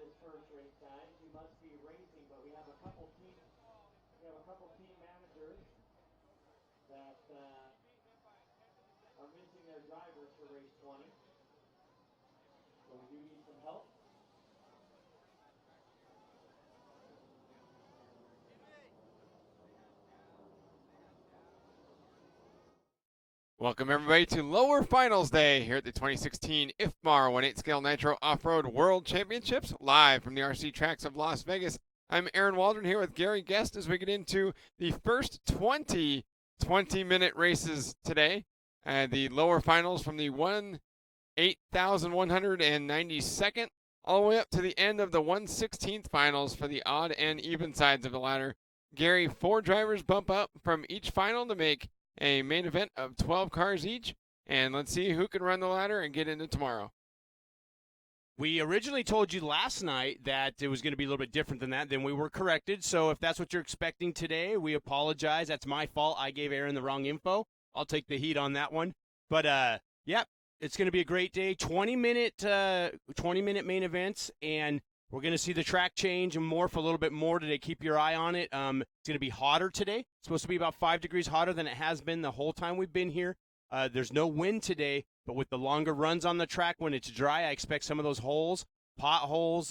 this first race, guys. You must be racing, but we have a couple team managers that are missing their drivers for race 20. So we do need some help. Welcome everybody to Lower Finals Day here at the 2016 IFMAR 1/8 Scale Nitro Off-Road World Championships, live from the RC tracks of Las Vegas. I'm Aaron Waldron here with Gary Guest as we get into the first 20-minute races today. The lower finals from the 8,192nd all the way up to the end of the 1/16th finals for the odd and even sides of the ladder. Gary, 4 drivers bump up from each final to make a main event of 12 cars each, and let's see who can run the ladder and get into tomorrow. We originally told you last night that it was going to be a little bit different than that. Then we were corrected. So if that's what you're expecting today, we apologize. That's my fault. I gave Aaron the wrong info. I'll take the heat on that one. But yeah, it's going to be a great day. 20-minute main events, and we're going to see the track change and morph a little bit more today. Keep your eye on it. It's going to be hotter today. It's supposed to be about 5 degrees hotter than it has been the whole time we've been here. There's no wind today, but with the longer runs on the track when it's dry, I expect some of those holes, potholes,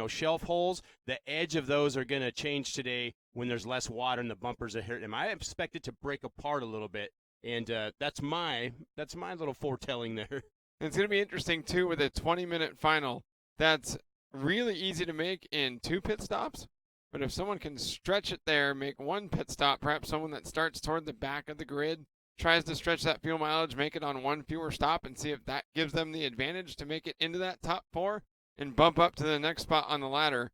shelf holes, the edge of those are going to change today when there's less water and the bumpers are hitting them. I expect it to break apart a little bit, and that's my little foretelling there. And it's going to be interesting, too, with a 20-minute final. That's really easy to make in 2 pit stops, but if someone can stretch it there, make 1 pit stop, perhaps someone that starts toward the back of the grid, tries to stretch that fuel mileage, make it on 1 fewer stop, and see if that gives them the advantage to make it into that top 4 and bump up to the next spot on the ladder.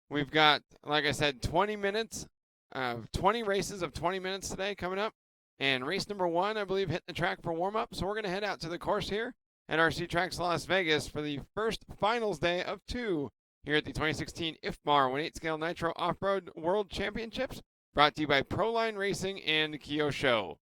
We've got, like I said, 20 minutes, 20 races of 20 minutes today coming up, and race number 1, I believe, hit the track for warm-up, so we're going to head out to the course here at RC Tracks Las Vegas for the first finals day of 2 here at the 2016 IFMAR 1/8 Scale Nitro Off-Road World Championships, brought to you by Proline Racing and Kyosho.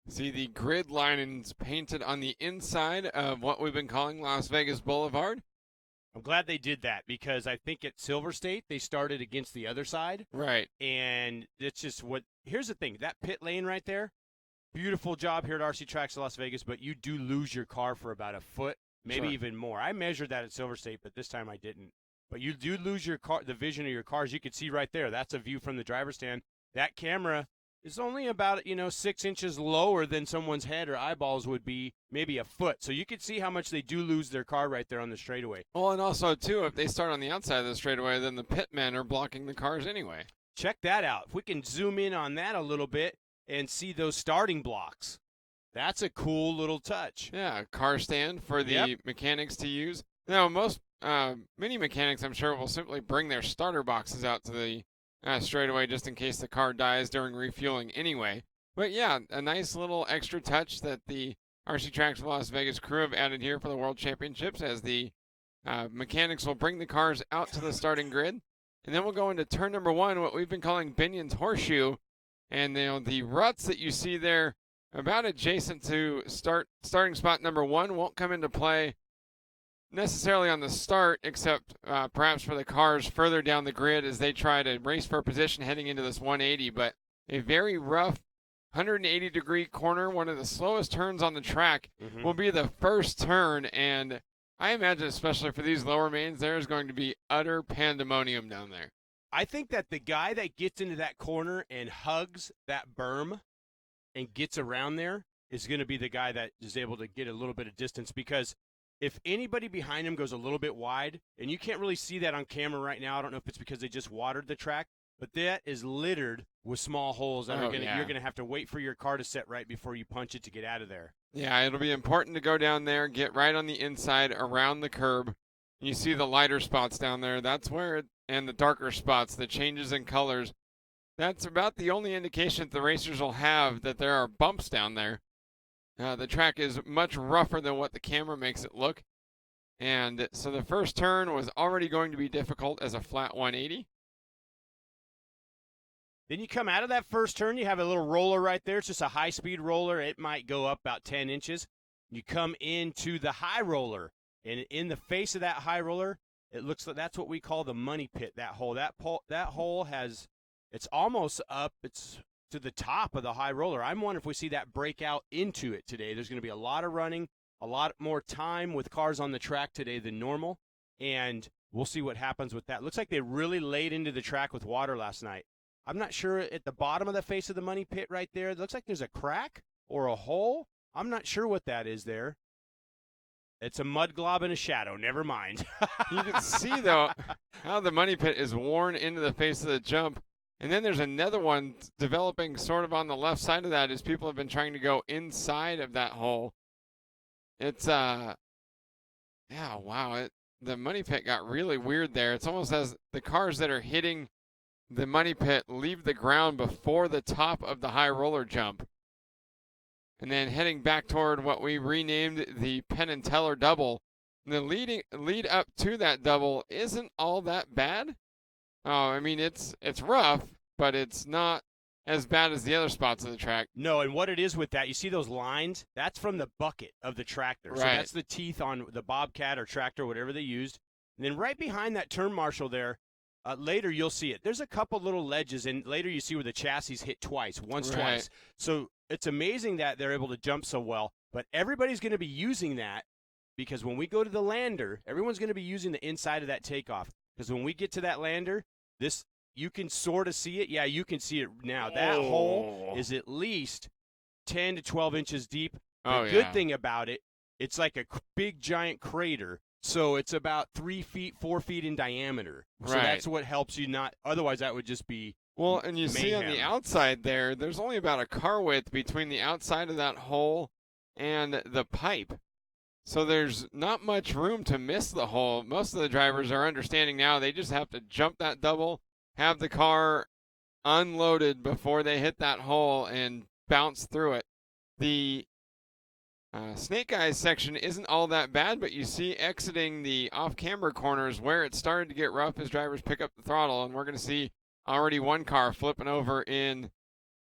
See the grid lines painted on the inside of what we've been calling Las Vegas Boulevard. I'm glad they did that because I think at Silver State they started against the other side. Right. And it's just here's the thing, that pit lane right there, beautiful job here at RC Tracks Las Vegas, but you do lose your car for about a foot, maybe Sure. even more. I measured that at Silver State, but this time I didn't. But you do lose your car, the vision of your cars. You can see right there. That's a view from the driver's stand. That camera is only about 6 inches lower than someone's head or eyeballs would be, maybe a foot. So you can see how much they do lose their car right there on the straightaway. Well, and also, too, if they start on the outside of the straightaway, then the pit men are blocking the cars anyway. Check that out. If we can zoom in on that a little bit and see those starting blocks, that's a cool little touch. Yeah, a car stand for the mechanics to use. Now, many mechanics, I'm sure, will simply bring their starter boxes out to the straightaway just in case the car dies during refueling anyway. But yeah, a nice little extra touch that the RC Tracks Las Vegas crew have added here for the World Championships, as the mechanics will bring the cars out to the starting grid. And then we'll go into turn number 1, what we've been calling Binion's Horseshoe. And the ruts that you see there about adjacent to starting spot number 1 won't come into play necessarily on the start, except perhaps for the cars further down the grid as they try to race for position heading into this 180. But a very rough 180-degree corner, one of the slowest turns on the track, will be the first turn. And I imagine, especially for these lower mains, there is going to be utter pandemonium down there. I think that the guy that gets into that corner and hugs that berm and gets around there is going to be the guy that is able to get a little bit of distance, because if anybody behind him goes a little bit wide, and you can't really see that on camera right now, I don't know if it's because they just watered the track, but that is littered with small holes that you're going to have to wait for your car to set right before you punch it to get out of there. Yeah, it'll be important to go down there, get right on the inside around the curb. You see the lighter spots down there. That's where, and the darker spots, the changes in colors. That's about the only indication that the racers will have that there are bumps down there. The track is much rougher than what the camera makes it look. And so the first turn was already going to be difficult as a flat 180. Then you come out of that first turn, you have a little roller right there. It's just a high-speed roller. It might go up about 10 inches. You come into the high roller, and in the face of that high roller, it looks like that's what we call the money pit, that hole. That hole has, it's almost up, it's to the top of the high roller. I'm wondering if we see that break out into it today. There's going to be a lot of running, a lot more time with cars on the track today than normal, and we'll see what happens with that. Looks like they really laid into the track with water last night. I'm not sure at the bottom of the face of the money pit right there. It looks like there's a crack or a hole. I'm not sure what that is there. It's a mud glob and a shadow. Never mind. You can see, though, how the money pit is worn into the face of the jump. And then there's another one developing sort of on the left side of that as people have been trying to go inside of that hole. It's, yeah, wow. The money pit got really weird there. It's almost as the cars that are hitting the money pit leave the ground before the top of the high roller jump. And then heading back toward what we renamed the Penn and Teller double. And the lead up to that double isn't all that bad. I mean, it's rough, but it's not as bad as the other spots of the track. No, and what it is with that, you see those lines? That's from the bucket of the tractor. Right. So that's the teeth on the Bobcat or tractor, whatever they used. And then right behind that turn marshal there, later you'll see it. There's a couple little ledges, and later you see where the chassis hit twice. So it's amazing that they're able to jump so well, but everybody's going to be using that because when we go to the lander, everyone's going to be using the inside of that takeoff. Because when we get to that lander, you can sort of see it. Yeah, you can see it now. That hole is at least 10 to 12 inches deep. The good thing about it, it's like a big giant crater. So it's about 3 feet, 4 feet in diameter. So that's what helps you not. Otherwise, that would just be and you see on the outside there's only about a car width between the outside of that hole and the pipe. So there's not much room to miss the hole. Most of the drivers are understanding now they just have to jump that double, have the car unloaded before they hit that hole and bounce through it. The Snake Eyes section isn't all that bad, but you see exiting the off-camber corners where it started to get rough as drivers pick up the throttle, and we're going to see already one car flipping over in,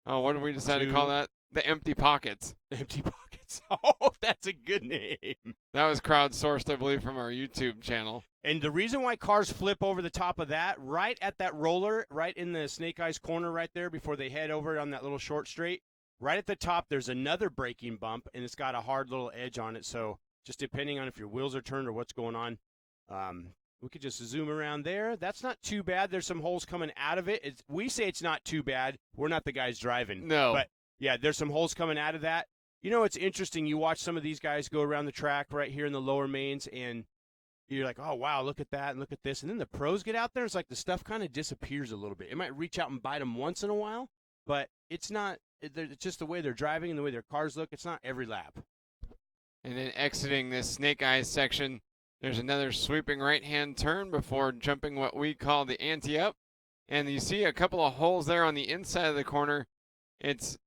what did we decide to call that? The empty pockets. Empty pockets. Oh, that's a good name. That was crowdsourced, I believe, from our YouTube channel. And the reason why cars flip over the top of that, right at that roller, right in the Snake Eyes corner right there before they head over on that little short straight, right at the top, there's another braking bump, and it's got a hard little edge on it. So just depending on if your wheels are turned or what's going on, we could just zoom around there. That's not too bad. There's some holes coming out of it. We say it's not too bad. We're not the guys driving. No. But, yeah, there's some holes coming out of that. You know, it's interesting. You watch some of these guys go around the track right here in the lower mains, and you're like, oh, wow, look at that and look at this. And then the pros get out there. It's like the stuff kind of disappears a little bit. It might reach out and bite them once in a while, but it's not. It's just the way they're driving and the way their cars look. It's not every lap. And then exiting this Snake Eyes section, there's another sweeping right-hand turn before jumping what we call the ante-up. And you see a couple of holes there on the inside of the corner. It's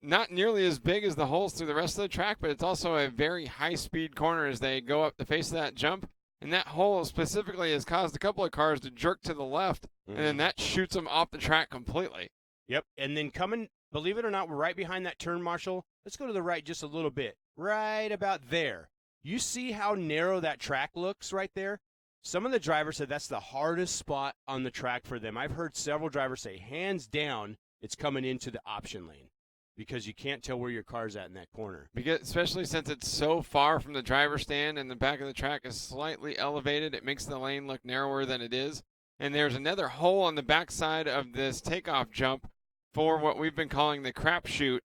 not nearly as big as the holes through the rest of the track, but it's also a very high-speed corner as they go up the face of that jump. And that hole specifically has caused a couple of cars to jerk to the left, and then that shoots them off the track completely. Yep, and then coming, believe it or not, we're right behind that turn marshal. Let's go to the right just a little bit. Right about there. You see how narrow that track looks right there? Some of the drivers said that's the hardest spot on the track for them. I've heard several drivers say, hands down, it's coming into the option lane because you can't tell where your car's at in that corner. Because especially since it's so far from the driver's stand and the back of the track is slightly elevated, it makes the lane look narrower than it is. And there's another hole on the backside of this takeoff jump for what we've been calling the crapshoot.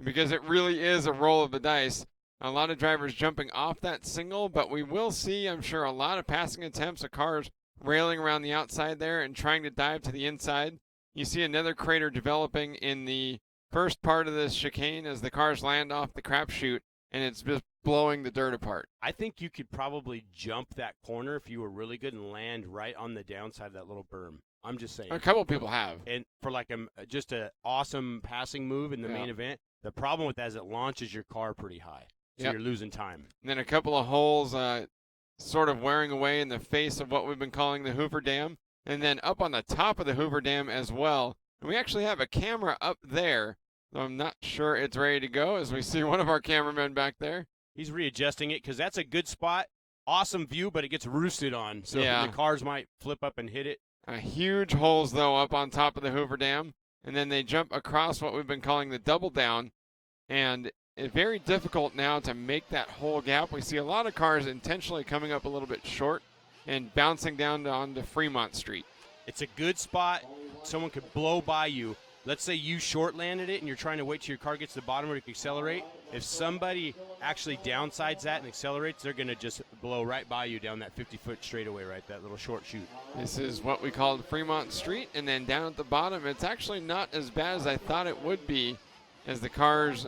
because it really is a roll of the dice. A lot of drivers jumping off that single, but we will see, I'm sure, a lot of passing attempts of cars railing around the outside there and trying to dive to the inside. You see another crater developing in the first part of this chicane as the cars land off the crapshoot, and it's just blowing the dirt apart. I think you could probably jump that corner if you were really good and land right on the downside of that little berm. I'm just saying. A couple of people have. And for like just an awesome passing move in the main event, the problem with that is it launches your car pretty high. So you're losing time. And then a couple of holes sort of wearing away in the face of what we've been calling the Hoover Dam. And then up on the top of the Hoover Dam as well. And we actually have a camera up there, so I'm not sure it's ready to go as we see one of our cameramen back there. He's readjusting it because that's a good spot. Awesome view, but it gets roosted on. So the cars might flip up and hit it. Huge holes, though, up on top of the Hoover Dam. And then they jump across what we've been calling the double down. And it's very difficult now to make that whole gap. We see a lot of cars intentionally coming up a little bit short and bouncing down onto Fremont Street. It's a good spot. Someone could blow by you. Let's say you short landed it and you're trying to wait till your car gets to the bottom where you can accelerate. If somebody actually downsides that and accelerates, they're going to just blow right by you down that 50-foot straightaway, right, that little short chute. This is what we called Fremont Street, and then down at the bottom, it's actually not as bad as I thought it would be as the cars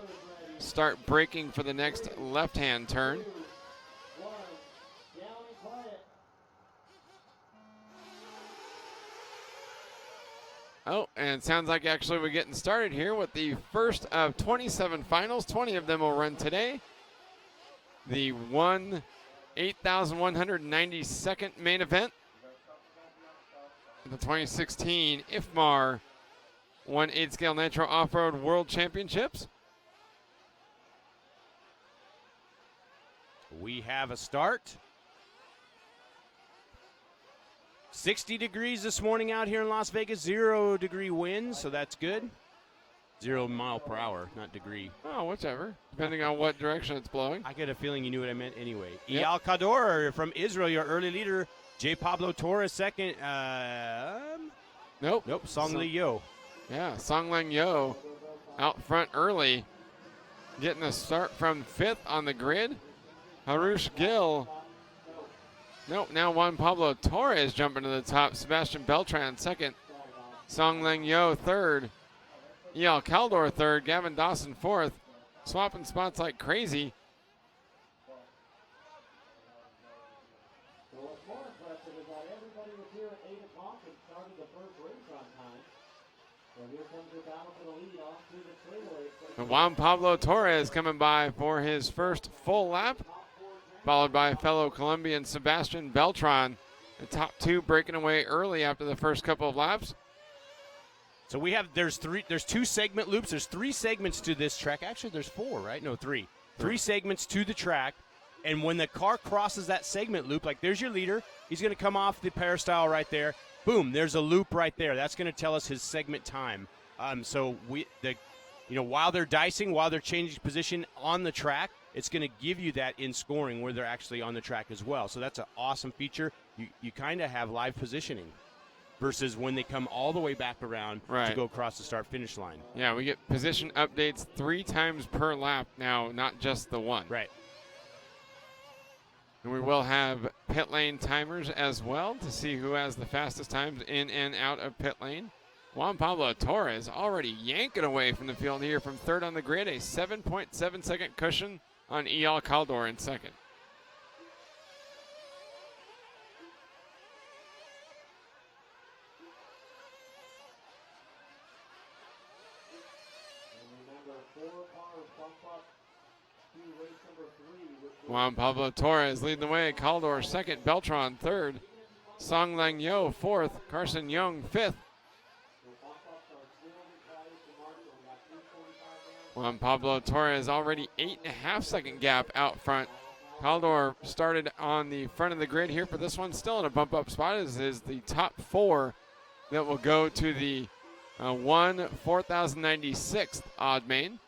start braking for the next left-hand turn. Oh, and it sounds like actually we're getting started here with the first of 27 finals. 20 of them will run today. The 8,192nd main event. The 2016 IFMAR 1/8 scale Nitro Off-Road World Championships. We have a start. 60 degrees this morning out here in Las Vegas, 0 degree wind, so that's good. 0 mile per hour, not degree. Oh, whichever, depending on what direction it's blowing. I get a feeling you knew what I meant anyway. Yep. Eyal Kador from Israel, your early leader. J. Pablo Torres second. Nope. Song Li Yo. Yeah, Song Lang Yo out front early, getting a start from 5th on the grid. Harush Gill. Nope, now Juan Pablo Torres jumping to the top. Sebastian Beltran second. Song Lang Yo third. Eyal Kaldor third. Gavin Dawson fourth. Swapping spots like crazy. So what's more impressive is that everybody was here at 8 o'clock and started the first race on time. So here comes the battle for the lead off to the straightaway. And Juan Pablo Torres coming by for his first full lap, followed by fellow Colombian Sebastian Beltran. The top two breaking away early after the first couple of laps. So there's 2 segment loops. There's 3 segments to this track. Actually, there's 4, right? No, 3. 3 segments to the track. And when the car crosses that segment loop, like there's your leader, he's going to come off the peristyle right there. Boom, there's a loop right there. That's going to tell us his segment time. So while they're dicing, while they're changing position on the track, it's going to give you that in scoring where they're actually on the track as well. So that's an awesome feature. You kind of have live positioning versus when they come all the way back around to go across the start-finish line. Yeah, we get position updates 3 times per lap now, not just the one. Right. And we will have pit lane timers as well to see who has the fastest times in and out of pit lane. Juan Pablo Torres already yanking away from the field here from 3rd on the grid, a 7.7 second cushion on Eyal Kaldor in 2nd. Juan Pablo Torres leading the way. Kaldor 2nd, Beltran 3rd, Song Lang Yo 4th, Carson Young 5th. Juan Pablo Torres already 8.5 second gap out front. Kaldor started on the front of the grid here for this one, still in a bump up spot, as is the top 4 that will go to the 4,096th odd main.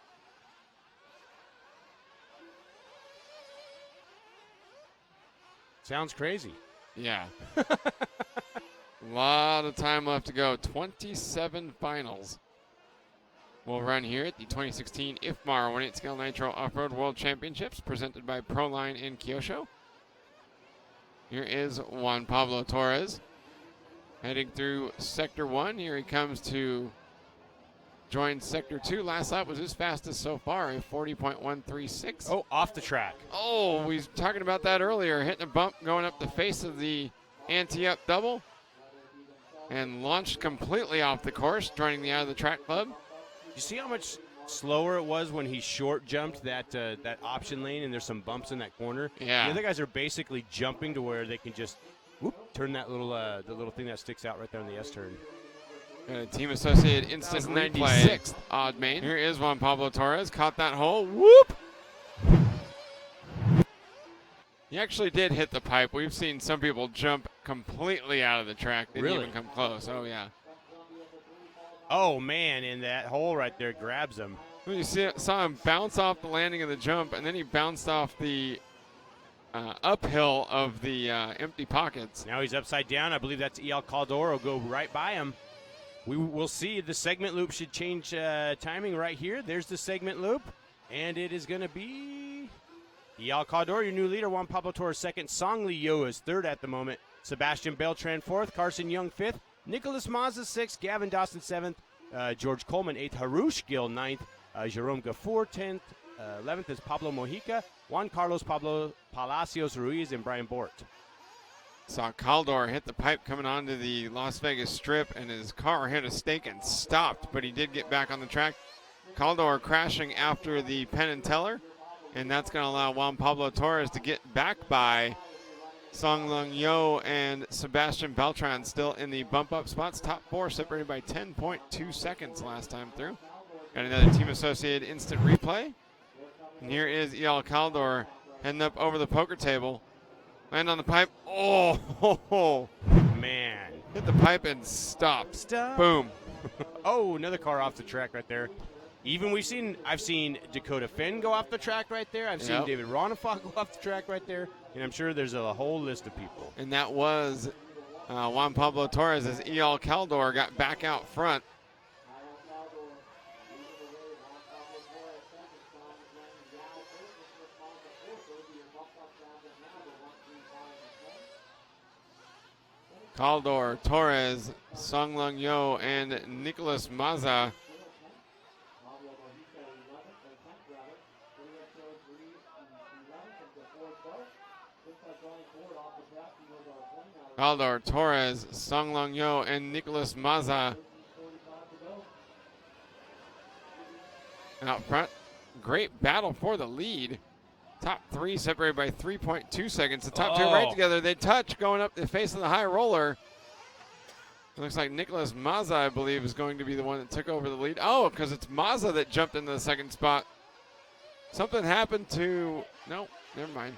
Sounds crazy. Yeah. A lot of time left to go. 27 finals. will run here at the 2016 IFMAR 1/8 Scale Nitro Off-Road World Championships presented by Proline in Kyosho. Here is Juan Pablo Torres heading through Sector 1. Here he comes to join Sector 2. Last lap was his fastest so far, a 40.136. Oh, off the track. Oh, we was talking about that earlier. Hitting a bump going up the face of the anti-up double and launched completely off the course, joining the out of the track club. You see how much slower it was when he short jumped that option lane, and there's some bumps in that corner? Yeah. The other guys are basically jumping to where they can just turn that little the little thing that sticks out right there on the S-turn. Team Associated Instant 96th odd main. Here is Juan Pablo Torres. Caught that hole. Whoop! He actually did hit the pipe. We've seen some people jump completely out of the track. Didn't Really? even come close. Oh, yeah. Oh, man, and that hole right there grabs him. Well, you saw him bounce off the landing of the jump, and then he bounced off the uphill of the empty pockets. Now he's upside down. I believe that's El Caldor will go right by him. We will see. The segment loop should change timing right here. There's the segment loop, and it is going to be El Caldor, your new leader. Juan Pablo Torres second. Song Liu is third at the moment. Sebastian Beltran fourth. Carson Young fifth. Nicholas Mazza sixth. Gavin Dawson seventh. George Coleman eighth. Harush Gill ninth. Jerome Gafour 10th. 11th is Pablo Mojica. Juan Carlos Pablo Palacios Ruiz and Brian Bort. Saw Caldor hit the pipe coming onto the Las Vegas Strip, and his car hit a stake and stopped, but he did get back on the track. Caldor crashing after the Penn and Teller, and that's going to allow Juan Pablo Torres to get back by Song Lung Yo and Sebastian Beltran still in the bump-up spots. Top four separated by 10.2 seconds last time through. Got another Team-Associated instant replay. And here is El Caldor heading up over the poker table. Land on the pipe. Oh, Man. hit the pipe and stopped. Stop. Boom. Oh, another car off the track right there. Even I've seen Dakota Finn go off the track right there. I've seen David Ronifat go off the track right there. And I'm sure there's a whole list of people. And that was Juan Pablo Torres as El Caldor got back out front. Caldor, Torres, Song Lung Yo, and Nicholas Mazza. Caldor, Torres, Song Lung Yo, and Nicholas Mazza out front. Great battle for the lead. Top three separated by 3.2 seconds. The top two right together. They touch going up the face of the high roller. It looks like Nicholas Mazza, I believe, is going to be the one that took over the lead. Oh, because it's Mazza that jumped into the second spot. Something happened to... No, never mind.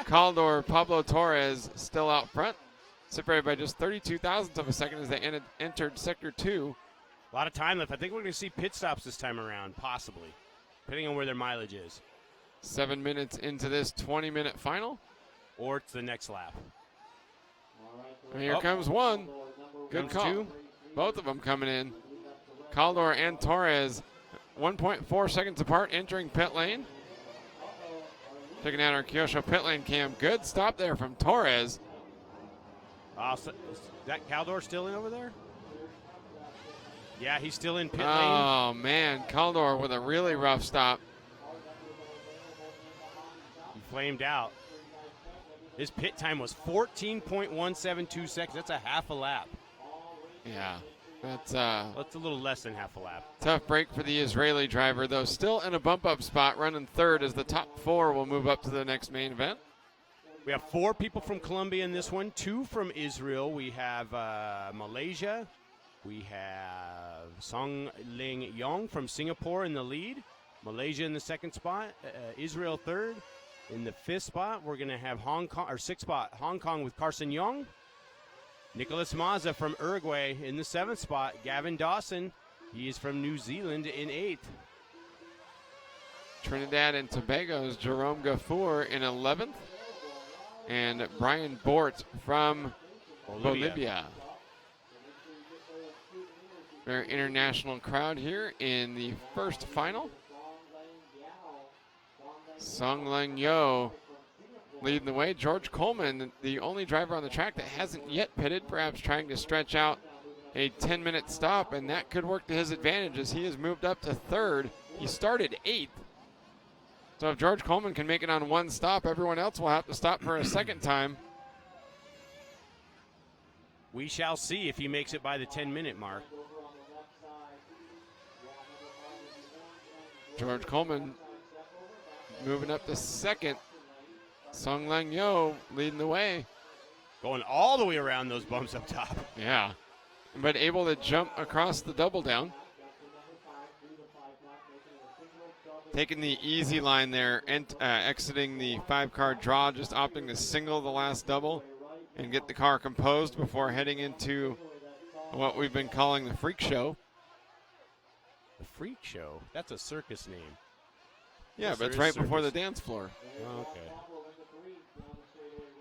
Caldor, Pablo Torres still out front. Separated by just 32 thousandths of a second as they entered Sector 2. A lot of time left. I think we're going to see pit stops this time around, possibly, depending on where their mileage is. 7 minutes into this 20-minute final. Or it's the next lap. And here comes one. Good Comes call. two. Both of them coming in. Caldor and Torres 1.4 seconds apart entering pit lane. Checking out our Kyosho pit lane cam. Good stop there from Torres. So is that Caldor still in over there? Yeah, he's still in pit lane. Oh, man. Caldor with a really rough stop. He flamed out. His pit time was 14.172 seconds. That's a half a lap. Yeah. That's a little less than half a lap. tough break for the Israeli driver, though still in a bump-up spot, running third as the top four will move up to the next main event. We have 4 people from Colombia in this one, 2 from Israel. We have Malaysia. We have Song Ling Yong from Singapore in the lead. Malaysia in the second spot. Israel third. In the 5th spot, we're going to have Hong Kong, or 6th spot, Hong Kong with Carson Young. Nicholas Mazza from Uruguay in the 7th spot. Gavin Dawson, he is from New Zealand in 8th. Trinidad and Tobago's Jerome Gafour in 11th. And Brian Bort from Bolivia. Very international crowd here in the first final. Song Lang Yo leading the way. George Coleman, the only driver on the track that hasn't yet pitted, perhaps trying to stretch out a 10-minute stop, and that could work to his advantage as he has moved up to third. He started 8th. So if George Coleman can make it on one stop, everyone else will have to stop for a second time. We shall see if he makes it by the 10-minute mark. George Coleman moving up to second. Song Lang Yo leading the way. Going all the way around those bumps up top. Yeah, but able to jump across the double down. Taking the easy line there and exiting the 5-car draw, just opting to single the last double and get the car composed before heading into what we've been calling the Freak Show. The Freak Show? That's a circus name. Yeah, Yes, but it's there right is before the circus. dance floor. Oh, okay.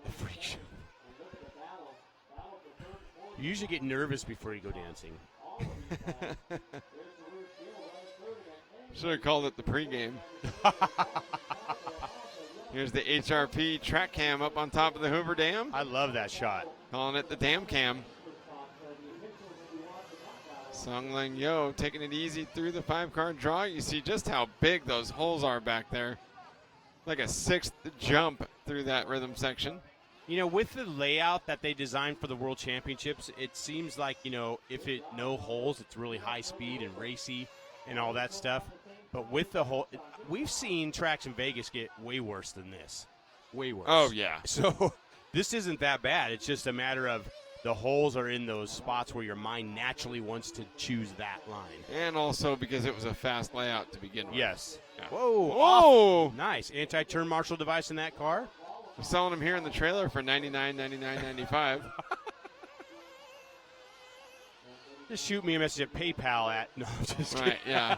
The Freak Show. You usually get nervous before you go dancing. Should have called it the pregame. Here's the HRP track cam up on top of the Hoover Dam. I love that shot. Calling it the Dam Cam. Song Lang Yo taking it easy through the 5-car draw. You see just how big those holes are back there. Like a 6th jump through that rhythm section. You know, with the layout that they designed for the World Championships, it seems like, you know, if it no holes, it's really high speed and racy and all that stuff. But with the hole, we've seen tracks in Vegas get way worse than this. Way worse. Oh, yeah. So this isn't that bad. It's just a matter of the holes are in those spots where your mind naturally wants to choose that line. And also because it was a fast layout to begin with. Yes. Yeah. Whoa. Whoa. Off. Nice. Anti-turn marshal device in that car. We're selling them here in the trailer for $99, $99.95. Just shoot me a message at PayPal at. No, I'm just Right, kidding. yeah.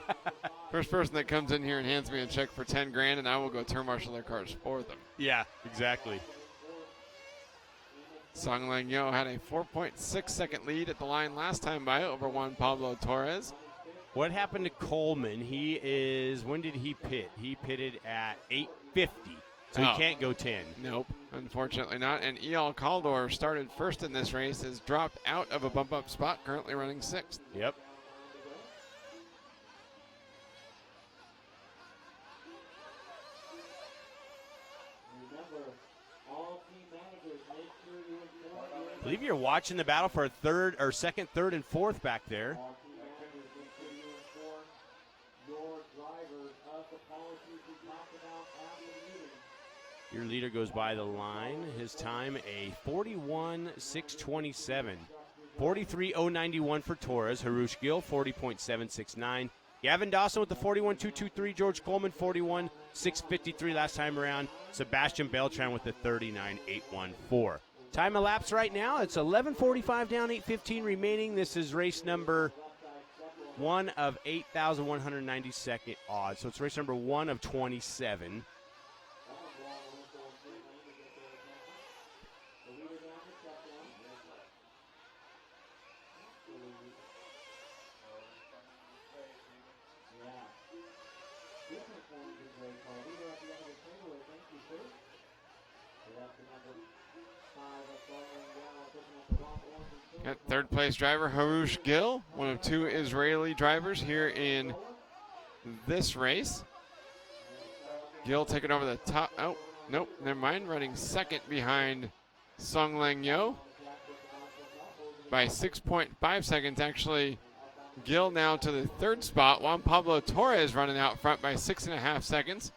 First person that comes in here and hands me a check for $10,000, and I will go turn marshal their cars for them. Yeah, exactly. Song Lang Yo had a 4.6-second lead at the line last time by over Juan Pablo Torres. What happened to Coleman? When did he pit? He pitted at 8:50, so Oh. he can't go 10. Nope, unfortunately not. And Eyal Caldor started first in this race, has dropped out of a bump-up spot, currently running 6th. Yep. I believe you're watching the battle for a second, third, and fourth back there. Your leader goes by the line. His time a 41.627. 43.091 for Torres. Harush Gill, 40.769. Gavin Dawson with the 41.223. George Coleman, 41.653 last time around. Sebastian Beltran with the 39.814. Time elapsed right now. It's 11:45 down, 8:15 remaining. This is race number 1 of 8,192nd odds. So it's race number 1 of 27. Got third place driver Harush Gill, one of 2 Israeli drivers here in this race. Gill taking over the top. Oh, nope, never mind. Running second behind Song Lang Yo by 6.5 seconds. Actually, Gill now to the 3rd spot. Juan Pablo Torres running out front by 6.5 seconds.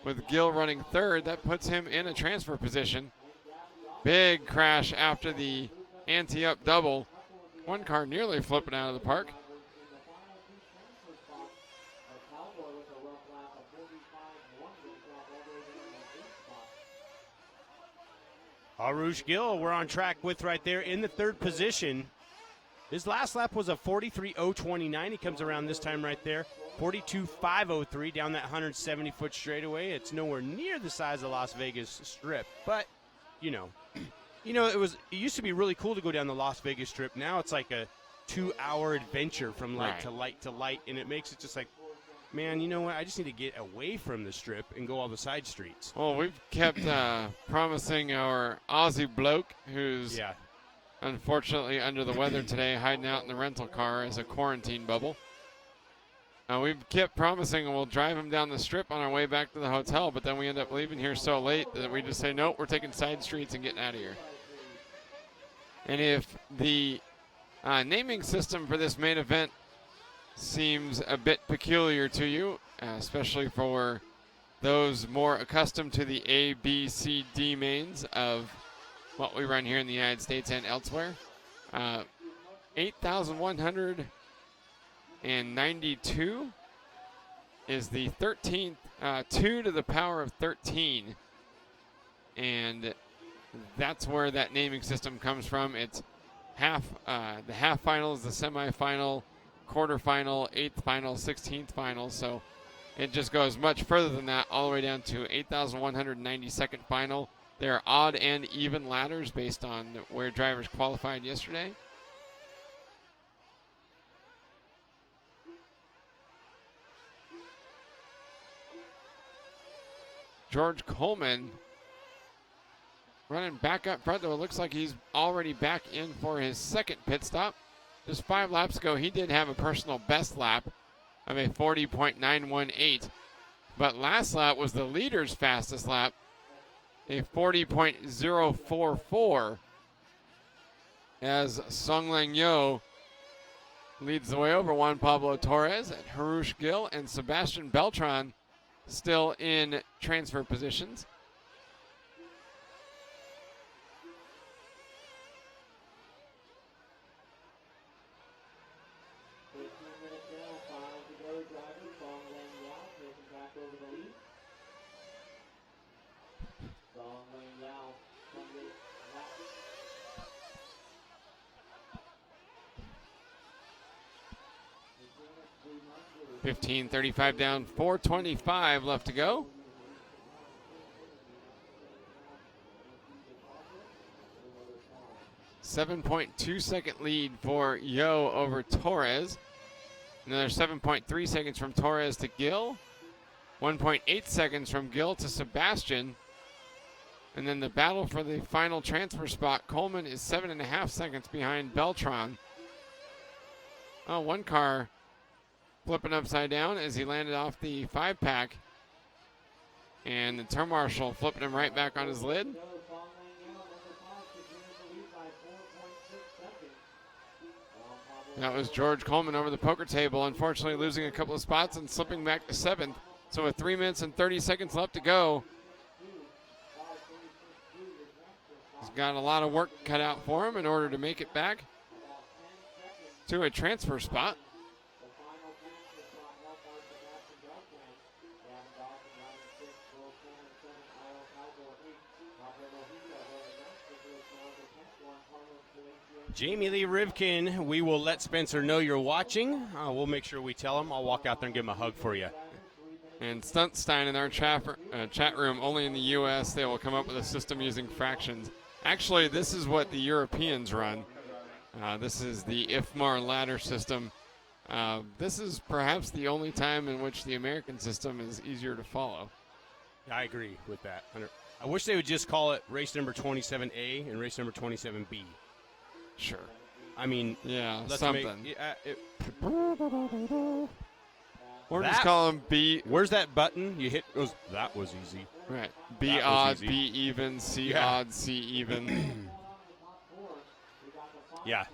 With Gill running 3rd, that puts him in a transfer position. Big crash after the ante-up double. One car nearly flipping out of the park. Harush Gill, we're on track with right there in the 3rd position. His last lap was a 43.029. He comes around this time right there. 42.503 down that 170-foot straightaway. It's nowhere near the size of the Las Vegas Strip, but it used to be really cool to go down the Las Vegas Strip. Now it's like a 2-hour adventure from light Right. to light to light, and it makes it just like, man, you know what? I just need to get away from the strip and go all the side streets. Well, we've kept promising our Aussie bloke, who's Yeah. unfortunately under the weather today, hiding out in the rental car as a quarantine bubble. We've kept promising we'll drive him down the strip on our way back to the hotel, but then we end up leaving here so late that we just say, nope, we're taking side streets and getting out of here. And if the naming system for this main event seems a bit peculiar to you, especially for those more accustomed to the A, B, C, D mains of what we run here in the United States and elsewhere, 8,192 is the 13th, 2 to the power of 13. And that's where that naming system comes from. It's the half final is the semifinal, quarterfinal, 8th final, 16th final. So it just goes much further than that, all the way down to 8,192nd final. There are odd and even ladders based on where drivers qualified yesterday. George Coleman running back up front, though it looks like he's already back in for his second pit stop. Just 5 laps ago, he did have a personal best lap of a 40.918. But last lap was the leader's fastest lap, a 40.044, as Song Lang Yo leads the way over Juan Pablo Torres and Harush Gill, and Sebastian Beltran still in transfer positions. Song Lang Yao comes in lap 15:35 down, 4:25 left to go. .2-second lead for Yo over Torres. Another 7.3 seconds from Torres to Gill. 1.8 seconds from Gill to Sebastian. And then the battle for the final transfer spot. Coleman is 7.5 seconds behind Beltran. Oh, one car flipping upside down as he landed off the 5-pack. And the turn marshal flipping him right back on his lid. That was George Coleman over the poker table, unfortunately losing a couple of spots and slipping back to 7th. So with 3 minutes and 30 seconds left to go, he's got a lot of work cut out for him in order to make it back to a transfer spot. Jamie Lee Rivkin, we will let Spencer know you're watching. We'll make sure we tell him. I'll walk out there and give him a hug for you. And Stuntstein in our chat room, only in the U.S. they will come up with a system using fractions. Actually, this is what the Europeans run. This is the IFMAR ladder system. This is perhaps the only time in which the American system is easier to follow. I agree with that. I wish they would just call it race number 27A and race number 27B. Sure. I mean, yeah, let's something. Or That- just call them B. Where's that button? You hit. That was easy. Right. B That was odd, easy. B even, C Yeah. odd, C even. Yeah.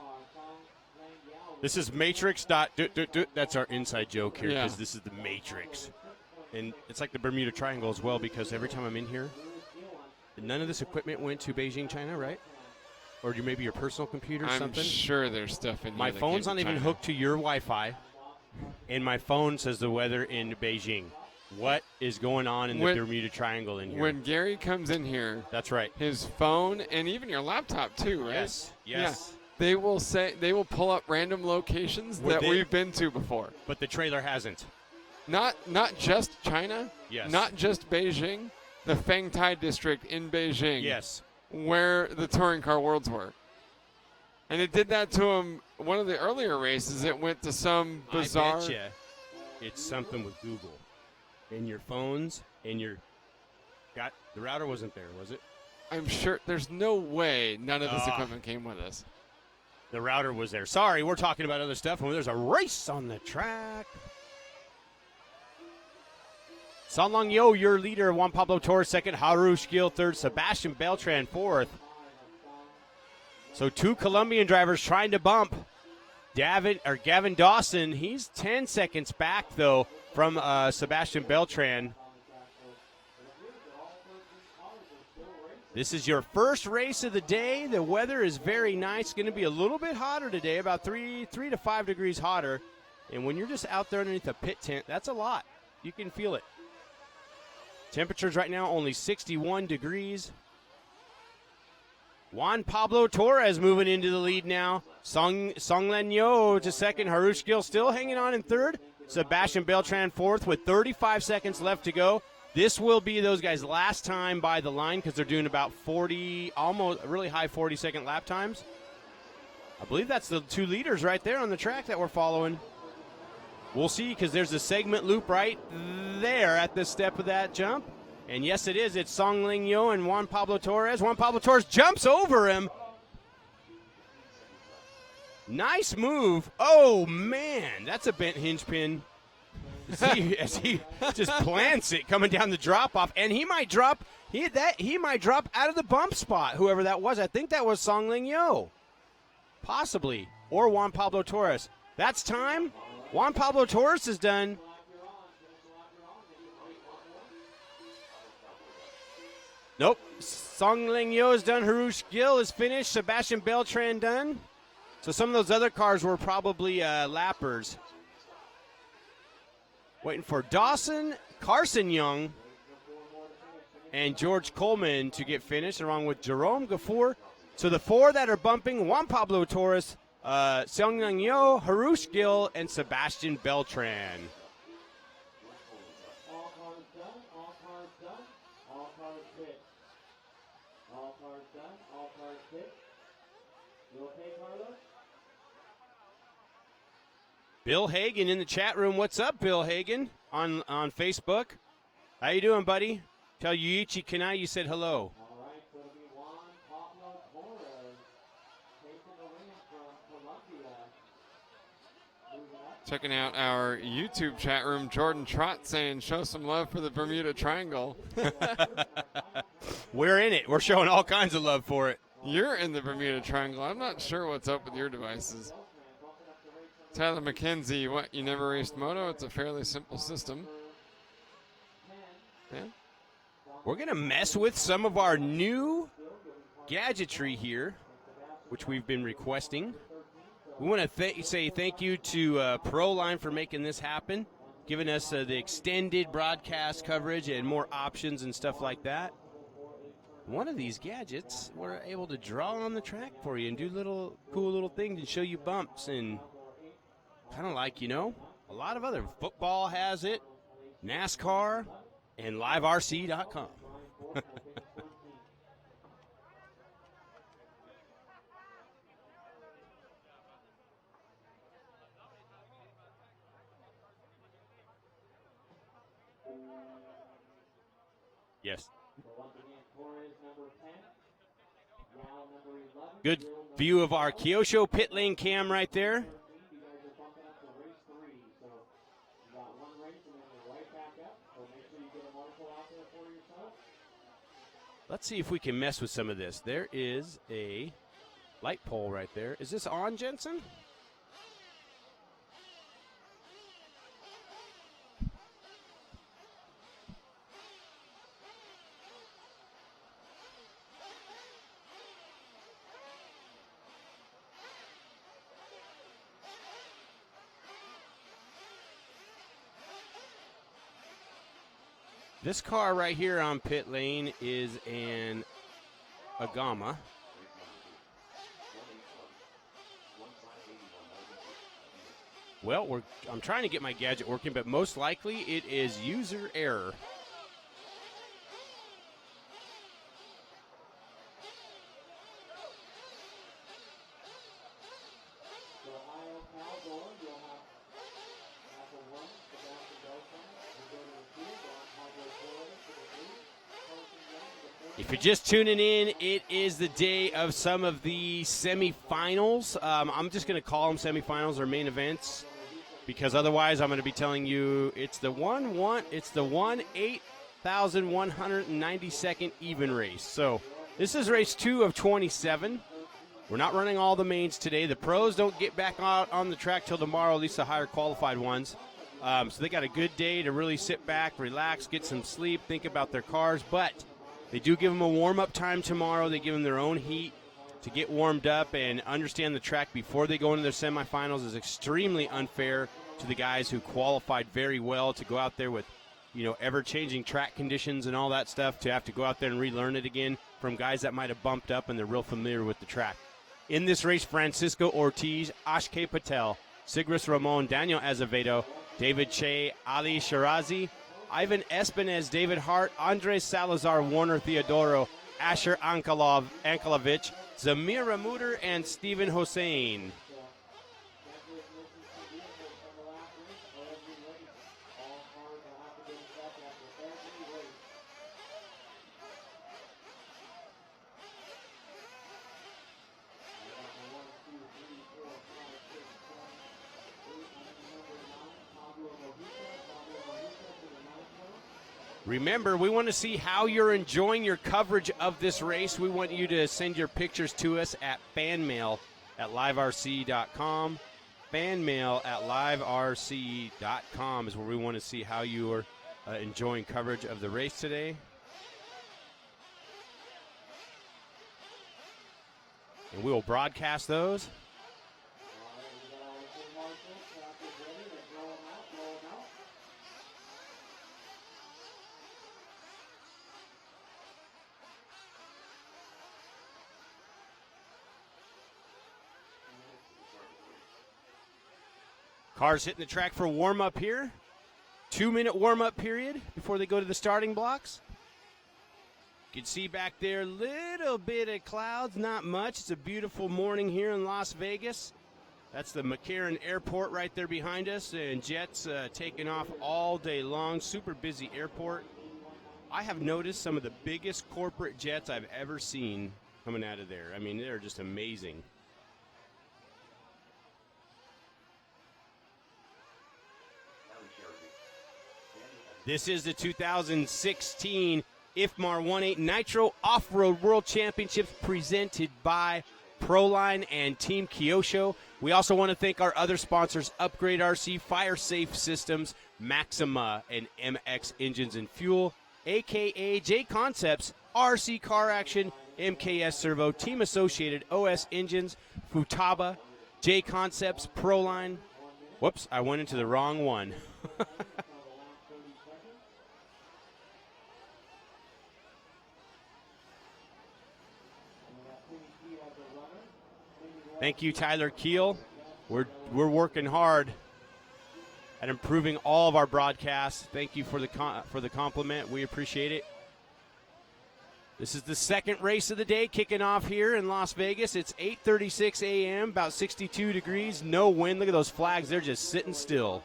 This is Matrix. That's our inside joke here because Yeah. this is the Matrix. And it's like the Bermuda Triangle as well because every time I'm in here, none of this equipment went to Beijing, China, right? Or maybe your personal computer or I'm something? sure there's stuff in here. My that phone's came not from even China. hooked to your Wi-Fi, and my phone says the weather in Beijing. What is going on in the When- Bermuda Triangle in here? When Gary comes in here, That's right. his phone and even your laptop too, right? Yes. Yes. They will pull up random locations Would that they- we've been to before. But the trailer hasn't. Not just China, Yes. not just Beijing, the Fengtai district in Beijing, Yes. where the touring car worlds were. And it did that to him one of the earlier races. It went to some bizarre. I betcha it's something with Google and your phones and your the router wasn't there, was it? I'm sure there's no way none of this equipment came with us. The router was there. Sorry, we're talking about other stuff when there's a race on the track. Sanlong Yo, your leader. Juan Pablo Torres second. Harush Gil third. Sebastian Beltran fourth. So 2 Colombian drivers trying to bump. Gavin Dawson, he's 10 seconds back, though, from Sebastian Beltran. This is your first race of the day. The weather is very nice. Going to be a little bit hotter today, about 3 to 5 degrees hotter. And when you're just out there underneath a pit tent, that's a lot. You can feel it. Temperatures right now only 61 degrees. Juan Pablo Torres moving into the lead now. Songlen Yo to second. Harush Gil still hanging on in third. Sebastian Beltran fourth with 35 seconds left to go. This will be those guys' last time by the line because they're doing about 40, almost really high 40-second lap times. I believe that's the 2 leaders right there on the track that we're following. We'll see because there's a segment loop right there at the step of that jump. And yes, it is. It's Song Ling Yo and Juan Pablo Torres. Juan Pablo Torres jumps over him. Nice move. Oh, man. That's a bent hinge pin. As he just plants it coming down the drop-off. And he might drop out of the bump spot, whoever that was. I think that was Song Ling Yo. Possibly. Or Juan Pablo Torres. That's time. Juan Pablo Torres is done. Nope. Song Ling Yo is done. Harush Gil is finished. Sebastian Beltran done. So some of those other cars were probably lappers. Waiting for Dawson, Carson Young, and George Coleman to get finished, along with Jerome Gafour. So the 4 that are bumping, Juan Pablo Torres, Song Ling Yo, Harush Gil, and Sebastian Beltran. All cars done. All cars done. All cars pit. All cars done. All cars pit. You okay, Carlos? Bill Hagan in the chat room. What's up, Bill Hagan, on Facebook? How you doing, buddy? Tell Yuichi Kanai you said hello. All right, so it'll be Juan Pablo Torres taking the win from Colombia. Moving up. Checking out our YouTube chat room, Jordan Trott saying, show some love for the Bermuda Triangle. We're in it. We're showing all kinds of love for it. You're in the Bermuda Triangle. I'm not sure what's up with your devices. Tyler McKenzie, what, you never raced moto? It's a fairly simple system. Yeah. We're going to mess with some of our new gadgetry here, which we've been requesting. We want to say thank you to Proline for making this happen, giving us the extended broadcast coverage and more options and stuff like that. One of these gadgets, we're able to draw on the track for you and do cool little things and show you bumps and kind of like, a lot of other. Football has it, NASCAR, and liverc.com. Yes. Good view of our Kyosho pit lane cam right there. Let's see if we can mess with some of this. There is a light pole right there. Is this on, Jensen? This car right here on pit lane is an Agama. Well, I'm trying to get my gadget working, but most likely it is user error. If you're just tuning in, it is the day of some of the semifinals. I'm just going to call them semifinals or main events because otherwise I'm going to be telling you it's the 8,192nd even race. So this is race 2 of 27. We're not running all the mains today. The pros don't get back out on the track till tomorrow, at least the higher qualified ones. So they got a good day to really sit back, relax, get some sleep, think about their cars. But they do give them a warm-up time tomorrow. They give them their own heat to get warmed up and understand the track before they go into their semifinals is extremely unfair to the guys who qualified very well to go out there with, ever-changing track conditions and all that stuff, to have to go out there and relearn it again from guys that might have bumped up and they're real familiar with the track. In this race, Francisco Ortiz, Ashke Patel, Sigris Ramon, Daniel Azevedo, David Che, Ali Shirazi, Ivan Espinez, David Hart, Andres Salazar, Warner Theodoro, Asher Ankalovich, Zamir Ramuder, and Stephen Hossein. Remember, we want to see how you're enjoying your coverage of this race. We want you to send your pictures to us at fanmail@liverc.com. Fanmail@liverc.com is where we want to see how you are enjoying coverage of the race today. And we will broadcast those. Cars hitting the track for warm-up here. 2-minute warm-up period before they go to the starting blocks. You can see back there a little bit of clouds, not much. It's a beautiful morning here in Las Vegas. That's the McCarran Airport right there behind us, and jets taking off all day long. Super busy airport. I have noticed some of the biggest corporate jets I've ever seen coming out of there. I mean, they're just amazing. This is the 2016 IFMAR 1.8 Nitro Off-Road World Championships presented by Proline and Team Kyosho. We also want to thank our other sponsors, Upgrade RC, Fire Safe Systems, Maxima, and MX Engines and Fuel, a.k.a. J Concepts, RC Car Action, MKS Servo, Team Associated, OS Engines, Futaba, J Concepts, Proline. Whoops, I went into the wrong one. Thank you, Tyler Keel. We're working hard at improving all of our broadcasts. Thank you for the compliment. We appreciate it. This is the second race of the day kicking off here in Las Vegas. It's 8:36 a.m., about 62 degrees, no wind. Look at those flags. They're just sitting still.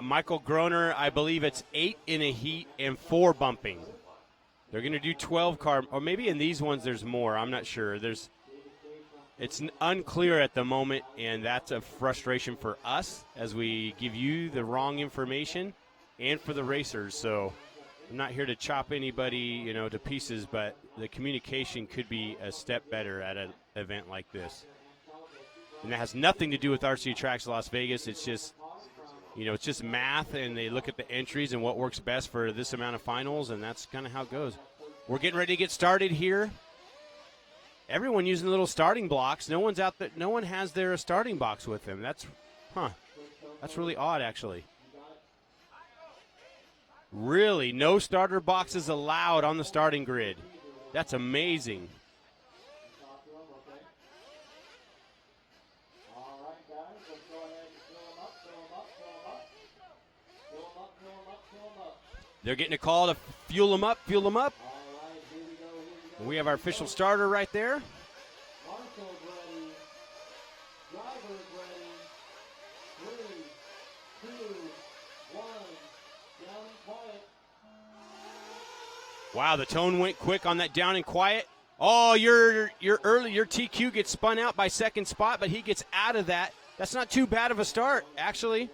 Michael Groner, I believe it's 8 in a heat and 4 bumping. They're going to do 12 car, or maybe in these ones there's more. I'm not sure. It's unclear at the moment, and that's a frustration for us as we give you the wrong information and for the racers. So I'm not here to chop anybody, to pieces, but the communication could be a step better at an event like this. And that has nothing to do with RC Tracks Las Vegas. It's just, it's just math, and they look at the entries and what works best for this amount of finals, and that's kind of how it goes. We're getting ready to get started here. Everyone using little starting blocks. No one's out there. No one has their starting box with them. That's really odd, actually. Really, no starter boxes allowed on the starting grid. That's amazing. They're getting a call to fuel them up, fuel them up. All right, here we go, here we go. We have our official starter right there. Marshall's ready. Driver's ready. 3, 2, 1. Down and quiet. Wow, the tone went quick on that down and quiet. Oh, your TQ gets spun out by second spot, but he gets out of that. That's not too bad of a start, actually.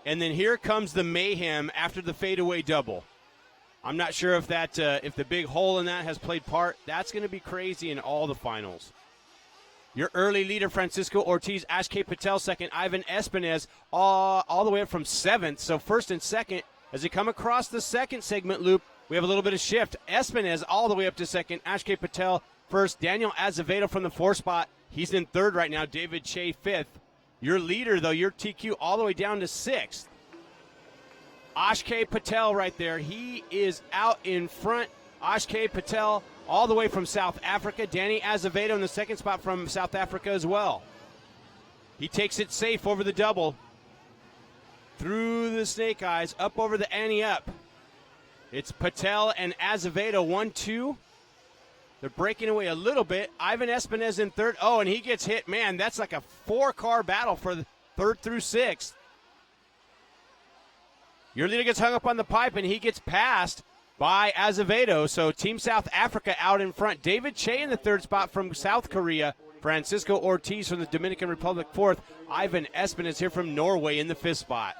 And then here comes the mayhem after the fadeaway double. I'm not sure if that if the big hole in that has played part. That's going to be crazy in all the finals. Your early leader, Francisco Ortiz, Ash K. Patel second, Ivan Espinez all the way up from seventh. So first and second, as they come across the second segment loop, we have a little bit of shift. Espinez all the way up to second, Ash K. Patel first, Daniel Azevedo from the 4 spot. He's in third right now, David Che fifth. Your leader, though, your TQ all the way down to sixth. Ash K. Patel right there. He is out in front. Ash K. Patel all the way from South Africa. Danny Azevedo in the second spot from South Africa as well. He takes it safe over the double. Through the snake eyes, up over the ante up. It's Patel and Azevedo, 1-2. They're breaking away a little bit. Ivan Espinez in third. Oh, and he gets hit. Man, that's like a 4-car battle for the third through sixth. Your leader gets hung up on the pipe, and he gets passed by Azevedo. So Team South Africa out in front. David Che in the third spot from South Korea. Francisco Ortiz from the Dominican Republic fourth. Ivan Espinez here from Norway in the fifth spot.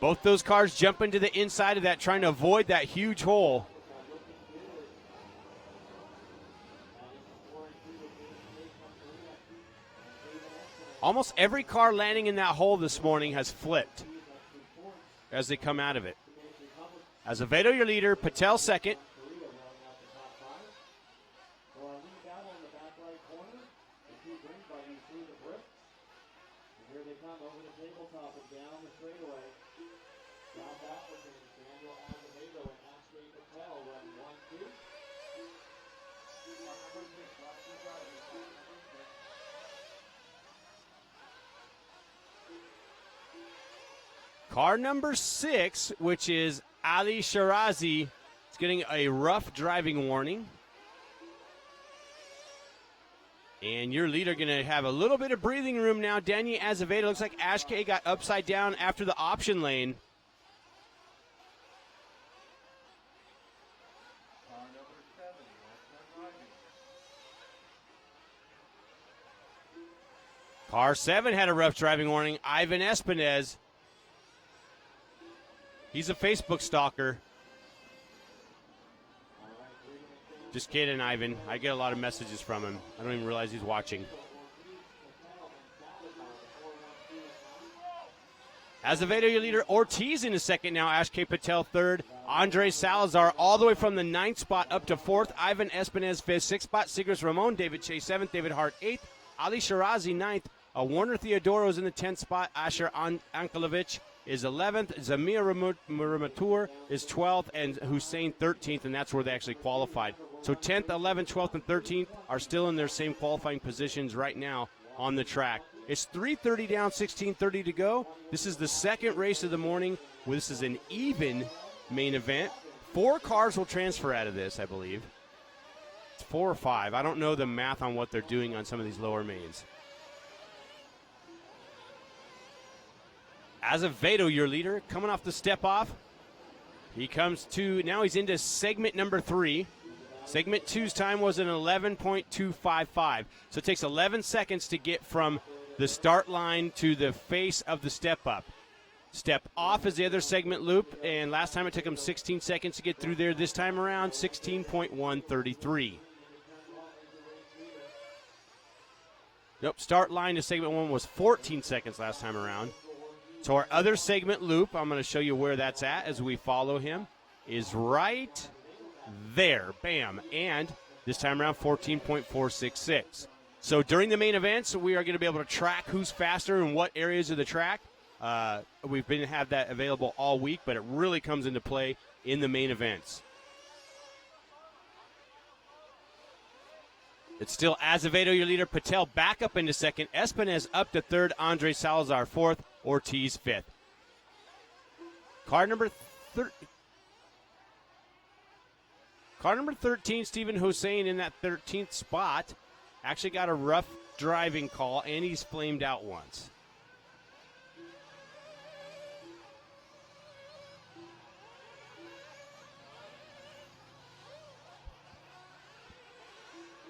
Both those cars jumping to the inside of that, trying to avoid that huge hole. Almost every car landing in that hole this morning has flipped as they come out of it. Azevedo, your leader. Patel, second. Here they come over the tabletop and down the straightaway. South African Daniel Azevedo and Ash K. Patel run 1-2. Car number 6, which is Ali Shirazi, is getting a rough driving warning. And your leader going to have a little bit of breathing room now. Danny Azevedo, looks like Ash K got upside down after the option lane. Car 7 had a rough driving warning. Ivan Espinez. He's a Facebook stalker. Just kidding, Ivan. I get a lot of messages from him. I don't even realize he's watching. Azevedo, your leader. Ortiz in a second now. Ash K. Patel third. Andre Salazar all the way from the 9th spot up to 4th. Ivan Espinez 5th. 6th spot. Sigris Ramon. David Che 7th. David Hart 8th. Ali Shirazi 9th. Warner Theodoro's in the 10th spot. Asher Ankelovich is 11th. Zamir Ramatur is 12th. And Hussein 13th. And that's where they actually qualified. So 10th, 11th, 12th, and 13th are still in their same qualifying positions right now on the track. It's 3:30 down, 16:30 to go. This is the second race of the morning. This is an even main event. 4 cars will transfer out of this, I believe. It's 4 or 5. I don't know the math on what they're doing on some of these lower mains. Azevedo, your leader, coming off the step off. He comes to, now he's into segment number 3. Segment 2's time was an 11.255. So it takes 11 seconds to get from the start line to the face of the step up. Step off is the other segment loop, and last time it took him 16 seconds to get through there. This time around, 16.133. Nope, start line to segment 1 was 14 seconds last time around. So our other segment loop, I'm going to show you where that's at as we follow him, is right there. Bam. And this time around, 14.466. So during the main events, we are going to be able to track who's faster in what areas of the track. We've been have that available all week, but it really comes into play in the main events. It's still Azevedo, your leader. Patel back up into second. Espinez up to third. Andre Salazar fourth. Ortiz fifth. Car number 13, Stephen Hossein in that 13th spot. Actually got a rough driving call, and he's flamed out once.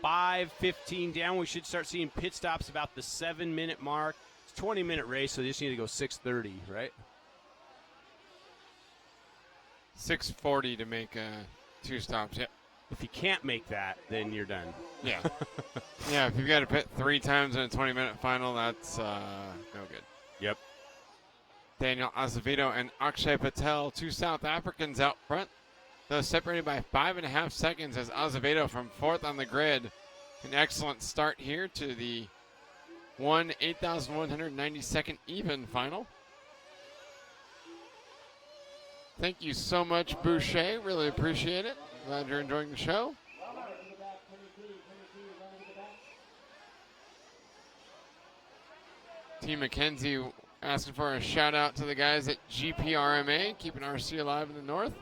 .5:15 down. We should start seeing pit stops about the 7-minute mark. It's a 20-minute race, so they just need to go 6:30, right? 6:40 to make 2 stops. Yep. If you can't make that, then you're done. Yeah. Yeah, if you've got to pit 3 times in a 20-minute final, that's no good. Yep. Daniel Azevedo and Akshay Patel, 2 South Africans out front. Those separated by 5.5 seconds as Azevedo from 4th on the grid. An excellent start here to the 8,192nd even final. Thank you so much, Boucher. Really appreciate it. Glad you're enjoying the show. Team McKenzie asking for a shout out to the guys at GPRMA, keeping RC alive in the north.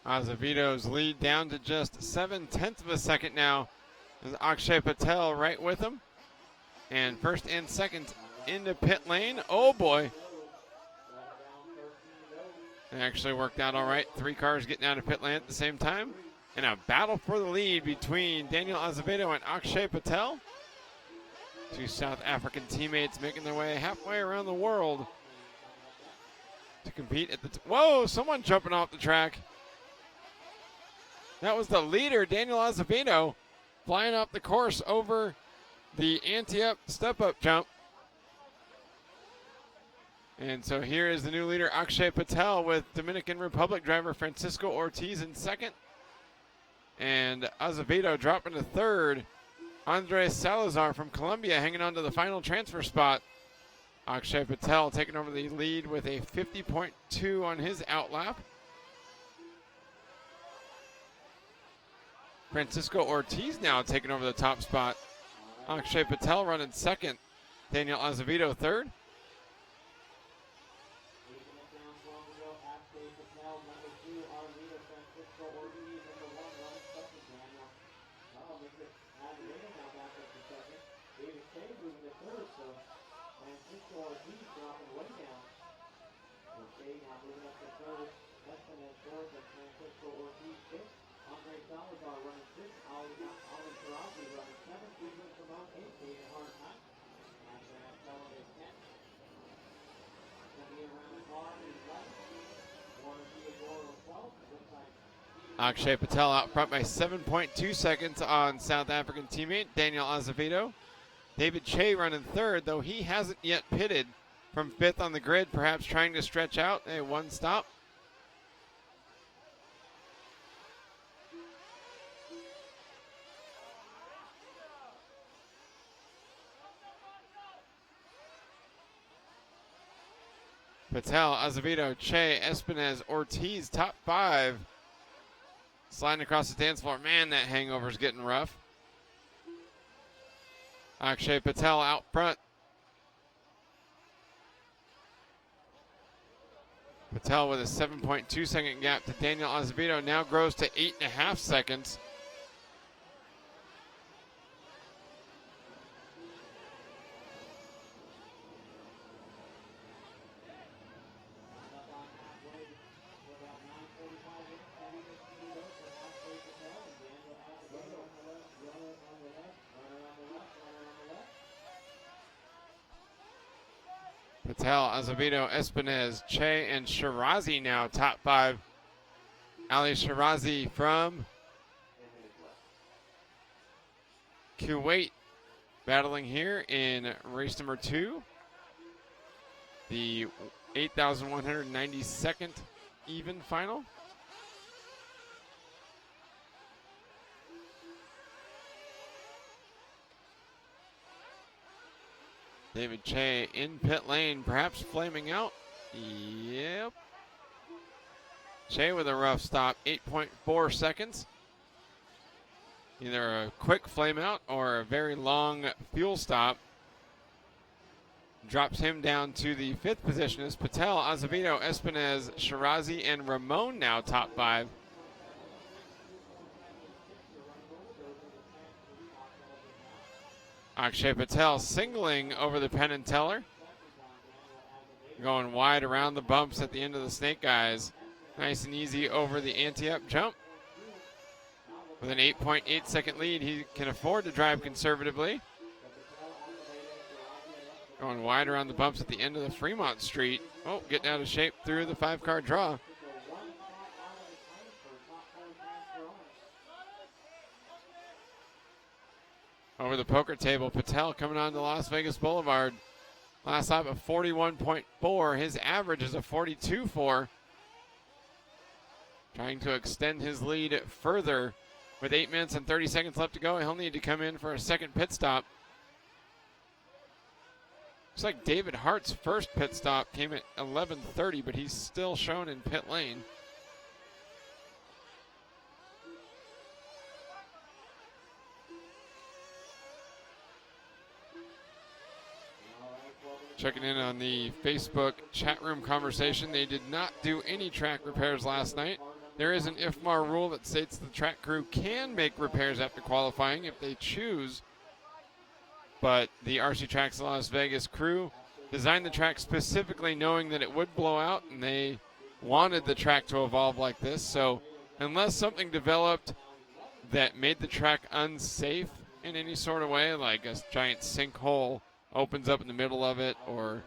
Azevedo's lead down to just 0.7 of a second now. There's Akshay Patel right with him. And first and second into pit lane. Oh boy. It actually worked out all right. 3 cars getting out of pit lane at the same time. And a battle for the lead between Daniel Azevedo and Akshay Patel. 2 South African teammates making their way halfway around the world to compete at the whoa, someone jumping off the track. That was the leader, Daniel Azevedo, flying off the course over the anti-up, step-up jump. And so here is the new leader, Akshay Patel, with Dominican Republic driver Francisco Ortiz in second. And Azevedo dropping to third. Andres Salazar from Colombia hanging on to the final transfer spot. Akshay Patel taking over the lead with a 50.2 on his outlap. Francisco Ortiz now taking over the top spot. Akshay Patel running second. Daniel Azevedo third. Akshay Patel out front by 7.2 seconds on South African teammate Daniel Azevedo. David Che running third, though he hasn't yet pitted from 5th on the grid, perhaps trying to stretch out a 1 stop. Patel, Azevedo, Che, Espinez, Ortiz, top 5. Sliding across the dance floor. Man, that hangover's getting rough. Akshay Patel out front. Patel with a 7.2 second gap to Daniel Azevedo now grows to 8.5 seconds. Patel, Azevedo, Espinez, Che, and Shirazi now top 5. Ali Shirazi from Kuwait battling here in race number 2. The 8,192nd even final. David Che in pit lane, perhaps flaming out. Yep. Che with a rough stop, 8.4 seconds. Either a quick flame out or a very long fuel stop. Drops him down to the 5th position as Patel, Azevedo, Espinez, Shirazi, and Ramon now top 5. Akshay Patel singling over the Penn and Teller. Going wide around the bumps at the end of the Snake Eyes. Nice and easy over the anti-up jump. With an 8.8 second lead, he can afford to drive conservatively. Going wide around the bumps at the end of the Fremont Street. Oh, getting out of shape through the 5-car draw. Over the poker table, Patel coming on to Las Vegas Boulevard. Last lap of 41.4. His average is a 42.4. Trying to extend his lead further. With 8 minutes and 30 seconds left to go, he'll need to come in for a second pit stop. Looks like David Hart's first pit stop came at 11:30, but he's still shown in pit lane. Checking in on the Facebook chat room conversation. They did not do any track repairs last night. There is an IFMAR rule that states the track crew can make repairs after qualifying if they choose. But the RC Tracks Las Vegas crew designed the track specifically knowing that it would blow out, and they wanted the track to evolve like this. So unless something developed that made the track unsafe in any sort of way, like a giant sinkhole opens up in the middle of it, or,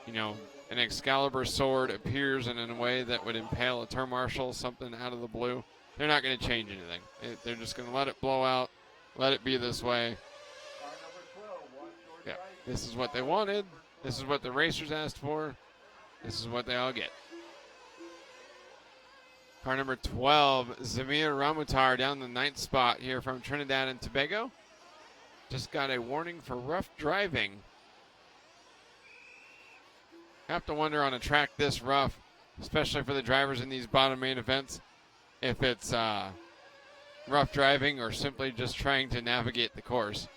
you know, an Excalibur sword appears in a way that would impale a turn marshal, something out of the blue, they're not going to change anything. They're just going to let it blow out, let it be this way. Yeah, this is what they wanted. This is what the racers asked for. This is what they all get. Car number 12, Zamir Ramutar down the 9th spot here from Trinidad and Tobago. Just got a warning for rough driving. Have to wonder on a track this rough, especially for the drivers in these bottom main events, if it's rough driving or simply just trying to navigate the course.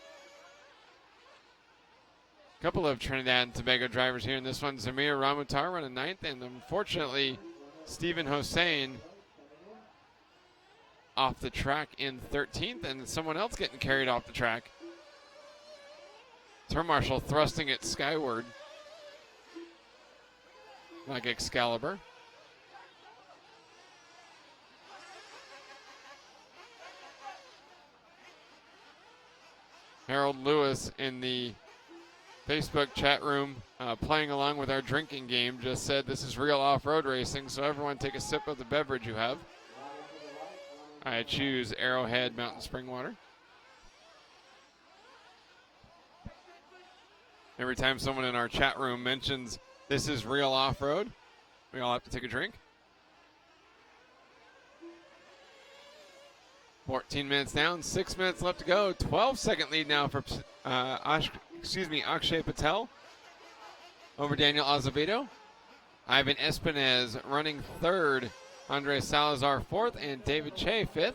A couple of Trinidad and Tobago drivers here in this one. Zamir Ramutar running 9th, and unfortunately, Stephen Hossein off the track in 13th, and someone else getting carried off the track. Turn marshal thrusting it skyward like Excalibur. Harold Lewis in the Facebook chat room playing along with our drinking game just said this is real off-road racing, so everyone take a sip of the beverage you have. I choose Arrowhead Mountain Spring Water. Every time someone in our chat room mentions this is real off-road, we all have to take a drink. 14 minutes down, 6 minutes left to go. 12-second lead now for Akshay Patel over Daniel Azevedo. Ivan Espinez running 3rd. Andre Salazar 4th, and David Che 5th.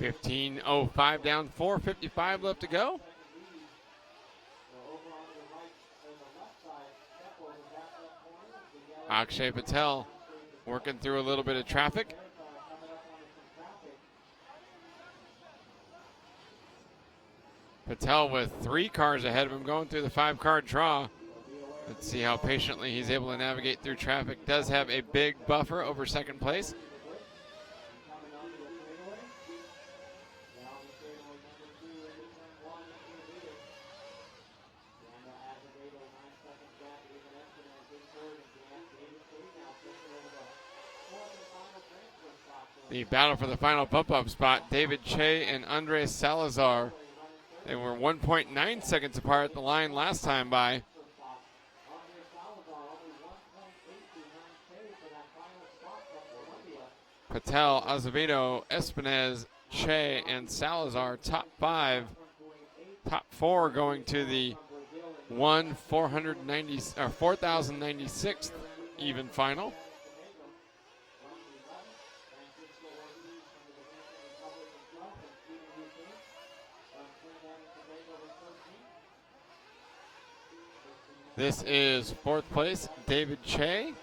15:05 down, 4:55 left to go. Akshay Patel working through a little bit of traffic. Patel with 3 cars ahead of him going through the 5-car draw. Let's see how patiently he's able to navigate through traffic. Does have a big buffer over second place. The battle for the final bump-up spot, David Che and Andres Salazar. They were 1.9 seconds apart at the line last time by. Patel, Azevedo, Espinez, Che, and Salazar, top 5. Top 4 going to the 4,096th even final. This is 4th place, David Che.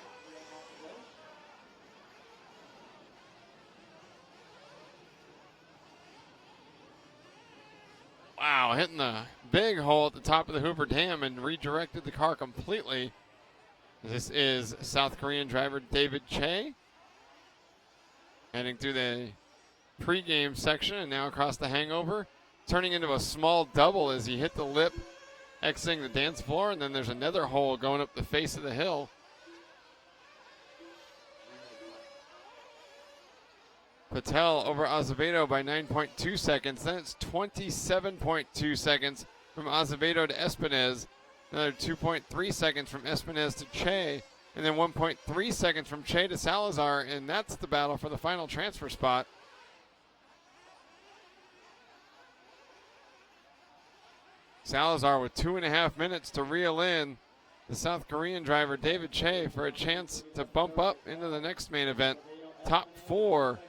Wow, hitting the big hole at the top of the Hoover Dam and redirected the car completely. This is South Korean driver David Che. Heading through the pregame section and now across the hangover. Turning into a small double as he hit the lip, exiting the dance floor, and then there's another hole going up the face of the hill. Patel over Azevedo by 9.2 seconds. Then it's 27.2 seconds from Azevedo to Espinez. Another 2.3 seconds from Espinez to Che. And then 1.3 seconds from Che to Salazar. And that's the battle for the final transfer spot. Salazar with 2.5 minutes to reel in the South Korean driver David Che for a chance to bump up into the next main event. Top 4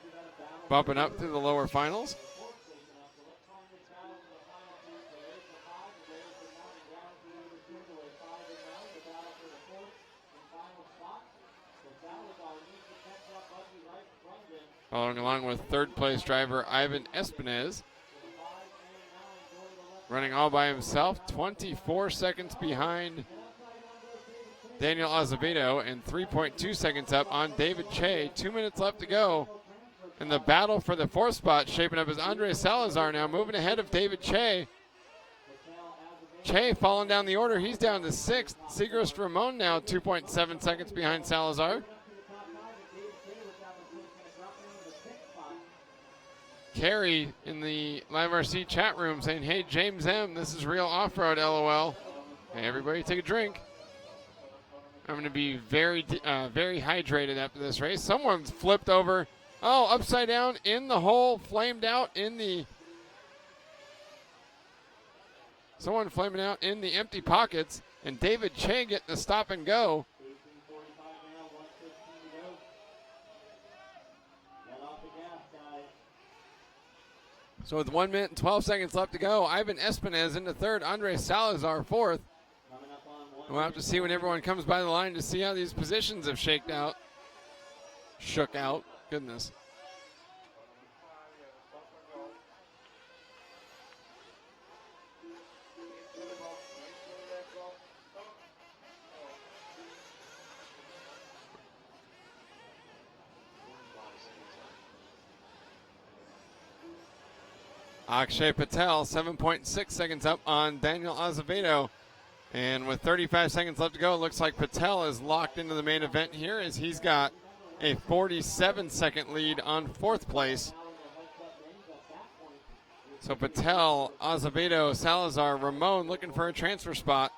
bumping up through the lower finals. Following along with 3rd place driver Ivan Espinez. Running all by himself, 24 seconds behind Daniel Azevedo and 3.2 seconds up on David Che. 2 minutes left to go. And the battle for the 4th spot shaping up as Andres Salazar now moving ahead of David Che. Che falling down the order. He's down to 6th. Segrist Ramon now 2.7 seconds behind Salazar. Carrie in the Live RC chat room saying, hey, James M., this is real off-road, LOL. Hey, everybody take a drink. I'm going to be very hydrated after this race. Someone's flipped over. Oh, upside down in the hole, flamed out in the... Someone flaming out in the empty pockets, and David Che getting the stop and go. So with 1 minute and 12 seconds left to go, Ivan Espinez into 3rd, Andres Salazar 4th. We'll have to see when everyone comes by the line to see how these positions have shook out. Goodness. Akshay Patel, 7.6 seconds up on Daniel Azevedo. And with 35 seconds left to go, it looks like Patel is locked into the main event here as he's got a 47-second lead on 4th place. So Patel, Azevedo, Salazar, Ramon looking for a transfer spot.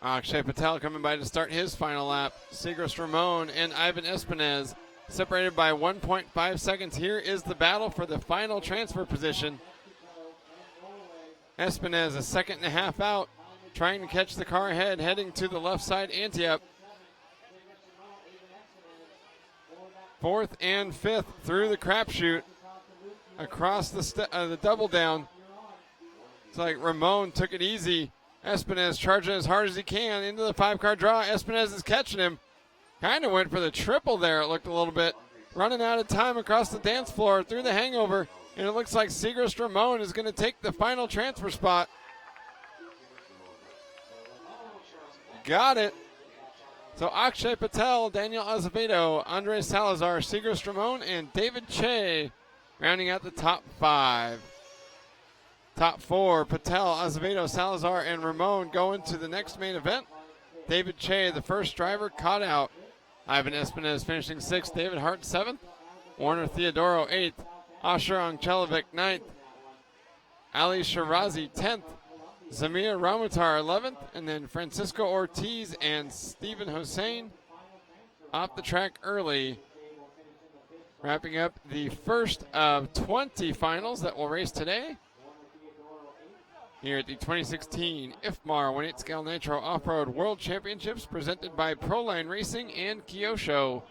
Akshay Patel coming by to start his final lap. Segrist Ramon and Ivan Espinez separated by 1.5 seconds. Here is the battle for the final transfer position. Espinez a 1.5 seconds out. trying to catch the car ahead, heading to the left side ante-up. 4th and 5th through the crapshoot across the double down. It's like Ramon took it easy. Espinez charging as hard as he can into the 5-car draw. Espinez is catching him. Kind of went for the triple there, it looked a little bit. Running out of time across the dance floor through the hangover. And it looks like Segrist Ramon is going to take the final transfer spot. Got it. So Akshay Patel, Daniel Azevedo, Andres Salazar, Segrist Ramon, and David Che rounding out the top 5. Top 4, Patel, Azevedo, Salazar, and Ramon go into the next main event. David Che, the first driver, caught out. Ivan Espinez finishing 6th, David Hart 7th, Warner Theodoro 8th, Asher Angcelovic 9th, Ali Shirazi 10th, Zamir Ramutar 11th, and then Francisco Ortiz and Stephen Hossein off the track early. Wrapping up the first of 20 finals that will race today here at the 2016 IFMAR 1/8 Scale Nitro Off-Road World Championships presented by Proline Racing and Kyosho.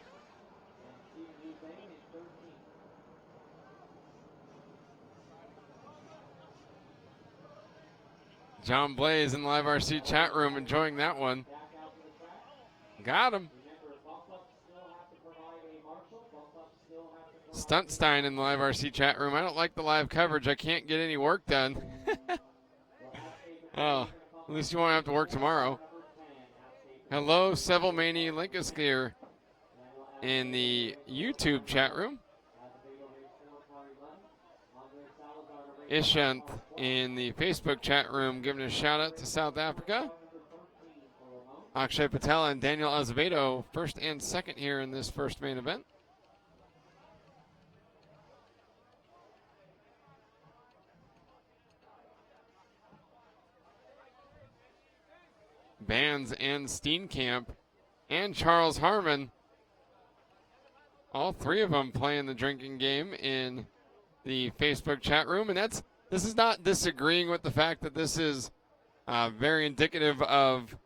John Blaze in the Live RC chat room enjoying that one. Got him. Stuntstein in the Live RC chat room. I don't like the live coverage. I can't get any work done. Oh, at least you won't have to work tomorrow. Hello, Sevelmani Linkaskier in the YouTube chat room. Ishant in the Facebook chat room giving a shout out to South Africa. Akshay Patel and Daniel Azevedo, 1st and 2nd here in this first main event. Bands and Steenkamp and Charles Harmon, all 3 of them playing the drinking game in the Facebook chat room. And this is not disagreeing with the fact that this is very indicative of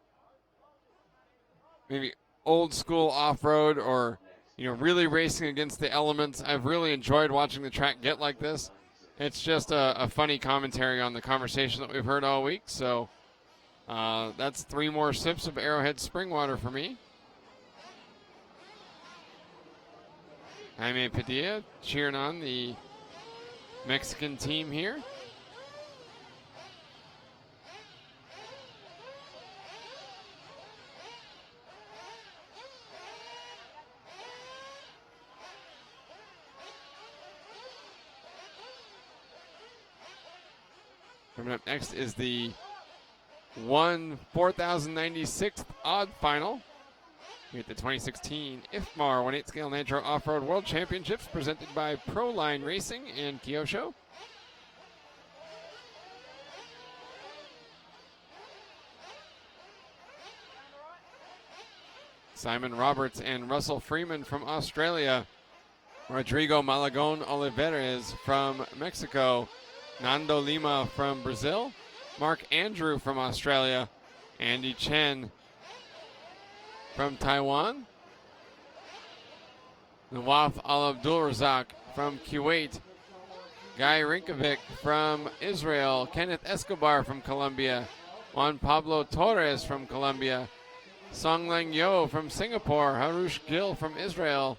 maybe old school off-road or, really racing against the elements. I've really enjoyed watching the track get like this. It's just a funny commentary on the conversation that we've heard all week. So that's 3 more sips of Arrowhead spring water for me. Jaime Padilla cheering on the Mexican team here. Coming up next is the 4,096th odd final here at the 2016 IFMAR 1/8 Scale Nitro Off-Road World Championships presented by Proline Racing and Kyosho. Simon Roberts and Russell Freeman from Australia. Rodrigo Malagon Oliveres from Mexico. Nando Lima from Brazil. Mark Andrew from Australia. Andy Chen from Taiwan. Nawaf Al Abdulrazak from Kuwait. Guy Rinkovic from Israel. Kenneth Escobar from Colombia. Juan Pablo Torres from Colombia. Song Lang Yo from Singapore. Harush Gill from Israel.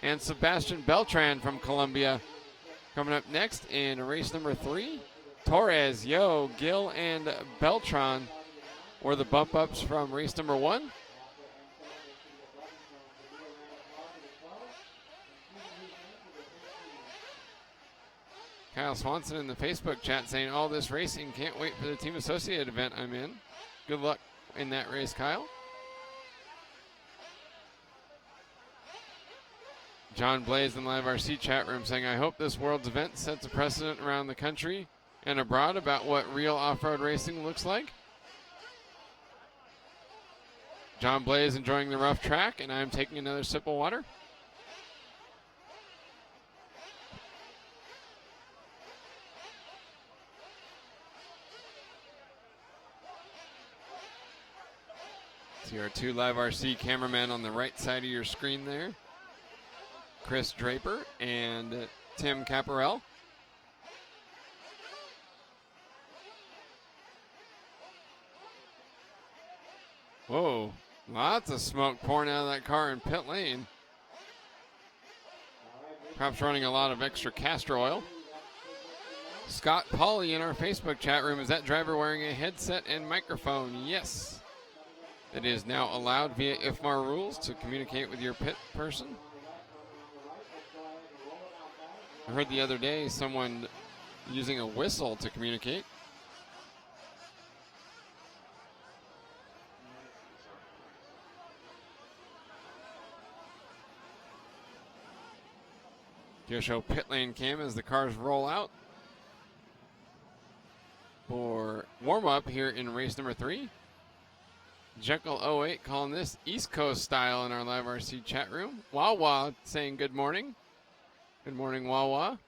And Sebastian Beltran from Colombia. Coming up next in race number 3, Torres, Yo, Gill, and Beltran were the bump ups from race number 1. Kyle Swanson in the Facebook chat saying, all this racing, can't wait for the Team Associated event I'm in. Good luck in that race, Kyle. John Blaze in the Live RC chat room saying, I hope this world's event sets a precedent around the country and abroad about what real off-road racing looks like. John Blaze enjoying the rough track, and I'm taking another sip of water. See our two Live RC cameramen on the right side of your screen there. Chris Draper and Tim Caparel. Whoa, lots of smoke pouring out of that car in pit lane. Perhaps running a lot of extra castor oil. Scott Pauly in our Facebook chat room. Is that driver wearing a headset and microphone? Yes. It is now allowed via IFMAR rules to communicate with your pit person. I heard the other day someone using a whistle to communicate. Here show pit lane cam as the cars roll out for warm-up here in race number 3. Jekyll08 calling this East Coast style in our Live RC chat room. Wawa saying good morning. Good morning, Wawa.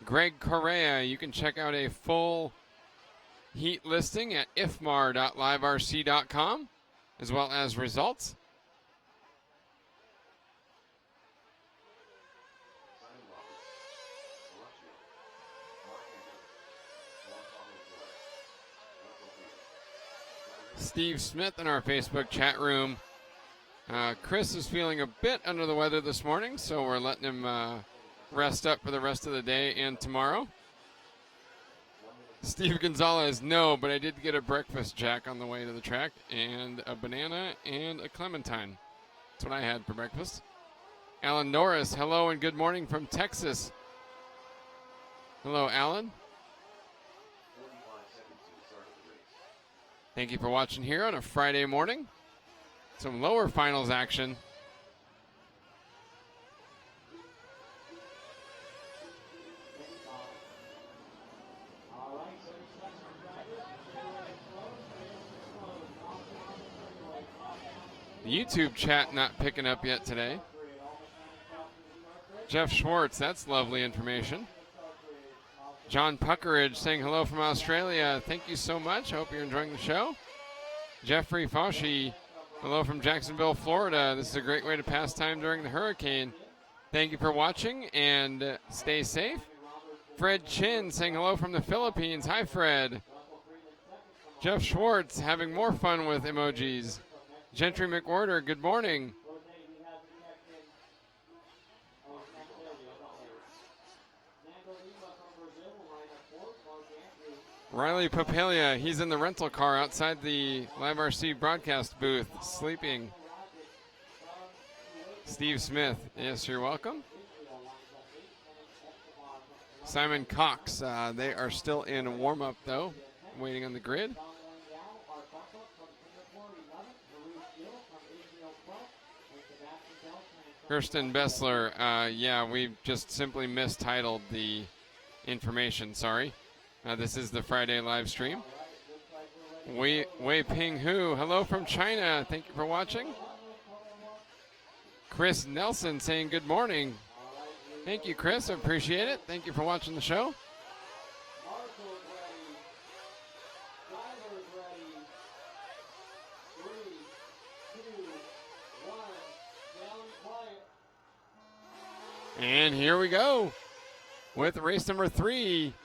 Greg Correa, you can check out a full heat listing at ifmar.liverc.com as well as results. Steve Smith in our Facebook chat room. Chris is feeling a bit under the weather this morning, so we're letting him rest up for the rest of the day and tomorrow. Steve Gonzalez, no, but I did get a breakfast jack on the way to the track, and a banana and a clementine. That's what I had for breakfast. Alan Norris, hello and good morning from Texas. Hello, Alan. Thank you for watching here on a Friday morning. Some lower finals action. The YouTube chat not picking up yet today. Jeff Schwartz, that's lovely information. John Puckeridge saying hello from Australia. Thank you so much. I hope you're enjoying the show. Jeffrey Fauci, hello from Jacksonville, Florida. This is a great way to pass time during the hurricane. Thank you for watching and stay safe. Fred Chin saying hello from the Philippines. Hi, Fred. Jeff Schwartz having more fun with emojis. Gentry McWhorter, good morning. Riley Papelia, he's in the rental car outside the Live RC broadcast booth, sleeping. Steve Smith, yes, you're welcome. Simon Cox, they are still in warm-up, though, waiting on the grid. Kirsten Bessler, yeah, we just simply mistitled the information, sorry. This is the Friday live stream. Wei Ping Hu, hello from China. Thank you for watching. Chris Nelson saying good morning. Thank you, Chris. I appreciate it. Thank you for watching the show. And here we go with race number 3.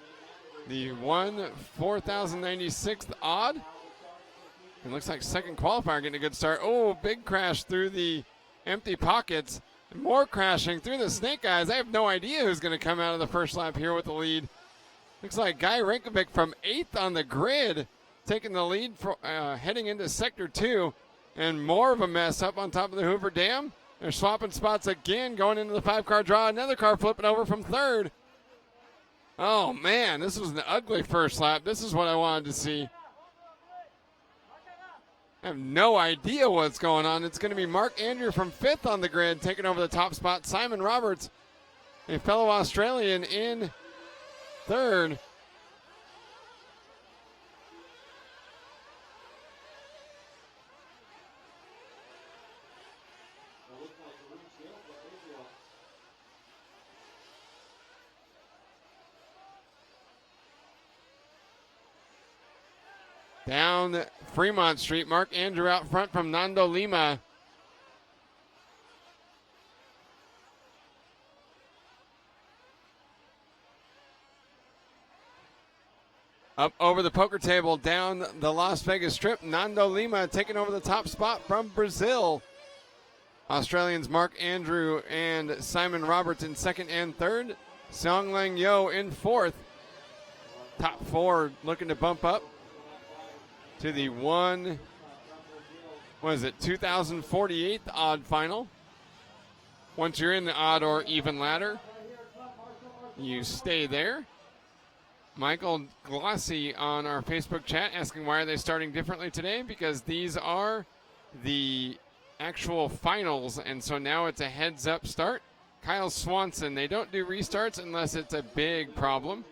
The 4,096th odd. It looks like second qualifier getting a good start. Oh, big crash through the empty pockets. More crashing through the snake eyes. I have no idea who's going to come out of the first lap here with the lead. Looks like Guy Rinkovic from 8th on the grid taking the lead for heading into sector 2. And more of a mess up on top of the Hoover Dam. They're swapping spots again going into the 5-car draw. Another car flipping over from 3rd. Oh, man, this was an ugly first lap. This is what I wanted to see. I have no idea what's going on. It's going to be Mark Andrew from 5th on the grid taking over the top spot. Simon Roberts, a fellow Australian, in 3rd. Down Fremont Street, Mark Andrew out front from Nando Lima. Up over the poker table, down the Las Vegas Strip, Nando Lima taking over the top spot from Brazil. Australians Mark Andrew and Simon Roberts in second and third. Song Lang Yo in fourth. Top four looking to bump up to the 2048th odd final. Once you're in the odd or even ladder, you stay there. Michael Glossy on our Facebook chat asking why are they starting differently today? Because these are the actual finals, and so now it's a heads-up start. Kyle Swanson, they don't do restarts unless it's a big problem.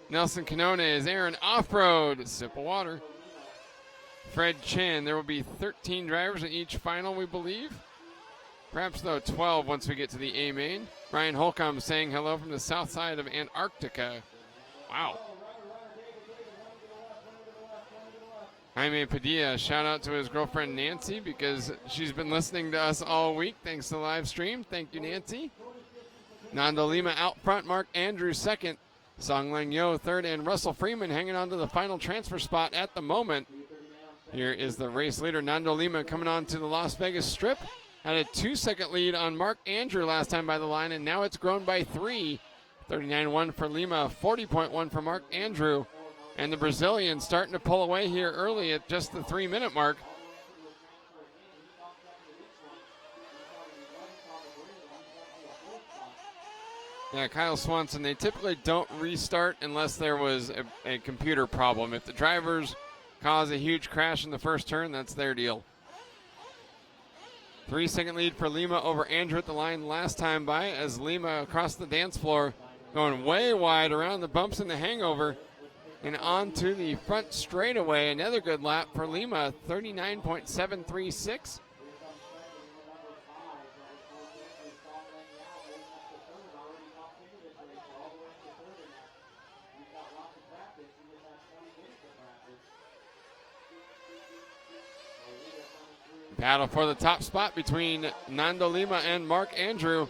Nelson Canona is Aaron off-road, sip of water. Fred Chin, there will be 13 drivers in each final, we believe. Perhaps, though, 12 once we get to the A main. Ryan Holcomb saying hello from the south side of Antarctica. Wow. Jaime Padilla, shout out to his girlfriend Nancy because she's been listening to us all week thanks to the live stream. Thank you, Nancy. Nando Lima out front, Mark Andrews second, Song Lang Yo third, and Russell Freeman hanging on to the final transfer spot at the moment. Here is the race leader, Nando Lima, coming on to the Las Vegas Strip. Had a 2-second lead on Mark Andrew last time by the line, and now it's grown by 3. 39.1 for Lima, 40.1 for Mark Andrew. And the Brazilian starting to pull away here early at just the 3-minute mark. Yeah, Kyle Swanson, they typically don't restart unless there was a computer problem. If the drivers cause a huge crash in the first turn, that's their deal. 3-second lead for Lima over Andrew at the line last time by as Lima across the dance floor going way wide around the bumps in the hangover and onto the front straightaway. Another good lap for Lima, 39.736. Battle for the top spot between Nando Lima and Mark Andrew.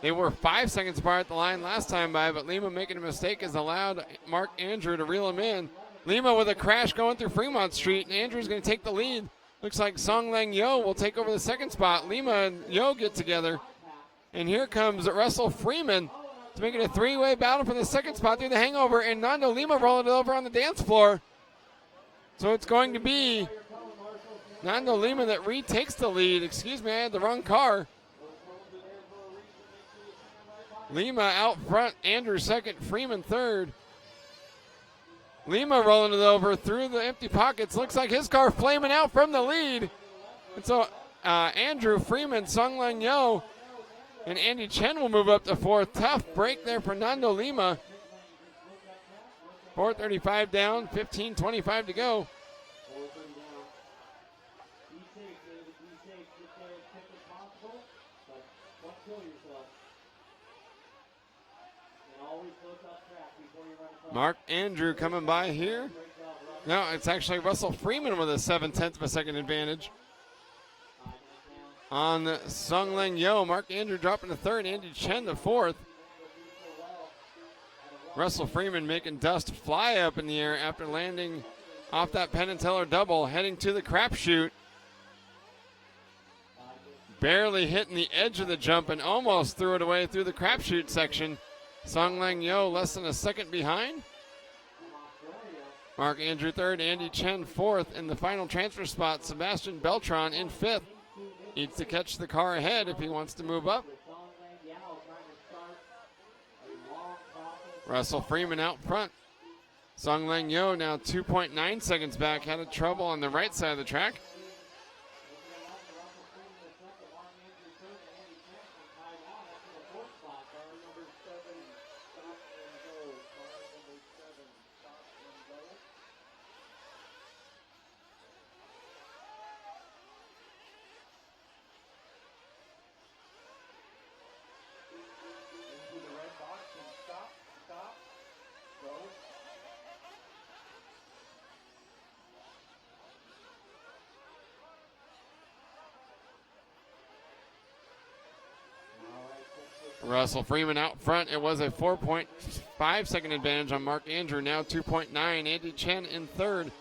They were 5 seconds apart at the line last time by, but Lima making a mistake has allowed Mark Andrew to reel him in. Lima with a crash going through Fremont Street, and Andrew's going to take the lead. Looks like Song Lang Yo will take over the second spot. Lima and Yo get together, and here comes Russell Freeman to make it a three-way battle for the second spot through the hangover, and Nando Lima rolling it over on the dance floor. So it's going to be Nando Lima that retakes the lead. Excuse me, I had the wrong car. Lima out front, Andrew second, Freeman third. Lima rolling it over through the empty pockets. Looks like his car flaming out from the lead. And so Andrew, Freeman, Song Lang Yo, and Andy Chen will move up to fourth. Tough break there for Nando Lima. 4:35 down, 15:25 to go. Mark Andrew coming by here. No, it's actually Russell Freeman with a 0.7 of a second advantage on Song Lang Yo. Mark Andrew dropping to third, Andy Chen to fourth. Russell Freeman making dust fly up in the air after landing off that Penn and Teller double, heading to the crapshoot. Barely hitting the edge of the jump and almost threw it away through the crapshoot section. Song Lang Yo less than a second behind. Mark Andrew third, Andy Chen fourth. In the final transfer spot, Sebastian Beltran in fifth. Needs to catch the car ahead if he wants to move up. Russell Freeman out front. Song Lang Yo now 2.9 seconds back. Had a trouble on the right side of the track. Russell Freeman out front. It was a 4.5 second advantage on Mark Andrew. Now 2.9. Andy Chen in third.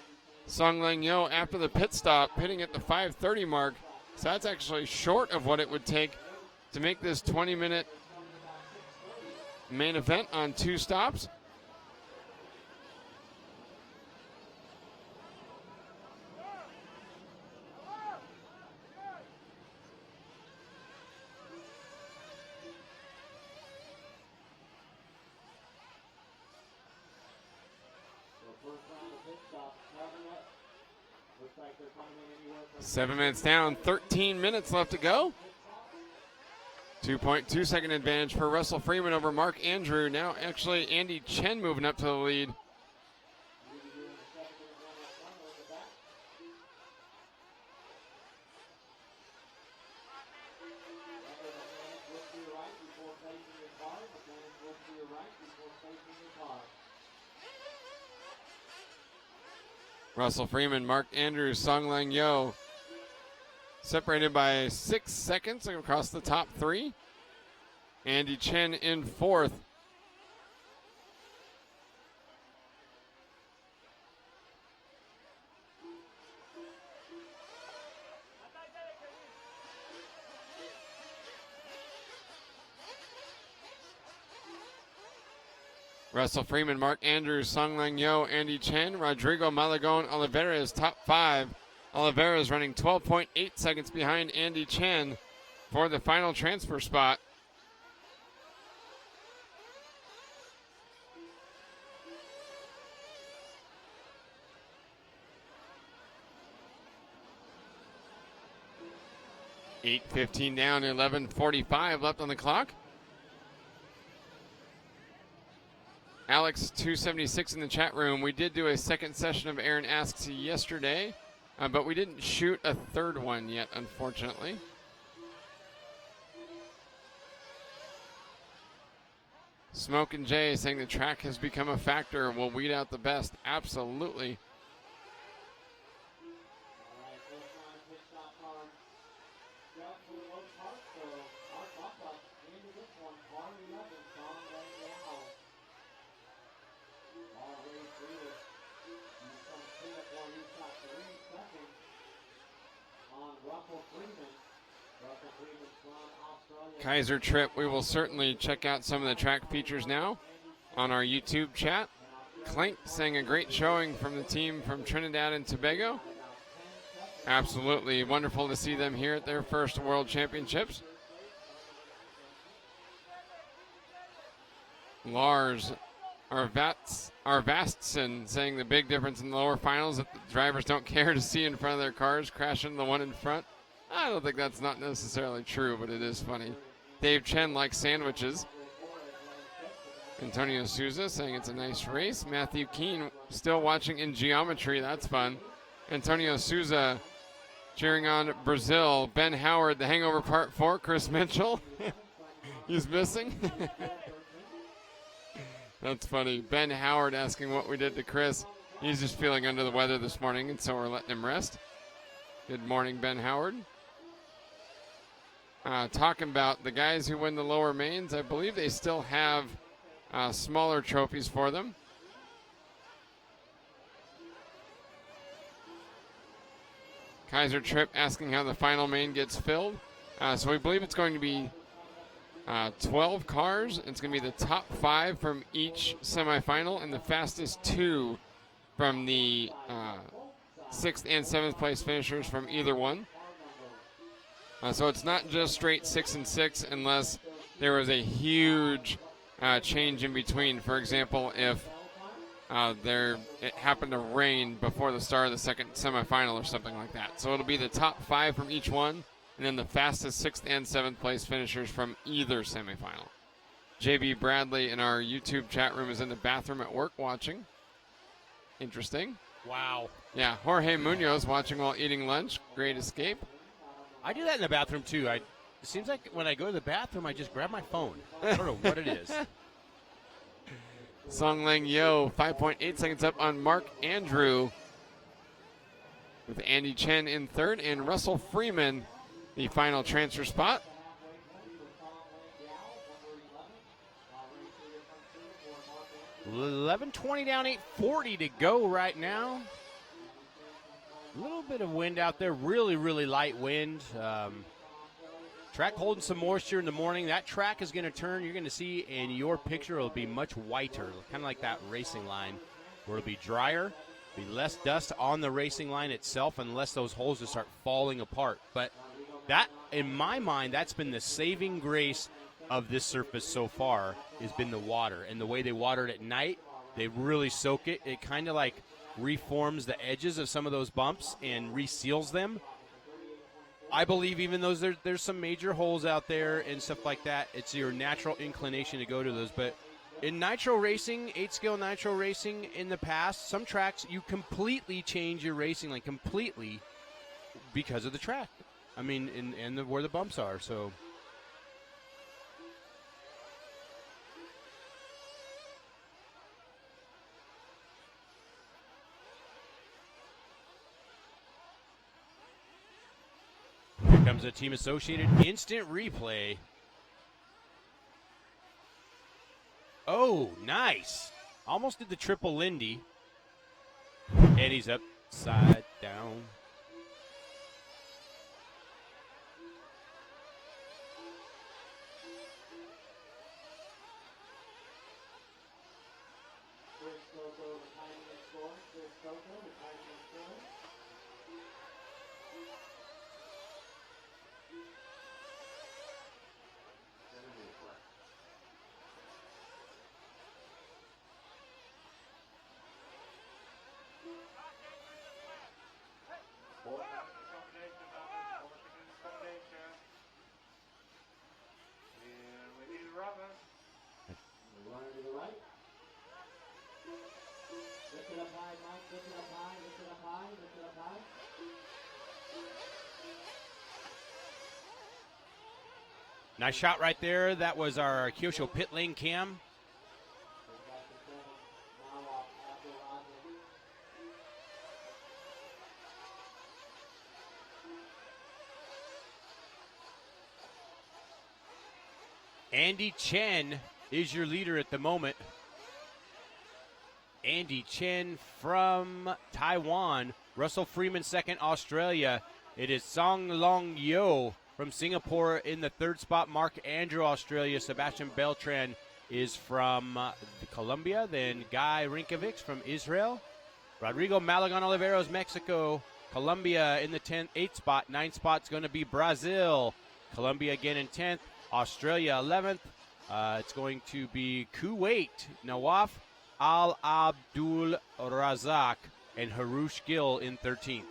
Song Lang Yo after the pit stop, hitting at the 5:30 mark. So that's actually short of what it would take to make this 20-minute main event on 2 stops. First round of pit stops coming up. Looks like they're coming in anywhere from 7 minutes down, 13 minutes left to go. 2.2 second advantage for Russell Freeman over Mark Andrew. Now actually Andy Chen moving up to the lead. Russell Freeman, Mark Andrews, Song Lang Yo separated by 6 seconds across the top 3. Andy Chen in 4th. Russell Freeman, Mark Andrews, Song Lang Yo, Andy Chen, Rodrigo Malagon Oliveira top 5. Oliveira is running 12.8 seconds behind Andy Chen for the final transfer spot. $8:15 down, 11:45 left on the clock. Alex 276 in the chat room. We did do a second session of Aaron Asks yesterday, but we didn't shoot a third one yet, unfortunately. Smoke and Jay saying the track has become a factor. We'll weed out the best. Absolutely. Kaiser Trip, we will certainly check out some of the track features now on our YouTube chat. Clink saying a great showing from the team from Trinidad and Tobago. Absolutely wonderful to see them here at their first World Championships. Lars Arvastson saying the big difference in the lower finals that the drivers don't care to see in front of their cars, crashing the one in front. I don't think that's not necessarily true, but it is funny. Dave Chen likes sandwiches. Antonio Souza saying it's a nice race. Matthew Keene still watching in geometry. That's fun. Antonio Souza cheering on Brazil. Ben Howard, the Hangover Part 4. Chris Mitchell. He's missing. That's funny. Ben Howard asking what we did to Chris. He's just feeling under the weather this morning, and so we're letting him rest. Good morning, Ben Howard. Talking about the guys who win the lower mains, I believe they still have smaller trophies for them. Kaiser Tripp asking how the final main gets filled. So we believe it's going to be 12 cars. It's going to be the top 5 from each semifinal and the fastest 2 from the 6th and 7th place finishers from either one. So it's not just straight 6 and 6 unless there was a huge change in between. For example, if it happened to rain before the start of the second semifinal or something like that. So it'll be the top 5 from each one, and then the fastest 6th and 7th place finishers from either semifinal. JB Bradley in our YouTube chat room is in the bathroom at work watching. Interesting. Wow. Yeah, Jorge Munoz watching while eating lunch. Great escape. I do that in the bathroom, too. It seems like when I go to the bathroom, I just grab my phone. I don't know what it is. Song Lang Yo, 5.8 seconds up on Mark Andrew, with Andy Chen in 3rd, and Russell Freeman, the final transfer spot. 11:20 down, 8:40 to go right now. A little bit of wind out there, really, really light wind. Track holding some moisture in the morning. That track is going to turn. You're going to see in your picture it'll be much whiter, kind of like that racing line, where it'll be drier, be less dust on the racing line itself unless those holes just start falling apart. But that, in my mind, that's been the saving grace of this surface so far, has been the water. And the way they water it at night, they really soak it. It kind of like reforms the edges of some of those bumps and reseals them. I believe even though there's some major holes out there and stuff like that, it's your natural inclination to go to those. But in Nitro racing, 8-scale Nitro racing in the past, some tracks you completely change your racing, like completely, because of the track. I mean, where the bumps are. So here comes a Team Associated instant replay. Oh, nice. Almost did the triple Lindy. And he's upside down. Nice shot right there. That was our Kyosho pit lane cam. Andy Chen is your leader at the moment. Andy Chen from Taiwan. Russell Freeman second, Australia. It is Song Long Yo from Singapore in the third spot. Mark Andrew, Australia. Sebastian Beltran is from Colombia. Then Guy Rinkovic from Israel. Rodrigo Malagon Oliveros, Mexico. Colombia in the 8th spot. 9th spot's going to be Brazil. Colombia again in 10th. Australia 11th. It's going to be Kuwait. Nawaf Al Abdul Razak and Harush Gill in 13th.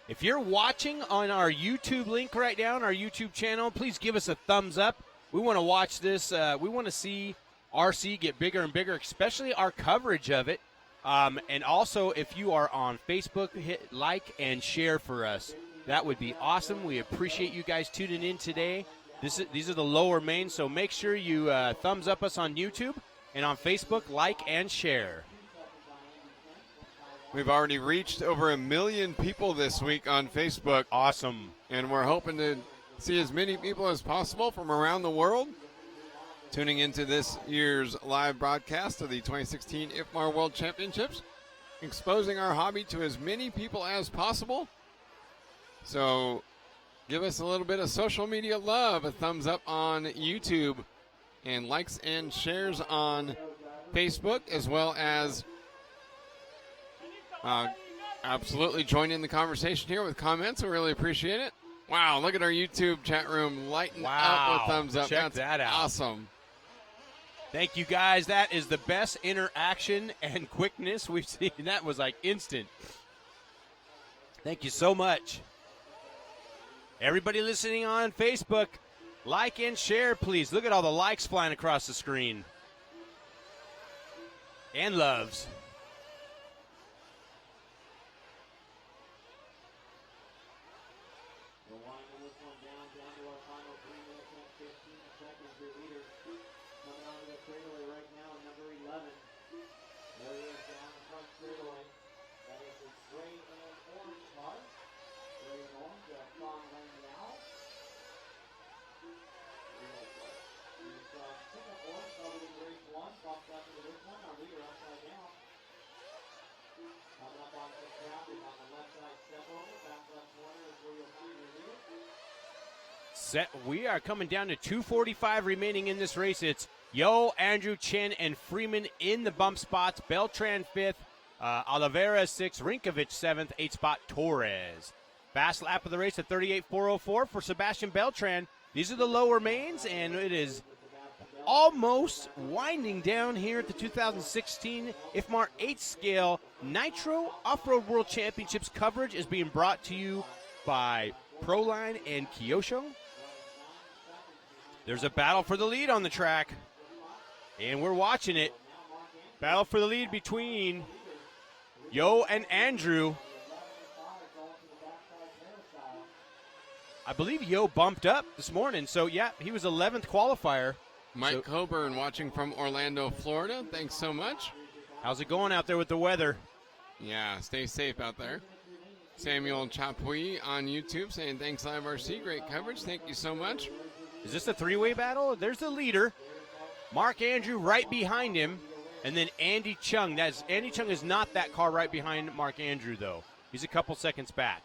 If you're watching on our YouTube link right now on our YouTube channel, please give us a thumbs up. We want to watch this. We want to see RC get bigger and bigger, especially our coverage of it. And also, if you are on Facebook, hit like and share for us. That would be awesome. We appreciate you guys tuning in today. These are the lower mains, so make sure you thumbs up us on YouTube and on Facebook, like and share. We've already reached over 1 million people this week on Facebook. Awesome. And we're hoping to see as many people as possible from around the world tuning into this year's live broadcast of the 2016 IFMAR World Championships, exposing our hobby to as many people as possible. So give us a little bit of social media love, a thumbs up on YouTube, and likes and shares on Facebook, as well as absolutely join in the conversation here with comments. We really appreciate it. Wow, look at our YouTube chat room lighting up with thumbs up. Check that out. Awesome. Thank you, guys. That is the best interaction and quickness we've seen. That was like instant. Thank you so much. Everybody listening on Facebook, like and share, please. Look at all the likes flying across the screen. And loves. We're winding this one down to our final 3 minutes and 15 seconds. Your leader coming onto the straightaway right now, number 11. There he is down the front straightaway. That is the gray and orange car. Gray and orange, Sean Lane now. He's pickup one, started in race one, bumped up into this one. Our leader upside down. Coming up on some traffic on the left side step over. Back left corner is where you'll see your leader. We are coming down to 2:45 remaining in this race. It's Yo, Andrew, Chen, and Freeman in the bump spots. Beltran 5th, Oliveira 6th, Rinkovic 7th, 8th spot Torres. Fast lap of the race at 38.404 for Sebastian Beltran. These are the lower mains, and it is almost winding down here at the 2016 IFMAR 8 scale Nitro Off-Road World Championships. Coverage is being brought to you by Proline and Kyosho. There's a battle for the lead on the track, and we're watching it. Battle for the lead between Yo and Andrew. I believe Yo bumped up this morning, so yeah, he was 11th qualifier. Mike Coburn watching from Orlando, Florida. Thanks so much. How's it going out there with the weather? Yeah, stay safe out there. Samuel Chapuis on YouTube saying thanks Live RC, great coverage. Thank you so much. Is this a three-way battle? There's the leader. Mark Andrew right behind him, and then Andy Chung. Andy Chung is not that car right behind Mark Andrew, though. He's a couple seconds back.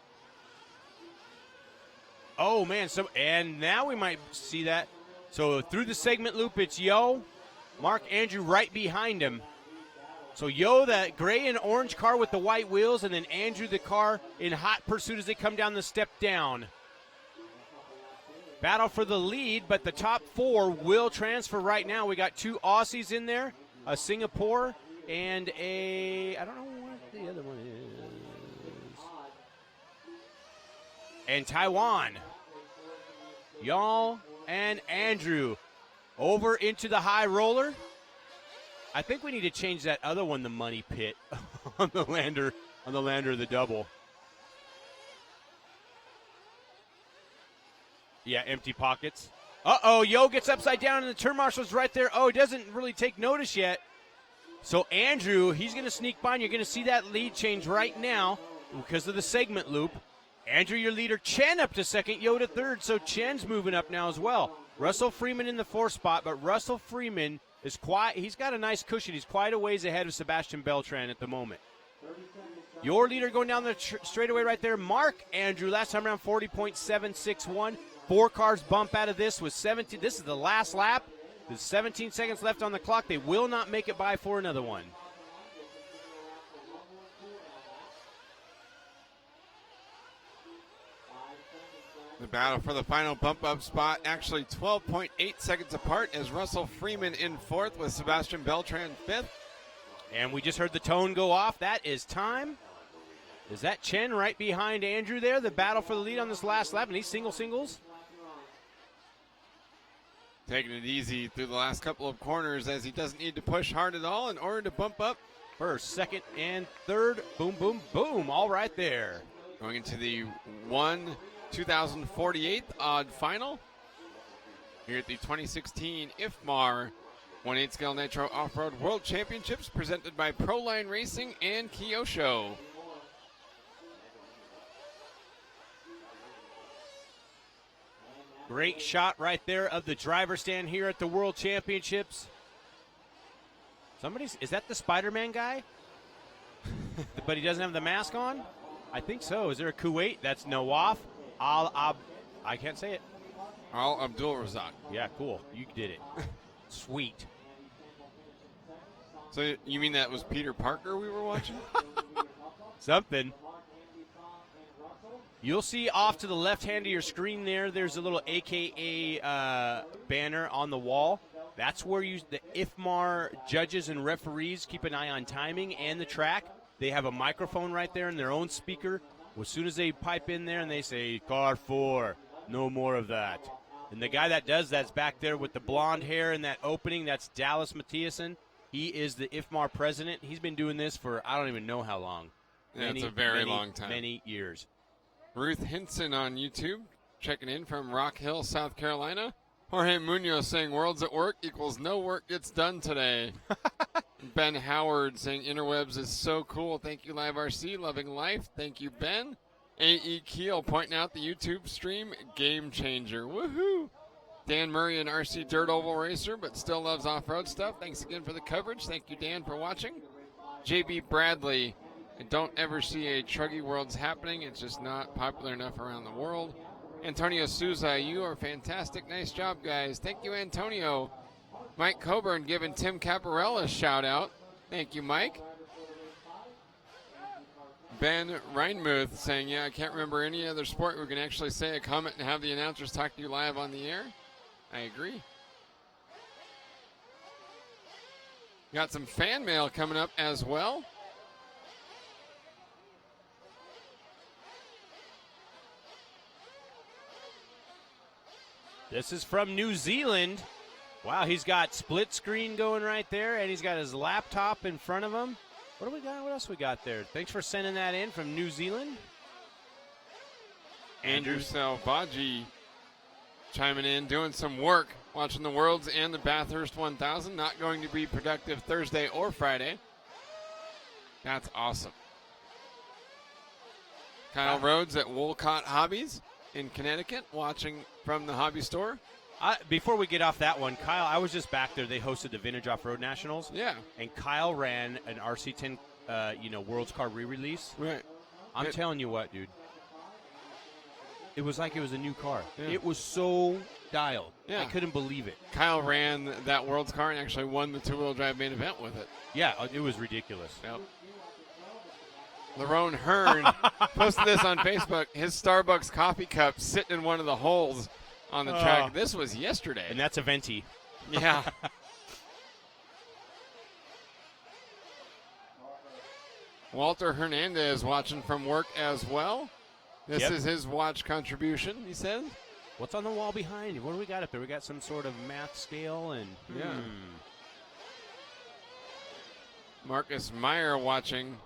Oh, man, and now we might see that. So through the segment loop, it's Yo, Mark Andrew right behind him. So Yo, that gray and orange car with the white wheels, and then Andrew, the car in hot pursuit as they come down the step down. Battle for the lead, but the top four will transfer right now. We got two Aussies in there, a Singapore, and I don't know what the other one is. And Taiwan. Y'all and Andrew over into the high roller. I think we need to change that other one, the money pit, on the lander of the double. Yeah, empty pockets. Uh-oh, Yo gets upside down, and the turn marshal's right there. Oh, he doesn't really take notice yet. So Andrew, he's going to sneak by, and you're going to see that lead change right now because of the segment loop. Andrew, your leader. Chen up to second, Yo to third, so Chen's moving up now as well. Russell Freeman in the fourth spot, but Russell Freeman is quiet. He's got a nice cushion. He's quite a ways ahead of Sebastian Beltran at the moment. Your leader going down the straightaway right there, Mark Andrew. Last time around, 40.761. 4 cars bump out of this with 17. This is the last lap. There's 17 seconds left on the clock. They will not make it by for another one. The battle for the final bump-up spot actually 12.8 seconds apart as Russell Freeman in fourth with Sebastian Beltran fifth. And we just heard the tone go off. That is time. Is that Chen right behind Andrew there? The battle for the lead on this last lap, and he's singles. Taking it easy through the last couple of corners as he doesn't need to push hard at all in order to bump up. First, second, and third. Boom, boom, boom. All right there. Going into the 2048th odd final here at the 2016 IFMAR 1/8 scale Nitro Off-Road World Championships presented by Proline Racing and Kyosho. Great shot right there of the driver stand here at the World Championships. Is that the Spider-Man guy? But he doesn't have the mask on? I think so. Is there a Kuwait? That's Nawaf I can't say it. Al Abdul Razak. Yeah, cool. You did it. Sweet. So you mean that was Peter Parker we were watching? Something. You'll see off to the left hand of your screen there's a little AKA banner on the wall. That's where the IFMAR judges and referees keep an eye on timing and the track. They have a microphone right there in their own speaker. As soon as they pipe in there and they say, car 4, no more of that. And the guy that does that's back there with the blonde hair in that opening, that's Dallas Mathiasen. He is the IFMAR president. He's been doing this for I don't even know how long. Yeah, it's a very long time. Many years. Ruth Hinson on YouTube, checking in from Rock Hill, South Carolina. Jorge Munoz saying worlds at work equals no work gets done today. Ben Howard saying interwebs is so cool. Thank you, Live RC. Loving life. Thank you, Ben. A.E. Keel pointing out the YouTube stream. Game changer. Woohoo. Dan Murray, an RC dirt oval racer, but still loves off-road stuff. Thanks again for the coverage. Thank you, Dan, for watching. J.B. Bradley. I don't ever see a Truggy Worlds happening. It's just not popular enough around the world. Antonio Souza, you are fantastic. Nice job, guys. Thank you, Antonio. Mike Coburn giving Tim Caparella a shout-out. Thank you, Mike. Ben Reinmuth saying, yeah, I can't remember any other sport where we can actually say a comment and have the announcers talk to you live on the air. I agree. Got some fan mail coming up as well. This is from New Zealand. Wow, he's got split screen going right there, and he's got his laptop in front of him. What do we got? What else we got there? Thanks for sending that in from New Zealand. Andrew Salvaggi chiming in, doing some work, watching the Worlds and the Bathurst 1000. Not going to be productive Thursday or Friday. That's awesome. Kyle Rhodes at Wolcott Hobbies in Connecticut, watching from the hobby store. Before we get off that one, Kyle, I was just back there. They hosted the Vintage Off-Road Nationals. Yeah. And Kyle ran an RC10, World's Car re-release. Right. I'm telling you what, dude. It was like it was a new car. Yeah. It was so dialed. Yeah. I couldn't believe it. Kyle ran that World's Car and actually won the two-wheel drive main event with it. Yeah, it was ridiculous. Yep. Lerone Hearn posted this on Facebook. His Starbucks coffee cup sitting in one of the holes on the track. This was yesterday. And that's a venti. Yeah. Walter Hernandez watching from work as well. This is his watch contribution, he said. What's on the wall behind you? What do we got up there? We got some sort of math scale and Marcus Meyer watching.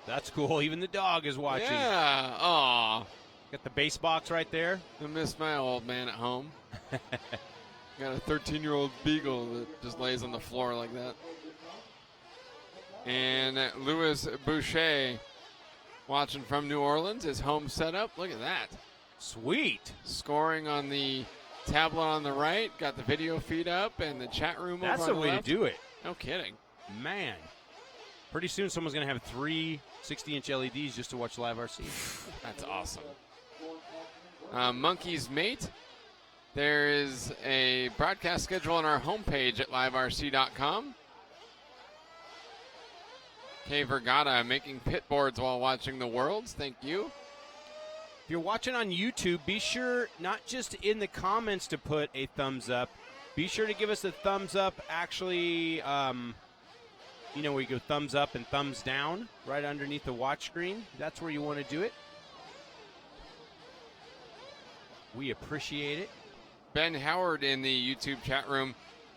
That's cool. Even the dog is watching. Yeah. Aw. Got the base box right there. I miss my old man at home. Got a 13-year-old beagle that just lays on the floor like that. And Louis Boucher watching from New Orleans, his home setup. Look at that. Sweet. Scoring on the tablet on the right. Got the video feed up and the chat room over on the left. That's the way to do it. No kidding. Man. Pretty soon someone's going to have 3 60-inch LEDs just to watch Live RC. That's awesome. Monkey's Mate. There is a broadcast schedule on our homepage at liverc.com. Kay Vergata making pit boards while watching the Worlds. Thank you. If you're watching on YouTube, be sure not just in the comments to put a thumbs up. Be sure to give us a thumbs up actually, where you go thumbs up and thumbs down right underneath the watch screen. That's where you want to do it. We appreciate it. Ben Howard in the YouTube chat room.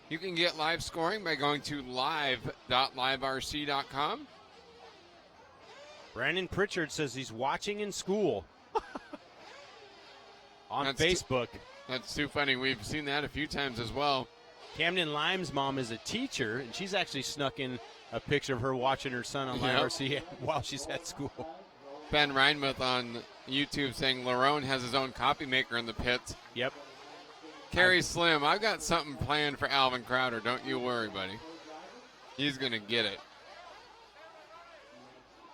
You can get live scoring by going to live.liverc.com. Brandon Pritchard says he's watching in school on Facebook. That's too funny. We've seen that a few times as well. Camden Lime's mom is a teacher, and she's actually snuck in a picture of her watching her son on Live RC while she's at school. Ben Reinmuth on YouTube saying Lerone has his own copy maker in the pits. Yep. Kerry Slim, I've got something planned for Alvin Crowder. Don't you worry, buddy. He's going to get it.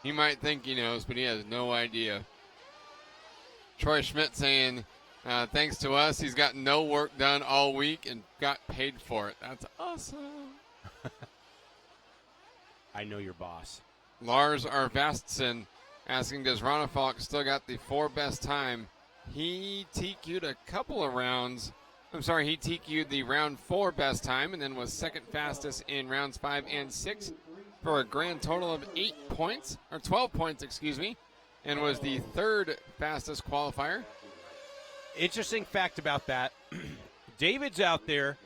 He might think he knows, but he has no idea. Troy Schmidt saying, thanks to us, he's got no work done all week and got paid for it. That's awesome. I know your boss. Lars Arvastson asking, does Ronald Falk still got the 4 best time? He TQ'd a couple of rounds He TQ'd the round 4 best time and then was second fastest in rounds 5 and 6 for a grand total of 12 points, excuse me, and was the third fastest qualifier. Interesting fact about that. David's out there.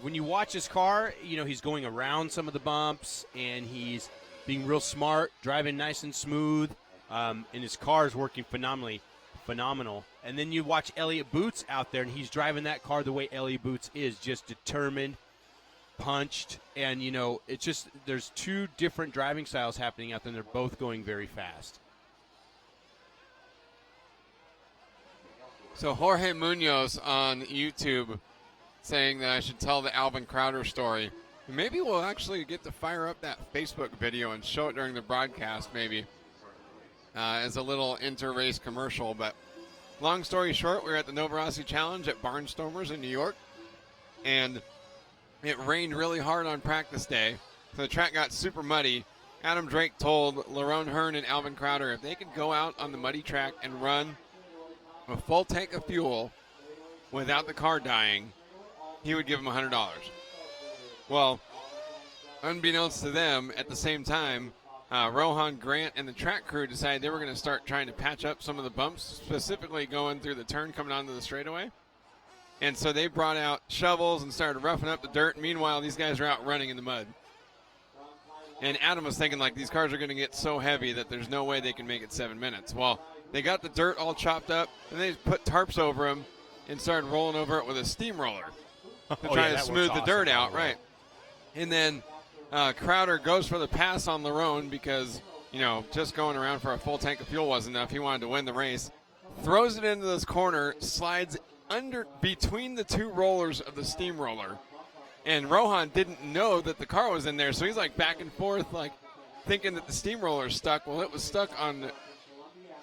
When you watch his car, he's going around some of the bumps, and he's being real smart, driving nice and smooth, and his car is working phenomenal. And then you watch Elliott Boots out there, and he's driving that car the way Elliott Boots is, just determined, punched, and, it's just there's two different driving styles happening out there, and they're both going very fast. So Jorge Munoz on YouTube saying that I should tell the Alvin Crowder story. Maybe we'll actually get to fire up that Facebook video and show it during the broadcast, maybe, as a little inter-race commercial. But long story short, we were at the Novorossi Challenge at Barnstormers in New York, and it rained really hard on practice day, so the track got super muddy. Adam Drake told Lerone Hearn and Alvin Crowder if they could go out on the muddy track and run a full tank of fuel without the car dying, he would give them $100. Well, unbeknownst to them, at the same time, Rohan Grant and the track crew decided they were going to start trying to patch up some of the bumps, specifically going through the turn coming onto the straightaway. And so they brought out shovels and started roughing up the dirt. Meanwhile, these guys are out running in the mud. And Adam was thinking, these cars are going to get so heavy that there's no way they can make it 7 minutes. Well, they got the dirt all chopped up, and they just put tarps over them and started rolling over it with a steamroller to try to smooth the dirt out, right? And then Crowder goes for the pass on Lerone because, just going around for a full tank of fuel wasn't enough. He wanted to win the race. Throws it into this corner, slides between the two rollers of the steamroller. And Rohan didn't know that the car was in there, so he's back and forth, thinking that the steamroller's stuck. Well, it was stuck on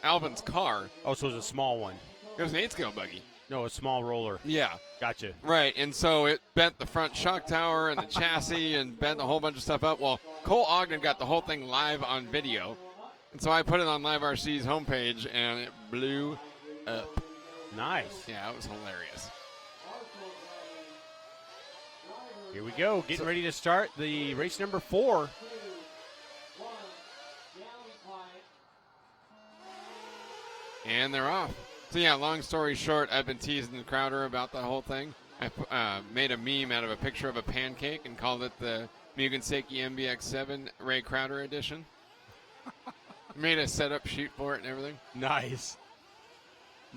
Alvin's car. Oh, so it was a small one. It was an 8-scale buggy. No, a small roller. Yeah. Gotcha. Right, and so it bent the front shock tower and the chassis and bent a whole bunch of stuff up. Well, Cole Ogden got the whole thing live on video, and so I put it on Live RC's homepage, and it blew up. Nice. Yeah, it was hilarious. Here we go, getting ready to start the race number 4. And they're off. So, yeah, long story short, I've been teasing the Crowder about the whole thing. I made a meme out of a picture of a pancake and called it the Mugen Seiki MBX7 Ray Crowder edition. Made a setup sheet for it and everything. Nice.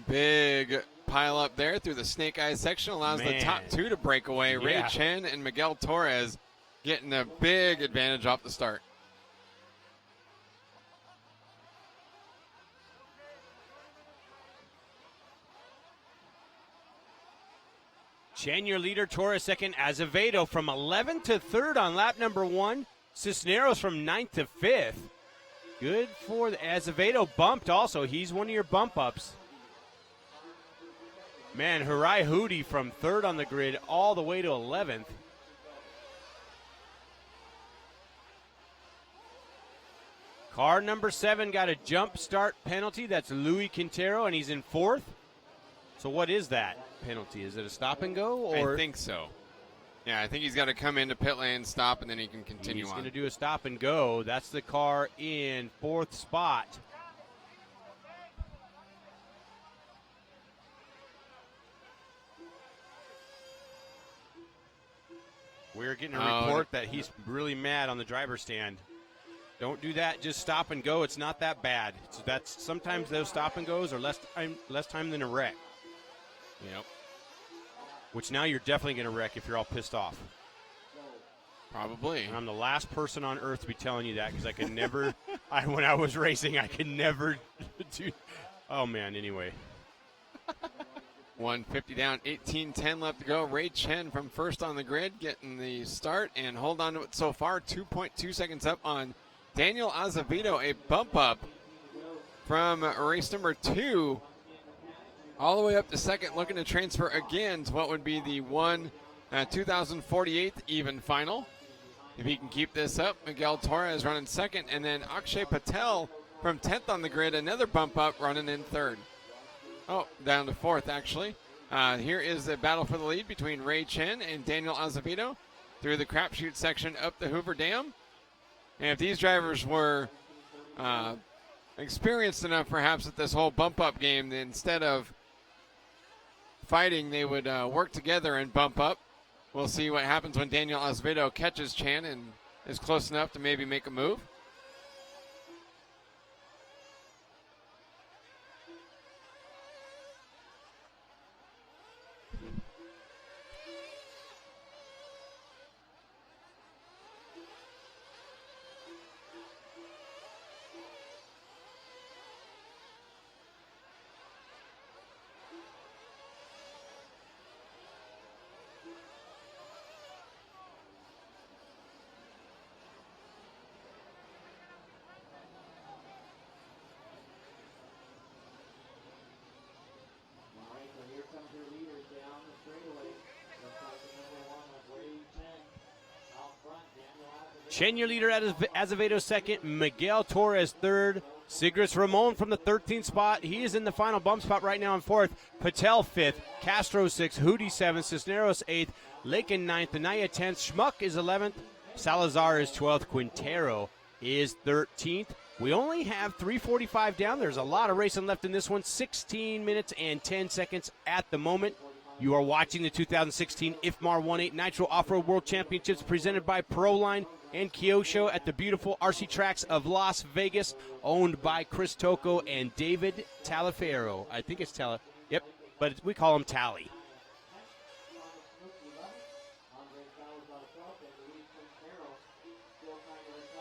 Big pile up there through the Snake Eyes section. Allows the top two to break away. Yeah. Ray Chen and Miguel Torres getting a big advantage off the start. Chen, your leader, Torres second, Azevedo from 11th to 3rd on lap number 1. Cisneros from 9th to 5th. Good for the Azevedo bumped also. He's one of your bump ups. Man, Harai Hootie from 3rd on the grid all the way to 11th. Car number 7 got a jump start penalty. That's Louis Quintero, and he's in 4th. So what is that penalty? Is it a stop and go? Or I think so. Yeah, I think he's got to come into pit lane, stop, and then he can continue on. He's going to do a stop and go. That's the car in 4th spot. We're getting a report that he's really mad on the driver's stand. Don't do that. Just stop and go. It's not that bad. So that's sometimes those stop and goes are less time than a wreck. Yep. Which now you're definitely going to wreck if you're all pissed off. Probably. And I'm the last person on earth to be telling you that because I could never. When I was racing, I could never do. Oh man. Anyway. 150 down, 18:10 left to go. Ray Chen from 1st on the grid getting the start and hold on to it so far. 2.2 seconds up on Daniel Azevedo. A bump up from race number 2 all the way up to 2nd, looking to transfer again to what would be the 2048 even final. If he can keep this up, Miguel Torres running 2nd, and then Akshay Patel from 10th on the grid, another bump up running in 3rd. Oh, down to 4th, actually. Here is the battle for the lead between Ray Chen and Daniel Azevedo through the crapshoot section up the Hoover Dam. And if these drivers were experienced enough perhaps at this whole bump-up game, that instead of fighting, they would work together and bump up. We'll see what happens when Daniel Azevedo catches Chen and is close enough to maybe make a move. Chen, your leader, Azevedo second, Miguel Torres third, Sigris Ramon from the 13th spot. He is in the final bump spot right now in fourth. Patel fifth, Castro sixth, Hootie seventh, Cisneros eighth, Lakin ninth, Anaya 10th, Schmuck is 11th, Salazar is 12th, Quintero is 13th. We only have 3:45 down. There's a lot of racing left in this one. 16 minutes and 10 seconds at the moment. You are watching the 2016 IFMAR 1/8 Nitro Off-Road World Championships presented by Proline and Kyosho at the beautiful RC Tracks of Las Vegas, owned by Chris Tocco and David Talaferro. I think it's Yep, but we call him Tally.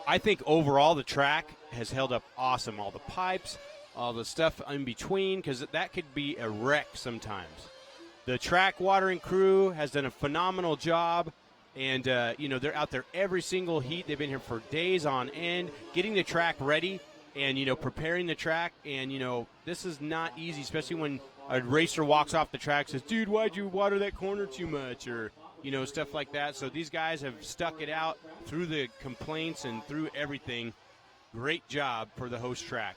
I think overall the track has held up awesome. All the pipes, all the stuff in between, because that could be a wreck sometimes. The track watering crew has done a phenomenal job, and they're out there every single heat. They've been here for days on end, getting the track ready and preparing the track. And this is not easy, especially when a racer walks off the track and says, "Dude, why'd you water that corner too much?" or stuff like that. So these guys have stuck it out through the complaints and through everything. Great job for the host track.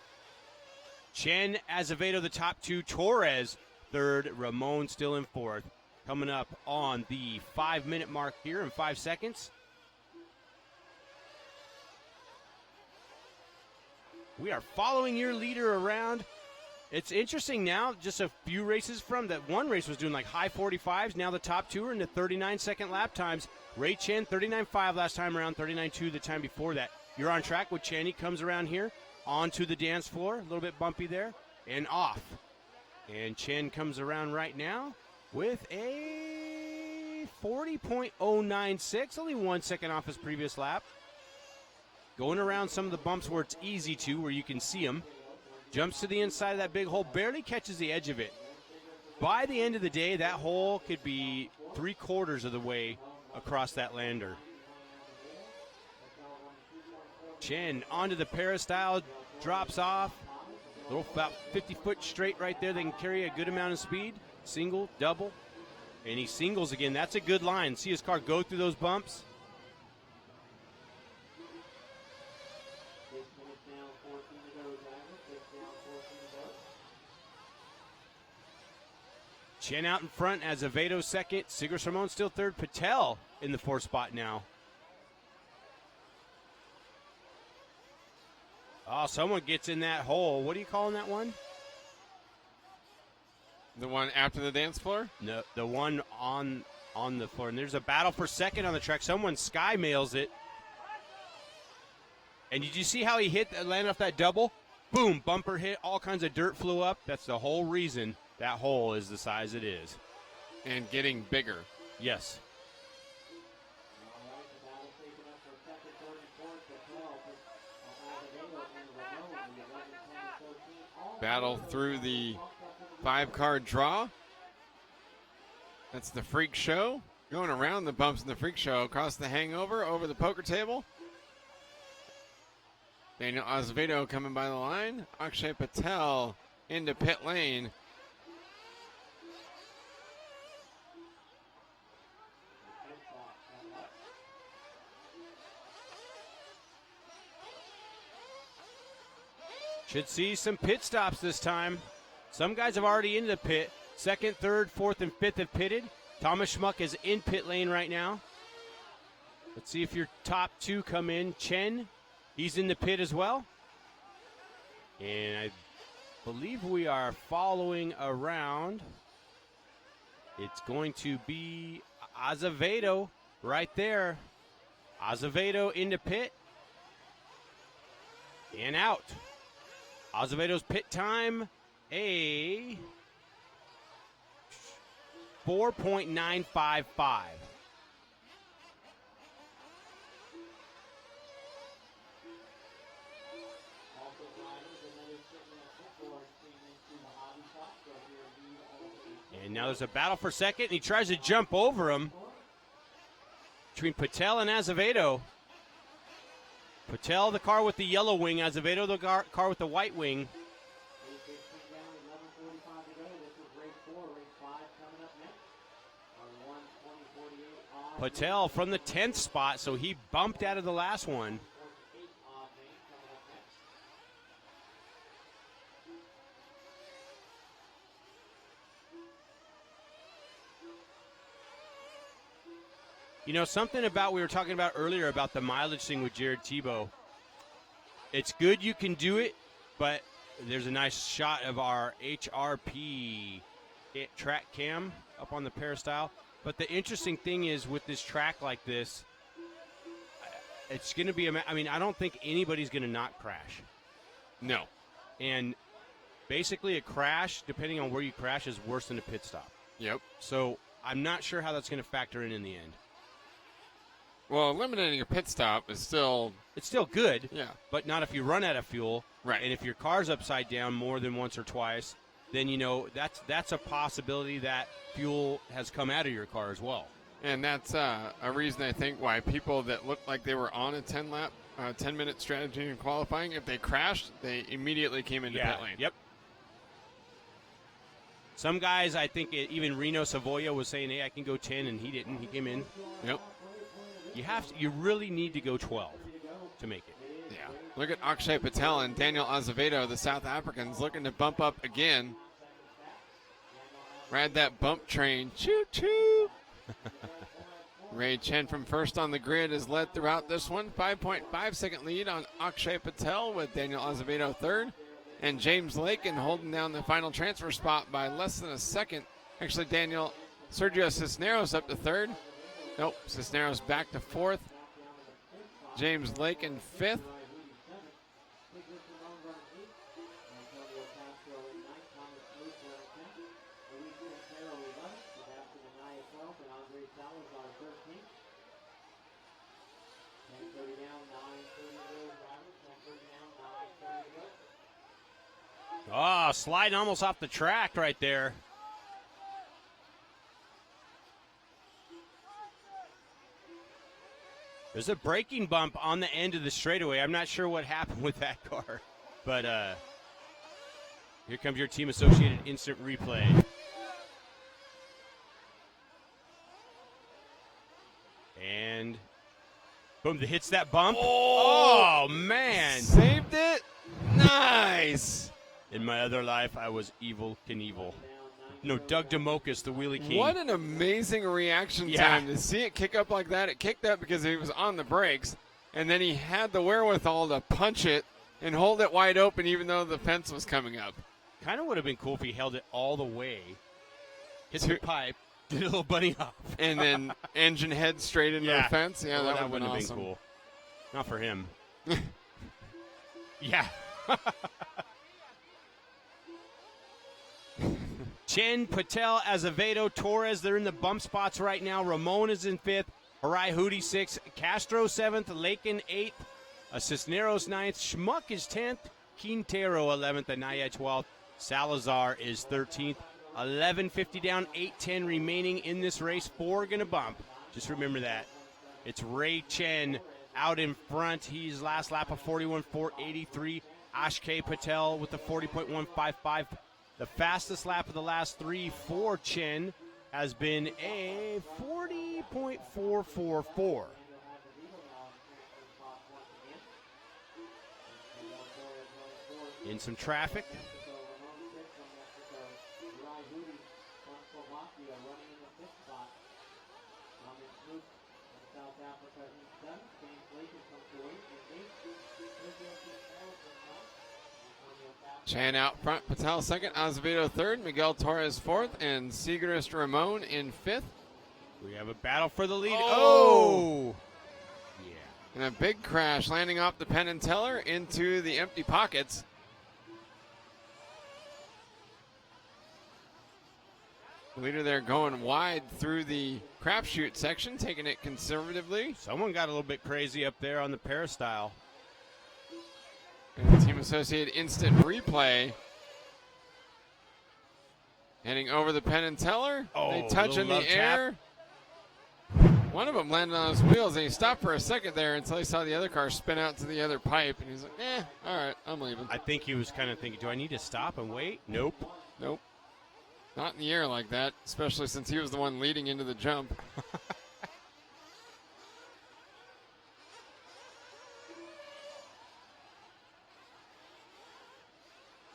Chen, Azevedo, the top two. Torres, third. Ramon still in fourth. Coming up on the 5-minute mark here in 5 seconds. We are following your leader around. It's interesting now, just a few races from that one race was doing like high 45s. Now the top two are into 39-second lap times. Ray Chen, 39.5 last time around, 39.2 the time before that. You're on track with Chen. He comes around here onto the dance floor, a little bit bumpy there, and off. And Chen comes around right now with a 40.096, only 1 second off his previous lap. Going around some of the bumps where it's easy to, where you can see him. Jumps to the inside of that big hole, barely catches the edge of it. By the end of the day, that hole could be 3/4 of the way across that lander. Chen onto the peristyle, drops off. A little about 50-foot straight right there. They can carry a good amount of speed. Single, double, and he singles again. That's a good line. See his car go through those bumps. Chen out in front, Azevedo second, Sigris Ramon still third, Patel in the fourth spot now. Oh, someone gets in that hole. What are you calling that one? The one after the dance floor? No, the one on the floor. And there's a battle for second on the track. Someone sky mails it. And did you see how he landed off that double? Boom, bumper hit, all kinds of dirt flew up. That's the whole reason that hole is the size it is. And getting bigger. Yes. Battle through the 5-card draw. That's the Freak Show. Going around the bumps in the Freak Show, across the hangover, over the poker table. Daniel Azevedo coming by the line. Akshay Patel into pit lane. Should see some pit stops this time. Some guys have already into the pit. Second, third, fourth, and fifth have pitted. Thomas Schmuck is in pit lane right now. Let's see if your top two come in. Chen, he's in the pit as well. And I believe we are following around. It's going to be Azevedo right there. Azevedo into pit. And out. Azevedo's pit time, a 4.955. And now there's a battle for second, and he tries to jump over him between Patel and Azevedo. Patel, the car with the yellow wing. Azevedo, the car with the white wing. Patel from the 10th spot, so he bumped out of the last one. You know, something about we were talking about earlier about the mileage thing with Jared Tebow. It's good you can do it, but there's a nice shot of our HRP track cam up on the peristyle. But the interesting thing is with this track like this, it's going to be, I don't think anybody's going to not crash. No. And basically a crash, depending on where you crash, is worse than a pit stop. Yep. So I'm not sure how that's going to factor in the end. Well, eliminating a pit stop is still... It's still good, yeah, but not if you run out of fuel. Right. And if your car's upside down more than once or twice, then, you know, that's a possibility that fuel has come out of your car as well. And that's a reason, I think, why people that looked like they were on a 10-minute strategy in qualifying, if they crashed, they immediately came into pit lane. Yep. Some guys, I think, even Reno Savoia was saying, hey, I can go 10, and he didn't. He came in. Yep. You really need to go 12 to make it. Yeah. Look at Akshay Patel and Daniel Azevedo, the South Africans, looking to bump up again. Ride that bump train. Choo-choo. Ray Chen from first on the grid has led throughout this one. 5.5 second lead on Akshay Patel with Daniel Azevedo third. And James Lakin holding down the final transfer spot by less than a second. Actually, Sergio Cisneros up to third. Nope, Cisneros back to fourth. James Lakin fifth. Oh, sliding almost off the track right there. There's a braking bump on the end of the straightaway. I'm not sure what happened with that car. But here comes your Team Associated instant replay. And boom, hits that bump. Oh, man. Saved it. Nice. In my other life, I was Evel Knievel. No, Doug DeMocus, the Wheelie King. What an amazing reaction time to see it kick up like that. It kicked up because he was on the brakes, and then he had the wherewithal to punch it and hold it wide open even though the fence was coming up. Kind of would have been cool if he held it all the way, hit the pipe, did a little bunny hop. And then engine head straight into the fence. Yeah, that would have been cool. Not for him. Yeah. Chen, Patel, Azevedo, Torres, they're in the bump spots right now. Ramon is in fifth. Harai Hootie sixth. Castro seventh. Lakin eighth. Cisneros ninth. Schmuck is 10th. Quintero 11th. Anaya 12th. Salazar is 13th. 11:50 down, 8:10 remaining in this race. 4 going to bump. Just remember that. It's Ray Chen out in front. He's last lap of 41.483. Ashkay Patel with the 40.155. The fastest lap of the last 3 for Chen has been a 40.444. In some traffic. Africa in 7th, James Lincoln comes to 8th, and 8th, Sergio Cisneros in 9th. Chan out front, Patel second, Azevedo third, Miguel Torres fourth, and Segrist Ramon in fifth. We have a battle for the lead. Oh! Yeah. And a big crash landing off the Penn and Teller into the empty pockets. The leader there going wide through the crapshoot section, taking it conservatively. Someone got a little bit crazy up there on the peristyle. And Team Associated Instant Replay. Heading over the Penn and Teller. Oh, they touch in the love air. One of them landed on his wheels, and he stopped for a second there until he saw the other car spin out to the other pipe, and he's like, all right, I'm leaving. I think he was kind of thinking, do I need to stop and wait? Nope. Nope. Not in the air like that, especially since he was the one leading into the jump.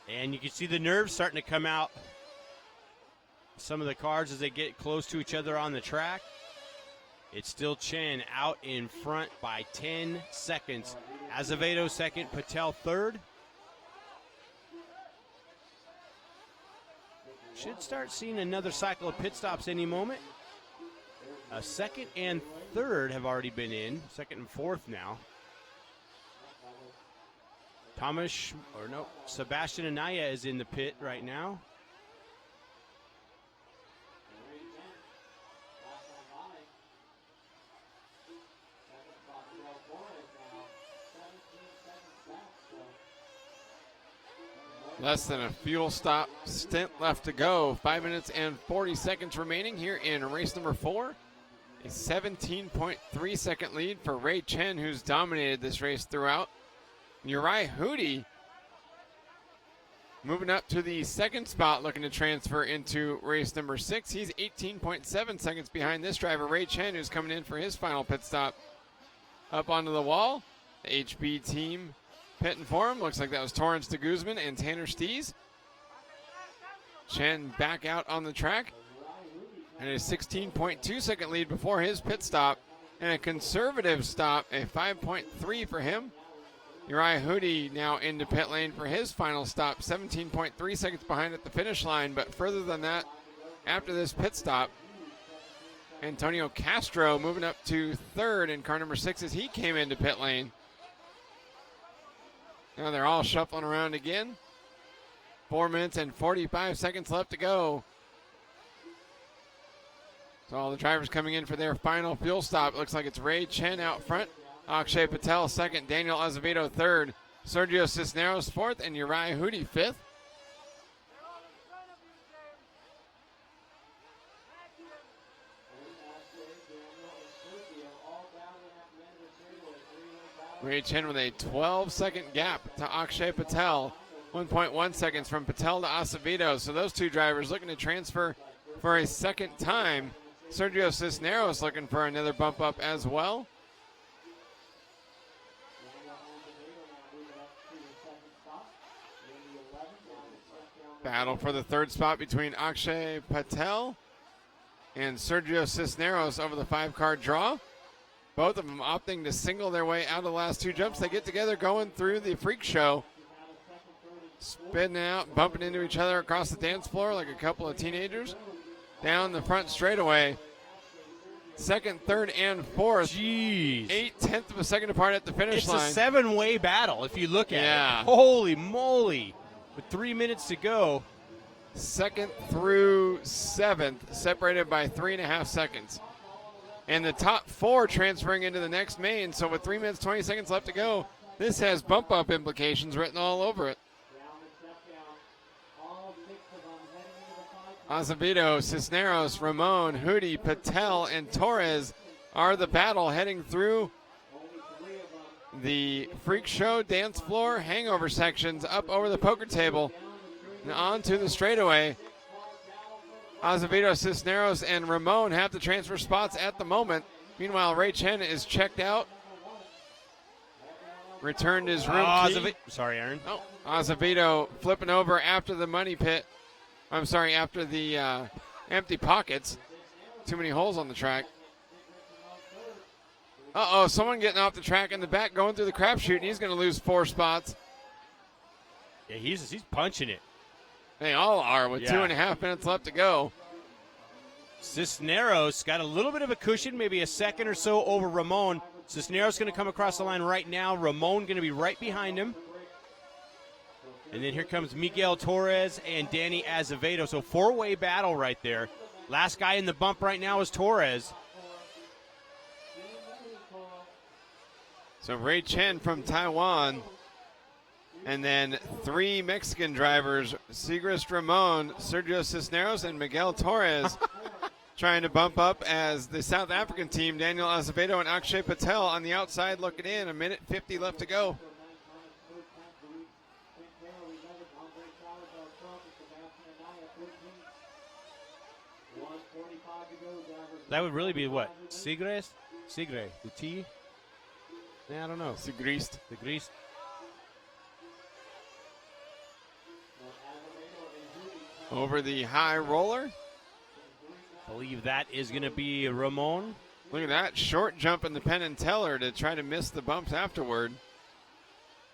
And you can see the nerves starting to come out. Some of the cars as they get close to each other on the track. It's still Chen out in front by 10 seconds. Azevedo second, Patel third. Should start seeing another cycle of pit stops any moment. Second and third have already been in. Second and fourth now. Sebastian Anaya is in the pit right now. Less than a fuel stop stint left to go. 5 minutes and 40 seconds remaining here in race number 4. A 17.3 second lead for Ray Chen, who's dominated this race throughout. Uri Hootie moving up to the second spot, looking to transfer into race number 6. He's 18.7 seconds behind this driver, Ray Chen, who's coming in for his final pit stop. Up onto the wall, the HB team pitting for him. Looks like that was Torrance de Guzman and Tanner Stees. Chen back out on the track. And a 16.2 second lead before his pit stop. And a conservative stop, a 5.3 for him. Uriah Hootie now into pit lane for his final stop. 17.3 seconds behind at the finish line. But further than that, after this pit stop, Antonio Castro moving up to third in car number 6 as he came into pit lane. Now they're all shuffling around again. 4 minutes and 45 seconds left to go. So all the drivers coming in for their final fuel stop. It looks like it's Ray Chen out front. Akshay Patel second. Daniel Azevedo third. Sergio Cisneros fourth. And Uriah Hootie fifth. Ray Chen with a 12-second gap to Akshay Patel. 1.1 seconds from Patel to Acevedo. So those two drivers looking to transfer for a second time. Sergio Cisneros looking for another bump up as well. Battle for the third spot between Akshay Patel and Sergio Cisneros over the 5-car draw. Both of them opting to single their way out of the last 2 jumps. They get together going through the freak show. Spinning out, bumping into each other across the dance floor like a couple of teenagers. Down the front straightaway. Second, third, and fourth. Jeez. 0.8 of a second apart at the finish line. It's a 7-way battle if you look at Yeah. it. Holy moly. With 3 minutes to go. Second through 7th, separated by 3.5 seconds. And the top 4 transferring into the next main. So with 3 minutes, 20 seconds left to go, this has bump-up implications written all over it. Azevedo, Cisneros, Ramon, Hootie, Patel, and Torres are the battle heading through the freak show dance floor hangover sections up over the poker table and onto the straightaway. Azevedo, Cisneros, and Ramon have the transfer spots at the moment. Meanwhile, Ray Chen is checked out. Returned his room key. Sorry, Aaron. Oh, Azevedo flipping over after the money pit. I'm sorry, after the empty pockets. Too many holes on the track. Uh-oh, someone getting off the track in the back going through the crapshoot, and he's going to lose 4 spots. Yeah, he's punching it. They all are with 2.5 minutes left to go. Cisneros got a little bit of a cushion, maybe a second or so over Ramon. Cisneros going to come across the line right now. Ramon going to be right behind him. And then here comes Miguel Torres and Danny Azevedo. So 4-way battle right there. Last guy in the bump right now is Torres. So Ray Chen from Taiwan. And then 3 Mexican drivers, Sigrid Ramon, Sergio Cisneros, and Miguel Torres, trying to bump up as the South African team, Daniel Azevedo and Akshay Patel on the outside looking in. 1:50 left to go. That would really be what? Sigre? The T? Yeah, I don't know. Sigrist. Over the high roller. I believe that is going to be Ramon. Look at that short jump in the Penn and Teller to try to miss the bumps afterward.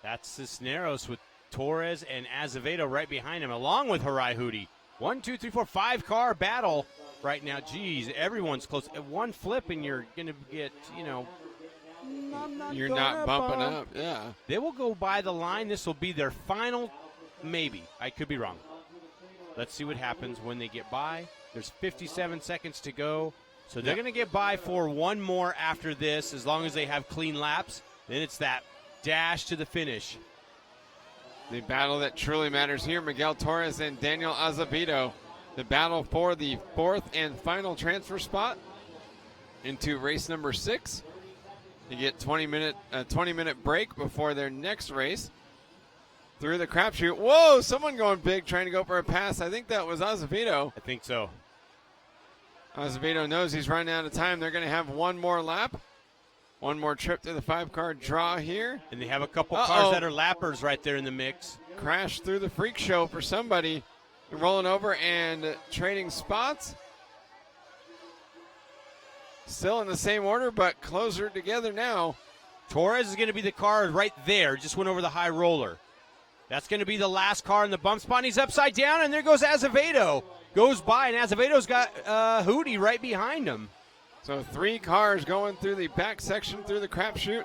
That's Cisneros with Torres and Azevedo right behind him, along with Harai Hootie. 1, 2, 3, 4, 5-car battle right now. Geez, everyone's close. One flip and you're going to get, You're not bumping up, yeah. They will go by the line. This will be their final, maybe. I could be wrong. Let's see what happens when they get by. There's 57 seconds to go. So they're going to get by for one more after this, as long as they have clean laps. Then it's that dash to the finish. The battle that truly matters here, Miguel Torres and Daniel Azevedo. The battle for the 4th and final transfer spot into race number 6. You get 20-minute break before their next race. Through the crapshoot. Whoa, someone going big trying to go for a pass. I think that was Azevedo. I think so. Azevedo knows he's running out of time. They're going to have one more lap. One more trip to the 5-car draw here. And they have a couple cars that are lappers right there in the mix. Crash through the freak show for somebody. Rolling over and trading spots. Still in the same order, but closer together now. Torres is going to be the car right there. Just went over the high roller. That's going to be the last car in the bump spot. He's upside down, and there goes Azevedo. Goes by, and Azevedo's got Hootie right behind him. So 3 cars going through the back section through the crapshoot.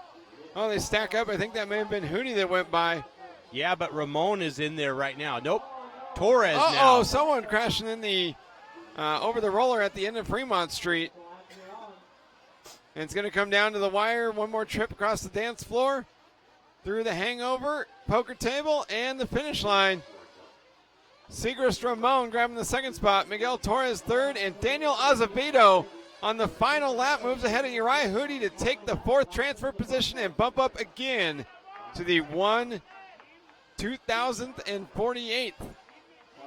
Oh, they stack up. I think that may have been Hootie that went by. Yeah, but Ramon is in there right now. Nope. Torres now. Oh, someone crashing in the over the roller at the end of Fremont Street. And it's going to come down to the wire. One more trip across the dance floor. Through the hangover, poker table, and the finish line. Sigrid Ramon grabbing the 2nd spot. Miguel Torres 3rd, and Daniel Azevedo on the final lap moves ahead of Uriah Hootie to take the 4th transfer position and bump up again to the 2048th.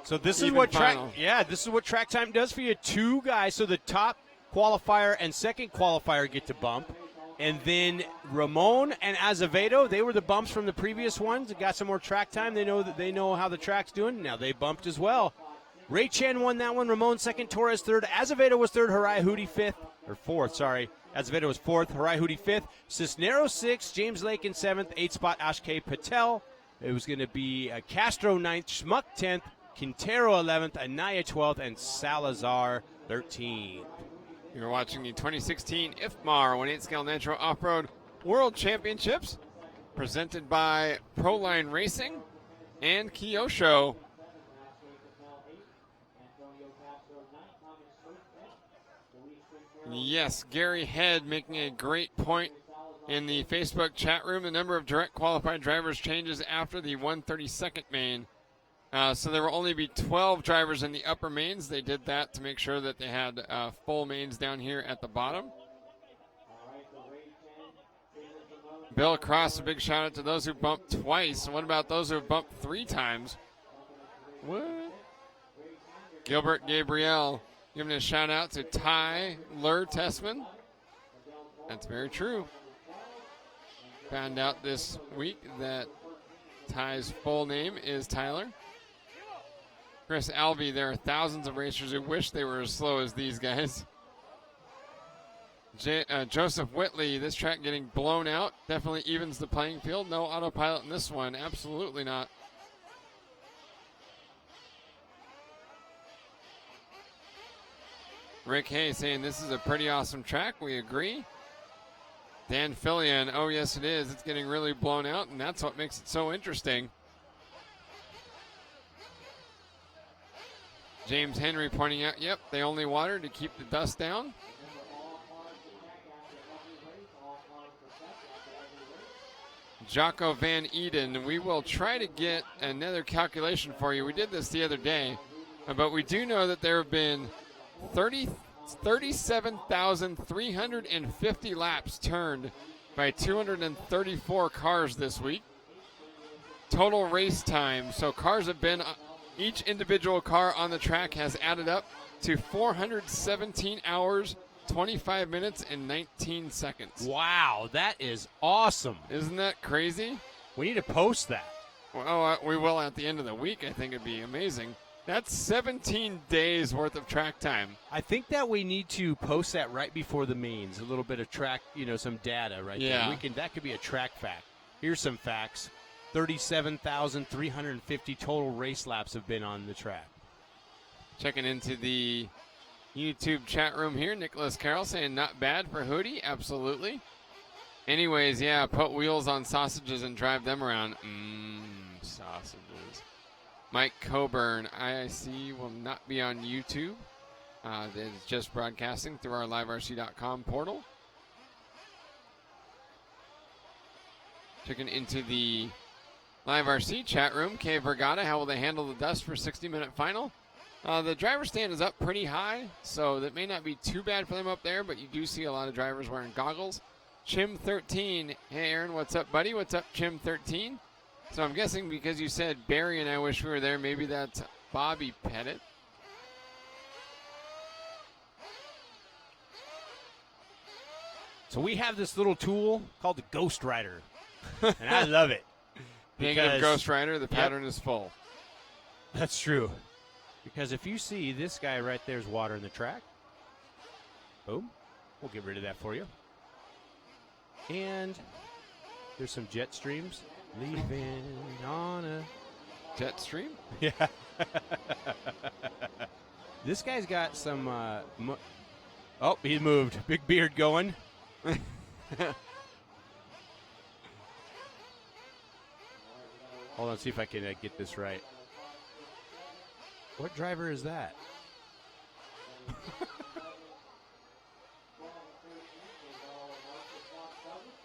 So this is what this is what track time does for you. 2 guys, so the top qualifier and second qualifier get to bump. And then Ramon and Azevedo, they were the bumps from the previous ones. They got some more track time. They know how the track's doing. Now they bumped as well. Ray Chen won that one. Ramon 2nd, Torres 3rd. Azevedo was 3rd. Harai Hootie 4th. Sorry. Azevedo was 4th. Harai Hootie 5th. Cisneros 6th. James Lake in 7th. 8th spot Akshay Patel. It was going to be Castro 9th. Schmuck 10th. Quintero 11th. Anaya 12th. And Salazar 13th. You're watching the 2016 IFMAR 1/8 scale Nitro Off-Road World Championships, presented by Proline Racing and Kyosho. Yes, Gary Head making a great point in the Facebook chat room. The number of direct qualified drivers changes after the 132nd main. So there will only be 12 drivers in the upper mains. They did that to make sure that they had full mains down here at the bottom. Bill Cross, a big shout out to those who bumped twice. What about those who have bumped 3 times? What? Gilbert Gabriel giving a shout out to Ty Tessman. That's very true. Found out this week that Ty's full name is Tyler. Chris Alvey, there are thousands of racers who wish they were as slow as these guys. Joseph Whitley, this track getting blown out definitely evens the playing field. No autopilot in this one. Absolutely not. Rick Hay saying this is a pretty awesome track. We agree. Dan Fillion, oh yes it is. It's getting really blown out, and that's what makes it so interesting. James Henry pointing out, yep, they only water to keep the dust down. Jocko Van Eden, we will try to get another calculation for you. We did this the other day, but we do know that there have been 37,350 laps turned by 234 cars this week. Total race time, so cars have been, each individual car on the track has added up to 417 hours, 25 minutes, and 19 seconds. Wow, that is awesome. Isn't that crazy? We need to post that. Well, we will at the end of the week. I think it'd be amazing. That's 17 days worth of track time. I think that we need to post that right before the mains. A little bit of track, some data right there. That could be a track fact. Here's some facts. 37,350 total race laps have been on the track. Checking into the YouTube chat room here. Nicholas Carroll saying not bad for Hootie. Absolutely. Anyways, yeah, put wheels on sausages and drive them around. Sausages. Mike Coburn, IIC will not be on YouTube. It's just broadcasting through our liverc.com portal. Checking into the Live RC chat room. K Vergata, how will they handle the dust for 60-minute final? The driver stand is up pretty high, so that may not be too bad for them up there, but you do see a lot of drivers wearing goggles. Chim13, hey Aaron, what's up, buddy? What's up, Chim13? So I'm guessing because you said Barry and I wish we were there, maybe that's Bobby Pettit. So we have this little tool called the Ghost Rider, and I love it. Negative Ghost Rider, the pattern is full. That's true. Because if you see this guy right there's water in the track, boom, we'll get rid of that for you. And there's some jet streams leaving on a jet stream. Yeah. This guy's got some. Oh, he moved. Big beard going. Hold on, see if I can get this right. What driver is that?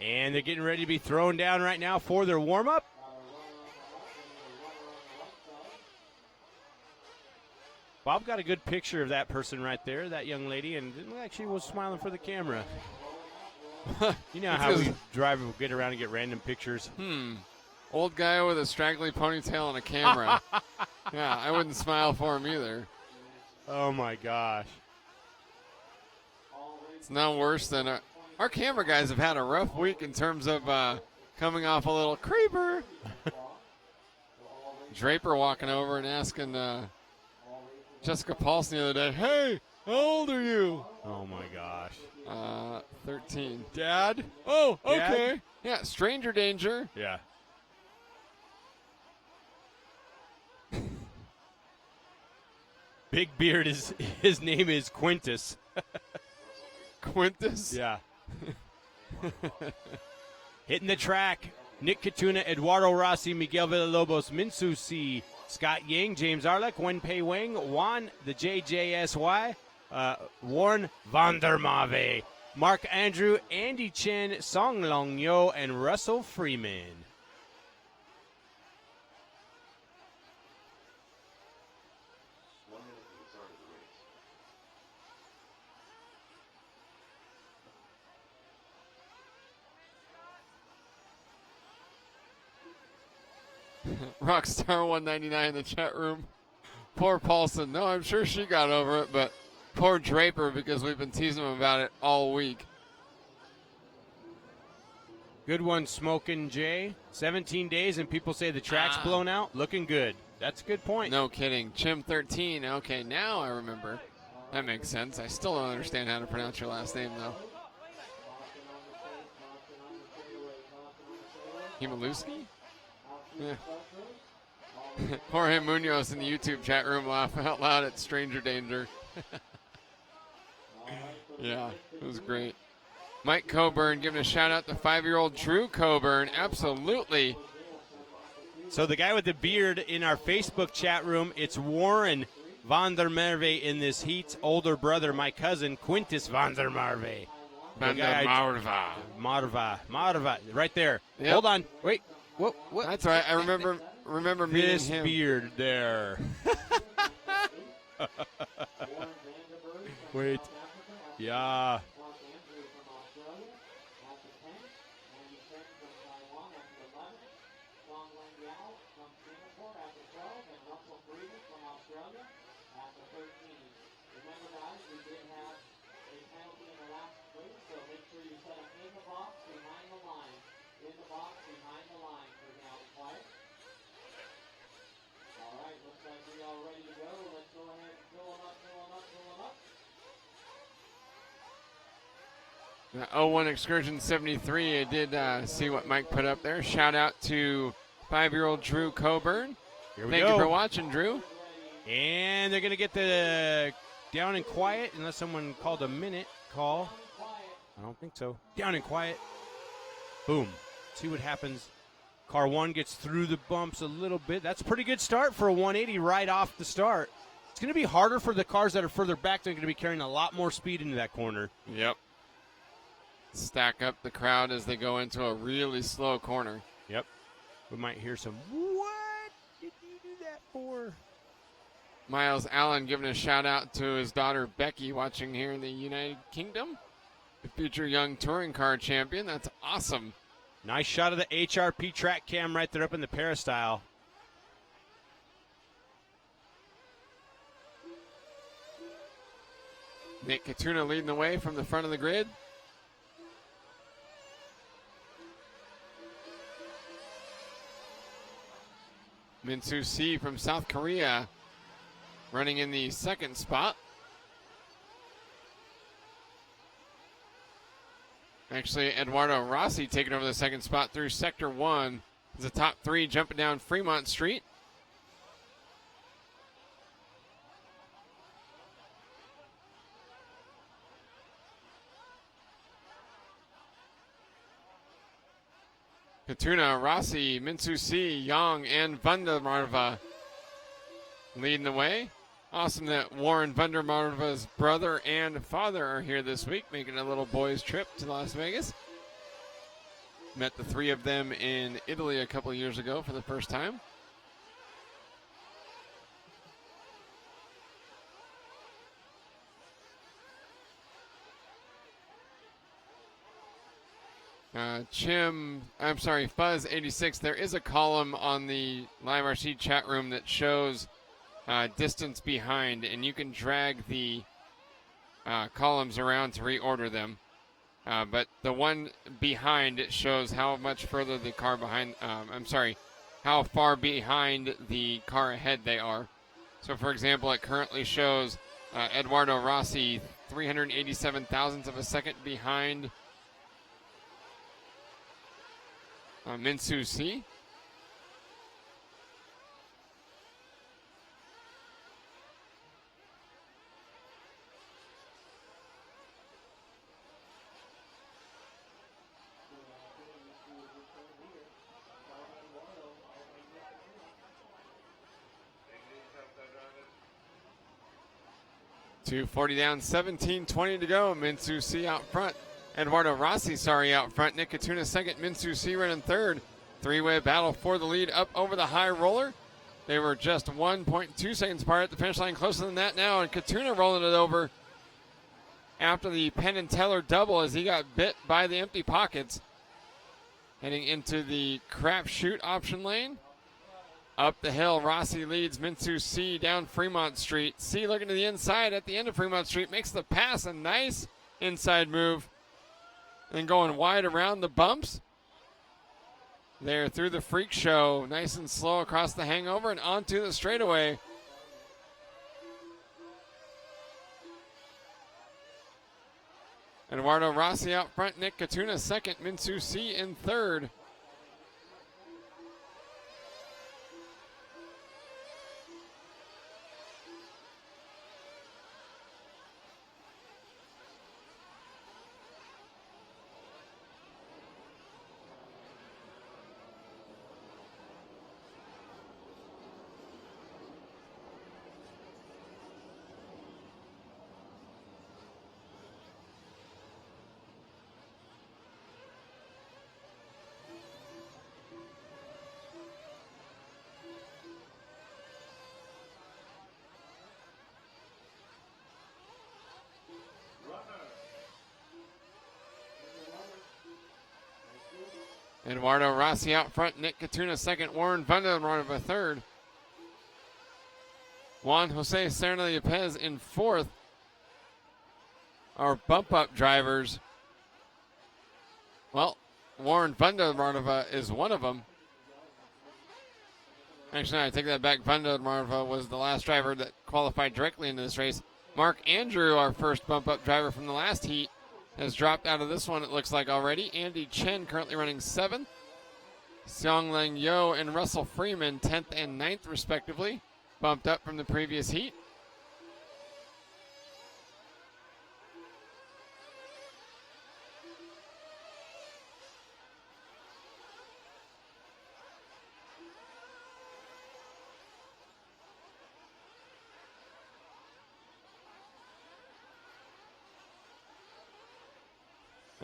And they're getting ready to be thrown down right now for their warm-up. Bob got a good picture of that person right there, that young lady, and didn't look like she was smiling for the camera. You know how we drive and get around and get random pictures. Old guy with a straggly ponytail and a camera. Yeah, I wouldn't smile for him either. Oh, my gosh. It's no worse than our camera guys have had a rough week in terms of coming off a little creeper. Draper walking over and asking Jessica Paulson the other day, hey, how old are you? Oh, my gosh. 13. Dad? Oh, okay. Dad? Yeah, stranger danger. Yeah. Big Beard his name is Quintus. Quintus? Yeah. Hitting the track. Nick Katuna, Eduardo Rossi, Miguel Villalobos, Minsu C, Scott Yang, James Arlek, Wen Pei Wang, Juan, the JJSY, Warren Vandermave, Mark Andrew, Andy Chen, Song Long Yo, and Russell Freeman. Rockstar 199 in the chat room. Poor Paulson. No, I'm sure she got over it, but poor Draper because we've been teasing him about it all week. Good one, Smokin' Jay. 17 days and people say the track's blown out. Looking good. That's a good point. No kidding. Chim 13. Okay, now I remember. That makes sense. I still don't understand how to pronounce your last name, though. Himaluski? Yeah. Jorge Munoz in the YouTube chat room laugh out loud at Stranger Danger. Yeah, it was great. Mike Coburn giving a shout out to 5-year-old Drew Coburn. Absolutely. So the guy with the beard in our Facebook chat room, it's Warren van der Merwe in this heat's older brother, my cousin, Quintus van der Merwe. Van der Marva, right there. Yep. Hold on, wait. What? That's right. I remember meeting This him. beard there. Wait. Yeah. The 01 Excursion 73, I did see what Mike put up there. Shout out to 5-year-old Drew Coburn. Here we Thank go. you for watching, Drew. And they're going to get the down and quiet, unless someone called a minute call. I don't think so. Down and quiet. Boom. See what happens. Car 1 gets through the bumps a little bit. That's a pretty good start for a 180 right off the start. It's going to be harder for the cars that are further back. They're going to be carrying a lot more speed into that corner. Yep. Stack up the crowd as they go into a really slow corner. Yep. We might hear some, what did you do that for? Miles Allen giving a shout out to his daughter Becky, watching here in the United Kingdom. The future young touring car champion. That's awesome. Nice shot of the HRP track cam right there up in the peristyle. Nick Katuna leading the way from the front of the grid. Min-Soo Si from South Korea running in the second spot. Actually, Eduardo Rossi taking over the second spot through Sector 1. The top 3 jumping down Fremont Street. Katuna, Rossi, Min-Soo Si, Yang, and Vandermarva leading the way. Awesome that Warren Vandermarva's brother and father are here this week, making a little boys trip to Las Vegas. Met the 3 of them in Italy a couple of years ago for the first time. Fuzz86, there is a column on the Live RC chat room that shows distance behind, and you can drag the columns around to reorder them. But the one behind, it shows how much further the car behind, how far behind the car ahead they are. So, for example, it currently shows Eduardo Rossi 387 thousandths of a second behind Min-Soo Si. .240 down, 17:20 to go. Min-Soo Si out front. Eduardo Rossi, out front. Nick Katuna second. Min-Soo Si running third. Three-way battle for the lead up over the high roller. They were just 1.2 seconds apart at the finish line. Closer than that now, and Katuna rolling it over after the Penn and Teller double as he got bit by the empty pockets. Heading into the crapshoot option lane. Up the hill, Rossi leads Min-Soo Si down Fremont Street. Si looking to the inside at the end of Fremont Street. Makes the pass, a nice inside move. And going wide around the bumps. There through the freak show. Nice and slow across the hangover and onto the straightaway. Eduardo Rossi out front. Nick Katuna second. Min-Soo Si in third. Eduardo Rossi out front, Nick Katuna second, Warren Vandermarva third. Juan Jose Serna Lopez in fourth. Our bump-up drivers, well, Warren Vandermarva is one of them. Actually, I take that back. Vandermarva was the last driver that qualified directly into this race. Mark Andrew, our first bump-up driver from the last heat, has dropped out of this one, it looks like already. Andy Chen currently running 7th. Xiong Lang Yo and Russell Freeman 10th and 9th respectively, bumped up from the previous heat.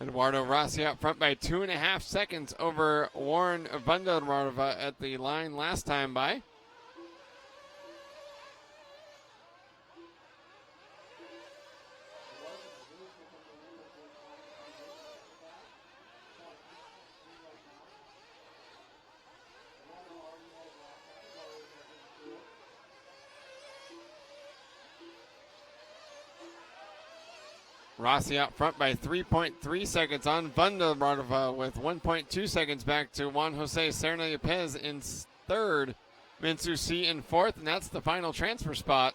Eduardo Rossi out front by 2.5 seconds over Warren Vandermarva at the line last time by. Rossi out front by 3.3 seconds on Vandermarva with 1.2 seconds back to Juan Jose Serna Lopez in third, Minsu C in fourth, and that's the final transfer spot.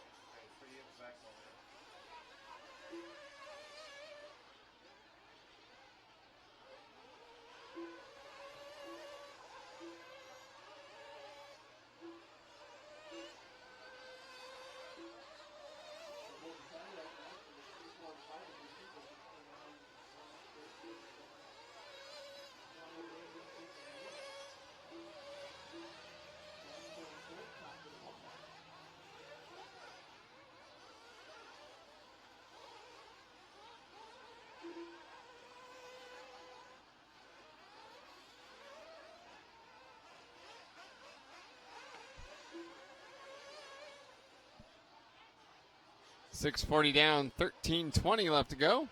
.640 down, 13:20 left to go.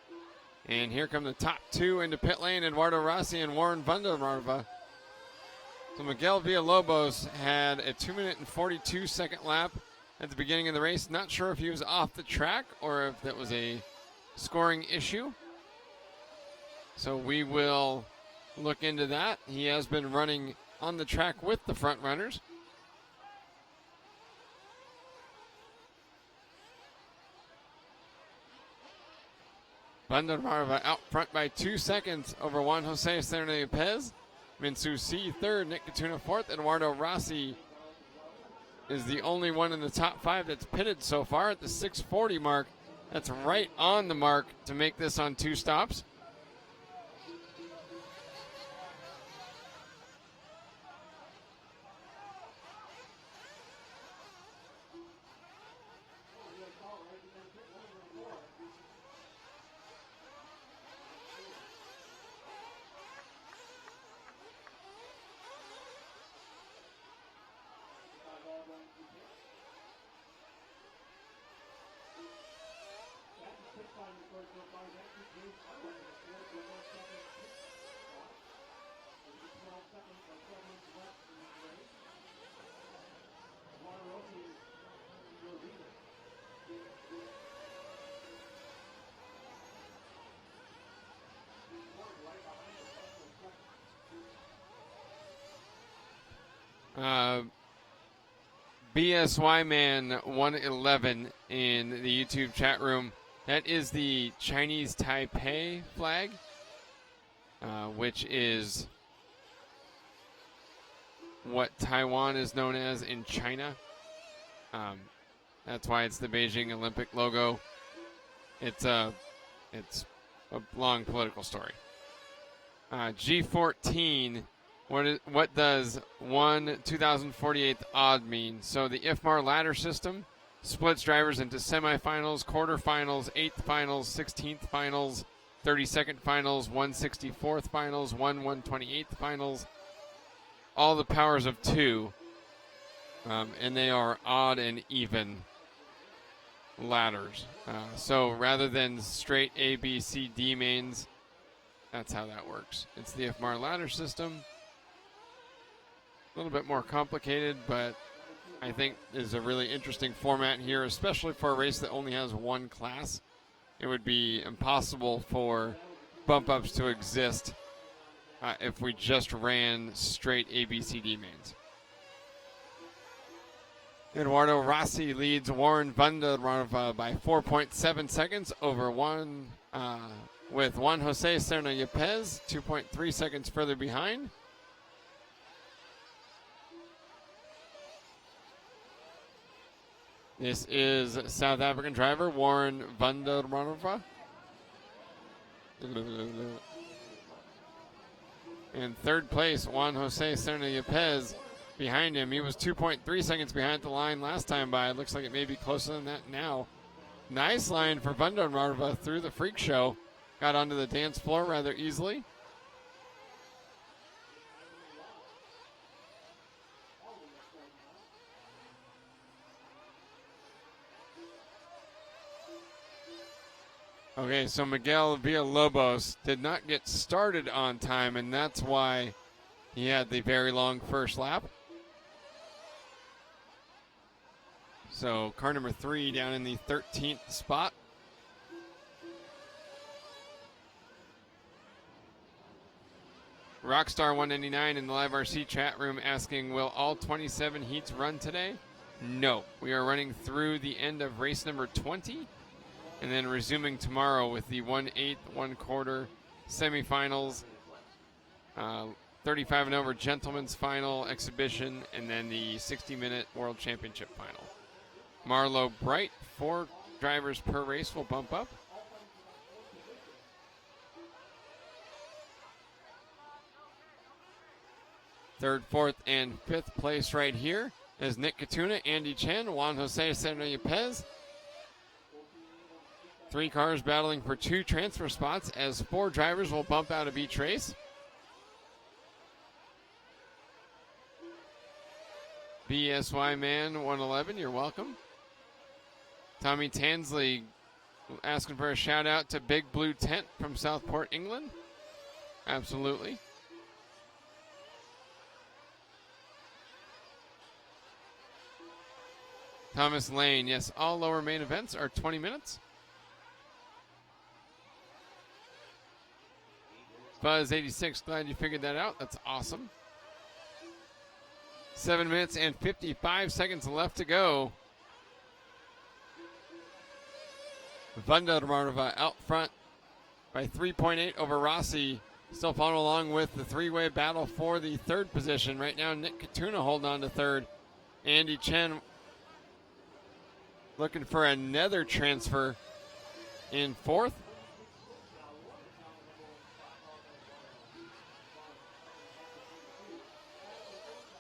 And here come the top two into pit lane, Eduardo Rossi and Warren Vandermarva. So Miguel Villalobos had a 2-minute and 42-second lap at the beginning of the race. Not sure if he was off the track or if that was a scoring issue. So we will look into that. He has been running on the track with the front runners. Vandermarva out front by 2 seconds over Juan Jose Serna Lopez. Minsu C third, Nick Katuna fourth. Eduardo Rossi is the only one in the top 5 that's pitted so far at the 6:40 mark. That's right on the mark to make this on 2 stops. BSY Man 111 in the YouTube chat room. That is the Chinese Taipei flag, which is what Taiwan is known as in China. That's why it's the Beijing Olympic logo. It's a long political story. G14. What does 1/2048 odd mean? So the IFMAR ladder system splits drivers into semifinals, quarterfinals, 8th finals, 16th finals, 32nd finals, 1/64th finals, 1/128th finals, all the powers of 2, and they are odd and even ladders. So rather than straight A, B, C, D mains, that's how that works. It's the IFMAR ladder system. A little bit more complicated, but I think is a really interesting format here, especially for a race that only has one class. It would be impossible for bump ups to exist if we just ran straight ABCD mains. Eduardo Rossi leads Warren Vandermarva by 4.7 seconds over with Juan Jose Serna Yepes 2.3 seconds further behind. This is South African driver Warren Vandermarva. In third place, Juan Jose Serna Yepes. Behind him, he was 2.3 seconds behind the line last time by. It looks like it may be closer than that now. Nice line for Vandermarva through the freak show. Got onto the dance floor rather easily. Okay, so Miguel Villalobos did not get started on time, and that's why he had the very long first lap. So car number 3 down in the 13th spot. Rockstar 199 in the live RC chat room asking, will all 27 heats run today? No, we are running through the end of race number 20 and then resuming tomorrow with the 1/8, 1/4 semifinals, 35 and over gentlemen's final exhibition, and then the 60-minute world championship final. Marlo Bright, 4 drivers per race will bump up. Third, fourth, and fifth place right here is Nick Katuna, Andy Chen, Juan Jose Serna Yepes. 3 cars battling for 2 transfer spots as 4 drivers will bump out of each race. BSY Man 111, you're welcome. Tommy Tansley asking for a shout out to Big Blue Tent from Southport, England. Absolutely. Thomas Lane, yes, all lower main events are 20 minutes. Buzz86, glad you figured that out. That's awesome. 7 minutes and 55 seconds left to go. Vandermarva out front by 3.8 over Rossi. Still following along with the 3-way battle for the 3rd position. Right now, Nick Katuna holding on to 3rd. Andy Chen looking for another transfer in 4th.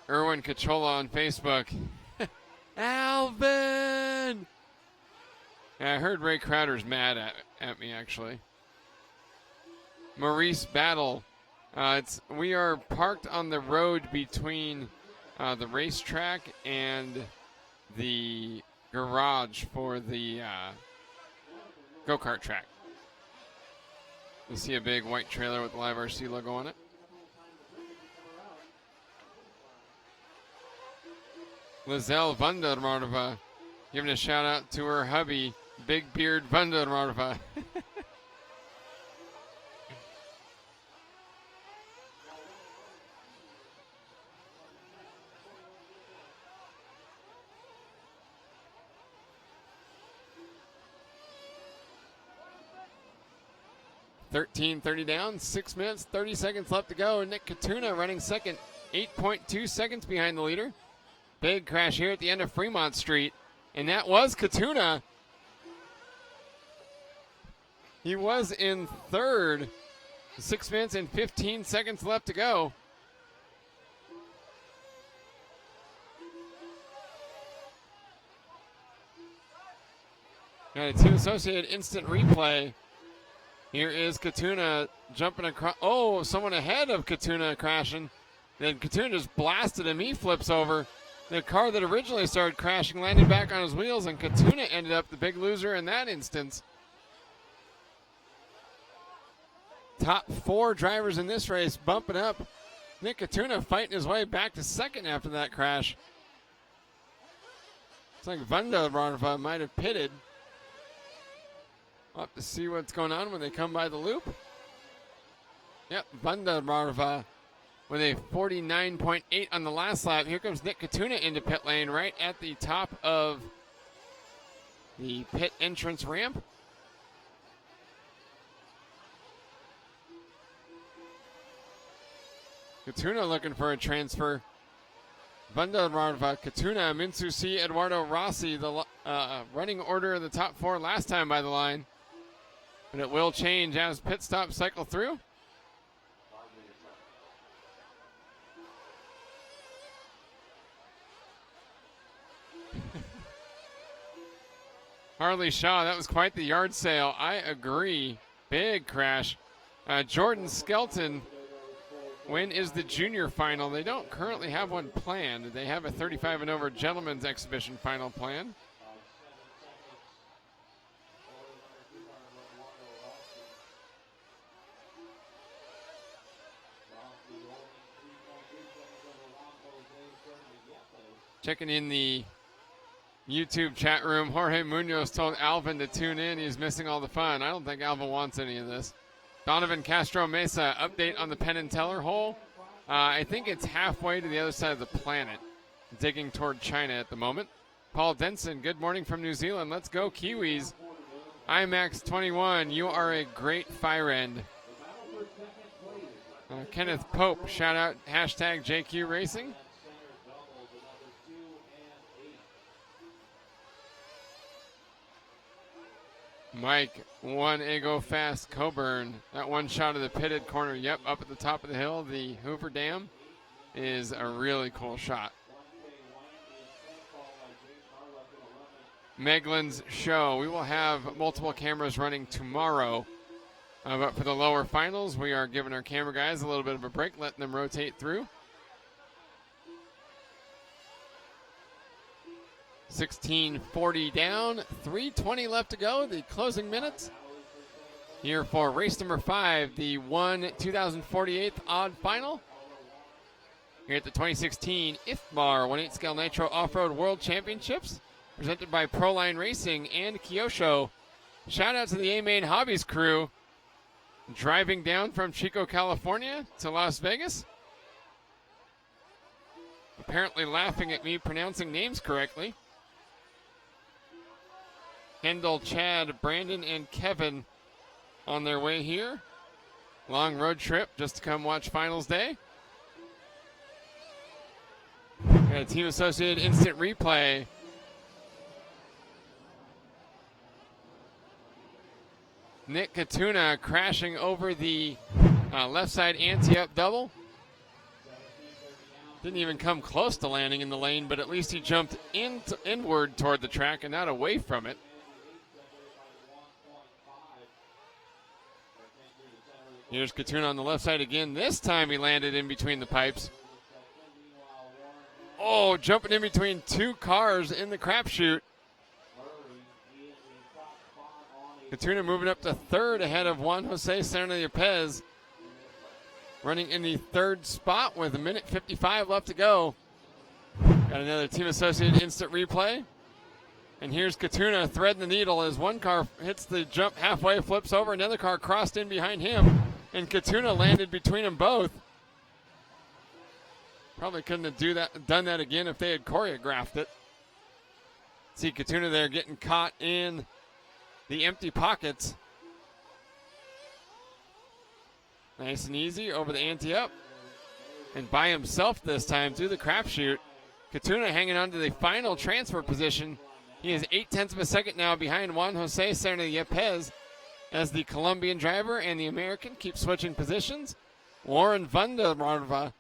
Erwin Cachola on Facebook. Alvin! Yeah, I heard Ray Crowder's mad at me, actually. Maurice Battle. We are parked on the road between the racetrack and the garage for the go-kart track. You see a big white trailer with the Live RC logo on it. Lizelle Vandermarva giving a shout out to her hubby, Big Beard Vandermarva. $13:30 down, 6 minutes, 30 seconds left to go. Nick Katuna running second, 8.2 seconds behind the leader. Big crash here at the end of Fremont Street, and that was Katuna. He was in 3rd. 6 minutes and 15 seconds left to go. Got a Team Associated instant replay. Here is Katuna jumping across. Oh, someone ahead of Katuna crashing. Then Katuna just blasted him. He flips over. The car that originally started crashing landed back on his wheels, and Katuna ended up the big loser in that instance. Top 4 drivers in this race bumping up. Nick Katuna fighting his way back to second after that crash. It's like Vandermarva might have pitted. We'll have to see what's going on when they come by the loop. Yep, Vandermarva with a 49.8 on the last lap. Here comes Nick Katuna into pit lane right at the top of the pit entrance ramp. Katuna looking for a transfer. Vandermarva, Katuna, Minsusi, Eduardo Rossi, the running order of the top 4 last time by the line. But it will change as pit stops cycle through. Harley Shaw, that was quite the yard sale. I agree. Big crash. Jordan Skelton, when is the junior final? They don't currently have one planned. They have a 35 and over gentlemen's exhibition final planned. Checking in the YouTube chat room, Jorge Munoz told Alvin to tune in. He's missing all the fun. I don't think Alvin wants any of this. Donovan Castro Mesa, update on the Penn and Teller hole. I think it's halfway to the other side of the planet, digging toward China at the moment. Paul Denson, good morning from New Zealand. Let's go Kiwis. IMAX 21, you are a great fire end. Kenneth Pope, shout out, hashtag JQ Racing. Mike, one Ego Fast Coburn. That one shot of the pitted corner, yep, up at the top of the hill, the Hoover Dam, is a really cool shot. Meglin's show. We will have multiple cameras running tomorrow. But for the lower finals, we are giving our camera guys a little bit of a break, letting them rotate through. 16:40 down, 3:20 left to go, the closing minutes. Here for race number 5, the 2048 odd final. Here at the 2016 IFMAR 1/8 scale Nitro Off-Road World Championships, presented by Proline Racing and Kyosho. Shout out to the A-Main Hobbies crew, driving down from Chico, California to Las Vegas. Apparently laughing at me pronouncing names correctly. Kendall, Chad, Brandon, and Kevin on their way here. Long road trip just to come watch finals day. Got a Team Associated instant replay. Nick Katuna crashing over the left side anti-up double. Didn't even come close to landing in the lane, but at least he jumped inward toward the track and not away from it. Here's Katuna on the left side again. This time he landed in between the pipes. Oh, jumping in between 2 cars in the crapshoot. Katuna moving up to 3rd ahead of Juan Jose Serna-Yepez. Running in the 3rd spot with 1:55 left to go. Got another Team Associated instant replay. And here's Katuna threading the needle as one car hits the jump halfway, flips over, another car crossed in behind him, and Katuna landed between them both. Probably couldn't have done that again if they had choreographed it. See Katuna there getting caught in the empty pockets. Nice and easy over the ante-up. And by himself this time through the crapshoot. Katuna hanging on to the final transfer position. He is 0.8 of a second now behind Juan Jose Serna-Yepez as the Colombian driver and the American keep switching positions. Warren Vandermarva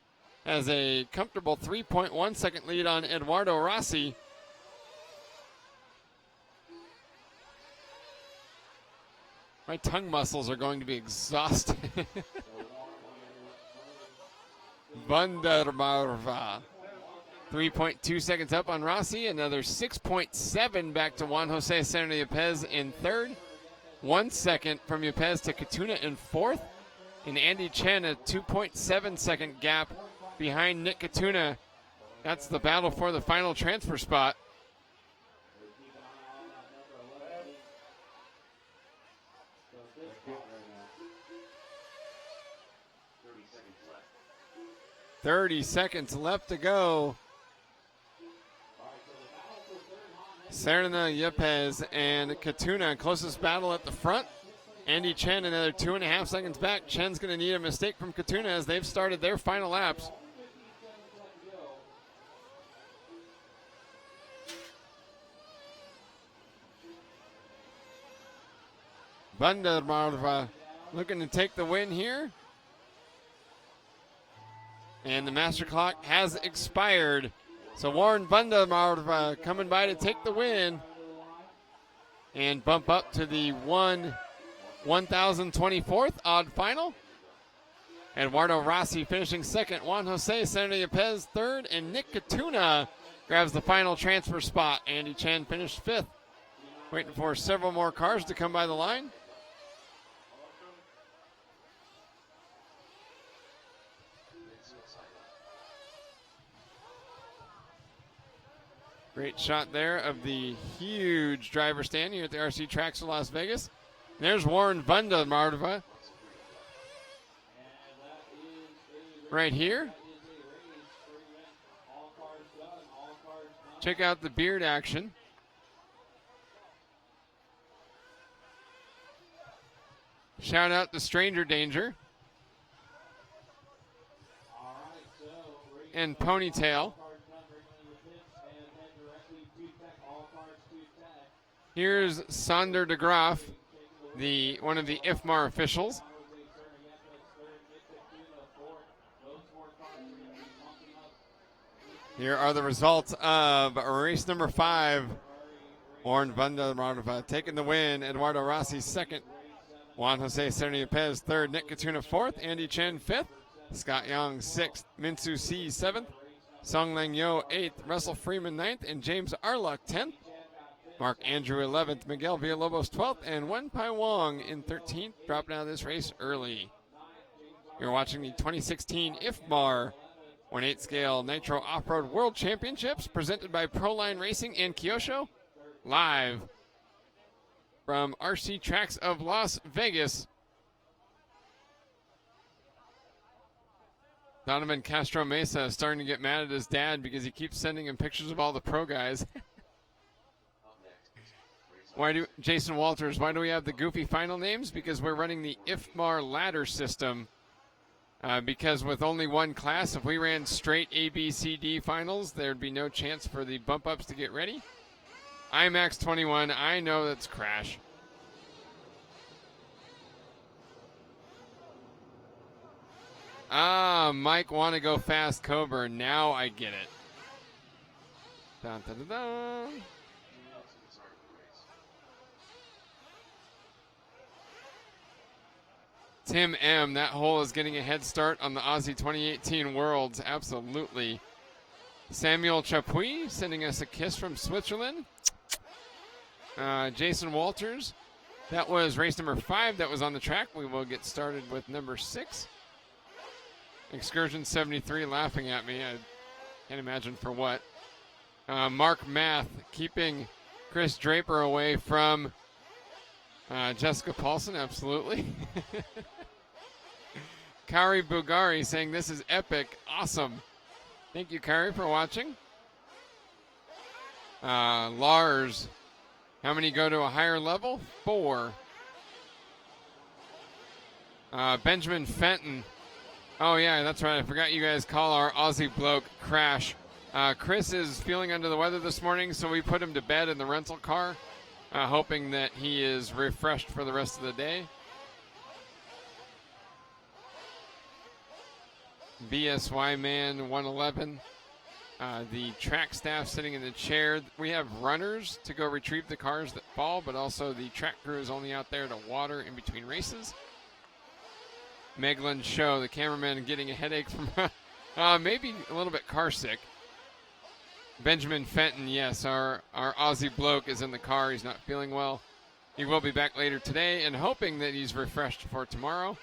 has a comfortable 3.1 second lead on Eduardo Rossi. My tongue muscles are going to be exhausted. Vandermarva. 3.2 seconds up on Rossi. Another 6.7 back to Juan Jose Serna-Yepez in 3rd. 1 second from Yepez to Katuna in 4th. And Andy Chen, a 2.7 second gap behind Nick Katuna. That's the battle for the final transfer spot. Keep an eye on that number 11. So this spot right now. 30 seconds left to go. Serena Yepes and Katuna, closest battle at the front. Andy Chen another 2.5 seconds back. Chen's going to need a mistake from Katuna as they've started their final laps. Bundermarva looking to take the win here. And the master clock has expired. So Warren Bundermarva coming by to take the win and bump up to the 1024th odd final. Eduardo Rossi finishing second. Juan Jose Senator Yepes third. And Nick Katuna grabs the final transfer spot. Andy Chen finished fifth. Waiting for several more cars to come by the line. Great shot there of the huge driver stand here at the RC Tracks of Las Vegas. There's Warren Bundermarva right here. Check out the beard action. Shout out to Stranger Danger and Ponytail. Here's Sander de Graaf, one of the IFMAR officials. Here are the results of race number 5. Warren Bundermarva taking the win. Eduardo Rossi second. Juan Jose Serna Yepes third. Nick Katuna fourth. Andy Chen fifth. Scott Young sixth. Minsu C seventh. Song Lang Yo eighth. Russell Freeman ninth. And James Arluck 10th. Mark Andrew 11th, Miguel Villalobos 12th, and Wen Pai Wong in 13th, dropping out of this race early. You're watching the 2016 IFMAR 1/8 scale Nitro Off-Road World Championships presented by Proline Racing and Kyosho, live from RC Tracks of Las Vegas. Donovan Castro Mesa is starting to get mad at his dad because he keeps sending him pictures of all the pro guys. Jason Walters, why do we have the goofy final names? Because we're running the IFMAR ladder system. Because with only one class, if we ran straight A, B, C, D finals, there'd be no chance for the bump ups to get ready. IMAX 21, I know that's Crash. Mike wanna go fast Coburn. Now I get it. Dun, dun, dun, dun. Tim M., that hole is getting a head start on the Aussie 2018 Worlds. Absolutely. Samuel Chapuis sending us a kiss from Switzerland. Jason Walters. That was race number 5 that was on the track. We will get started with number 6. Excursion 73 laughing at me. I can't imagine for what. Mark Math keeping Chris Draper away from Jessica Paulson, absolutely. Kari Bugari saying this is epic, awesome. Thank you, Kari, for watching. Lars, how many go to a higher level? 4. Benjamin Fenton. Oh yeah, that's right. I forgot you guys call our Aussie bloke Crash. Chris is feeling under the weather this morning, so we put him to bed in the rental car. Hoping that he is refreshed for the rest of the day. BSY Man 111. The track staff sitting in the chair. We have runners to go retrieve the cars that fall, but also the track crew is only out there to water in between races. Meglin Show, the cameraman getting a headache from maybe a little bit car sick. Benjamin Fenton, yes, our Aussie bloke is in the car. He's not feeling well. He will be back later today and hoping that he's refreshed for tomorrow.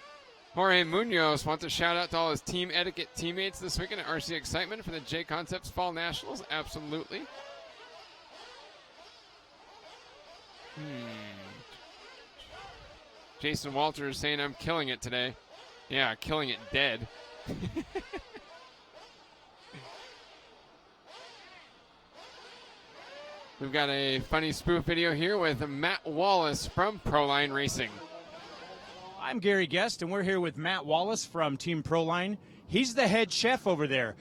Jorge Munoz wants to shout out to all his Team Etiquette teammates this weekend at RC Excitement for the J Concepts Fall Nationals. Absolutely. Jason Walters saying I'm killing it today. Yeah, killing it dead. We've got a funny spoof video here with Matt Wallace from Proline Racing. I'm Gary Guest, and we're here with Matt Wallace from Team Proline. He's the head chef over there.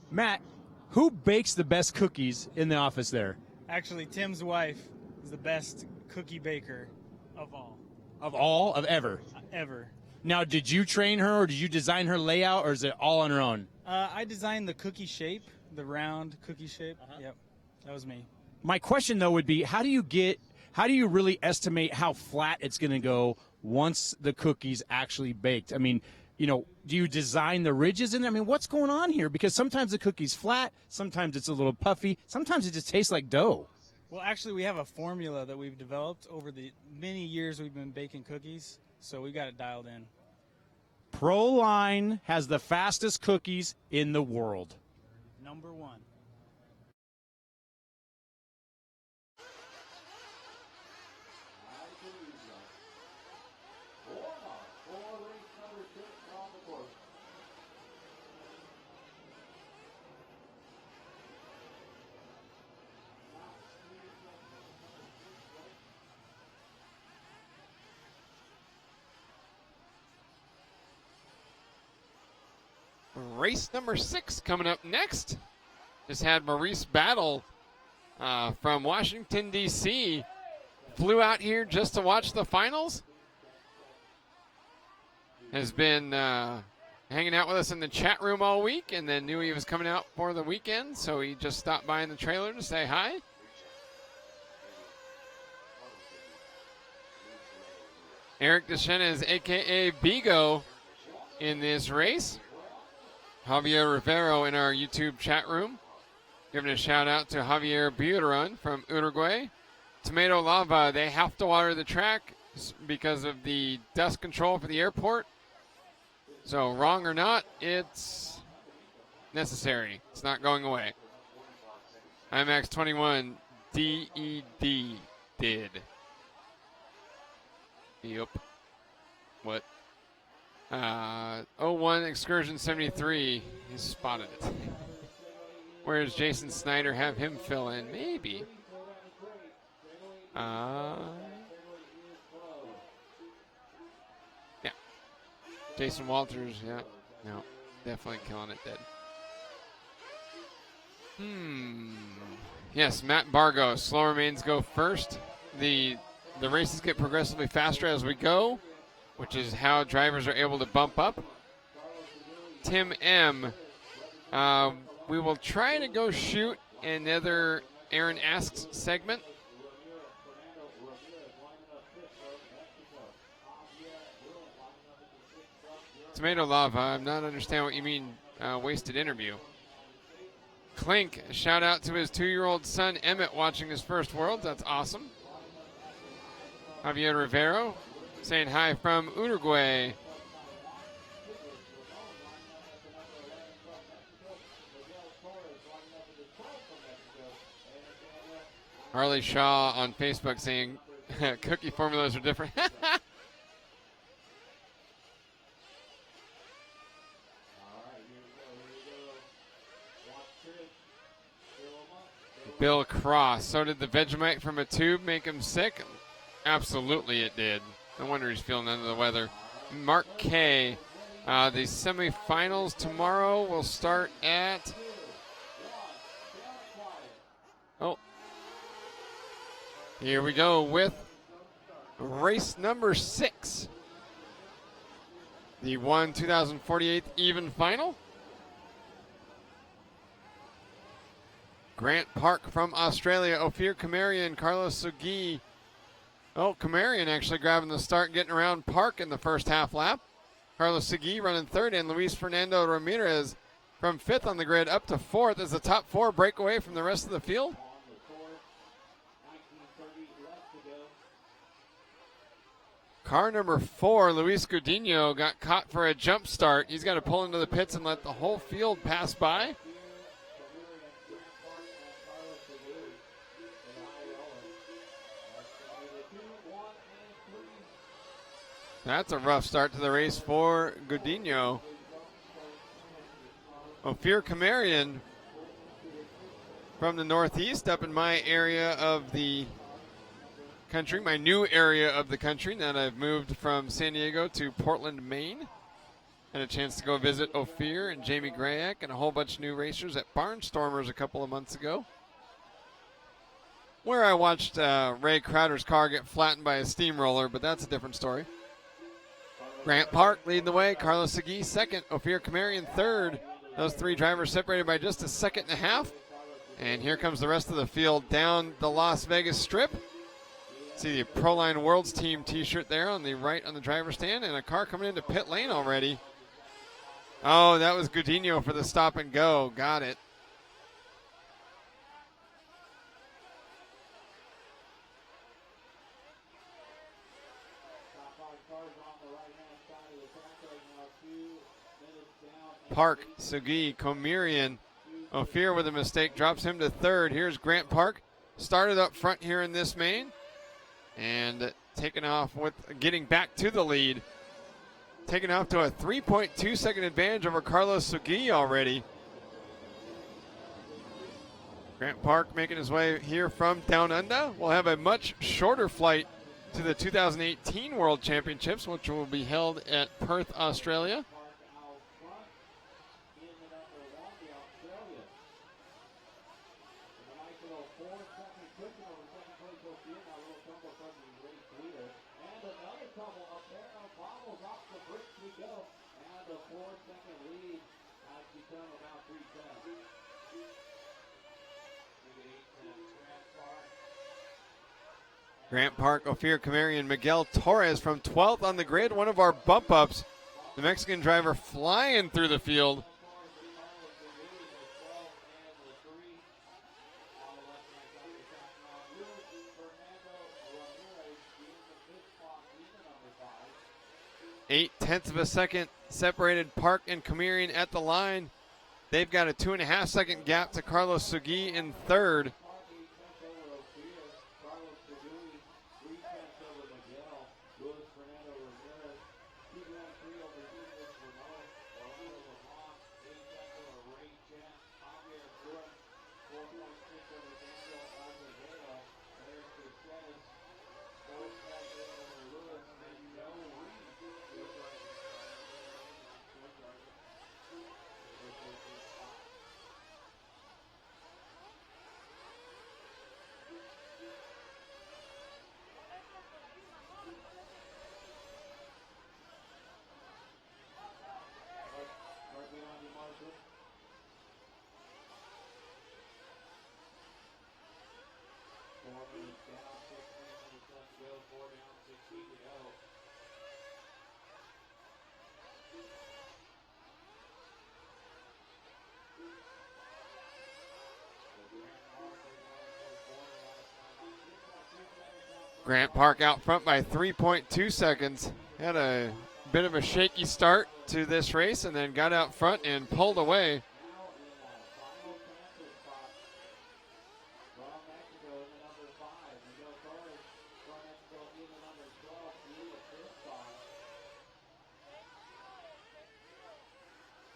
Matt, who bakes the best cookies in the office there? Actually, Tim's wife is the best cookie baker of all. Of all? Of ever? Ever. Now, did you train her, or did you design her layout, or is it all on her own? I designed the cookie shape, the round cookie shape. Yep, that was me. My question, though, would be, how do you really estimate how flat it's going to go once the cookie's actually baked? I mean, do you design the ridges in there? I mean, what's going on here? Because sometimes the cookie's flat, sometimes it's a little puffy, sometimes it just tastes like dough. Well, actually, we have a formula that we've developed over the many years we've been baking cookies, so we got it dialed in. Proline has the fastest cookies in the world. Number one. Race number 6 coming up next. Just had Maurice Battle from Washington, D.C. Flew out here just to watch the finals. Has been hanging out with us in the chat room all week, and then knew he was coming out for the weekend, so he just stopped by in the trailer to say hi. Eric Deschenes, a.k.a. Bigo, in this race. Javier Rivero in our YouTube chat room. Giving a shout out to Javier Buteron from Uruguay. Tomato Lava, they have to water the track because of the dust control for the airport. So wrong or not, it's necessary. It's not going away. IMAX 21, DED did. Yep. What? 01 Excursion 73. He spotted it. Where's Jason Snyder? Have him fill in. Maybe. Yeah. Jason Walters. Yeah. No. Definitely killing it dead. Yes, Matt Bargo. Slower mains go first. The races get progressively faster as we go, which is how drivers are able to bump up. Tim M. We will try to go shoot another Aaron Asks segment. Tomato Lava, I'm not understand what you mean, wasted interview. Clink, shout out to his 2-year-old son Emmett watching his first Worlds. That's awesome. Javier Rivero saying hi from Uruguay. Harley Shaw on Facebook saying cookie formulas are different. Bill Cross. So did the Vegemite from a tube make him sick? Absolutely it did. No wonder he's feeling under the weather. Mark K. The semifinals tomorrow will start at... Oh. Here we go with race number 6. The 2048 even final. Grant Park from Australia. Ophir Kamarian, Carlos Sugi. Oh, Kamarian actually grabbing the start, getting around Park in the first half lap. Carlos Sugi running third, and Luis Fernando Ramirez from 5th on the grid up to 4th as the top 4 break away from the rest of the field. Car number 4, Luis Godinho, got caught for a jump start. He's got to pull into the pits and let the whole field pass by. That's a rough start to the race for Godinho. Ophir Kamarian from the Northeast up in my area of the country, my new area of the country, now that I've moved from San Diego to Portland, Maine. Had a chance to go visit Ophir and Jamie Grayak and a whole bunch of new racers at Barnstormers a couple of months ago, where I watched Ray Crowder's car get flattened by a steamroller, but that's a different story. Grant Park leading the way, Carlos Segui second, Ophir Kamarian third. Those 3 drivers separated by just a second and a half. And here comes the rest of the field down the Las Vegas Strip. See the Proline Worlds Team t-shirt there on the right on the driver's stand, and a car coming into pit lane already. Oh, that was Godinho for the stop and go. Got it. Park, Segui, Kamarian. Ophir with a mistake drops him to third. Here's Grant Park. Started up front here in this main. And taking off with getting back to the lead. Taking off to a 3.2 second advantage over Carlos Segui already. Grant Park making his way here from Down Under. We'll have a much shorter flight to the 2018 World Championships, which will be held at Perth, Australia. Grant Park, Ophir Kamarian, Miguel Torres from 12th on the grid, one of our bump ups. The Mexican driver flying through the field. Eight-tenths of a second separated Park and Kamarian at the line. They've got a 2.5 second gap to Carlos Segui in third. Grant Park out front by 3.2 seconds. Had a bit of a shaky start to this race and then got out front and pulled away.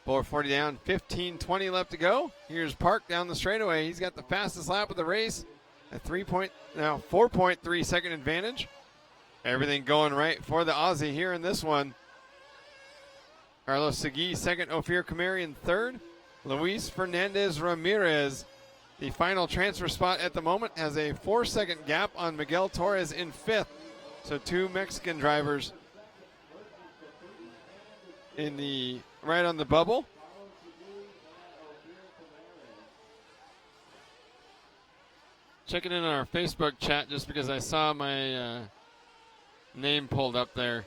.440 down, 15:20 left to go. Here's Park down the straightaway. He's got the fastest lap of the race. A 4.3 second advantage. Everything going right for the Aussie here in this one. Carlos Segui second, Ophir Kamarian third. Luis Fernandez Ramirez, the final transfer spot at the moment, has a 4 second gap on Miguel Torres in fifth. So 2 Mexican drivers in the right on the bubble. Checking in on our Facebook chat just because I saw my name pulled up there.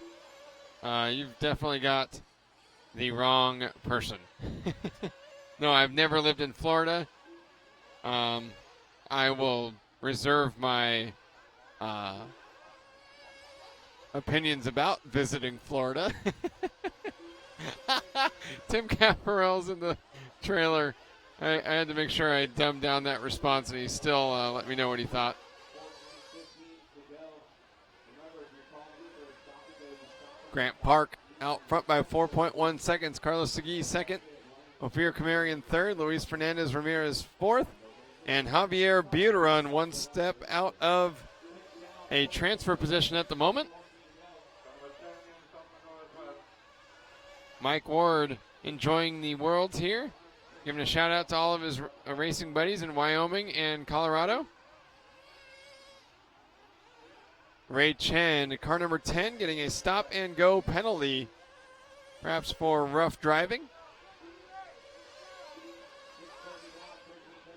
You've definitely got the wrong person. No, I've never lived in Florida. I will reserve my opinions about visiting Florida. Tim Caparel's in the trailer. I had to make sure I dumbed down that response, and he still let me know what he thought. 14:15 to go. Remember, if you're calling for a stop and go, you stop. Grant Park out front by 4.1 seconds. Carlos Segui second. Ophir Kamarian third. Luis Fernandez Ramirez fourth. And Javier Buteron one step out of a transfer position at the moment. Mike Ward enjoying the Worlds here. Giving a shout out to all of his racing buddies in Wyoming and Colorado. Ray Chen, car number 10, getting a stop and go penalty, perhaps for rough driving. Car number 6, stop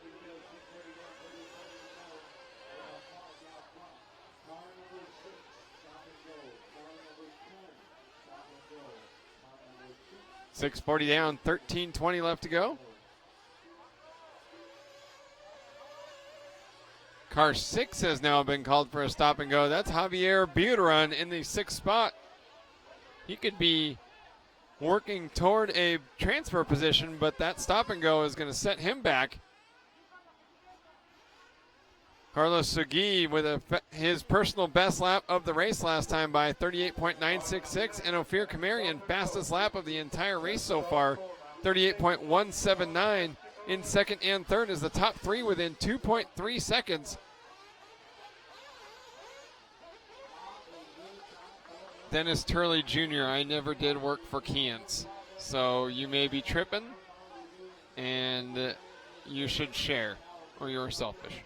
and go. Car number 10, stop and go. Car number 2. 6:40 down, 13:20 left to go. Car 6 has now been called for a stop and go. That's Javier Buteron in the 6th spot. He could be working toward a transfer position, but that stop and go is going to set him back. Carlos Segui with his personal best lap of the race last time by 38.966, and Ophir Kamarian, fastest lap of the entire race so far, 38.179 in second and third, is the top three within 2.3 seconds. Dennis Turley Jr., I never did work for Keans, so you may be tripping, and you should share, or you're selfish.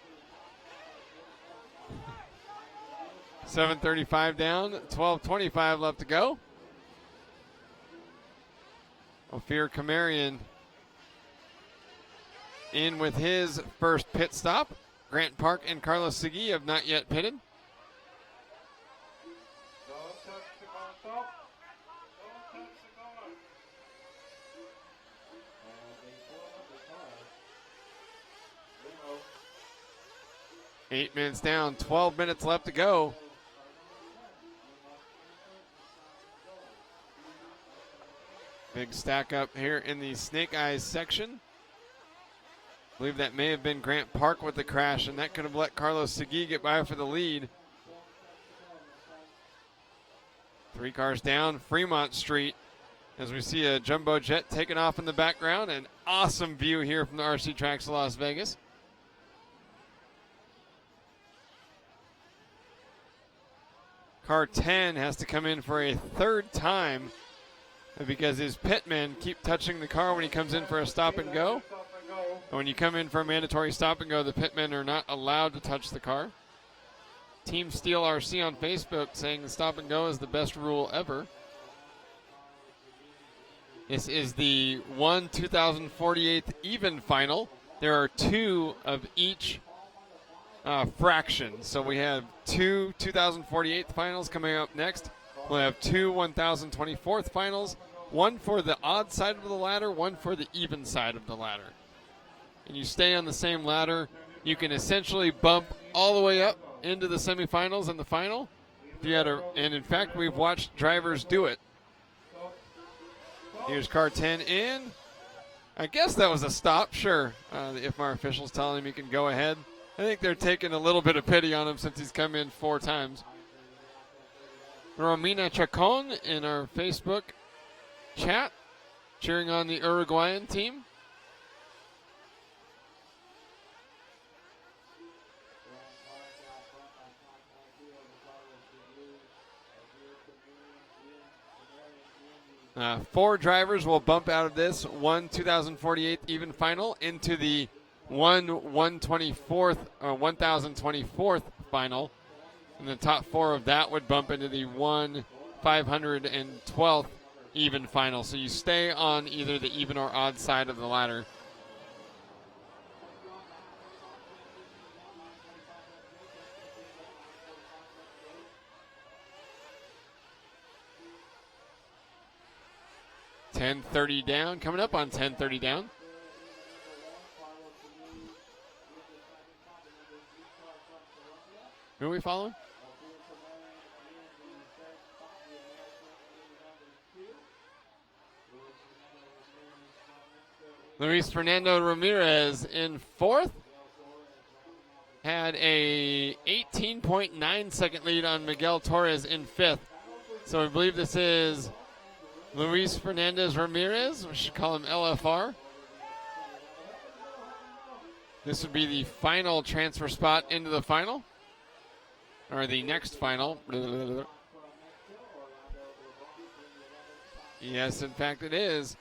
7:35 down, 12:25 left to go. Ophir Kamarian in with his first pit stop. Grant Park and Carlos Segui have not yet pitted. Don't touch the car, stop. Don't touch the car. And they pull up the car. 8 minutes down, 12 minutes left to go. Big stack up here in the Snake Eyes section. I believe that may have been Grant Park with the crash, and that could have let Carlos Segui get by for the lead. 3 cars down Fremont Street as we see a jumbo jet taking off in the background. An awesome view here from the RC tracks of Las Vegas. Car 10 has to come in for a third time because his pitmen keep touching the car when he comes in for a stop and go. And when you come in for a mandatory stop and go, the pitmen are not allowed to touch the car. Team Steel RC on Facebook saying the stop and go is the best rule ever. This is the 2048 even final. There are 2 of each fraction. So we have 2 2048 finals coming up next. We'll have 2 1024th finals, 1 for the odd side of the ladder, 1 for the even side of the ladder. And you stay on the same ladder, you can essentially bump all the way up into the semifinals and the final. If you had and in fact, we've watched drivers do it. Here's car 10 in. I guess that was a stop, sure. The IFMAR officials telling him he can go ahead. I think they're taking a little bit of pity on him since he's come in 4 times. Romina Chacon in our Facebook chat, cheering on the Uruguayan team. Four drivers will bump out of this 2048 even final into the 1024th final. And the top 4 of that would bump into the 512th even final. So you stay on either the even or odd side of the ladder. .10:30 down, coming up on 10:30 down. Who are we following? Luis Fernando Ramirez in fourth. Had a 18.9 second lead on Miguel Torres in fifth. So I believe this is Luis Fernandez Ramirez. We should call him LFR. This would be the final transfer spot into the final. Or the next final. Yes, in fact it is.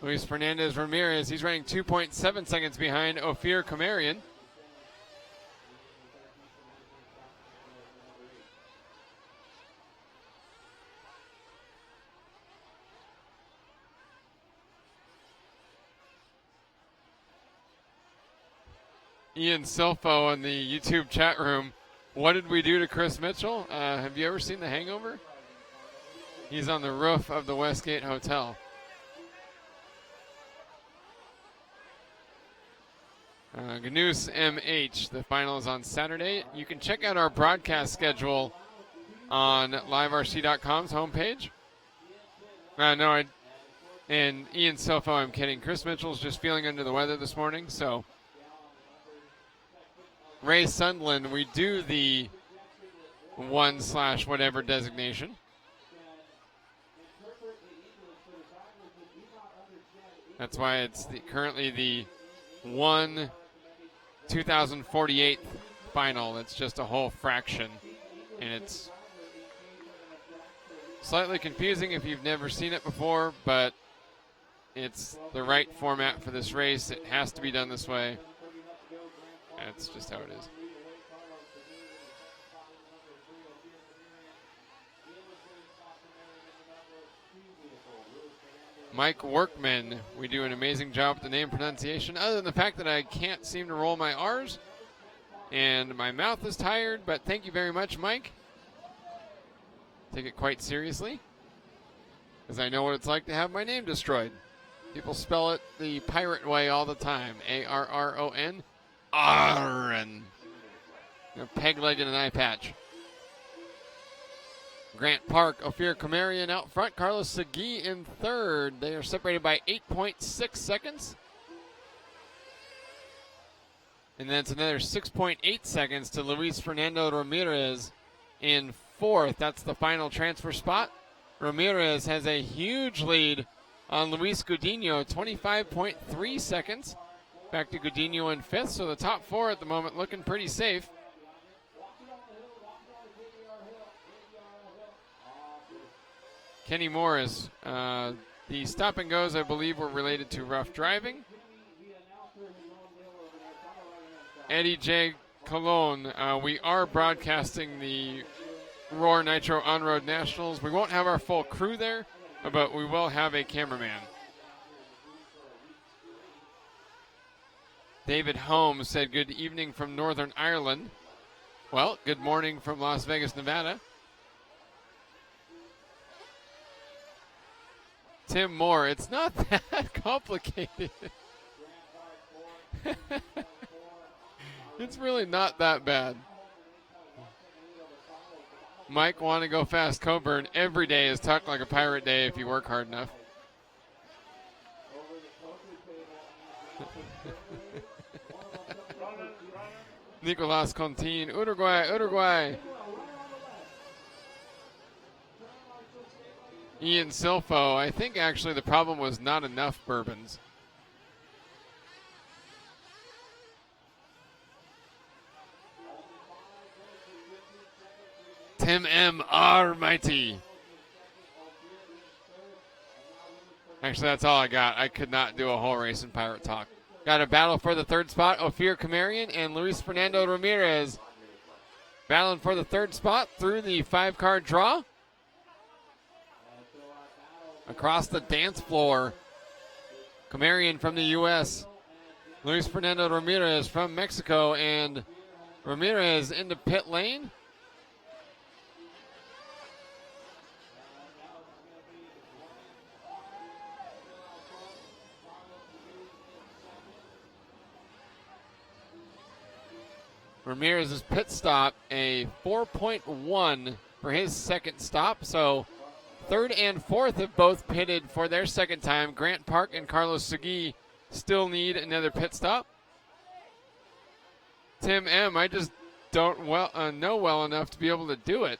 Luis Fernandez Ramirez. He's running 2.7 seconds behind Ophir Kamarian. Ian Silfo in the YouTube chat room. What did we do to Chris Mitchell? Have you ever seen The Hangover? He's on the roof of the Westgate Hotel. Gnus MH, the final is on Saturday. You can check out our broadcast schedule on liverc.com's homepage. And Ian Silfo, I'm kidding. Chris Mitchell's just feeling under the weather this morning, so Ray Sundland, we do the 1/whatever designation. That's why it's currently the 2048 final. It's just a whole fraction, and it's slightly confusing if you've never seen it before, but it's the right format for this race. It has to be done this way. That's just how it is. Mike Workman, we do an amazing job with the name pronunciation, other than the fact that I can't seem to roll my R's, and my mouth is tired, but thank you very much, Mike. Take it quite seriously, because I know what it's like to have my name destroyed. People spell it the pirate way all the time, A-R-R-O-N. Aaron. Peg leg and an eye patch. Grant Park, Ophir Kamarian out front. Carlos Segui in third. They are separated by 8.6 seconds. And then it's another 6.8 seconds to Luis Fernando Ramirez in fourth. That's the final transfer spot. Ramirez has a huge lead on Luis Gudinho, 25.3 seconds. Back to Gudinho in fifth, so the top four at the moment looking pretty safe. Kenny Morris, the stop and goes I believe were related to rough driving. Eddie J. Colon, we are broadcasting the Roar Nitro On-Road Nationals. We won't have our full crew there, but we will have a cameraman. David Holmes said good evening from Northern Ireland. Well, good morning from Las Vegas, Nevada. Tim Moore, it's not that complicated. It's really not that bad. Mike, want to go fast, Coburn. Every day is Tuck Like a Pirate Day if you work hard enough. Nicolas Contin, Uruguay. Ian Silfo, I think actually the problem was not enough bourbons. Tim M. Almighty. Actually, that's all I got. I could not do a whole race in Pirate Talk. Got a battle for the third spot. Ophir Kamarian and Luis Fernando Ramirez battling for the third spot through the 5-car draw. Across the dance floor, Kamarian from the U.S., Luis Fernando Ramirez from Mexico, and Ramirez into pit lane. Ramirez's pit stop, a 4.1 for his second stop. So third and fourth have both pitted for their second time. Grant Park and Carlos Segui still need another pit stop. Tim M., I just don't know well enough to be able to do it.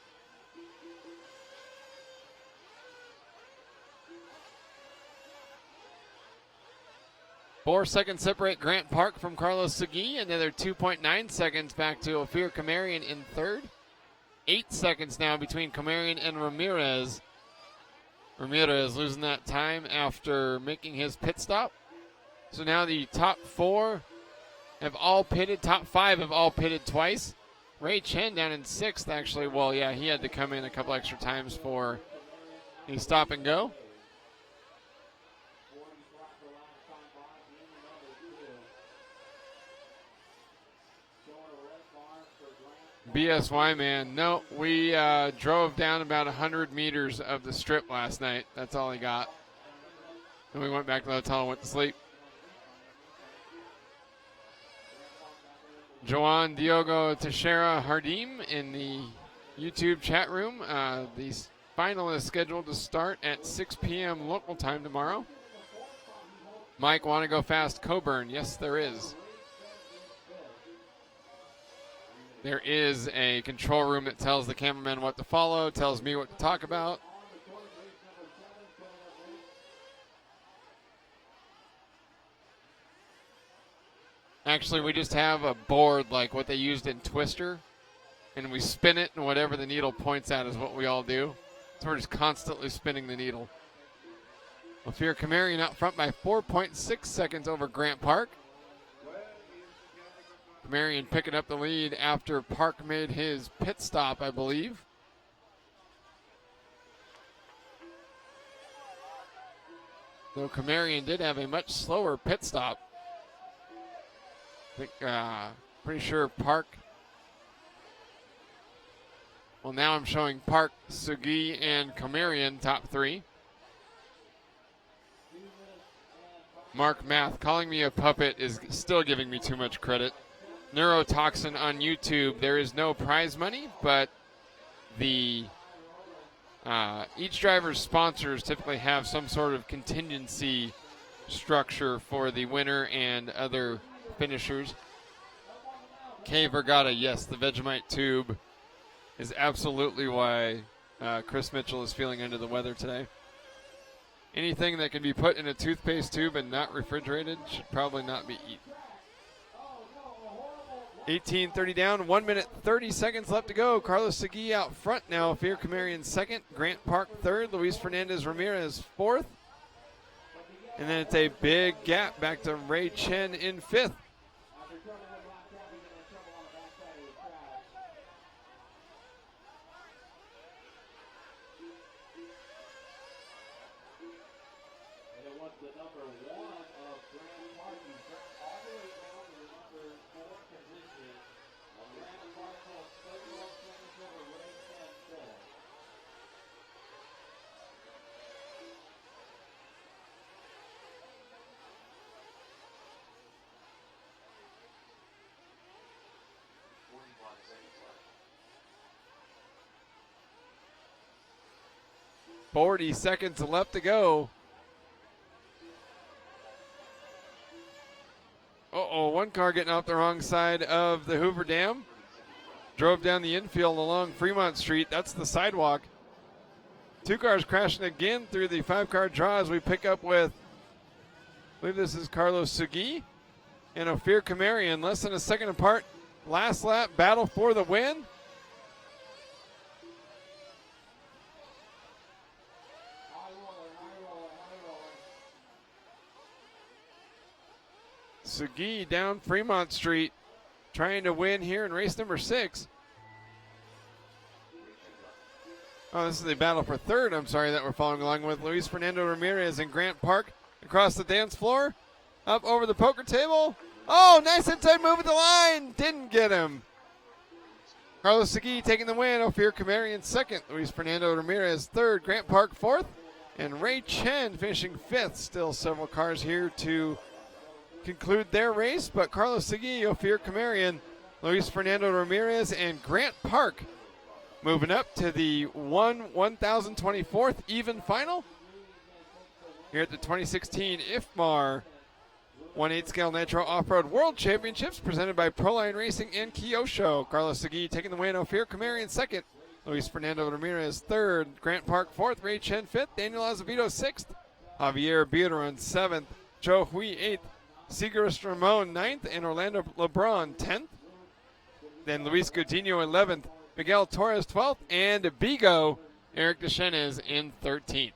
Four seconds separate Grant Park from Carlos Segui. Another 2.9 seconds back to Ophir Kamarian in third. 8 seconds now between Kamarian and Ramirez. Ramirez losing that time after making his pit stop. So now the top 4 have all pitted. Top 5 have all pitted twice. Ray Chen down in 6th, actually. Well, yeah, he had to come in a couple extra times for a stop and go. BSY, man. No, we drove down about 100 meters of the strip last night. That's all he got. And we went back to the hotel and went to sleep. Joan Diogo Teixeira Hardim in the YouTube chat room. The final is scheduled to start at 6 p.m. local time tomorrow. Mike, want to go fast? Coburn. Yes, there is. There is a control room that tells the cameraman what to follow, tells me what to talk about. Actually, we just have a board like what they used in Twister, and we spin it, and whatever the needle points at is what we all do. So we're just constantly spinning the needle. Ophir Kamarian out front by 4.6 seconds over Grant Park. Kamarian picking up the lead after Park made his pit stop, I believe. Though Kamarian did have a much slower pit stop. I think, pretty sure Park. Well, now I'm showing Park, Segui, and Kamarian top 3. Mark Math, calling me a puppet is still giving me too much credit. Neurotoxin on YouTube, there is no prize money, but the each driver's sponsors typically have some sort of contingency structure for the winner and other finishers. K Vergata, yes, the Vegemite tube is absolutely why Chris Mitchell is feeling under the weather today. Anything that can be put in a toothpaste tube and not refrigerated should probably not be eaten. 18:30 down, 1 minute 30 seconds left to go. Carlos Segui out front now. Ophir Kamarian second, Grant Park third, Luis Fernandez Ramirez fourth. And then it's a big gap back to Ray Chen in fifth. .40 seconds left to go. One car getting off the wrong side of the Hoover Dam. Drove down the infield along Fremont Street. That's the sidewalk. 2 cars crashing again through the 5-car draw as we pick up with, I believe this is Carlos Segui and Ophir Kamarian. Less than a second apart. Last lap battle for the win. Segui down Fremont Street, trying to win here in race number 6. This is the battle for third, that we're following along with. Luis Fernando Ramirez and Grant Park across the dance floor, up over the poker table. Oh, nice inside move at the line. Didn't get him. Carlos Segui taking the win. Ophir Kamarian second. Luis Fernando Ramirez third. Grant Park fourth. And Ray Chen finishing fifth. Still several cars here to conclude their race, but Carlos Segui, Ophir Kamarian, Luis Fernando Ramirez, and Grant Park moving up to the 1024th even final here at the 2016 IFMAR 1/8 scale Nitro Off-Road World Championships presented by Proline Racing and Kyosho. Carlos Segui taking the win. Ophir Camari in second. Luis Fernando Ramirez third. Grant Park fourth. Ray Chen fifth. Daniel Azevedo sixth. Javier Buteron seventh. Joe Hui eighth. Sigurd Ramon ninth. And Orlando LeBron 10th. Then Luis Coutinho 11th. Miguel Torres 12th. And Bigo Eric Deschenes in 13th.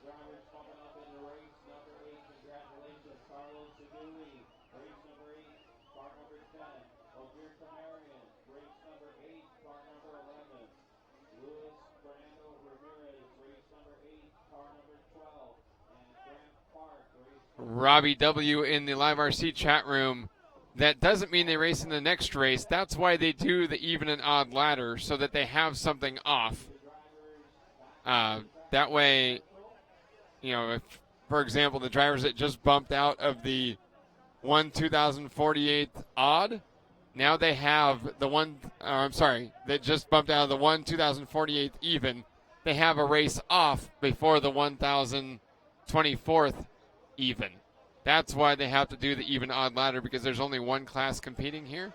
Drivers coming up in race number 8. Congratulations, Carlos Segui. Race number 8, car number 10. Ogier Tamarian. Race number 8, car number 11. Luis Fernando Ramirez. Race number 8, car number 12. And Grant Park. Robbie W. in the Live RC chat room. That doesn't mean they race in the next race. That's why they do the even and odd ladder, so that they have something off. That way, you know, if, for example, the drivers that just bumped out of the 1/2048 odd, now they have the that just bumped out of the 1/2048 even. They have a race off before the 1024th even. That's why they have to do the even odd ladder, because there's only one class competing here.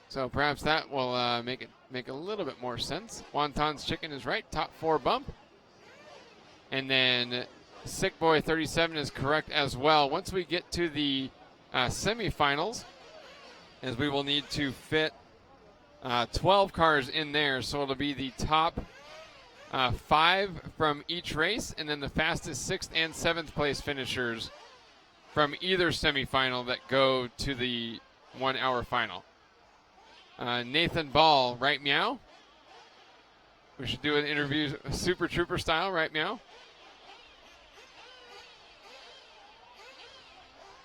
So perhaps that will make a little bit more sense. Wonton's Chicken is right. Top 4 bump. And then Sick Boy 37 is correct as well. Once we get to the semifinals, as we will need to fit 12 cars in there, so it'll be the top 5 from each race, and then the fastest 6th and 7th place finishers from either semifinal that go to the 1 hour final. Nathan Ball, right meow? We should do an interview Super Trooper style, right meow?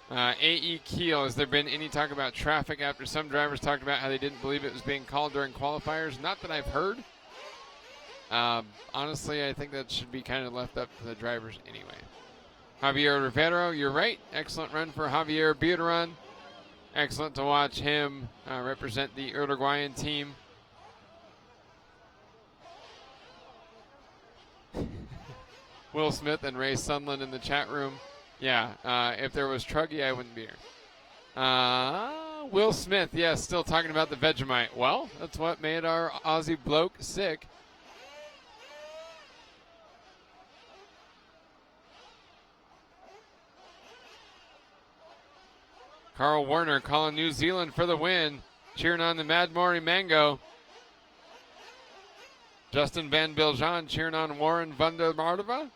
AE Keel, has there been any talk about traffic after some drivers talked about how they didn't believe it was being called during qualifiers? Not that I've heard. Honestly, I think that should be kind of left up to the drivers anyway. Javier Rivero, you're right. Excellent run for Javier Buteron. Excellent to watch him represent the Uruguayan team. Will Smith and Ray Sunland in the chat room. Yeah, if there was Truggy, I wouldn't be here. Will Smith, yes, still talking about the Vegemite. Well, that's what made our Aussie bloke sick. Carl Werner calling New Zealand for the win, cheering on the Mad Maury Mango. Justin Van Biljan cheering on Warren van der Mardova.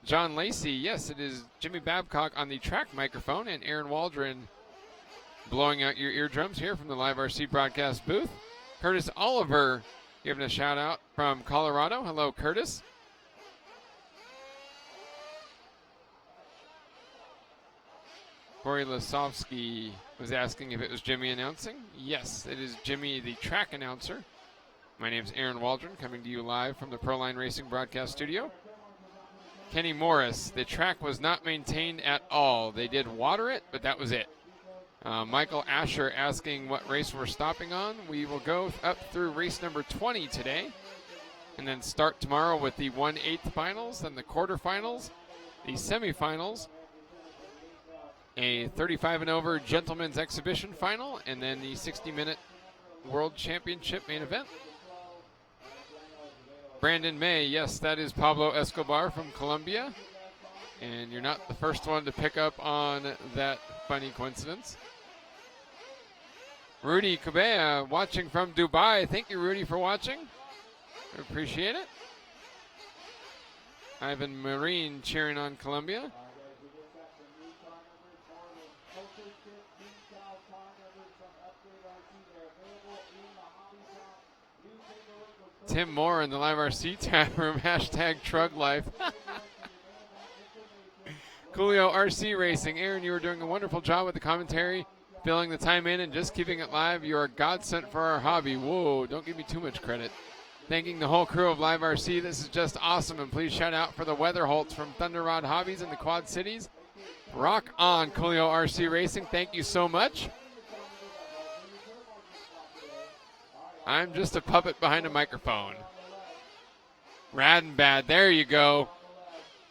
John Lacey, yes, it is Jimmy Babcock on the track microphone, and Aaron Waldron blowing out your eardrums here from the Live RC broadcast booth. Curtis Oliver giving a shout out from Colorado. Hello, Curtis. Corey Lasovsky was asking if it was Jimmy announcing. Yes, it is Jimmy, the track announcer. My name is Aaron Waldron, coming to you live from the Proline Racing broadcast studio. Kenny Morris, the track was not maintained at all. They did water it, but that was it. Michael Asher asking what race we're stopping on. We will go up through race number 20 today, and then start tomorrow with the 1/8 finals, then the quarterfinals, the semifinals, a 35 and over gentlemen's exhibition final, and then the 60-minute World Championship main event. Brandon May, yes, that is Pablo Escobar from Colombia. And you're not the first one to pick up on that funny coincidence. Rudy Cabea watching from Dubai. Thank you, Rudy, for watching. I appreciate it. Ivan Marine cheering on Colombia. Tim Moore in the Live RC chat room, hashtag Trug Life. Coolio RC Racing. Aaron, you were doing a wonderful job with the commentary. filling the time in and just keeping it live. You are a godsend for our hobby. Whoa, don't give me too much credit. Thanking the whole crew of Live RC. This is just awesome. And please shout out for the Weatherholts from Thunder Rod Hobbies in the Quad Cities. Rock on, Coolio RC Racing. Thank you so much. I'm just a puppet behind a microphone. Rad and bad. There you go.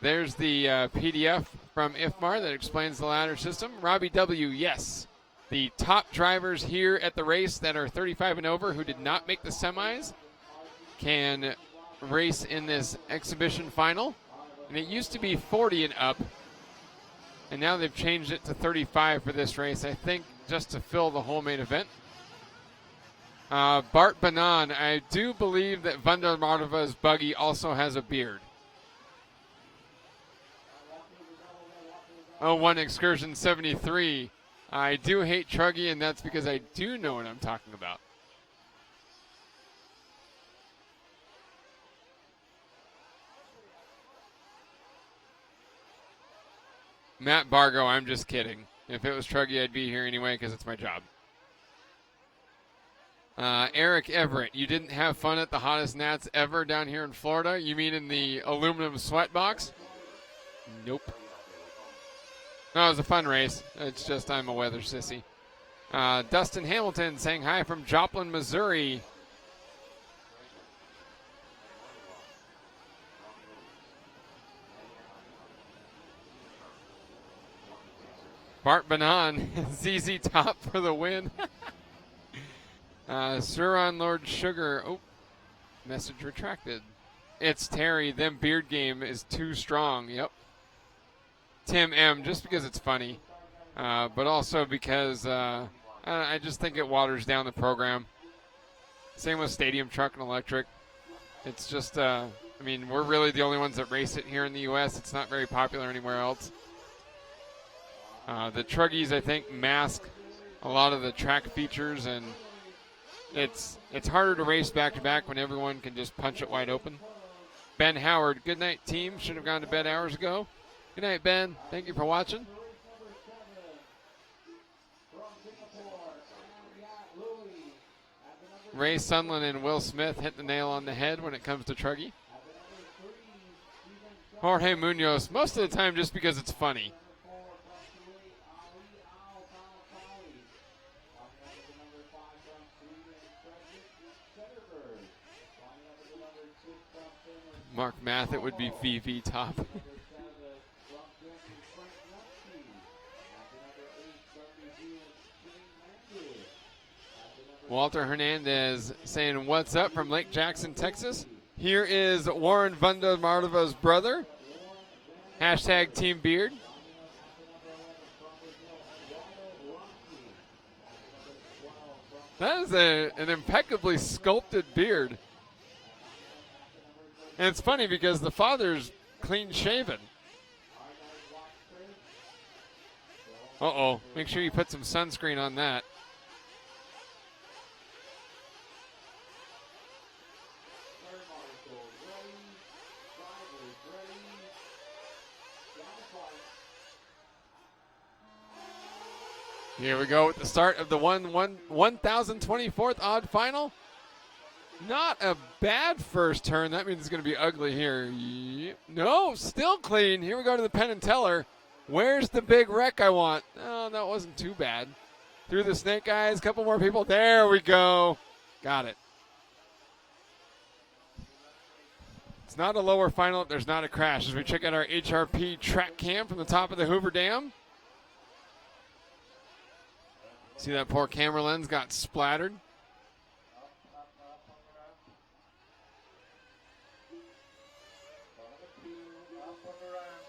There's the PDF from IFMAR that explains the ladder system. Robbie W., yes. The top drivers here at the race that are 35 and over who did not make the semis can race in this exhibition final. And it used to be 40 and up. And now they've changed it to 35 for this race, I think, just to fill the whole main event. Bart Banan, I do believe that Vanda Martova's Buggy also has a beard. Oh, one Excursion 73. I do hate Truggy, and that's because I do know what I'm talking about. Matt Bargo, I'm just kidding. If it was Truggy, I'd be here anyway because it's my job. Eric Everett, you didn't have fun at the hottest Nats ever down here in Florida? You mean in the aluminum sweat box? Nope. No, it was a fun race. It's just I'm a weather sissy. Dustin Hamilton saying hi from Joplin, Missouri. Bart Banan, ZZ Top for the win. Suron Lord Sugar. Oh, message retracted. It's Terry. Them beard game is too strong. Yep. Tim M, just because it's funny, but also because I just think it waters down the program. Same with Stadium Truck and Electric. It's just, I mean, we're really the only ones that race it here in the U.S. It's not very popular anywhere else. The Truggies, I think, mask a lot of the track features, and it's harder to race back-to-back when everyone can just punch it wide open. Ben Howard, good night, team. Should have gone to bed hours ago. Good night, Ben. Thank you for watching. Ray Sunland and Will Smith hit the nail on the head when it comes to Truggy. Jorge Munoz, most of the time just because it's funny. Mark Math, it would be VV Top. Walter Hernandez saying, what's up from Lake Jackson, Texas? Here is Warren Vanda Martova's brother. Hashtag Team Beard. That is an impeccably sculpted beard. And it's funny because the father's clean shaven. Uh-oh. Make sure you put some sunscreen on that. Here we go with the start of the 1024th odd final. Not a bad first turn. That means it's going to be ugly here. Yep. No, still clean. Here we go to the Penn and Teller. Where's the big wreck I want? Oh, that wasn't too bad. Through the snake eyes, couple more people. There we go. Got it. It's not a lower final if there's not a crash. As we check out our HRP track cam from the top of the Hoover Dam. See that poor camera lens got splattered?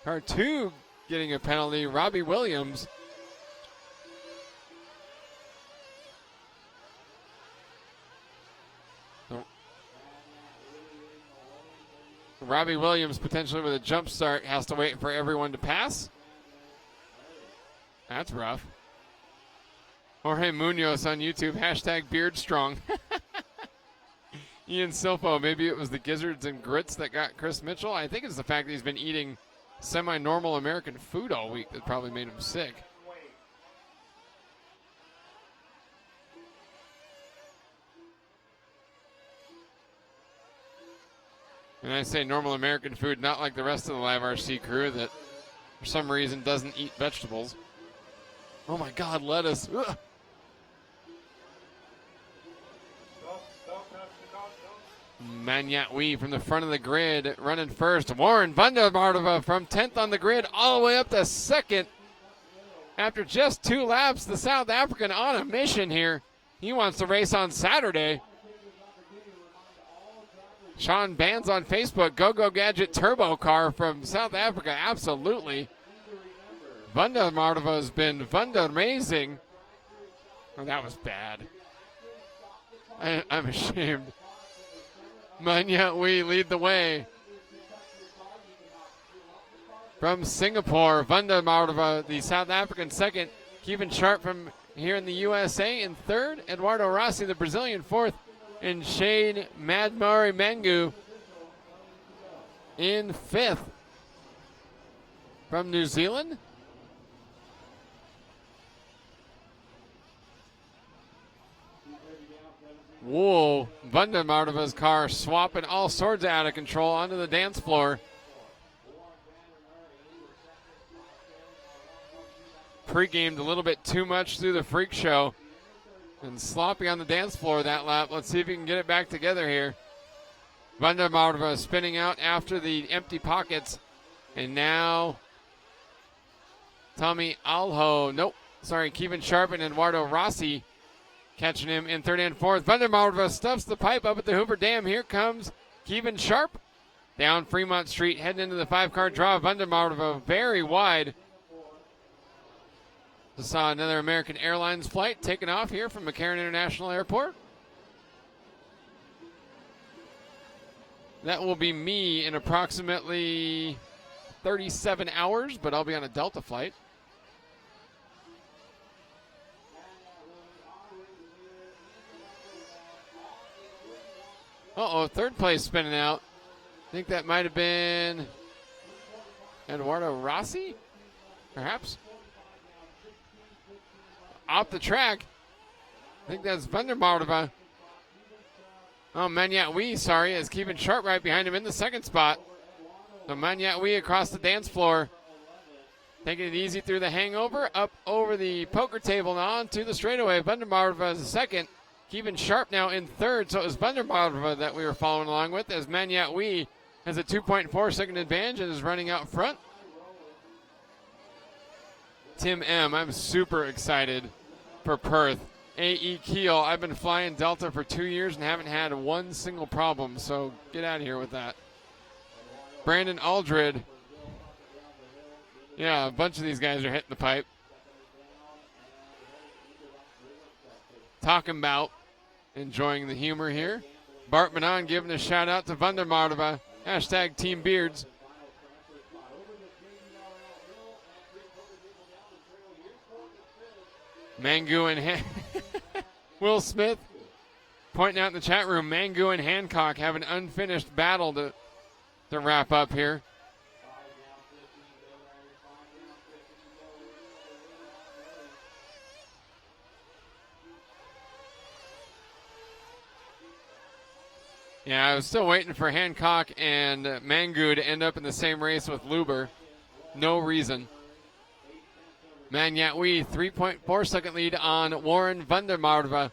Car 2 getting a penalty, Robbie Williams. Robbie Williams potentially with a jump start has to wait for everyone to pass. That's rough. Jorge Munoz on YouTube, hashtag BeardStrong. Ian Silfo, maybe it was the gizzards and grits that got Chris Mitchell. I think it's the fact that he's been eating semi-normal American food all week that probably made him sick. And I say normal American food, not like the rest of the Live RC crew that for some reason doesn't eat vegetables. Oh my God, lettuce. Ugh. Manyat from the front of the grid running first. Warren Vandermartova from 10th on the grid all the way up to 2nd. After just 2 laps, the South African on a mission here. He wants to race on Saturday. Sean Bands on Facebook, Go Gadget Turbo Car from South Africa, absolutely. Vandermartova has been amazing. Oh, that was bad. I'm ashamed. Manyat lead the way. From Singapore, Vandermartova, the South African second. Kevin Sharp from here in the USA in third. Eduardo Rossi, the Brazilian, fourth. And Shane Madmari Mangu in fifth. From New Zealand. Whoa, Vandermartova's car swapping all sorts out of control onto the dance floor. Pre-gamed a little bit too much through the freak show and sloppy on the dance floor that lap. Let's see if he can get it back together here. Vandermartova spinning out after the empty pockets. And now Tommy Alho, Kevin Sharp and Eduardo Rossi catching him in third and fourth. Vandermartova stuffs the pipe up at the Hoover Dam. Here comes Kevin Sharp down Fremont Street, heading into the 5-car draw. Vandermartova very wide. Just saw another American Airlines flight taking off here from McCarran International Airport. That will be me in approximately 37 hours, but I'll be on a Delta flight. Uh-oh, third place spinning out. I think that might have been Eduardo Rossi, perhaps. Off the track. I think that's Vandermartova. Oh, Manyat sorry, as Kevin Sharp right behind him in the second spot. So Manyat across the dance floor. Taking it easy through the hangover, up over the poker table and on to the straightaway. Vandermartova is second. Kevin Sharp now in third, so it was Vandermartova that we were following along with, as Manyat has a 2.4 second advantage and is running out front. Tim M, I'm super excited for Perth. A.E. Keel, I've been flying Delta for 2 years and haven't had one single problem, so get out of here with that. Brandon Aldred. Yeah, a bunch of these guys are hitting the pipe. Talking about enjoying the humor here. Bart Manon giving a shout out to Vandermartova. Hashtag Team Beards. Mangu and Will Smith pointing out in the chat room, Mangu and Hancock have an unfinished battle to wrap up here. Yeah, I was still waiting for Hancock and Mangu to end up in the same race with Luber. No reason. Manyat 3.4 second lead on Warren Vandermartova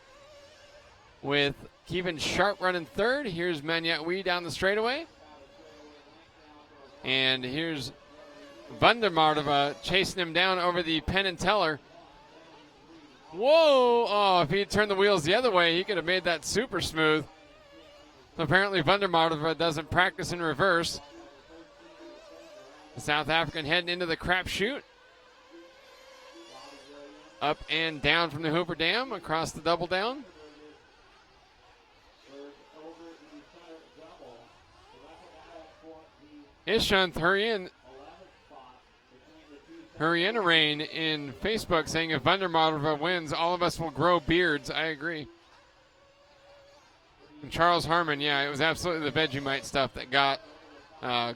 with Kevin Sharp running third. Here's Manyat down the straightaway. And here's Vandermartova chasing him down over the Penn and Teller. Whoa! Oh, if he'd turned the wheels the other way, he could have made that super smooth. Apparently Vandermartova doesn't practice in reverse. The South African heading into the crapshoot. Up and down from the Hoover Dam, across the double down. Ishanth Hurrienarain in Facebook saying if Vandermartova wins, all of us will grow beards. I agree. And Charles Harmon, yeah, it was absolutely the Vegemite stuff that got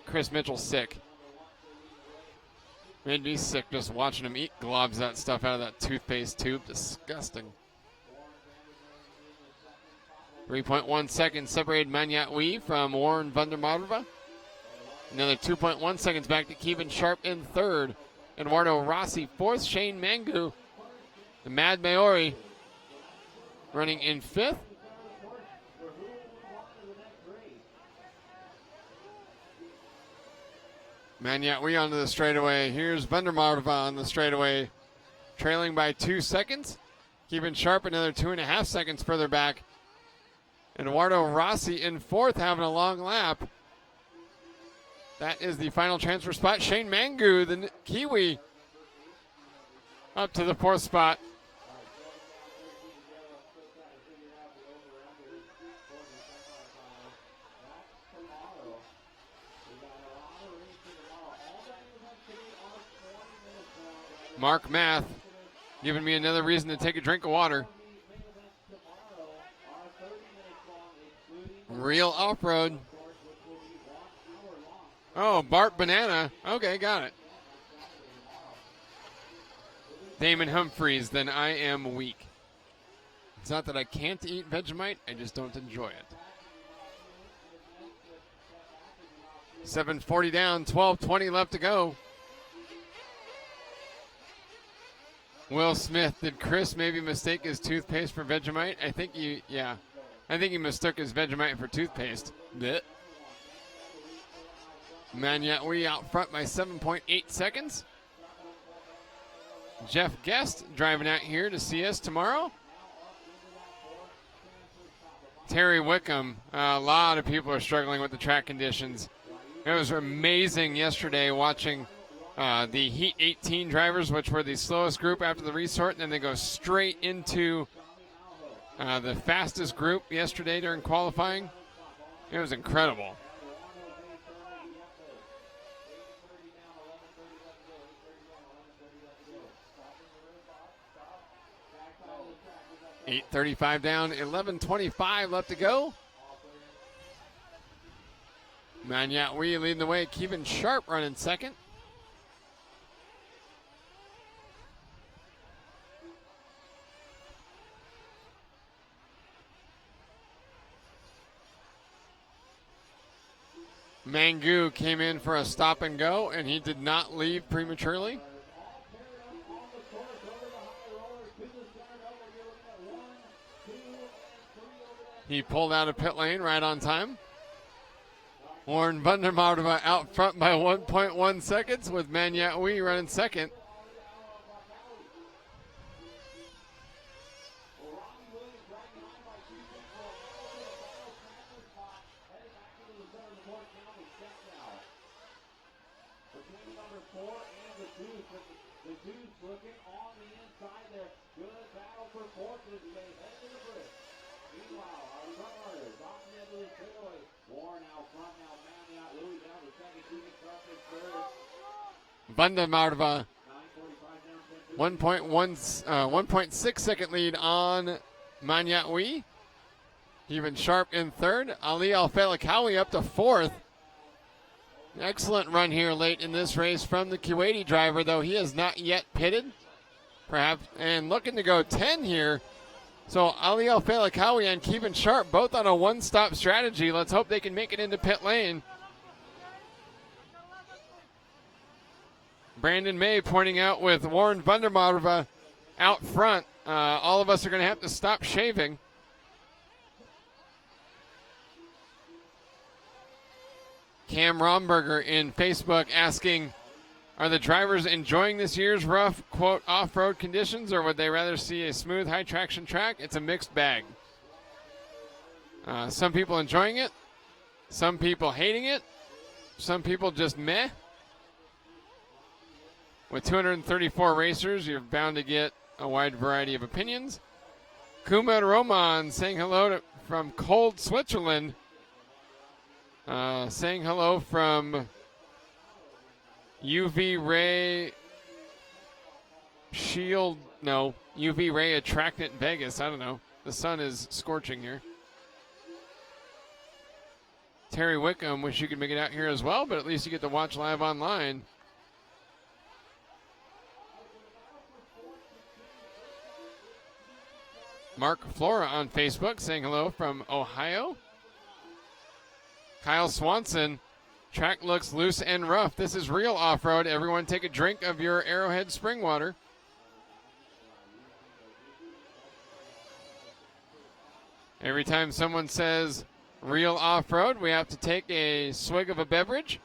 Chris Mitchell sick. Made me sick just watching him eat globs of that stuff out of that toothpaste tube. Disgusting. 3.1 seconds separated Manyat from Warren van der Marva. Another 2.1 seconds back to Kevin Sharp in third. Eduardo Rossi fourth. Shane Mangu, the Mad Maori, running in fifth. Manyat onto the straightaway. Here's van der Marva on the straightaway, trailing by 2 seconds. Kevin Sharp another 2.5 seconds further back. Eduardo Rossi in fourth, having a long lap. That is the final transfer spot. Shane Mangu, the Kiwi, up to the fourth spot. Mark Math giving me another reason to take a drink of water. Real off-road. Oh, Bart Banana. Okay, got it. Damon Humphreys, then I am weak. It's not that I can't eat Vegemite, I just don't enjoy it. 7:40 down, 12:20 left to go. Will Smith, did Chris maybe mistake his toothpaste for Vegemite? I think he mistook his Vegemite for toothpaste. Blech. Manyat out front by 7.8 seconds. Jeff Guest driving out here to see us tomorrow. Terry Wickham, a lot of people are struggling with the track conditions. It was amazing yesterday watching the Heat 18 drivers, which were the slowest group after the restart, and then they go straight into the fastest group yesterday during qualifying. It was incredible. $8:35 down, 11:25 left to go. Manyat leading the way. Kevin Sharp running second. Mangu came in for a stop and go, and he did not leave prematurely. He pulled out of pit lane right on time. Warren van der Marva out front by 1.1 seconds with Manyat running second. Van der Marva, 1.6 second lead on Manyat. Even Sharp in third. Ali Al-Falakawi up to fourth. Excellent run here late in this race from the Kuwaiti driver, though he has not yet pitted. Perhaps, and looking to go 10 here. So Ali Al-Falakawi and Kevin Sharp both on a one-stop strategy. Let's hope they can make it into pit lane. Brandon May pointing out with Warren van der Marva out front. All of us are going to have to stop shaving. Cam Romberger in Facebook asking, are the drivers enjoying this year's rough, quote, off-road conditions, or would they rather see a smooth, high-traction track? It's a mixed bag. Some people enjoying it. Some people hating it. Some people just meh. With 234 racers, you're bound to get a wide variety of opinions. Kuma Roman saying hello from cold Switzerland. Saying hello from UV Ray Shield. No, UV Ray Attractant Vegas. I don't know. The sun is scorching here. Terry Wickham, wish you could make it out here as well, but at least you get to watch live online. Mark Flora on Facebook saying hello from Ohio. Kyle Swanson, track looks loose and rough. This is real off-road. Everyone take a drink of your Arrowhead spring water. Every time someone says real off-road, we have to take a swig of a beverage.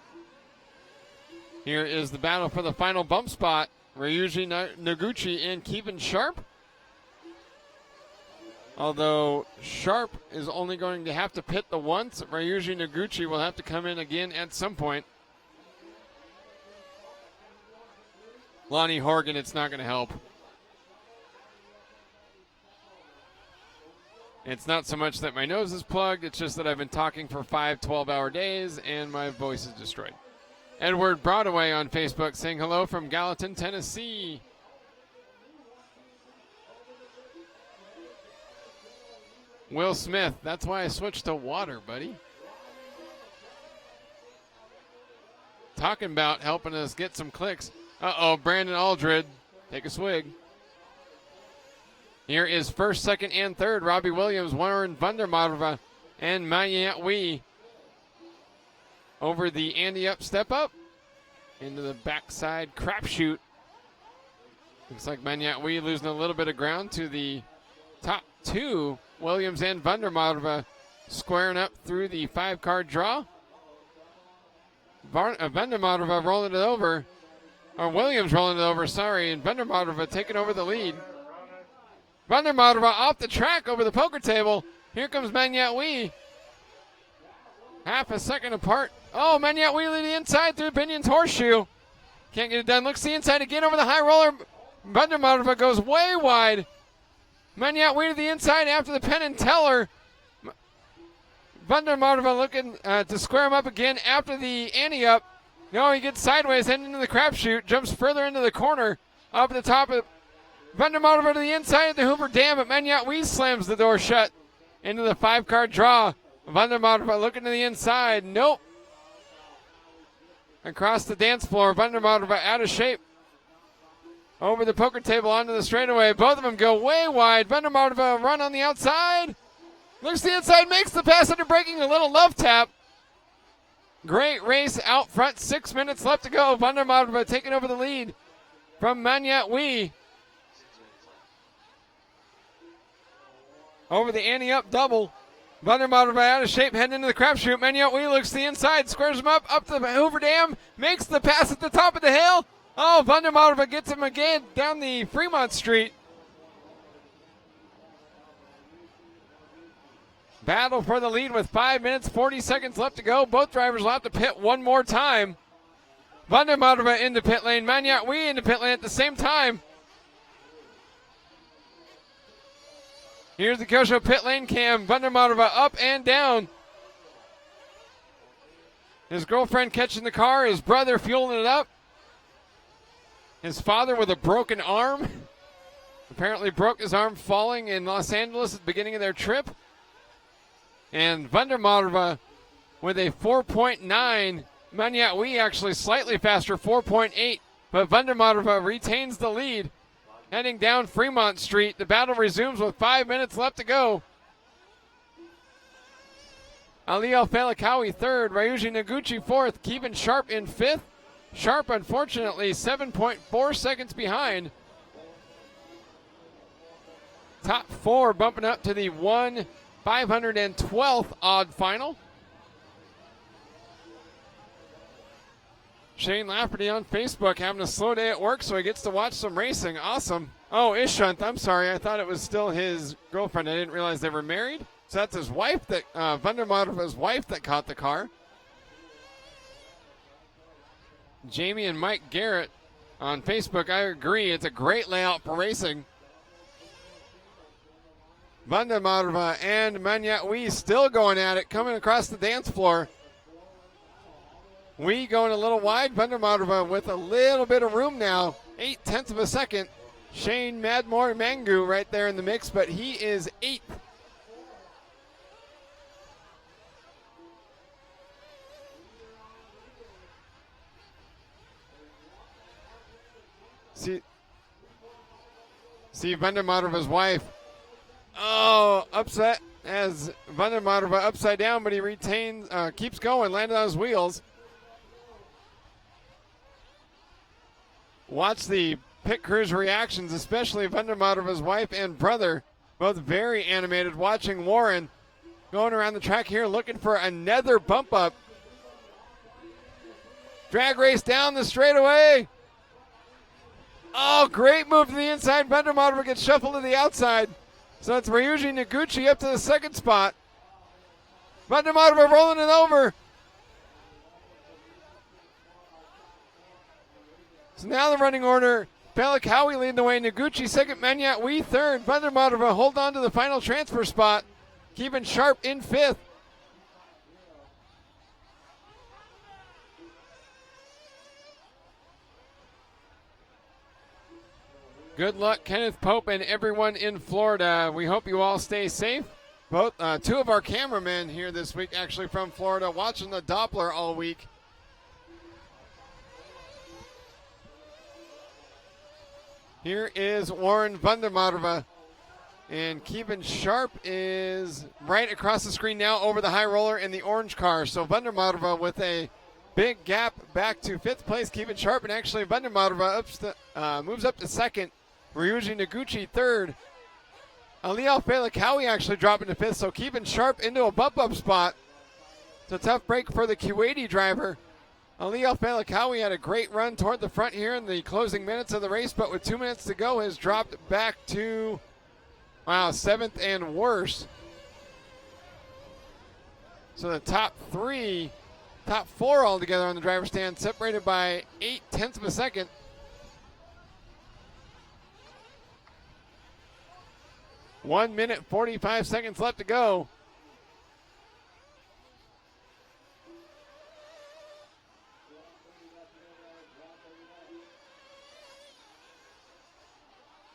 Here is the battle for the final bump spot. Ryuji Noguchi and Kevin Sharp. Although Sharp is only going to have to pit the once, Ryuji Noguchi will have to come in again at some point. Lonnie Horgan, it's not going to help. It's not so much that my nose is plugged, it's just that I've been talking for 5 12-hour days and my voice is destroyed. Edward Broadway on Facebook saying hello from Gallatin, Tennessee. Will Smith, that's why I switched to water, buddy. Talking about helping us get some clicks. Uh-oh, Brandon Aldred, take a swig. Here is first, second, and third. Robbie Williams, Warren Vandermarva, and Mayat Wee over the Andy Up step up into the backside crapshoot. Looks like Mayat Wee losing a little bit of ground to the top two. Williams and Vandermarva squaring up through the 5-card draw. Vandermarva rolling it over. Or Williams rolling it over, sorry, and Vandermarva taking over the lead. Vandermarva off the track over the poker table. Here comes Mayat Wee. Half a second apart. Oh, Mayat Wee to the inside through Binion's horseshoe. Can't get it done. Looks to the inside again over the high roller. Vandermarva goes way wide. Mayat Wee to the inside after the Penn and Teller. Vandermarva looking to square him up again after the ante up. No, he gets sideways, heading into the crapshoot. Jumps further into the corner. Up at the top of Vandermarva to the inside of the Hoover Dam, but Mayat Wee slams the door shut into the 5-card draw. Vandermarva looking to the inside. Nope. Across the dance floor, Vandermarva out of shape. Over the poker table onto the straightaway. Both of them go way wide. Vandermarva run on the outside. Looks to the inside, makes the pass under breaking a little love tap. Great race out front. 6 minutes left to go. Vandermarva taking over the lead from Mayat Wee. Over the ante up double. Vandermarva out of shape, heading into the crapshoot. Mayat Wee looks to the inside, squares him up to the Hoover Dam, makes the pass at the top of the hill. Oh, Vandermarva gets him again down the Fremont Street. Battle for the lead with 5 minutes, 40 seconds left to go. Both drivers will have to pit one more time. Vandermarva into pit lane, Mayat Wee into pit lane at the same time. Here's the Kosho pit lane cam. Vandermarva up and down. His girlfriend catching the car. His brother fueling it up. His father with a broken arm. Apparently broke his arm falling in Los Angeles at the beginning of their trip. And Vandermarva with a 4.9. Mayat Wee actually slightly faster, 4.8. But Vandermarva retains the lead. Heading down Fremont Street. The battle resumes with 5 minutes left to go. Ali Al-Falakawi third. Ryuji Noguchi fourth. Kevin Sharp in fifth. Sharp, unfortunately, 7.4 seconds behind. Top four bumping up to the 512th odd final. Shane Lafferty on Facebook having a slow day at work, so he gets to watch some racing. Awesome. Oh, Ishant, I'm sorry. I thought it was still his girlfriend. I didn't realize they were married. So that's his wife, Vandermarva's wife, that caught the car. Jamie and Mike Garrett on Facebook. I agree. It's a great layout for racing. Vandermarva and Mayat Wee still going at it, coming across the dance floor. Wee going a little wide. Vandermarva with a little bit of room now. 0.8 of a second. Shane Madmore Mangu right there in the mix, but he is 8th. See Vandermarva's wife. upset as Vandermarva upside down, but he retains, keeps going, landed on his wheels. Watch the pit crew's reactions, especially Vandermarva's wife and brother, both very animated, watching Warren going around the track here looking for another bump up. Drag race down the straightaway. Oh, great move to the inside. Vandermarva gets shuffled to the outside. So it's Ryuji Noguchi up to the second spot. Vandermarva rolling it over. So now the running order, Pelikawi leading the way, Noguchi second, Manyat Wee third. Vandermarva hold on to the final transfer spot, keeping Sharp in fifth. Good luck, Kenneth Pope and everyone in Florida. We hope you all stay safe. Both two of our cameramen here this week, actually from Florida, watching the Doppler all week. Here is Warren Vandermarva, and Kevin Sharp is right across the screen now over the high roller in the orange car. So Vandermarva with a big gap back to fifth place. Kevin Sharp, and actually Vandermarva moves up to second. Ryuji Noguchi third. Aliel Pelikawi actually dropping to fifth, so keeping Sharp into a bump-up spot. It's a tough break for the Kuwaiti driver. Aliel Pelikawi had a great run toward the front here in the closing minutes of the race, but with 2 minutes to go has dropped back to, seventh and worse. So the top four altogether on the driver's stand, separated by 0.8 of a second. 1 minute, 45 seconds left to go.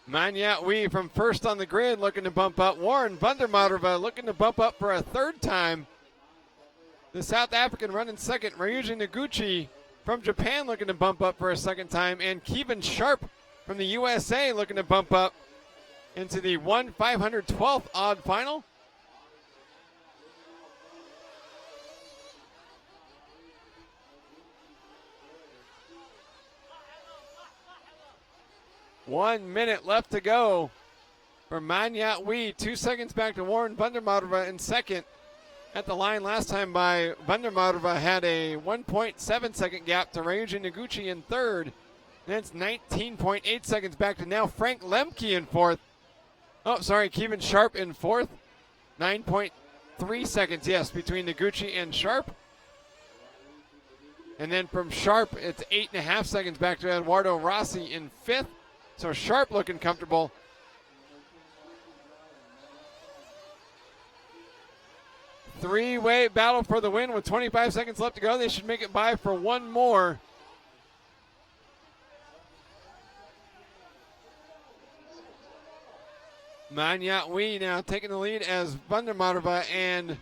Manyat Wee from first on the grid looking to bump up. Warren Vandermarva looking to bump up for a third time. The South African running second. Ryuji Noguchi from Japan looking to bump up for a second time. And Kevin Sharp from the USA looking to bump up into the 1/512th odd final. One minute left to go for Manyat Wee. 2 seconds back to Warren Vandermarva in second. At the line last time by Vandermarva had a 1.7 second gap to Ryuji Noguchi in third. Then it's 19.8 seconds back to now Frank Lemke in fourth. Kevin Sharp in fourth. 9.3 seconds, yes, between Noguchi and Sharp. And then from Sharp, it's 8.5 seconds back to Eduardo Rossi in fifth. So Sharp looking comfortable. Three-way battle for the win with 25 seconds left to go. They should make it by for one more. Manyat Wee now taking the lead as Vandermarva, and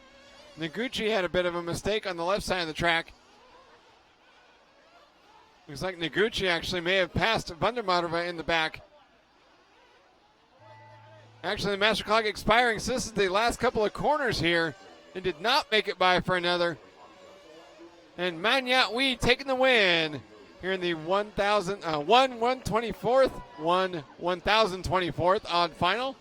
Noguchi had a bit of a mistake on the left side of the track. Looks like Noguchi actually may have passed Vandermarva in the back. Actually, the master clock expiring. So this is the last couple of corners here, and did not make it by for another. And Manyat Wee taking the win here in the 1024th odd final.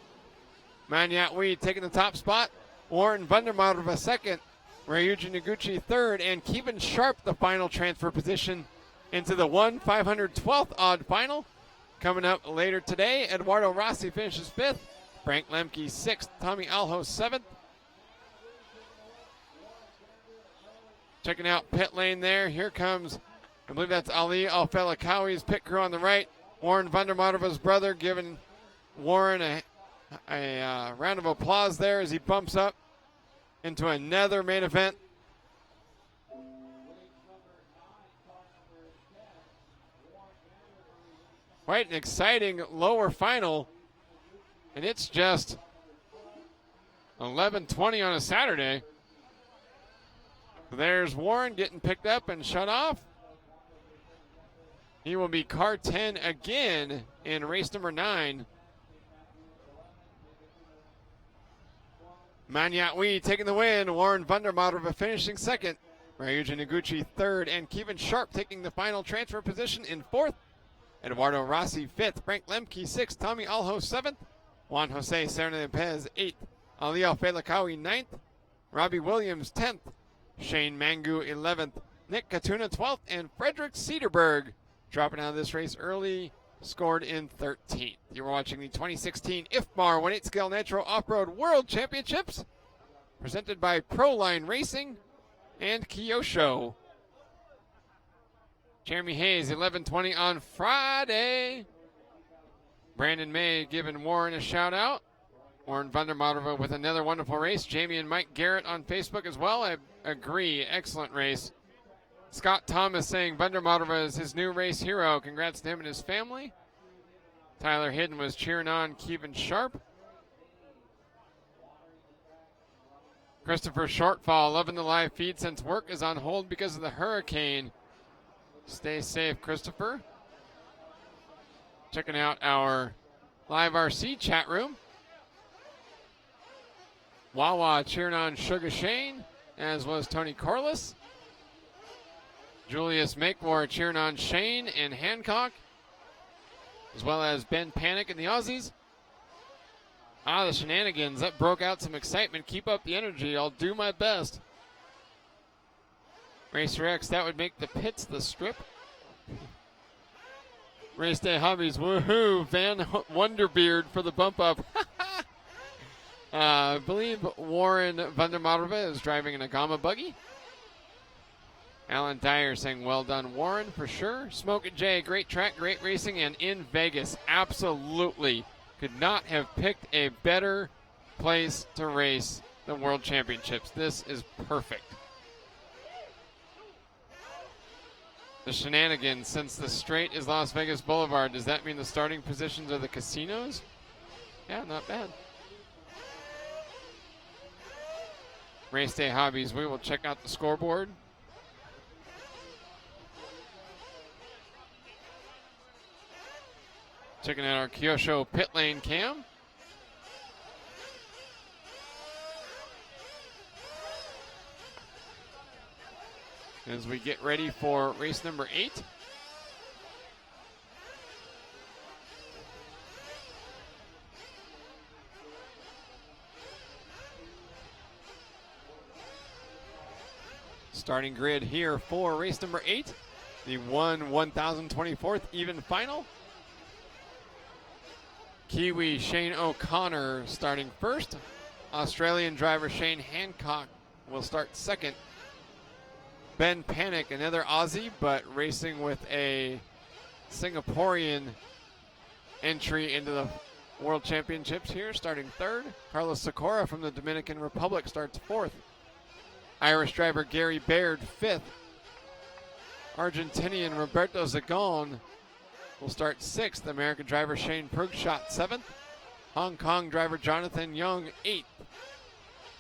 Manyat Wee taking the top spot. Warren Vandermarva second. Ryuji Noguchi third. And Kevin Sharp the final transfer position into the 1/512th odd final. Coming up later today, Eduardo Rossi finishes fifth. Frank Lemke sixth. Tommy Alho seventh. Checking out pit lane there. Here comes, I believe that's Ali Alfelakawi's pit crew on the right. Warren Vandermarva's brother giving Warren a round of applause there as he bumps up into another main event. Quite an exciting lower final, and it's just 11:20 on a Saturday. There's Warren getting picked up and shut off. He will be car 10 again in race number 9. Manyatwi taking the win. Warren Vandermatter finishing second. Ryuji Noguchi third, and Kevin Sharp taking the final transfer position in fourth. Eduardo Rossi fifth. Frank Lemke sixth. Tommy Aljo seventh. Juan Jose Cernandez eighth. Aliel Felakawi ninth. Robbie Williams 10th. Shane Mangu 11th. Nick Katuna 12th. And Frederick Cederberg dropping out of this race early, scored in 13th. You're watching the 2016 IFMAR 1/8 Scale Nitro Off-Road World Championships, presented by Proline Racing and Kyosho. Jeremy Hayes, 11:20 on Friday. Brandon May giving Warren a shout out. Warren Vandermatter with another wonderful race. Jamie and Mike Garrett on Facebook as well. I agree. Excellent race. Scott Thomas saying Vandermatter is his new race hero. Congrats to him and his family. Tyler Hidden was cheering on Kevin Sharp. Christopher Shortfall, loving the live feed since work is on hold because of the hurricane. Stay safe, Christopher. Checking out our live RC chat room. Wawa cheering on Sugar Shane, as was Tony Corliss. Julius Makewar cheering on Shane and Hancock, as well as Ben Panic and the Aussies. The shenanigans, that broke out some excitement. Keep up the energy, I'll do my best. Racer X, that would make the pits the strip. Race Day Hobbies, woohoo, Van Wonderbeard for the bump up. I believe Warren Vandermatter is driving an Agama buggy. Alan Dyer saying, well done, Warren, for sure. Smoke It Jay, great track, great racing, and in Vegas, absolutely could not have picked a better place to race the World Championships. This is perfect. The shenanigans, since the straight is Las Vegas Boulevard, does that mean the starting positions are the casinos? Yeah, not bad. Race Day Hobbies, we will check out the scoreboard. Checking out our Kyosho pit lane cam. As we get ready for race number 8. Starting grid here for race number 8. The 1024th even final. Kiwi Shane O'Connor starting first. Australian driver Shane Hancock will start second. Ben Panic, another Aussie, but racing with a Singaporean entry into the World Championships here, starting third. Carlos Socorro from the Dominican Republic starts fourth. Irish driver Gary Baird, fifth. Argentinian Roberto Zagon will start sixth. American driver Shane Prugshot, seventh. Hong Kong driver Jonathan Young, eighth.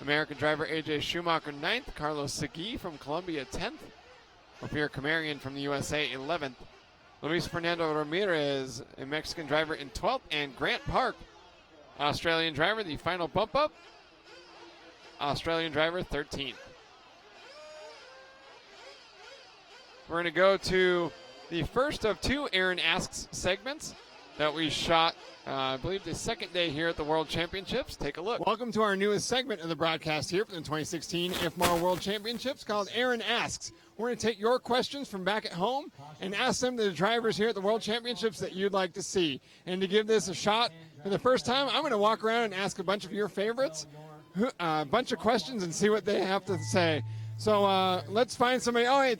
American driver AJ Schumacher, ninth. Carlos Segui from Colombia, 10th. Ophir Kamarian from the USA, 11th. Luis Fernando Ramirez, a Mexican driver, in 12th. And Grant Park, Australian driver, the final bump up. Australian driver, 13th. We're going to go to the first of 2 Aaron Asks segments that we shot, I believe, the second day here at the World Championships. Take a look. Welcome to our newest segment of the broadcast here for the 2016 IFMAR World Championships called Aaron Asks. We're going to take your questions from back at home and ask them to the drivers here at the World Championships that you'd like to see. And to give this a shot for the first time, I'm going to walk around and ask a bunch of your favorites a bunch of questions and see what they have to say. So let's find somebody. Oh, hey,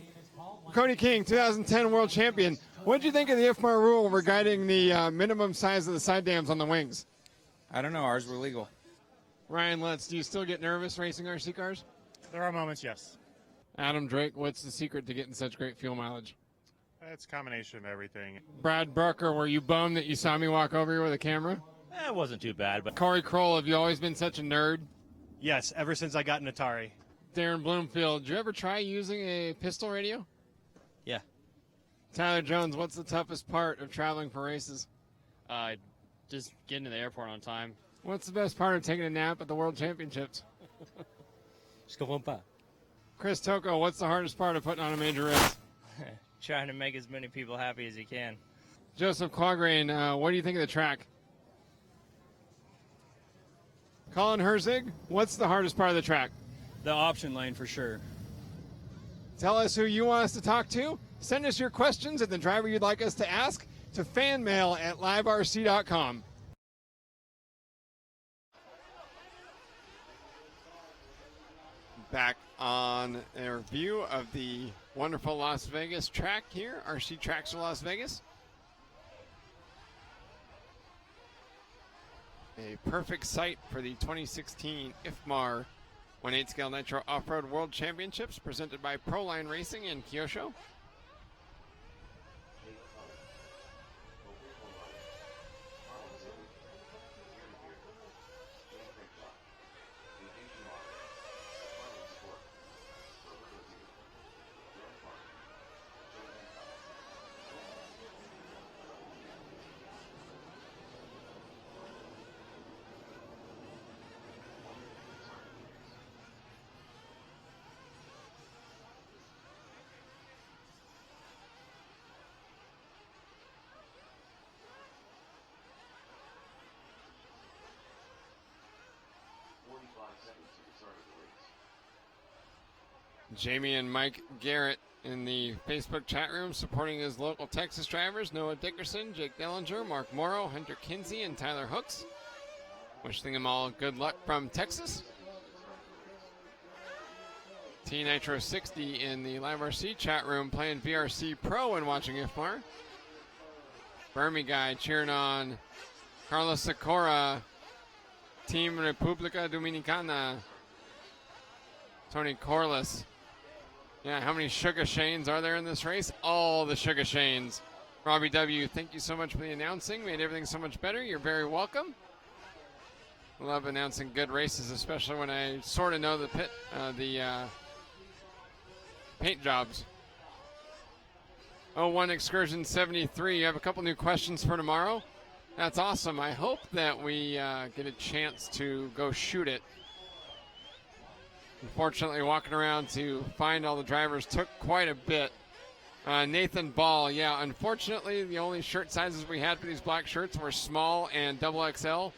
Cody King, 2010 World Champion. What did you think of the IFMAR rule regarding the minimum size of the side dams on the wings? I don't know. Ours were legal. Ryan Lutz, do you still get nervous racing RC cars? There are moments, yes. Adam Drake, what's the secret to getting such great fuel mileage? It's a combination of everything. Brad Brucker, were you bummed that you saw me walk over here with a camera? It wasn't too bad, but Corey Kroll, have you always been such a nerd? Yes, ever since I got an Atari. Darren Bloomfield, did you ever try using a pistol radio? yeah. Tyler Jones, what's the toughest part of traveling for races? Just getting to the airport on time. What's the best part of taking a nap at the World Championships? Je comprends pas. Chris Toko, what's the hardest part of putting on a major race? Trying to make as many people happy as you can. Joseph Quagrain, what do you think of the track? Colin Herzig, what's the hardest part of the track? The option lane for sure. Tell us who you want us to talk to. Send us your questions and the driver you'd like us to ask to fanmail@liverc.com. Back on a review of the wonderful Las Vegas track here, RC Tracks of Las Vegas. A perfect site for the 2016 IFMAR 1/8 Scale Nitro Off-Road World Championships presented by Proline Racing in Kyosho. Jamie and Mike Garrett in the Facebook chat room supporting his local Texas drivers, Noah Dickerson, Jake Dellinger, Mark Morrow, Hunter Kinsey, and Tyler Hooks. Wishing them all good luck from Texas. T Nitro 60 in the Live RC chat room playing VRC Pro and watching IFMAR. Burmy guy cheering on Carlos Sikora, Team República Dominicana. Tony Corliss. Yeah, how many Sugar Shanes are there in this race? All the Sugar Shanes. Robbie W., thank you so much for the announcing. Made everything so much better. You're very welcome. Love announcing good races, especially when I sort of know the paint jobs. 01 Excursion 73, you have a couple new questions for tomorrow. That's awesome. I hope that we get a chance to go shoot it. Unfortunately, walking around to find all the drivers took quite a bit. Nathan Ball, yeah, unfortunately, the only shirt sizes we had for these black shirts were small and XXL.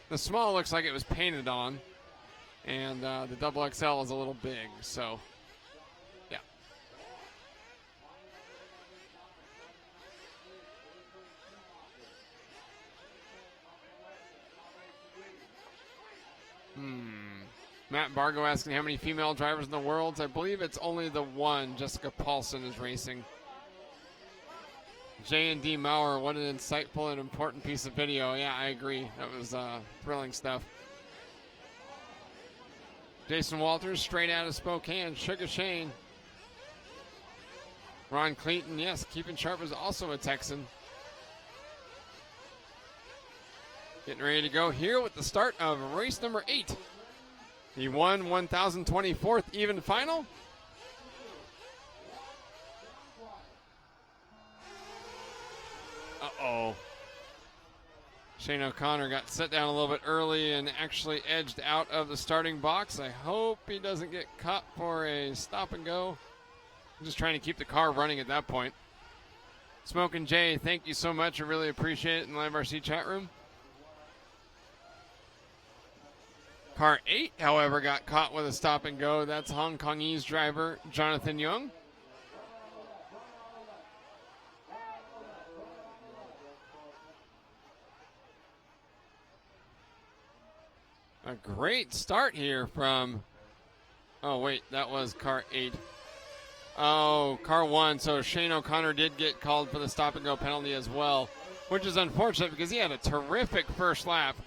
The small looks like it was painted on, and the XXL is a little big, so, yeah. Matt Bargo asking how many female drivers in the world. I believe it's only the one. Jessica Paulson is racing. J&D Maurer, what an insightful and important piece of video. Yeah, I agree. That was thrilling stuff. Jason Walters, straight out of Spokane. Sugar Shane. Ron Clayton, yes, keeping sharp is also a Texan. Getting ready to go here with the start of race number 8. The 1024th even final. Uh-oh. Shane O'Connor got set down a little bit early and actually edged out of the starting box. I hope he doesn't get caught for a stop and go. I'm just trying to keep the car running at that point. Smokin' Jay, thank you so much. I really appreciate it in the Live RC chat room. Car 8, however, got caught with a stop and go. That's Hong Kongese driver Jonathan Young. A great start here from, oh wait, that was car 8. Oh, car 1, so Shane O'Connor did get called for the stop and go penalty as well, which is unfortunate because he had a terrific first lap.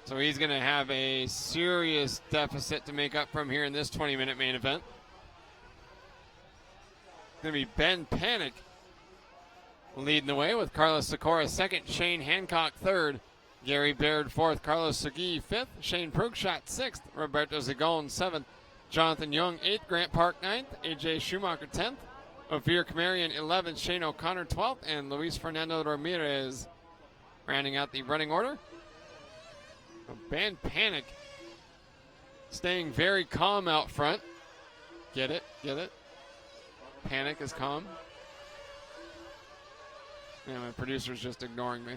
So he's going to have a serious deficit to make up from here in this 20-minute main event. Going to be Ben Panic leading the way with Carlos Sikora second, Shane Hancock third, Gary Baird fourth, Carlos Segui fifth, Shane Prugshot sixth, Roberto Zagon seventh, Jonathan Young eighth, Grant Park ninth, AJ Schumacher 10th, Ophir Kamarian 11th, Shane O'Connor 12th, and Luis Fernando Ramirez rounding out the running order. Ben Panic staying very calm out front. Get it? Get it? Panic is calm. Yeah, my producer's just ignoring me.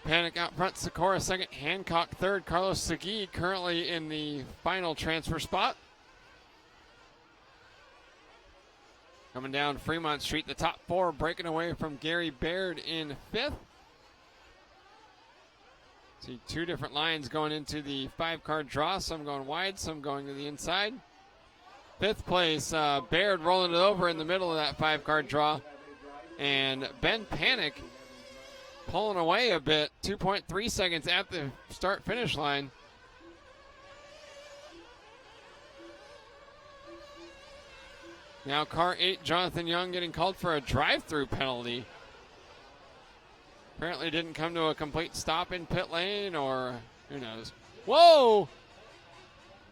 Panic out front, Sikora second, Hancock third, Carlos Segui currently in the final transfer spot. Coming down Fremont Street, the top four breaking away from Gary Baird in fifth. See two different lines going into the 5-card draw, some going wide, some going to the inside. Fifth place, Baird rolling it over in the middle of that 5-card draw. And Ben Panic pulling away a bit, 2.3 seconds at the start-finish line. Now car 8, Jonathan Young, getting called for a drive-through penalty. Apparently didn't come to a complete stop in pit lane, or who knows. Whoa!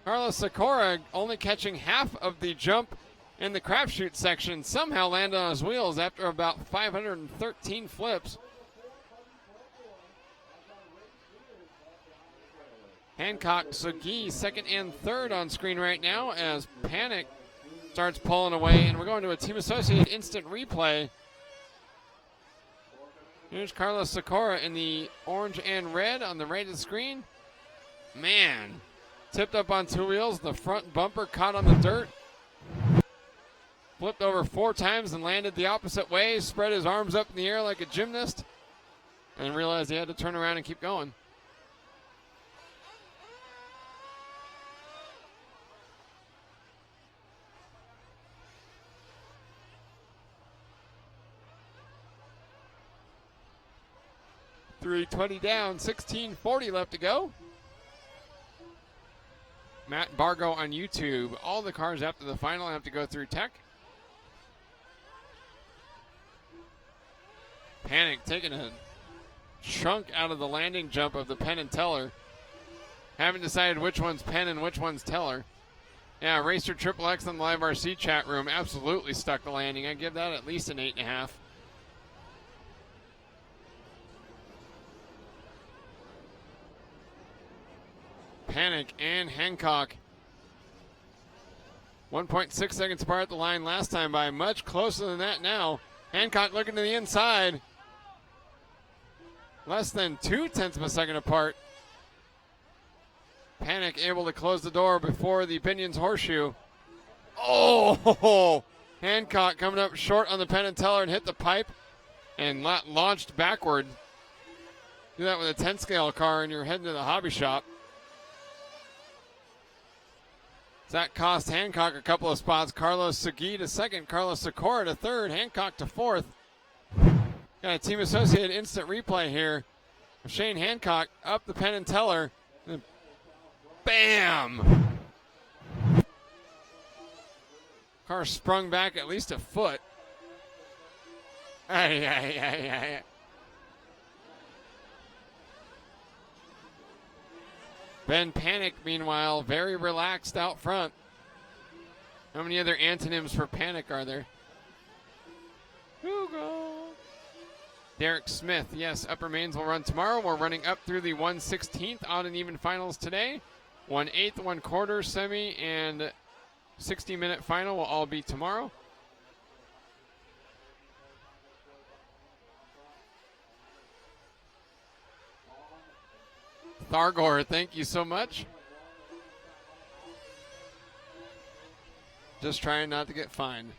Carlos Sikora only catching half of the jump in the crapshoot section, somehow landed on his wheels after about 513 flips. Hancock, Segui, second and third on screen right now as Panic starts pulling away, and we're going to a team associated instant replay. Here's Carlos Sikora in the orange and red on the right of the screen. Man, tipped up on two wheels, the front bumper caught on the dirt. Flipped over 4 times and landed the opposite way, spread his arms up in the air like a gymnast, and realized he had to turn around and keep going. .320 down, 16:40 left to go. Matt Bargo on YouTube. All the cars after the final have to go through tech. Panic taking a chunk out of the landing jump of the Penn and Teller. Haven't decided which one's Penn and which one's Teller. Yeah, Racer Triple X on the Live RC chat room absolutely stuck the landing. I give that at least an 8.5. Panic and Hancock 1.6 seconds apart at the line last time by, much closer than that now. Hancock looking to the inside. Less than 0.2 of a second apart. Panic able to close the door before the Binion's horseshoe. Oh! Hancock coming up short on the Penn and Teller and hit the pipe and launched backward. Do that with a 10 scale car and you're heading to the hobby shop. That cost Hancock a couple of spots. Carlos Segui to second, Carlos Sikora to third, Hancock to fourth. Got a team associated instant replay here. Shane Hancock up the Penn and Teller. Bam! Car sprung back at least a foot. Ay. Ben Panic, meanwhile, very relaxed out front. How many other antonyms for panic are there? Hugo. Derek Smith, yes, upper mains will run tomorrow. We're running up through the 1/16th odd and even finals today. 1/8, 1/4, semi, and 60-minute final will all be tomorrow. Thargor, thank you so much. Just trying not to get fined.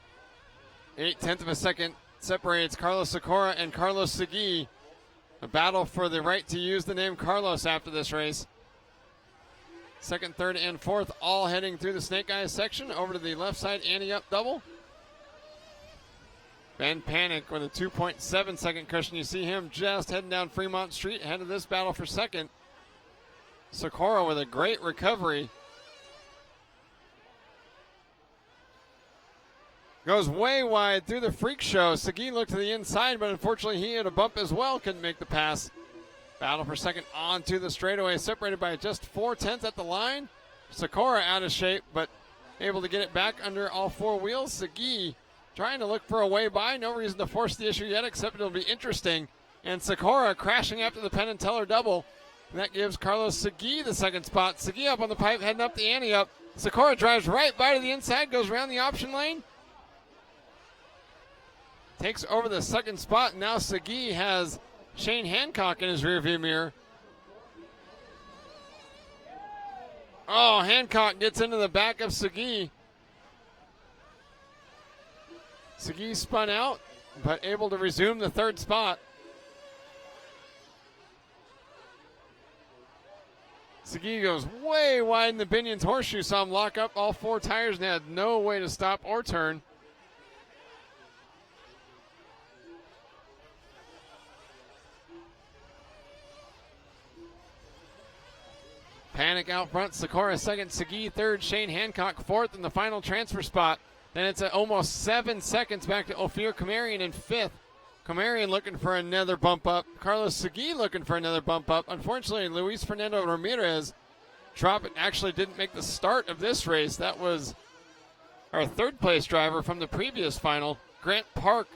0.8 of a second separates Carlos Sikora and Carlos Segui. A battle for the right to use the name Carlos after this race. Second, third, and fourth all heading through the Snake Eyes section over to the left side ante-up double. Ben Panic with a 2.7 second cushion. You see him just heading down Fremont Street ahead of this battle for second. Sikora with a great recovery. Goes way wide through the freak show. Segui looked to the inside, but unfortunately he had a bump as well. Couldn't make the pass. Battle for second onto the straightaway, separated by just 0.4 at the line. Sikora out of shape, but able to get it back under all four wheels. Segui trying to look for a way by. No reason to force the issue yet, except it'll be interesting. And Sikora crashing after the Penn and Teller double. And that gives Carlos Segui the second spot. Segui up on the pipe, heading up the ante up. Sikora drives right by to the inside, goes around the option lane. Takes over the second spot, and now Segui has Shane Hancock in his rearview mirror. Oh, Hancock gets into the back of Segui. Segui spun out, but able to resume the third spot. Segui goes way wide in the Binion's horseshoe, saw him lock up all four tires and had no way to stop or turn. Panic out front, Sikora second, Segui third, Shane Hancock fourth in the final transfer spot. Then it's almost 7 seconds back to Ophir Kamarian in fifth. Kamarian looking for another bump up. Carlos Segui looking for another bump up. Unfortunately, Luis Fernando Ramirez actually didn't make the start of this race. That was our third place driver from the previous final. Grant Park,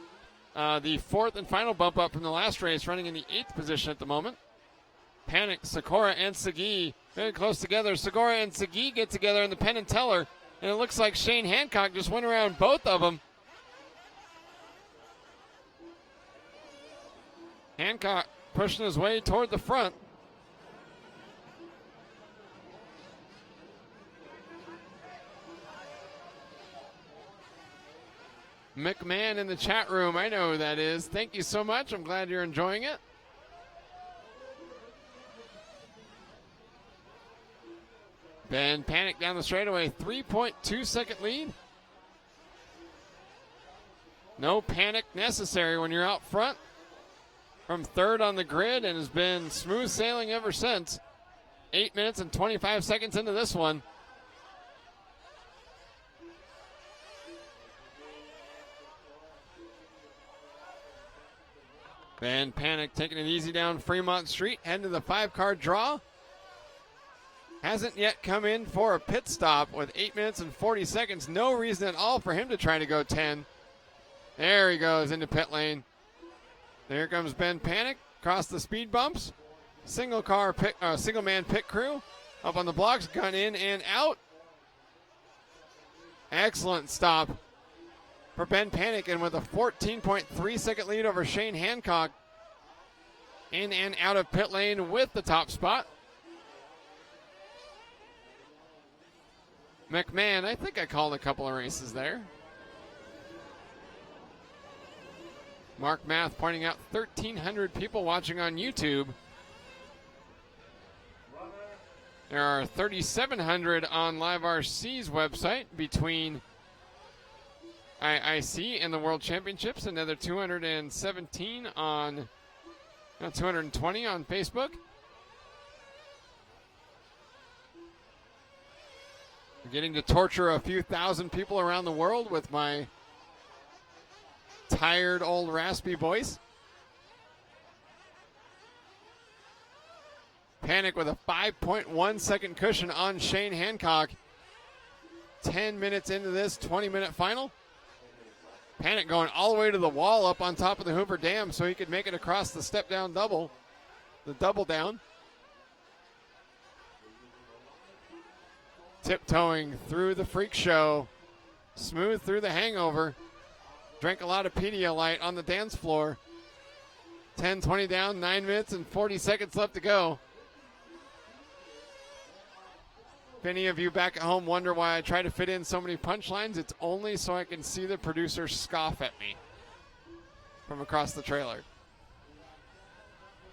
the fourth and final bump up from the last race, running in the 8th position at the moment. Panic, Sikora and Segui very close together. Sikora and Segui get together in the Penn and Teller, and it looks like Shane Hancock just went around both of them. Hancock pushing his way toward the front. McMahon in the chat room, I know who that is. Thank you so much. I'm glad you're enjoying it. Ben Panic down the straightaway, 3.2 second lead. No panic necessary when you're out front. From third on the grid and has been smooth sailing ever since. 8 minutes and 25 seconds into this one. Ben Panic taking it easy down Fremont Street, heading to the 5-car draw. Hasn't yet come in for a pit stop with 8 minutes and 40 seconds. No reason at all for him to try to go 10. There he goes into pit lane. There comes Ben Panic across the speed bumps. Single man pit crew up on the blocks, gun in and out. Excellent stop for Ben Panic, and with a 14.3 second lead over Shane Hancock. In and out of pit lane with the top spot. McMahon, I think I called a couple of races there. Mark Math pointing out 1,300 people watching on YouTube. There are 3,700 on Live RC's website between IIC and the World Championships. Another 220 on Facebook. I'm getting to torture a few thousand people around the world with my tired old raspy voice. Panic with a 5.1 second cushion on Shane Hancock. 10 minutes into this 20-minute final. Panic going all the way to the wall up on top of the Hoover Dam so he could make it across the step down double. The double down. Tiptoeing through the freak show. Smooth through the hangover. Drank a lot of Pedialyte on the dance floor. 10:20 down, 9 minutes and 40 seconds left to go. If any of you back at home wonder why I try to fit in so many punchlines, it's only so I can see the producer scoff at me from across the trailer.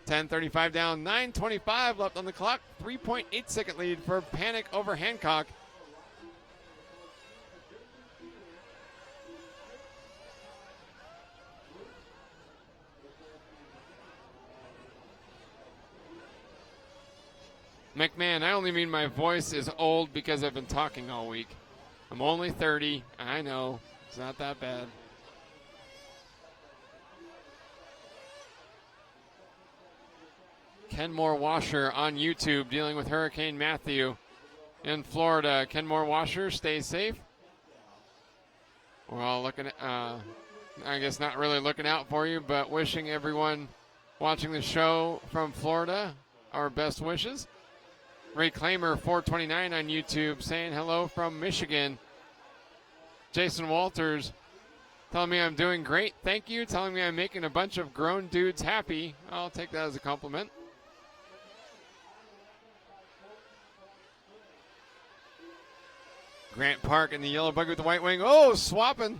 10:35 down, 9:25 left on the clock. 3.8 second lead for Panic over Hancock. McMahon, I only mean my voice is old because I've been talking all week. I'm only 30. I know. It's not that bad. Kenmore Washer on YouTube dealing with Hurricane Matthew in Florida. Kenmore Washer, stay safe. We're all looking at, I guess not really looking out for you, but wishing everyone watching the show from Florida our best wishes. Reclaimer 429 on YouTube saying hello from Michigan. Jason Walters telling me I'm doing great. Thank you. Telling me I'm making a bunch of grown dudes happy. I'll take that as a compliment. Grant Park in the yellow buggy with the white wing. Oh, swapping.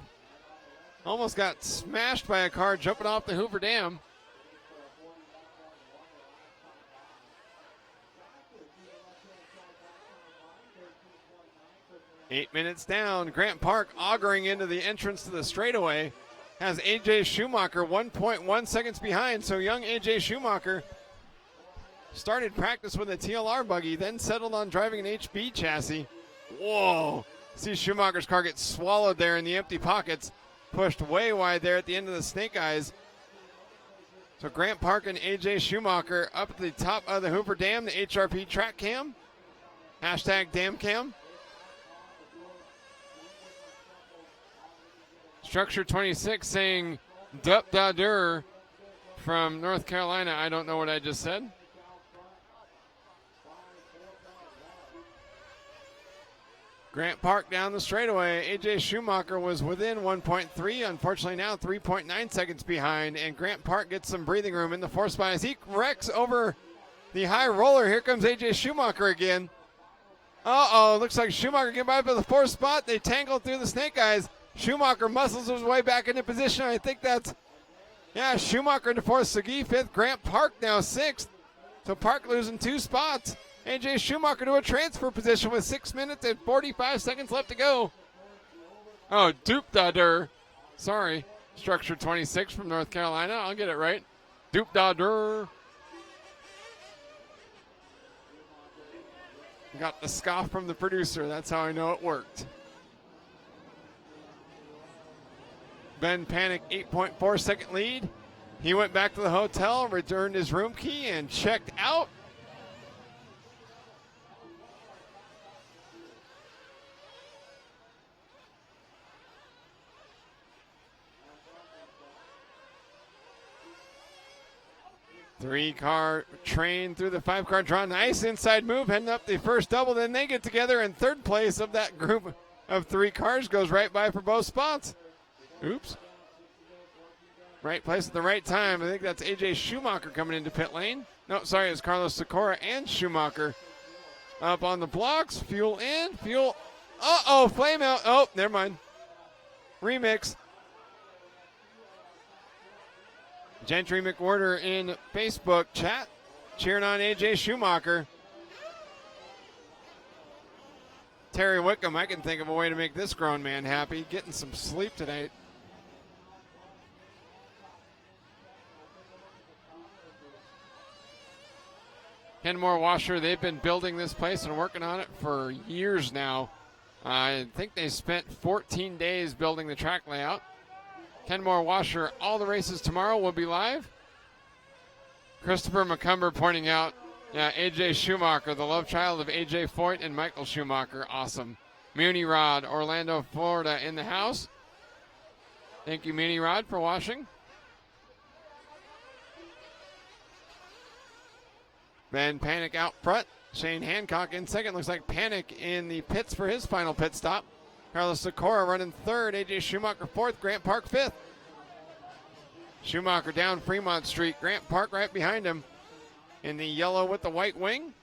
Almost got smashed by a car jumping off the Hoover Dam. Eight minutes down. Grant Park auguring into the entrance to the straightaway. Has AJ Schumacher 1.1 seconds behind. So young AJ Schumacher started practice with a TLR buggy, then settled on driving an HB chassis. Whoa. See Schumacher's car get swallowed there in the empty pockets. Pushed way wide there at the end of the Snake Eyes. So Grant Park and AJ Schumacher up at the top of the Hoover Dam, the HRP track cam. Hashtag Dam Cam. Structure 26 saying Dup Da Dur from North Carolina. I don't know what I just said. Grant Park down the straightaway. AJ Schumacher was within 1.3. Unfortunately now 3.9 seconds behind. And Grant Park gets some breathing room in the fourth spot as he wrecks over the high roller. Here comes AJ Schumacher again. Uh-oh, looks like Schumacher getting by for the fourth spot. They tangle through the Snake Eyes. Schumacher muscles his way back into position. I think that's, Schumacher into fourth, Segui fifth, Grant Park now sixth. So Park losing 2 spots. AJ Schumacher to a transfer position with 6 minutes and 45 seconds left to go. Oh, Dupe Da Dur. Sorry. Structure 26 from North Carolina. I'll get it right. Dupe Da Dur. Got the scoff from the producer. That's how I know it worked. Ben Panic, 8.4 second lead. He went back to the hotel, returned his room key, and checked out. Three-car train through the 5-car draw. Nice inside move, heading up the first double. Then they get together, and third place of that group of 3 cars goes right by for both spots. Oops. Right place at the right time. I think that's AJ Schumacher coming into pit lane. No, sorry, it's Carlos Sikora and Schumacher. Up on the blocks. Fuel in. Fuel. Uh-oh, flame out. Oh, never mind. Remix. Gentry McWhorter in Facebook chat cheering on AJ Schumacher. Terry Wickham, I can think of a way to make this grown man happy. Getting some sleep tonight. Kenmore Washer, they've been building this place and working on it for years now. I think they spent 14 days building the track layout. Kenmore Washer, all the races tomorrow will be live. Christopher McCumber pointing out, AJ Schumacher, the love child of AJ Foyt and Michael Schumacher. Awesome. Muni Rod, Orlando, Florida in the house. Thank you, Muni Rod, for watching. Ben Panic out front. Shane Hancock in second. Looks like Panic in the pits for his final pit stop. Carlos Sikora running third. AJ Schumacher fourth. Grant Park fifth. Schumacher down Fremont Street. Grant Park right behind him in the yellow with the white wing.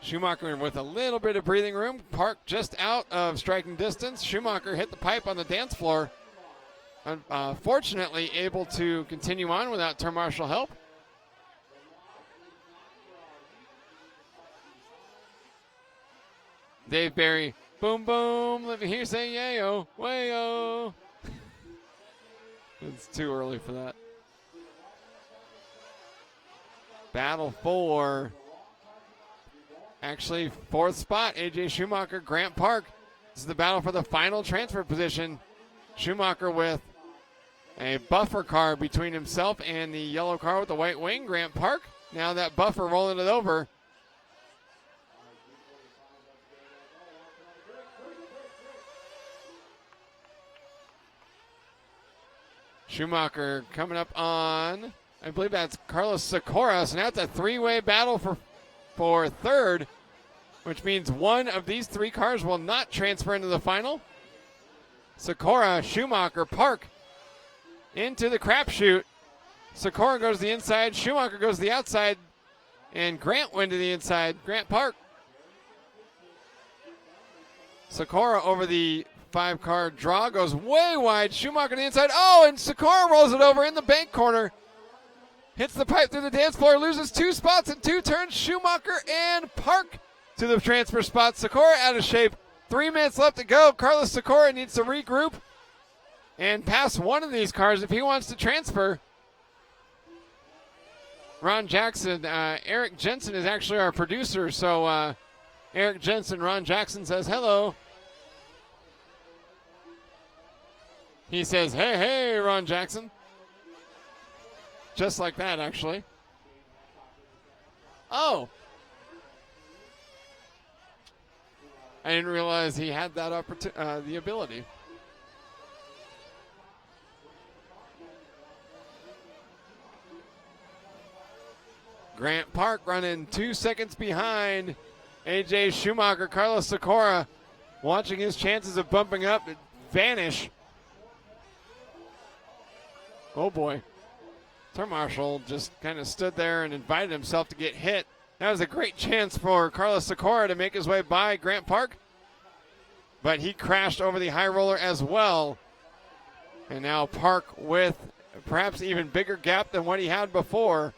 Schumacher with a little bit of breathing room. Park just out of striking distance. Schumacher hit the pipe on the dance floor. Fortunately able to continue on without turn marshal help. Dave Barry, boom, boom, let me hear you say yayo, wayo. It's too early for that. Battle for, actually, fourth spot, AJ Schumacher, Grant Park. This is the battle for the final transfer position. Schumacher with a buffer car between himself and the yellow car with the white wing, Grant Park. Now that buffer rolling it over. Schumacher coming up on I believe that's Carlos Sikora. So now it's a three-way battle for third, which means one of these three cars will not transfer into the final. Sikora, Schumacher, Park into the crapshoot. Sikora goes to the inside, Schumacher goes to the outside, and Grant went to the inside. Grant Park. Sikora over the 5-car draw, goes way wide. Schumacher to the inside. Oh, and Sikora rolls it over in the bank corner. Hits the pipe through the dance floor, loses 2 spots in 2 turns. Schumacher and Park to the transfer spot. Sikora out of shape. 3 minutes left to go. Carlos Sikora needs to regroup and pass one of these cars if he wants to transfer. Ron Jackson, Eric Jensen is actually our producer, so Eric Jensen, Ron Jackson says hello. He says, hey, hey, Ron Jackson. Just like that, actually. Oh. I didn't realize he had that the ability. Grant Park running 2 seconds behind AJ Schumacher. Carlos Sikora watching his chances of bumping up vanish. Oh boy. Turn Marshall just kind of stood there and invited himself to get hit. That was a great chance for Carlos Sikora to make his way by Grant Park, but he crashed over the high roller as well. And now Park with perhaps even bigger gap than what he had before,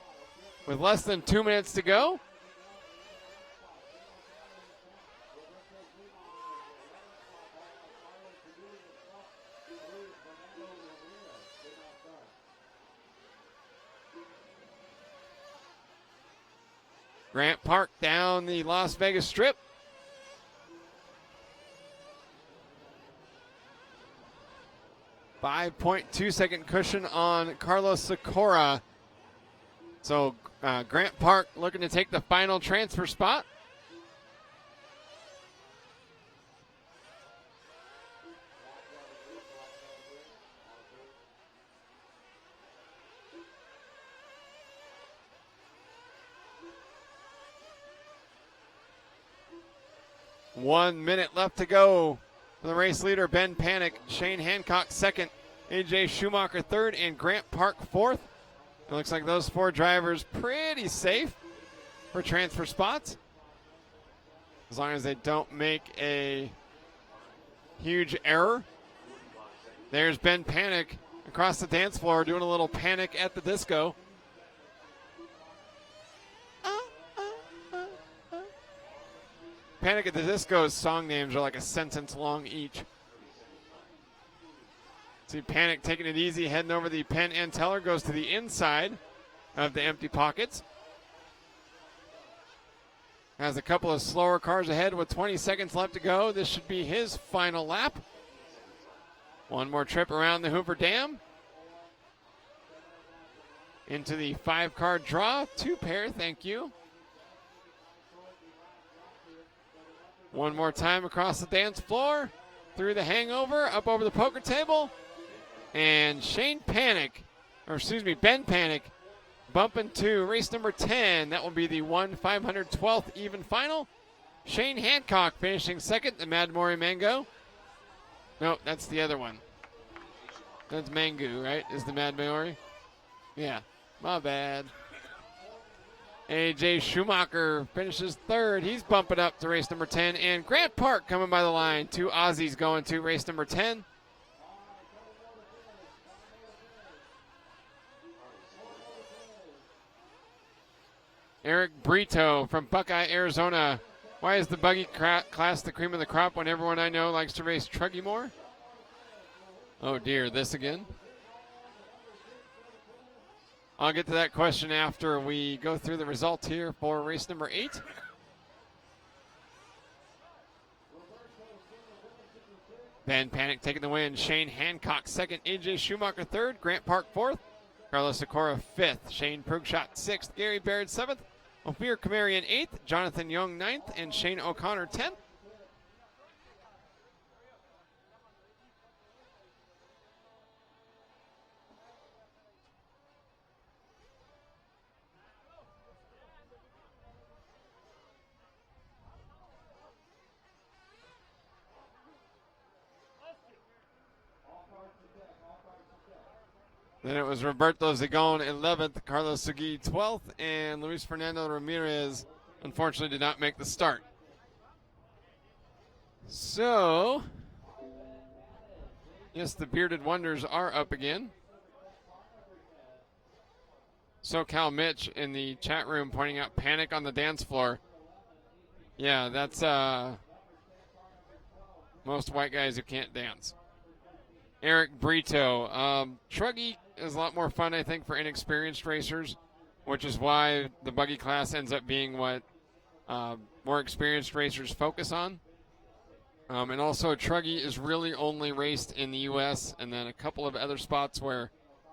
with less than 2 minutes to go. Grant Park down the Las Vegas Strip. .2-second cushion on Carlos Sikora. So Grant Park looking to take the final transfer spot. One minute left to go for the race leader, Ben Panic. Shane Hancock second, AJ Schumacher third, and Grant Park fourth. It looks like those 4 drivers pretty safe for transfer spots, as long as they don't make a huge error. There's Ben Panic across the dance floor doing a little Panic at the Disco. Panic at the Disco's song names are like a sentence long each. See Panic taking it easy, heading over the Penn and Teller, goes to the inside of the empty pockets. Has a couple of slower cars ahead with 20 seconds left to go. This should be his final lap. One more trip around the Hoover Dam. Into the 5-car draw. 2 pair, thank you. One more time across the dance floor, through the hangover, up over the poker table, and Ben Panic, bumping to race number 10. That will be the 1/512th even final. Shane Hancock finishing second, the Mad Mori Mango. No, that's the other one. That's Mangu, right? Is the Mad Mori? Yeah, my bad. AJ Schumacher finishes third. He's bumping up to race number 10. And Grant Park coming by the line. 2 Aussies going to race number 10. Eric Brito from Buckeye, Arizona. Why is the Buggy class the cream of the crop when everyone I know likes to race Truggy more? Oh dear, this again? I'll get to that question after we go through the results here for race number 8. Ben Panic taking the win. Shane Hancock second. AJ Schumacher third. Grant Park fourth. Carlos Sikora fifth. Shane Prugshot sixth. Gary Baird seventh. Ophir Kamarian eighth. Jonathan Young ninth. And Shane O'Connor 10th. Then it was Roberto Zagon 11th, Carlos Segui 12th, and Luis Fernando Ramirez unfortunately did not make the start. So, yes, the Bearded Wonders are up again. SoCal Mitch in the chat room pointing out panic on the dance floor. Yeah, that's most white guys who can't dance. Eric Brito. Truggy is a lot more fun, I think, for inexperienced racers, which is why the buggy class ends up being what more experienced racers focus on. And also, Truggy is really only raced in the U.S. and then a couple of other spots where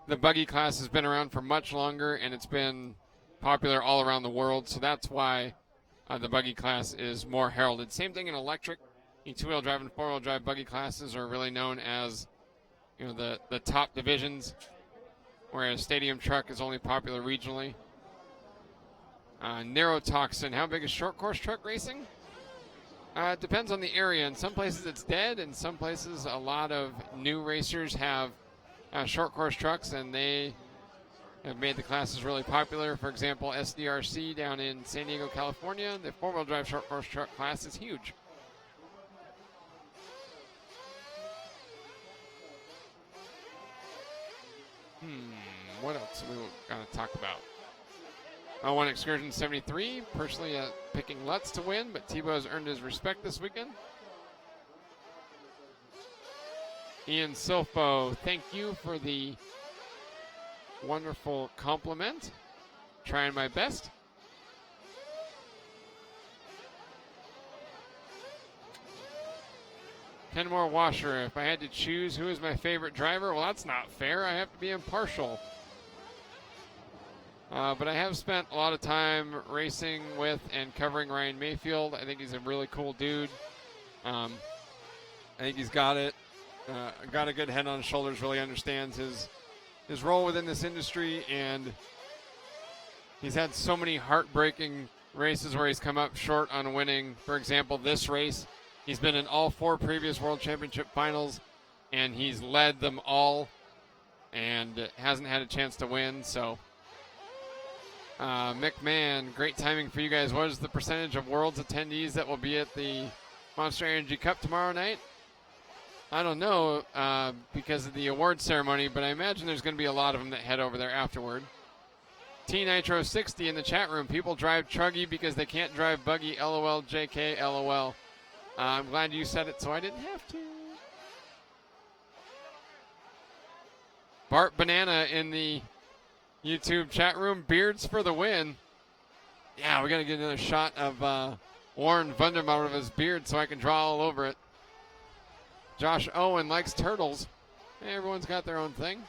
the buggy class has been around for much longer and it's been popular all around the world. So that's why the buggy class is more heralded. Same thing in electric. The two-wheel drive and four-wheel drive buggy classes are really known as, you know, the top divisions, whereas stadium truck is only popular regionally. Neurotoxin. How big is short course truck racing? It depends on the area. In some places it's dead. In some places a lot of new racers have short course trucks, and they have made the classes really popular. For example, SDRC down in San Diego, California, the four-wheel drive short course truck class is huge. What else are we going to talk about? One Excursion 73, personally picking Lutz to win, but Tebow's earned his respect this weekend. Ian Silfo, thank you for the wonderful compliment. Trying my best. Kenmore Washer, if I had to choose who is my favorite driver, well, that's not fair. I have to be impartial. But I have spent a lot of time racing with and covering Ryan Mayfield. I think he's a really cool dude. I think he's got it. Got a good head on his shoulders, really understands his role within this industry, and he's had so many heartbreaking races where he's come up short on winning. For example, this race, he's been in all 4 previous World Championship finals, and he's led them all and hasn't had a chance to win. So, McMahon, great timing for you guys. What is the percentage of Worlds attendees that will be at the Monster Energy Cup tomorrow night? I don't know because of the award ceremony, but I imagine there's going to be a lot of them that head over there afterward. T Nitro 60 in the chat room. People drive Truggy because they can't drive Buggy. LOL, JK, LOL. I'm glad you said it so I didn't have to. Bart Banana in the YouTube chat room. Beards for the win. Yeah, we're going to get another shot of Warren Vandermarva's beard so I can draw all over it. Josh Owen likes turtles. Hey, everyone's got their own thing.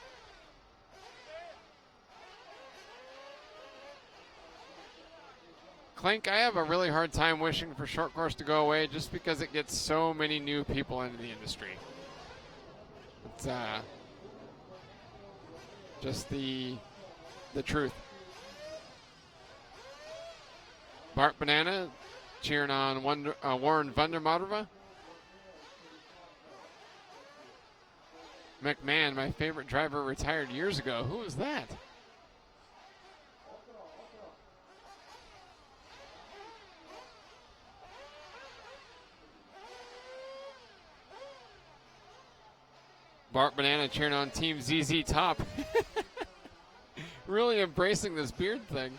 Clink, I have a really hard time wishing for short course to go away just because it gets so many new people into the industry. It's just the truth. Bart Banana cheering on Warren Vandermarva. McMahon, my favorite driver, retired years ago. Who was that? Bart Banana cheering on Team ZZ Top. Really embracing this beard thing.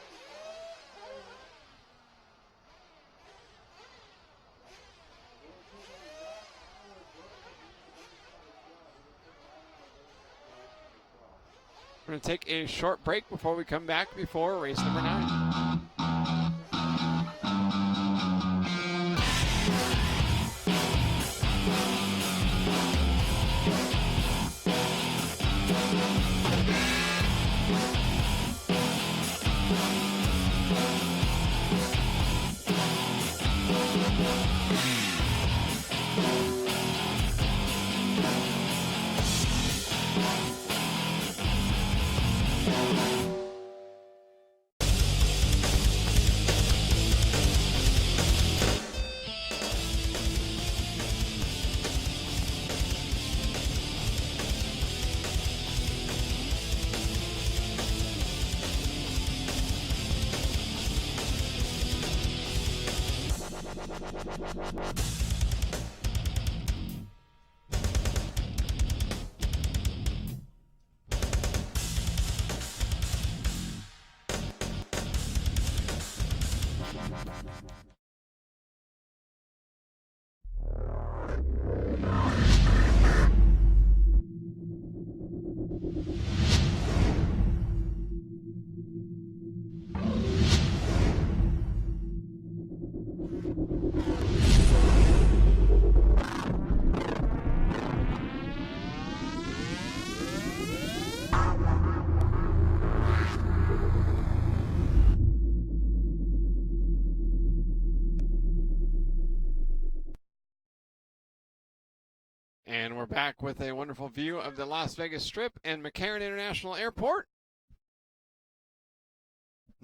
We're going to take a short break before we come back before race number 9. And we're back with a wonderful view of the Las Vegas Strip and McCarran International Airport.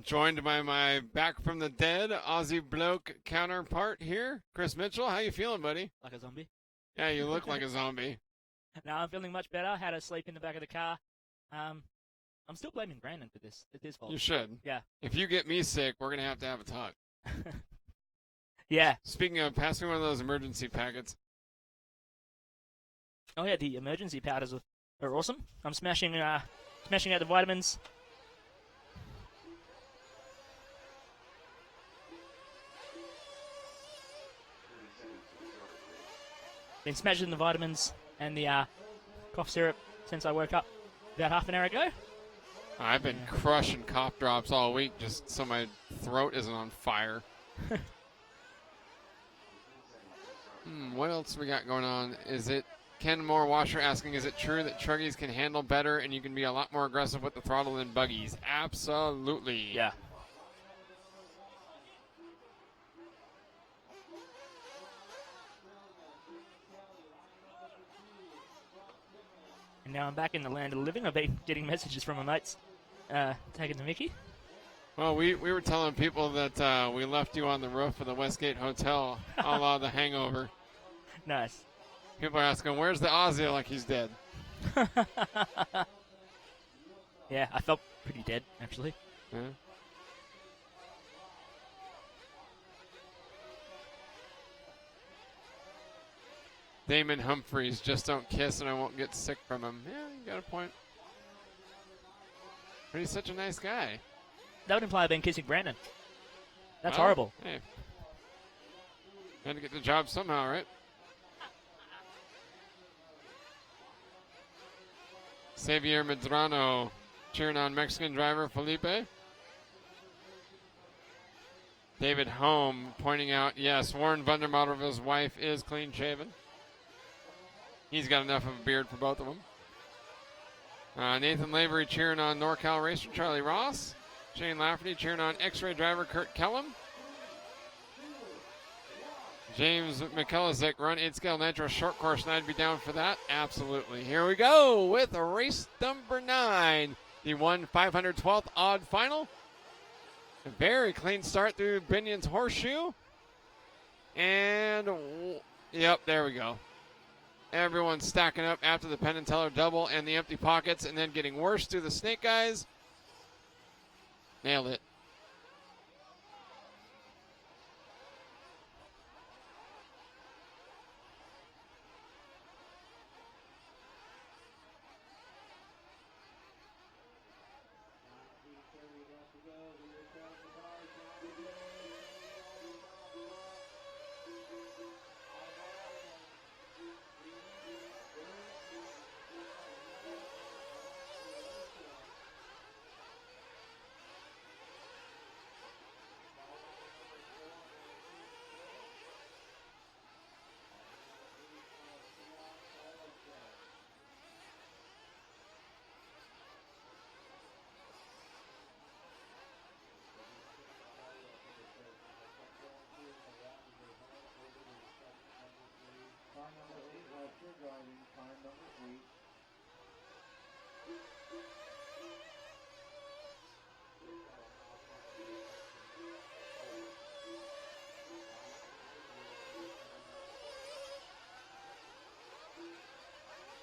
Joined by my back from the dead Aussie bloke counterpart here, Chris Mitchell. How you feeling, buddy? Like a zombie. Yeah, you look like a zombie. No, I'm feeling much better. Had to sleep in the back of the car. I'm still blaming Brandon for this. It's his fault. You should. Yeah. If you get me sick, we're going to have a talk. Yeah. Speaking of, pass me one of those emergency packets. Oh yeah, the emergency powders are awesome. I'm smashing out the vitamins. Been smashing the vitamins and the cough syrup since I woke up about half an hour ago. I've been crushing cough drops all week just so my throat isn't on fire. What else we got going on? Is it Ken Moore Washer asking, is it true that truggies can handle better and you can be a lot more aggressive with the throttle than buggies? Absolutely. Yeah. And now I'm back in the land of the living. I've been getting messages from my mates taking the mickey. Well, we were telling people that we left you on the roof of the Westgate Hotel a la The Hangover. Nice. People are asking, where's the Aussie? Like he's dead. Yeah, I felt pretty dead, actually. Yeah. Damon Humphreys, just don't kiss and I won't get sick from him. Yeah, you got a point. But he's such a nice guy. That would imply I've been kissing Brandon. That's Well, horrible. Hey. Had to get the job somehow, right? Xavier Medrano cheering on Mexican driver Felipe. David Holm pointing out, yes, Warren Vandermodel's wife is clean shaven. He's got enough of a beard for both of them. Nathan Lavery cheering on NorCal racer Charlie Ross. Shane Lafferty cheering on X-Ray driver Kurt Kellum. James McKellizick, run 8-scale Nitro short course, and I'd be down for that. Absolutely. Here we go with race number 9, the 1/512th odd final. A very clean start through Binion's Horseshoe. And, yep, there we go. Everyone's stacking up after the Penn and Teller double and the empty pockets, and then getting worse through the Snake Eyes. Nailed it.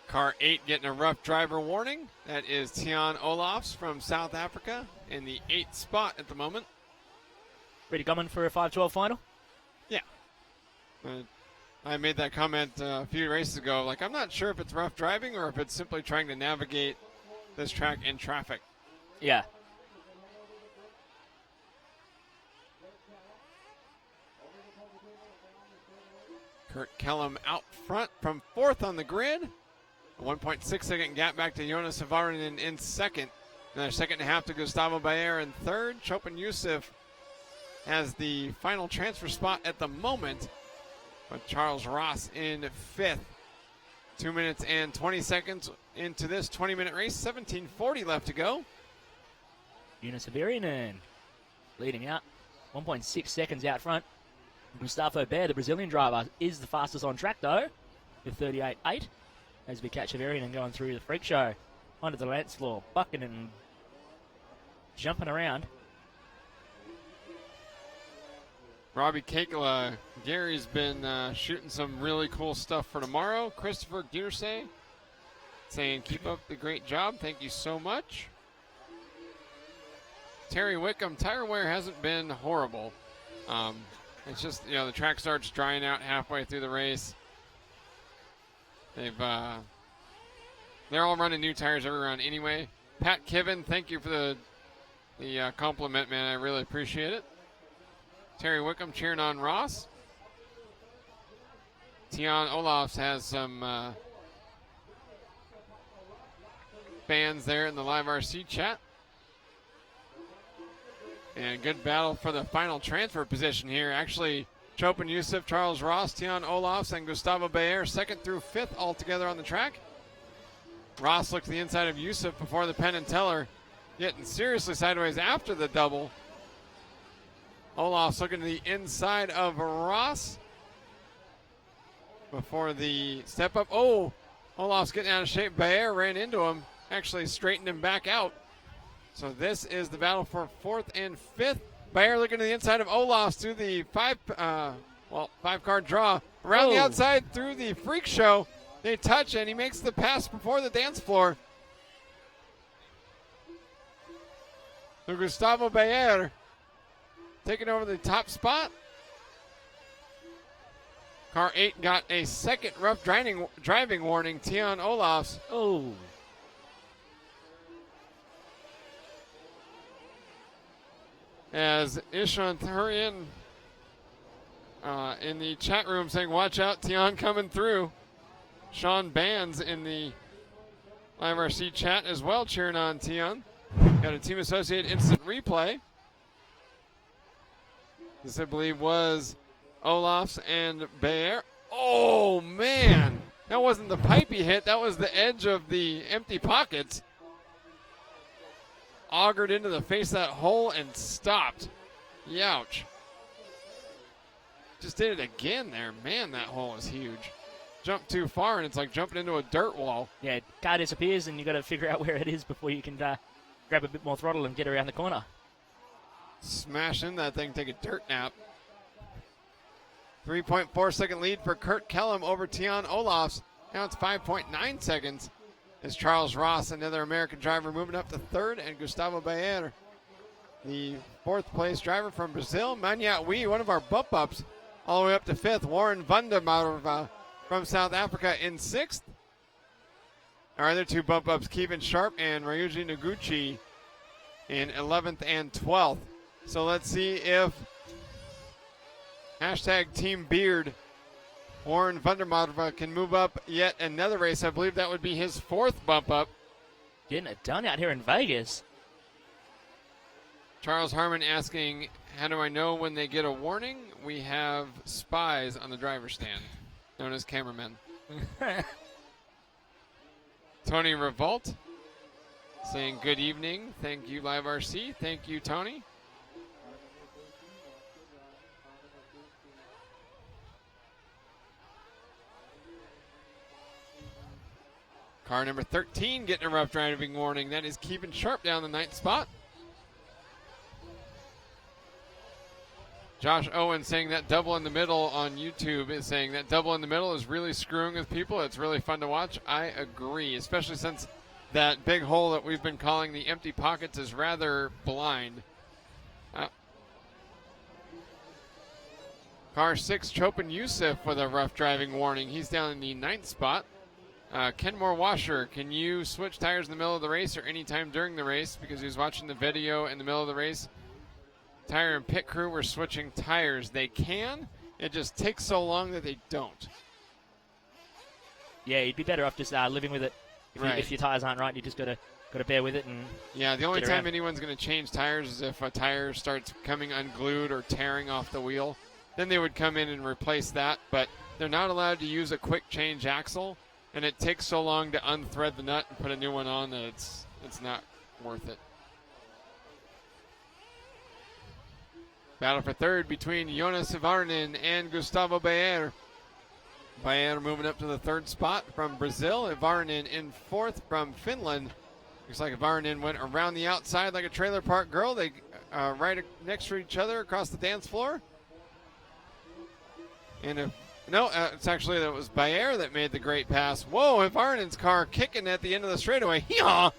Car 8 getting a rough driver warning. That is Tian Olofs from South Africa in the 8th spot at the moment. Ready coming for a 5-12 final? Yeah. I made that comment a few races ago. Like, I'm not sure if it's rough driving or if it's simply trying to navigate this track in traffic. Yeah. Kurt Kellum out front from 4th on the grid. A 1.6 second gap back to Jonas Savarinen in 2nd. Another 2.5 seconds to Gustavo Bayer in 3rd. Chopin Youssef has the final transfer spot at the moment, but Charles Ross in 5th. 2 minutes and 20 seconds into this 20-minute race. 17:40 left to go. Jonas Savarinen leading out. 1.6 seconds out front. Gustavo Bayer, the Brazilian driver, is the fastest on track, though, with 38.8. As we catch Savarinen going through the freak show onto the dance floor, bucking and jumping around. Robbie Kakela, Gary's been shooting some really cool stuff for tomorrow. Christopher Gearsay saying, keep up the great job. Thank you so much. Terry Wickham, tire wear hasn't been horrible. It's just, the track starts drying out halfway through the race. They're all running new tires every round anyway. Pat Kiven, thank you for the compliment, man. I really appreciate it. Terry Wickham cheering on Ross. Tian Olafs has some fans there in the Live RC chat. And good battle for the final transfer position here. Actually, Chopin Youssef, Charles Ross, Tian Olafs, and Gustavo Bayer, 2nd through 5th all together on the track. Ross looked to the inside of Youssef before the Penn and Teller, getting seriously sideways after the double. Olafs looking to the inside of Ross before the step up. Oh, Olafs getting out of shape. Bayer ran into him, actually straightened him back out. So this is the battle for 4th and 5th. Bayer looking to the inside of Olafs through the 5-car draw. Around the outside through the freak show. They touch and he makes the pass before the dance floor. So Gustavo Bayer taking over the top spot. Car 8 got a 2nd rough driving warning. Tian Olafs. Oh. As Ishant Hurrian in the chat room saying, watch out, Tian coming through. Sean Bands in the Live RC chat as well cheering on Tian. Got a team associated instant replay. This, I believe, was Olafs and Bayer. Oh, man. That wasn't the pipe he hit. That was the edge of the empty pockets. Augured into the face of that hole and stopped. Youch. Just did it again there. Man, that hole is huge. Jumped too far, and it's like jumping into a dirt wall. Yeah, car disappears, and you got to figure out where it is before you can grab a bit more throttle and get around the corner. Smash in that thing, take a dirt nap. 3.4 second lead for Kurt Kellum over Tian Olafs. Now it's 5.9 seconds. As Charles Ross, another American driver, moving up to 3rd, and Gustavo Bayer, the 4th place driver from Brazil. Manyat Wee, one of our bump ups, all the way up to 5th. Warren Vandermarva from South Africa in 6th. Our other 2 bump ups, Kevin Sharp and Ryuji Noguchi, in 11th and 12th. So let's see if #Team Beard Warren Vandermarva can move up yet another race. I believe that would be his 4th bump up. Getting it done out here in Vegas. Charles Harmon asking, how do I know when they get a warning? We have spies on the driver's stand, known as cameramen. Tony Revolt saying good evening. Thank you, Live RC. Thank you, Tony. Car number 13 getting a rough driving warning. That is Kevin Sharp down the 9th spot. Josh Owen saying that double in the middle on YouTube is saying that double in the middle is really screwing with people. It's really fun to watch. I agree, especially since that big hole that we've been calling the empty pockets is rather blind. Car 6, Chopin Youssef with a rough driving warning. He's down in the 9th spot. Kenmore Washer, can you switch tires in the middle of the race or anytime during the race? Because he was watching the video in the middle of the race. Tire and pit crew were switching tires. They can. It just takes so long that they don't. Yeah, you'd be better off just living with it. If your tires aren't right, you just got to bear with it. And yeah, the only time anyone's going to change tires is if a tire starts coming unglued or tearing off the wheel. Then they would come in and replace that. But they're not allowed to use a quick change axle. And it takes so long to unthread the nut and put a new one on that it's not worth it. Battle for third between Jonas Ivarinen and Gustavo Bayer. Bayer moving up to the 3rd spot from Brazil. Ivarinen in 4th from Finland. Looks like Ivarinen went around the outside like a trailer park girl. They right next to each other across the dance floor. And it's actually that was Bayer that made the great pass. Whoa, Ivarinen's car kicking at the end of the straightaway. Hee-haw!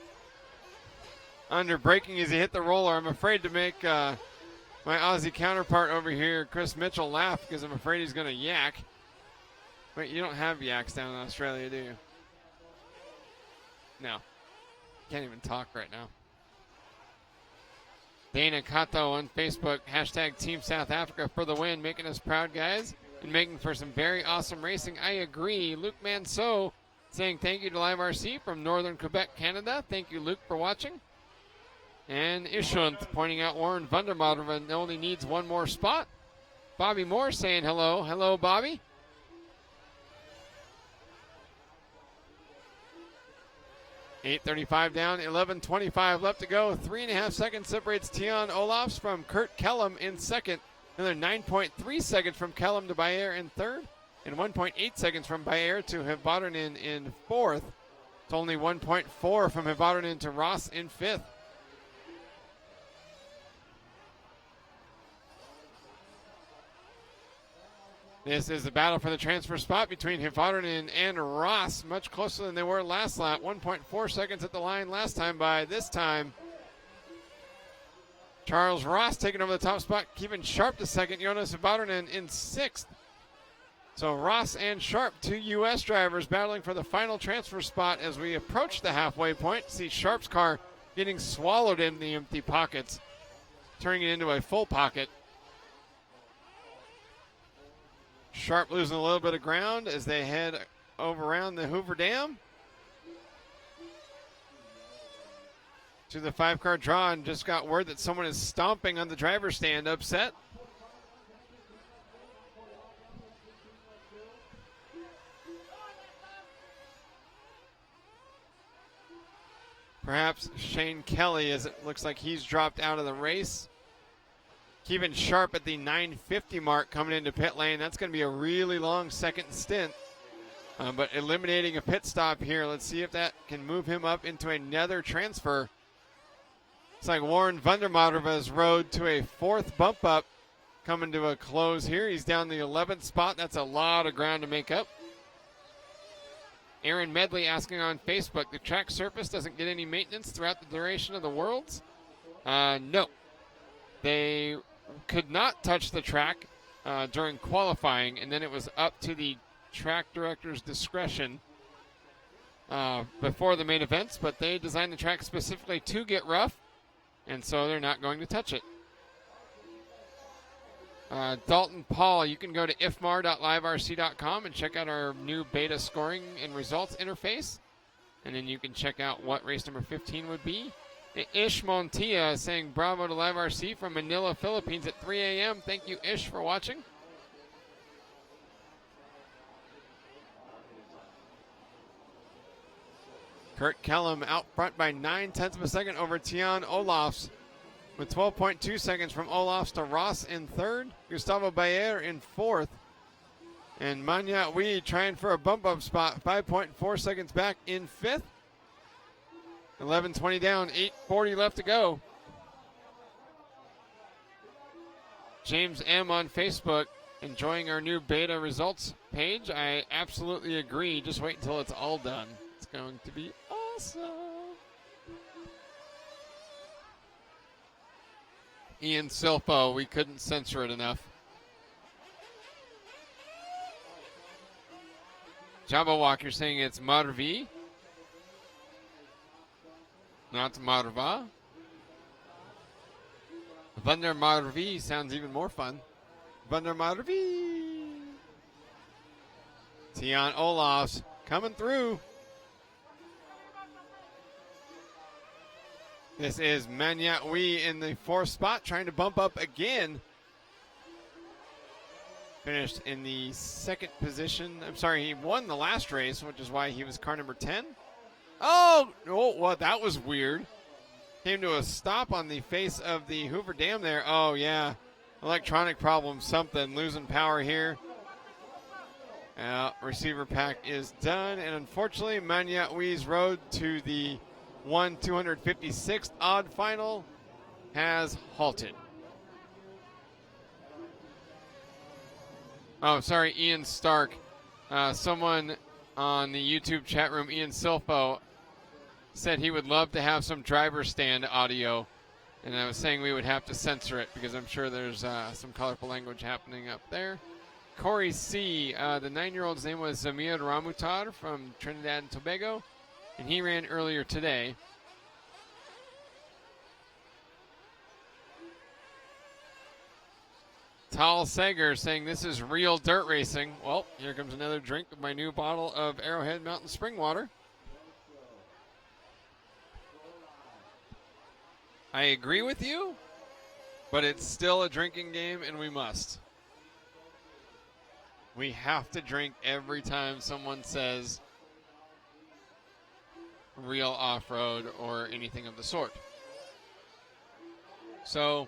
Under braking as he hit the roller. I'm afraid to make my Aussie counterpart over here, Chris Mitchell, laugh because I'm afraid he's going to yak. Wait, you don't have yaks down in Australia, do you? No. Can't even talk right now. Dana Kato on Facebook, hashtag Team South Africa for the win, making us proud, guys, and making for some very awesome racing. I agree. Luke Manceau saying thank you to Live RC from Northern Quebec, Canada. Thank you, Luke, for watching. And Ishunt pointing out Warren Vandermodeven only needs one more spot. Bobby Moore saying hello. Hello, Bobby. $8:35 down, 11:25 left to go. 3.5 seconds separates Tian Olafs from Kurt Kellum in 2nd. Another 9.3 seconds from Kellum to Bayer in 3rd. And 1.8 seconds from Bayer to Hivarinen in 4th. It's only 1.4 from Hivarinen to Ross in 5th. This is the battle for the transfer spot between Hivarinen and Ross. Much closer than they were last lap. 1.4 seconds at the line last time by. This time, Charles Ross taking over the top spot, keeping Sharp to 2nd. Jonas Hivarinen in 6th. So Ross and Sharp, 2 U.S. drivers battling for the final transfer spot as we approach the halfway point. See Sharp's car getting swallowed in the empty pockets, turning it into a full pocket. Sharp losing a little bit of ground as they head over around the Hoover Dam to the 5-car draw, and just got word that someone is stomping on the driver's stand, upset. Perhaps Shane Kelly, as it looks like he's dropped out of the race. Keeping Sharp at the 9:50 mark coming into pit lane. That's going to be a really long second stint. But eliminating a pit stop here. Let's see if that can move him up into another transfer. It's like Warren Vandermodeven's road to a 4th bump up coming to a close here. He's down the 11th spot. That's a lot of ground to make up. Aaron Medley asking on Facebook, the track surface doesn't get any maintenance throughout the duration of the Worlds? No. They could not touch the track during qualifying, and then it was up to the track director's discretion before the main events, but they designed the track specifically to get rough, and so they're not going to touch it. Dalton Paul, you can go to ifmar.liverc.com and check out our new beta scoring and results interface, and then you can check out what race number 15 would be. Ish Montilla saying bravo to Live RC from Manila, Philippines at 3 a.m. Thank you, Ish, for watching. Kurt Kellum out front by 9/10 of a second over Tian Olafs, with 12.2 seconds from Olafs to Ross in 3rd. Gustavo Bayer in 4th. And Manyat Wee trying for a bump up spot, 5.4 seconds back in 5th. 11:20 down, 8:40 left to go. James M. on Facebook, enjoying our new beta results page. I absolutely agree. Just wait until it's all done. It's going to be awesome. Ian Silpo, we couldn't censor it enough. Jabberwock, you're saying it's Marvi, not Marva. Thunder Marvi sounds even more fun. Thunder Marvi. Tion Olafs coming through. This is Manyat Wee in the 4th spot, trying to bump up again. Finished in the 2nd position. I'm sorry, he won the last race, which is why he was car number 10. Oh, what? That was weird. Came to a stop on the face of the Hoover Dam there. Oh, yeah. Electronic problem, something. Losing power here. Receiver pack is done. And unfortunately, Manyat Wee's road to the 256th odd final has halted. Oh, sorry, Ian Stark. Someone on the YouTube chat room, Ian Silfo, said he would love to have some driver stand audio. And I was saying we would have to censor it because I'm sure there's some colorful language happening up there. Corey C., the 9-year-old's name was Zamir Ramutar from Trinidad and Tobago, and he ran earlier today. Tal Sager saying this is real dirt racing. Well, here comes another drink of my new bottle of Arrowhead Mountain Spring Water. I agree with you, but it's still a drinking game and we must. We have to drink every time someone says real off-road or anything of the sort. So,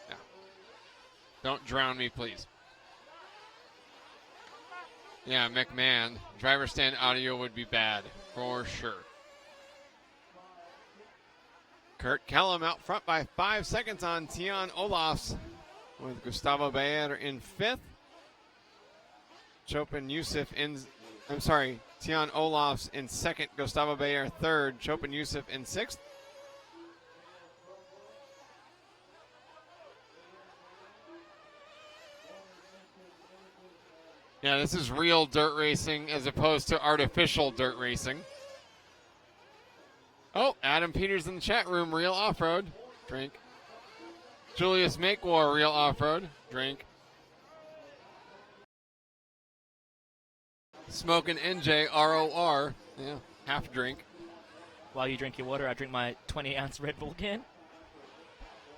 yeah. Don't drown me, please. Yeah, McMahon. Driver stand audio would be bad, for sure. Kurt Kellum out front by 5 seconds on Tion Olafs, with Gustavo Baer in 5th. Chopin Yusuf in, Tion Olafs in 2nd, Gustavo Baer 3rd, Chopin Yusuf in 6th. Yeah, this is real dirt racing as opposed to artificial dirt racing. Oh, Adam Peters in the chat room, real off-road, drink. Julius Makewar, real off-road, drink. Smoking NJ ROR, yeah, half drink. While you drink your water, I drink my 20-ounce Red Bull can.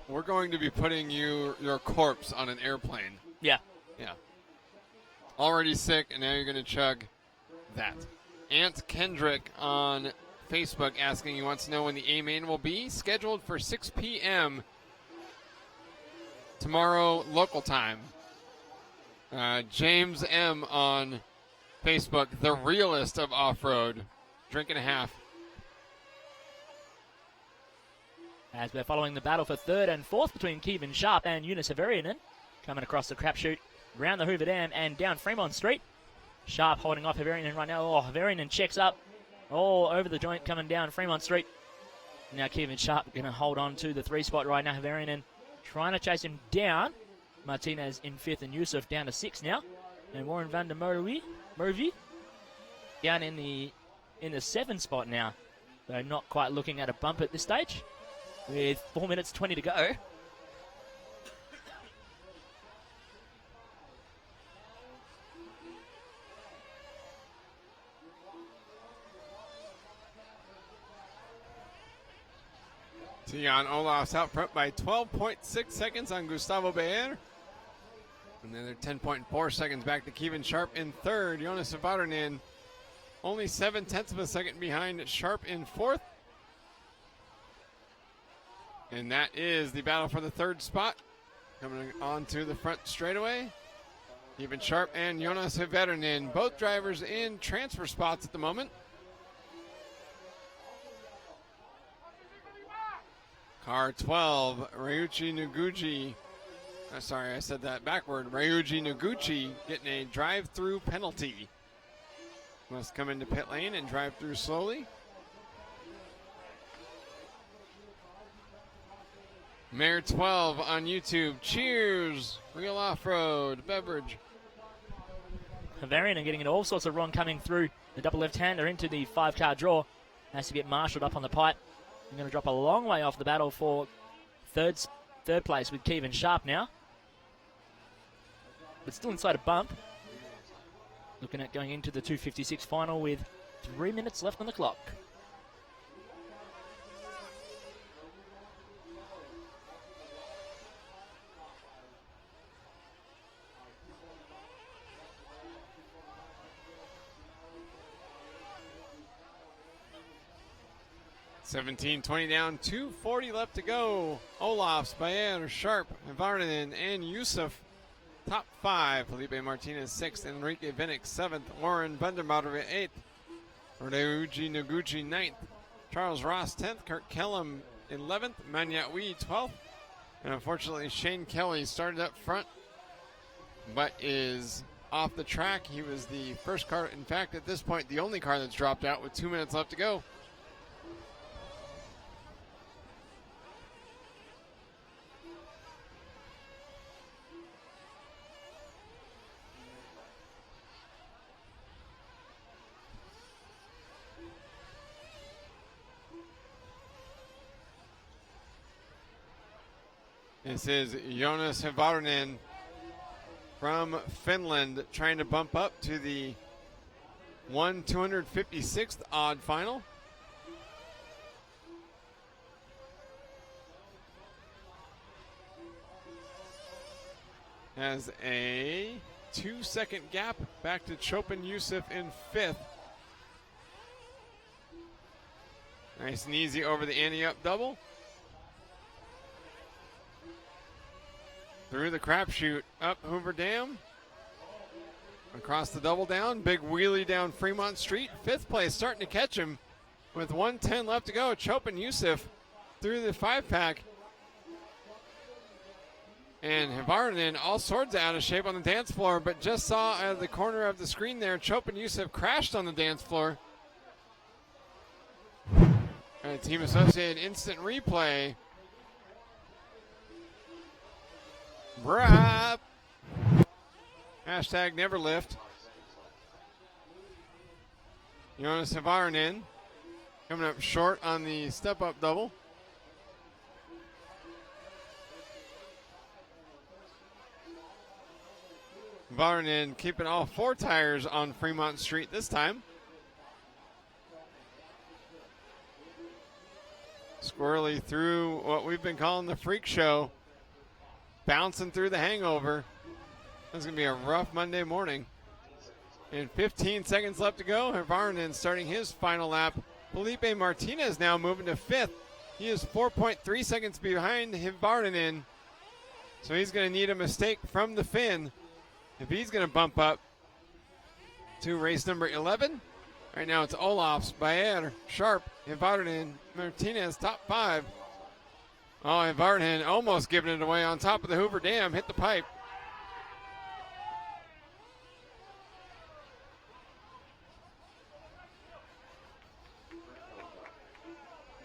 We're going to be putting your corpse on an airplane. Yeah. Yeah. Already sick, and now you're going to chug that. Ant Kendrick on Facebook asking, he wants to know when the A-Main will be. Scheduled for 6 p.m. tomorrow local time. James M. on Facebook, the realist of off-road. Drink and a half. As we're following the battle for 3rd and 4th between Kevin Sharp and Eunice Haverianen, coming across the crapshoot, round the Hoover Dam and down Fremont Street. Sharp holding off Haverianen right now. Oh, Haverianen checks up all over the joint coming down Fremont Street. Now Kevin Sharp going to hold on to the 3 spot right now. Haverianen trying to chase him down. Martinez in 5th and Yusuf down to 6 now. And Warren van der Merwe down in the 7 spot now. So not quite looking at a bump at this stage. With 4 minutes 20 to go. Tion Olafs out front by 12.6 seconds on Gustavo Baer. Another 10.4 seconds back to Kevin Sharp in 3rd. Jonas Vadarinen only 0.7 of a second behind Sharp in 4th. And that is the battle for the 3rd spot. Coming on to the front straightaway. Kevin Sharp and Jonas Vadarinen, both drivers in transfer spots at the moment. Car 12, Ryuichi Noguchi. Sorry, I said that backward. Ryuji Noguchi getting a drive-through penalty. Must come into pit lane and drive through slowly. Mayor 12 on YouTube. Cheers. Real off-road beverage. Havarian and getting into all sorts of run coming through the double left-hander into the 5-car draw. Has to get marshalled up on the pipe. I'm going to drop a long way off the battle for third place with Kevin Sharp now. But still inside a bump. Looking at going into the 256 final with 3 minutes left on the clock. $17-20 down, 2:40 left to go. Olafs, Bayer, Sharp, Varnanen, and Yusuf. Top 5. Felipe Martinez 6th, Enrique Vinnick 7th, Warren Vandermatter 8th, Ryuji Noguchi 9th, Charles Ross 10th, Kurt Kellum 11th, Manyatwi 12th, and unfortunately Shane Kelly started up front but is off the track. He was the first car, in fact at this point the only car that's dropped out with 2 minutes left to go. This is Jonas Hevarinen from Finland trying to bump up to the 256th odd final. Has a 2-second gap back to Chopin Yusuf in 5th. Nice and easy over the ante-up double. Through the crapshoot, up Hoover Dam, across the double down, big wheelie down Fremont Street. 5th place, starting to catch him with 1:10 left to go. Chopin Yusuf through the 5-pack. And Hevarinen all sorts of out of shape on the dance floor, but just saw out of the corner of the screen there, Chopin Yusuf crashed on the dance floor. And Team Associated instant replay. Brap. Hashtag never lift. Jonas Hevarinen coming up short on the step-up double. Hevarinen keeping all 4 tires on Fremont Street this time. Squirrely through what we've been calling the freak show. Bouncing through the hangover. It's going to be a rough Monday morning. And 15 seconds left to go. Hevarinen starting his final lap. Felipe Martinez now moving to 5th. He is 4.3 seconds behind Hevarinen. So he's going to need a mistake from the Finn if he's going to bump up to race number 11. Right now it's Olafs, Bayer, Sharp, Hevarinen, Martinez, top 5. Oh, Hevarinen almost giving it away on top of the Hoover Dam. Hit the pipe.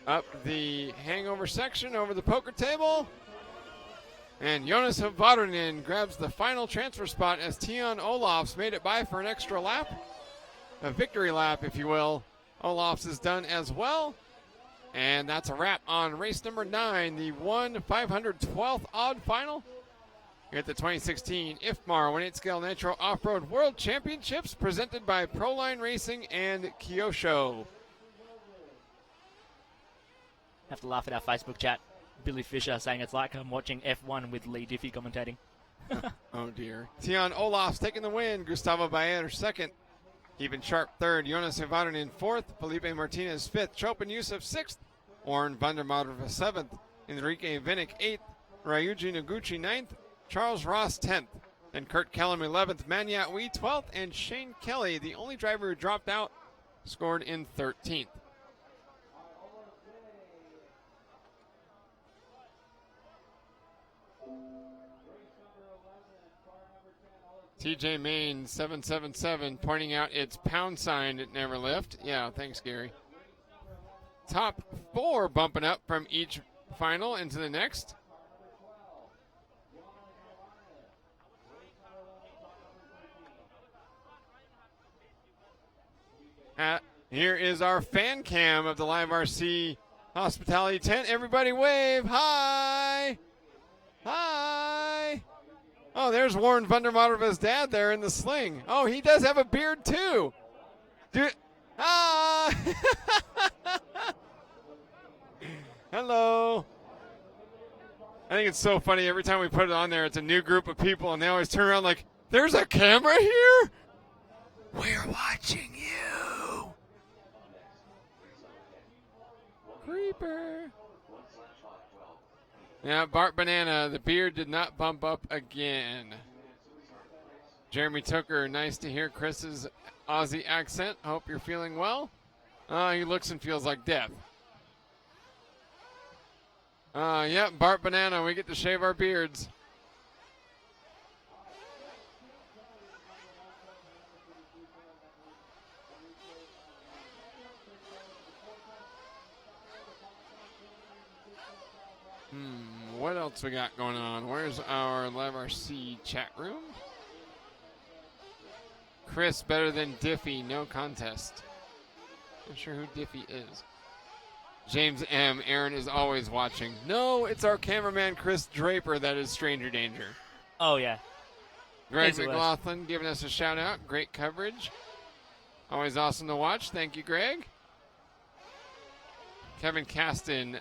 Up the hangover section over the poker table. And Jonas Hevarinen grabs the final transfer spot as Tion Olafs made it by for an extra lap. A victory lap, if you will. Olafs is done as well. And that's a wrap on race number 9, the 512th odd final here at the 2016 IFMAR 1/8 Scale Nitro Off-Road World Championships presented by Proline Racing and Kyosho. Have to laugh at our Facebook chat. Billy Fisher saying it's like I'm watching F1 with Lee Diffie commentating. Oh dear. Tion Olafs taking the win. Gustavo Bayer 2nd. Even Sharp 3rd. Jonas Hevarinen 4th. Felipe Martinez 5th. Chopin Yusuf 6th. Warren Vandermatter 7th. Enrique Vinnick 8th. Ryuji Noguchi 9th. Charles Ross 10th. And Kurt Kellum 11th. Manyatwi 12th. And Shane Kelly, the only driver who dropped out, scored in 13th. TJ Main 777 pointing out its pound sign at Never Lift. Yeah, thanks, Gary. Top 4 bumping up from each final into the next. Here is our fan cam of the Live RC hospitality tent. Everybody wave. Hi. Hi. Oh, there's Warren Vandermaderva's dad there in the sling. Oh, he does have a beard too. Ah. Hello. I think it's so funny. Every time we put it on there, it's a new group of people, and they always turn around like, there's a camera here? We're watching you. Creeper. Yeah, Bart Banana, the beard did not bump up again. Jeremy Tooker, nice to hear Chris's Aussie accent. Hope you're feeling well. He looks and feels like death. Yeah, Bart Banana, we get to shave our beards. What else we got going on? Where's our Live RC chat room? Chris, better than Diffie, no contest. Not sure who Diffie is. James M. Aaron is always watching. No, it's our cameraman Chris Draper that is stranger danger. Oh, yeah. Greg McLaughlin giving us a shout out. Great coverage. Always awesome to watch. Thank you, Greg. Kevin Caston.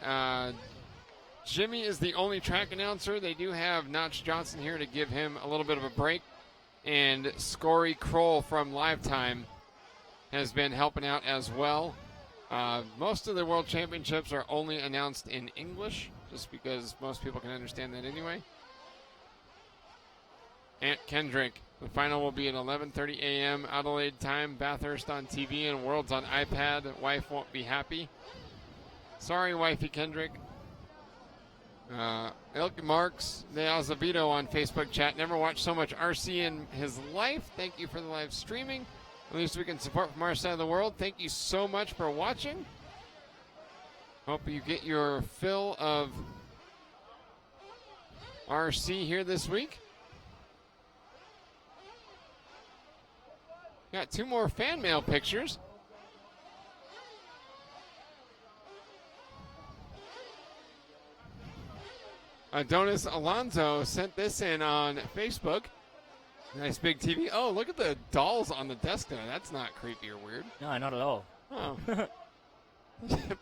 Jimmy is the only track announcer. They do have Notch Johnson here to give him a little bit of a break. And Scory Kroll from Lifetime has been helping out as well. Most of the World Championships are only announced in English, just because most people can understand that anyway. Ant Kendrick, the final will be at 11:30 a.m. Adelaide time, Bathurst on TV, and Worlds on iPad. Wife won't be happy. Sorry, wifey Kendrick. Ilke Marks de Azevedo on Facebook chat. Never watched so much RC in his life. Thank you for the live streaming. At least we can support from our side of the world. Thank you so much for watching. Hope you get your fill of RC here this week. Got 2 more fan mail pictures. Adonis Alonso sent this in on Facebook. Nice big TV. Oh, look at the dolls on the desk there. That's not creepy or weird. No, not at all. Oh.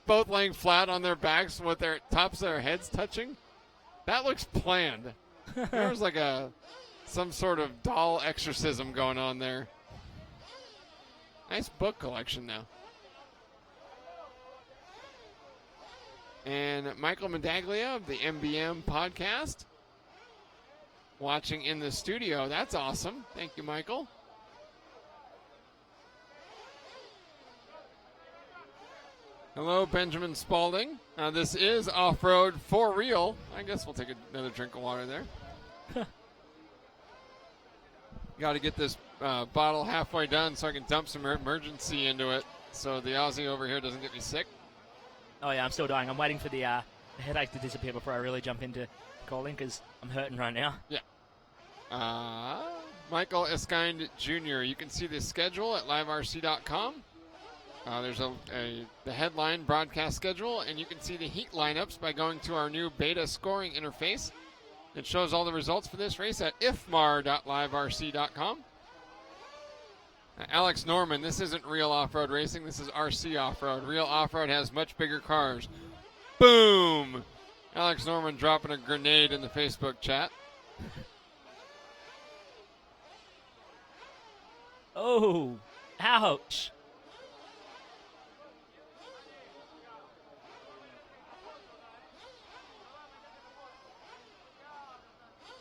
Both laying flat on their backs with their tops of their heads touching. That looks planned. There's like some sort of doll exorcism going on there. Nice book collection though. And Michael Medaglia of the MBM podcast watching in the studio. That's awesome. Thank you, Michael. Hello, Benjamin Spalding. This is off-road for real. I guess we'll take another drink of water there. Got to get this bottle halfway done so I can dump some emergency into it so the Aussie over here doesn't get me sick. Oh, yeah, I'm still dying. I'm waiting for the headache to disappear before I really jump into calling because I'm hurting right now. Yeah. Michael Eskind Jr. You can see the schedule at liverc.com. There's the headline broadcast schedule, and you can see the heat lineups by going to our new beta scoring interface. It shows all the results for this race at ifmar.liverc.com. Alex Norman, this isn't real off-road racing. This is RC off-road. Real off-road has much bigger cars. Boom! Alex Norman dropping a grenade in the Facebook chat. Oh, ouch.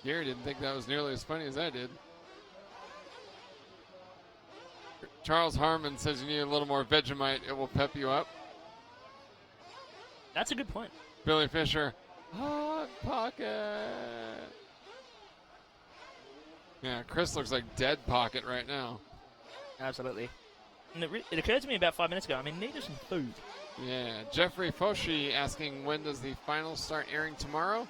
Gary didn't think that was nearly as funny as I did. Charles Harmon says you need a little more Vegemite. It will pep you up. That's a good point. Billy Fisher, Hot Pocket. Yeah, Chris looks like Dead Pocket right now. Absolutely. And it occurred to me about 5 minutes ago, I need some food. Yeah, Jeffrey Foshi asking when does the final start airing tomorrow?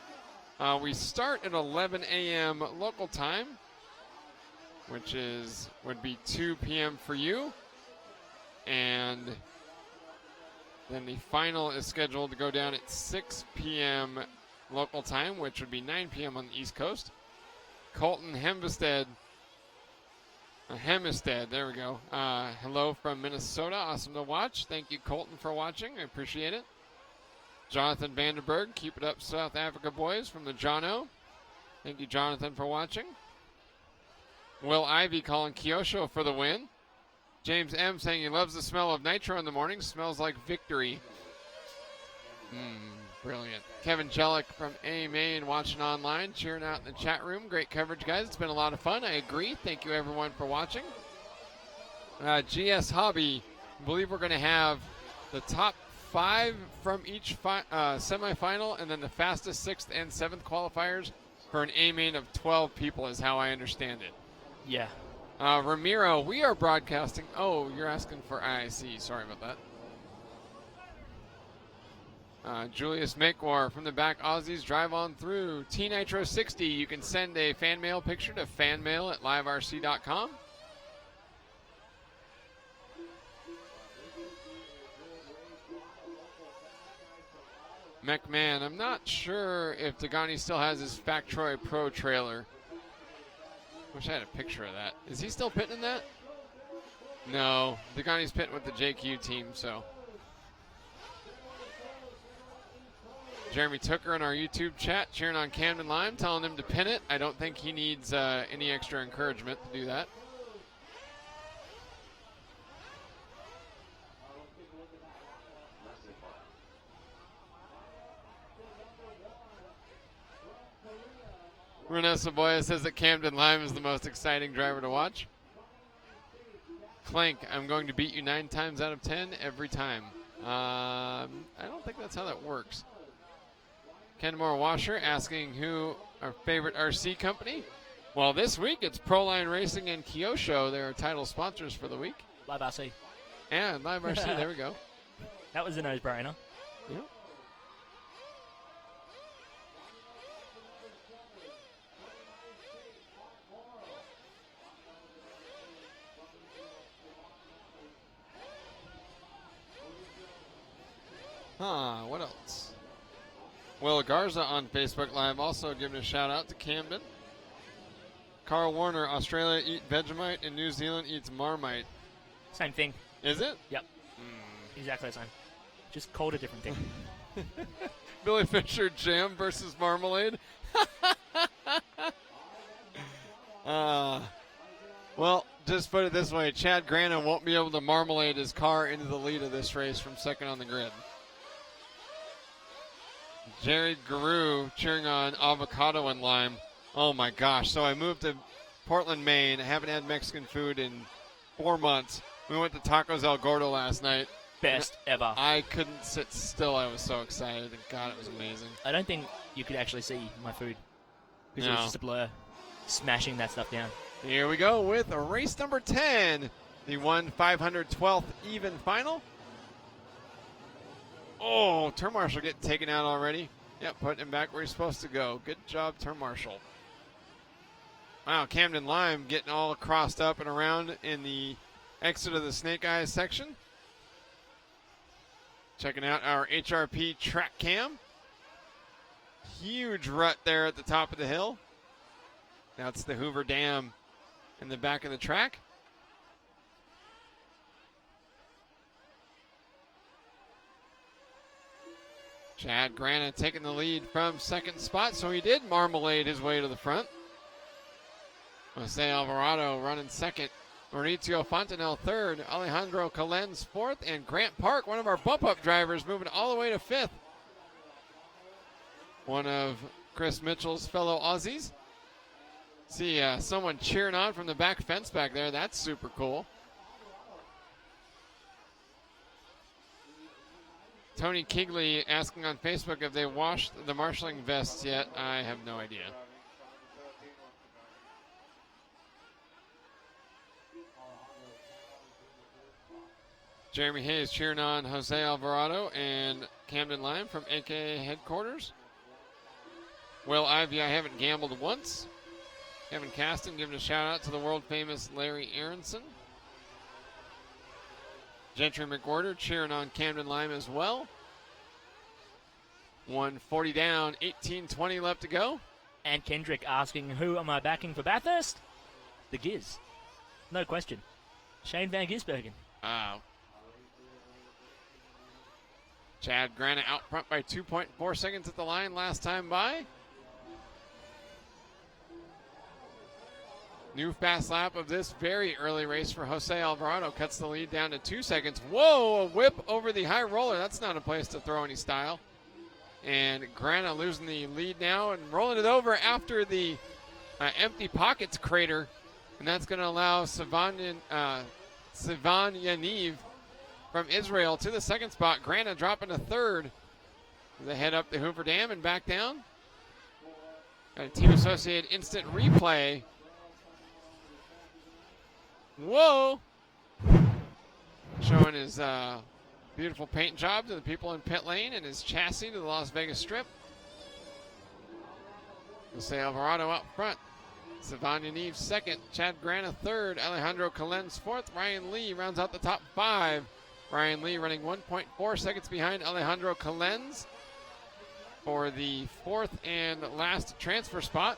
We start at 11 a.m. local time, which would be 2 p.m. for you. And then the final is scheduled to go down at 6 p.m. local time, which would be 9 p.m. on the East Coast. Colton Hempstead, there we go. Hello from Minnesota. Awesome to watch. Thank you, Colton, for watching. I appreciate it. Jonathan Vandenberg, keep it up, South Africa boys, from the Jono. Thank you, Jonathan, for watching. Will Ivy calling Kyosho for the win. James M. saying he loves the smell of Nitro in the morning. Smells like victory. Brilliant. Kevin Jellick from A Main watching online, cheering out in the chat room. Great coverage, guys. It's been a lot of fun. I agree. Thank you, everyone, for watching. GS Hobby, I believe we're going to have the top 5 from each semifinal, and then the fastest 6th and 7th qualifiers for an A Main of 12 people is how I understand it. Yeah. Ramiro, we are broadcasting. Oh, you're asking for IIC. Sorry about that. Julius Makewar from the back Aussies, drive on through. T-Nitro 60, you can send a fan mail picture to fanmail@liverc.com. McMahon, I'm not sure if Dagani still has his Factroy Pro trailer. Wish I had a picture of that. Is he still pitting in that? No, Dagani's pitting with the JQ team, so. Jeremy Tooker in our YouTube chat cheering on Camden Lime, telling him to pin it. I don't think he needs any extra encouragement to do that. Renessa Boya says that Camden Lime is the most exciting driver to watch. Clank, I'm going to beat you 9 times out of 10 every time. I don't think that's how that works. Kenmore Washer asking who our favorite RC company. Well, this week it's Proline Racing and Kyosho. They're our title sponsors for the week. Live RC. And Live RC, there we go. That was a nose-brainer. Yep. What else? Will Garza on Facebook Live also giving a shout out to Camden. Carl Warner, Australia eat Vegemite and New Zealand eats Marmite. Same thing. Is it? Yep. Exactly the same. Just called a different thing. Billy Fisher, jam versus marmalade. Well, just put it this way. Chad Grannon won't be able to marmalade his car into the lead of this race from second on the grid. Jerry Guru cheering on avocado and lime. Oh my gosh. So I moved to Portland, Maine. I haven't had Mexican food in 4 months. We went to Tacos El Gordo last night. Best ever. I couldn't sit still. I was so excited. And God, it was amazing. I don't think you could actually see my food. Because it was just a blur. Smashing that stuff down. Here we go with race number 10. The 1/512th even final. Oh, turn marshal getting taken out already. Yep, putting him back where he's supposed to go. Good job, turn marshal. Wow, Camden Lime getting all crossed up and around in the exit of the Snake Eyes section. Checking out our HRP track cam. Huge rut there at the top of the hill. That's the Hoover Dam in the back of the track. Chad Grannon taking the lead from second spot, so he did marmalade his way to the front. Jose Alvarado running second. Mauricio Fontanel third. Alejandro Calenz fourth. And Grant Park, one of our bump-up drivers, moving all the way to fifth. One of Chris Mitchell's fellow Aussies. See someone cheering on from the back fence back there. That's super cool. Tony Kigley asking on Facebook if they washed the marshalling vests yet. I have no idea. Jeremy Hayes cheering on Jose Alvarado and Camden Lime from AKA headquarters. Will Ivy, I haven't gambled once. Kevin Caston giving a shout out to the world famous Larry Aronson. Gentry McWhorter cheering on Camden Lime as well. 140 down, 18:20 left to go. And Kendrick asking, who am I backing for Bathurst? The Giz. No question. Shane Van Gisbergen. Wow. Chad Grana out front by 2.4 seconds at the line last time by. New fast lap of this very early race for Jose Alvarado. Cuts the lead down to 2 seconds. Whoa, a whip over the high roller. That's not a place to throw any style. And Grana losing the lead now and rolling it over after the empty pockets crater. And that's going to allow Sivan Yaniv from Israel to the second spot. Grana dropping to third. They head up the Hoover Dam and back down. Got a team associated instant replay. Whoa! Showing his beautiful paint job to the people in pit lane and his chassis to the Las Vegas Strip. Jose Alvarado up front. Savanya Neve second. Chad Grana third. Alejandro Calenz fourth. Ryan Lee rounds out the top 5. Ryan Lee running 1.4 seconds behind Alejandro Calenz for the 4th and last transfer spot.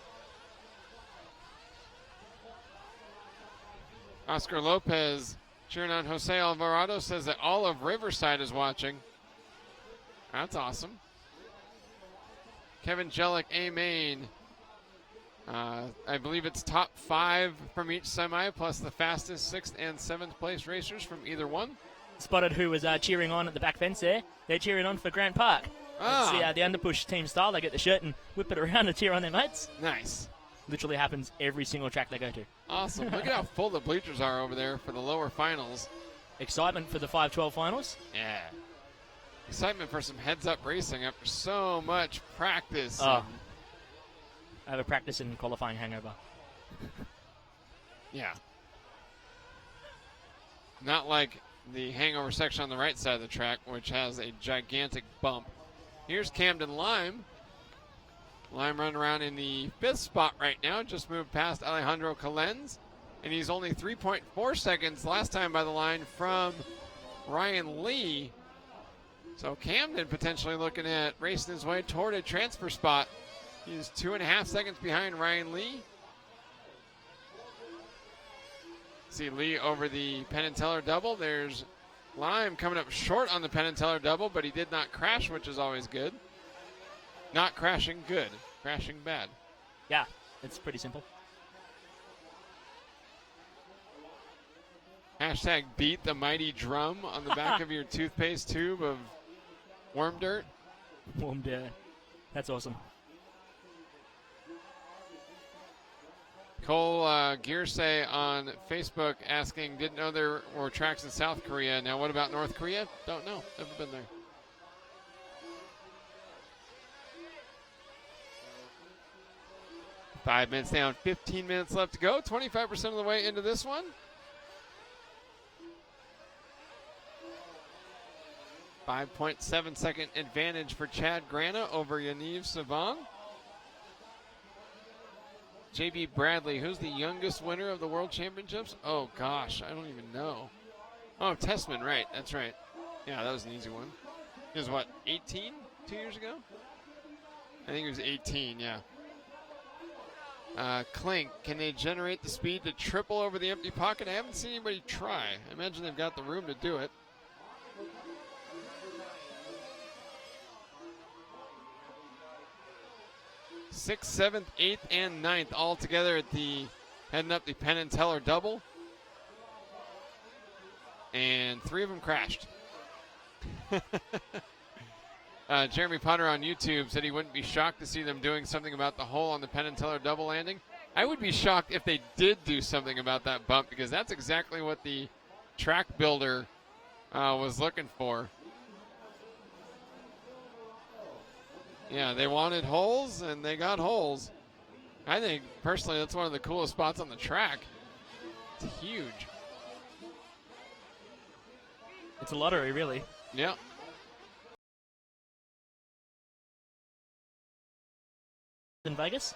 Oscar Lopez cheering on Jose Alvarado, says that all of Riverside is watching. That's awesome. Kevin Jellick, A main. I believe it's top 5 from each semi, plus the fastest 6th and 7th place racers from either one. Spotted who was cheering on at the back fence there. They're cheering on for Grant Park. That's the underpush team style. They get the shirt and whip it around and cheer on their mates. Nice. Literally happens every single track they go to. Awesome. Look at how full the bleachers are over there for the lower finals. Excitement for the 512 finals. Yeah. Excitement for some heads-up racing after so much practice. Oh. I have a practice and qualifying hangover. Yeah. Not like the hangover section on the right side of the track, which has a gigantic bump. Here's Camden Lime. Lime running around in the 5th spot right now. Just moved past Alejandro Calenz. And he's only 3.4 seconds last time by the line from Ryan Lee. So Camden potentially looking at racing his way toward a transfer spot. He's 2.5 seconds behind Ryan Lee. See Lee over the Penn and Teller double. There's Lime coming up short on the Penn and Teller double, but he did not crash, which is always good. Not crashing good, crashing bad. Yeah, it's pretty simple. Hashtag beat the mighty drum on the back of your toothpaste tube of worm dirt. Worm dirt. That's awesome. Cole Gearsay on Facebook asking, didn't know there were tracks in South Korea. Now what about North Korea? Don't know. Never been there. Five minutes down, 15 minutes left to go. 25% of the way into this one. .7-second advantage for Chad Grana over Yaniv Savan. JB Bradley, who's the youngest winner of the World Championships? Oh, gosh, I don't even know. Oh, Tessman, right, that's right. Yeah, that was an easy one. He was, what, 18 2 years ago? I think he was 18, yeah. Clink, can they generate the speed to triple over the empty pocket? I haven't seen anybody try. I imagine they've got the room to do it. Sixth, 7th, 8th, and 9th all together at the heading up the Penn and Teller double. And 3 of them crashed. Jeremy Potter on YouTube said he wouldn't be shocked to see them doing something about the hole on the Penn and Teller double landing. I would be shocked if they did do something about that bump, because that's exactly what the track builder was looking for. Yeah, they wanted holes, and they got holes. I think, personally, that's one of the coolest spots on the track. It's huge. It's a lottery, really. Yeah. In Vegas?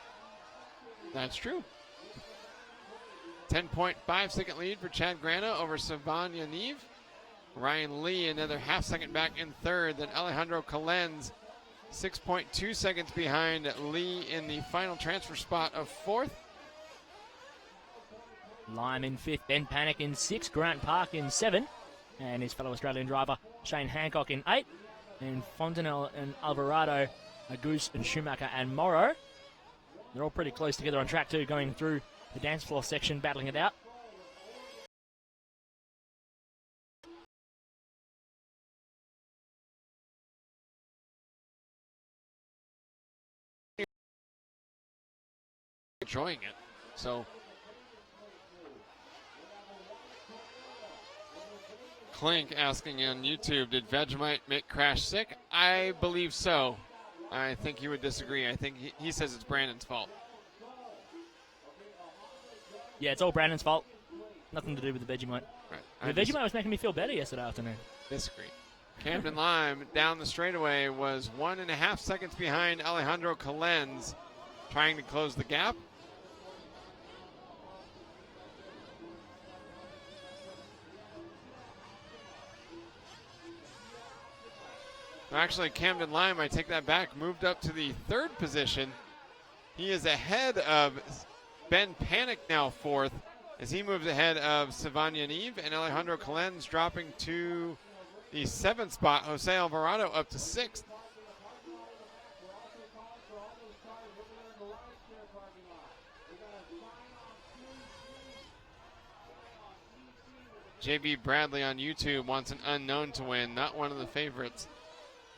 That's true. 10.5-second lead for Chad Grana over Savan Yaniv. Ryan Lee another half second back in third. Then Alejandro Calenz 6.2 seconds behind Lee in the final transfer spot of fourth. Lime in fifth, Ben Panic in sixth, Grant Park in seven, and his fellow Australian driver Shane Hancock in eight, and Fontenelle and Alvarado, Goose and Schumacher and Morrow. They're all pretty close together on track two, going through the dance floor section, battling it out. Enjoying it. So Clink asking on YouTube, did Vegemite make Crash sick? I believe so. I think he would disagree. I think he says it's Brandon's fault. Yeah, it's all Brandon's fault. Nothing to do with the Vegemite. Right. The Vegemite was making me feel better yesterday afternoon. Disagree. Camden Lime down the straightaway was 1.5 seconds behind Alejandro Calenz, trying to close the gap. Actually, Camden Lime, I take that back, moved up to the third position. He is ahead of Ben Panic now fourth, as he moves ahead of Sivan Yaniv, and Alejandro Calenz dropping to the seventh spot. Jose Alvarado up to sixth. JB Bradley on YouTube wants an unknown to win, not one of the favorites.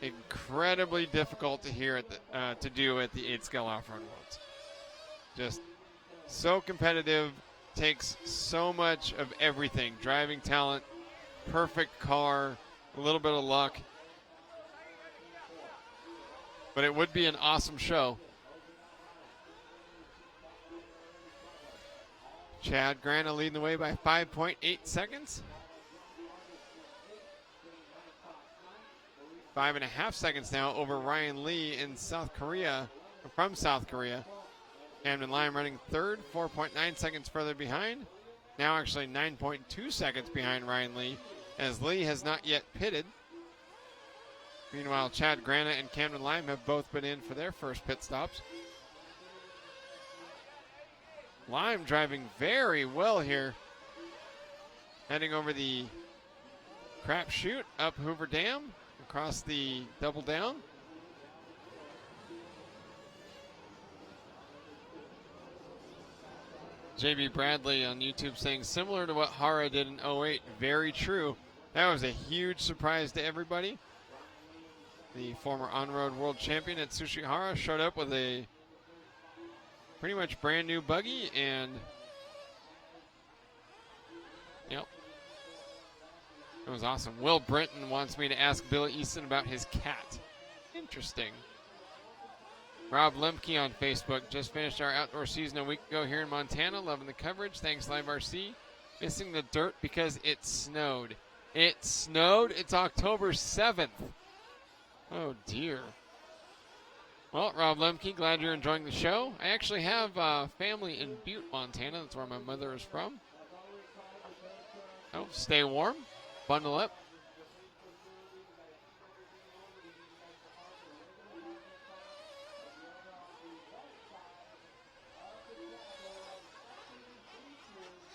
Incredibly difficult to do at the 8-scale off-road worlds. Just so competitive, takes so much of everything. Driving talent, perfect car, a little bit of luck. But it would be an awesome show. Chad Grana leading the way by 5.8 seconds. 5.5 seconds now over Ryan Lee in South Korea, from South Korea. Camden Lime running third, 4.9 seconds further behind. Now actually 9.2 seconds behind Ryan Lee, as Lee has not yet pitted. Meanwhile, Chad Grana and Camden Lime have both been in for their first pit stops. Lime driving very well here. Heading over the crap chute up Hoover Dam, across the double down. JB Bradley on YouTube saying similar to what Hara did in 08. Very true. That was a huge surprise to everybody. The former on-road world champion at Sushi Hara showed up with a pretty much brand new buggy, and yep, it was awesome. Will Brenton wants me to ask Billy Easton about his cat. Interesting. Rob Lemke on Facebook, just finished our outdoor season a week ago here in Montana. Loving the coverage. Thanks, Live RC. Missing the dirt because it snowed. It snowed. It's October 7th. Oh, dear. Well, Rob Lemke, glad you're enjoying the show. I actually have family in Butte, Montana. That's where my mother is from. Oh, stay warm. Bundle up.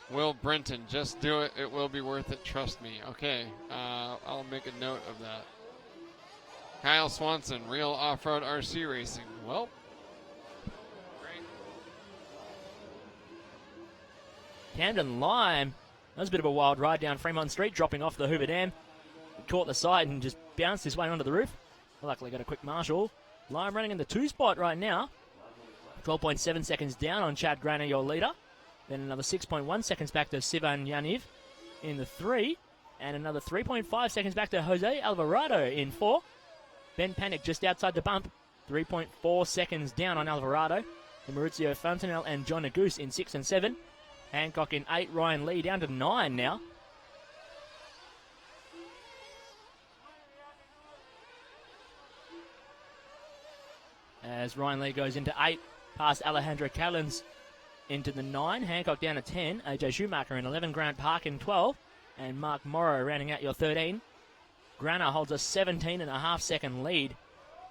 Will Brenton, just do it. It will be worth it. Trust me. Okay, I'll make a note of that. Kyle Swanson, real off-road RC racing. Well, great. Camden Lime, that was a bit of a wild ride down Fremont Street, dropping off the Hoover Dam. Caught the side and just bounced his way onto the roof. Luckily got a quick marshal. Lime running in the 2 spot right now. 12.7 seconds down on Chad Grana, your leader. Then another 6.1 seconds back to Sivan Yaniv in the 3. And another 3.5 seconds back to Jose Alvarado in 4. Ben Panic just outside the bump. 3.4 seconds down on Alvarado. And Maurizio Fontenelle and John Agus in 6 and 7. Hancock in 8. Ryan Lee down to 9 now. As Ryan Lee goes into 8, past Alejandro Calenz into the 9. Hancock down to 10. AJ Schumacher in 11. Grant Park in 12. and Mark Morrow rounding out your 13. Grana holds a 17.5-second lead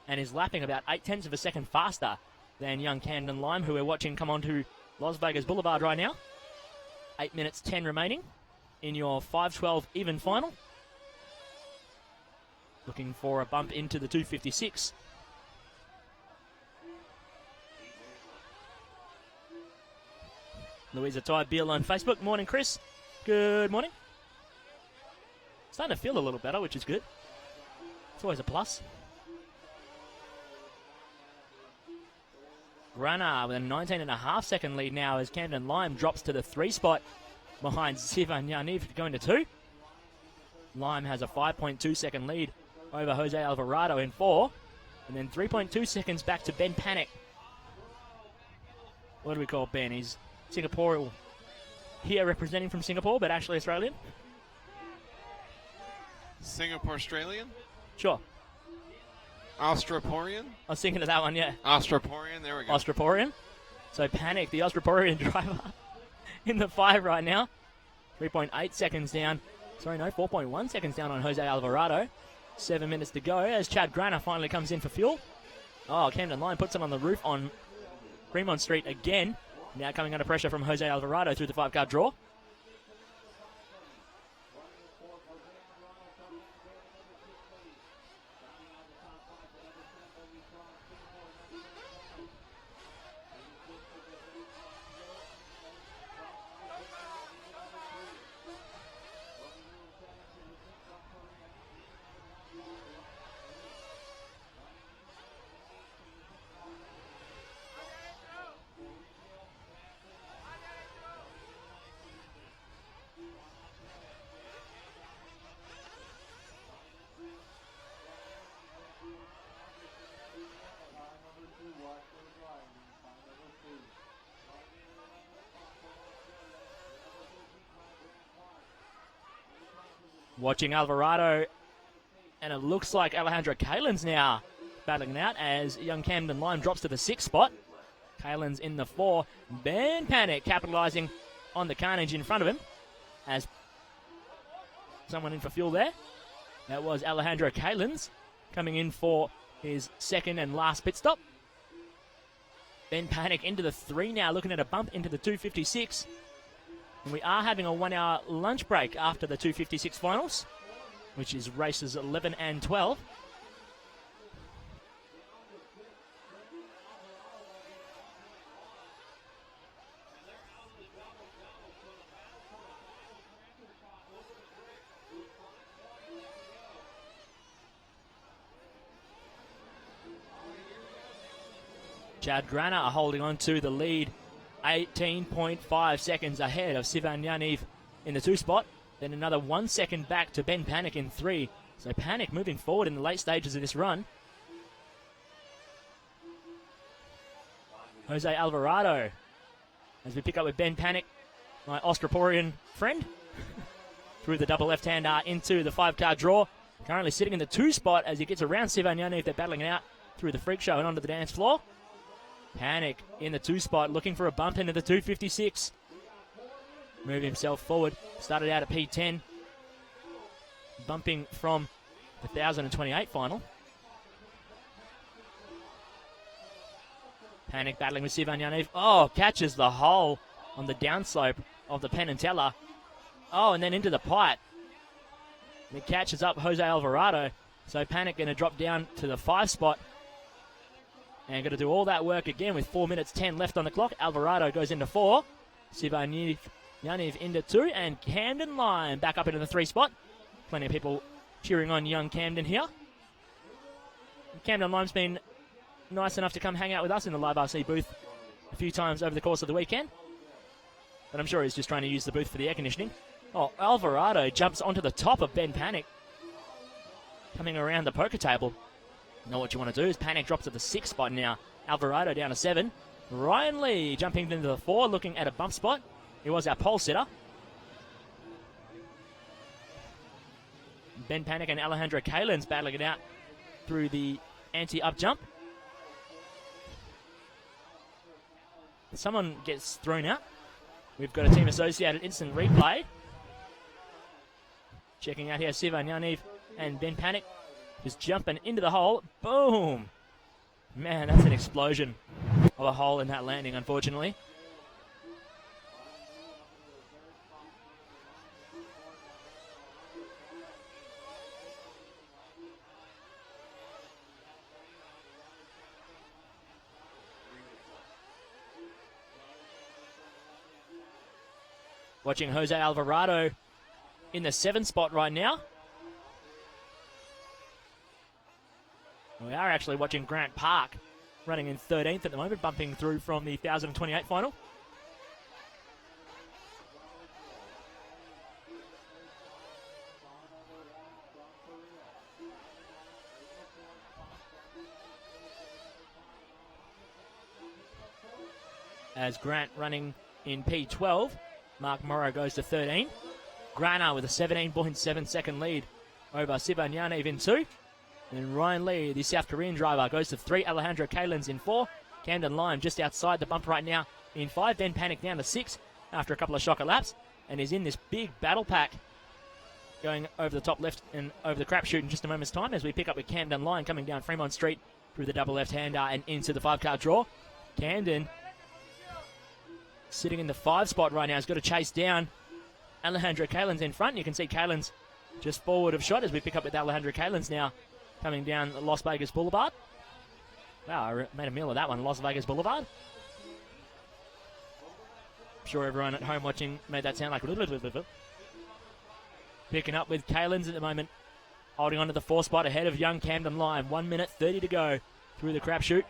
and is lapping about 0.8 of a second faster than young Camden Lime, who we're watching come onto Las Vegas Boulevard right now. 8 minutes 10 remaining in your 5:12 even final. Looking for a bump into the 256. Louisa Tide Beal on Facebook. Morning, Chris. Good morning. Starting to feel a little better, which is good. It's always a plus. Grana with a 19.5-second lead now as Camden Lime drops to the 3 spot behind Sivan Yaniv going to 2. Lime has a 5.2-second lead over Jose Alvarado in 4. And then 3.2 seconds back to Ben Panic. What do we call Ben? He's Singaporean here representing from Singapore, but actually Australian. Singapore Australian? Sure. Austraporian? I was thinking of that one, yeah. Austraporian, there we go. Austraporian. So Panic, the Austraporian driver, in the 5 right now. 3.8 seconds down. Sorry, no, 4.1 seconds down on Jose Alvarado. 7 minutes to go as Chad Grana finally comes in for fuel. Oh, Camden Lime puts it on the roof on Fremont Street again. Now coming under pressure from Jose Alvarado through the 5-car draw. Watching Alvarado, and it looks like Alejandro Kalin's now battling it out as young Camden Lime drops to the 6th spot. Kalin's in the 4. Ben Panic capitalizing on the carnage in front of him as someone in for fuel there. That was Alejandro Kalin's coming in for his second and last pit stop. Ben Panic into the 3 now, looking at a bump into the 256. And we are having a 1-hour lunch break after the 256 finals, which is races 11 and 12. Chad Grana are holding on to the lead. 18.5 seconds ahead of Sivan Yaniv in the 2 spot. Then another 1 second back to Ben Panic in 3. So Panic moving forward in the late stages of this run. Jose Alvarado as we pick up with Ben Panic, my Austraporian friend, through the double left-hander into the 5-car draw. Currently sitting in the 2 spot as he gets around Sivan Yaniv. They're battling it out through the freak show and onto the dance floor. Panic in the 2 spot, looking for a bump into the 256. Move himself forward. Started out at P10. Bumping from the 1028 final. Panic battling with Sivan Yaniv. Oh, catches the hole on the downslope of the Penn and Teller. Oh, and then into the pipe. And it catches up Jose Alvarado. So Panic going to drop down to the 5 spot. And going to do all that work again with 4 minutes 10 left on the clock. Alvarado goes into 4. Sivan Yaniv into 2. And Camden Lime back up into the 3 spot. Plenty of people cheering on young Camden here. Camden Lime's been nice enough to come hang out with us in the Live RC booth a few times over the course of the weekend. But I'm sure he's just trying to use the booth for the air conditioning. Oh, Alvarado jumps onto the top of Ben Panic. Coming around the poker table. Know what you want to do is Panic drops to the 6th spot now. Alvarado down to 7. Ryan Lee jumping into the 4, looking at a bump spot. He was our pole sitter. Ben Panic and Alejandro Kalin's battling it out through the anti-up jump. Someone gets thrown out. We've got a team associated instant replay. Checking out here, Sivan Yaniv and Ben Panic just jumping into the hole. Boom! Man, that's an explosion of a hole in that landing, unfortunately. Watching Jose Alvarado in the 7th spot right now. We are actually watching Grant Park running in 13th at the moment, bumping through from the 1028 final. As Grant running in P12, Mark Morrow goes to 13. Grana with a 17.7 second lead over Sivan Yaniv in 2. And Ryan Lee, the South Korean driver, goes to 3. Alejandro Kalins in 4. Camden Lime just outside the bump right now in 5. Ben Panic down to 6 after a couple of shocker laps. And is in this big battle pack going over the top left and over the crapshoot in just a moment's time as we pick up with Camden Lime coming down Fremont Street through the double left-hander and into the 5-car draw. Camden sitting in the 5 spot right now has got to chase down Alejandro Kalins in front. You can see Kalins just forward of shot as we pick up with Alejandro Kalins now coming down Las Vegas Boulevard. Wow, I made a meal of that one, Las Vegas Boulevard. I'm sure everyone at home watching made that sound like... Picking up with Kalins at the moment, holding on to the 4 spot ahead of young Camden Lime. 1 minute 30 to go through the crapshoot.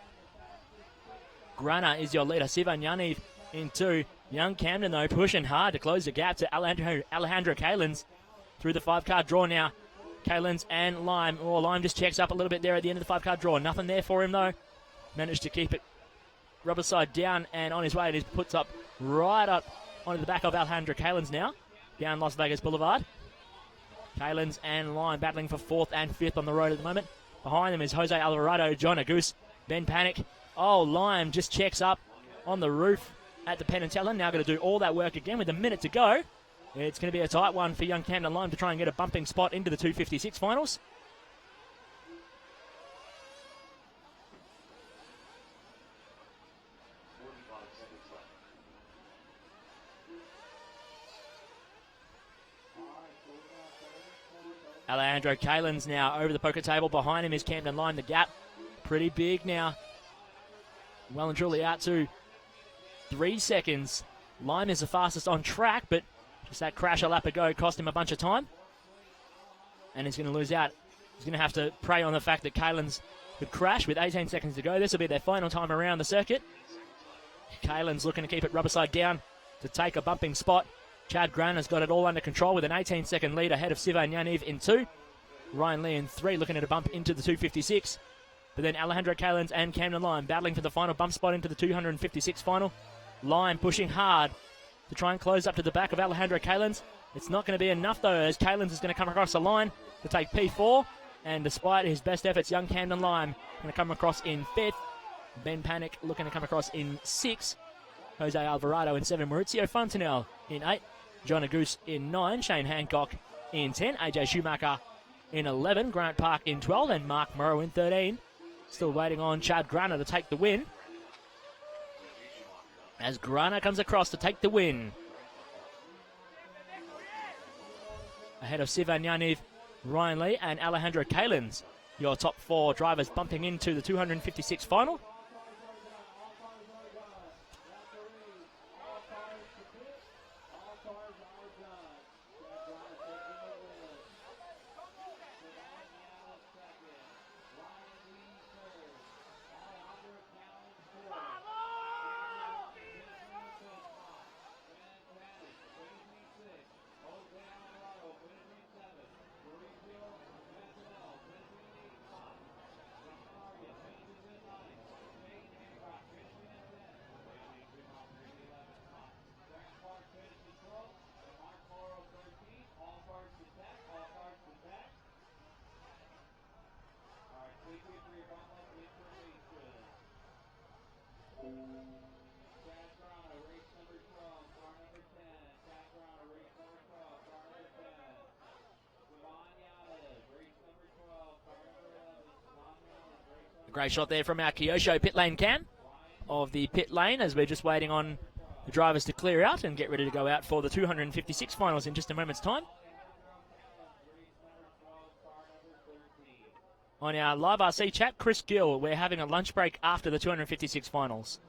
Grana is your leader, Sivan Yaniv in 2. Young Camden, though, pushing hard to close the gap to Alejandro Kalins through the 5-car draw now. Kalins and Lime. Oh, Lime just checks up a little bit there at the end of the 5-car draw. Nothing there for him, though. Managed to keep it rubber side down and on his way. It puts up right up onto the back of Alejandro Kalins now, down Las Vegas Boulevard. Kalins and Lime battling for 4th and 5th on the road at the moment. Behind them is Jose Alvarado, John Agus, Ben Panic. Oh, Lime just checks up on the roof at the Penantella. Now going to do all that work again with a minute to go. It's going to be a tight one for young Camden Lime to try and get a bumping spot into the 256 finals. Alejandro Kalins now over the poker table. Behind him is Camden Lime. The gap pretty big now. Well and truly out to 3 seconds. Lime is the fastest on track, but just that crash a lap ago cost him a bunch of time. And he's going to lose out. He's going to have to prey on the fact that Kalins could crash with 18 seconds to go. This will be their final time around the circuit. Kalins looking to keep it rubber side down to take a bumping spot. Chad Grana's got it all under control with an 18-second lead ahead of Sivan Yaniv in 2. Ryan Lee in 3 looking at a bump into the 256. But then Alejandro Kalins and Camden Lime battling for the final bump spot into the 256 final. Lime pushing hard to try and close up to the back of Alejandro Kalins. It's not going to be enough, though, as Kalins is going to come across the line to take P4. And despite his best efforts, young Camden Lime going to come across in 5th. Ben Panic looking to come across in 6th. Jose Alvarado in 7. Maurizio Fontanelle in 8. John Agus in 9. Shane Hancock in 10. AJ Schumacher in 11. Grant Park in 12. And Mark Morrow in 13. Still waiting on Chad Grana to take the win. As Grana comes across to take the win. Ahead of Sivan Yaniv, Ryan Lee and Alejandro Kalins. Your top 4 drivers bumping into the 256 final. Great shot there from our Kyosho pit lane cam of the pit lane as we're just waiting on the drivers to clear out and get ready to go out for the 256 finals in just a moment's time. On our live RC chat, Chris Gill, we're having a lunch break after the 256 finals.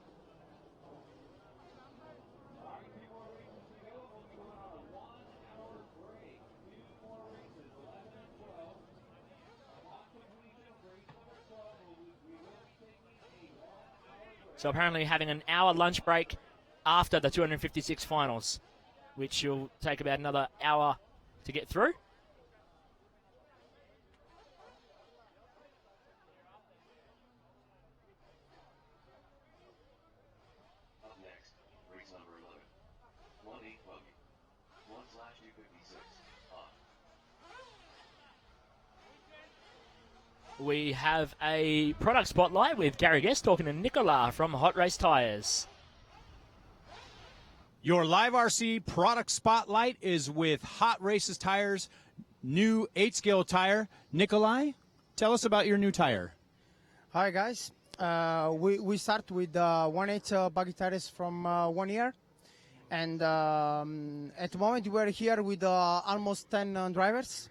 So apparently having an hour lunch break after the 256 finals, which will take about another hour to get through. Up next, race number 11. 1-8 Buggy. 1/256. We have a product spotlight with Gary Guest talking to Nicola from Hot Race Tires. Your live RC product spotlight is with Hot Races Tires, new 8-scale tire. Nikolai, tell us about your new tire. Hi guys, we start with 1/8 Buggy tires from 1 year, and at the moment we're here with almost 10 drivers.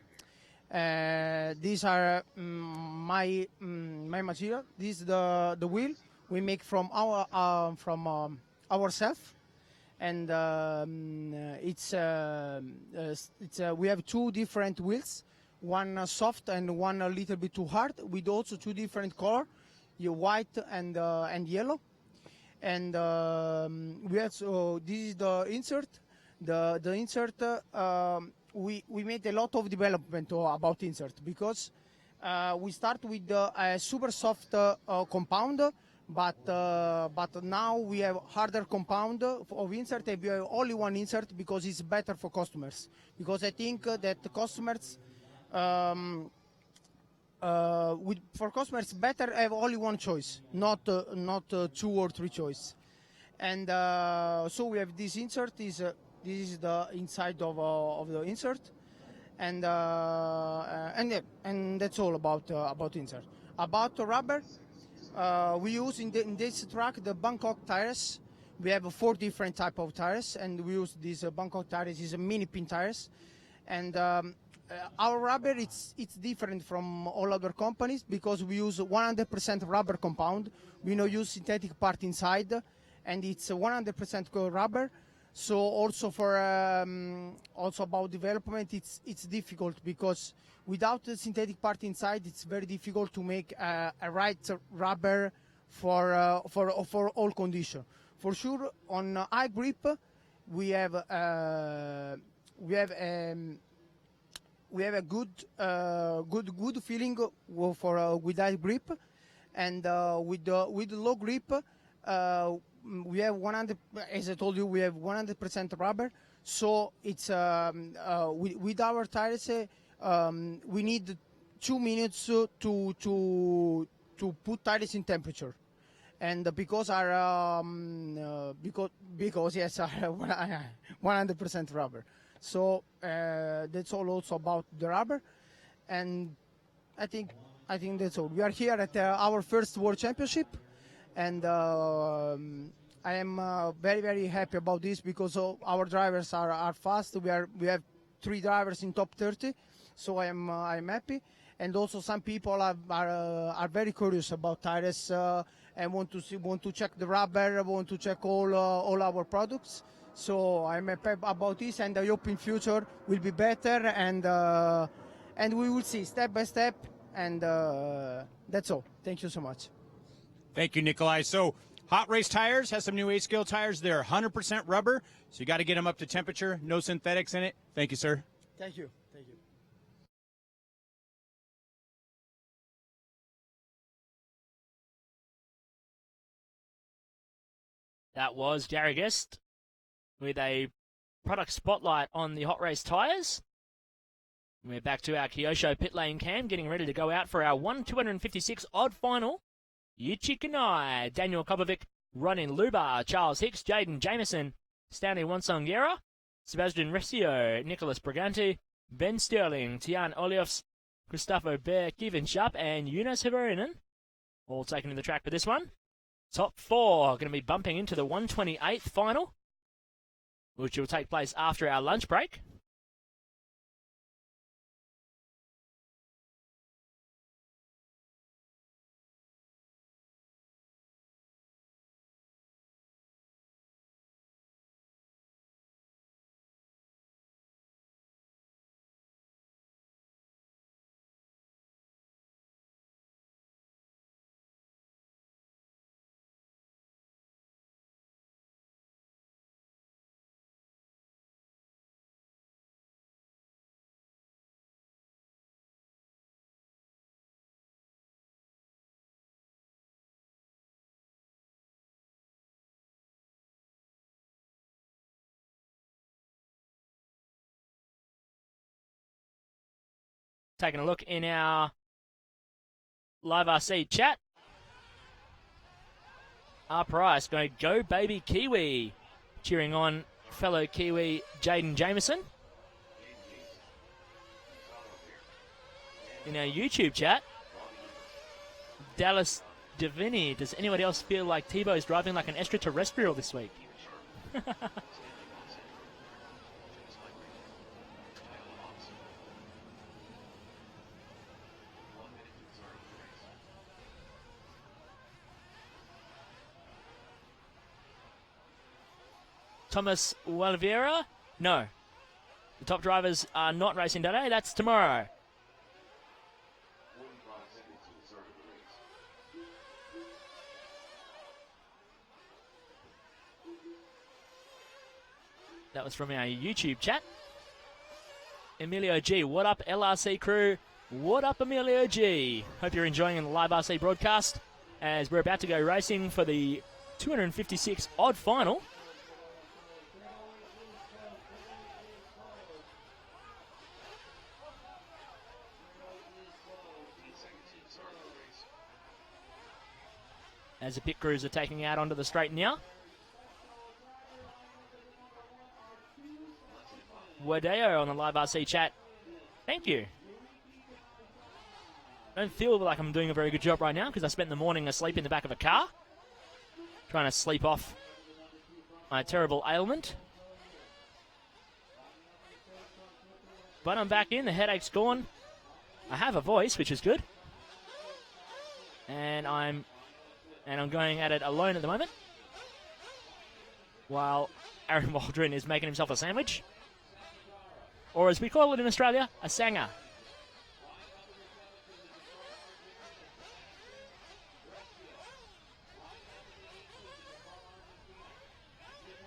These are my material. This is the wheel we make from ourselves, and we have two different wheels, one soft and one a little bit too hard, with also two different color, white and yellow. And we also, this is the insert. The insert. We made a lot of development about insert, because we start with a super soft compound, but now we have harder compound of insert, and we have only one insert because it's better for customers. Because I think that the customers, for customers, better have only one choice, not 2 or 3 choice. And so we have this insert. This is the inside of the insert, and that's all about insert. About the rubber, we use in this truck the Bangkok tires. We have 4 different type of tires, and we use these Bangkok tires. These are mini pin tires, and our rubber it's different from all other companies because we use 100% rubber compound. We don't use synthetic part inside, and it's 100% rubber. So also for also about development, it's difficult because without the synthetic part inside, it's very difficult to make a right rubber for all condition. For sure, on high grip, we have a good feeling for with high grip, and with low grip. We have 100, as I told you, we have 100% rubber. So it's with our tires, we need 2 minutes to put tires in temperature, and because our because yes, are 100% rubber. So that's all also about the rubber, and I think that's all. We are here at our first World Championship. And I am very, very happy about this because our drivers are fast. We have 3 drivers in top 30, so I'm happy. And also some people are very curious about tires and want to check the rubber, want to check all our products. So I'm happy about this, and I hope in future will be better, and we will see step by step. And that's all. Thank you so much. Thank you, Nikolai. So Hot Race Tires has some new 8-scale tires. They're 100% rubber, so you got to get them up to temperature. No synthetics in it. Thank you, sir. Thank you. Thank you. That was Gary Guest with a product spotlight on the Hot Race Tires. We're back to our Kyosho pit lane cam, getting ready to go out for our 1/256 odd final. Yuchi Kanai, Daniel Kopovic, Ronin Lubar, Charles Hicks, Jaden Jameson, Stanley Wansongyera, Sebastian Recio, Nicholas Briganti, Ben Sterling, Tian Oliofs, Gustavo Bear, Kevin Sharp, and Yunus Hivarinen. all taken to the track for this one. Top 4 going to be bumping into the 128th final, which will take place after our lunch break. Taking a look in our live RC chat. Our price going to go baby Kiwi, cheering on fellow Kiwi Jaden Jameson. In our YouTube chat, Dallas Davini, does anybody else feel like Tebow's driving like an extraterrestrial this week? Thomas Oliveira? No. The top drivers are not racing today. That's tomorrow. 45 seconds to the start of the race. That was from our YouTube chat. Emilio G, what up LRC crew? What up Emilio G? Hope you're enjoying the live RC broadcast as we're about to go racing for the 256 odd final. As the pit crews are taking out onto the straight now. Wadeo on the live RC chat. Thank you. I don't feel like I'm doing a very good job right now because I spent the morning asleep in the back of a car. Trying to sleep off my terrible ailment. But I'm back in, the headache's gone. I have a voice, which is good. And I'm going at it alone at the moment. While Aaron Waldron is making himself a sandwich. Or as we call it in Australia, a sanger.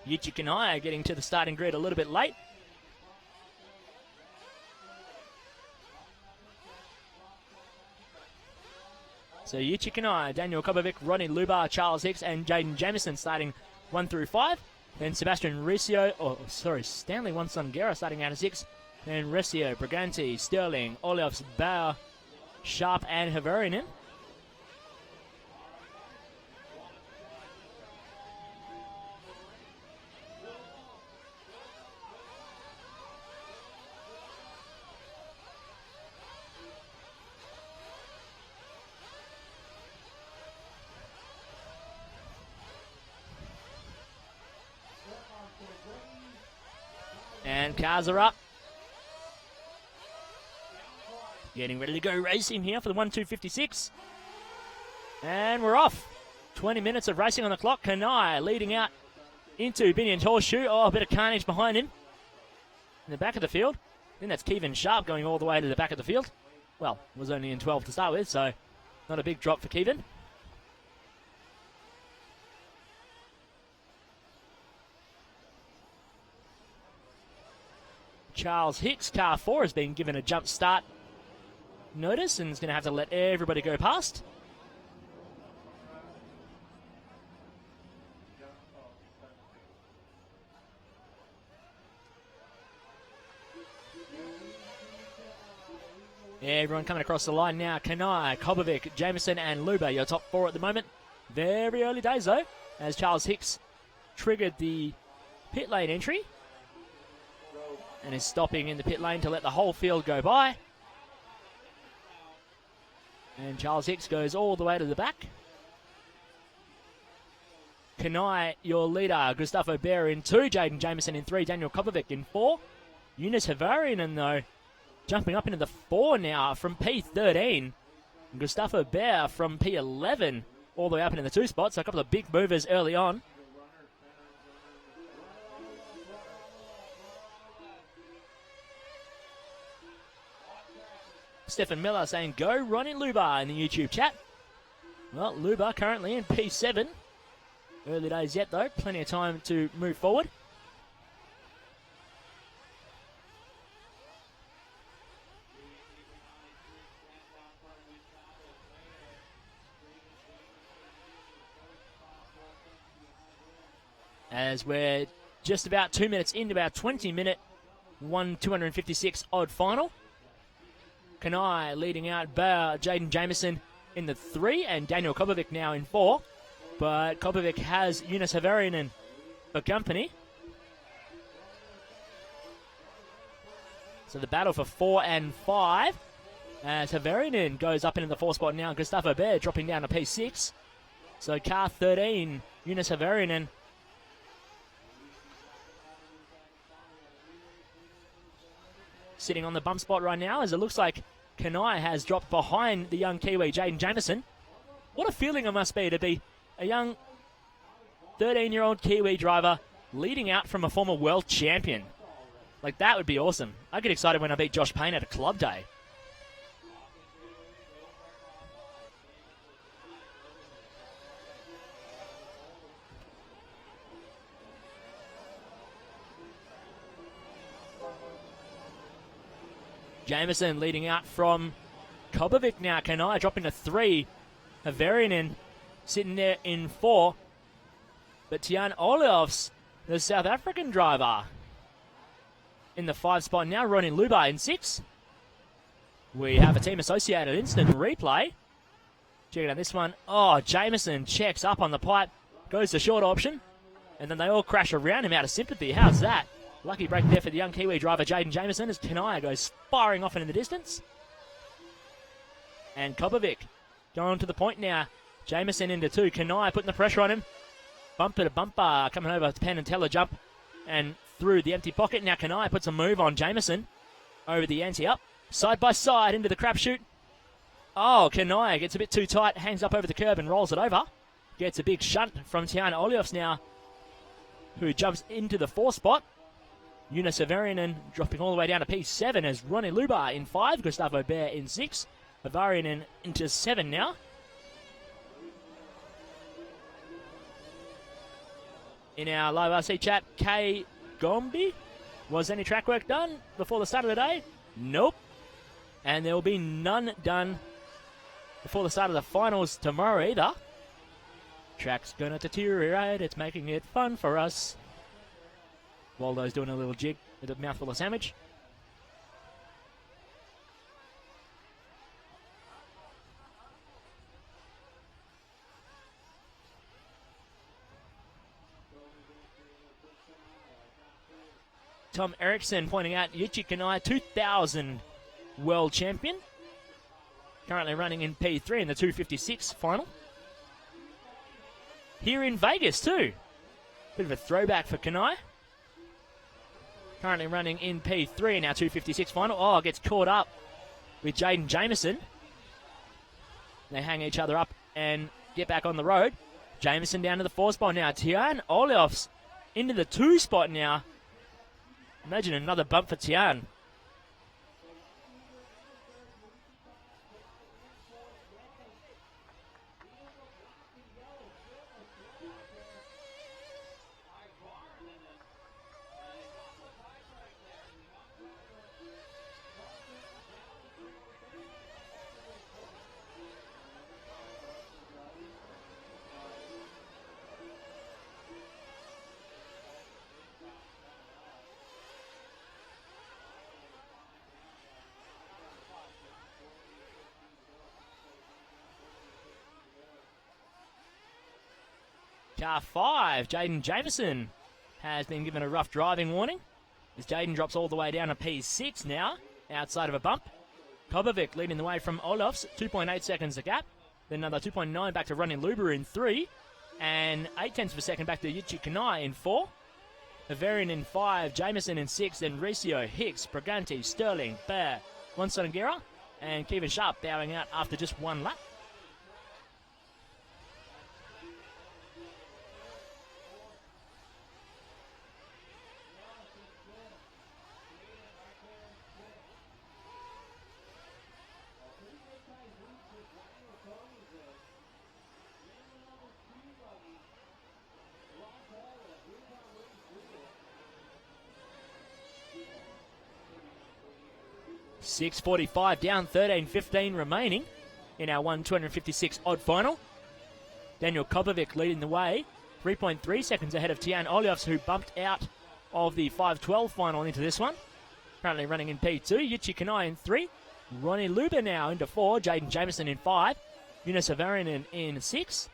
Yichik and I are getting to the starting grid a little bit late. So Yichik and I, Daniel Kobovic, Ronnie Lubar, Charles Hicks, and Jaden Jameson starting 1 through 5. Then Sebastian Riccio, Stanley Wansungera starting out of 6. Then Riccio, Briganti, Sterling, Olofs, Bauer, Sharp, and Haverinen. And cars are up. Getting ready to go racing here for the 1-2-56. And we're off. 20 minutes of racing on the clock. Kanai leading out into Binion Horseshoe. Oh, a bit of carnage behind him. In the back of the field. I think that's Kevin Sharp going all the way to the back of the field. Well, was only in 12 to start with, so not a big drop for Kevin. Charles Hicks, car 4, has been given a jump start notice and is going to have to let everybody go past. Everyone coming across the line now. Kanai, Kobovic, Jameson and Luba, your top 4 at the moment. Very early days though, as Charles Hicks triggered the pit lane entry and is stopping in the pit lane to let the whole field go by. And Charles Hicks goes all the way to the back. Kanai, your leader. Gustavo Bear in 2. Jaden Jameson in 3. Daniel Kopovic in 4. Eunice Havarian, though, jumping up into the 4 now from P13. Gustavo Bear from P11 all the way up into the 2 spots. So a couple of big movers early on. Stefan Miller saying, go Ronnie Luba in the YouTube chat. Well, Luba currently in P7. Early days yet, though. Plenty of time to move forward. As we're just about 2 minutes into our 20-minute 256 odd final. Kanai leading out Jaden Jameson in the 3 and Daniel Kopovic now in 4. But Kopovic has Eunice Havarian for company. So the battle for 4 and 5 as Havarian goes up into the 4 spot now. Gustavo Bear dropping down to P6. So car 13, Eunice Havarian. Sitting on the bump spot right now as it looks like Kanai has dropped behind the young Kiwi, Jaden Jameson. What a feeling it must be to be a young 13-year-old Kiwi driver leading out from a former world champion. Like, that would be awesome. I get excited when I beat Josh Payne at a club day. Jameson leading out from Kopovic now. Kanai dropping to 3. Havarian sitting there in 4. But Tian Oliovs, the South African driver, in the 5 spot now. Ronnie Luba in 6. We have a team associated instant replay. Check out this one. Oh, Jameson checks up on the pipe. Goes the short option. And then they all crash around him out of sympathy. How's that? Lucky break there for the young Kiwi driver, Jaden Jameson, as Kanai goes firing off into the distance. And Kopovic going to the point now. Jameson into 2. Kanai putting the pressure on him. Bumper to bumper, coming over to Penn and Teller jump. And through the empty pocket. Now Kanai puts a move on Jameson. Over the anti-up. Side by side into the crapshoot. Oh, Kanai gets a bit too tight. Hangs up over the curb and rolls it over. Gets a big shunt from Tiana Olios now, who jumps into the 4 spot. Eunice Havarian dropping all the way down to P7 as Ronnie Luba in 5. Gustavo Bear in 6. Havarian into 7 now. In our live RC chat, K. Gombi. Was any track work done before the start of the day? Nope. And there will be none done before the start of the finals tomorrow either. Track's gonna deteriorate. It's making it fun for us. Waldo's doing a little jig with a mouthful of sandwich. Tom Erickson pointing out Yuchi Kanai, 2000 world champion. Currently running in P3 in the 256 final. Here in Vegas too. Bit of a throwback for Kanai. Currently running in P3 in our 256 final. Oh, gets caught up with Jaden Jameson. They hang each other up and get back on the road. Jameson down to the 4 spot now. Tian Oliofs into the 2 spot now. Imagine another bump for Tian. Car 5, Jaden Jameson has been given a rough driving warning as Jaden drops all the way down to P6 now, outside of a bump. Kobovic leading the way from Olofs, 2.8 seconds the gap. Then another 2.9 back to Ronnie Luber in 3. And 0.8 of a second back to Yichi Kanai in 4. Havarian in 5, Jameson in 6, then Riccio, Hicks, Briganti, Sterling, Bear, Monsonagira, and Kevin Sharp bowing out after just one lap. .645 down, 13.15 remaining in our 1:256 odd final. Daniel Kobovic leading the way, 3.3 seconds ahead of Tian Oliofs, who bumped out of the 5:12 final into this one. Currently running in P2, Yichi Kanai in 3, Ronnie Luber now into 4, Jaden Jameson in 5, Eunice Havarian in 6.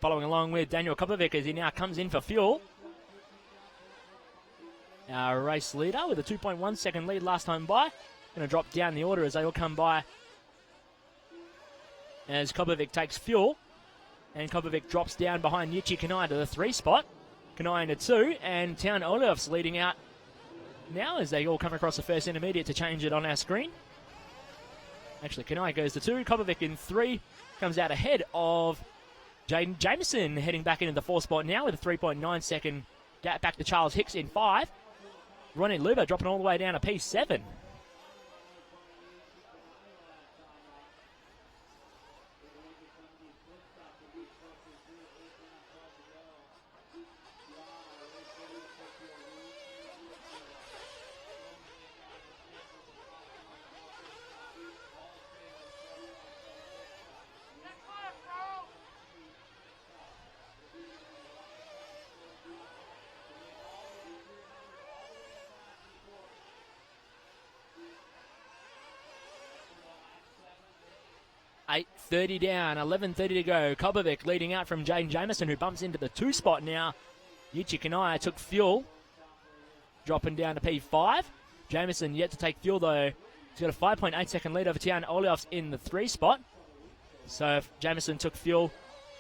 Following along with Daniel Kopovic as he now comes in for fuel. Our race leader with a 2.1 second lead last time by. Going to drop down the order as they all come by. As Kopovic takes fuel. And Kopovic drops down behind Yichi Kanai to the 3 spot. Kanai into 2. And Town Olofs leading out now as they all come across the first intermediate to change it on our screen. Actually, Kanai goes to 2. Kopovic in 3. Comes out ahead of Jaden Jameson, heading back into the 4 spot now with a 3.9 second gap back to Charles Hicks in 5. Ronnie Luber dropping all the way down to P7. .8:30 down, 11:30 to go. Kobovic leading out from Jaden Jameson, who bumps into the 2 spot now. Yichi Kanai took fuel, dropping down to P5. Jameson yet to take fuel though. He's got a 5.8 second lead over Tian Oliofs in the 3 spot. So if Jameson took fuel,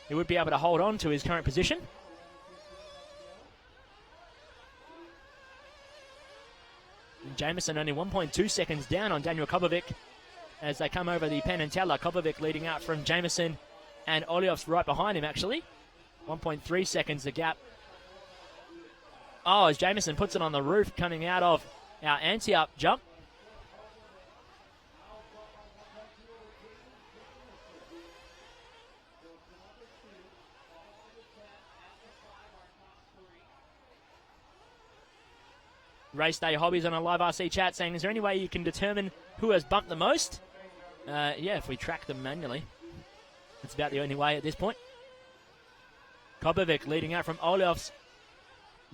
he would be able to hold on to his current position. And Jameson only 1.2 seconds down on Daniel Kobovic as they come over the Penn and Teller. Kobovic leading out from Jameson and Oliofs right behind him actually. 1.3 seconds the gap. Oh, as Jameson puts it on the roof coming out of our anti-up jump. Race Day Hobbies on a live RC chat saying, is there any way you can determine who has bumped the most? Yeah, if we track them manually. That's about the only way at this point. Kobovic leading out from Oliofs.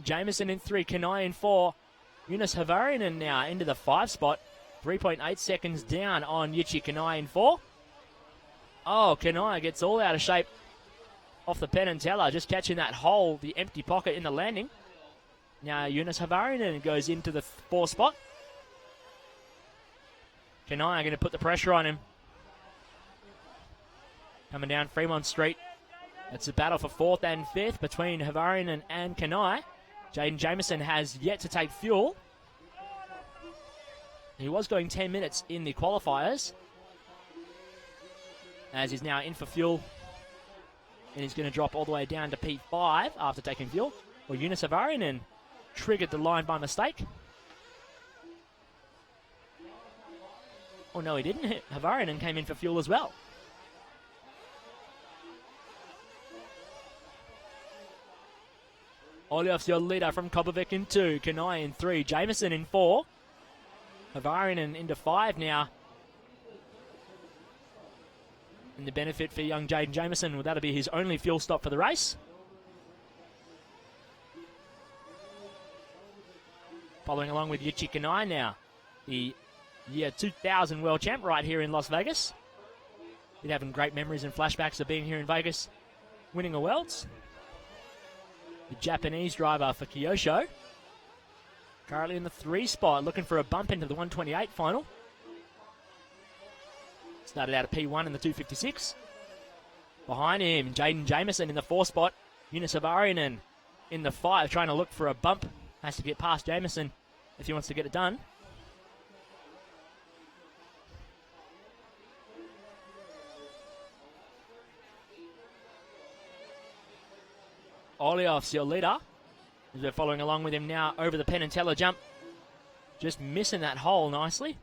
Jameson in 3, Kanai in 4. Eunice Havarian now into the 5 spot. 3.8 seconds down on Yichi Kanai in 4. Oh, Kanai gets all out of shape off the Penn and Teller, just catching that hole, the empty pocket in the landing. Now Eunice Havarian goes into the 4 spot. Kanai going to put the pressure on him. Coming down Fremont Street. It's a battle for 4th and 5th between Havarian and Kanai. Jaden Jameson has yet to take fuel. He was going 10 minutes in the qualifiers, as he's now in for fuel. And he's going to drop all the way down to P5 after taking fuel. Well, Eunice Havarian triggered the line by mistake. Oh, no, he didn't. Havarian came in for fuel as well. Oliofs, your leader from Kobovic in 2. Kanai in 3. Jameson in 4. Havarian into 5 now. And the benefit for young Jaden Jameson, well, that'll be his only fuel stop for the race. Following along with Yichi Kanai now. The year 2000 world champ right here in Las Vegas. Been having great memories and flashbacks of being here in Vegas, winning a Welts. The Japanese driver for Kyosho, currently in the 3 spot, looking for a bump into the 128 final. Started out at P1 in the 256. Behind him, Jaden Jameson in the 4 spot. Yunus Havarinen in the 5, trying to look for a bump. Has to get past Jameson if he wants to get it done. Olioff's your leader, as we're following along with him now over the Penn and Teller jump. Just missing that hole nicely.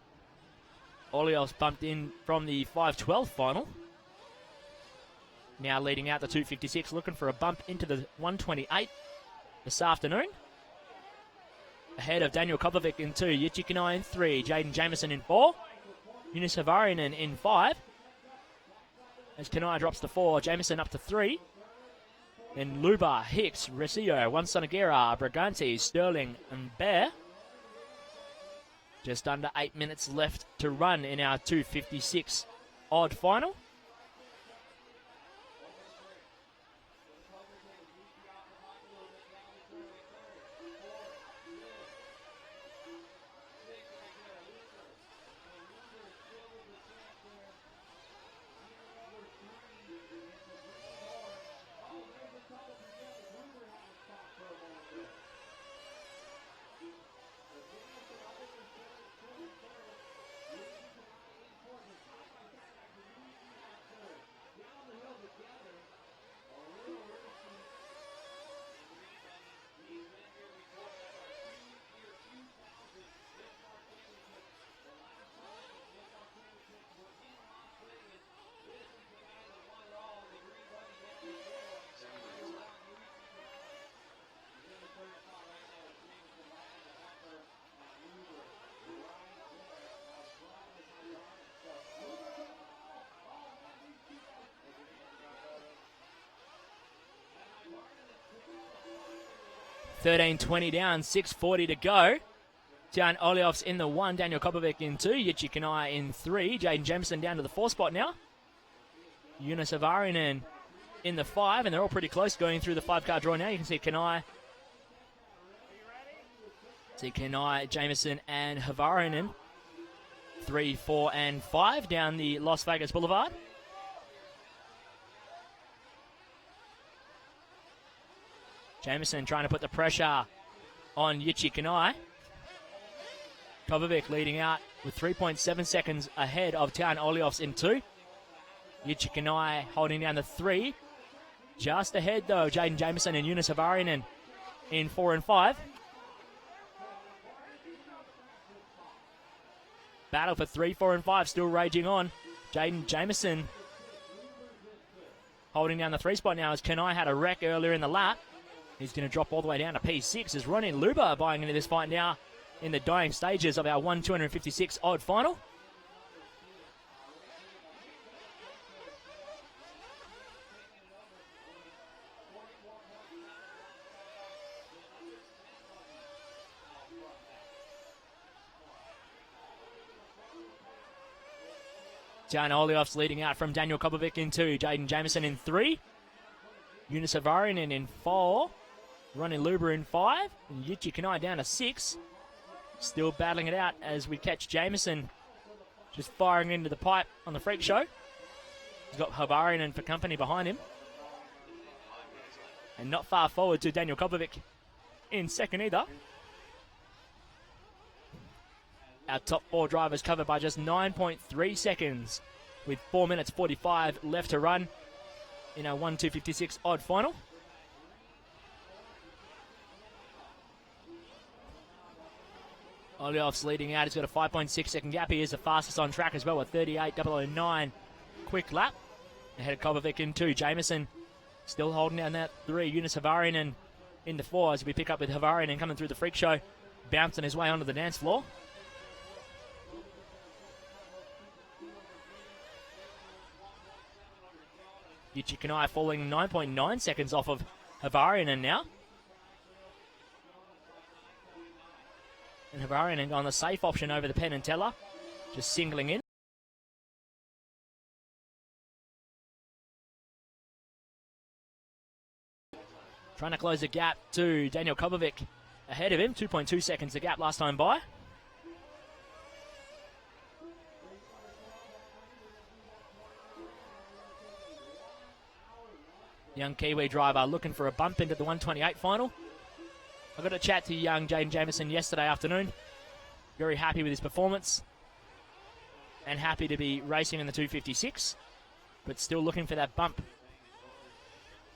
Olioff's bumped in from the 512 final. Now leading out the 256, looking for a bump into the 128 this afternoon. Ahead of Daniel Kopovic in 2, Yichi Kanai in 3, Jaden Jameson in 4, Yunus Havarinen in 5. As Kanai drops to 4, Jameson up to 3. Then Luba, Hicks, Recio, Wansanagera, Bragante, Sterling, and Bear. Just under 8 minutes left to run in our 256 odd final. $13.20 down, 6:40 to go. Tian Olioff's in the 1, Daniel Kopovic in 2, Yichi Kanai in 3, Jaden Jameson down to the 4 spot now. Yunus Havarinen in the 5, and they're all pretty close going through the 5-car draw now. You can see Kanai, Jameson, and Havarinen 3, 4, and 5 down the Las Vegas Boulevard. Jameson trying to put the pressure on Yichi Kanai. Kopovic leading out with 3.7 seconds ahead of Tian Olioff's in 2. Yichi Kanai holding down the 3. Just ahead though, Jaden Jameson and Yunus Havarinen in 4 and 5. Battle for 3, 4, and 5 still raging on. Jaden Jameson holding down the 3 spot now as Kanai had a wreck earlier in the lap. He's going to drop all the way down to P6 as Ronnie Luba buying into this fight now in the dying stages of our 1/256 odd final. Jan Olioff's leading out from Daniel Kopovic in 2, Jaden Jameson in 3, Yunus Havarinen in 4, Ronnie Luber in 5, and Yichi Kanai down to 6. Still battling it out as we catch Jameson just firing into the pipe on the freak show. He's got Havarinen for company behind him. And not far forward to Daniel Kopovic in second either. Our top 4 drivers covered by just 9.3 seconds with 4 minutes 45 left to run in our 1/256 odd final. Olioff's leading out. He's got a 5.6 second gap. He is the fastest on track as well with 38.009 quick lap. Ahead of Kopovic in 2. Jameson still holding down that 3. Yunus Havarinen in the 4 as we pick up with Havarinen coming through the freak show, bouncing his way onto the dance floor. Yichi Kanai falling 9.9 seconds off of Havarinen now. And Havarinen on the safe option over the Penn and Teller, just singling in. trying to close the gap to Daniel Kobovic ahead of him. 2.2 seconds the gap last time by. Young Kiwi driver looking for a bump into the 128 final. I got a chat to young Jaden Jameson yesterday afternoon. Very happy with his performance and happy to be racing in the 256, but still looking for that bump.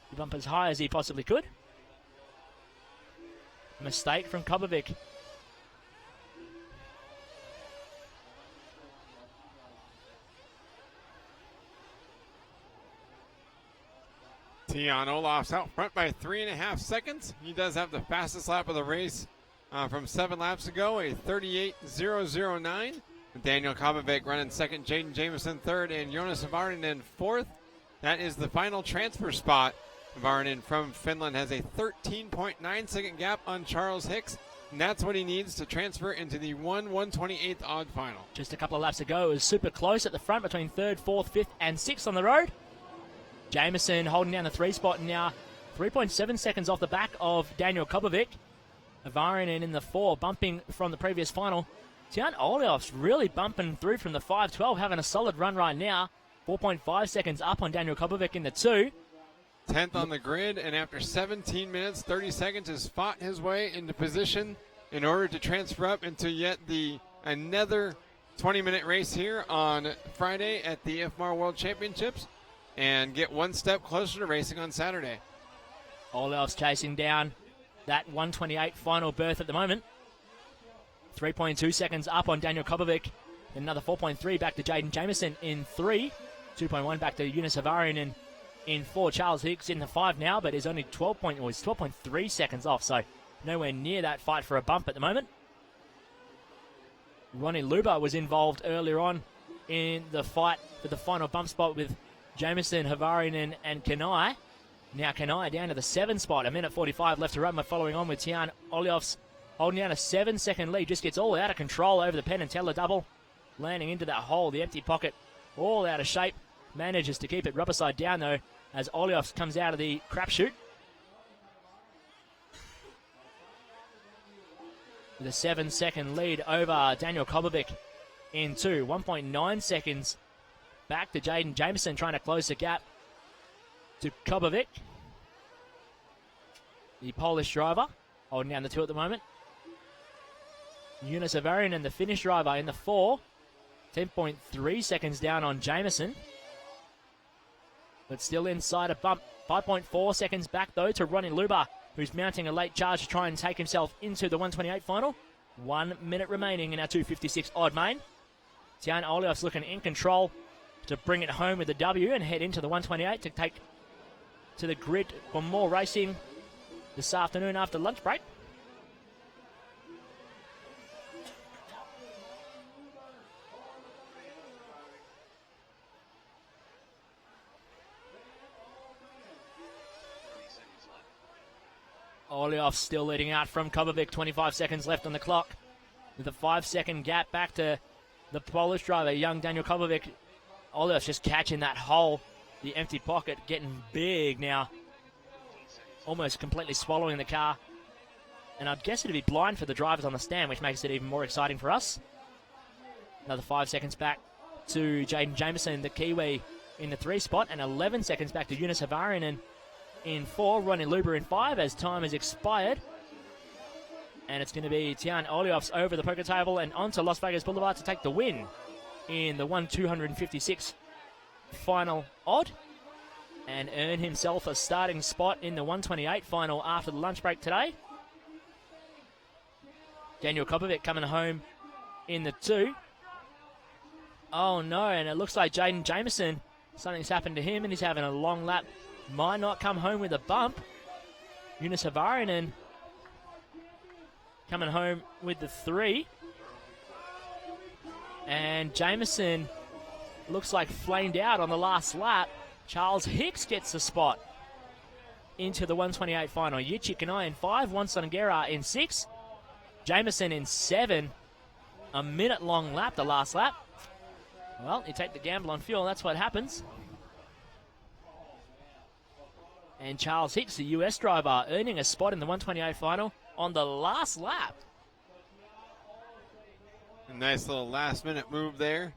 The bump as high as he possibly could. Mistake from Kobovic. Tian Olaf's out front by 3.5 seconds. He does have the fastest lap of the race from 7 laps ago, a 38.009. Daniel Kobovic running second, Jaden Jameson third, and Jonas Varinen fourth. That is the final transfer spot. Varinen from Finland has a 13.9 second gap on Charles Hicks, and that's what he needs to transfer into the 1/128th odd final. Just a couple of laps ago, it was super close at the front between 3rd, 4th, 5th, and 6th on the road. Jameson holding down the 3 spot now, 3.7 seconds off the back of Daniel Kobovic. Varinen in the 4, bumping from the previous final. Tian Oliof's really bumping through from the 5.12, having a solid run right now. 4.5 seconds up on Daniel Kobovic in the 2. 10th on the grid, and after 17 minutes, 30 seconds, has fought his way into position in order to transfer up into yet another 20-minute race here on Friday at the IFMAR World Championships and get one step closer to racing on Saturday. Oliof's chasing down that 128 final berth at the moment. 3.2 seconds up on Daniel Kobovic. Another 4.3 back to Jaden Jameson in 3. 2.1 back to Jonas Varinen in 4. Charles Hicks in the 5 now, but is only 12.3 seconds off, so nowhere near that fight for a bump at the moment. Ronnie Luba was involved earlier on in the fight for the final bump spot with Jameson, Varinen, and Kanai. Now Kanai down to the 7 spot. 1:45 left to run. We're following on with Tian Oliofs holding down a 7-second lead. Just gets all out of control over the Penn and Teller double. Landing into that hole, the empty pocket, all out of shape. Manages to keep it rubber side down though as Oliofs comes out of the crapshoot. With a 7-second lead over Daniel Kobovic in 2. 1.9 seconds back to Jaden Jameson trying to close the gap to Kobovic. The Polish driver holding down the 2 at the moment. Jonas Varinen, the Finnish driver, in the 4. 10.3 seconds down on Jameson. But still inside a bump. 5.4 seconds back, though, to Ronnie Luba, who's mounting a late charge to try and take himself into the 128 final. 1 minute remaining in our 256 odd main. Tian Oliof's looking in control to bring it home with the W and head into the 128 to take to the grid for more racing this afternoon after lunch break. Oliov still leading out from Kobovic. 25 seconds left on the clock with a 5-second gap back to the Polish driver, young Daniel Kobovic. Oliov's just catching that hole, the empty pocket, getting big now. Almost completely swallowing the car. And I'd guess it'd be blind for the drivers on the stand, which makes it even more exciting for us. Another 5 seconds back to Jaden Jameson, the Kiwi, in the 3 spot, and 11 seconds back to Jonas Varinen in 4, Ronnie Luber in 5 as time has expired. And it's going to be Tian Oliofs over the poker table and onto Las Vegas Boulevard to take the win in the 1/256 final odd and earn himself a starting spot in the 128 final after the lunch break today. Daniel Kobovic coming home in the 2. Oh no, and it looks like Jaden Jameson, something's happened to him and he's having a long lap. Might not come home with a bump. Jonas Varinen coming home with the 3. And Jameson looks like flamed out on the last lap. Charles Hicks gets the spot into the 128 final. Yichi Kanai in 5, Wansangera in 6. Jameson in 7. A minute-long lap, the last lap. Well, you take the gamble on fuel, that's what happens. And Charles Hicks, the US driver, earning a spot in the 128 final on the last lap. A nice little last-minute move there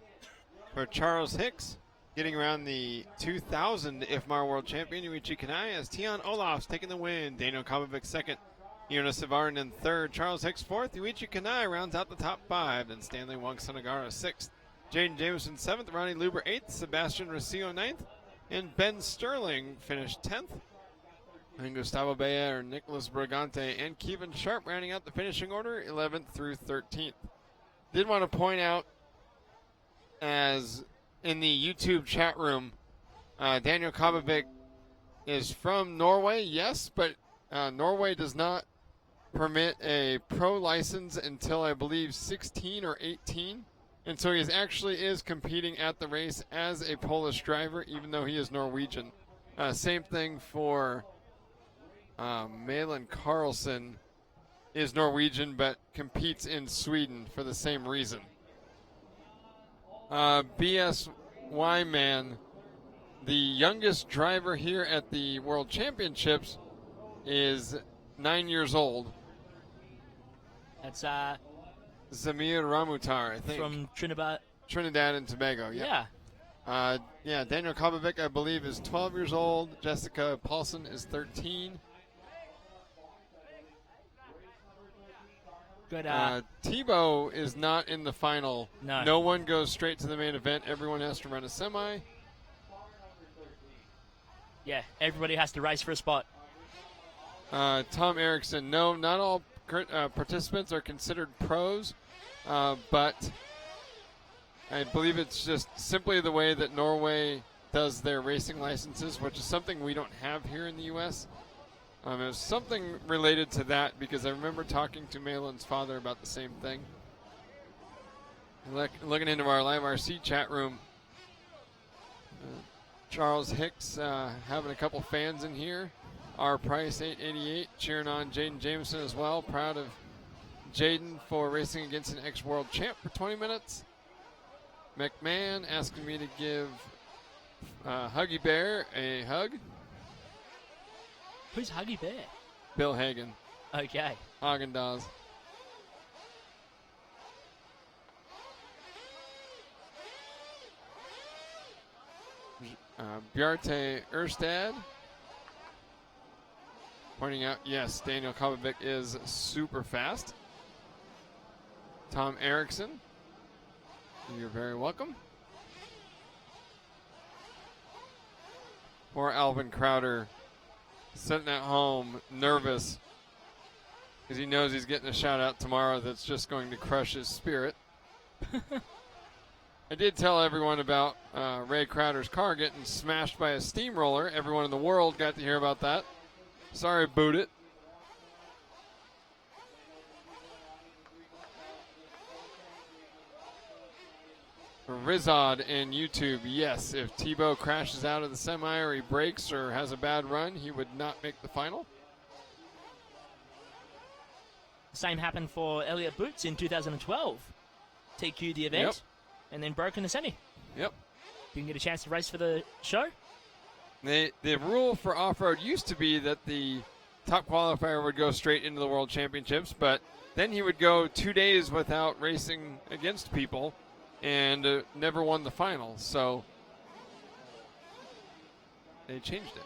for Charles Hicks, getting around the 2000 IFMAR World Champion Yuichi Kanai as Tion Olaf's taking the win. Daniel Kobovic second, Jonas Savarin third, Charles Hicks fourth, Yuichi Kanai rounds out the top five, then Stanley Wong Sonogara sixth, Jaden Jameson seventh, Ronnie Luber eighth, Sebastian Rosillo ninth, and Ben Sterling finished 10th. And Gustavo Bayer, Nicholas Brigante, and Kevin Sharp rounding out the finishing order 11th through 13th. Did want to point out, as in the YouTube chat room, Daniel Kobovic is from Norway, yes, but Norway does not permit a pro license until I believe 16 or 18. And so he actually is competing at the race as a Polish driver, even though he is Norwegian. Same thing for Malin Carlson, is Norwegian but competes in Sweden for the same reason. BSY Man, the youngest driver here at the World Championships, is 9 years old. That's Zamir Ramutar, I think. from Trinidad and Tobago, yeah. Daniel Kobovic, I believe, is 12 years old. Jessica Paulson is 13. Good. Tebow is not in the final. No one goes straight to the main event. Everyone has to run a semi. Yeah, everybody has to race for a spot. Tom Erickson, no, not all participants are considered pros, but I believe it's just simply the way that Norway does their racing licenses, which is something we don't have here in the U.S. It was something related to that because I remember talking to Malin's father about the same thing. Looking into our live RC chat room, Charles Hicks having a couple fans in here. R. Price 888 cheering on Jaden Jameson as well. Proud of Jaden for racing against an ex-world champ for 20 minutes. McMahon asking me to give Huggy Bear a hug. Who's Huggy Bear? Bill Hagen. Okay. Haagen-Dazs. Bjarte Erstad pointing out, yes, Daniel Kobovic is super fast. Tom Erickson, you're very welcome. Poor Alvin Crowder sitting at home nervous because he knows he's getting a shout out tomorrow that's just going to crush his spirit. I did tell everyone about Ray Crowder's car getting smashed by a steamroller. Everyone in the world got to hear about that. Sorry, boot it. Rizod and YouTube, yes, if Tebow crashes out of the semi or he breaks or has a bad run, he would not make the final. Same happened for Elliot Boots in 2012. TQ'd the event and then broke in the semi. Yep. Didn't get a chance to race for the show. The rule for off-road used to be that the top qualifier would go straight into the World Championships, but then he would go 2 days without racing against people and never won the final. So they changed it.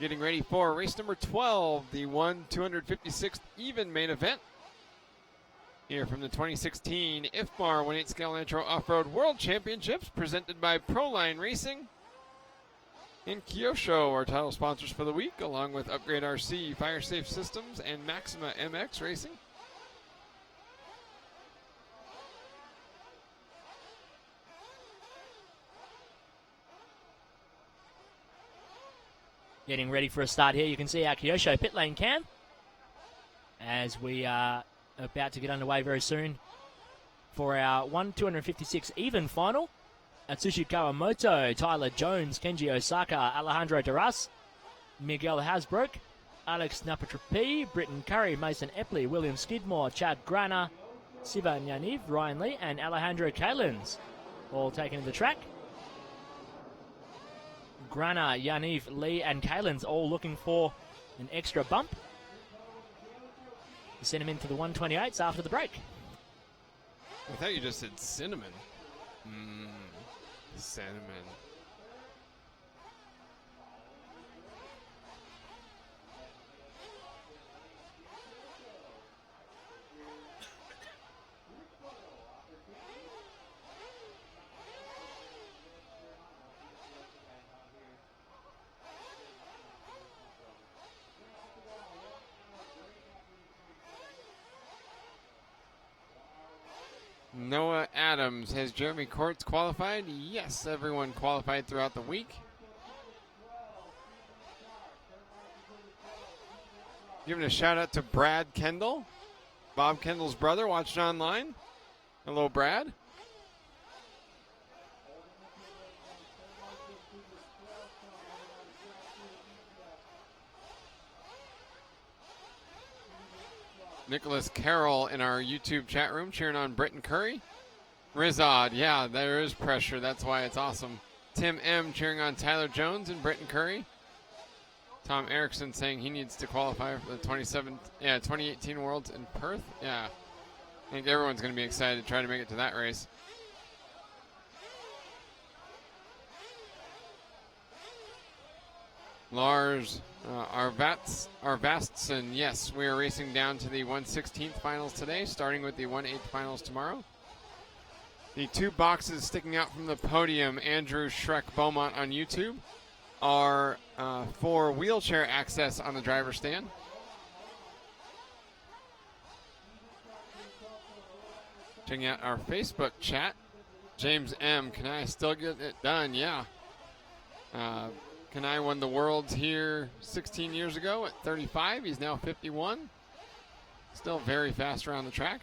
Getting ready for race number 12, the 256th even main event. Here from the 2016 IFMAR 1/8 Scale Nitro Off-Road World Championships, presented by Proline Racing and Kyosho, our title sponsors for the week, along with Upgrade RC, Fire Safe Systems, and Maxima MX Racing. Getting ready for a start here. You can see our Kyosho pit lane cam as we are about to get underway very soon for our 256 even final. Atsushi Kawamoto, Tyler Jones, Kenji Osaka, Alejandro Duras, Miguel Hasbrook, Alex Napatrapi, Britton Curry, Mason Epley, William Skidmore, Chad Grana, Siva Nyaniv, Ryan Lee, and Alejandro Kalins all taken to the track. Grana, Yaniv, Lee, and Kalen's all looking for an extra bump. We send him into the 128s after the break. I thought you just said cinnamon. Cinnamon. Noah Adams. Has Jeremy Courts qualified? Yes, everyone qualified throughout the week. Giving a shout out to Brad Kendall, Bob Kendall's brother, watched online. Hello, Brad. Nicholas Carroll in our YouTube chat room cheering on Britton Curry. Rizad, yeah, there is pressure. That's why it's awesome. Tim M cheering on Tyler Jones and Britton Curry. Tom Erickson saying he needs to qualify for the 2018 Worlds in Perth. Yeah, I think everyone's going to be excited to try to make it to that race. Lars Arvastson, yes, we are racing down to the 1/16th finals today, starting with the 1/8 finals tomorrow. The two boxes sticking out from the podium, Andrew Shrek Beaumont on YouTube, are for wheelchair access on the driver's stand. Checking out our Facebook chat. James M, can I still get it done? Yeah. Kanai won the Worlds here 16 years ago at 35. He's now 51. Still very fast around the track.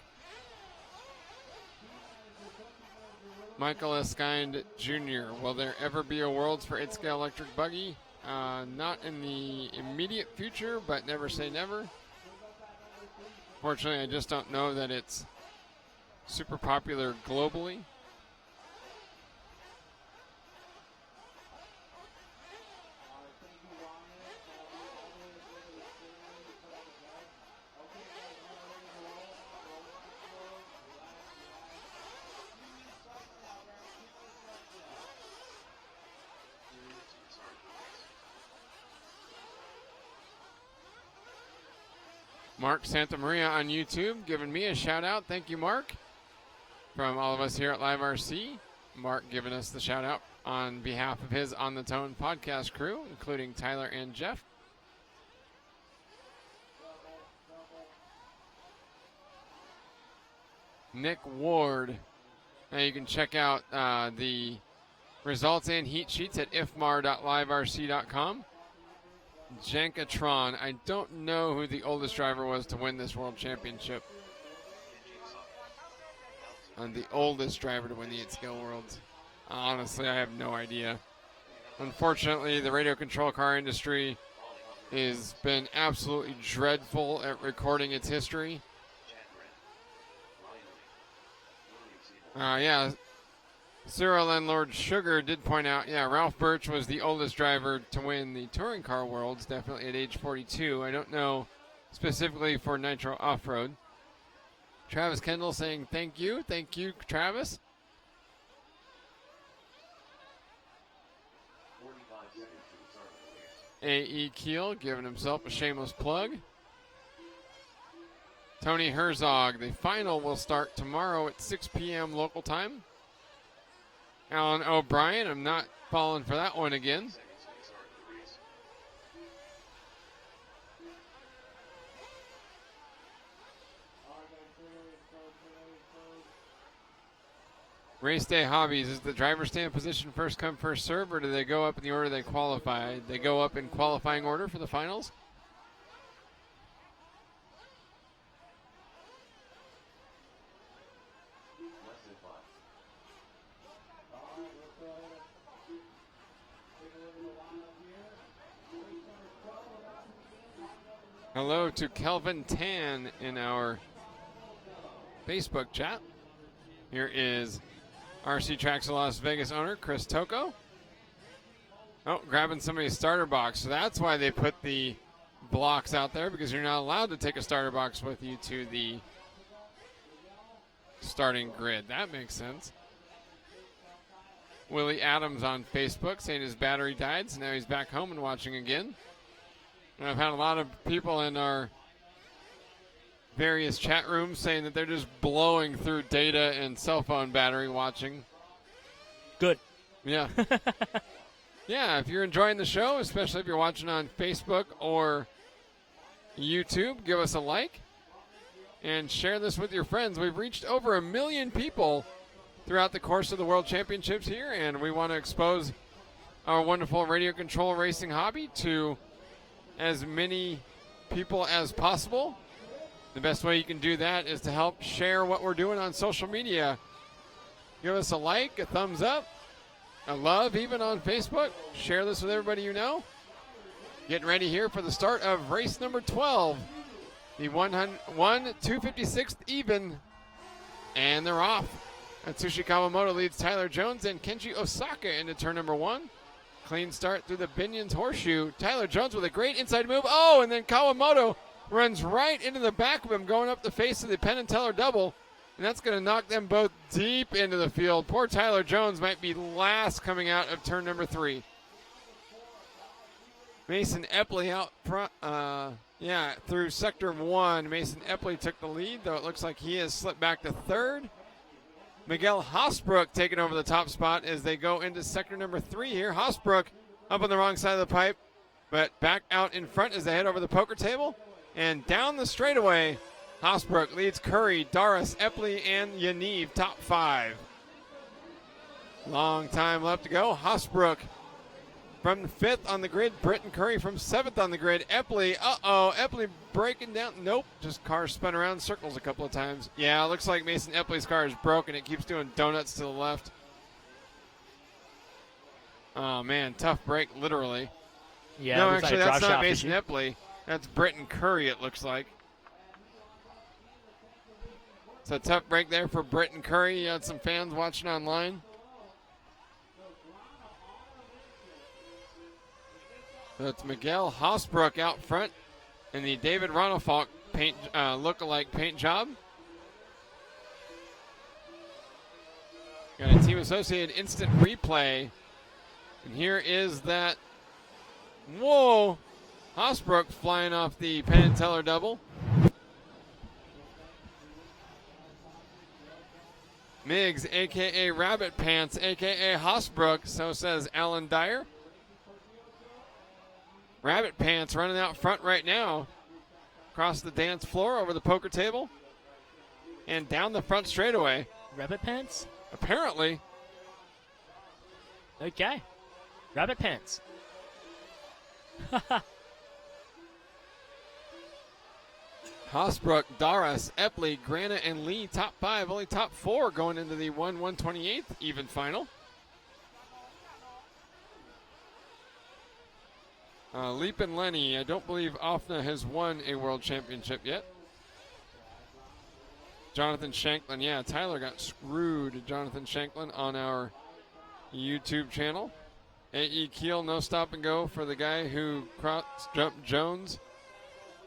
Michael Eskind Jr. Will there ever be a Worlds for 8-scale electric buggy? Not in the immediate future, but never say never. Fortunately, I just don't know that it's super popular globally. Mark Santamaria on YouTube giving me a shout out. Thank you, Mark. From all of us here at Live RC, Mark giving us the shout out on behalf of his On the Tone podcast crew, including Tyler and Jeff. Nick Ward. Now you can check out the results and heat sheets at ifmar.liverc.com. Jankatron. I don't know who the oldest driver was to win this world championship. And the oldest driver to win the 8-scale worlds. Honestly, I have no idea. Unfortunately, the radio control car industry has been absolutely dreadful at recording its history. Yeah, Cyril and Lord Sugar did point out, yeah, Ralph Birch was the oldest driver to win the Touring Car Worlds, definitely at age 42. I don't know specifically for Nitro Off-Road. Travis Kendall saying thank you. Thank you, Travis. A.E. Keel giving himself a shameless plug. Tony Herzog, the final will start tomorrow at 6 p.m. local time. Alan O'Brien, I'm not falling for that one again. Race Day Hobbies, is the driver stand position first come, first serve, or do they go up in the order they qualify? They go up in qualifying order for the finals? Hello to Kelvin Tan in our Facebook chat. Here is RC Tracks of Las Vegas owner Chris Tocco. Oh, grabbing somebody's starter box. So that's why they put the blocks out there, because you're not allowed to take a starter box with you to the starting grid. That makes sense. Willie Adams on Facebook saying his battery died, so now he's back home and watching again. And I've had a lot of people in our various chat rooms saying that they're just blowing through data and cell phone battery watching. Good. Yeah. Yeah, if you're enjoying the show, especially if you're watching on Facebook or YouTube, give us a like and share this with your friends. We've reached over 1 million people throughout the course of the World Championships here, and we want to expose our wonderful radio control racing hobby to as many people as possible. The best way you can do that is to help share what we're doing on social media. Give us a like, a thumbs up, a love even on Facebook. Share this with everybody you know. Getting ready here for the start of race number 12. The 256th even, and they're off. Atsushi Kawamoto leads Tyler Jones and Kenji Osaka into turn number 1. Clean start through the Binion's Horseshoe. Tyler Jones with a great inside move. Oh, and then Kawamoto runs right into the back of him, going up the face of the Penn and Teller double. And that's going to knock them both deep into the field. Poor Tyler Jones might be last coming out of turn number 3. Mason Epley out front. Through sector 1, Mason Epley took the lead, though it looks like he has slipped back to 3rd. Miguel Hosbrook taking over the top spot as they go into sector number 3 here. Hosbrook up on the wrong side of the pipe, but back out in front as they head over the poker table. And down the straightaway, Hosbrook leads Curry, Doris, Epley, and Yaniv, top 5. Long time left to go. Hosbrook from 5th on the grid. Britton Curry from 7th on the grid. Epley, Epley breaking down. Nope, just car spun around circles a couple of times. Yeah, it looks like Mason Epley's car is broken. It keeps doing donuts to the left. Oh, man, tough break, literally. Yeah, no, actually, that's not Mason Epley. That's Britton Curry, it looks like. So tough break there for Britton Curry. You had some fans watching online. So it's Miguel Hosbrook out front in the David Ronafalk paint look-alike paint job. Got a team associated instant replay. And here is that. Whoa! Hosbrook flying off the Penn and Teller double. Miggs, a.k.a. Rabbit Pants, a.k.a. Hosbrook, so says Alan Dyer. Rabbit Pants running out front right now. Across the dance floor, over the poker table. And down the front straightaway. Rabbit Pants? Apparently. Okay. Rabbit Pants. Hosbrook, Doris, Epley, Grana, and Lee, top 5. Only top 4 going into the 1/128th even final. Leap and Lenny, I don't believe Offna has won a world championship yet. Jonathan Shanklin, yeah, Tyler got screwed. Jonathan Shanklin on our YouTube channel. A.E. Keel, no stop and go for the guy who cross-jumped Jones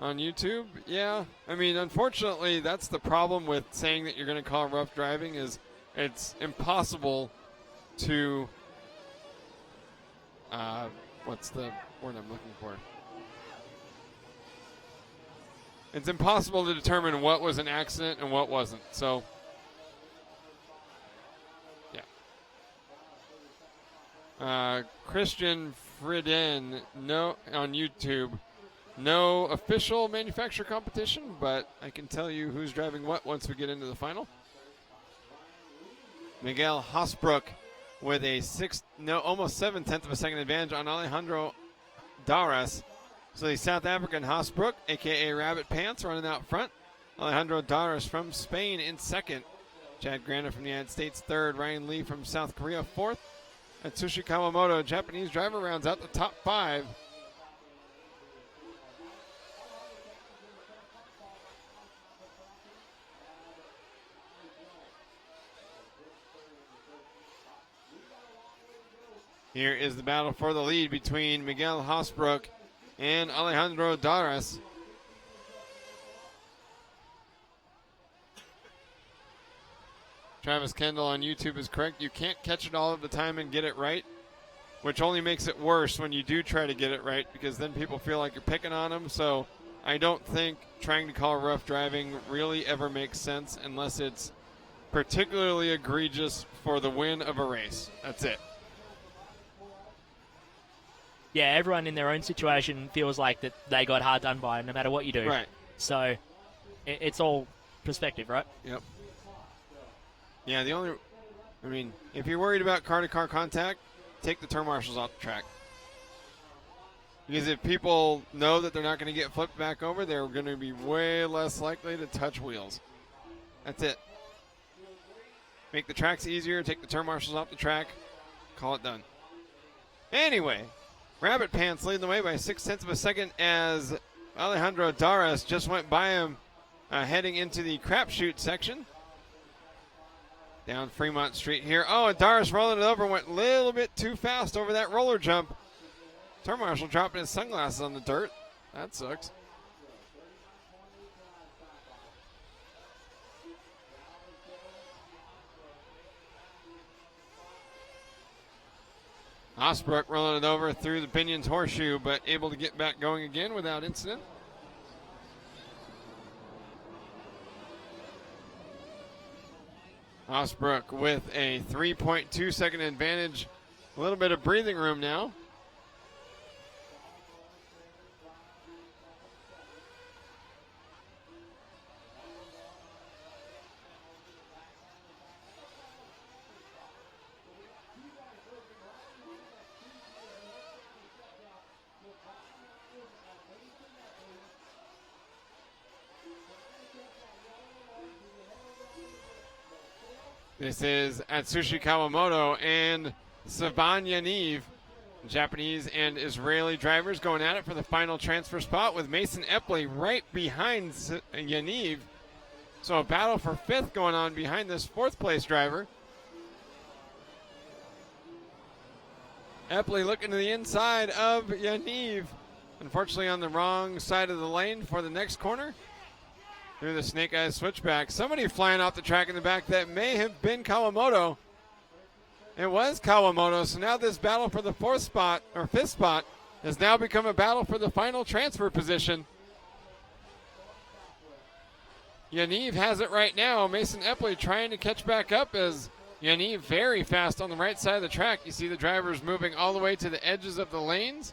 on YouTube. Yeah, I mean, unfortunately, that's the problem with saying that you're going to call rough driving is it's impossible to, what's the word I'm looking for? It's impossible to determine what was an accident and what wasn't. So, yeah. Christian Friden, no, on YouTube. No official manufacturer competition, but I can tell you who's driving what once we get into the final. Miguel Hosbrook with a almost 7/10 of a second advantage on Alejandro Daras. So the South African Hosbrook, a.k.a. Rabbit Pants, running out front. Alejandro Daras from Spain in second. Chad Grana from the United States third. Ryan Lee from South Korea fourth. Atsushi Kawamoto, Japanese driver, rounds out the top 5. Here is the battle for the lead between Miguel Hosbrook and Alejandro Daras. Travis Kendall on YouTube is correct. You can't catch it all of the time and get it right, which only makes it worse when you do try to get it right, because then people feel like you're picking on them. So I don't think trying to call rough driving really ever makes sense unless it's particularly egregious for the win of a race. That's it. Yeah, everyone in their own situation feels like that they got hard done by no matter what you do. Right. So it's all perspective, right? Yep. Yeah, if you're worried about car-to-car contact, take the turn marshals off the track. Because if people know that they're not going to get flipped back over, they're going to be way less likely to touch wheels. That's it. Make the tracks easier, take the turn marshals off the track, call it done. Anyway, Rabbit Pants leading the way by 0.6 of a second as Alejandro Daras just went by him heading into the crapshoot section. Down Fremont Street here. Oh, and Daras rolling it over, went a little bit too fast over that roller jump. Turn marshal dropping his sunglasses on the dirt. That sucks. Osbrook rolling it over through the Binion's horseshoe, but able to get back going again without incident. Osbrook with a 3.2 second advantage. A little bit of breathing room now. This is Atsushi Kawamoto and Saban Yaniv, Japanese and Israeli drivers going at it for the final transfer spot with Mason Epley right behind Yaniv. So a battle for fifth going on behind this fourth place driver. Epley looking to the inside of Yaniv. Unfortunately on the wrong side of the lane for the next corner. Through the Snake Eyes switchback. Somebody flying off the track in the back. That may have been Kawamoto. It was Kawamoto. So now this battle for the fifth spot has now become a battle for the final transfer position. Yaniv has it right now. Mason Epley trying to catch back up as Yaniv very fast on the right side of the track. You see the drivers moving all the way to the edges of the lanes.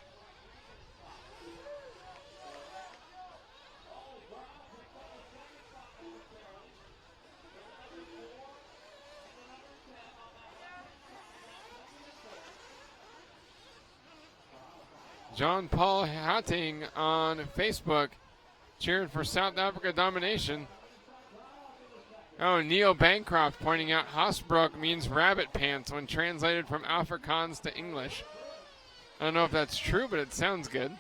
John Paul Hatting on Facebook cheering for South Africa domination. Oh, Neil Bancroft pointing out Hosbrook means rabbit pants when translated from Afrikaans to English. I don't know if that's true, but it sounds good.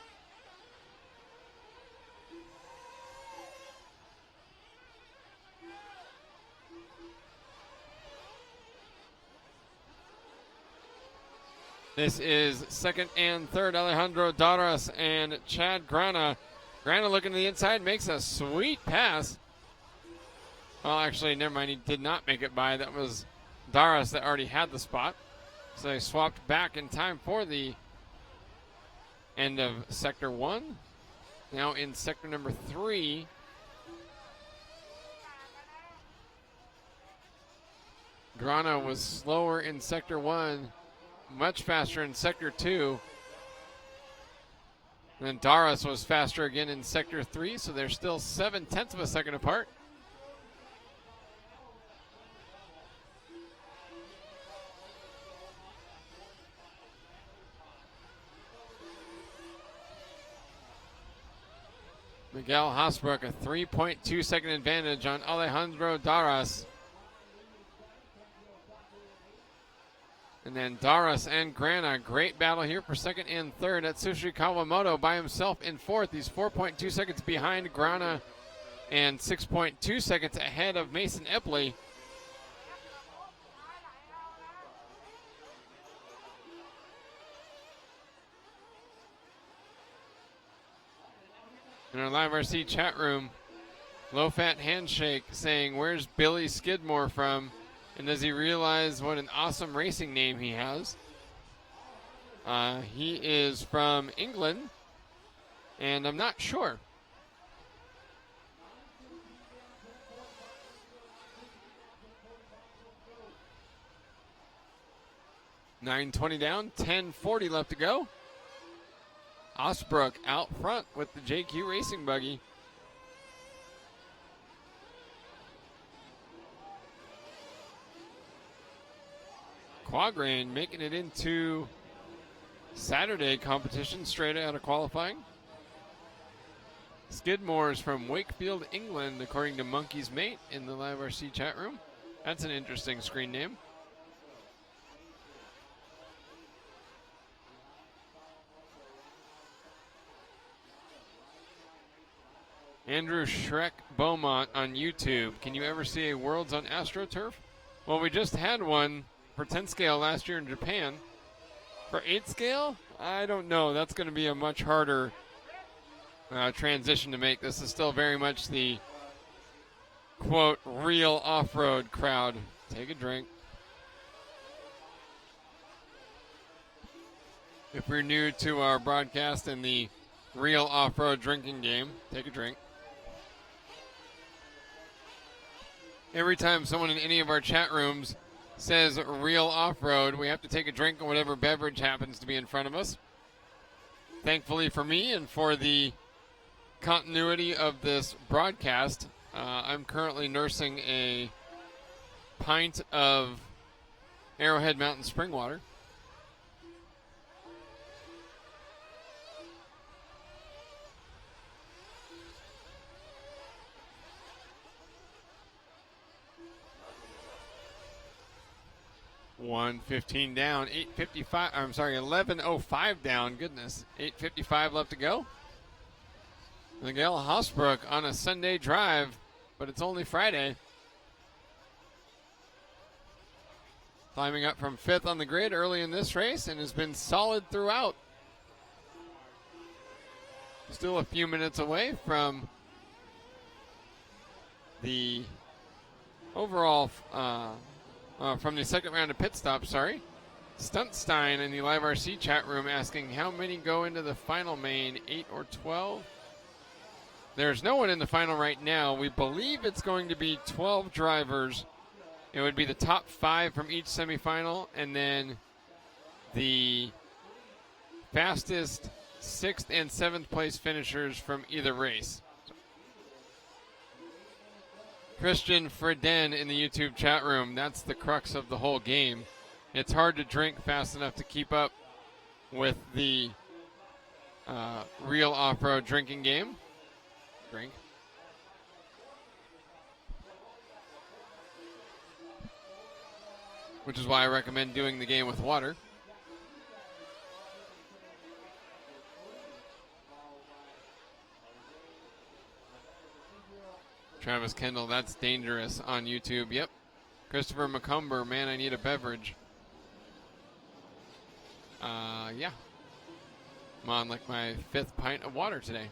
This is second and third, Alejandro Daras and Chad Grana. Grana looking to the inside, makes a sweet pass. Well, actually, never mind, he did not make it by. That was Daras that already had the spot. So they swapped back in time for the end of Sector 1. Now in Sector number 3. Grana was slower in Sector 1. Much faster in Sector 2. And then Daras was faster again in Sector 3, so they're still 0.7 of a second apart. Miguel Hosbrook, a 3.2 second advantage on Alejandro Daras. And then Daras and Grana, great battle here for second and third. Atsushi Kawamoto by himself in fourth. He's 4.2 seconds behind Grana and 6.2 seconds ahead of Mason Epley. In our live RC chat room, Low Fat Handshake saying, where's Billy Skidmore from? And does he realize what an awesome racing name he has? He is from England, and I'm not sure. $9:20 down, 10:40 left to go. Osbrook out front with the JQ Racing buggy. Quagrain making it into Saturday competition straight out of qualifying. Skidmore's from Wakefield, England, according to Monkey's Mate in the live RC chat room. That's an interesting screen name. Andrew Shrek Beaumont on YouTube. Can you ever see a Worlds on AstroTurf? Well, we just had one for 10 scale last year in Japan. For 8 scale, I don't know. That's going to be a much harder transition to make. This is still very much the, quote, real off-road crowd. Take a drink. If you're new to our broadcast and the real off-road drinking game, take a drink. Every time someone in any of our chat rooms says real off-road, we have to take a drink of whatever beverage happens to be in front of us. Thankfully for me and for the continuity of this broadcast, I'm currently nursing a pint of Arrowhead Mountain spring water. $1:15 down, 8:55. I'm sorry, 11:05 down. Goodness, 8:55 left to go. Miguel Hosbrook on a Sunday drive, but it's only Friday. Climbing up from 5th on the grid early in this race and has been solid throughout. Still a few minutes away from the overall. From the second round of pit stop, sorry. Stuntstein in the live RC chat room asking how many go into the final main, 8 or 12? There's no one in the final right now. We believe it's going to be 12 drivers. It would be the top 5 from each semifinal, and then the fastest 6th and 7th place finishers from either race. Christian Freden in the YouTube chat room. That's the crux of the whole game. It's hard to drink fast enough to keep up with the real off-road drinking game. Drink. Which is why I recommend doing the game with water. Travis Kendall, that's dangerous on YouTube. Yep. Christopher McCumber, man, I need a beverage. Yeah. I'm on like my 5th pint of water today.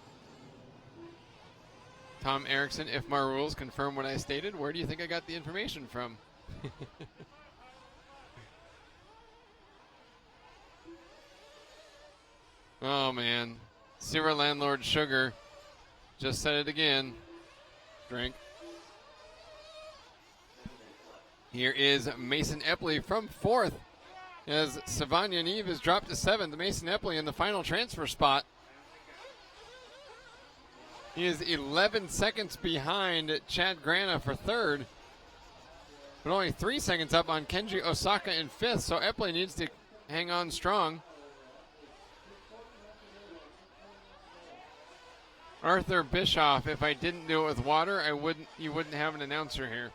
Tom Erickson, IFMAR rules confirm what I stated. Where do you think I got the information from? Oh, man. Sewer Landlord Sugar just said it again. Drink. Here is Mason Epley from 4th as Savanya Neve has dropped to 7th. Mason Epley in the final transfer spot. He is 11 seconds behind Chad Grana for 3rd, but only 3 seconds up on Kenji Osaka in 5th, so Epley needs to hang on strong. Arthur Bischoff, if I didn't do it with water, you wouldn't have an announcer here.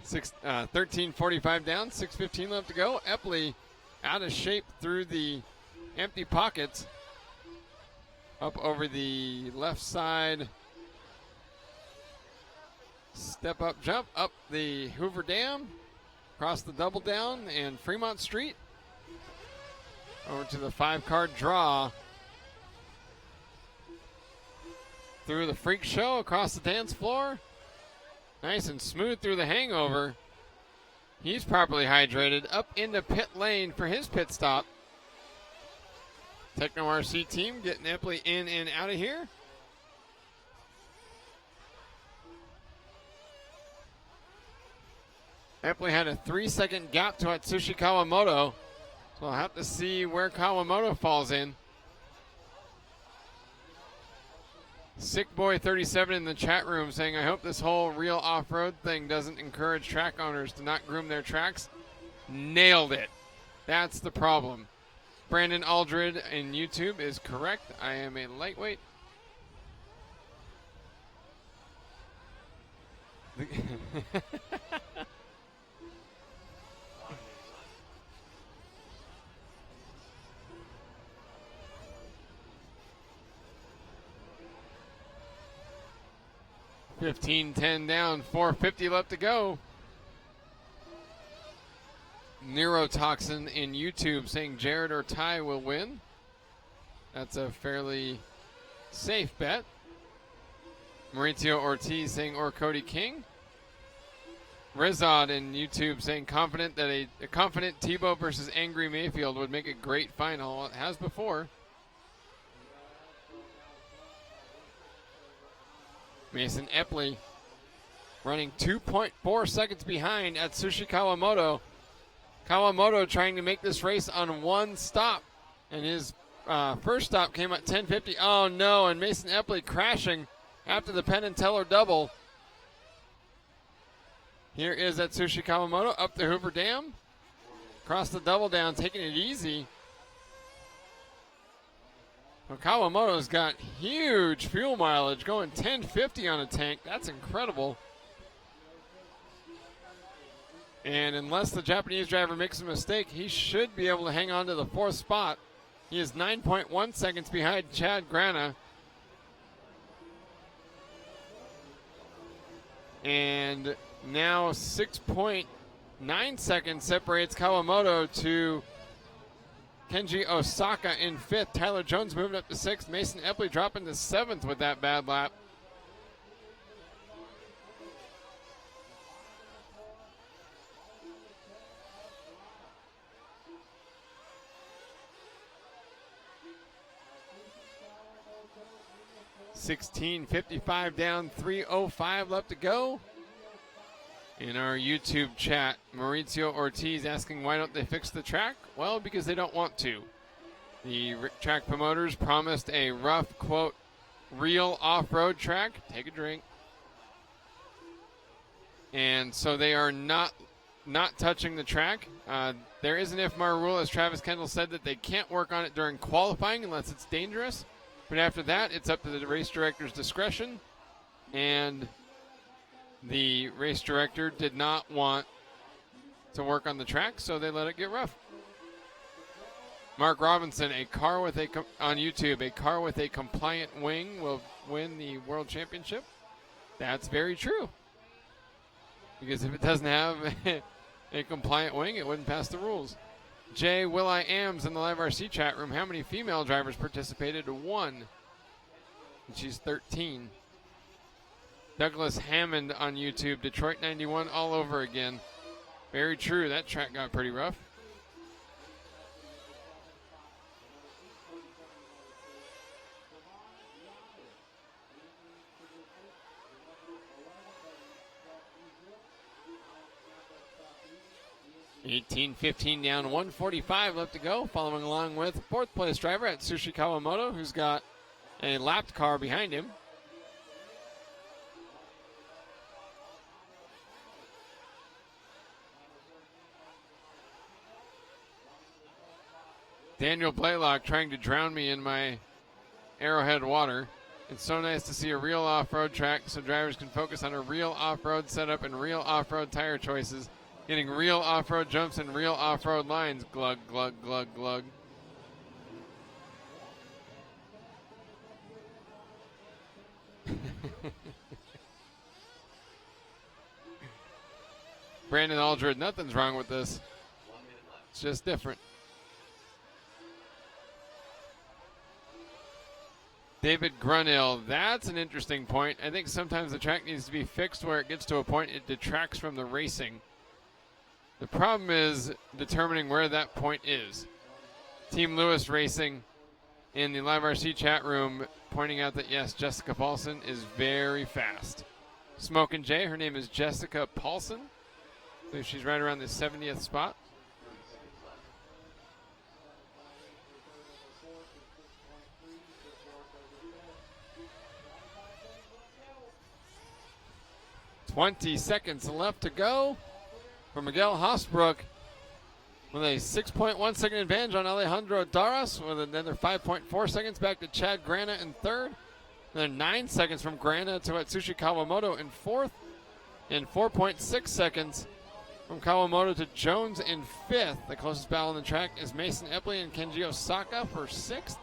Six, 13:45 down, 6:15 left to go. Epley out of shape through the empty pockets. Up over the left side Step up, jump up the Hoover Dam, across the double down and Fremont Street, over to the 5-card draw. Through the freak show, across the dance floor. Nice and smooth through the hangover. He's properly hydrated. Up into pit lane for his pit stop. Techno RC team getting Epley in and out of here. Epley had a 3-second gap to Atsushi Kawamoto. So we'll have to see where Kawamoto falls in. Sickboy37 in the chat room saying, I hope this whole real off-road thing doesn't encourage track owners to not groom their tracks. Nailed it. That's the problem. Brandon Aldred in YouTube is correct. I am a lightweight. $15-10 down, 450 left to go. Neurotoxin in YouTube saying Jared or Ty will win. That's a fairly safe bet. Maurizio Ortiz saying or Cody King. Rizod in YouTube saying confident that a confident Tebow versus Angry Mayfield would make a great final. Well, it has before. Mason Epley running 2.4 seconds behind Atsushi Kawamoto. Kawamoto trying to make this race on one stop. And his first stop came at 10:50. Oh no, and Mason Epley crashing after the Penn and Teller double. Here is Atsushi Kawamoto up the Hoover Dam. Across the double down, taking it easy. Well, Kawamoto's got huge fuel mileage, going 1050 on a tank. That's incredible. And unless the Japanese driver makes a mistake, he should be able to hang on to the 4th spot. He is 9.1 seconds behind Chad Grana. And now 6.9 seconds separates Kawamoto to Kenji Osaka in 5th. Tyler Jones moving up to 6th. Mason Epley dropping to 7th with that bad lap. $16.55 down, 3:05 left to go. In our YouTube chat, Maurizio Ortiz asking why don't they fix the track? Well, because they don't want to. The track promoters promised a rough, quote, real off-road track. Take a drink. And so they are not touching the track. There is an IFMAR rule, as Travis Kendall said, that they can't work on it during qualifying unless it's dangerous. But after that, it's up to the race director's discretion. And the race director did not want to work on the track, so they let it get rough. Mark Robinson, on YouTube, a car with a compliant wing will win the world championship. That's very true. Because if it doesn't have a compliant wing, it wouldn't pass the rules. Jay Will.I.Am's in the Live RC chat room. How many female drivers participated? 1. And she's 13. Douglas Hammond on YouTube. Detroit 91 all over again. Very true. That track got pretty rough. $18.15 down, 145 left to go. Following along with 4th place driver Atsushi Kawamoto, who's got a lapped car behind him. Daniel Blaylock trying to drown me in my Arrowhead water. It's so nice to see a real off-road track so drivers can focus on a real off-road setup and real off-road tire choices. Getting real off-road jumps and real off-road lines. Glug, glug, glug, glug. Brandon Aldred, nothing's wrong with this. It's just different. David Grunill, that's an interesting point. I think sometimes the track needs to be fixed where it gets to a point it detracts from the racing. The problem is determining where that point is. Team Lewis Racing in the Live RC chat room pointing out that, yes, Jessica Paulson is very fast. Smokin' Jay, her name is Jessica Paulson. I believe she's right around the 70th spot. "20 seconds left to go for Miguel Hosbrook with a 6.1 second advantage on Alejandro Darras, with another 5.4 seconds back to Chad Grana in third. And then 9 seconds from Grana to Atsushi Kawamoto in fourth. And 4.6 seconds from Kawamoto to Jones in fifth. The closest battle on the track is Mason Epley and Kenji Osaka for sixth,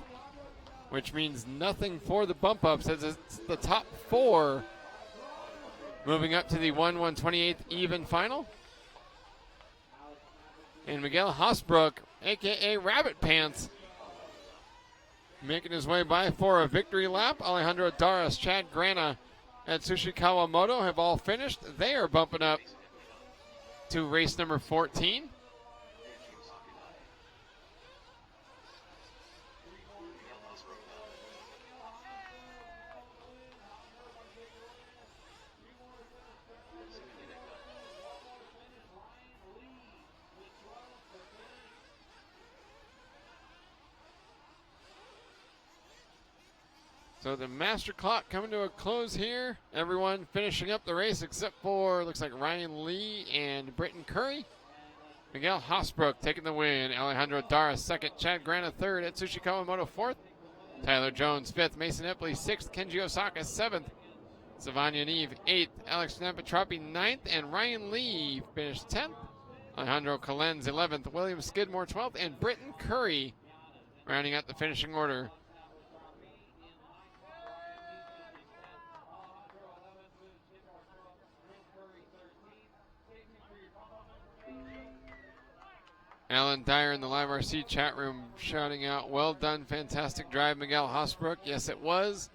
which means nothing for the bump ups as it's the top four moving up to the 1/128th even final. And Miguel Hosbrook, a.k.a. Rabbit Pants, making his way by for a victory lap. Alejandro Darras, Chad Grana, and Atsushi Kawamoto have all finished. They are bumping up to race number 14. So the master clock coming to a close here. Everyone finishing up the race except for, looks like Ryan Lee and Britton Curry. Miguel Hosbrook taking the win. Alejandro Darras second. Chad Grana third. Atsushi Kawamoto fourth. Tyler Jones fifth. Mason Epley sixth. Kenji Osaka seventh. Savanya Neve eighth. Alex Napatrapi ninth. And Ryan Lee finished 10th. Alejandro Calenz 11th. William Skidmore 12th. And Britton Curry rounding out the finishing order. Alan Dyer in the Live RC chat room shouting out, "Well done, fantastic drive, Miguel Hosbrook." Yes, it was.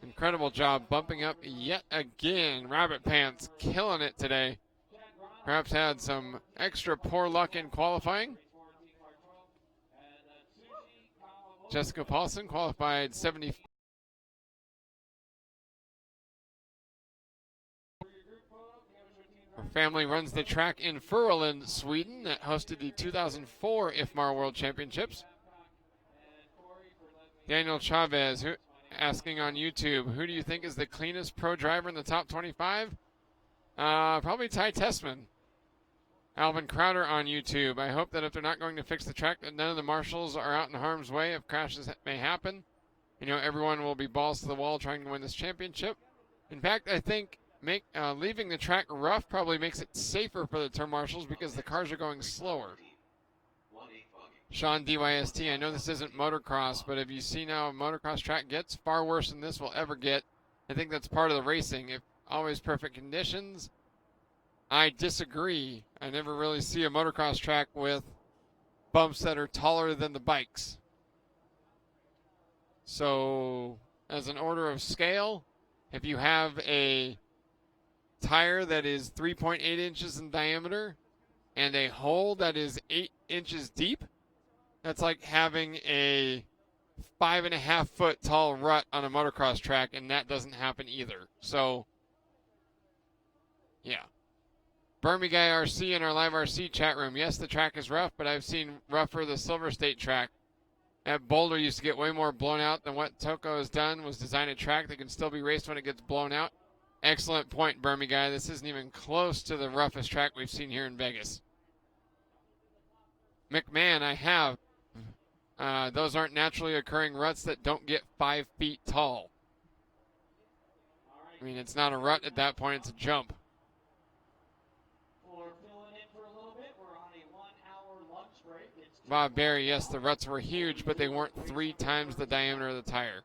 Incredible job bumping up yet again. Rabbit Pants killing it today. Perhaps had some extra poor luck in qualifying. Jessica Paulson qualified 70. Her family runs the track in Furulund, Sweden, that hosted the 2004 IFMAR World Championships. Daniel Chavez asking on YouTube, who do you think is the cleanest pro driver in the top 25? Probably Ty Tessman. Alvin Crowder on YouTube. I hope that if they're not going to fix the track, that none of the marshals are out in harm's way if crashes may happen. You know, everyone will be balls to the wall trying to win this championship. In fact, I think leaving the track rough probably makes it safer for the turn marshals because the cars are going slower. Sean DYST, I know this isn't motocross, but have you seen how a motocross track gets? Far worse than this will ever get. I think that's part of the racing. If always perfect conditions, I disagree. I never really see a motocross track with bumps that are taller than the bikes. So, as an order of scale, if you have a tire that is 3.8 inches in diameter and a hole that is 8 inches deep, that's like having a 5.5 foot tall rut on a motocross track, and that doesn't happen either. So, yeah. Burmy Guy RC in our Live RC chat room. Yes, the track is rough, but I've seen rougher the Silver State track. At Boulder used to get way more blown out than what Toko has done, was design a track that can still be raced when it gets blown out. Excellent point, Burmy Guy. This isn't even close to the roughest track we've seen here in Vegas. McMahon, I have. Those aren't naturally occurring ruts that don't get 5 feet tall. I mean, it's not a rut at that point, it's a jump. Bob Barry, yes, the ruts were huge, but they weren't 3 times the diameter of the tire.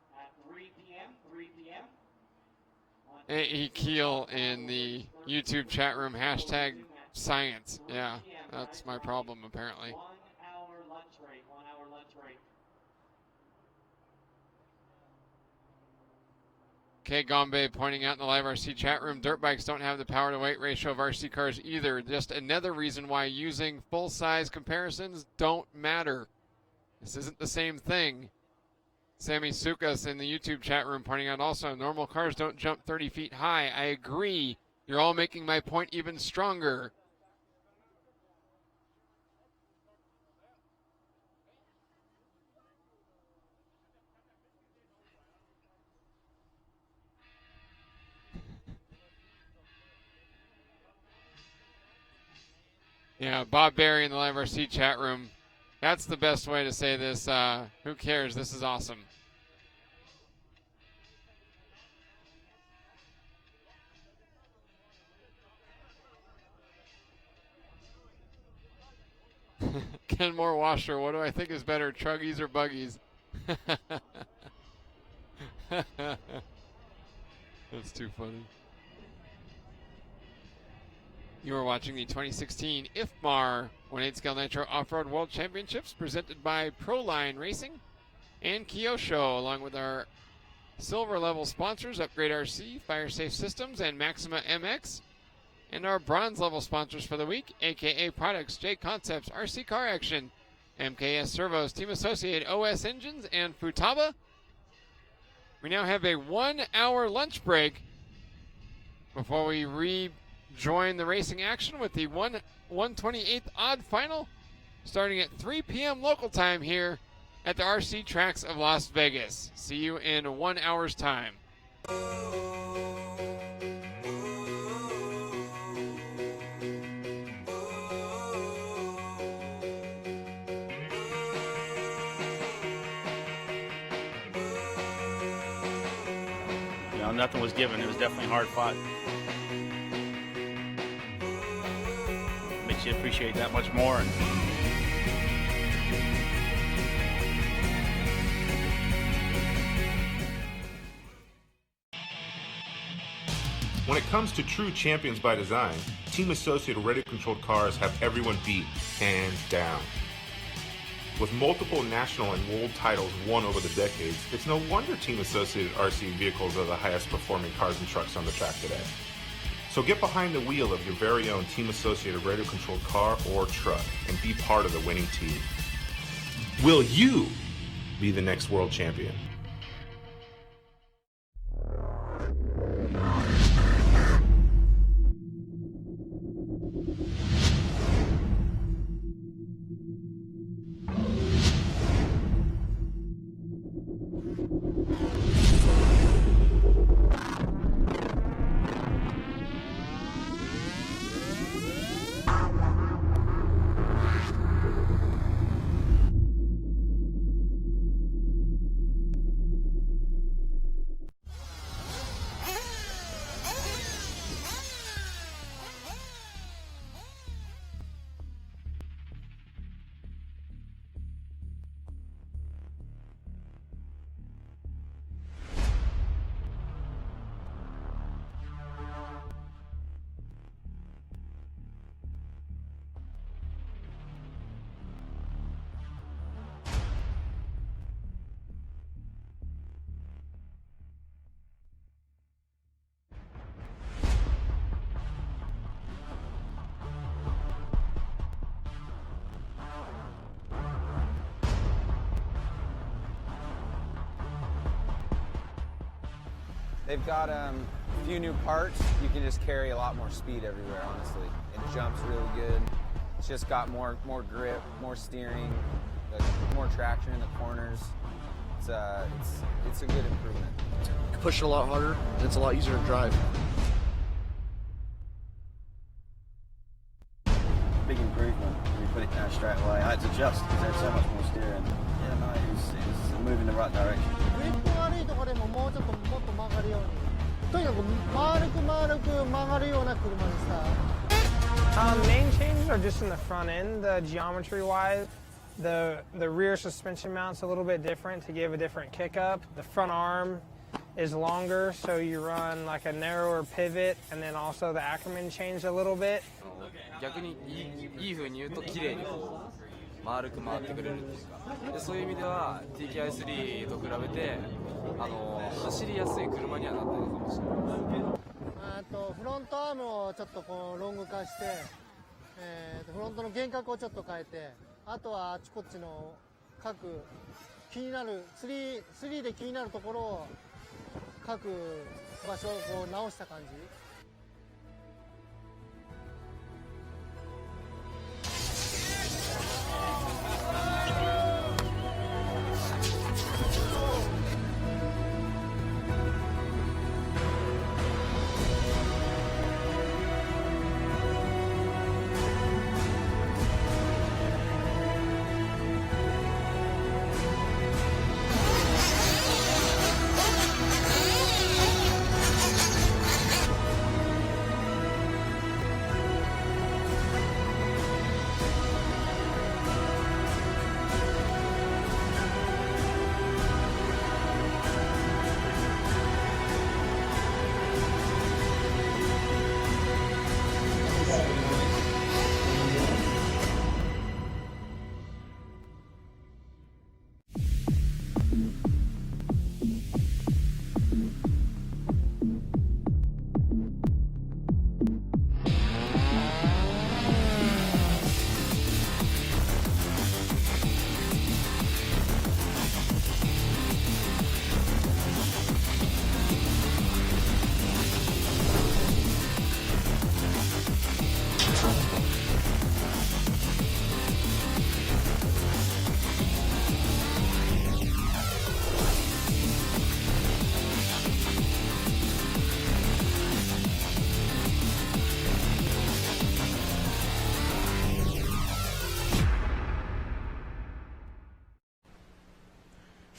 A.E. Keel in the YouTube chat room, hashtag science. Yeah, that's my problem apparently. 1 hour lunch break. 1 hour lunch break. Kay Gombe pointing out in the live RC chat room, dirt bikes don't have the power to weight ratio of RC cars either. Just another reason why using full size comparisons don't matter. This isn't the same thing. Sammy Sukas in the YouTube chat room pointing out also, normal cars don't jump 30 feet high. I agree. You're all making my point even stronger. Yeah, Bob Barry in the live RC chat room. That's the best way to say this. Who cares? This is awesome. Kenmore Washer, what do I think is better, Truggies or Buggies? That's too funny. You are watching the 2016 IFMAR 1/8 Scale Nitro Off-Road World Championships presented by Proline Racing and Kyosho, along with our silver level sponsors Upgrade RC, Fire Safe Systems, and Maxima MX, and our bronze level sponsors for the week, aka Products, J Concepts, RC Car Action, MKS Servos, Team Associated, OS Engines, and Futaba. We now have a 1 hour lunch break before we rejoin the racing action with the 1/128th odd final starting at 3 p.m. local time here at the RC tracks of Las Vegas. See you in 1 hour's time. Nothing was given. It was definitely hard fought. Makes you appreciate that much more. And when it comes to true champions by design, Team Associated radio-controlled cars have everyone beat, hands down. With multiple national and world titles won over the decades, it's no wonder Team Associated RC vehicles are the highest performing cars and trucks on the track today. So get behind the wheel of your very own Team Associated radio-controlled car or truck and be part of the winning team. Will you be the next world champion? They've got a few new parts. You can just carry a lot more speed everywhere, honestly. It jumps really good. It's just got more grip, more steering, more traction in the corners. It's a good improvement. You push it a lot harder, and it's a lot easier to drive. Big improvement when you put it down straight away. I had to adjust because there's so much more steering. Yeah, no, it's moving in the right direction. Main changes are just in the front end, the geometry-wise. The rear suspension mount's a little bit different to give a different kick up. The front arm is longer, so you run like a narrower pivot, and then also the Ackerman changed a little bit. 逆にいい風に言うと綺麗にこう丸く回ってくれるっていうか、でそういう意味では TKI3 と比べて走りやすい車にはなってるかもしれないです。フロントアームをちょっとこうロング化して、フロントの幻覚をちょっと変えて、あとはあちこちの各気になる3で気になるところを各場所をこう直した感じ。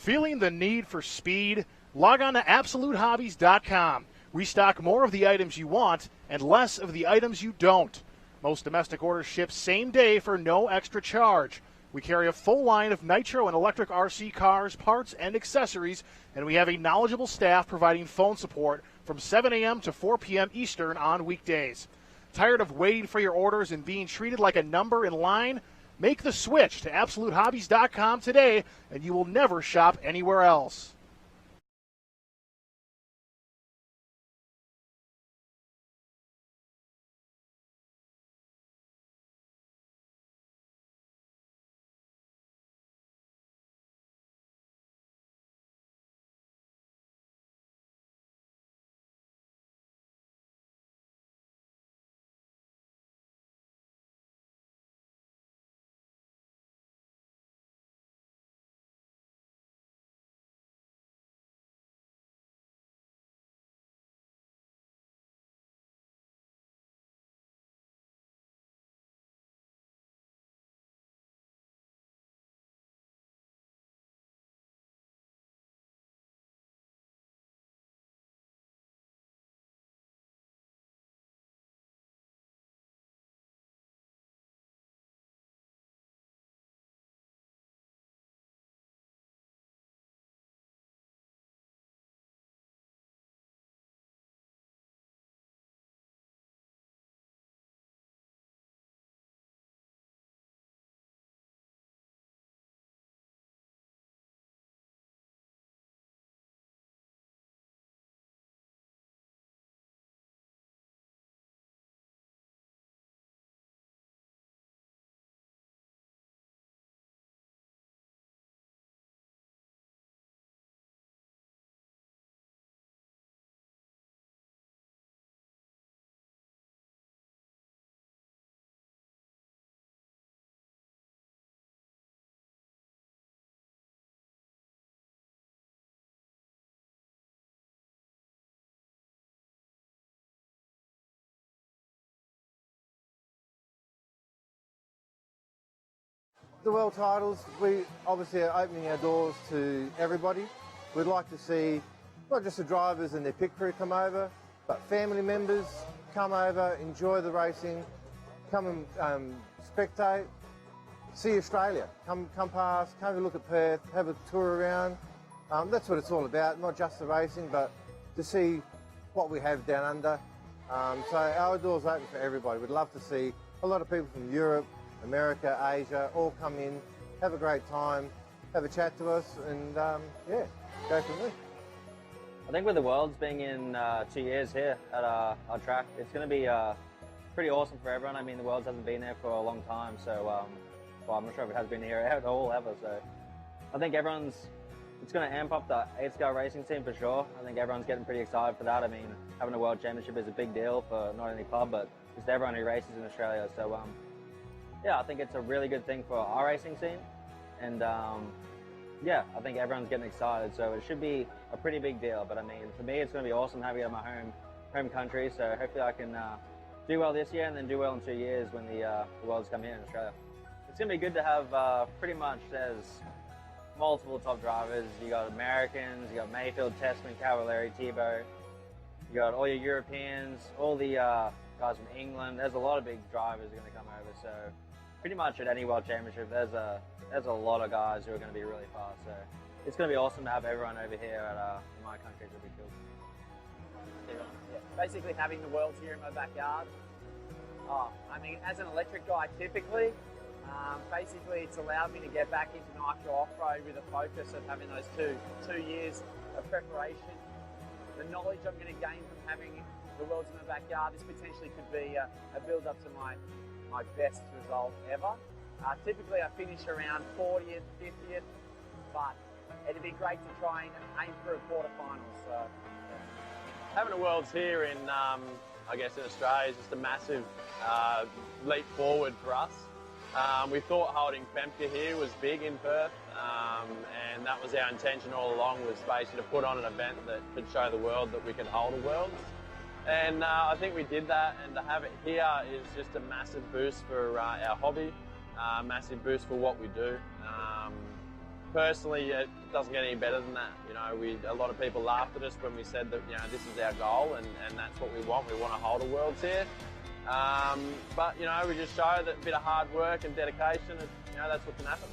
Feeling the need for speed? Log on to AbsoluteHobbies.com. We stock more of the items you want and less of the items you don't. Most domestic orders ship same day for no extra charge. We carry a full line of Nitro and electric RC cars, parts, and accessories, and we have a knowledgeable staff providing phone support from 7 a.m. to 4 p.m. Eastern on weekdays. Tired of waiting for your orders and being treated like a number in line? Make the switch to AbsoluteHobbies.com today, and you will never shop anywhere else. The world titles, we obviously are opening our doors to everybody. We'd like to see not just the drivers and their pit crew come over, but family members come over, enjoy the racing, come and spectate, see Australia. Come past, come have a look at Perth, have a tour around, That's what it's all about, not just the racing, but to see what we have down under. So our door's open for everybody. We'd love to see a lot of people from Europe, America, Asia, all come in, have a great time, have a chat to us, and yeah, go from there. I think with the Worlds being in 2 years here at our track, it's going to be pretty awesome for everyone. I mean, the Worlds hasn't been there for a long time, so well, I'm not sure if it has been here at all ever. So I think it's going to amp up the 8-Scar racing team for sure. I think everyone's getting pretty excited for that. I mean, having a World Championship is a big deal for not only club, but just everyone who races in Australia. So yeah, I think it's a really good thing for our racing scene. And yeah, I think everyone's getting excited. So it should be a pretty big deal. But I mean, for me, it's going to be awesome having it in my home country. So hopefully I can do well this year and then do well in 2 years when the Worlds come here in Australia. It's going to be good to have pretty much there's multiple top drivers. You got Americans, you got Mayfield, Tessman, Cavallari, Tebow. You got all your Europeans, all the guys from England. There's a lot of big drivers going to come over. So pretty much at any World Championship, there's a lot of guys who are going to be really fast. So it's going to be awesome to have everyone over here at in my country. It'll be cool. Yeah, basically having the Worlds here in my backyard. I mean, as an electric guy, typically, basically it's allowed me to get back into Nitro off-road with a focus of having those two years of preparation. The knowledge I'm going to gain from having the Worlds in my backyard, this potentially could be a build-up to my best result ever. Typically I finish around 40th, 50th, but it'd be great to try and aim for a quarterfinals. So, yeah. Having a Worlds here in, I guess in Australia is just a massive leap forward for us. We thought holding Femke here was big in Perth, and that was our intention all along, was basically to put on an event that could show the world that we could hold a Worlds. And I think we did that, and to have it here is just a massive boost for our hobby, massive boost for what we do. Personally, it doesn't get any better than that. You know, a lot of people laughed at us when we said that, you know, this is our goal and that's what we want. We want to hold a Worlds here. But, you know, we just show that a bit of hard work and dedication, and, you know, that's what can happen.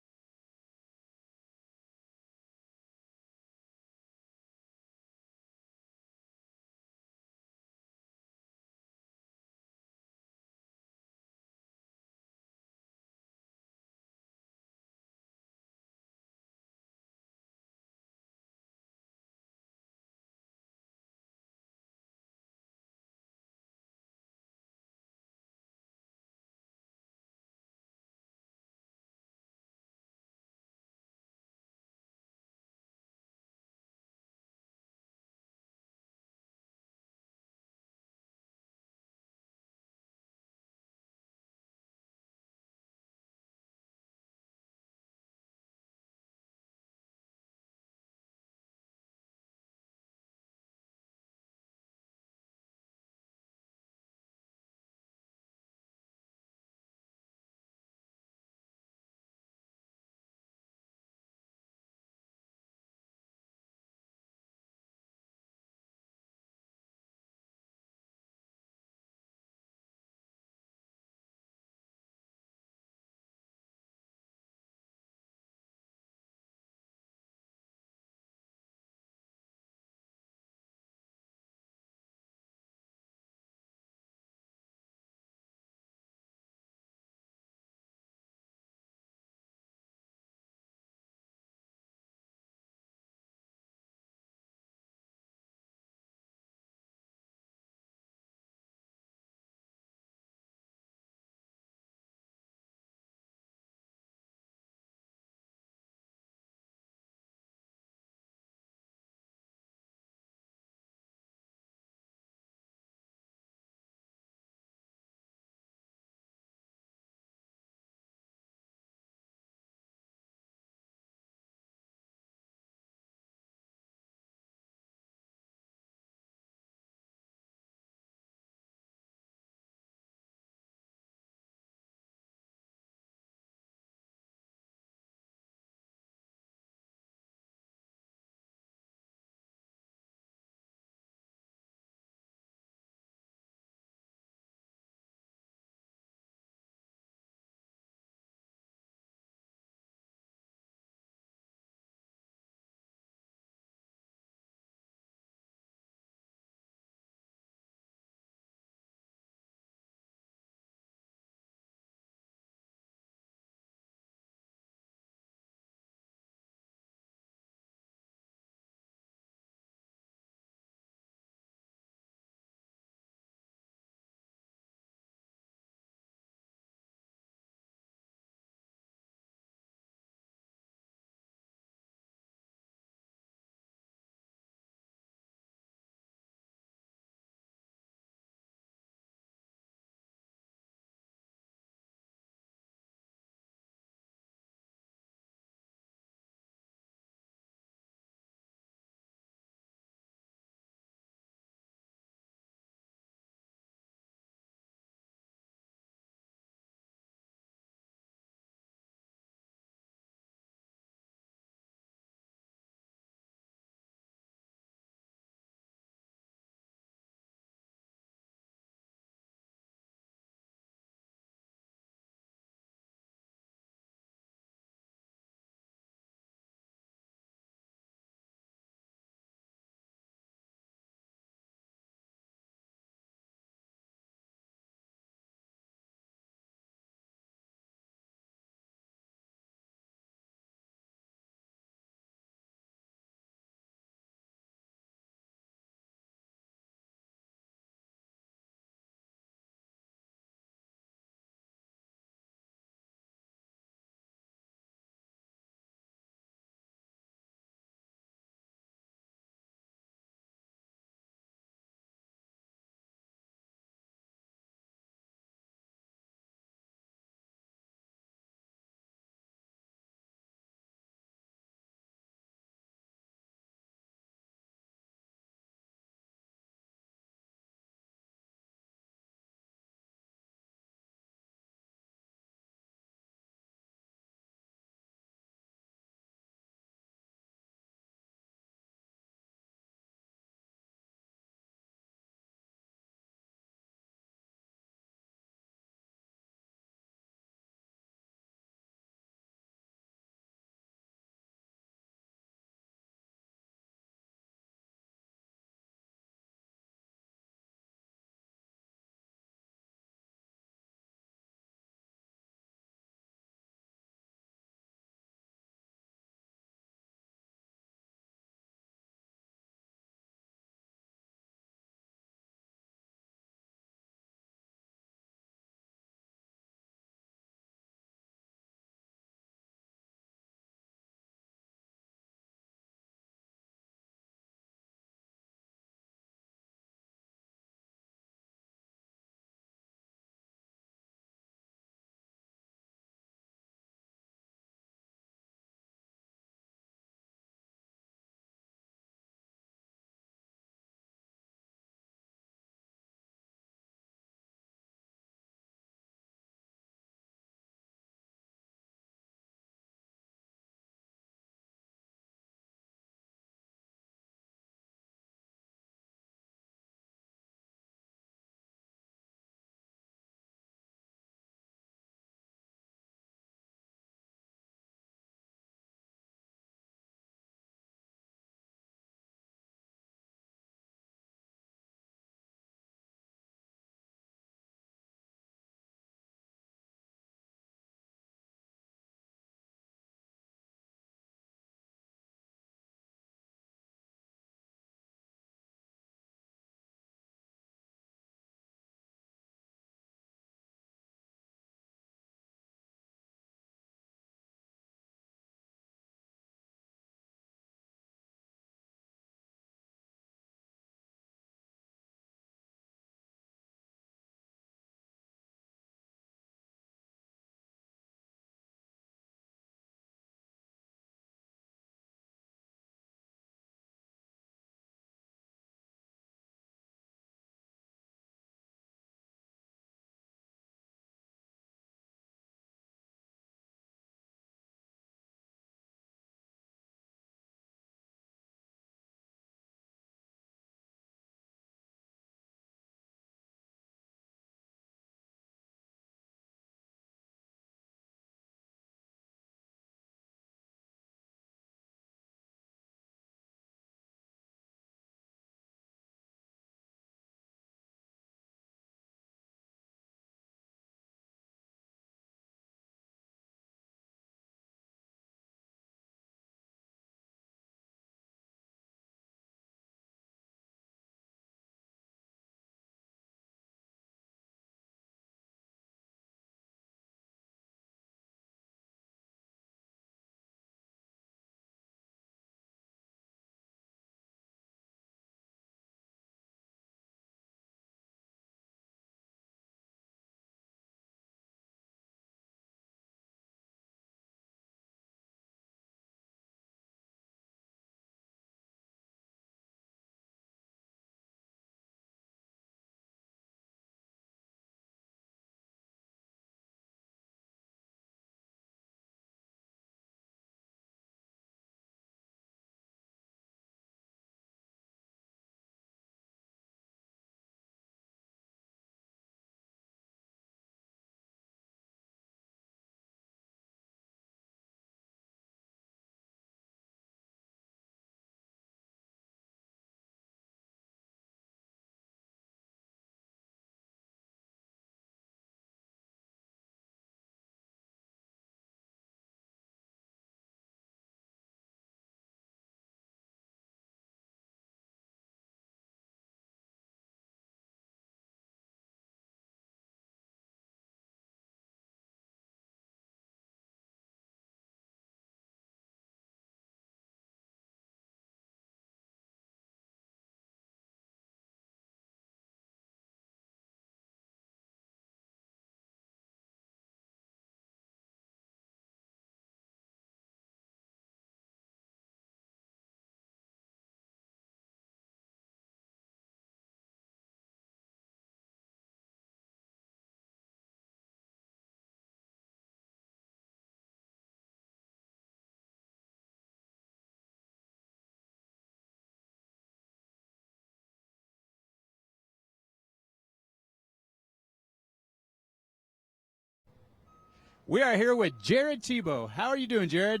We are here with Jared Tebow. How are you doing, Jared?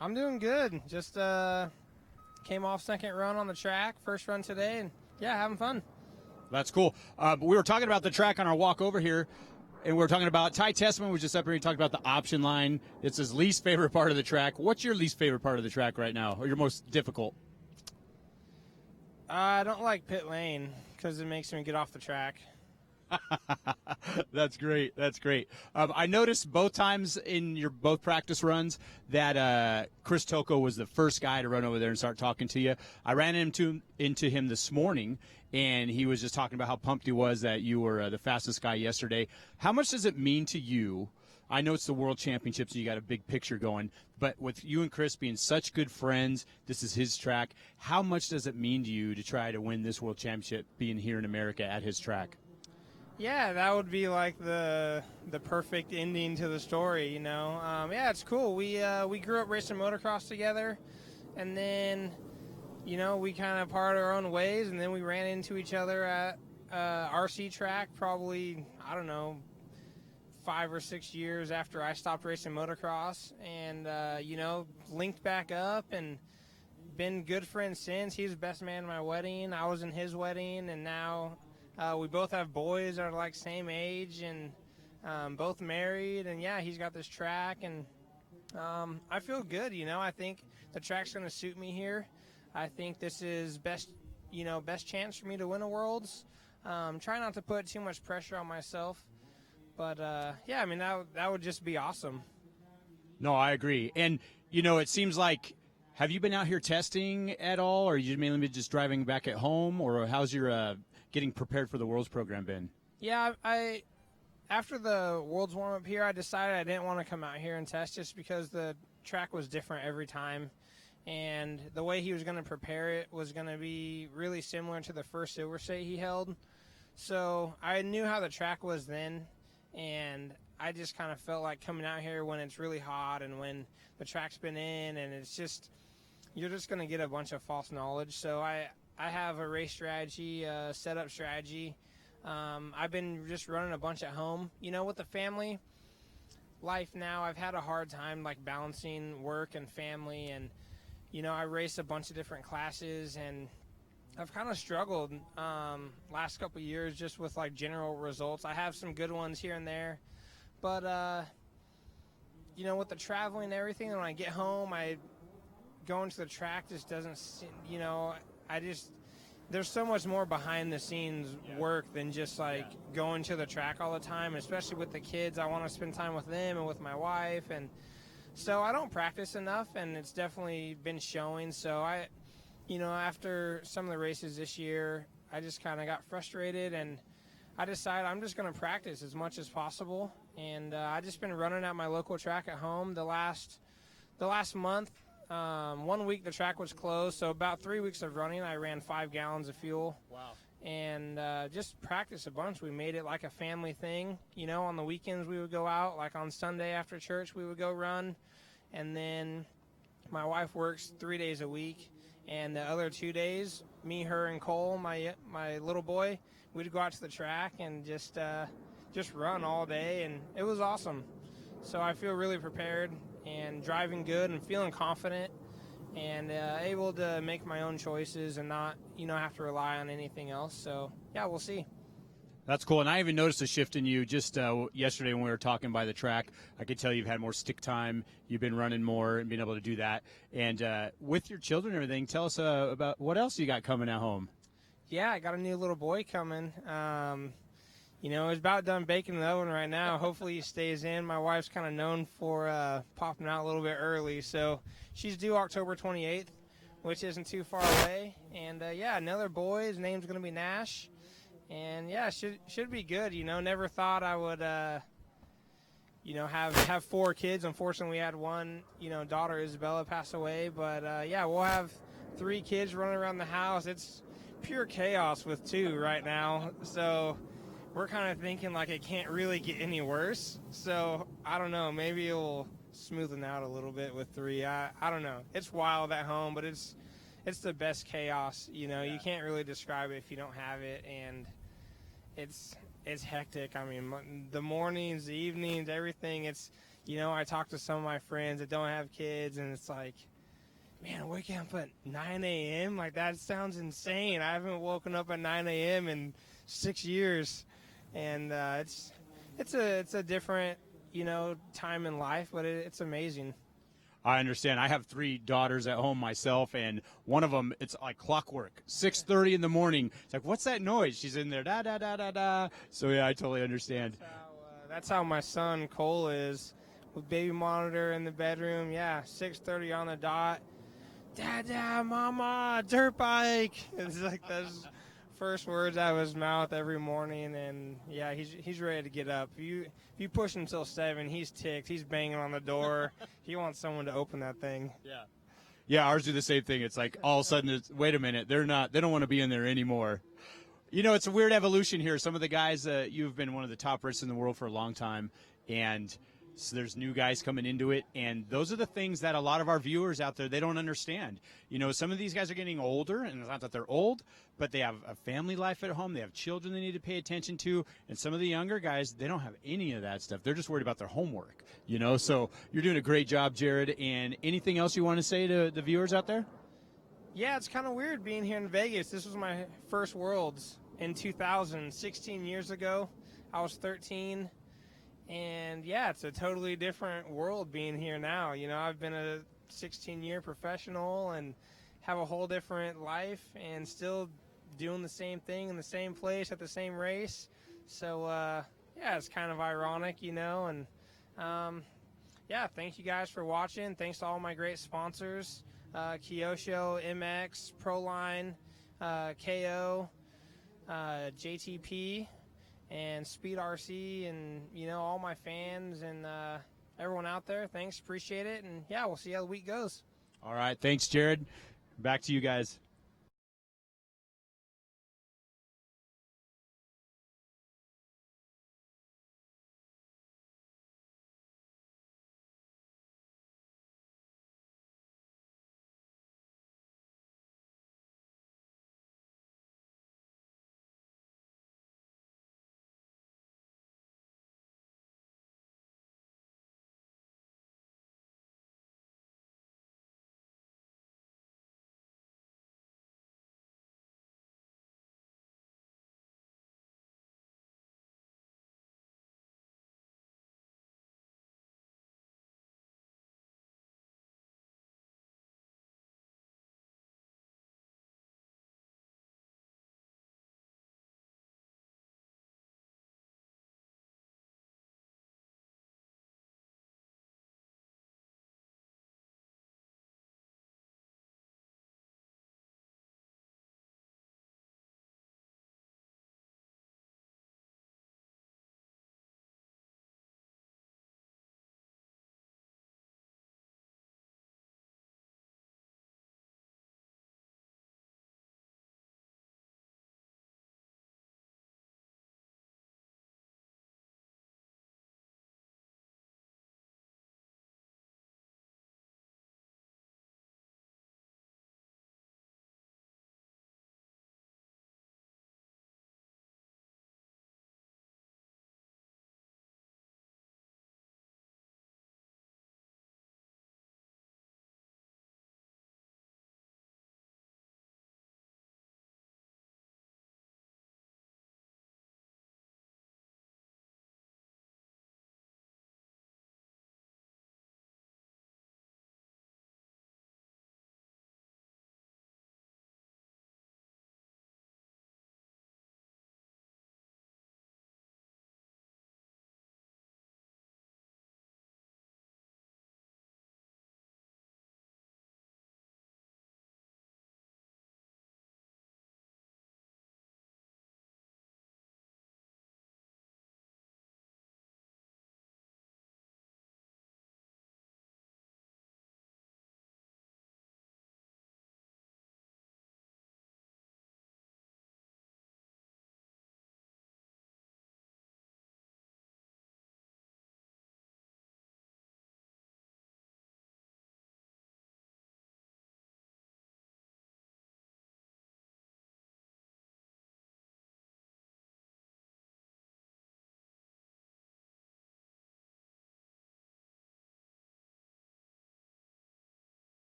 I'm doing good. Just came off second run on the track, first run today, and yeah, having fun. That's cool. We were talking about the track on our walk over here, and we were talking about Ty Tessman was just up here. He talked about the option line. It's his least favorite part of the track. What's your least favorite part of the track right now, or your most difficult? I don't like pit lane because it makes me get off the track. That's great. That's great. I noticed both times in your both practice runs that Chris Toko was the first guy to run over there and start talking to you. I ran into him this morning, and he was just talking about how pumped he was that you were the fastest guy yesterday. How much does it mean to you? I know it's the World Championships, and you got a big picture going, but with you and Chris being such good friends, this is his track. How much does it mean to you to try to win this World Championship being here in America at his track? Yeah, that would be like the perfect ending to the story, you know. Yeah, it's cool. We grew up racing motocross together, and then, you know, we kind of parted our own ways, and then we ran into each other at RC track probably, I don't know, 5 or 6 years after I stopped racing motocross, and, you know, linked back up and been good friends since. He was the best man at my wedding. I was in his wedding, and now we both have boys that are like same age and both married. And yeah, he's got this track, and I feel good. You know, I think the track's going to suit me here. I think this is best chance for me to win a Worlds. Try not to put too much pressure on myself, but yeah, I mean that would just be awesome. No, I agree. And you know, it seems like, have you been out here testing at all, or you mainly been just driving back at home, or how's your getting prepared for the Worlds program been? Yeah, I after the Worlds warm-up here, I decided I didn't want to come out here and test just because the track was different every time, and the way he was going to prepare it was going to be really similar to the first Silver State he held. So I knew how the track was then, and I just kind of felt like coming out here when it's really hot and when the track's been in, and it's just, you're just going to get a bunch of false knowledge. So I have a race strategy, setup strategy. I've been just running a bunch at home. You know, with the family life now, I've had a hard time like balancing work and family, and you know, I race a bunch of different classes, and I've kind of struggled last couple of years just with like general results. I have some good ones here and there, but you know, with the traveling and everything, when I get home, going to the track just doesn't, you know, there's so much more behind the scenes work than just like going to the track all the time, especially with the kids. I want to spend time with them and with my wife, and so I don't practice enough, and it's definitely been showing. So you know, after some of the races this year, I just kind of got frustrated, and I decided I'm just going to practice as much as possible. And I just been running at my local track at home the last month. 1 week the track was closed, so about 3 weeks of running, I ran 5 gallons of fuel. Wow. And just practice a bunch. We made it like a family thing. You know, on the weekends we would go out, like on Sunday after church we would go run. And then my wife works 3 days a week, and the other 2 days, me, her, and Cole, my little boy, we'd go out to the track and just run all day, and it was awesome. So I feel really prepared and driving good and feeling confident and able to make my own choices and not, you know, have to rely on anything else. So, yeah, we'll see. That's cool. And I even noticed a shift in you just yesterday when we were talking by the track. I could tell you've had more stick time. You've been running more and being able to do that. And with your children and everything, tell us about what else you got coming at home. Yeah, I got a new little boy coming. You know, he's about done baking in the oven right now. Hopefully he stays in. My wife's kind of known for popping out a little bit early. So she's due October 28th, which isn't too far away. And, yeah, another boy. His name's going to be Nash. And, yeah, should be good. You know, never thought I would, you know, have 4 kids. Unfortunately, we had one, you know, daughter, Isabella, pass away. But, yeah, we'll have 3 kids running around the house. It's pure chaos with 2 right now. So we're kind of thinking like it can't really get any worse. So I don't know, maybe it'll smoothen out a little bit with 3. I don't know. It's wild at home, but it's the best chaos. You know, you can't really describe it if you don't have it, and it's hectic. I mean, the mornings, the evenings, everything. I talk to some of my friends that don't have kids, and it's like, man, waking up at 9 a.m.? Like, that sounds insane. I haven't woken up at 9 a.m. in 6 years. And it's a different, time in life, but it's amazing. I understand. I have 3 daughters at home myself, and one of them, it's like clockwork. 6:30 in the morning. It's like, what's that noise? She's in there, da, da, da, da, da. So, yeah, I totally understand. That's how my son, Cole, is. With baby monitor in the bedroom. Yeah, 6:30 on the dot. Dada, mama, dirt bike. It's like those first words out of his mouth every morning, and yeah, he's ready to get up. If you push him until 7, he's ticked. He's banging on the door. He wants someone to open that thing. Yeah. Yeah, ours do the same thing. It's like all of a sudden, wait a minute, they don't want to be in there anymore. It's a weird evolution here. Some of the guys, you've been one of the top racers in the world for a long time, and so there's new guys coming into it, and those are the things that a lot of our viewers out there, they don't understand. Some of these guys are getting older, and it's not that they're old, but they have a family life at home. They have children they need to pay attention to, and some of the younger guys, they don't have any of that stuff. They're just worried about their homework, So you're doing a great job, Jared, and anything else you want to say to the viewers out there? Yeah, it's kind of weird being here in Vegas. This was my first Worlds in 2000, 16 years ago. I was 13. And yeah, it's a totally different world being here now. I've been a 16-year professional and have a whole different life and still doing the same thing in the same place at the same race. So, yeah, it's kind of ironic, and yeah, thank you guys for watching. Thanks to all my great sponsors, Kyosho, MX, Proline, KO, JTP, and Speed RC, and all my fans and everyone out there. Thanks, appreciate it, and yeah, we'll see how the week goes. All right, thanks, Jared. Back to you guys.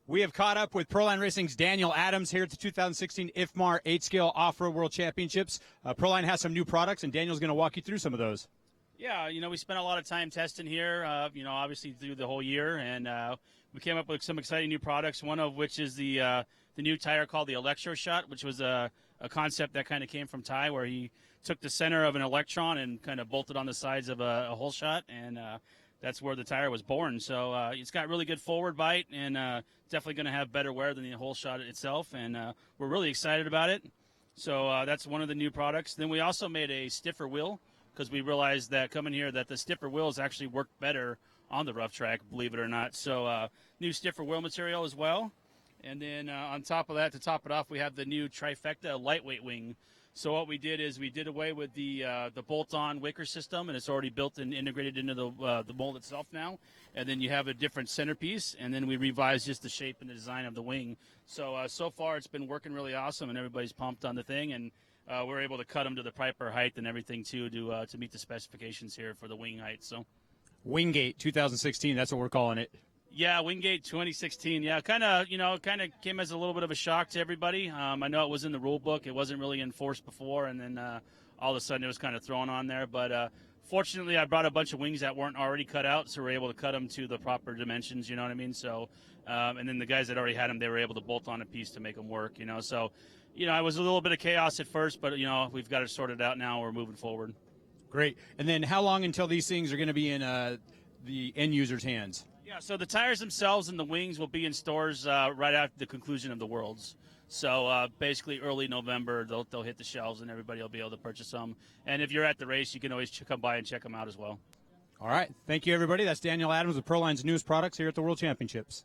We have caught up with Proline Racing's Daniel Adams here at the 2016 IFMAR 8-Scale Off-Road World Championships. Proline has some new products, and Daniel's going to walk you through some of those. Yeah, we spent a lot of time testing here, obviously through the whole year, and we came up with some exciting new products, one of which is the new tire called the Electro Shot, which was a concept that kind of came from Ty, where he took the center of an electron and kind of bolted on the sides of a hole shot, and that's where the tire was born. So it's got really good forward bite, and definitely going to have better wear than the hole shot itself, and we're really excited about it. So that's one of the new products. Then we also made a stiffer wheel, because we realized that coming here that the stiffer wheels actually work better on the rough track, believe it or not. So new stiffer wheel material as well. And then on top of that, to top it off, we have the new Trifecta lightweight wing. So what we did is we did away with the bolt-on wicker system, and it's already built and integrated into the mold itself now. And then you have a different centerpiece, and then we revised just the shape and the design of the wing. So so far it's been working really awesome, and everybody's pumped on the thing. And we're able to cut them to the proper height and everything too to meet the specifications here for the wing height. So Wingate 2016, that's what we're calling it. Yeah, Wingate 2016. Yeah, kind of came as a little bit of a shock to everybody. I know it was in the rule book. It wasn't really enforced before, and then all of a sudden it was kind of thrown on there. But fortunately, I brought a bunch of wings that weren't already cut out, so we're able to cut them to the proper dimensions, you know what I mean? So, and then the guys that already had them, they were able to bolt on a piece to make them work, So, it was a little bit of chaos at first, but, we've got it sorted out now. We're moving forward. Great. And then how long until these things are going to be in the end user's hands? Yeah, so the tires themselves and the wings will be in stores right after the conclusion of the Worlds. So basically early November, they'll hit the shelves and everybody will be able to purchase them. And if you're at the race, you can always come by and check them out as well. All right. Thank you, everybody. That's Daniel Adams with Proline's newest products here at the World Championships.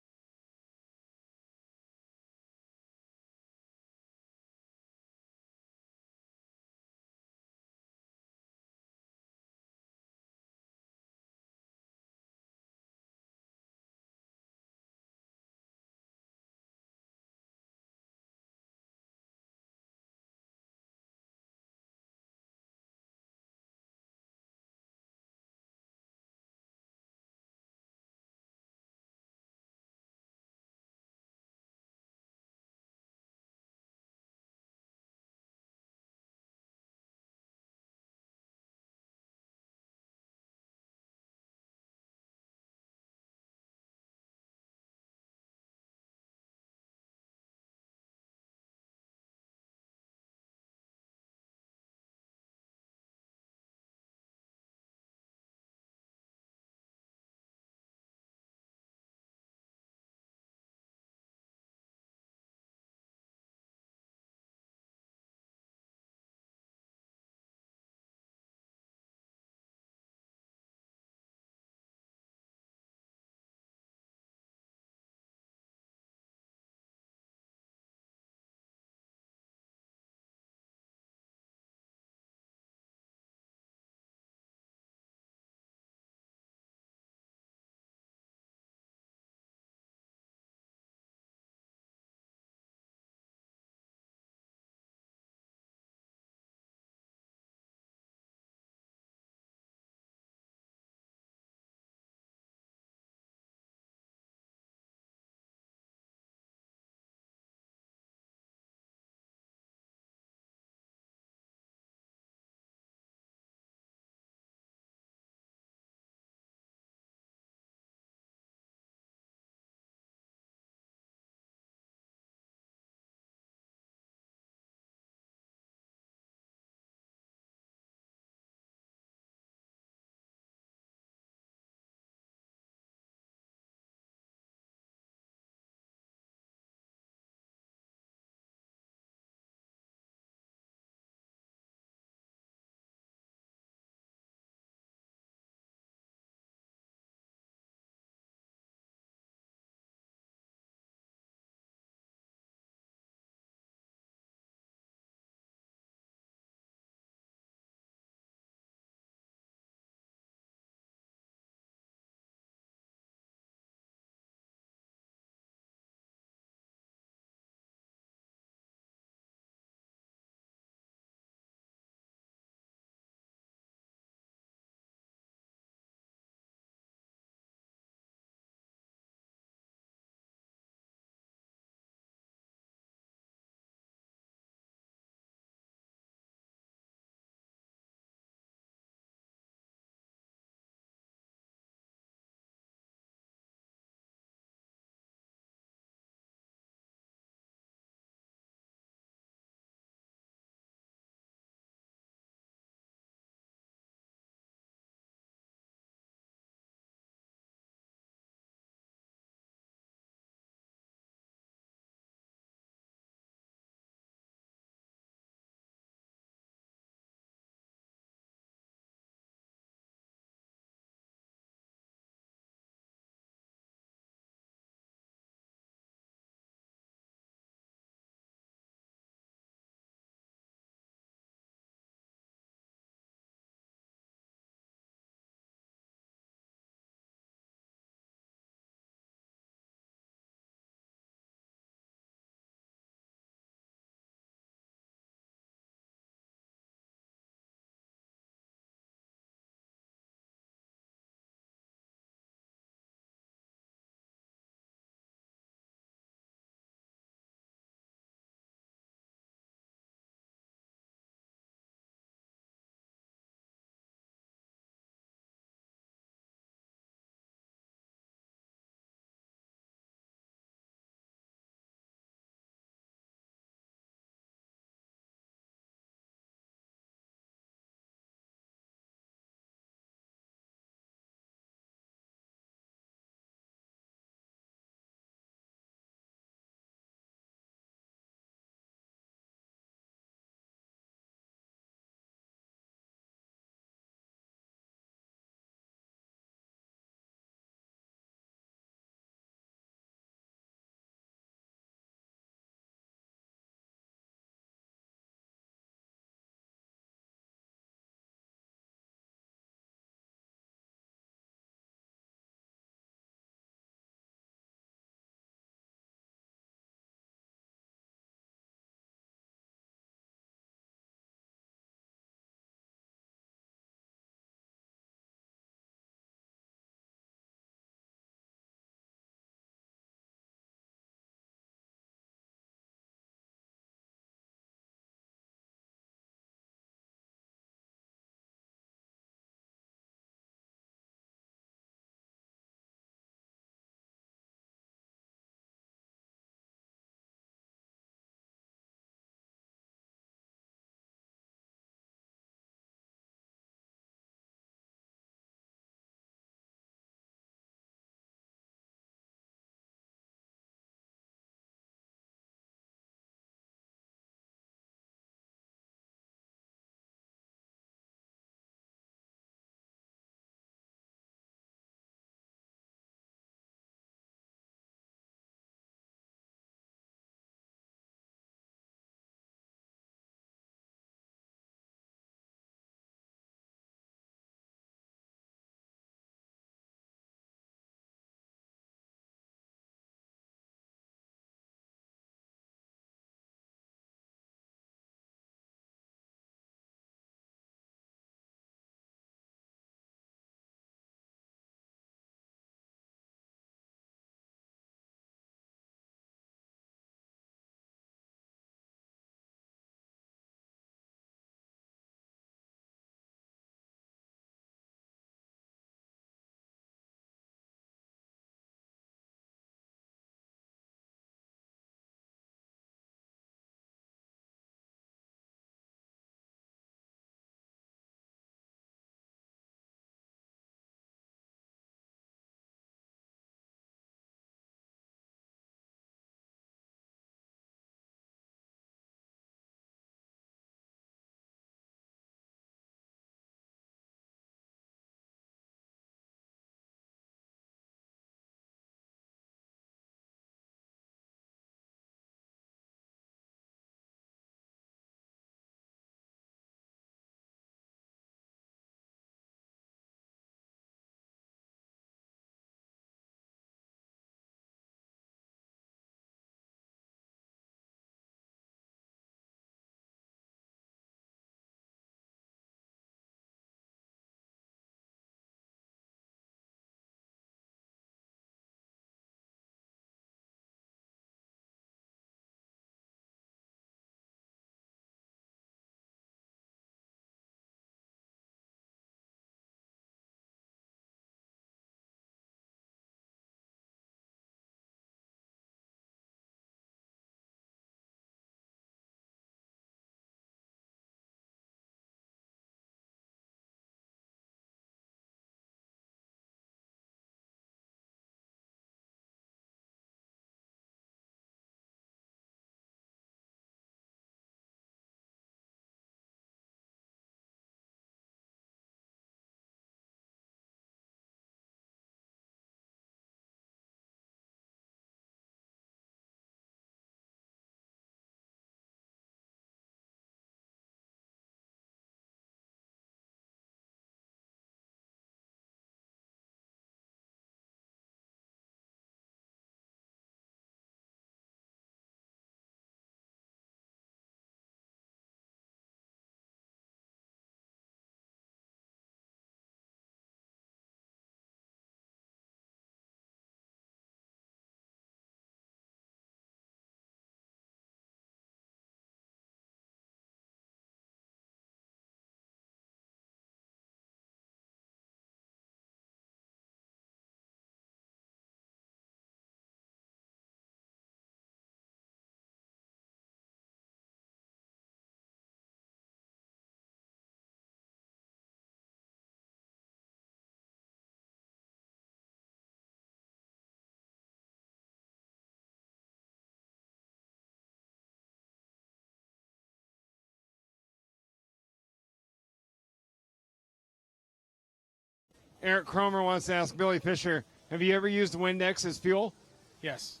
Eric Cromer wants to ask Billy Fisher, have you ever used Windex as fuel? Yes.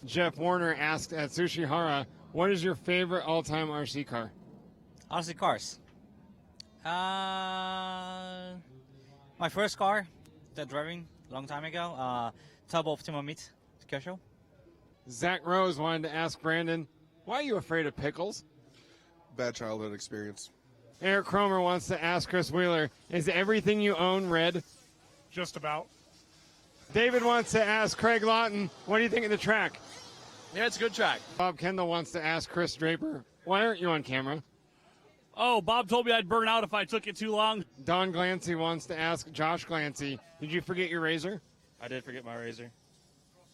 Jeff Warner asked at Sushihara, what is your favorite all-time RC car? RC cars. My first car that driving long time ago, Turbo Optima Meet Special. Zach Rose wanted to ask Brandon, why are you afraid of pickles? Bad childhood experience. Eric Cromer wants to ask Chris Wheeler, is everything you own red? Just about. David wants to ask Craig Lawton, what do you think of the track? Yeah, it's a good track. Bob Kendall wants to ask Chris Draper, why aren't you on camera? Oh, Bob told me I'd burn out if I took it too long. Don Glancy wants to ask Josh Glancy, did you forget your razor? I did forget my razor.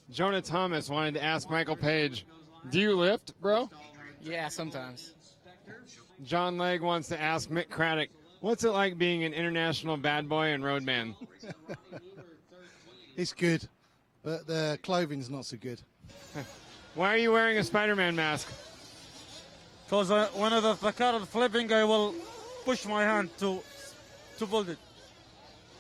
Jonah Thomas wanted to ask Michael Page, do you lift, bro? Yeah, sometimes. John Legg wants to ask Mick Craddock, what's it like being an international bad boy and roadman? It's good, but the clothing's not so good. Why are you wearing a Spider-Man mask? Because when the car is flipping, I will push my hand to hold it.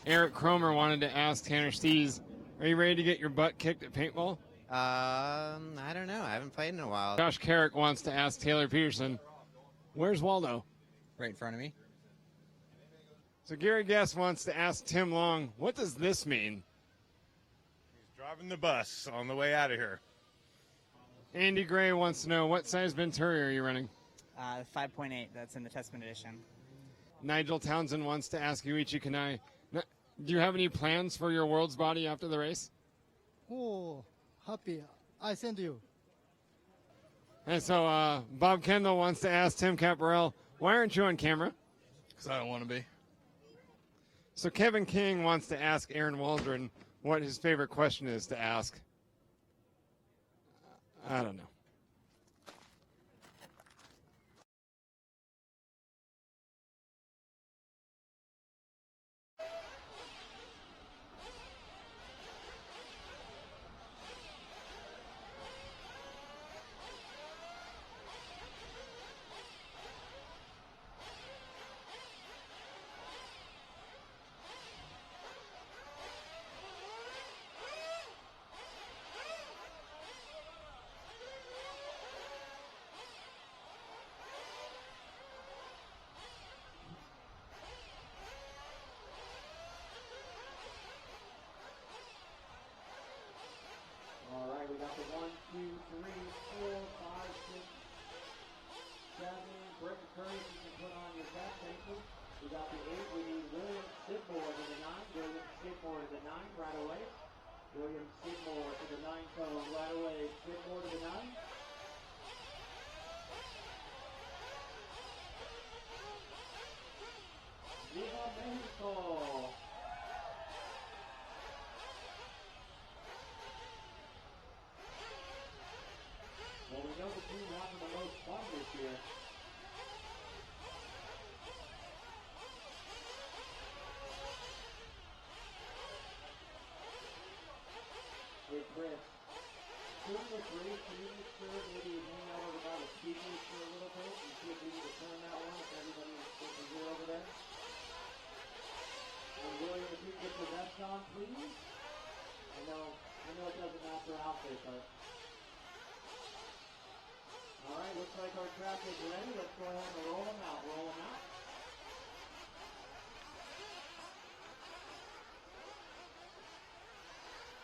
Eric Cromer wanted to ask Tanner Stees, are you ready to get your butt kicked at paintball? I don't know. I haven't played in a while. Josh Carrick wants to ask Taylor Peterson, where's Waldo? Right in front of me. So Gary Guest wants to ask Tim Long, what does this mean? Driving the bus on the way out of here. Andy Gray wants to know, what size Venturi are you running? 5.8. That's in the Testament edition. Nigel Townsend wants to ask Yuichi Kanai, do you have any plans for your world's body after the race? Oh, happy. I send you. And so Bob Kendall wants to ask Tim Caparel, why aren't you on camera? Because I don't want to be. So Kevin King wants to ask Aaron Waldron what his favorite question is to ask. I don't know. All right, we got the 1, 2, 3, 4, 5, 6, 7. Britt Curry, you can put on your back paper. We got the 8. We need William Sidmore to the 9. William Sidmore to the 9 right away. William Sidmore to the 9 cone right away. Sidmore to the 9. Viva Mexico! Well, we know the team having the most fun this year. Hey, Chris. During this race, can you make sure maybe you hang out over by the speakers for a little bit and see if we need to turn that one if everybody is here over there? And William, if you get your vest on, please. I know it doesn't match your outfit, but. All right, looks like our track is ready. Let's go ahead and roll them out. Roll them out.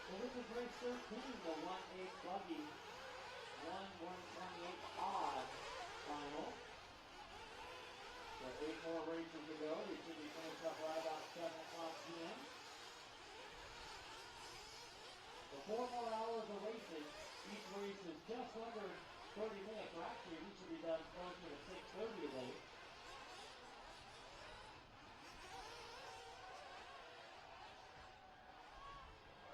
Well, this is race 13, the 1-8 Buggy, 1-128 odd final. So 8 more races to go. We should be finished up right about 7 o'clock p.m. So 4 more hours of racing. Each race is just under 30 minutes, or actually we should be done closer to 6:30 today.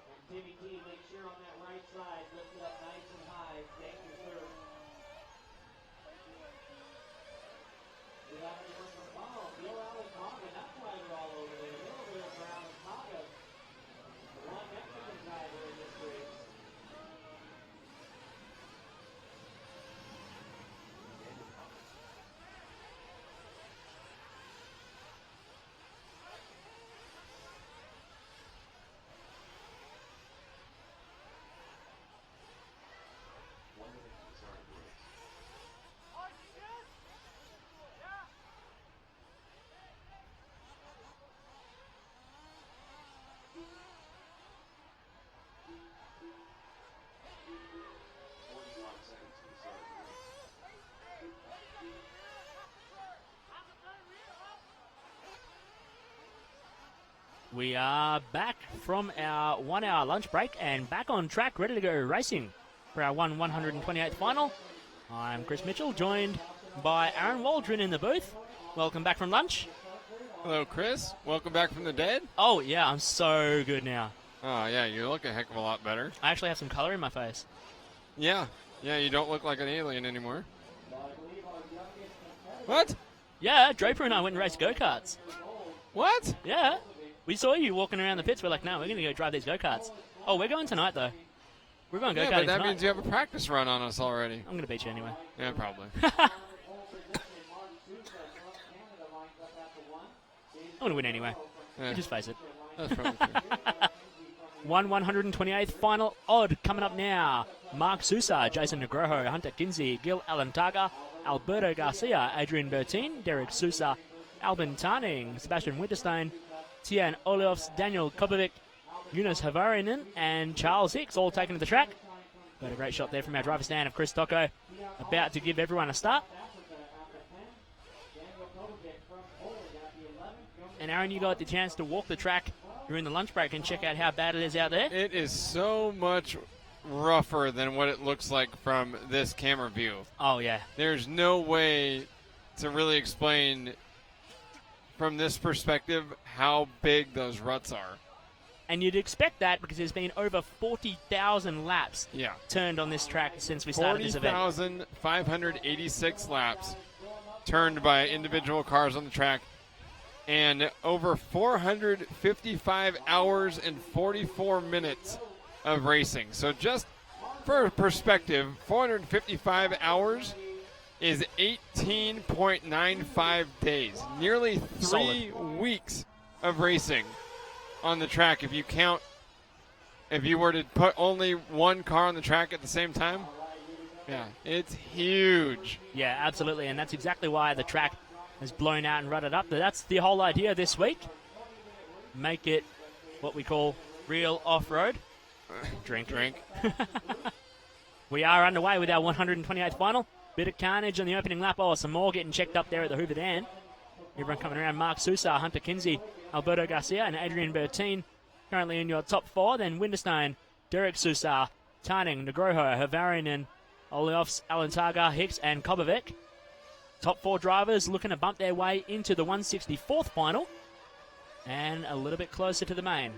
And Timmy T, make sure on that right side, lift it up nice and high. Thank you, sir. We got anyone from Bill Allen Coggin, that's why they're all over there. They're over there for Allen Coggin. The one Mexican driver in this race. We are back from our 1 hour lunch break and back on track, ready to go racing for our 128th final. I'm Chris Mitchell, joined by Aaron Waldron in the booth. Welcome back from lunch. Hello, Chris. Welcome back from the dead. Oh, yeah, I'm so good now. Oh, yeah, you look a heck of a lot better. I actually have some color in my face. Yeah, you don't look like an alien anymore. What? Yeah, Draper and I went and raced go-karts. What? Yeah. We saw you walking around the pits. We're like, no, we're going to go drive these go-karts. Oh, we're going tonight, though. We're going go-karting but that tonight. means you have a practice run on us already. I'm going to beat you anyway. Yeah, probably. I'm going to win anyway. Yeah. You just face it. That's probably true. 128th final odd coming up now. Mark Sousa, Jason Negroho, Hunter Kinsey, Gil Alantaga, Alberto Garcia, Adrian Bertin, Derek Sousa, Albin Tarning, Sebastian Winterstein, Tian Oliofs, Daniel Kobovic, Yunus Havarinen, and Charles Hicks all taken to the track. Got a great shot there from our driver stand of Chris Tocco, about to give everyone a start. And Aaron, you got the chance to walk the track during the lunch break and check out how bad it is out there. It is so much rougher than what it looks like from this camera view. Oh, yeah. There's no way to really explain from this perspective how big those ruts are. And you'd expect that because there's been over 40,000 laps Yeah. turned on this track since we started this event. 40,586 laps turned by individual cars on the track. And over 455 hours and 44 minutes of racing. So just for perspective, 455 hours is 18.95 days. Nearly 3 weeks of racing on the track if you count, if you were to put only one car on the track at the same time. Yeah, it's huge. Yeah, absolutely. And that's exactly why the track has blown out and rutted up. But that's the whole idea this week. Make it what we call real off-road. Drink. We are underway with our 128th final. Bit of carnage on the opening lap. Oh, some more getting checked up there at the Hoover Dam. Everyone coming around. Mark Sousa, Hunter Kinsey, Alberto Garcia, and Adrian Bertin currently in your top four. Then Winterstein, Derek Sousa, Tarning, Negroho, Havarinen, Oliofs, Alantaga, Hicks, and Kobovic. Top four drivers looking to bump their way into the 164th final and a little bit closer to the main.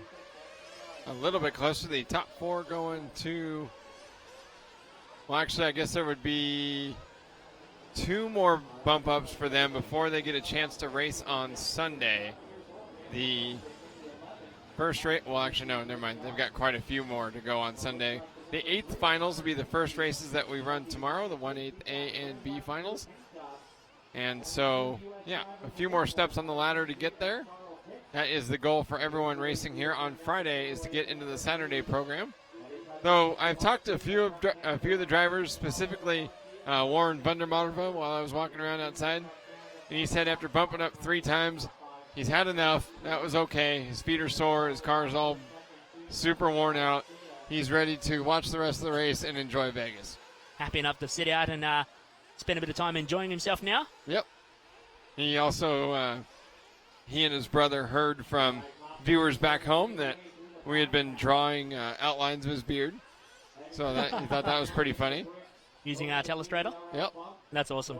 A little bit closer. The top four going to... Well, actually, I guess there would be 2 more bump ups for them before they get a chance to race on Sunday. The first race... Well, actually, no, never mind. They've got quite a few more to go on Sunday. The 8th finals will be the first races that we run tomorrow, the 1/8 A and B finals. And so, yeah, a few more steps on the ladder to get there. That is the goal for everyone racing here on Friday, is to get into the Saturday program. Though I've talked to a few of the drivers, specifically Warren Bundermoderva, while I was walking around outside. And he said after bumping up 3 times, he's had enough. That was okay. His feet are sore. His car is all super worn out. He's ready to watch the rest of the race and enjoy Vegas. Happy enough to sit out and spend a bit of time enjoying himself now. Yep. He also, he and his brother heard from viewers back home that we had been drawing outlines of his beard. So that he thought that was pretty funny. Using our telestrator? Yep. That's awesome.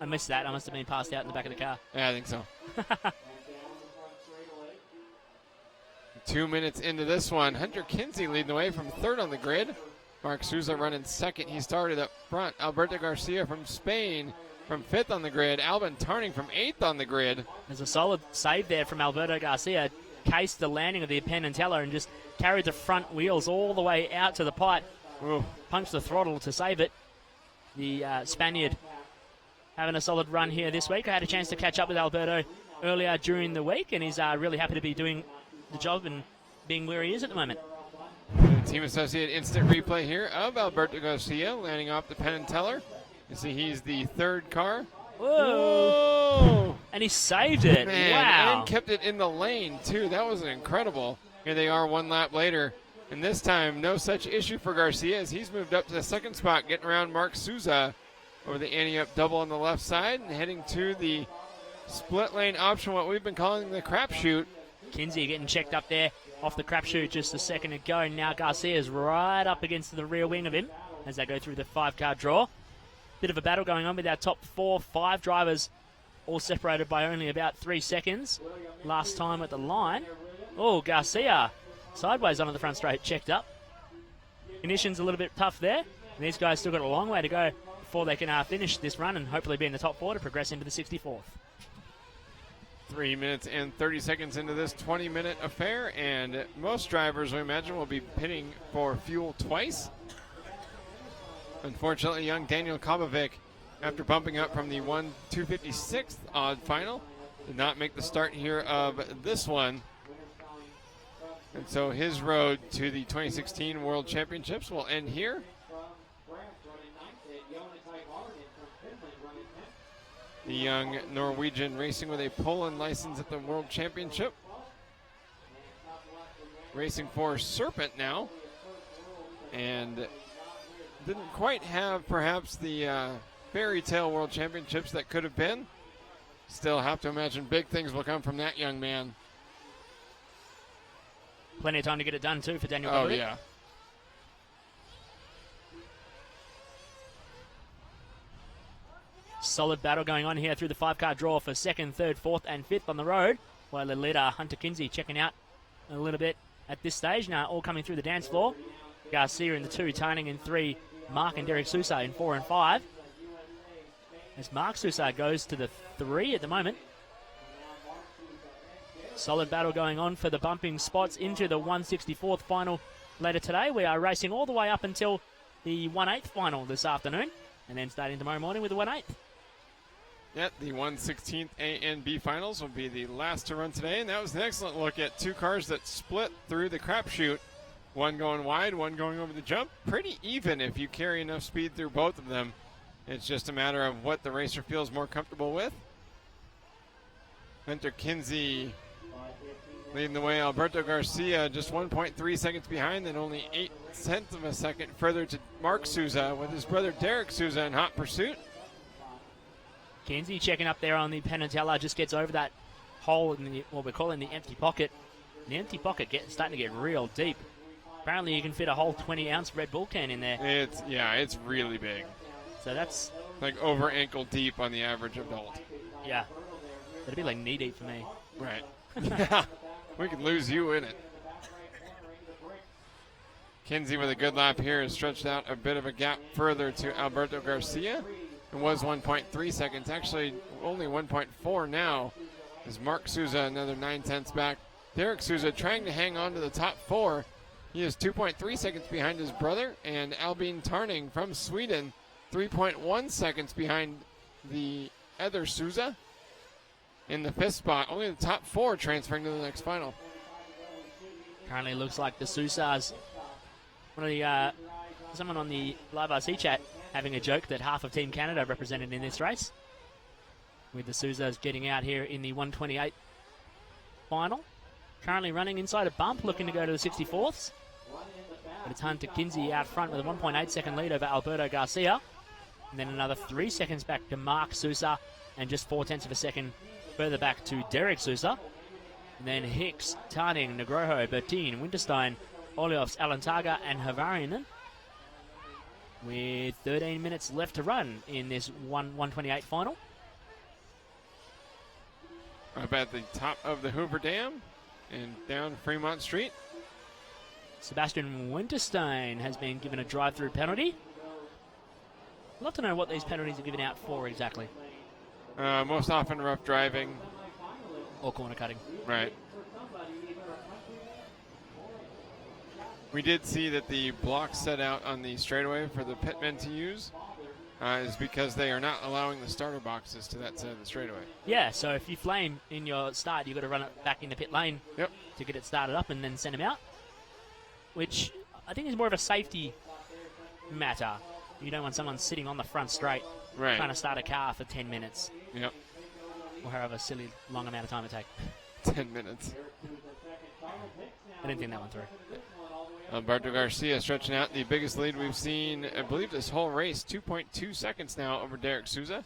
I missed that. I must have been passed out in the back of the car. Yeah, I think so. 2 minutes into this one, Hunter Kinsey leading the way from 3rd on the grid. Mark Sousa running 2nd. He started up front. Alberto Garcia from Spain from 5th on the grid. Albin Tarning from 8th on the grid. There's a solid save there from Alberto Garcia. Cased the landing of the Penn and Teller and just carried the front wheels all the way out to the pipe. Ooh. Punched the throttle to save it. The Spaniard having a solid run here this week. I had a chance to catch up with Alberto earlier during the week, and he's really happy to be doing the job and being where he is at the moment. Team Associated instant replay here of Alberto Garcia landing off the Penn and Teller. You see he's the 3rd car. Whoa! And he saved it. Man, wow. and kept it in the lane, too. That was incredible. Here they are 1 lap later. And this time, no such issue for Garcia as he's moved up to the 2nd spot, getting around Mark Sousa over the ante-up double on the left side and heading to the split lane option, what we've been calling the crapshoot. Kinsey getting checked up there off the crapshoot just a second ago. And now Garcia's right up against the rear wing of him as they go through the 5-car draw. Bit of a battle going on with our top 4-5 drivers, all separated by only about 3 seconds. Last time at the line. Oh, Garcia sideways onto the front straight, checked up. Conditions a little bit tough there. And these guys still got a long way to go before they can finish this run and hopefully be in the top 4 to progress into the 64th. 3 minutes and 30 seconds into this 20-minute affair, and most drivers, we imagine, will be pitting for fuel twice. Unfortunately, young Daniel Kobovic, after bumping up from the 256th odd final, did not make the start here of this one. And so his road to the 2016 World Championships will end here. The young Norwegian racing with a Poland license at the World Championship. Racing for Serpent now. And didn't quite have perhaps the fairy tale World Championships that could have been. Still have to imagine big things will come from that young man. Plenty of time to get it done too for Daniel. Oh, yeah. Solid battle going on here through the 5-car draw for 2nd, 3rd, 4th, and 5th on the road. While the leader, Hunter Kinsey, checking out a little bit at this stage. Now all coming through the dance floor. Garcia in the 2, Tarning in 3, Mark and Derek Sousa in 4 and 5. As Mark Sousa goes to the 3 at the moment. Solid battle going on for the bumping spots into the 164th final later today. We are racing all the way up until the 1/8 final this afternoon, and then starting tomorrow morning with the 1/8. Yep, the 1/16th A and B finals will be the last to run today, and that was an excellent look at 2 cars that split through the crapshoot. One going wide, one going over the jump. Pretty even if you carry enough speed through both of them. It's just a matter of what the racer feels more comfortable with. Hunter Kinsey leading the way. Alberto Garcia just 1.3 seconds behind, and only 0.8 of a second further to Mark Sousa with his brother Derek Sousa in hot pursuit. Kinsey checking up there on the Penatella, just gets over that hole in the, what we're calling the empty pocket. The empty pocket starting to get real deep. Apparently you can fit a whole 20-ounce Red Bull can in there. It's really big. So that's like over ankle deep on the average adult. Yeah. That'd be like knee deep for me. Right. Yeah. We could lose you in it. Kinsey with a good lap here has stretched out a bit of a gap further to Alberto Garcia. It was 1.3 seconds, actually only 1.4 now. As Mark Sousa another 9/10 back. Derek Sousa trying to hang on to the top 4. He is 2.3 seconds behind his brother, and Albin Tarning from Sweden 3.1 seconds behind the other Sousa in the 5th spot. Only the top 4 transferring to the next final. Currently looks like the Sousas. Someone on the live RC chat having a joke that half of Team Canada represented in this race, with the Sousas getting out here in the 128 final. Currently running inside a bump, looking to go to the 64ths. But it's Hunter Kinsey out front with a 1.8 second lead over Alberto Garcia. And then another 3 seconds back to Mark Sousa, and just 0.4 of a second further back to Derek Sousa. And then Hicks, Tarning, Negroho, Bertin, Winterstein, Oliofs, Alantaga, and Havarianen. With 13 minutes left to run in this 128 final. Up at the top of the Hoover Dam and down Fremont Street. Sebastian Winterstein has been given a drive-through penalty. I'd love to know what these penalties are given out for exactly. Most often rough driving. Or corner cutting. Right. We did see that the block set out on the straightaway for the pitmen to use is because they are not allowing the starter boxes to that side of the straightaway. Yeah, so if you flame in your start, you've got to run it back in the pit lane to get it started up and then send them out, which I think is more of a safety matter. You don't want someone sitting on the front straight trying to start a car for 10 minutes. Yep. Or however silly long amount of time it takes. 10 minutes. I didn't think that one through. Alberto Garcia stretching out the biggest lead we've seen, I believe, this whole race. 2.2 seconds now over Derek Sousa,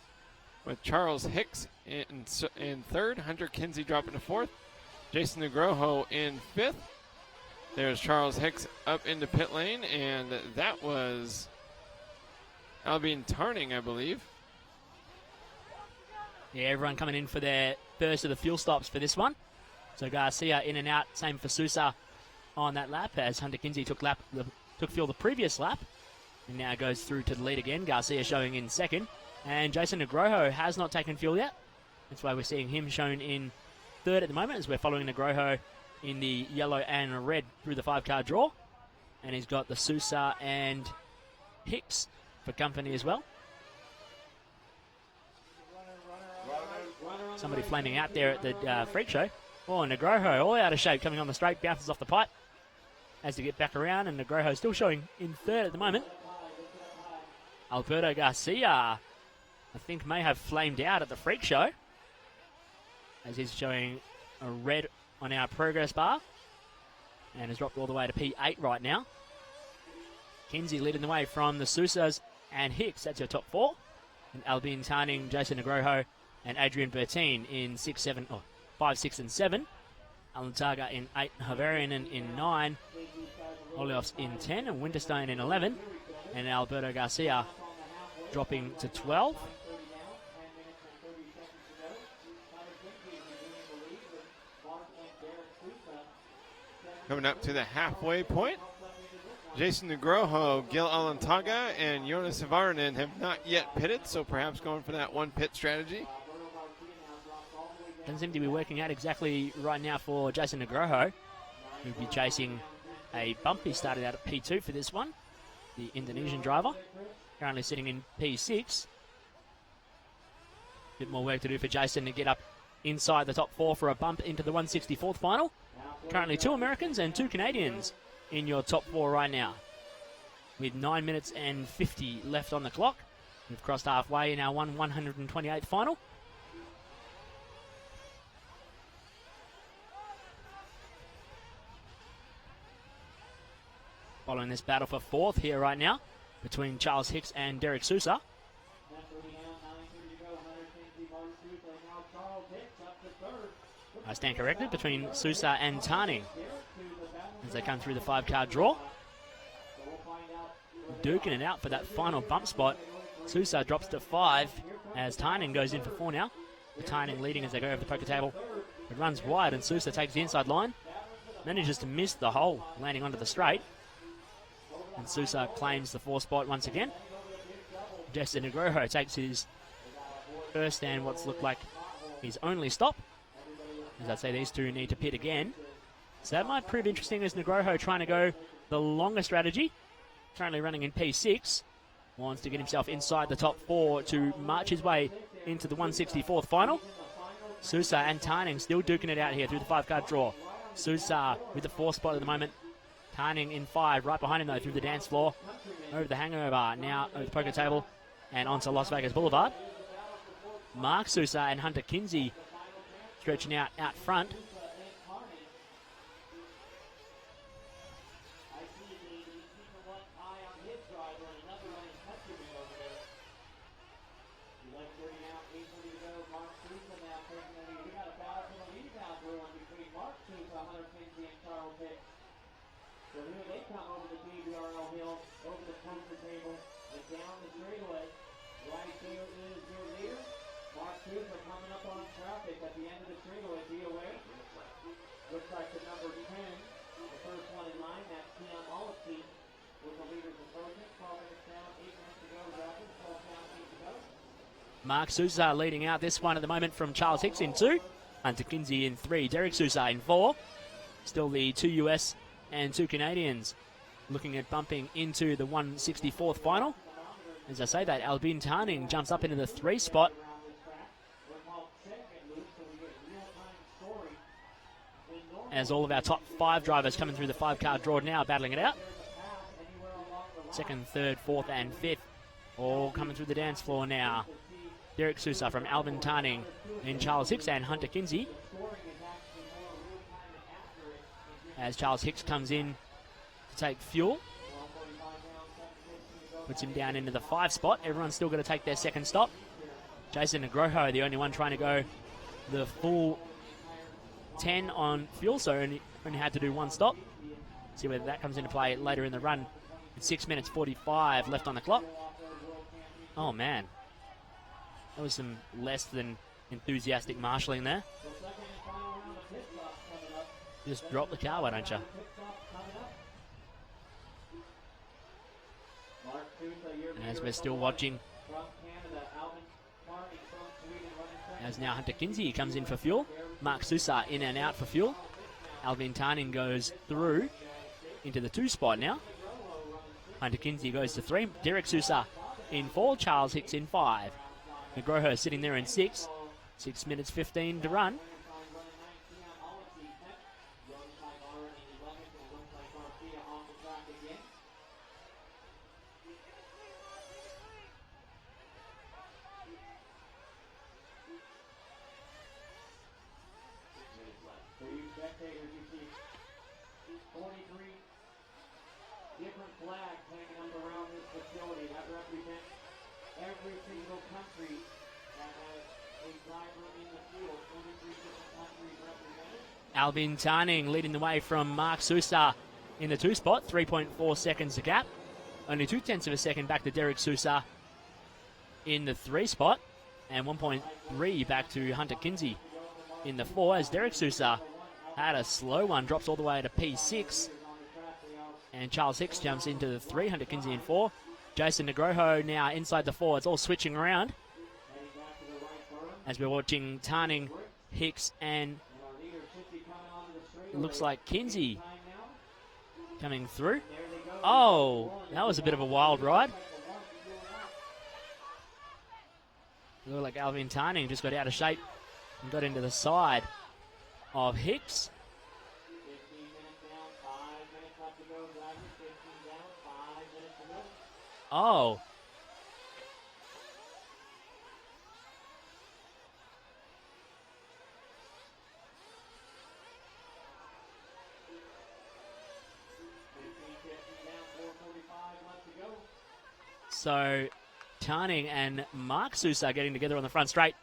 with Charles Hicks in 3rd, Hunter Kinsey dropping to 4th, Jason Negroho in 5th. There's Charles Hicks up into pit lane, and that was Albin Tarning, I believe. Yeah, everyone coming in for their first of the fuel stops for this one. So Garcia in and out, same for Sousa on that lap, as Hunter Kinsey took fuel the previous lap, and now goes through to the lead again. Garcia showing in 2nd, and Jason Negroho has not taken fuel yet. That's why we're seeing him shown in 3rd at the moment, as we're following Negroho in the yellow and red through the 5-car draw. And he's got the Sousa and Hicks for company as well. Somebody flaming out there at the freak show. Oh, Negroho all out of shape coming on the straight, bounces off the pipe. Has to get back around, and Negroho still showing in 3rd at the moment. Alberto Garcia, I think, may have flamed out at the freak show, as he's showing a red on our progress bar, and has dropped all the way to P8 right now. Kinsey leading the way from the Sousas and Hicks. That's your top 4. And Albin Tarning, Jason Negroho, and Adrian Bertine in 5, 6, and 7. Alan Targa in 8, Havarianen in 9, Olios in 10, and Winterstein in 11. And Alberto Garcia dropping to 12. Coming up to the halfway point, Jason Negroho, Gil Alantaga, and Jonas Havaranen have not yet pitted, so perhaps going for that one pit strategy. Doesn't seem to be working out exactly right now for Jason Negroho, who'll be chasing a bump. He started out at P2 for this one, the Indonesian driver, currently sitting in P6. Bit more work to do for Jason to get up inside the top 4 for a bump into the 164th final. Currently 2 Americans and 2 Canadians in your top 4 right now. With 9 minutes and 50 left on the clock. We've crossed halfway in our 128th final. Following this battle for 4th here right now between Charles Hicks and Derek Sousa. I stand corrected, between Sousa and Tarning as they come through the 5-car draw. Duking it out for that final bump spot. Sousa drops to 5 as Tarning goes in for 4 now. The Tarning leading as they go over the poker table. It runs wide and Sousa takes the inside line. Manages to miss the hole, landing onto the straight. And Sousa claims the 4 spot once again. Jason Negroho takes his first and what's looked like his only stop. As I say, these two need to pit again. So that might prove interesting as Negroho trying to go the longer strategy. Currently running in P6. Wants to get himself inside the top 4 to march his way into the 164th final. Sousa and Tarning still duking it out here through the 5-car draw. Sousa with the 4 spot at the moment. Tarning in 5, right behind him though through the dance floor. Over the hangover, now over the poker table and onto Las Vegas Boulevard. Mark Sousa and Hunter Kinsey stretching out front. So here they come over the BBRL hill, over the poker table, and down the straightaway. Right there is your leader. Mark Sousa coming up on traffic at the end of the straightaway. Be aware. Looks like the number 10, the first one in line. That's Keon Olive with the leaders approaching. 12 minutes down, 8 minutes to go. Rapid, 12 down, 8 to go. Mark Sousa leading out this one at the moment from Charles Hicks in 2. Hunter Kinsey in 3. Derek Sousa in 4. Still the 2 US and 2 Canadians looking at bumping into the 164th final. As I say that, Albin Tarning jumps up into the 3 spot. As all of our top 5 drivers coming through the 5-car draw now, battling it out. 2nd, 3rd, 4th and 5th all coming through the dance floor now. Derek Sousa from Albin Tarning and Charles Hicks and Hunter Kinsey. As Charles Hicks comes in to take fuel. Puts him down into the 5 spot. Everyone's still going to take their second stop. Jason Negroho, the only one trying to go the full 10 on fuel, so only had to do one stop. See whether that comes into play later in the run. With 6 minutes 45 left on the clock. Oh man, that was some less than enthusiastic marshalling there. Just drop the car, why don't you? And as we're still watching, as now Hunter Kinsey comes in for fuel. Mark Sousa in and out for fuel. Alvin Tarning goes through into the 2 spot now. Hunter Kinsey goes to 3. Derek Sousa in 4. Charles Hicks in 5. Negroho sitting there in 6. 6 minutes 15 to run. Different flags hanging up around this facility that represent every single country that has a driver in the field. 23 different countries represented. Albin Tarning leading the way from Mark Sousa in the 2 spot. 3.4 seconds a gap. Only 0.2 of a second back to Derek Sousa in the 3 spot. And 1.3 back to Hunter Kinsey in the 4, as Derek Sousa had a slow one, drops all the way to P6. And Charles Hicks jumps into the 3, Hunter Kinsey in 4. Jason Negroho now inside the 4. It's all switching around as we're watching Tarning, Hicks, and it looks like Kinsey coming through. Oh, that was a bit of a wild ride. Looked like Alvin Tarning just got out of shape and got into the side of Hicks. Oh. So, Tarning and Mark Sousa getting together on the front straight.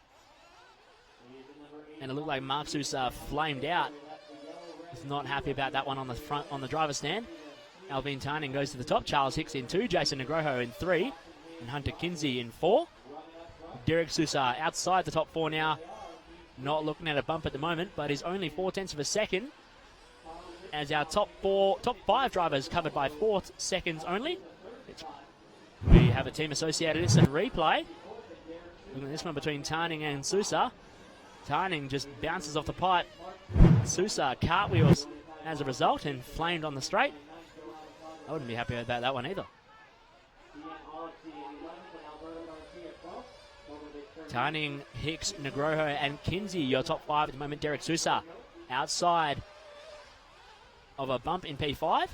And it looked like Mark Sousa flamed out. He's not happy about that one on the front, on the driver's stand. Alvin Tarning goes to the top. Charles Hicks in 2. Jason Negroho in 3. And Hunter Kinsey in 4. Derek Sousa outside the top 4 now. Not looking at a bump at the moment, but is only 0.4 of a second. As our top 5 drivers covered by 4 seconds only. We have a team associated instant replay. Looking at this one between Tarning and Sousa. Tarning just bounces off the pipe. Sousa cartwheels as a result and flamed on the straight. I wouldn't be happy about that one either. Tarning, Hicks, Negroho, and Kinsey, your top 5 at the moment. Derek Sousa outside of a bump in P5.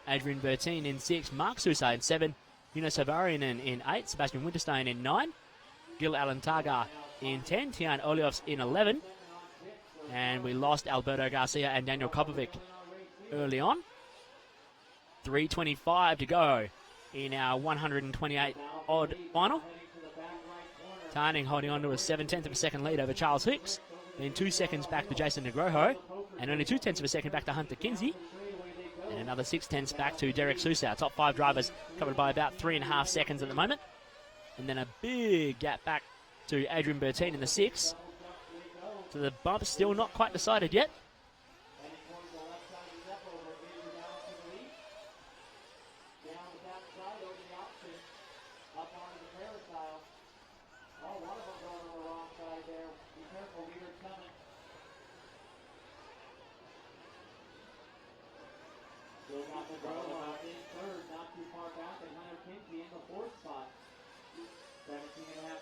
Adrian Bertine in 6. Mark Sousa in 7. Yunus Havarian in 8. Sebastian Winterstein in 9. Gil Alantaga in 10. Tian Olios in 11. And we lost Alberto Garcia and Daniel Kopovic early on. 3:25 to go in our 128-odd final. Tarning holding on to a 0.7 of a second lead over Charles Hicks. Then 2 seconds back to Jason Negroho. And only 0.2 of a second back to Hunter Kinsey. And another 0.6 back to Derek Sousa. Top 5 drivers covered by about 3.5 seconds at the moment. And then a big gap back to Adrian Bertine in the 6. So the bump still not quite decided yet.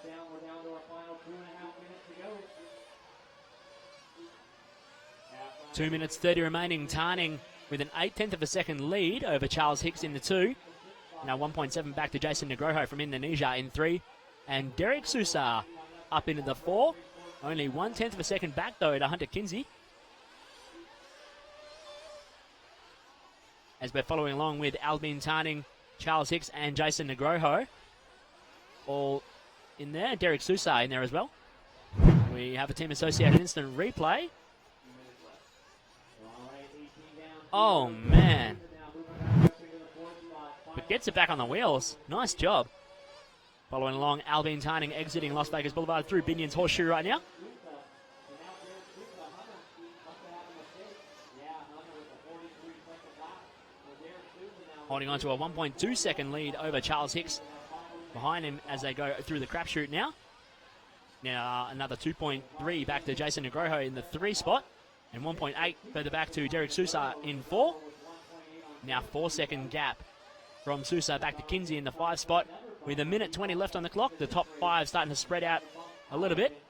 Down. We're down to our final 2.5 minutes to go. 2 minutes 30 remaining. Tarning with an 0.8 of a second lead over Charles Hicks in the 2. Now 1.7 back to Jason Negroho from Indonesia in 3. And Derek Sousa up into the 4. Only 0.1 of a second back though to Hunter Kinsey. As we're following along with Albin Tarning, Charles Hicks and Jason Negroho. All in there. Derek Sousa in there as well. We have a team associated instant replay. Oh, man. But gets it back on the wheels. Nice job. Following along, Alvin Tarning exiting Las Vegas Boulevard through Binion's Horseshoe right now. Holding on to a 1.2 second lead over Charles Hicks. Behind him as they go through the crapshoot now. Now another 2.3 back to Jason Negroho in the 3 spot. And 1.8 further back to Derek Sousa in 4. Now 4-second gap from Sousa back to Kinsey in the 5 spot. With a minute 20 left on the clock, the top 5 starting to spread out a little bit.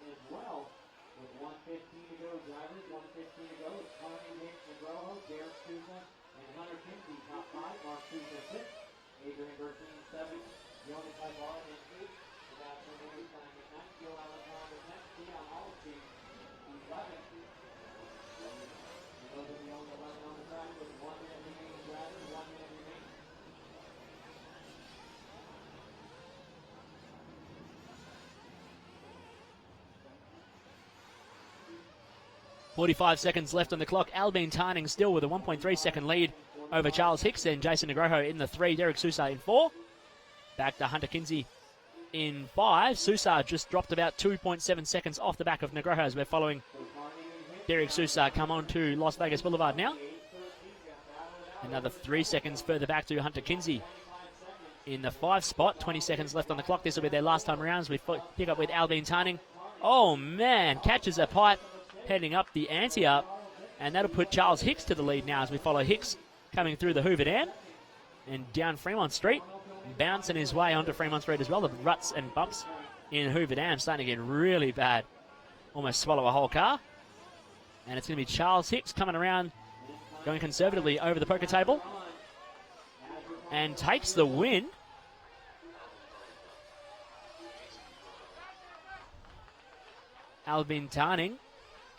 .45 seconds left on the clock. Albin Tarning still with a 1.3 second lead over Charles Hicks and Jason Negroho in the 3. Derek Sousa in 4. Back to Hunter Kinsey in 5. Sousa just dropped about 2.7 seconds off the back of Negroho as we're following Derek Sousa come on to Las Vegas Boulevard now. Another 3 seconds further back to Hunter Kinsey in the 5 spot. 20 seconds left on the clock. This will be their last time around as we pick up with Albin Tarning. Oh, man. Catches a pipe. Heading up the ante-up, and that'll put Charles Hicks to the lead now as we follow Hicks coming through the Hoover Dam and down Fremont Street, bouncing his way onto Fremont Street as well. The ruts and bumps in Hoover Dam starting to get really bad, almost swallow a whole car. And it's going to be Charles Hicks coming around, going conservatively over the poker table, and takes the win. Albin Tarning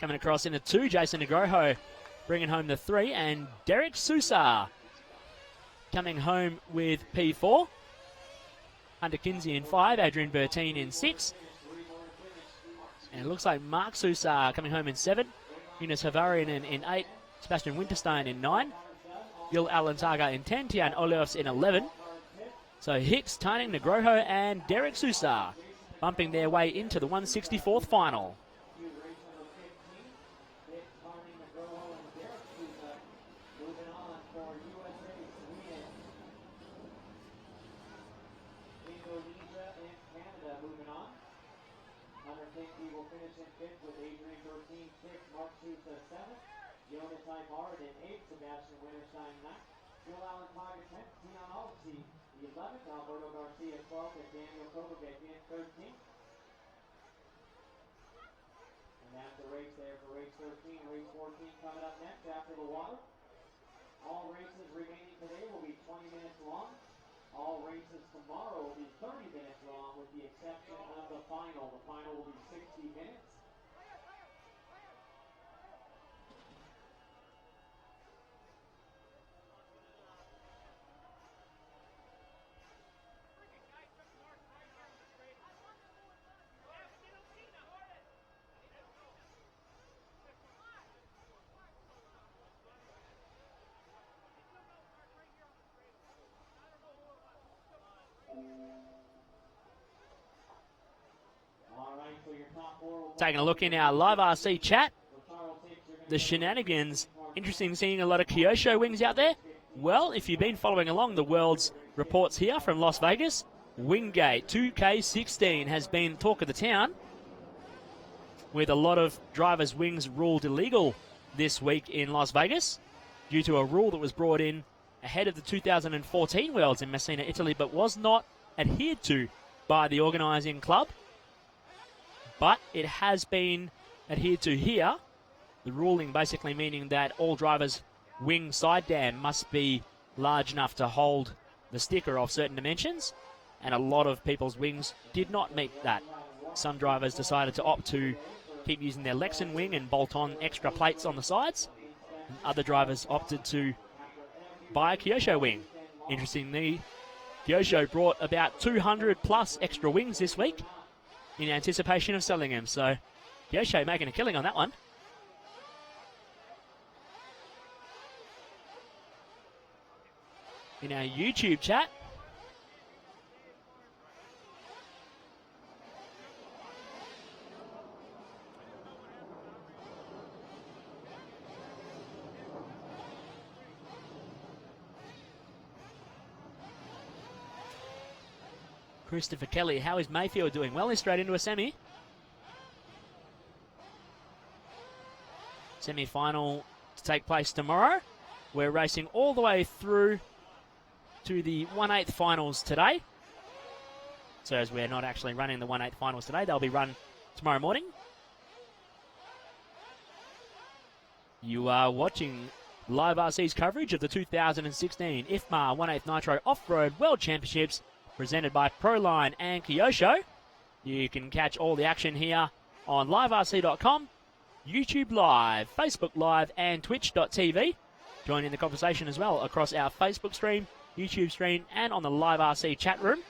coming across in the 2, Jason Negroho bringing home the 3, and Derek Sousa coming home with P4. Hunter Kinsey in 5, Adrian Bertine in 6. And it looks like Mark Sousa coming home in 7, Eunice Havarian in 8, Sebastian Winterstein in 9, Gil Alantaga in 10, Tian Olios in 11. So Hicks, Tarning, Negroho, and Derek Sousa bumping their way into the 164th final. IFMAR in 8, Sebastian Winterstein 9, Gil Alantaga 10, Tian Olios 11, Alberto Garcia 12, and Daniel Kovacic in 13. And that's the race there for race 13. Race 14 coming up next after the water. All races remaining today will be 20 minutes long. All races tomorrow will be 30 minutes long with the exception of the final. The final will be 60 minutes. Taking a look in our live RC chat. The shenanigans. Interesting seeing a lot of Kyosho wings out there. Well, if you've been following along the world's reports here from Las Vegas, Wingate 2K16 has been talk of the town, with a lot of drivers' wings ruled illegal this week in Las Vegas due to a rule that was brought in ahead of the 2014 Worlds in Messina, Italy, but was not adhered to by the organising club. But it has been adhered to here. The ruling basically meaning that all drivers' wing side dam must be large enough to hold the sticker of certain dimensions. And a lot of people's wings did not meet that. Some drivers decided to opt to keep using their Lexan wing and bolt on extra plates on the sides. And other drivers opted to buy a Kyosho wing. Interestingly, Kyosho brought about 200 plus extra wings this week in anticipation of selling them. So Kyosho making a killing on that one. in our YouTube chat. Christopher Kelly, how is Mayfield doing? Well, he's straight into a semi. Semi-final to take place tomorrow. We're racing all the way through to the 1/8 finals today. So as we're not actually running the 1/8 finals today, they'll be run tomorrow morning. You are watching Live RC's coverage of the 2016 IFMAR 1/8 Nitro Off-Road World Championships presented by Proline and Kyosho. You can catch all the action here on liverc.com, YouTube Live, Facebook Live, and Twitch.tv. Join in the conversation as well across our Facebook stream, YouTube stream, and on the Live RC chat room.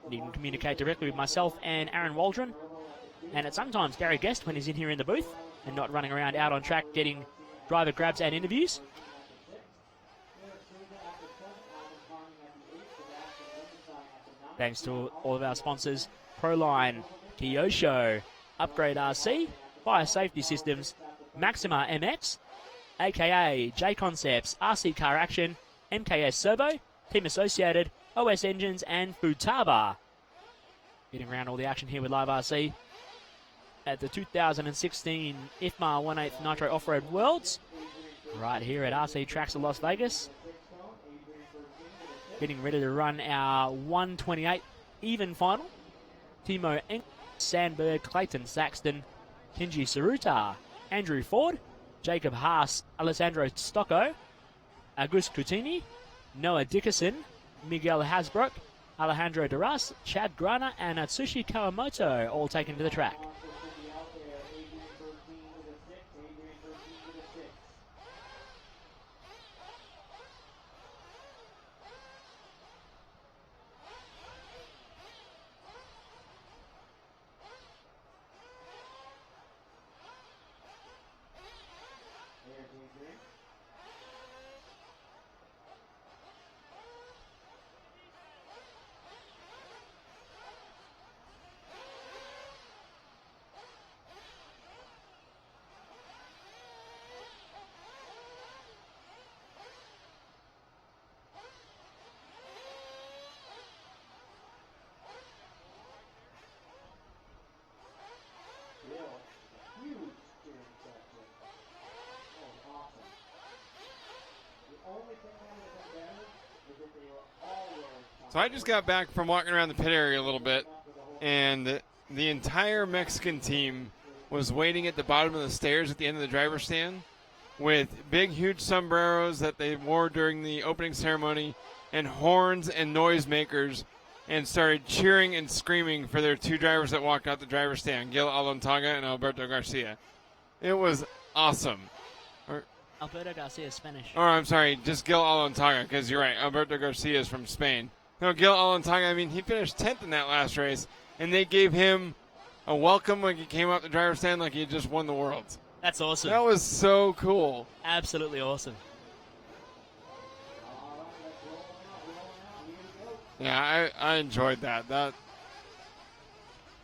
You can communicate directly with myself and Aaron Waldron, and at sometimes Gary Guest when he's in here in the booth and not running around out on track getting driver grabs and interviews. Thanks to all of our sponsors, Proline, Kyosho, Upgrade RC, Fire Safety Systems, Maxima MX, aka J Concepts, RC Car Action, MKS Servo, Team Associated, OS Engines, and Futaba. Getting around all the action here with Live RC at the 2016 IFMAR 1/8 Nitro Off-Road Worlds, right here at RC Tracks of Las Vegas. Getting ready to run our 128 even final. Timo Enk, Sandberg, Clayton Saxton, Kinji Saruta, Andrew Ford, Jacob Haas, Alessandro Stocco, Auguste Coutini, Noah Dickerson, Miguel Hasbrook, Alejandro Duras, Chad Grana, and Atsushi Kawamoto all taken to the track. So I just got back from walking around the pit area a little bit, and the entire Mexican team was waiting at the bottom of the stairs at the end of the driver's stand with big, huge sombreros that they wore during the opening ceremony and horns and noisemakers, and started cheering and screaming for their two drivers that walked out the driver's stand, Gil Alontaga and Alberto Garcia. It was awesome. Alberto Garcia is Spanish. Or I'm sorry, just Gil Alontaga, because you're right, Alberto Garcia is from Spain. No, Gil Alontaga, I mean, he finished 10th in that last race, and they gave him a welcome like he came out the driver's stand like he had just won the world. That's awesome. That was so cool. Absolutely awesome. Yeah, I enjoyed that. That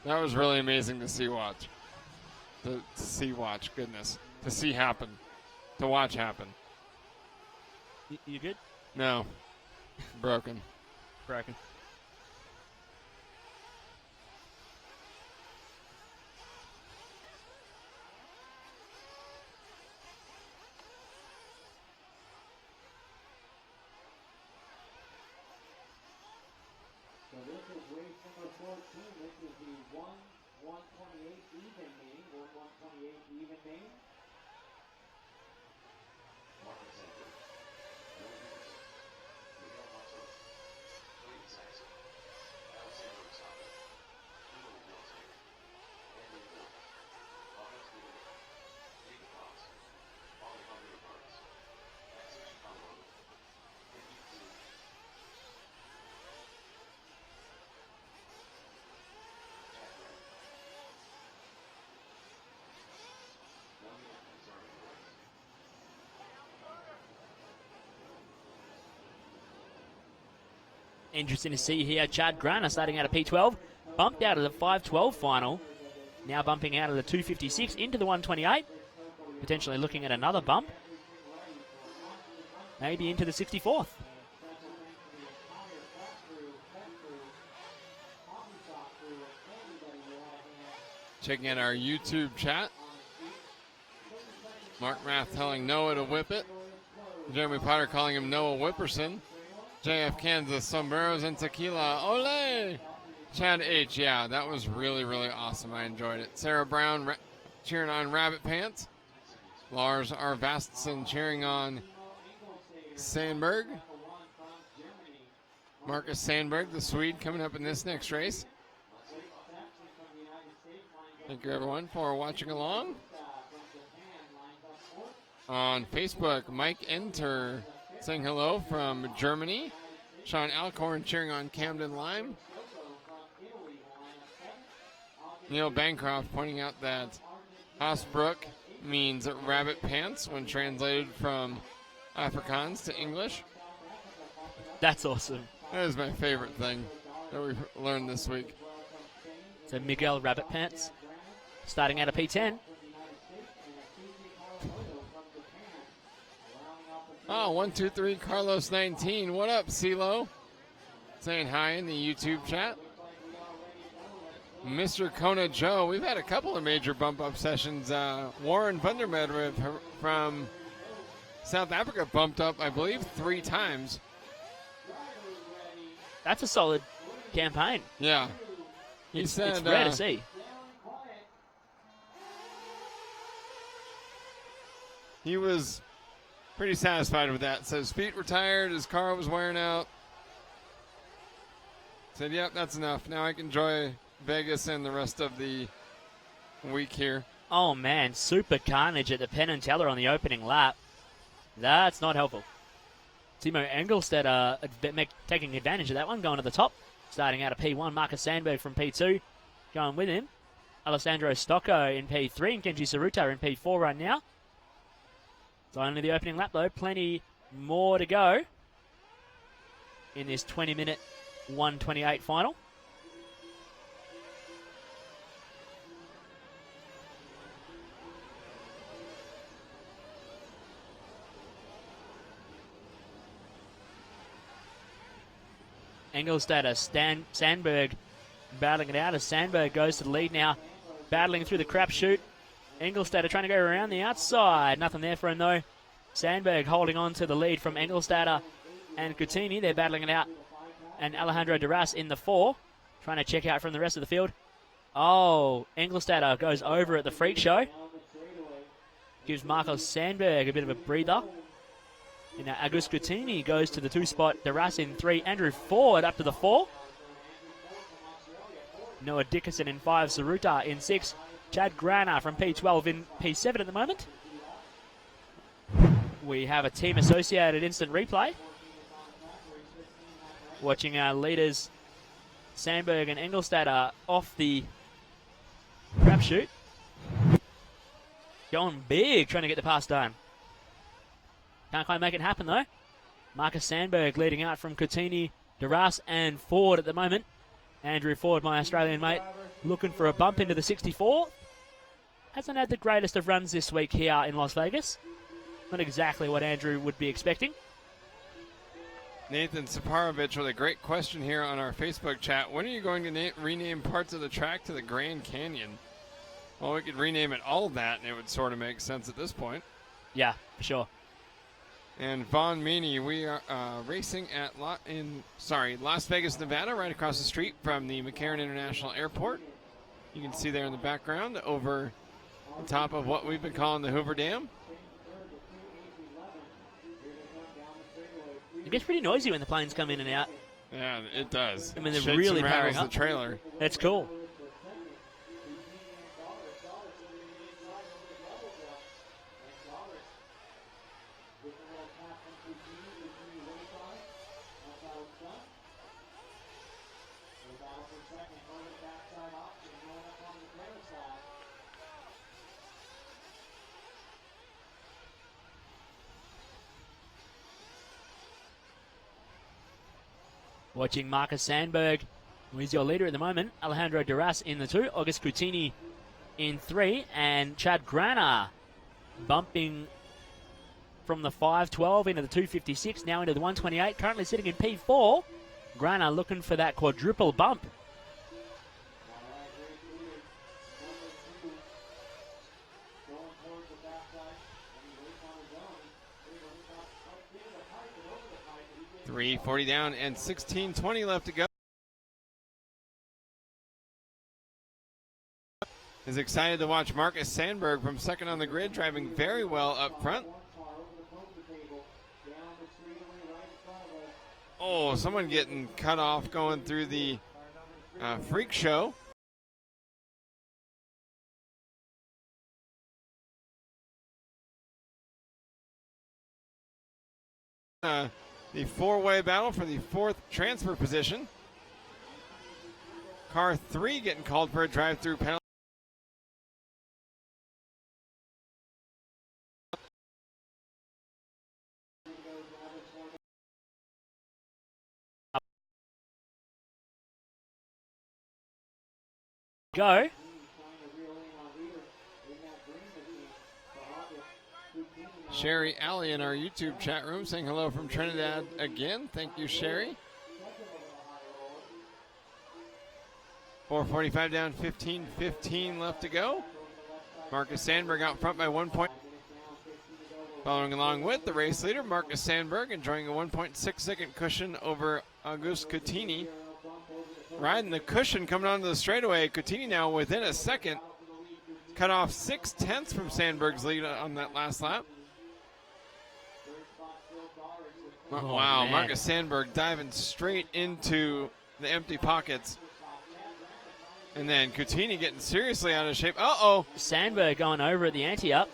was really amazing to see watch. To see watch, goodness. To see happen. To watch happen. You good? No. Broken. Broken. So this is race number 14. This is the 1/128 even main. 1/128 even main. Interesting to see here. Chad Grana starting out of P12, bumped out of the 5:12 final, now bumping out of the 2:56 into the 1:28, potentially looking at another bump, maybe into the 64th. Checking out our YouTube chat. Mark Rath telling Noah to whip it. Jeremy Potter calling him Noah Whipperson. JF Kansas, sombreros and tequila. Ole! Chad H, yeah, that was really, really awesome. I enjoyed it. Sarah Brown cheering on Rabbit Pants. Lars Arvastson cheering on Sandberg. Marcus Sandberg, the Swede, coming up in this next race. Thank you, everyone, for watching along. On Facebook, Mike Enter saying hello from Germany. Sean Alcorn cheering on Camden Lime. Neil Bancroft pointing out that Hasbrook means rabbit pants when translated from Afrikaans to English. That's awesome. That is my favorite thing that we learned this week. So Miguel Rabbit Pants starting out of P10. Oh, 1, 2, 3, Carlos 19. What up, CeeLo? Saying hi in the YouTube chat. Mr. Kona Joe, we've had a couple of major bump up sessions. Warren Vandermeer from South Africa bumped up, I believe, 3 times. That's a solid campaign. Yeah. He said, it's rare to see. He was pretty satisfied with that. Says feet were tired, his car was wearing out. Said, yep, that's enough. Now I can enjoy Vegas and the rest of the week here. Oh, man, super carnage at the Penn and Teller on the opening lap. That's not helpful. Timo Engelstedt taking advantage of that one, going to the top. Starting out of P1, Marcus Sandberg from P2. Going with him, Alessandro Stocco in P3 and Kenji Saruta in P4 right now. It's only the opening lap, though. Plenty more to go in this 20-minute 1:28 final. Engelstedt, Sandberg battling it out as Sandberg goes to the lead now, battling through the crapshoot. Engelstedt trying to go around the outside. Nothing there for him, though. Sandberg holding on to the lead from Engelstedt and Coutinho. They're battling it out. And Alejandro Duras in the 4, trying to check out from the rest of the field. Oh, Engelstedt goes over at the freak show. Gives Marcos Sandberg a bit of a breather. And now Agus Coutinho goes to the 2 spot. Duras in 3. Andrew Ford up to the 4. Noah Dickerson in 5. Saruta in 6. Chad Grana from P12 in P7 at the moment. We have a team-associated instant replay. Watching our leaders, Sandberg and Engelstedt, off the crapshoot. Going big, trying to get the pass done. Can't quite make it happen, though. Marcus Sandberg leading out from Coutinho, Duras, and Ford at the moment. Andrew Ford, my Australian mate, looking for a bump into the 64. Hasn't had the greatest of runs this week here in Las Vegas. Not exactly what Andrew would be expecting. Nathan Saparovich with a great question here on our Facebook chat. When are you going to rename parts of the track to the Grand Canyon? Well, we could rename it all that, and it would sort of make sense at this point. Yeah, for sure. And Von Meany, we are racing at Las Vegas, Nevada, right across the street from the McCarran International Airport. You can see there in the background over the top of what we've been calling the Hoover Dam. It gets pretty noisy when the planes come in and out. Yeah, it does. I mean, they're Shakes really and powering rattles up. the trailer. That's cool. Watching Marcus Sandberg, who is your leader at the moment. Alejandro Duras in the 2, August Coutini in 3, and Chad Grana bumping from the 512 into the 256, now into the 128, currently sitting in P4. Grana looking for that quadruple bump. .340 down and 16:20 left to go. Is excited to watch Marcus Sandberg from second on the grid, driving very well up front. Oh, someone getting cut off going through the freak show. The four-way battle for the 4th transfer position. Car 3 getting called for a drive-through penalty. Go. Sherry Alley in our YouTube chat room saying hello from Trinidad again. Thank you, Sherry. 4:45 down, 15:15 left to go. Marcus Sandberg out front by 1 point. Following along with the race leader, Marcus Sandberg, enjoying a 1.6 second cushion over August Coutini. Riding the cushion coming onto the straightaway. Coutini now within a second. Cut off 6/10 from Sandberg's lead on that last lap. Oh, wow, man. Marcus Sandberg diving straight into the empty pockets. And then Coutini getting seriously out of shape. Uh-oh. Sandberg going over at the ante-up.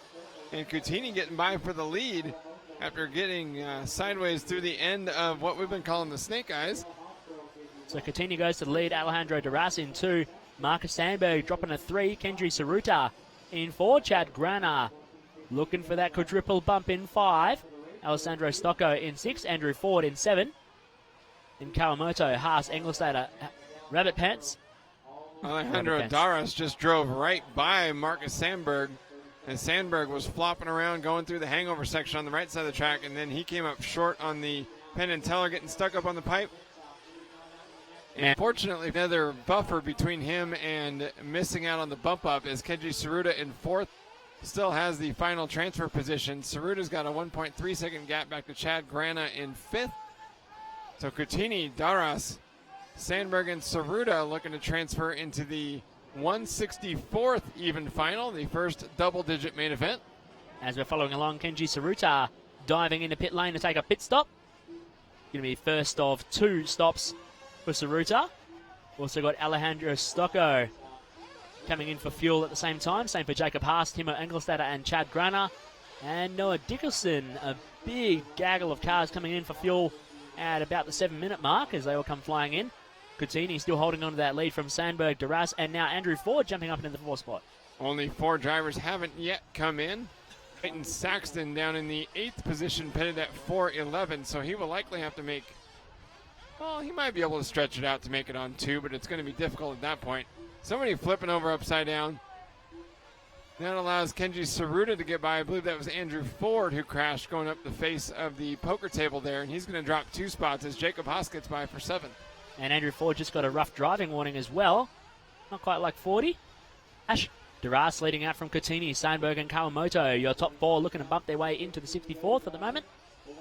And Coutini getting by for the lead after getting sideways through the end of what we've been calling the snake eyes. So Coutini goes to the lead. Alejandro Duras in 2. Marcus Sandberg dropping a 3. Kendry Saruta in 4. Chad Grana looking for that quadruple bump in 5. Alessandro Stocco in 6. Andrew Ford in 7. In Kawamoto, Haas, Engelstader, Rabbit Pants. Alejandro Duras just drove right by Marcus Sandberg. And Sandberg was flopping around going through the hangover section on the right side of the track. And then he came up short on the Penn and Teller, getting stuck up on the pipe. And fortunately, another buffer between him and missing out on the bump up is Kenji Saruta in 4th. Still has the final transfer position. Saruta's got a 1.3 second gap back to Chad Grana in 5th. So Coutini, Duras, Sandberg, and Saruta looking to transfer into the 164th even final, the first double-digit main event. As we're following along, Kenji Saruta diving into pit lane to take a pit stop. Going to be first of 2 stops for Saruta. Also got Alejandro Stocco coming in for fuel at the same time. Same for Jacob Haas, Timo Engelstader, and Chad Grana. And Noah Dickerson, a big gaggle of cars coming in for fuel at about the 7-minute mark as they all come flying in. Coutini still holding on to that lead from Sandberg, Duras, and now Andrew Ford jumping up into the 4th spot. Only 4 drivers haven't yet come in. Clayton Saxton down in the 8th position, pitted at 4:11, so he will likely have to make, well, he might be able to stretch it out to make it on 2, but it's going to be difficult at that point. Somebody flipping over upside down. That allows Kenji Saruta to get by. I believe that was Andrew Ford who crashed going up the face of the poker table there, and he's going to drop 2 spots as Jacob Haas gets by for 7th. And Andrew Ford just got a rough driving warning as well. Not quite like 40. Ash Duras leading out from Coutini, Sandberg, and Kawamoto. Your top 4 looking to bump their way into the 64th at the moment.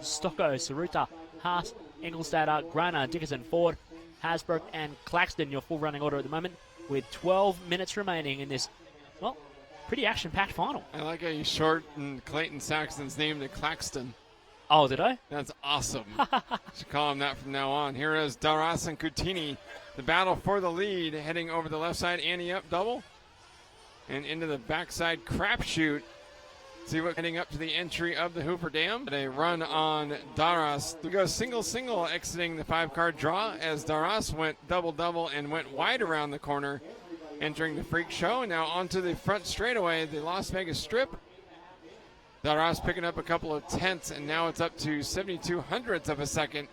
Stocco, Saruta, Haas, Engelstader, Grana, Dickerson, Ford, Hasbrook, and Claxton, your full running order at the moment, with 12 minutes remaining in this, well, pretty action-packed final. I like how you shortened Clayton Saxton's name to Claxton. Oh, did I? That's awesome. Should call him that from now on. Here is Duras and Coutini. The battle for the lead, heading over the left side, Annie up double, and into the backside crapshoot. See what heading up to the entry of the Hoover Dam. A run on Duras. We go single exiting the 5-car draw as Duras went double and went wide around the corner, entering the freak show. Now onto the front straightaway, the Las Vegas Strip. Duras picking up a couple of tenths, and now it's up to 72 hundredths of a second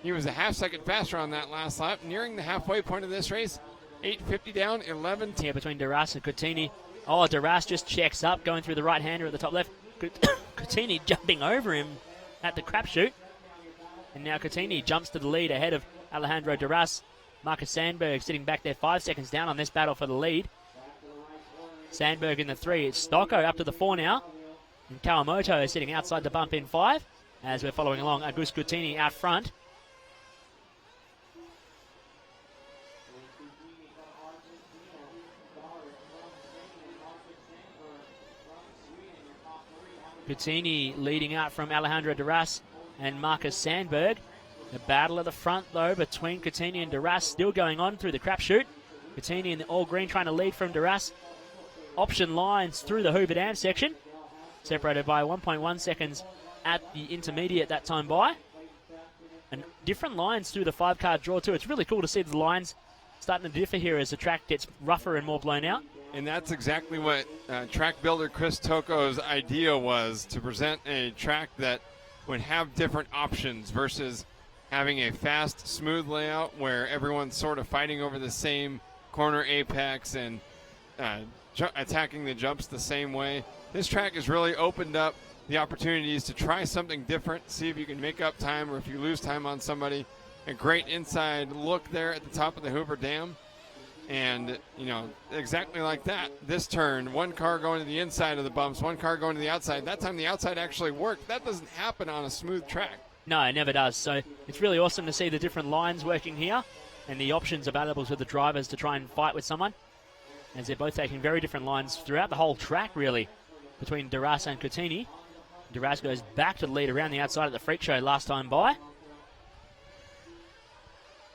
He was a half-second faster on that last lap, nearing the halfway point of this race. 8:50 down, 11. Here between Duras and Coutinho. Oh, Duras just checks up, going through the right-hander at the top left. Coutinho jumping over him at the crapshoot. And now Coutinho jumps to the lead ahead of Alejandro Duras. Marcus Sandberg sitting back there 5 seconds down on this battle for the lead. Sandberg in the 3. It's Stocko up to the 4 now. And Kawamoto is sitting outside the bump in 5. As we're following along, Auguste Coutinho out front. Coutinho leading out from Alejandro Duras and Marcus Sandberg. The battle at the front, though, between Coutinho and Duras still going on through the crapshoot. Coutinho in the all green trying to lead from Duras. Option lines through the Hoover Dam section. Separated by 1.1 seconds at the intermediate that time by. And different lines through the 5-car draw, too. It's really cool to see the lines starting to differ here as the track gets rougher and more blown out. And that's exactly what track builder Chris Toko's idea was, to present a track that would have different options versus having a fast, smooth layout where everyone's sort of fighting over the same corner apex and attacking the jumps the same way. This track has really opened up the opportunities to try something different, see if you can make up time or if you lose time on somebody. A great inside look there at the top of the Hoover Dam. And, you know, exactly like that. This turn, one car going to the inside of the bumps, one car going to the outside. That time the outside actually worked. That doesn't happen on a smooth track. No, it never does. So it's really awesome to see the different lines working here and the options available to the drivers to try and fight with someone, as they're both taking very different lines throughout the whole track, really, between Duras and Coutinho. Duras goes back to the lead around the outside of the freak show last time by.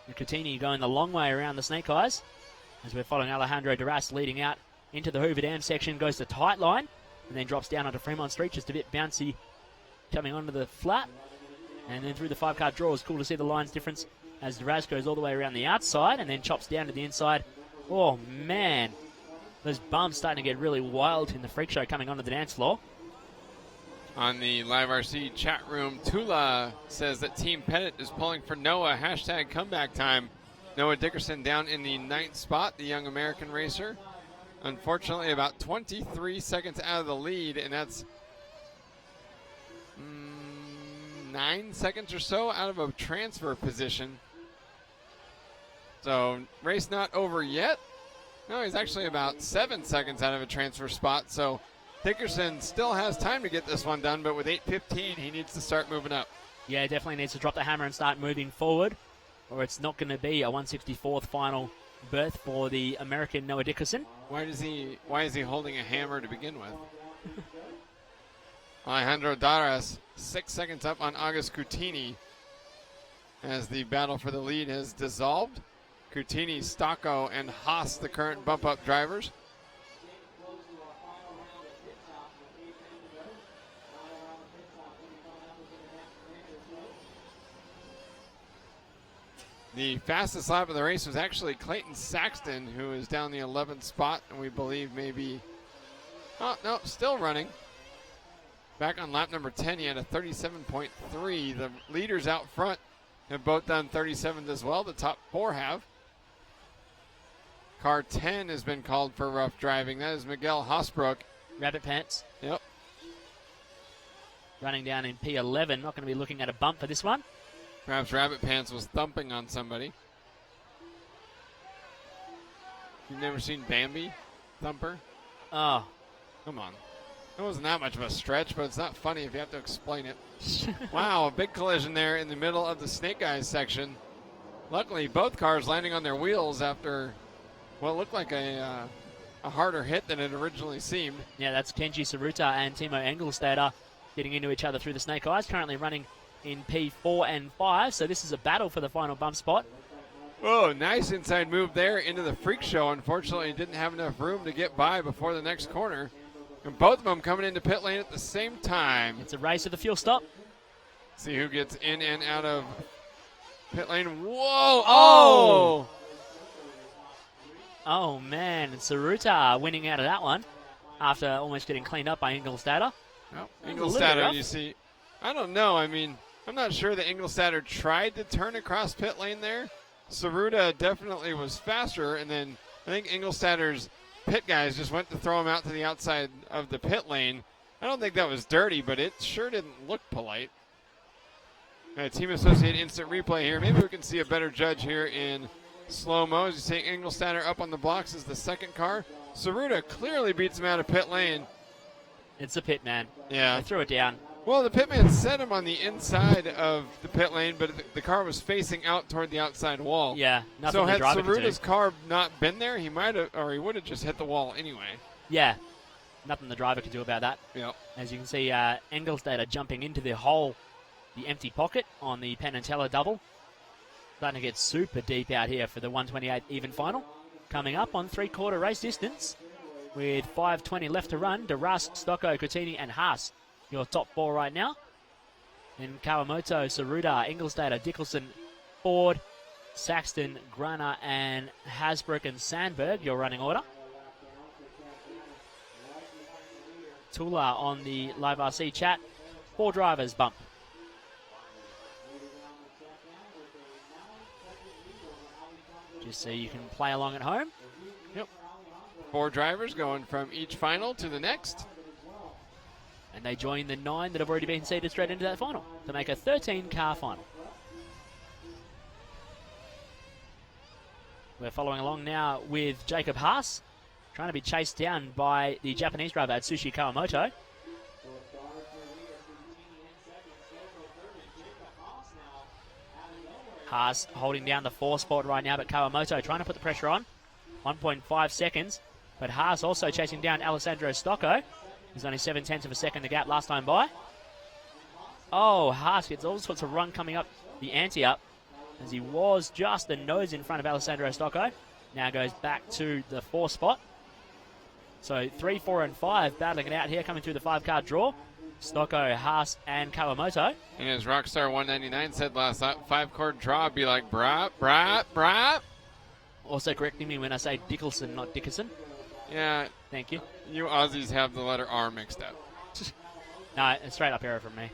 And Coutinho going the long way around the Snake Eyes, as we're following Alejandro Duras leading out into the Hoover Dam section, goes to tight line, and then drops down onto Fremont Street, just a bit bouncy coming onto the flat. And then through the 5-car draw, it's cool to see the lines difference as Duras goes all the way around the outside and then chops down to the inside. Oh, man. Those bumps starting to get really wild in the freak show coming onto the dance floor. On the Live RC chat room, Tula says that Team Pettit is pulling for Noah. Hashtag comeback time. Noah Dickerson down in the 9th spot, the young American racer. Unfortunately, about 23 seconds out of the lead, and that's 9 seconds or so out of a transfer position. So, race not over yet. No, he's actually about 7 seconds out of a transfer spot. So, Dickerson still has time to get this one done, but with 8:15, he needs to start moving up. Yeah, definitely needs to drop the hammer and start moving forward, or it's not going to be a 164th final berth for the American Noah Dickerson. Why is he holding a hammer to begin with? Alejandro Duras 6 seconds up on Auguste Coutinho as the battle for the lead has dissolved. Coutinho, Stocko, and Haas, the current bump-up drivers. The fastest lap of the race was actually Clayton Saxton, who is down the 11th spot, and we believe maybe, oh, no, still running. Back on lap number 10, he had a 37.3. The leaders out front have both done 37s as well. The top 4 have. Car 10 has been called for rough driving. That is Miguel Hosbrook. Rabbit pants. Yep. Running down in P11. Not going to be looking at a bump for this one. Perhaps Rabbit Pants was thumping on somebody. You've never seen Bambi Thumper? Oh. Come on. It wasn't that much of a stretch, but it's not funny if you have to explain it. Wow, a big collision there in the middle of the Snake Eyes section. Luckily, both cars landing on their wheels after what looked like a harder hit than it originally seemed. Yeah, that's Kenji Saruta and Timo Engelstader getting into each other through the Snake Eyes, currently running in P4 and 5, so this is a battle for the final bump spot. Oh, nice inside move there into the freak show. Unfortunately, didn't have enough room to get by before the next corner. And both of them coming into pit lane at the same time. It's a race at the fuel stop. See who gets in and out of pit lane. Whoa! Oh! Oh, man. Saruta winning out of that one after almost getting cleaned up by Engelstader. Well, Engelstader, you see, I don't know. I mean, I'm not sure that Engelstadter tried to turn across pit lane there. Saruda definitely was faster, and then I think Engelstadter's pit guys just went to throw him out to the outside of the pit lane. I don't think that was dirty, but it sure didn't look polite. Team Associated instant replay here. Maybe we can see a better judge here in slow-mo. As you see, Engelstadter up on the blocks is the second car. Saruda clearly beats him out of pit lane. It's a pit man. Yeah. They threw it down. Well, the pitman set him on the inside of the pit lane, but the car was facing out toward the outside wall. Yeah, nothing so the had driver could do. Saruda's car not been there, he might have, or he would have just hit the wall anyway. Yeah, nothing the driver could do about that. Yep. As you can see, Engelstadter jumping into the hole, the empty pocket on the Penn and Teller double. Starting to get super deep out here for the 128 even final. Coming up on three-quarter race distance with 5:20 left to run. DeRusk, Stocco, Coutinho, and Haas, your top four right now. Then Kawamoto, Saruda, Engelstadter, Dickelson, Ford, Saxton, Grana, and Hasbrook and Sandberg, your running order. Tula on the Live RC chat. 4 drivers bump. Just so you can play along at home. Yep. 4 drivers going from each final to the next. And they join the 9 that have already been seeded straight into that final to make a 13-car final. We're following along now with Jacob Haas, trying to be chased down by the Japanese driver Atsushi Kawamoto. Haas holding down the 4 spot right now, but Kawamoto trying to put the pressure on. 1.5 seconds, but Haas also chasing down Alessandro Stocco. He's only 7/10 of a second the gap last time by. Oh, Haas gets all sorts of run coming up the ante up, as he was just a nose in front of Alessandro Stocco. Now goes back to the 4 spot. So 3, 4, and 5 battling it out here, coming through the 5-car draw. Stocco, Haas, and Kawamoto. And as Rockstar 199 said last night, 5-car draw be like brah, brah, brah. Also correcting me when I say Dickelson, not Dickerson. Yeah. Thank you. You Aussies have the letter R mixed up. No, a straight up error from me.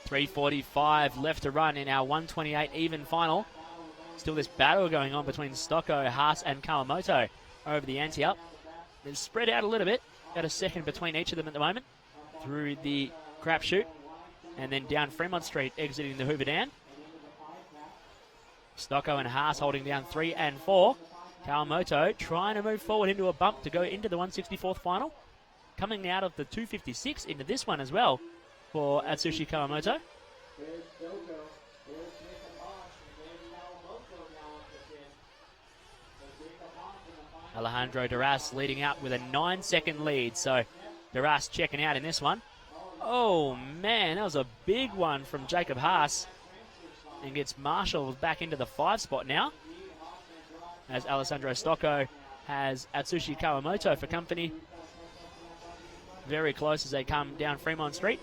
3:45 left to run in our 128 even final. Still this battle going on between Stocco, Haas, and Kawamoto over the ante up. They've spread out a little bit. Got a second between each of them at the moment through the crapshoot. And then down Fremont Street, exiting the Hoover Dam. Stocco and Haas holding down 3 and 4. Kawamoto trying to move forward into a bump to go into the 164th final. Coming out of the 256 into this one as well for Atsushi Kawamoto. Alejandro Duras leading out with a 9-second lead. So Duras checking out in this one. Oh man, that was a big one from Jacob Haas. And gets Marshall back into the 5 spot now, as Alessandro Stocco has Atsushi Kawamoto for company. Very close as they come down Fremont Street.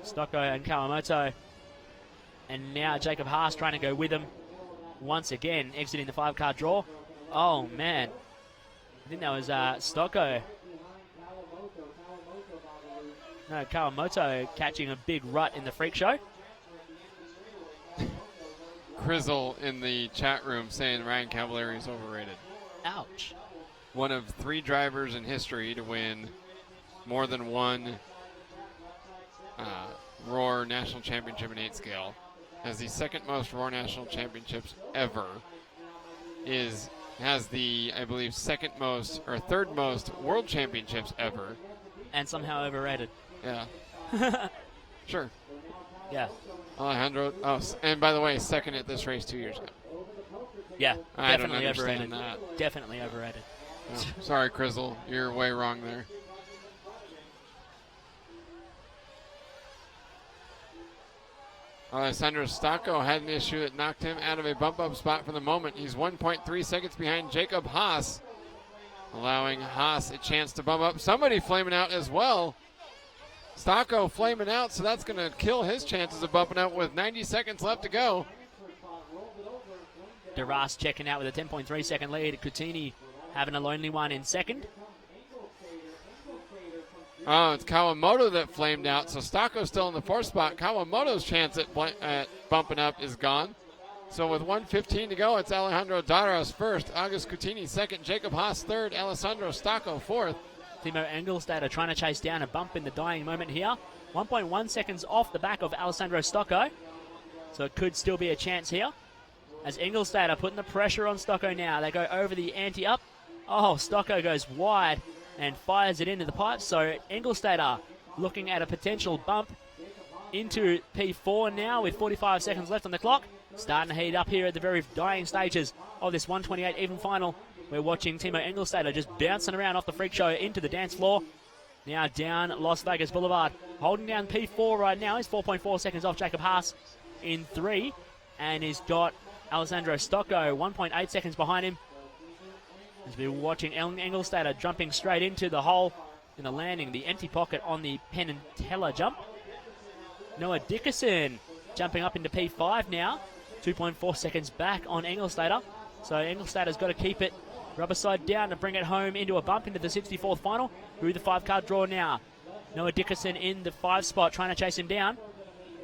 Stocco and Kawamoto. And now Jacob Haas trying to go with them once again, exiting the 5-car draw. Oh man, I think that was Stocco. No, Kawamoto catching a big rut in the freak show. Crizzle in the chat room saying Ryan Cavallari is overrated. Ouch. One of 3 drivers in history to win more than one Roar National Championship in 8 scale. Has the second most Roar National Championships ever. Has the, I believe, second most or third most World Championships ever. And somehow overrated. Yeah. Sure. Yeah. Alejandro, and by the way, second at this race 2 years ago. Yeah, I don't definitely understand overrated. that. Definitely overrated. Oh, sorry, Crizzle, you're way wrong there. Alessandro Stocco had an issue that knocked him out of a bump-up spot for the moment. He's 1.3 seconds behind Jacob Haas, allowing Haas a chance to bump up. Somebody flaming out as well. Stocco flaming out, so that's going to kill his chances of bumping out with 90 seconds left to go. Duras checking out with a 10.3 second lead. Coutinho having a lonely one in second. Oh, it's Kawamoto that flamed out, so Stocko's still in the 4th spot. Kawamoto's chance at bumping up is gone. So with 1:15 to go, it's Alejandro Daros first, August Coutinho second, Jacob Haas third, Alessandro Stocco fourth. Timo Engelstad trying to chase down a bump in the dying moment here. 1.1 seconds off the back of Alessandro Stocco. So it could still be a chance here. As Engelstad are putting the pressure on Stocco now. They go over the ante up. Oh, Stocco goes wide and fires it into the pipe. So Engelstad are looking at a potential bump into P4 now with 45 seconds left on the clock. Starting to heat up here at the very dying stages of this 128 even final. We're watching Timo Engelstad just bouncing around off the freak show into the dance floor. Now down Las Vegas Boulevard. Holding down P4 right now. He's 4.4 seconds off Jacob Haas in 3. And he's got Alessandro Stocco 1.8 seconds behind him. As we're watching Engelstad jumping straight into the hole in the landing, the empty pocket on the Penn and Teller jump. Noah Dickerson jumping up into P5 now. 2.4 seconds back on Engelstad. So Engelstad's got to keep it rubber side down to bring it home into a bump into the 64th final. Through the 5-card draw now. Noah Dickerson in the 5 spot trying to chase him down.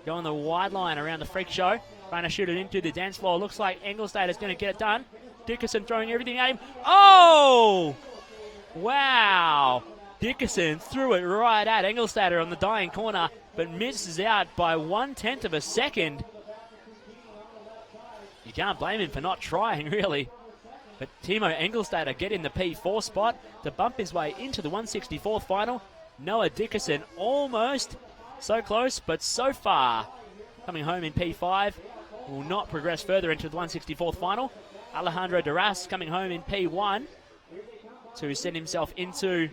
Going the wide line around the freak show. Trying to shoot it into the dance floor. Looks like Engelstad is going to get it done. Dickerson throwing everything at him. Oh! Wow! Dickerson threw it right at Engelstad on the dying corner, but misses out by 1/10 of a second. You can't blame him for not trying, really. But Timo Engelstad getting the P4 spot to bump his way into the 164th final. Noah Dickerson almost so close, but so far. Coming home in P5. Will not progress further into the 164th final. Alejandro Duras coming home in P1 to send himself into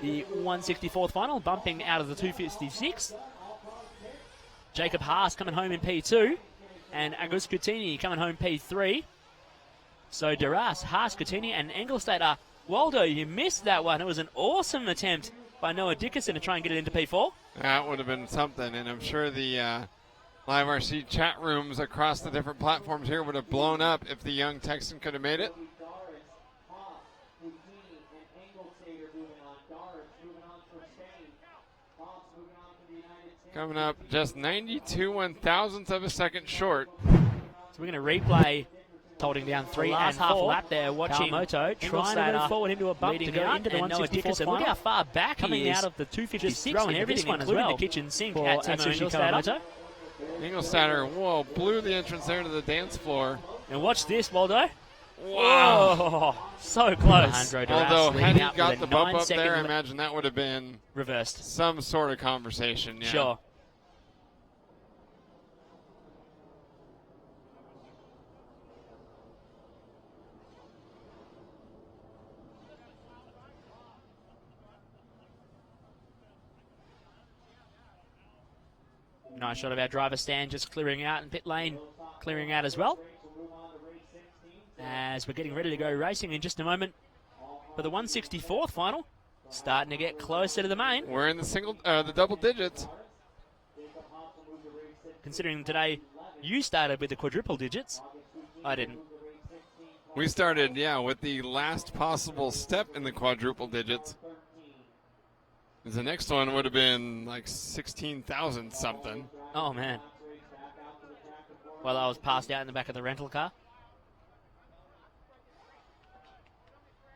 the 164th final, bumping out of the 256. Jacob Haas coming home in P2. And August Coutinho coming home P3. So Duras, Haas, Coutinho, and Engelstad. Waldo, you missed that one. It was an awesome attempt by Noah Dickerson to try and get it into P4. That would have been something, and I'm sure the Live RC chat rooms across the different platforms here would have blown up if the young Texan could have made it. Coming up just 92 1,000ths of a second short. So we're going to replay holding down 3 and last 4. half lap there, watching Kawamoto trying to move forward into a bump to go into the 164th final. Look how far back coming he is. out of the 256, just throwing everything one as including well the kitchen sink for at Timo Engelstad. Engelstad, whoa, blew the entrance there to the dance floor. And watch this, Waldo. Wow. Oh, so close. Although, had he got the bump up there, I imagine that would have been reversed. Some sort of conversation, yeah. Sure. Nice shot of our driver stand just clearing out and pit lane clearing out as well. As we're getting ready to go racing in just a moment for the 164th final. Starting to get closer to the main. We're in the double digits. Considering today you started with the quadruple digits. I didn't. We started, with the last possible step in the quadruple digits. The next one would have been like 16,000 something. Oh, man. Well, I was passed out in the back of the rental car.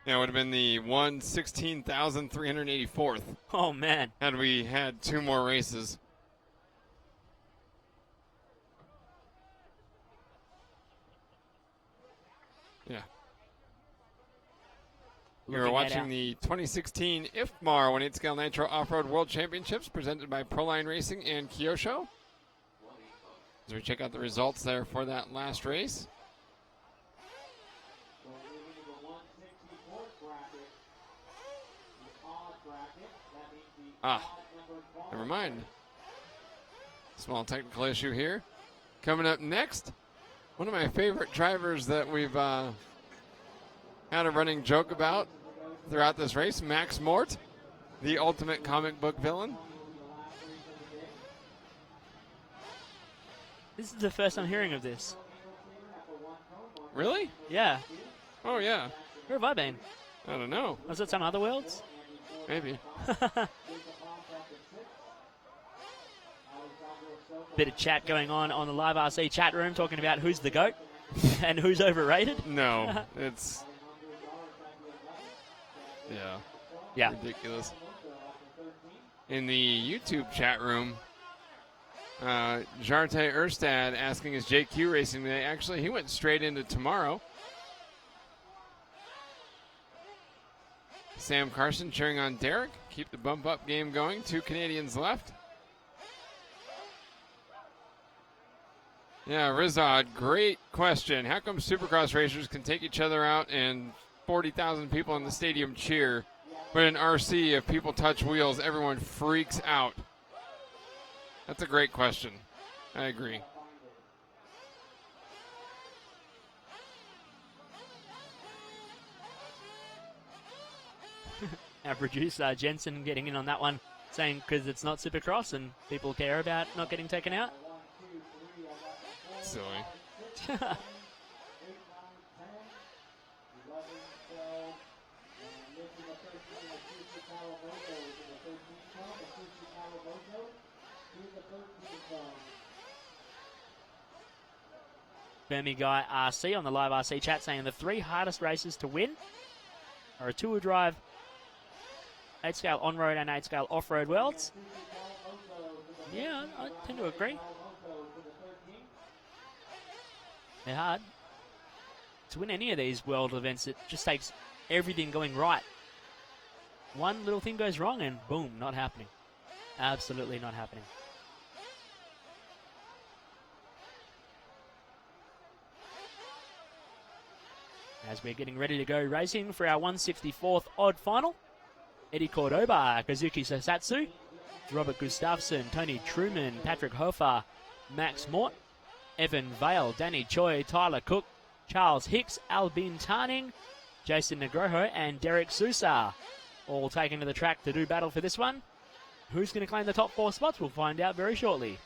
Yeah, it would have been the 116,384th. Oh, man. Had we had 2 more races. Yeah. You're watching the 2016 IFMAR 1/8-scale Nitro Off-Road World Championships presented by Proline Racing and Kyosho. As we check out the results there for that last race. Never mind. Small technical issue here. Coming up next, one of my favorite drivers that we've had a running joke about throughout this race, Max Mort, the ultimate comic book villain. This is the first I'm hearing of this. Really? Yeah. Oh, yeah. Where have I been? I don't know. Was it some other worlds? Maybe. Bit of chat going on the Live RC chat room, talking about who's the GOAT and who's overrated. No, it's yeah, ridiculous. In the YouTube chat room, Jarte Erstad asking, is JQ racing today? Actually, he went straight into tomorrow. Sam Carson cheering on Derek. Keep the bump up game going. 2 Canadians left. Yeah, Rizad, great question. How come Supercross racers can take each other out and 40,000 people in the stadium cheer, but in RC, if people touch wheels, everyone freaks out? That's a great question. I agree. Our producer, Jensen, getting in on that one, saying because it's not Supercross and people care about not getting taken out. Silly. Burmy Guy RC on the Live RC chat saying the 3 hardest races to win are a 2-wheel drive, 8-scale on-road and 8-scale off-road worlds. Yeah, I tend to agree. They're hard. To win any of these world events, it just takes everything going right. One little thing goes wrong and boom, not happening. Absolutely not happening. As we're getting ready to go racing for our 164th odd final, Eddie Cordoba, Kazuki Sasatsu, Robert Gustafsson, Tony Truman, Patrick Hofer, Max Mort, Evan Vale, Danny Choi, Tyler Cook, Charles Hicks, Albin Tarning, Jason Negroho, and Derek Sousa, all taken to the track to do battle for this one. Who's going to claim the top 4 spots? We'll find out very shortly.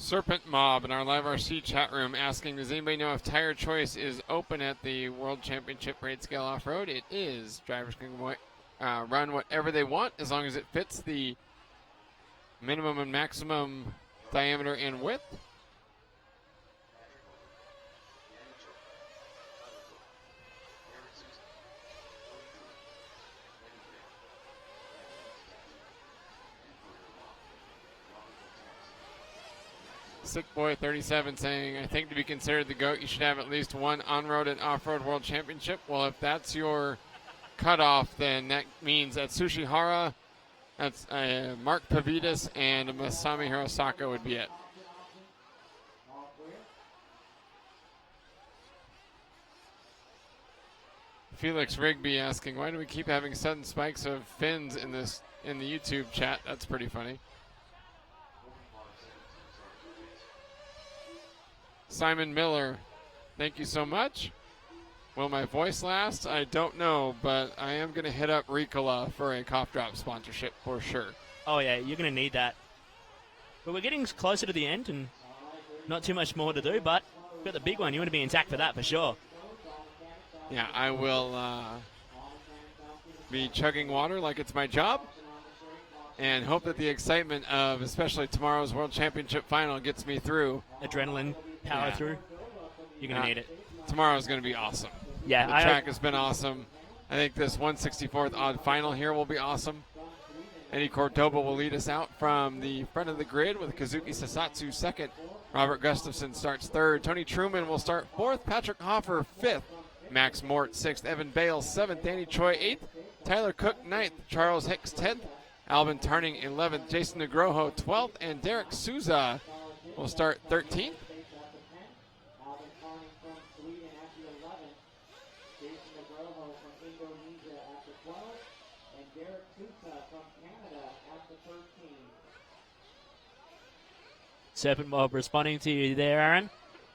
Serpent Mob in our Live RC chat room asking, does anybody know if tire choice is open at the World Championship Raid Scale Off-Road? It is. Drivers can run whatever they want as long as it fits the minimum and maximum diameter and width. Sick Boy 37 saying, I think to be considered the GOAT, you should have at least one on-road and off-road world championship. Well, if that's your cutoff, then that means that Sushihara, that's Mark Pavidis, and Masami Hirosaka would be it. Felix Rigby asking, why do we keep having sudden spikes of fins in the YouTube chat? That's pretty funny. Simon Miller, thank you so much. Will my voice last? I don't know, but I am going to hit up Ricola for a cough drop sponsorship for sure. Oh, yeah, you're going to need that. But we're getting closer to the end and not too much more to do, but we've got the big one. You want to be intact for that for sure. Yeah, I will be chugging water like it's my job, and hope that the excitement of especially tomorrow's World Championship final gets me through. Adrenaline, power through. You're going to need it. Tomorrow's going to be awesome. Yeah, the track has been awesome. I think this 164th odd final here will be awesome. Eddie Cordoba will lead us out from the front of the grid with Kazuki Sasatsu second. Robert Gustafson starts third. Tony Truman will start fourth. Patrick Hoffer fifth. Max Mort sixth. Evan Bales seventh. Danny Choi eighth. Tyler Cook ninth. Charles Hicks 10th. Alvin Tarning 11th. Jason Negroho 12th. And Derek Souza will start 13th. Serpent Mob responding to you there, Aaron.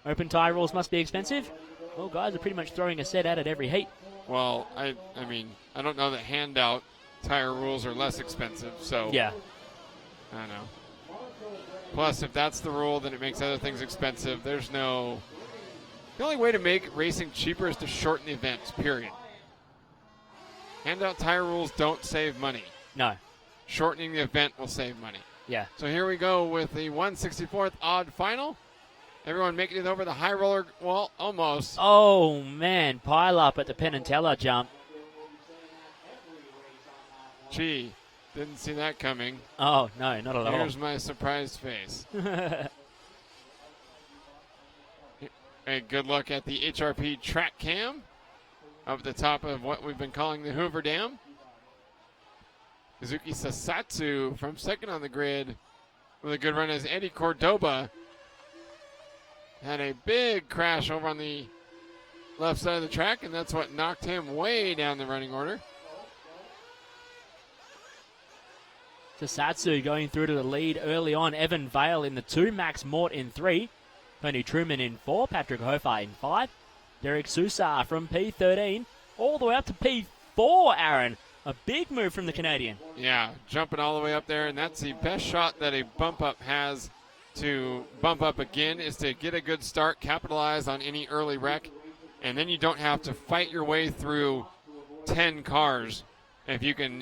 Open tire rules must be expensive. Well, guys are pretty much throwing a set at it every heat. Well, I mean, I don't know that handout tire rules are less expensive, so. Yeah. I don't know. Plus, if that's the rule, then it makes other things expensive. There's no. The only way to make racing cheaper is to shorten the events, period. Handout tire rules don't save money. No. Shortening the event will save money. Yeah. So here we go with the 164th odd final. Everyone making it over the high roller wall, almost. Oh, man. Pile up at the Penn and Teller jump. Gee, didn't see that coming. Oh, no, not at all. Here's my surprised face. A good look at the HRP track cam up the top of what we've been calling the Hoover Dam. Kazuki Sasatsu from second on the grid with a good run as Eddie Cordoba had a big crash over on the left side of the track, and that's what knocked him way down the running order. Sasatsu going through to the lead early on. Evan Vale in the 2, Max Mort in 3, Tony Truman in 4, Patrick Hofer in 5, Derek Sousa from P13 all the way up to P4, Aaron. A big move from the Canadian. Yeah, jumping all the way up there, and that's the best shot that a bump up has to bump up again, is to get a good start, capitalize on any early wreck, and then you don't have to fight your way through 10 cars. If you can,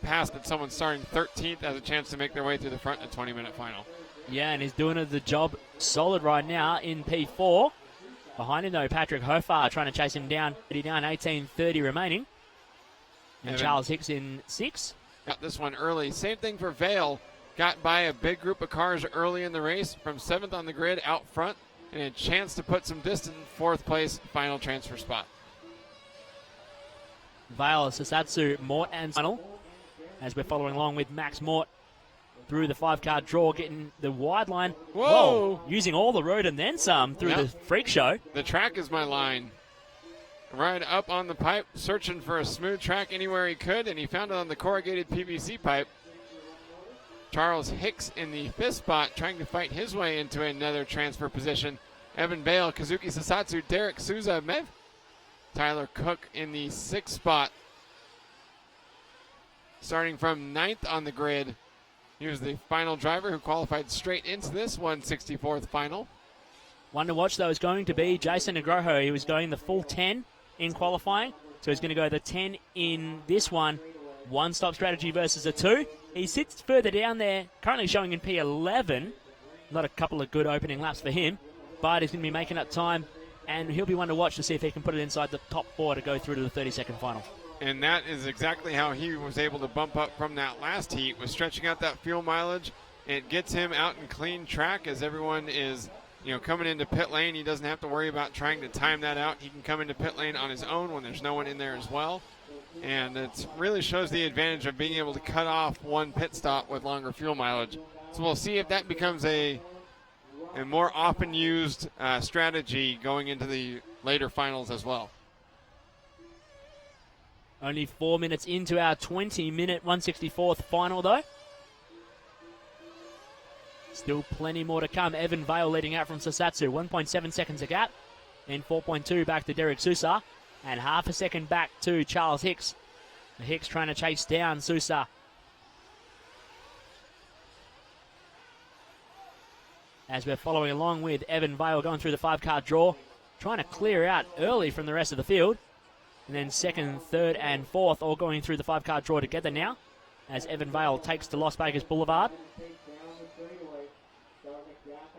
pass that someone starting 13th has a chance to make their way through the front in a 20-minute final. Yeah, and he's doing the job solid right now in P4. Behind him, though, Patrick Hofer trying to chase him down. 18:30 remaining. And Evan. Charles Hicks in 6. Got this one early. Same thing for Vale. Got by a big group of cars early in the race from 7th on the grid out front, and a chance to put some distance. 4th place, final transfer spot. Vale, Sasatsu, Mort, and final. As we're following along with Max Mort through the 5-car draw, getting the wide line. Whoa! Using all the road and then some through the freak show. The track is my line. Right up on the pipe, searching for a smooth track anywhere he could, and he found it on the corrugated PVC pipe. Charles Hicks in the 5th spot, trying to fight his way into another transfer position. Evan Bale, Kazuki Sasatsu, Derek Souza, Tyler Cook in the 6th spot. Starting from 9th on the grid, he was the final driver who qualified straight into this 164th final. One to watch, though, is going to be Jason Negroho. He was going the full 10 in qualifying, so he's going to go the 10 in this one. One-stop strategy versus a 2. He sits further down there, currently showing in P11. Not a couple of good opening laps for him, but he's going to be making up time, and he'll be one to watch to see if he can put it inside the top 4 to go through to the 30-second final. And that is exactly how he was able to bump up from that last heat, was stretching out that fuel mileage. It gets him out in clean track as everyone is coming into pit lane. He doesn't have to worry about trying to time that out. He can come into pit lane on his own when there's no one in there as well. And it really shows the advantage of being able to cut off one pit stop with longer fuel mileage. So we'll see if that becomes a more often used strategy going into the later finals as well. Only 4 minutes into our 20-minute 164th final, though. Still plenty more to come. Evan Vale leading out from Sasatsu. 1.7 seconds a gap. Then 4.2 back to Derek Sousa. And half a second back to Charles Hicks. Hicks trying to chase down Sousa. As we're following along with Evan Vale going through the 5-car draw. Trying to clear out early from the rest of the field. And then second, third, and fourth all going through the 5-car draw together now as Evan Vale takes to Las Vegas Boulevard.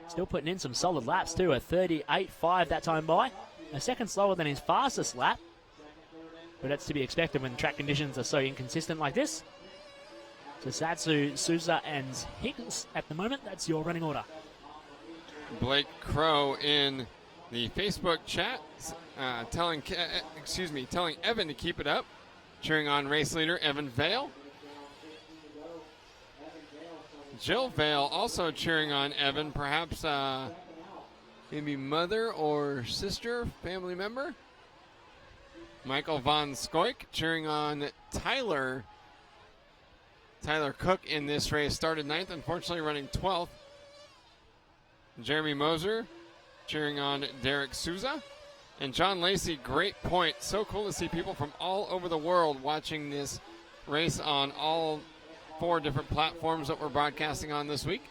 Still putting in some solid laps too, a 38.5 that time by. A second slower than his fastest lap. But that's to be expected when track conditions are so inconsistent like this. Sasatsu, Souza, and Hicks at the moment. That's your running order. Blake Crow in the Facebook chat telling Evan to keep it up. Cheering on race leader Evan Vale. Jill Vale also cheering on Evan, perhaps maybe mother or sister, family member. Michael Von Skoik cheering on Tyler Cook in this race. Started 9th, unfortunately running 12th. Jeremy Moser cheering on Derek Souza. And John Lacey, great point. So cool to see people from all over the world watching this race on all 4 different platforms that we're broadcasting on this week.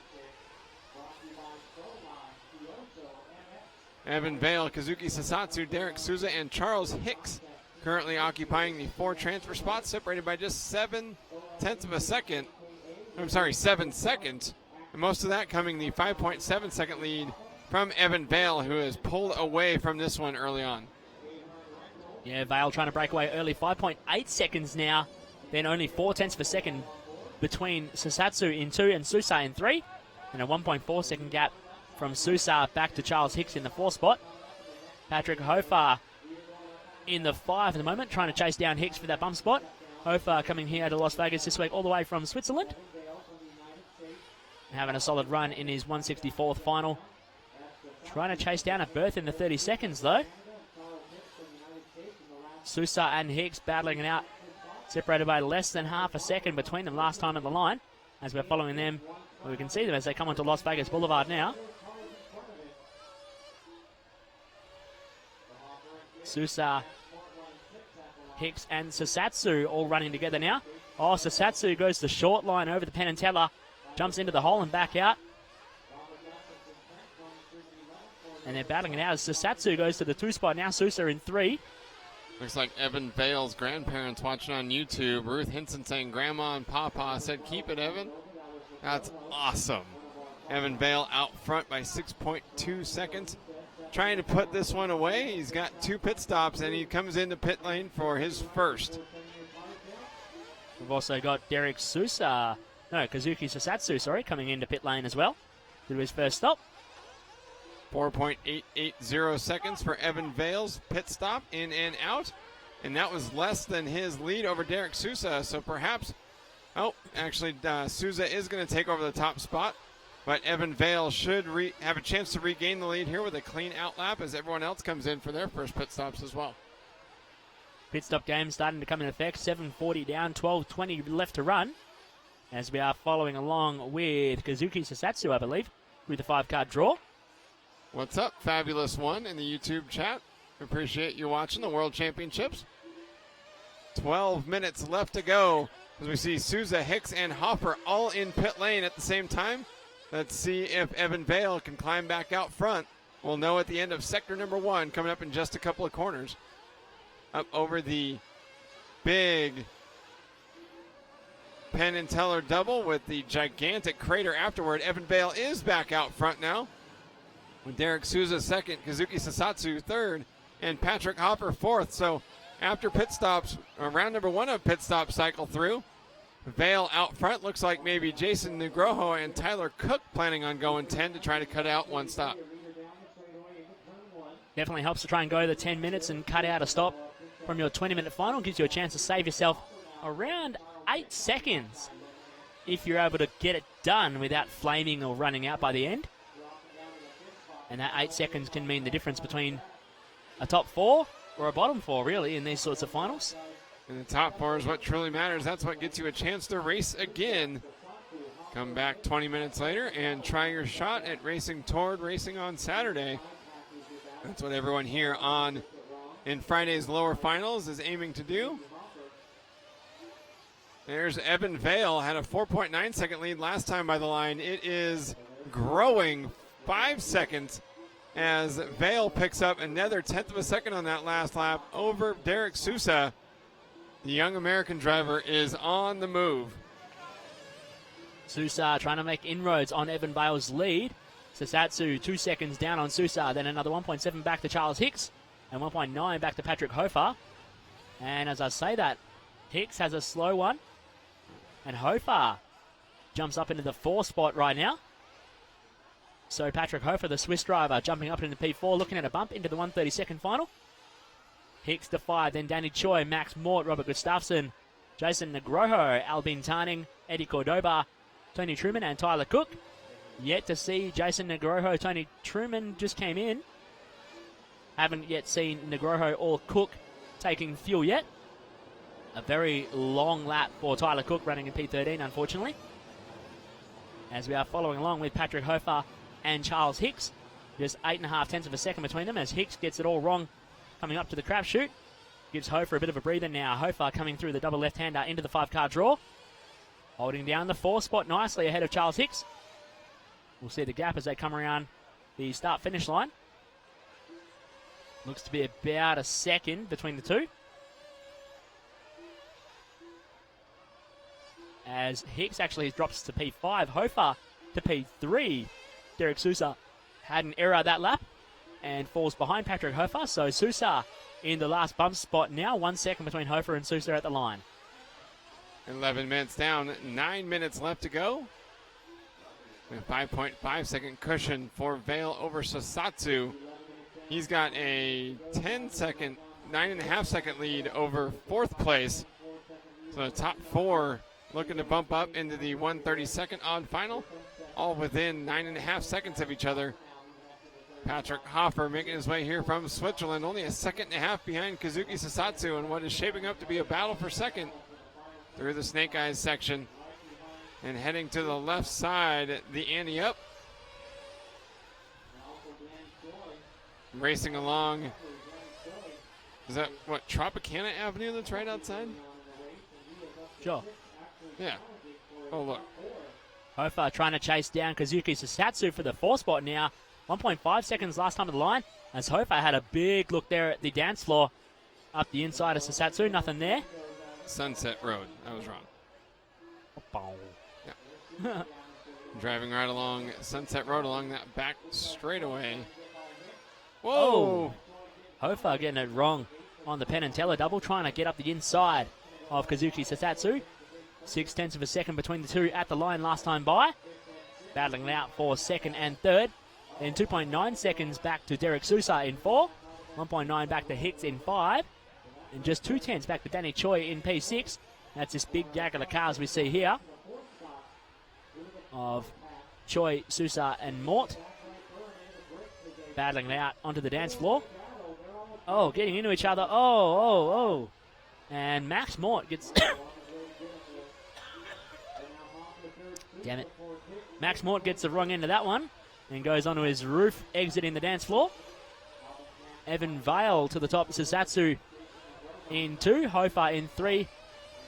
Evan Vale, Kazuki Sasatsu, Derek Souza, and Charles Hicks currently occupying the 4 transfer spots, separated by just 7 seconds. And most of that coming the 5.7 second lead from Evan Vale, who has pulled away from this one early on. Yeah, Vale trying to break away early, 5.8 seconds now. Then only 0.4 of a second between Sasatsu in 2 and Sousa in 3. And a 1.4 second gap from Sousa back to Charles Hicks in the 4th spot. Patrick Hofer in the 5 at the moment, trying to chase down Hicks for that bump spot. Hofer coming here to Las Vegas this week all the way from Switzerland. Having a solid run in his 164th final. Trying to chase down a berth in the 30 seconds though. Sousa and Hicks battling it out. Separated by less than half a second between them last time at the line. As we're following them, we can see them as they come onto Las Vegas Boulevard now. Sousa, Hicks, and Sasatsu all running together now. Oh, Sasatsu goes the short line over the Penn and Teller. Jumps into the hole and back out. And they're battling it out as Sasatsu goes to the 2 spot now. Sousa in 3. Looks like Evan Vale's grandparents watching on YouTube. Ruth Hinson saying Grandma and Papa said, keep it, Evan. That's awesome. Evan Vale out front by 6.2 seconds. Trying to put this one away. He's got 2 pit stops, and he comes into pit lane for his first. We've also got Kazuki Sasatsu, coming into pit lane as well. To his first stop. 4.880 seconds for Evan Vale's pit stop, in and out. And that was less than his lead over Derek Sousa. So perhaps, Sousa is going to take over the top spot. But Evan Vale should have a chance to regain the lead here with a clean out lap as everyone else comes in for their first pit stops as well. Pit stop game starting to come in effect. 7:40 down, 12:20 left to run. As we are following along with Kazuki Sasatsu, I believe, with the 5-car draw. What's up, Fabulous One in the YouTube chat? Appreciate you watching the World Championships. 12 minutes left to go as we see Sousa, Hicks, and Hopper all in pit lane at the same time. Let's see if Evan Vale can climb back out front. We'll know at the end of sector number 1, coming up in just a couple of corners. Up over the big Penn and Teller double with the gigantic crater afterward. Evan Vale is back out front now. With Derek Souza 2nd, Kazuki Sasatsu 3rd, and Patrick Hopper 4th. So after pit stops, round number 1 of pit stop cycle through, Vale out front. Looks like maybe Jason Nugroho and Tyler Cook planning on going 10 to try to cut out 1 stop. Definitely helps to try and go the 10 minutes and cut out a stop from your 20-minute final. Gives you a chance to save yourself around 8 seconds if you're able to get it done without flaming or running out by the end. And that 8 seconds can mean the difference between a top 4 or a bottom 4, really, in these sorts of finals. And the top 4 is what truly matters. That's what gets you a chance to race again. Come back 20 minutes later and try your shot at racing toward racing on Saturday. That's what everyone here in Friday's lower finals is aiming to do. There's Evan Vale, had a 4.9 second lead last time by the line. It is growing 5 seconds as Vale picks up another 1/10 of a second on that last lap over Derek Sousa. The young American driver is on the move. Sousa trying to make inroads on Evan Vale's lead. Sasatsu 2 seconds down on Sousa, then another 1.7 back to Charles Hicks, and 1.9 back to Patrick Hofer. And as I say that, Hicks has a slow one, and Hofer jumps up into the 4 spot right now. So Patrick Hofer, the Swiss driver, jumping up into P4, looking at a bump into the 132nd final. Hicks to 5, then Danny Choi, Max Mort, Robert Gustafsson, Jason Negroho, Albin Tarning, Eddie Cordoba, Tony Truman, and Tyler Cook. Yet to see Jason Negroho. Tony Truman just came in. Haven't yet seen Negroho or Cook taking fuel yet. A very long lap for Tyler Cook running in P13, unfortunately. As we are following along with Patrick Hofer and Charles Hicks. Just 8.5 of a second between them as Hicks gets it all wrong coming up to the crapshoot. Gives Hofer a bit of a breather now. Hofer coming through the double left-hander into the 5-car draw. Holding down the 4 spot nicely ahead of Charles Hicks. We'll see the gap as they come around the start-finish line. Looks to be about a second between the two. As Hicks actually drops to P5, Hofer to P3. Derek Sousa had an error that lap and falls behind Patrick Hofer. So Sousa in the last bump spot now. 1 second between Hofer and Sousa at the line. 11 minutes down, 9 minutes left to go. A 5.5 second cushion for Vale over Sasatsu. He's got a 9.5 second lead over 4th place. So the top 4 looking to bump up into the 132nd odd final, all within 9.5 seconds of each other. Patrick Hofer making his way here from Switzerland, only a 1.5 seconds behind Kazuki Sasatsu in what is shaping up to be a battle for second through the Snake Eyes section. And heading to the left side, the ante up. Racing along. Is that what, Tropicana Avenue that's right outside? Sure. Yeah. Oh, look. Hofer trying to chase down Kazuki Sasatsu for the 4 spot now. 1.5 seconds last time of the line. As Hofer had a big look there at the dance floor. Up the inside of Sasatsu, nothing there. Sunset Road. I was wrong. Yeah. Driving right along Sunset Road along that back straightaway. Whoa! Hofer getting it wrong on the Penn and Teller double, trying to get up the inside of Kazuki Sasatsu. 0.6 of a second between the two at the line last time by. Battling it out for 2nd and 3rd. Then 2.9 seconds back to Derek Sousa in 4. 1.9 back to Hicks in 5. And just 0.2 back to Danny Choi in P6. That's this big gaggle of cars we see here of Choi, Sousa, and Mort. Battling it out onto the dance floor. Oh, getting into each other. Oh. And Max Mort gets... Damn it. Max Mort gets the wrong end of that one and goes onto his roof, exiting the dance floor. Evan Vale to the top. Sasatsu in 2. Hofer in 3.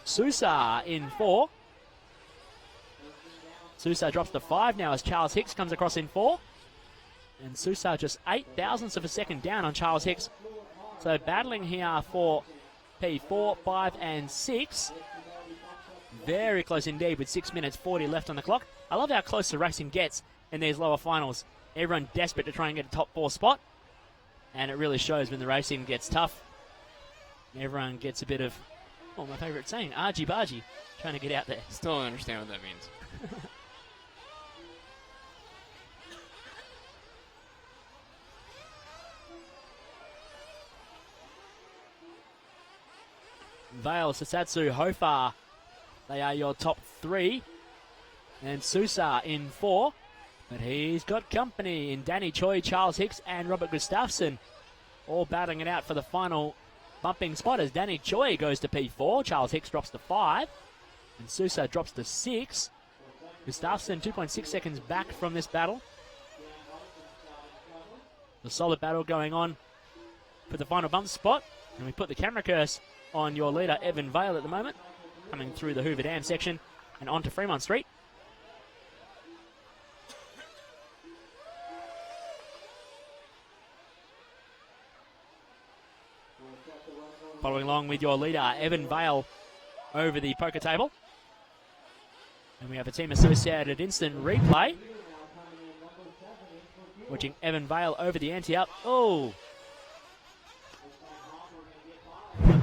Sousa in 4. Sousa drops to 5 now as Charles Hicks comes across in 4. And Sousa just 0.8 of a second down on Charles Hicks. So battling here for P4, 5, and 6. Very close indeed with 6 minutes 40 left on the clock. I love how close the racing gets in these lower finals. Everyone desperate to try and get a top 4 spot. And it really shows when the racing gets tough. Everyone gets a bit of, my favourite saying, argy-bargy, trying to get out there. Still don't understand what that means. Vale, Sasatsu, Hofer, they are your top 3. And Sousa in 4. But he's got company in Danny Choi, Charles Hicks, and Robert Gustafsson. All battling it out for the final bumping spot as Danny Choi goes to P4. Charles Hicks drops to 5. And Sousa drops to 6. Gustafsson 2.6 seconds back from this battle. The solid battle going on for the final bump spot. And we put the camera curse on your leader, Evan Vale, at the moment. Coming through the Hoover Dam section and onto Fremont Street. along with your leader, Evan Vale, over the poker table. And we have a team associated instant replay. Watching Evan Vale over the ante-up. Oh!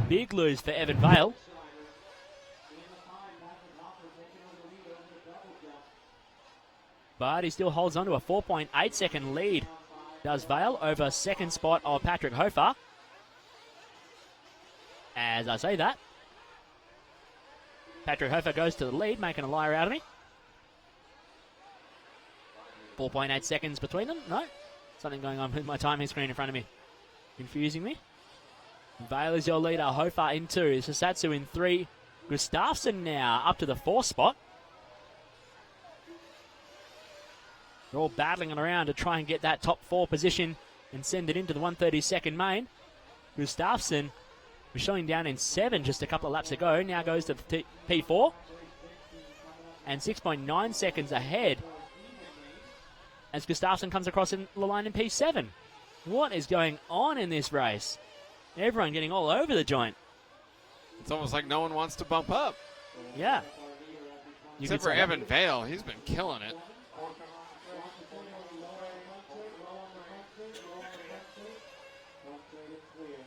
Big lose for Evan Vale. But he still holds on to a 4.8 second lead. Does Vale over second spot of Patrick Hofer. As I say that, Patrick Hofer goes to the lead, making a liar out of me. 4.8 seconds between them. No, something going on with my timing screen in front of me. Confusing me. Vale is your leader. Hofer in 2. Sasatsu in 3. Gustafsson now up to the 4th spot. They're all battling it around to try and get that top 4 position and send it into the 132nd main. Gustafsson was showing down in 7 just a couple of laps ago. Now goes to the P4. And 6.9 seconds ahead as Gustafsson comes across in the line in P7. What is going on in this race? Everyone getting all over the joint. It's almost like no one wants to bump up. Yeah. Except for Evan Vale. He's been killing it.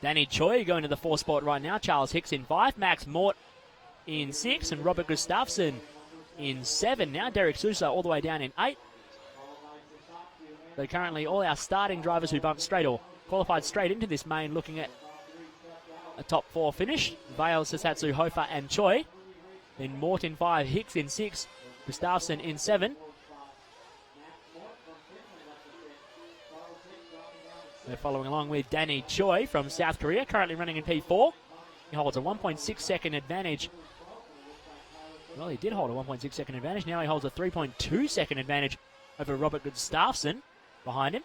Danny Choi going to the 4th spot right now. Charles Hicks in 5. Max Mort in 6. And Robert Gustafsson in 7. Now Derek Sousa all the way down in 8. So currently all our starting drivers who bumped straight or qualified straight into this main looking at a top 4 finish. Vale, Sasatsu, Hofer and Choi. Then Mort in 5. Hicks in 6. Gustafsson in 7. They're following along with Danny Choi from South Korea, currently running in P4. He holds a 1.6 second advantage. Well, he did hold a 1.6 second advantage. Now he holds a 3.2 second advantage over Robert Gustafsson behind him.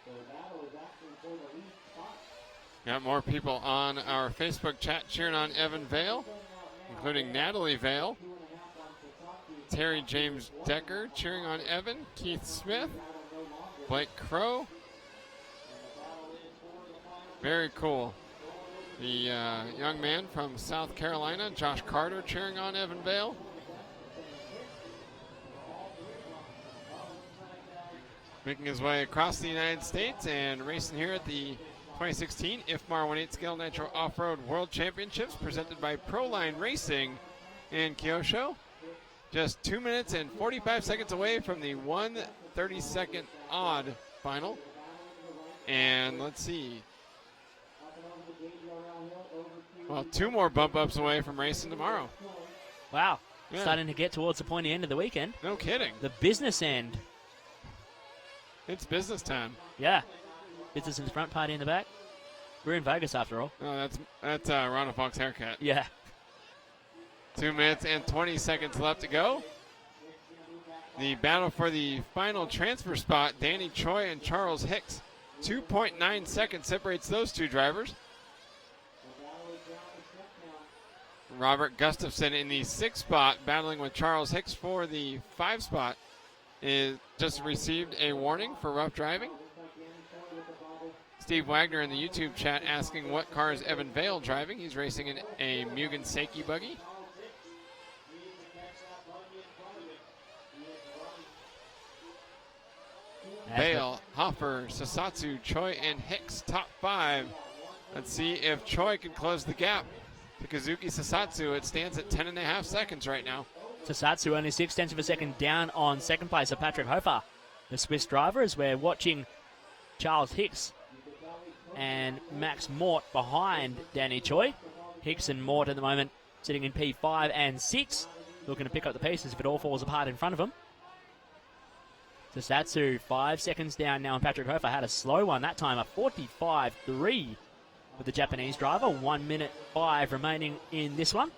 Got more people on our Facebook chat cheering on Evan Vale, including Natalie Vale, Terry James Decker cheering on Evan, Keith Smith, Blake Crow. Very cool. The young man from South Carolina, Josh Carter, cheering on Evan Vale. Making his way across the United States and racing here at the 2016 IFMAR 1/8 Scale Nitro Off-Road World Championships presented by Proline Racing in Kyosho. Just 2 minutes and 45 seconds away from the 1/32nd odd final. And let's see. Well, 2 more bump ups away from racing tomorrow. Wow. Yeah. Starting to get towards the pointy end of the weekend. No kidding. The business end. It's business time. Yeah. Business in the front, party in the back. We're in Vegas after all. Oh, that's Ronald Fox haircut. Yeah. 2 minutes and 20 seconds left to go. The battle for the final transfer spot, Danny Choi and Charles Hicks. 2.9 seconds separates those 2 drivers. Robert Gustafsson in the 6th spot, battling with Charles Hicks for the 5 spot, is just received a warning for rough driving. Steve Wagner in the YouTube chat asking what car is Evan Vale driving. He's racing in a Mugen Seiki buggy. Vale, Hoffer, Sasatsu, Choi, and Hicks, top 5. Let's see if Choi can close the gap to Kazuki Sasatsu. It stands at 10.5 seconds right now. Sasatsu only 0.6 of a second down on second place of Patrick Hofer, the Swiss driver, as we're watching Charles Hicks and Max Mort behind Danny Choi. Hicks and Mort at the moment sitting in P5 and 6, looking to pick up the pieces if it all falls apart in front of them. Sasatsu 5 seconds down now, and Patrick Hofer had a slow one that time, a 45.3 with the Japanese driver. 1 minute 5 remaining in this one.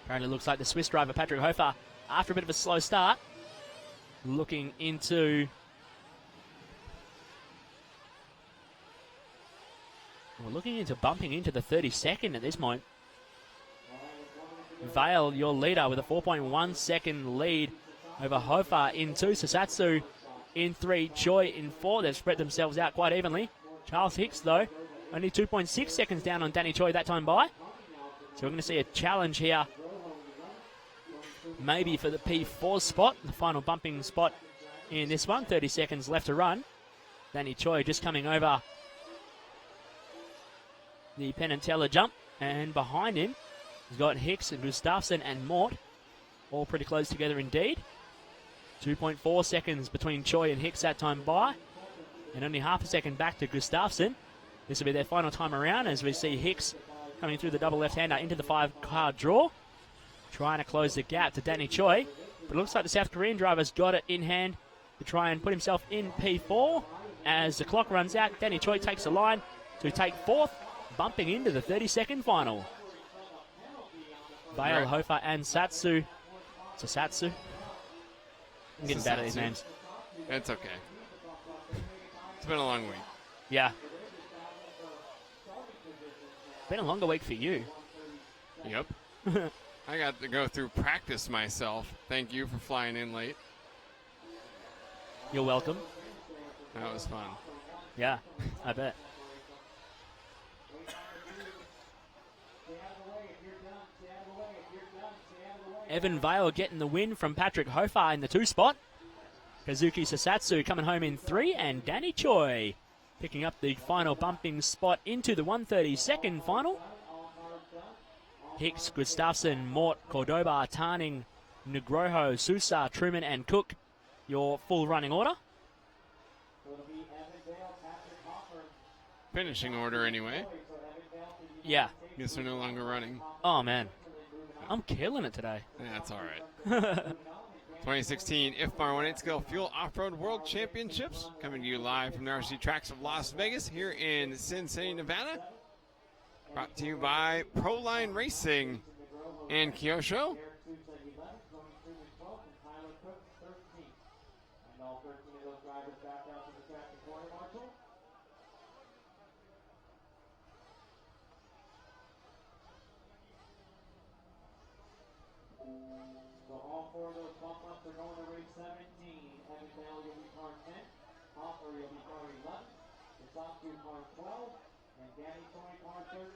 Currently looks like the Swiss driver Patrick Hofer, after a bit of a slow start, looking into bumping into the 32nd at this point. Vale, your leader, with a 4.1 second lead over Hofer in 2. Sasatsu in 3. Choi in 4. They've spread themselves out quite evenly. Charles Hicks, though, only 2.6 seconds down on Danny Choi that time by. So we're going to see a challenge here, maybe for the P4 spot, the final bumping spot in this one. 30 seconds left to run. Danny Choi just coming over the Penn and Teller jump, and behind him he's got Hicks and Gustafsson and Mort, all pretty close together indeed. 2.4 seconds between Choi and Hicks that time by, and only half a second back to Gustafsson. This will be their final time around as we see Hicks coming through the double left-hander into the 5-car draw, trying to close the gap to Danny Choi. But it looks like the South Korean driver's got it in hand to try and put himself in P4. As the clock runs out, Danny Choi takes the line to take fourth, bumping into the 30-second final. Bale, Hofer, and Satsu. It's a Satsu. I'm getting bad at these names. It's okay. It's been a long week. Yeah. Been a longer week for you. Yep. I got to go through practice myself. Thank you for flying in late. You're welcome. That was fun. Yeah, I bet. Evan Vale getting the win from Patrick Hofer in the 2 spot. Kazuki Sasatsu coming home in 3, and Danny Choi picking up the final bumping spot into the 132nd final. Hicks, Gustafsson, Mort, Cordoba, Tarning, Nugroho, Sousa, Truman, and Cook, your full running order. Finishing order anyway. Yeah. Guess they're no longer running. Oh, man. I'm killing it today. Yeah, that's all right. 2016 IFMAR 1/8 Scale Fuel Off-Road World Championships coming to you live from the RC tracks of Las Vegas here in Sin City, Nevada. Brought to you by Proline Racing and Kyosho. So all 4 of those bump ups are going to race 17. Evan Bale, you'll be car 10. Hopper, you'll be car 11. Sasaki, car 12. And Danny Choi, car 13.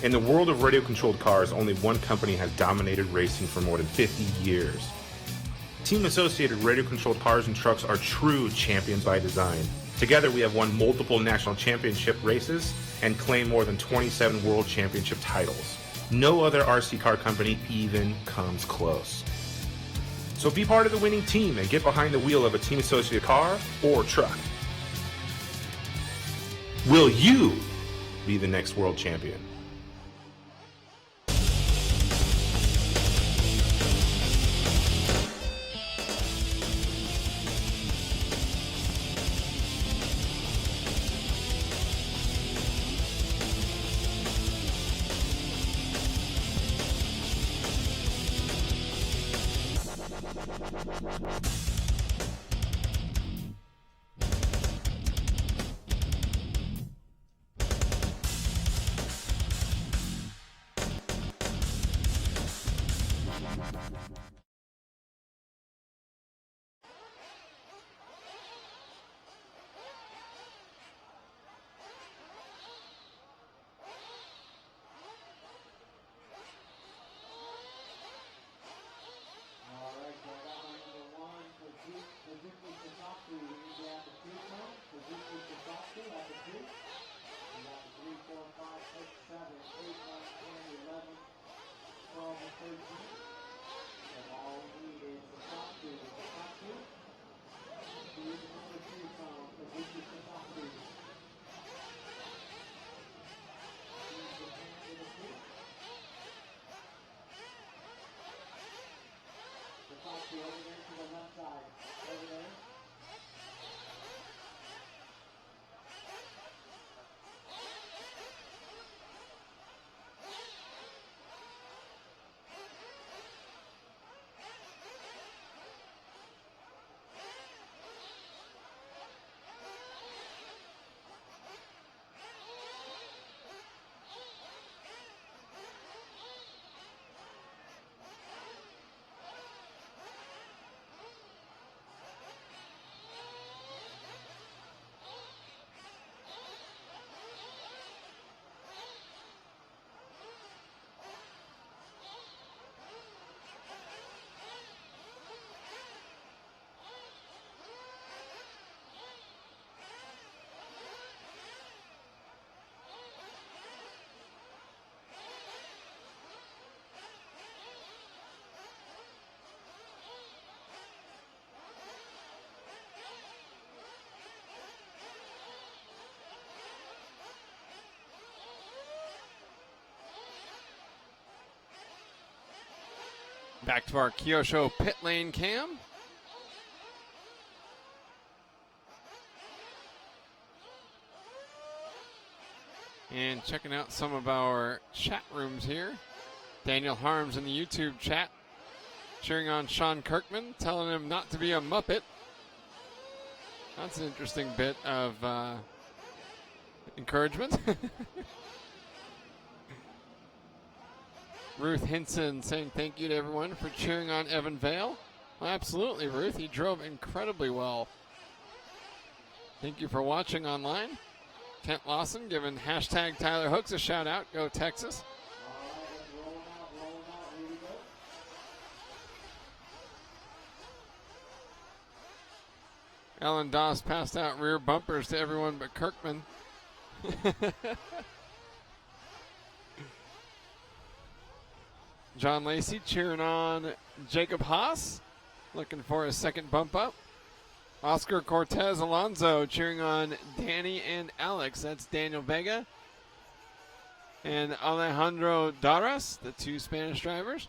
In the world of radio-controlled cars, only one company has dominated racing for more than 50 years. Team Associated radio-controlled cars and trucks are true champions by design. Together, we have won multiple national championship races and claimed more than 27 world championship titles. No other RC car company even comes close. So be part of the winning team and get behind the wheel of a Team Associated car or truck. Will you be the next world champion? Back to our Kyosho pit lane cam. And checking out some of our chat rooms here. Daniel Harms in the YouTube chat cheering on Sean Kirkman, telling him not to be a Muppet. That's an interesting bit of encouragement. Ruth Hinson saying thank you to everyone for cheering on Evan Vale. Well, absolutely, Ruth. He drove incredibly well. Thank you for watching online. Kent Lawson giving hashtag Tyler Hooks a shout out. Go Texas. Ellen Doss passed out rear bumpers to everyone but Kirkman. John Lacey cheering on Jacob Haas, looking for a second bump up. Oscar Cortez Alonso cheering on Danny and Alex. That's Daniel Vega and Alejandro Daras, the two Spanish drivers.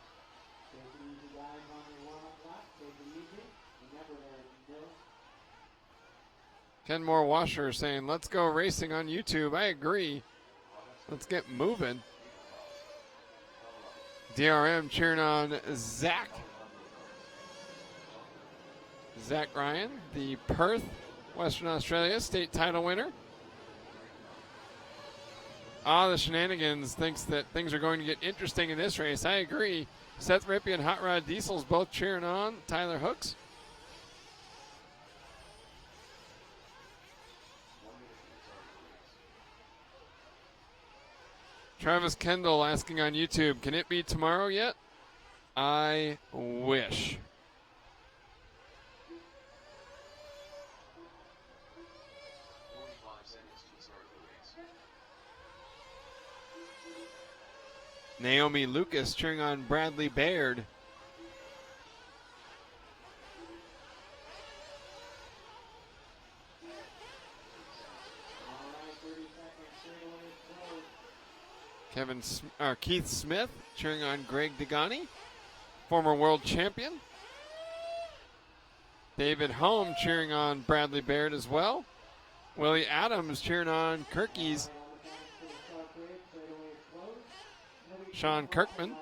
Ken Moore Washer saying, let's go racing on YouTube. I agree. Let's get moving. DRM cheering on Zach Ryan, the Perth, Western Australia state title winner. The Shenanigans thinks that things are going to get interesting in this race. I agree. Seth Rippey and Hot Rod Diesel's both cheering on Tyler Hooks. Travis Kendall asking on YouTube, can it be tomorrow yet? I wish. Naomi Lucas cheering on Bradley Baird. Keith Smith cheering on Greg Degani, former world champion. David Holm cheering on Bradley Baird as well. Willie Adams cheering on Kirkies. Sean Kirkman.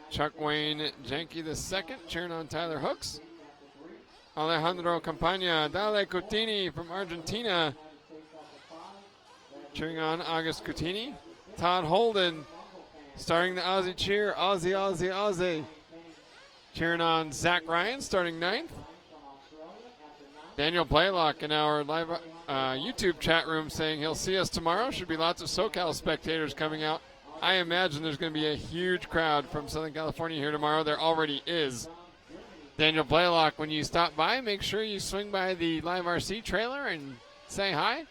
Chuck Wayne Janke II cheering on Tyler Hooks. Alejandro Campagna, Dale Cutini from Argentina cheering on August Cutini. Todd Holden starting the Aussie cheer. Aussie, Aussie, Aussie. Cheering on Zach Ryan starting 9th. Daniel Blaylock in our live YouTube chat room saying he'll see us tomorrow. Should be lots of SoCal spectators coming out. I imagine there's going to be a huge crowd from Southern California here tomorrow. There already is. Daniel Blaylock, when you stop by, make sure you swing by the Live RC trailer and say hi.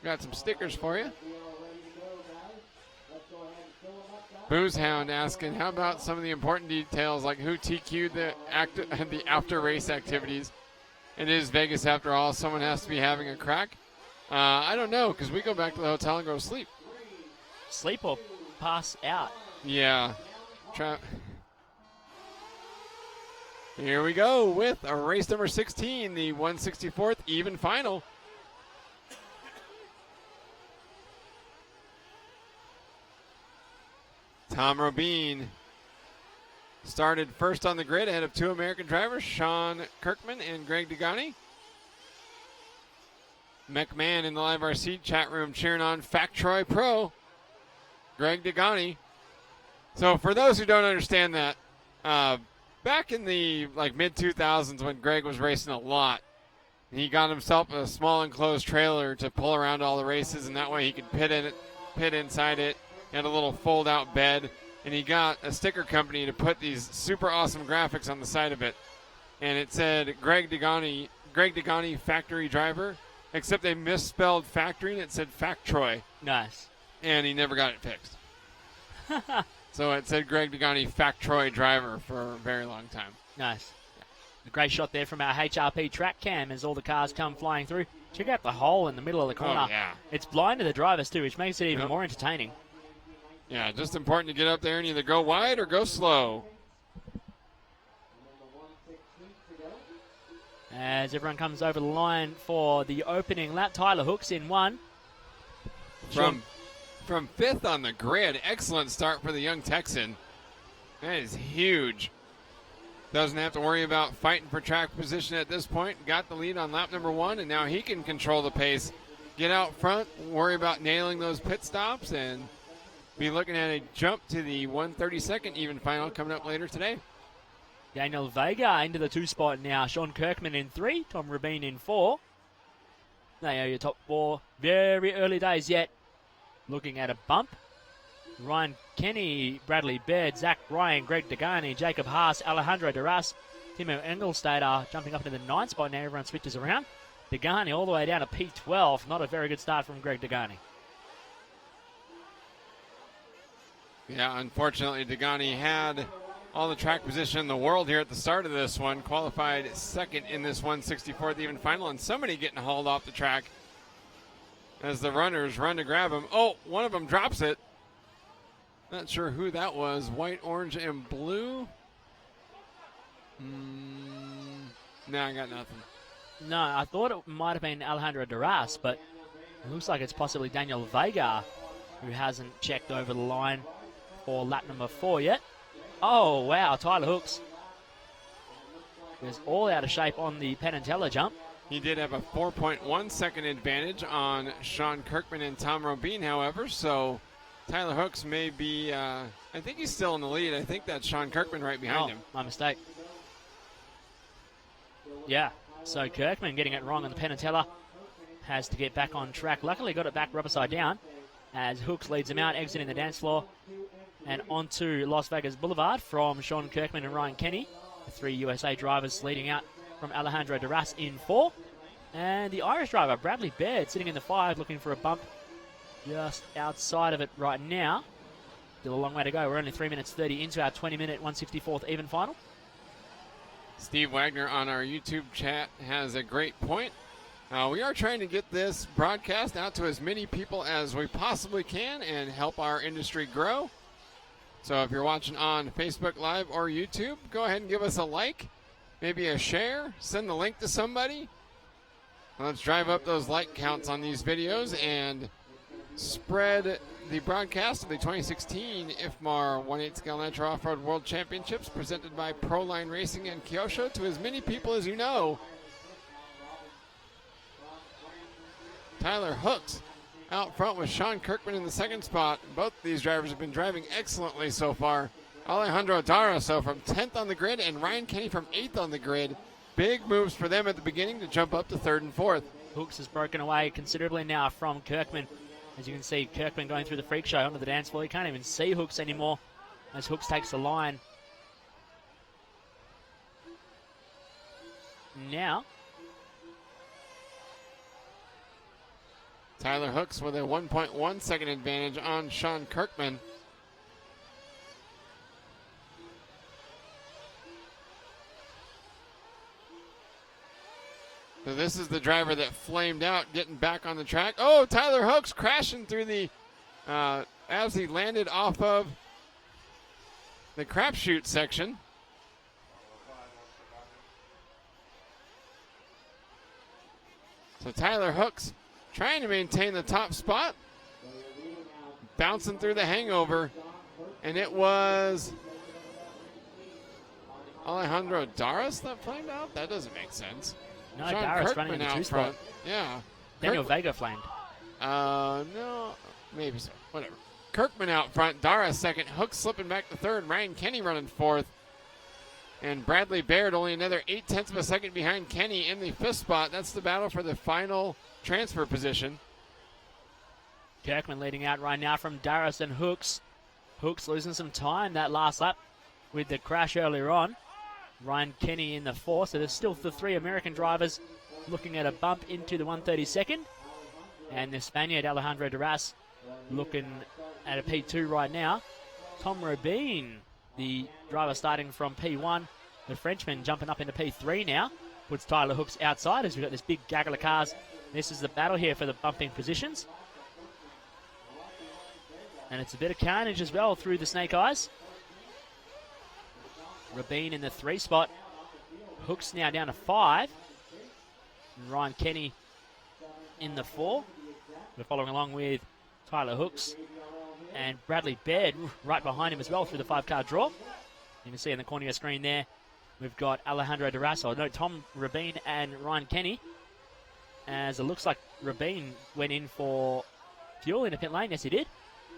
Got some stickers for you. Boozehound asking, how about some of the important details like who TQ'd the after race activities? It is Vegas after all. Someone has to be having a crack. I don't know, because we go back to the hotel and go to sleep. Sleep or pass out? Yeah. Here we go with a race number 16, the 164th even final. Tom Robine started first on the grid ahead of two American drivers, Sean Kirkman and Greg Degani. McMahon in the Live RC chat room cheering on Factroy Pro, Greg Degani. So for those who don't understand that, back in the mid-2000s when Greg was racing a lot, he got himself a small enclosed trailer to pull around all the races, and that way he could pit inside it. He had a little fold-out bed, and he got a sticker company to put these super awesome graphics on the side of it. And it said Greg Degani factory driver, except they misspelled factory, and it said Factroy. Nice. And he never got it fixed. So it said Greg Degani Factroy driver for a very long time. Nice. A great shot there from our HRP track cam as all the cars come flying through. Check out the hole in the middle of the corner. Oh, yeah. It's blind to the drivers, too, which makes it even more entertaining. Yeah, just important to get up there and either go wide or go slow. As everyone comes over the line for the opening lap, Tyler Hooks in 1. From 5th on the grid. Excellent start for the young Texan. That is huge. Doesn't have to worry about fighting for track position at this point. Got the lead on lap number 1, and now he can control the pace. Get out front, worry about nailing those pit stops, and be looking at a jump to the 132nd even final coming up later today. Daniel Vega into the 2 spot now. Sean Kirkman in 3, Tom Rabin in 4. They are your top 4. Very early days yet. Looking at a bump. Ryan Kenny, Bradley Baird, Zach Ryan, Greg Degani, Jacob Haas, Alejandro Duras, Timo Engelstader jumping up into the 9 spot. Now everyone switches around. Degani all the way down to P12. Not a very good start from Greg Degani. Yeah, unfortunately, Degani had all the track position in the world here at the start of this one. Qualified 2nd in this 164th even final, and somebody getting hauled off the track as the runners run to grab him. Oh, one of them drops it. Not sure who that was. White, orange, and blue. No, I got nothing. No, I thought it might have been Alejandro Duras, but it looks like it's possibly Daniel Vega, who hasn't checked over the line for lap number 4 yet. Oh, wow, Tyler Hooks is all out of shape on the Penn and Teller jump. He did have a 4.1 second advantage on Sean Kirkman and Tom Robine, however, so Tyler Hooks may be, I think he's still in the lead. I think that's Sean Kirkman right behind him. My mistake. Yeah, so Kirkman getting it wrong on the Penn and Teller has to get back on track. Luckily got it back rubber side down as Hooks leads him out, exiting the dance floor and onto Las Vegas Boulevard from Sean Kirkman and Ryan Kenny. The 3 USA drivers leading out from Alejandro Duras in 4. And the Irish driver, Bradley Baird, sitting in the 5, looking for a bump just outside of it right now. Still a long way to go. We're only 3 minutes 30 into our 20-minute 164th even final. Steve Wagner on our YouTube chat has a great point. We are trying to get this broadcast out to as many people as we possibly can and help our industry grow. So if you're watching on Facebook Live or YouTube, go ahead and give us a like, maybe a share, send the link to somebody. Let's drive up those like counts on these videos and spread the broadcast of the 2016 IFMAR 1/8 scale Nitro Off-Road World Championships presented by Proline Racing and Kyosho to as many people as you know. Tyler Hooks out front with Sean Kirkman in the 2nd spot. Both these drivers have been driving excellently so far. Alejandro Daraso from 10th on the grid and Ryan Kenny from 8th on the grid. Big moves for them at the beginning to jump up to 3rd and 4th. Hooks has broken away considerably now from Kirkman. As you can see, Kirkman going through the freak show onto the dance floor. You can't even see Hooks anymore as Hooks takes the line. Now, Tyler Hooks with a 1.1 second advantage on Sean Kirkman. So this is the driver that flamed out, getting back on the track. Oh, Tyler Hooks crashing through the, as he landed off of the crapshoot section. So Tyler Hooks trying to maintain the top spot, bouncing through the hangover, and it was Alejandro Daras that flamed out? That doesn't make sense. no, Sean Dara's Kirkman running in the out 2 spot. front. Yeah. Daniel Vega flamed. No, maybe so. Whatever. Kirkman out front, Dara 2nd, Hooks slipping back to 3rd, Ryan Kenny running 4th, and Bradley Baird only another 0.8 of a second behind Kenny in the 5th spot. That's the battle for the final transfer position. Kirkman leading out right now from Daras and Hooks. Hooks losing some time that last lap with the crash earlier on. Ryan Kenny in the 4th, so there's still the 3 American drivers looking at a bump into the 132nd. And the Spaniard Alejandro Duras looking at a P2 right now. Tom Robine, the driver starting from P1. The Frenchman jumping up into P3 now. Puts Tyler Hooks outside as we've got this big gaggle of cars. This is the battle here for the bumping positions. And it's a bit of carnage as well through the Snake Eyes. Rabin in the 3 spot. Hooks now down to 5. And Ryan Kenny in the 4. We're following along with Tyler Hooks and Bradley Baird right behind him as well through the 5-car draw. You can see in the corner of your screen there, we've got Alejandro Durazo, Tom Rabin and Ryan Kenny. As it looks like Rabin went in for fuel in the pit lane. Yes, he did.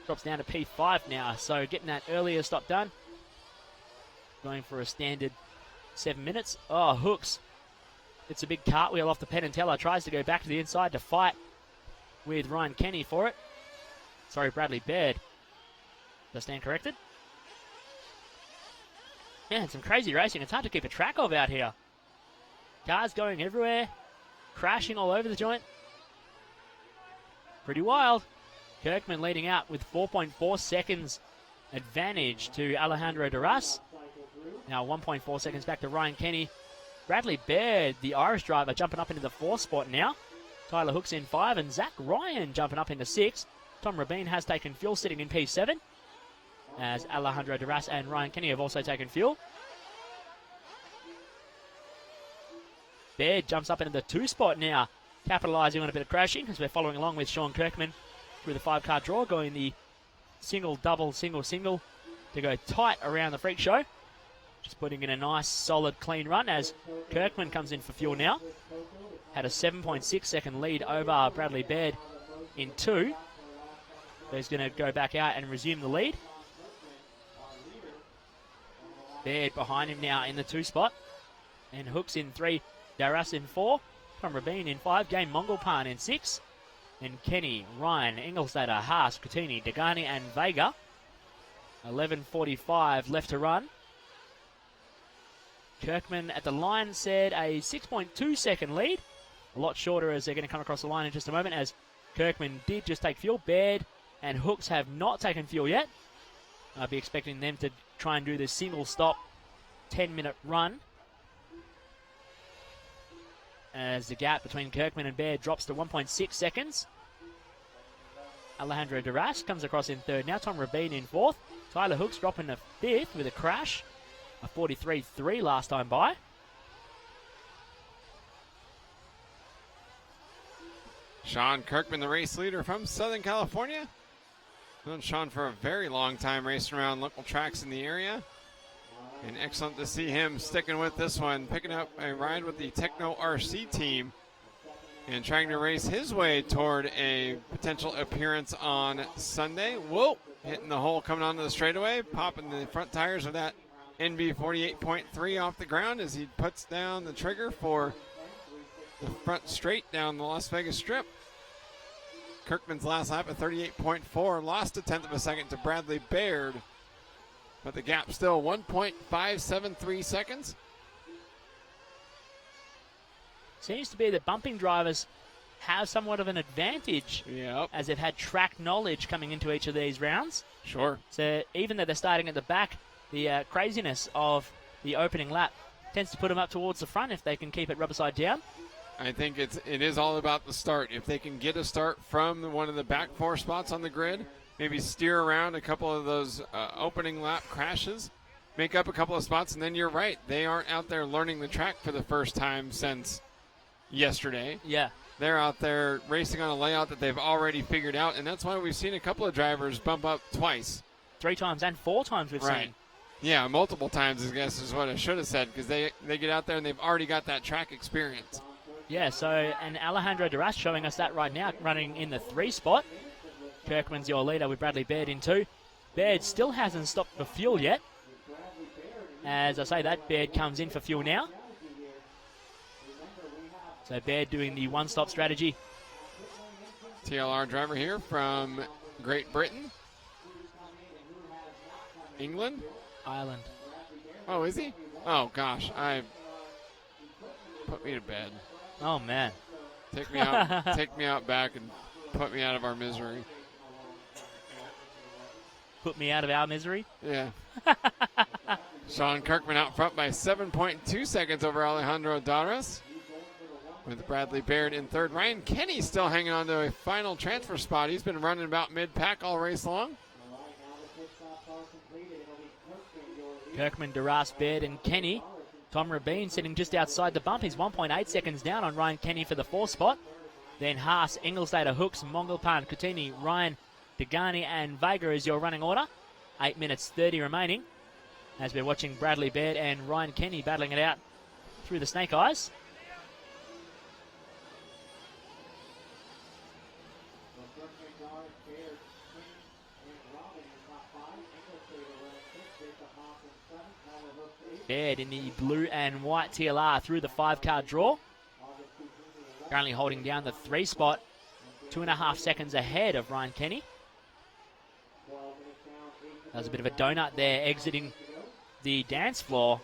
Drops down to P5 now. So getting that earlier stop done. Going for a standard 7 minutes. Oh, Hooks. It's a big cartwheel off the Penn and Teller. Tries to go back to the inside to fight with Ryan Kenny for it. Sorry, Bradley Baird. Did I stand corrected? Man, some crazy racing. It's hard to keep a track of out here. Cars going everywhere. Crashing all over the joint. Pretty wild. Kirkman leading out with 4.4 seconds advantage to Alejandro Duras. Now 1.4 seconds back to Ryan Kenny. Bradley Baird, the Irish driver, jumping up into the 4th spot now. Tyler Hooks in 5 and Zach Ryan jumping up into 6. Tom Rabin has taken fuel sitting in P7. As Alejandro Duras and Ryan Kenny have also taken fuel. Baird jumps up into the 2 spot now, capitalising on a bit of crashing as we're following along with Sean Kirkman through the 5-car draw, going the single, double, single, single to go tight around the freak show. Just putting in a nice, solid, clean run as Kirkman comes in for fuel now. Had a 7.6 second lead over Bradley Baird in 2. So he's going to go back out and resume the lead. Baird behind him now in the 2 spot. And Hooks in 3, Daras in 4, Tom Rabin in 5, Game Mongolpan in 6. And Kenny, Ryan, Engelstader, Haas, Coutinho, Degani and Vega. 11:45 left to run. Kirkman at the line said a 6.2 second lead. A lot shorter as they're going to come across the line in just a moment, as Kirkman did just take fuel. Baird and Hooks have not taken fuel yet. I'd be expecting them to try and do the single stop 10-minute run. As the gap between Kirkman and Baird drops to 1.6 seconds. Alejandro Duras comes across in 3rd. Now Tom Rabin in 4th. Tyler Hooks dropping to 5th with a crash. A 43.3 last time by. Sean Kirkman, the race leader from Southern California. Known Sean for a very long time, racing around local tracks in the area. And excellent to see him sticking with this one, picking up a ride with the Techno RC team and trying to race his way toward a potential appearance on Sunday. Whoa! Hitting the hole coming onto the straightaway, popping the front tires of that NB 48.3 off the ground as he puts down the trigger for the front straight down the Las Vegas Strip. Kirkman's last lap at 38.4, lost a 1/10 of a second to Bradley Baird, but the gap still 1.573 seconds. Seems to be that bumping drivers have somewhat of an advantage, as they've had track knowledge coming into each of these rounds. Sure. So even though they're starting at the back, the craziness of the opening lap tends to put them up towards the front if they can keep it rubber side down. I think it is all about the start. If they can get a start from one of the back 4 spots on the grid, maybe steer around a couple of those opening lap crashes, make up a couple of spots, and then you're right. They aren't out there learning the track for the first time since yesterday. Yeah. They're out there racing on a layout that they've already figured out, and that's why we've seen a couple of drivers bump up twice. 3 times and 4 times we've seen. Yeah, multiple times, I guess is what I should have said, because they get out there and they've already got that track experience. Yeah, so, and Alejandro Duras showing us that right now, running in the 3 spot. Kirkman's your leader with Bradley Baird in 2. Baird still hasn't stopped for fuel yet. As I say that, Baird comes in for fuel now. So Baird doing the one-stop strategy. TLR driver here from Great Britain. England? Ireland. Oh, is he? Oh, gosh. Put me to bed. Oh, man. Take me out back and put me out of our misery. Put me out of our misery? Yeah. Sean Kirkman out front by 7.2 seconds over Alejandro Daras, with Bradley Baird in 3rd. Ryan Kenny still hanging on to a final transfer spot. He's been running about mid-pack all race long. Kirkman, Duras, Baird, and Kenny. Tom Rabin sitting just outside the bump. He's 1.8 seconds down on Ryan Kenny for the 4th spot. Then Haas, Engelstader, Hooks, Mongelpan, Coutinho, Ryan, Degani, and Vega is your running order. 8 minutes 30 remaining. As we're watching Bradley Baird and Ryan Kenny battling it out through the snake eyes. Baird in the blue and white TLR through the 5-car draw. Currently holding down the 3 spot. 2.5 seconds ahead of Ryan Kenny. That was a bit of a donut there exiting the dance floor.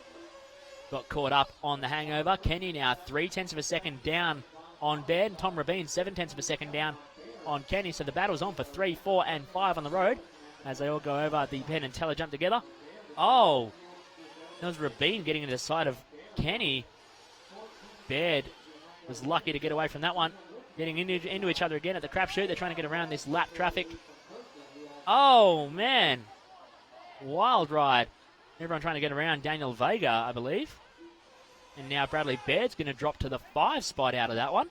Got caught up on the hangover. Kenny now 0.3 of a second down on Baird. And Tom Rabin 0.7 of a second down on Kenny. So the battle's on for 3, 4, and 5 on the road as they all go over the Penn and Teller jump together. Oh, that was Rabin getting into the side of Kenny. Baird was lucky to get away from that one. Getting into each other again at the crapshoot. They're trying to get around this lap traffic. Oh, man. Wild ride. Everyone trying to get around Daniel Vega, I believe. And now Bradley Baird's going to drop to the 5 spot out of that one.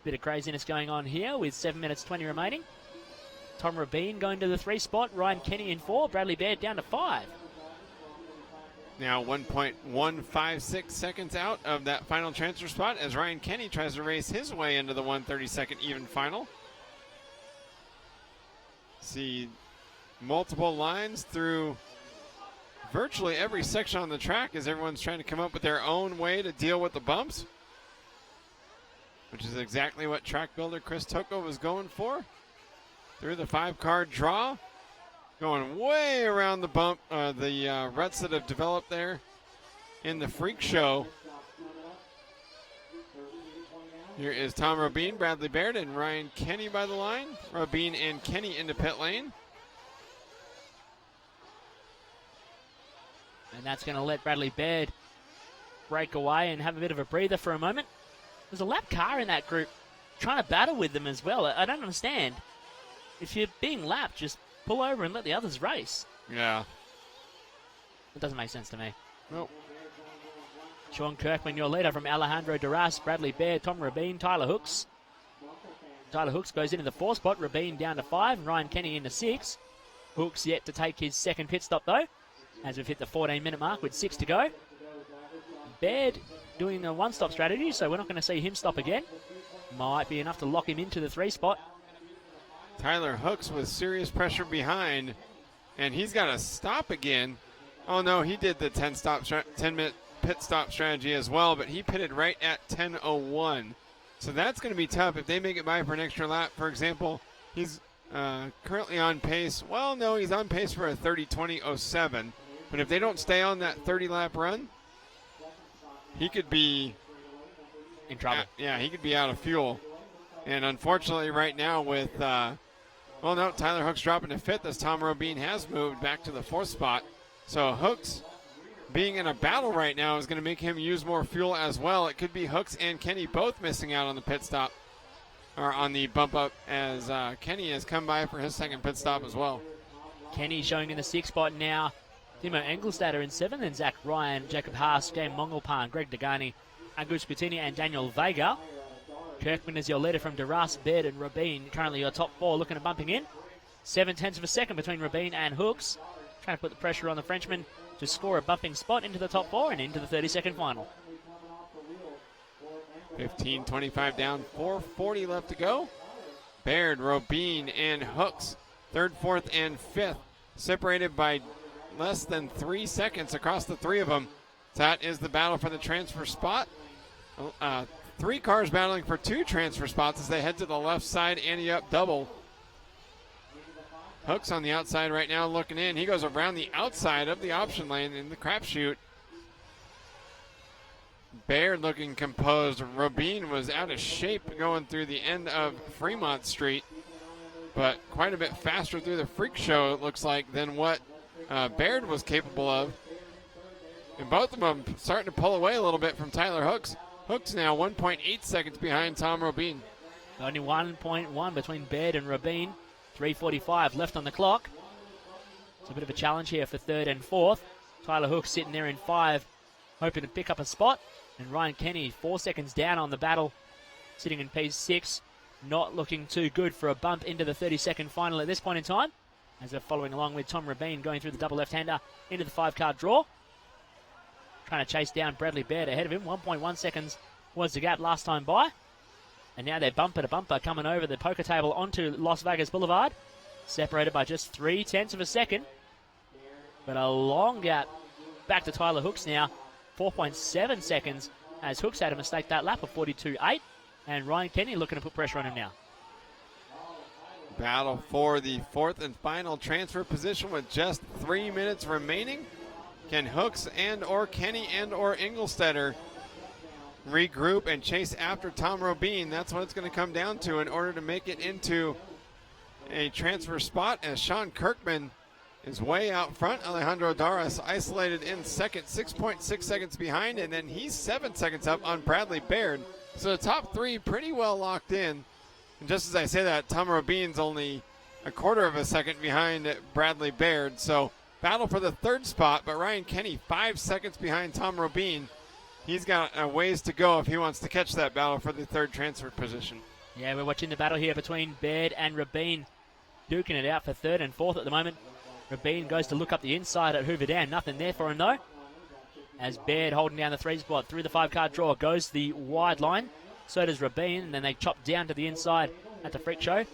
Bit of craziness going on here with 7 minutes 20 remaining. Tom Rabin going to the 3 spot. Ryan Kenny in 4. Bradley Baird down to 5. Now 1.156 seconds out of that final transfer spot as Ryan Kenny tries to race his way into the 132nd even final. See multiple lines through virtually every section on the track as everyone's trying to come up with their own way to deal with the bumps, which is exactly what track builder Chris Tocco was going for. Through the 5-car draw, going way around the bump, the ruts that have developed there in the freak show. Here is Tom Rabin, Bradley Baird, and Ryan Kenny by the line. Rabin and Kenny into pit lane. And that's going to let Bradley Baird break away and have a bit of a breather for a moment. There's a lap car in that group trying to battle with them as well. I don't understand. If you're being lapped, just pull over and let the others race. Yeah. It doesn't make sense to me. Nope. Sean Kirkman, your leader from Alejandro Duras, Bradley Baird, Tom Rabin, Tyler Hooks. Tyler Hooks goes into the 4 spot, Rabin down to 5, Ryan Kenny into 6. Hooks yet to take his second pit stop though, as we've hit the 14-minute mark with 6 to go. Baird doing a one-stop strategy, so we're not going to see him stop again. Might be enough to lock him into the 3 spot. Tyler Hooks with serious pressure behind, and he's got to stop again. Oh no, he did the 10-minute pit stop strategy as well, but he pitted right at 10:01. So that's going to be tough if they make it by for an extra lap. For example, he's currently on pace. Well, no, he's on pace for a 30:20:07. But if they don't stay on that 30-lap run, he could be in trouble. He could be out of fuel. And unfortunately, right now with Tyler Hooks dropping to 5th as Tom Rabin has moved back to the 4th spot. So Hooks being in a battle right now is going to make him use more fuel as well. It could be Hooks and Kenny both missing out on the pit stop, or on the bump up, as Kenny has come by for his second pit stop as well. Kenny showing in the 6th spot now. Timo Engelstader in 7th, then Zach Ryan, Jacob Haas, Game Mongelpan, Greg Degani, Agus Coutinho, and Daniel Vega. Kirkman is your leader from Duras, Baird, and Rabin. Currently your top 4 looking at bumping in. 0.7 of a second between Rabin and Hooks. Trying to put the pressure on the Frenchman to score a bumping spot into the top 4 and into the 30-second final. 15:25 down, 4:40 left to go. Baird, Rabin, and Hooks, 3rd, 4th, and 5th, separated by less than 3 seconds across the 3 of them. That is the battle for the transfer spot. 3 cars battling for 2 transfer spots as they head to the left side, ante-up double. Hooks on the outside right now looking in. He goes around the outside of the option lane in the crapshoot. Baird looking composed. Rabin was out of shape going through the end of Fremont Street, but quite a bit faster through the freak show, it looks like, than what Baird was capable of. And both of them starting to pull away a little bit from Tyler Hooks. Hooks now 1.8 seconds behind Tom Rabin. Only 1.1 between Baird and Rabin. 3:45 left on the clock. It's a bit of a challenge here for third and fourth. Tyler Hook sitting there in 5, hoping to pick up a spot. And Ryan Kenny 4 seconds down on the battle, sitting in P6. Not looking too good for a bump into the 30-second final at this point in time, as they're following along with Tom Rabin going through the double left-hander into the 5-card draw. Trying to chase down Bradley Baird ahead of him. 1.1 seconds was the gap last time by. And now they're bumper to bumper coming over the poker table onto Las Vegas Boulevard. Separated by just 0.3 of a second. But a long gap back to Tyler Hooks now. 4.7 seconds as Hooks had a mistake that lap of 42.8. And Ryan Kenny looking to put pressure on him now. Battle for the fourth and final transfer position with just 3 minutes remaining. Can Hooks and or Kenny and or Engelstetter regroup and chase after Tom Robine? That's what it's going to come down to in order to make it into a transfer spot, as Sean Kirkman is way out front. Alejandro Daras isolated in second, 6.6 seconds behind, and then he's 7 seconds up on Bradley Baird. So the top 3 pretty well locked in. And just as I say that, Tom Robine's only a quarter of a second behind Bradley Baird. So battle for the third spot, but Ryan Kenny 5 seconds behind Tom Robine. He's got a ways to go if he wants to catch that battle for the third transfer position. Yeah, we're watching the battle here between Baird and Rabin, duking it out for third and fourth at the moment. Rabin goes to look up the inside at Hoover Dam. Nothing there for him, though. As Baird holding down the 3 spot through the 5-card draw goes the wide line. So does Rabin, and then they chop down to the inside at the Freak Show.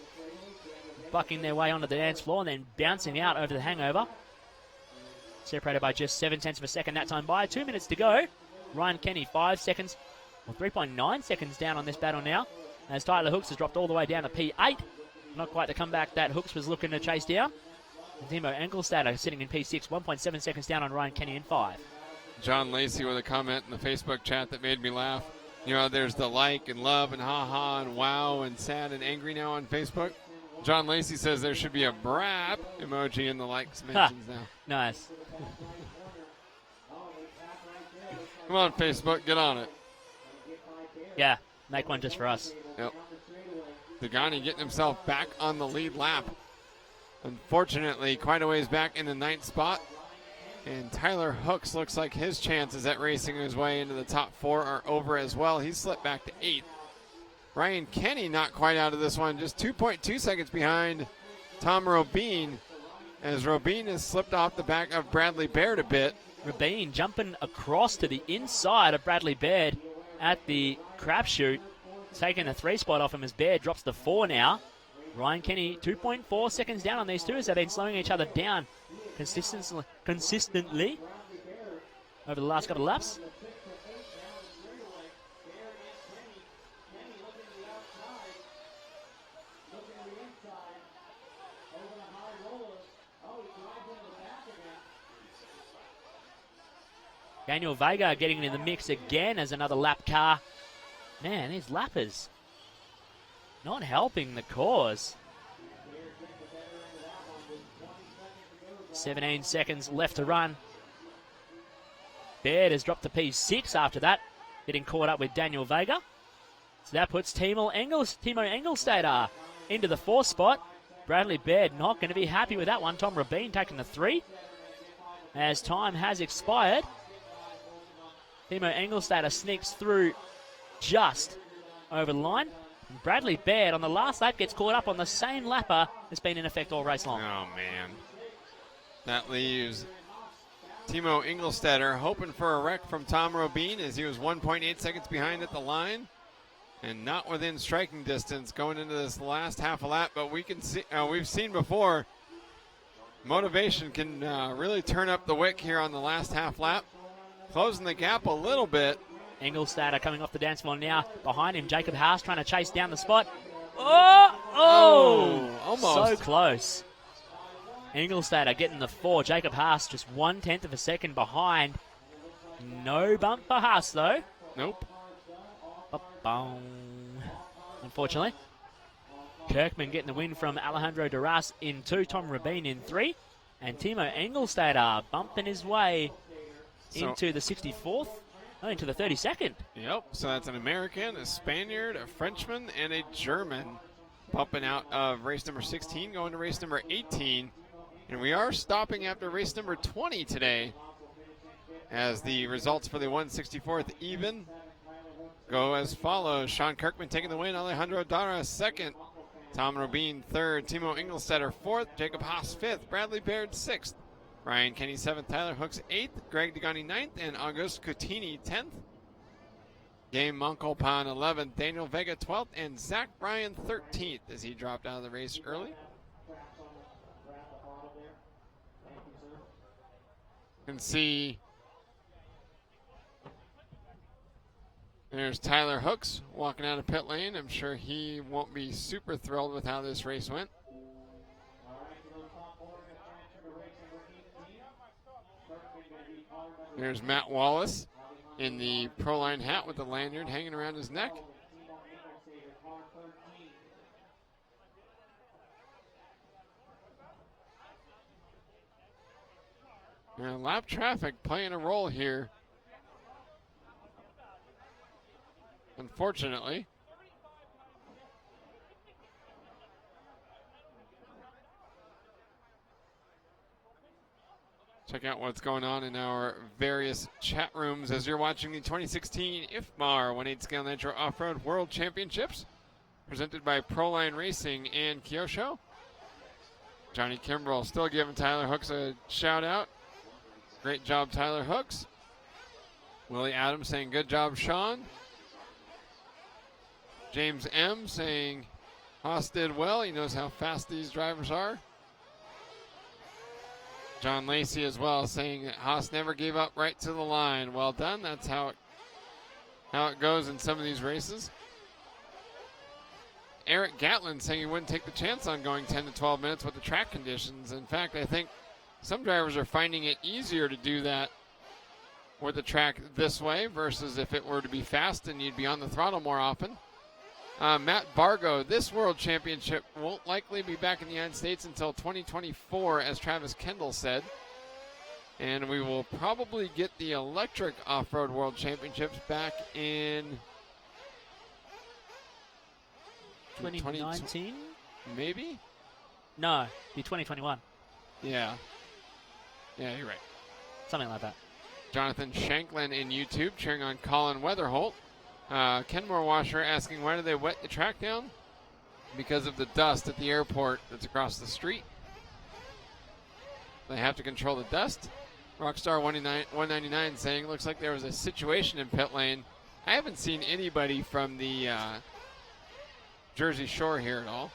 Bucking their way onto the dance floor and then bouncing out over the hangover. Separated by just 0.7 of a second that time by. 2 minutes to go. Ryan Kenny 5 seconds, or 3.9 seconds down on this battle now. As Tyler Hooks has dropped all the way down to P8. Not quite the comeback that Hooks was looking to chase down. And Timo Engelstad sitting in P6, 1.7 seconds down on Ryan Kenny in 5. John Lacey with a comment in the Facebook chat that made me laugh. You know, there's the like and love and ha-ha and wow and sad and angry now on Facebook. John Lacey says there should be a brap emoji in the likes mentions now. Nice. Come on, Facebook, get on it. Yeah, make one just for us. Yep. Degani getting himself back on the lead lap. Unfortunately, quite a ways back in the 9th spot. And Tyler Hooks looks like his chances at racing his way into the top 4 are over as well. He's slipped back to 8th. Ryan Kenny not quite out of this one, just 2.2 seconds behind Tom Robine, as Robine has slipped off the back of Bradley Baird a bit. Rabin jumping across to the inside of Bradley Baird at the crapshoot, taking the 3 spot off him as Baird drops to 4 now. Ryan Kenny 2.4 seconds down on these two as they've been slowing each other down consistently over the last couple of laps. Daniel Vega getting in the mix again as another lap car. Man, these lappers not helping the cause. 17 seconds left to run. Baird has dropped to P6 after that, getting caught up with Daniel Vega. So that puts Timo Engelstad into the 4th spot. Bradley Baird not going to be happy with that one. Tom Rabin taking the 3. As time has expired, Timo Engelstad sneaks through just over the line. And Bradley Baird on the last lap gets caught up on the same lapper that's been in effect all race long. Oh, man. That leaves Timo Engelstetter hoping for a wreck from Tom Robine, as he was 1.8 seconds behind at the line and not within striking distance going into this last half a lap. But we can see, we've seen before, motivation can really turn up the wick here on the last half lap. Closing the gap a little bit. Engelstad coming off the dance floor now. Behind him, Jacob Haas trying to chase down the spot. Oh, almost. So close. Engelstad getting the 4. Jacob Haas just 1/10 of a second behind. No bump for Haas, though. Nope. Unfortunately. Kirkman getting the win from Alejandro Duras in 2. Tom Rabin in 3. And Timo Engelstad bumping his way into the 64th. Into the 32nd. Yep, so that's an American, a Spaniard, a Frenchman, and a German bumping out of race number 16, going to race number 18. And we are stopping after race number 20 today, as the results for the 164th even go as follows. Sean Kirkman taking the win, Alejandro Dara second, Tom Robin third, Timo Engelstetter fourth, Jacob Haas fifth, Bradley Baird sixth, Ryan Kenny seventh, Tyler Hooks eighth, Greg Degani ninth, and August Coutinho 10th. Game Monkolpan 11th, Daniel Vega 12th, and Zach Bryan 13th as he dropped out of the race early. You can see there's Tyler Hooks walking out of pit lane. I'm sure he won't be super thrilled with how this race went. There's Matt Wallace in the Proline hat with the lanyard hanging around his neck. Now, lap traffic playing a role here, unfortunately. Check out what's going on in our various chat rooms as you're watching the 2016 IFMAR 1/8 Scale Nitro Off-Road World Championships, presented by Proline Racing and Kyosho. Johnny Kimbrell still giving Tyler Hooks a shout out. Great job, Tyler Hooks. Willie Adams saying good job, Sean. James M saying Haas did well. He knows how fast these drivers are. John Lacey as well saying that Haas never gave up right to the line. Well done. That's how it goes in some of these races. Eric Gatlin saying he wouldn't take the chance on going 10 to 12 minutes with the track conditions. In fact, I think some drivers are finding it easier to do that with the track this way versus if it were to be fast and you'd be on the throttle more often. Matt Bargo, this World Championship won't likely be back in the United States until 2024, as Travis Kendall said. And we will probably get the electric off-road World Championships back in 2019? Maybe? No, be 2021. Yeah. Yeah, you're right. Something like that. Jonathan Shanklin in YouTube cheering on Colin Weatherholt. Kenmore Washer asking, why do they wet the track down? Because of the dust at the airport that's across the street. They have to control the dust. Rockstar 199 saying, looks like there was a situation in pit lane. I haven't seen anybody from the Jersey Shore here at all.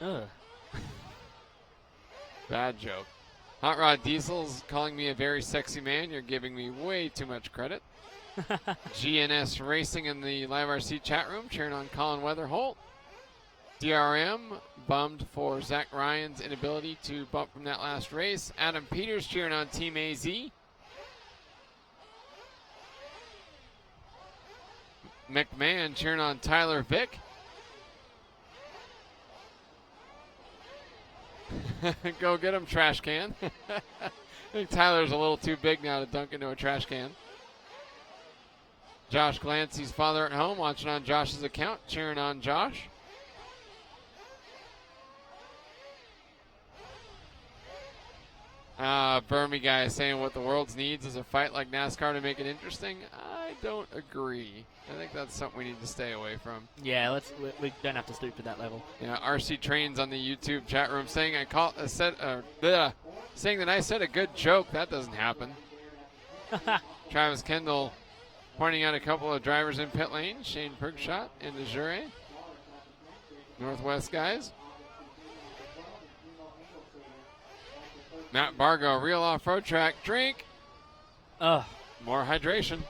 Ugh. Bad joke. Hot Rod Diesel's calling me a very sexy man. You're giving me way too much credit. GNS Racing in the Live RC chat room cheering on Colin Weatherholt. DRM bummed for Zach Ryan's inability to bump from that last race. Adam Peters cheering on Team AZ. McMahon cheering on Tyler Vick. Go get him, trash can. I think Tyler's a little too big now to dunk into a trash can. Josh Glancy's father at home watching on Josh's account, cheering on Josh. Burmy guy saying what the world needs is a fight like NASCAR to make it interesting. I don't agree. I think that's something we need to stay away from. Yeah, we don't have to stoop to that level. Yeah, RC Trains on the YouTube chat room saying saying that I said a good joke. That doesn't happen. Travis Kendall pointing out a couple of drivers in pit lane. Shane Pergshot and the Jure. Northwest guys. Matt Bargo, real off-road track. Drink. More hydration.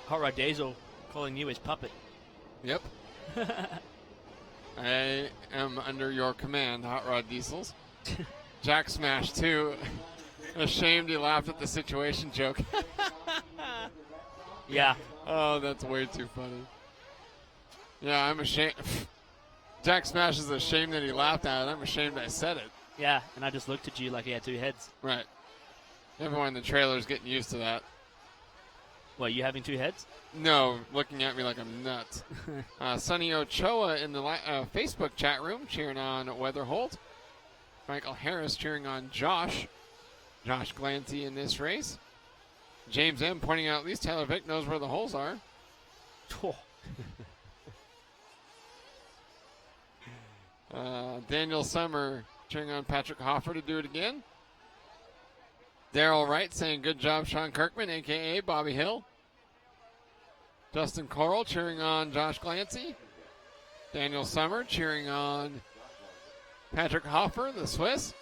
Hot Rod Diesel calling you his puppet. Yep. I am under your command, Hot Rod Diesels. Jack Smash, too. Ashamed he laughed at the situation joke. Yeah. Oh, that's way too funny. Yeah, I'm ashamed. Jack Smash is ashamed that he laughed at it. I'm ashamed I said it. Yeah, and I just looked at you like he had two heads. Right. Everyone in the trailer is getting used to that. What, you having two heads? No, looking at me like I'm nuts. Sonny Ochoa in the Facebook chat room cheering on Weatherholt. Michael Harris cheering on Josh. Josh Glancy in this race. James M. pointing out at least Tyler Vick knows where the holes are. Daniel Summer cheering on Patrick Hoffer to do it again. Daryl Wright saying good job Sean Kirkman, a.k.a. Bobby Hill. Justin Coral cheering on Josh Glancy. Daniel Summer cheering on Patrick Hoffer, the Swiss.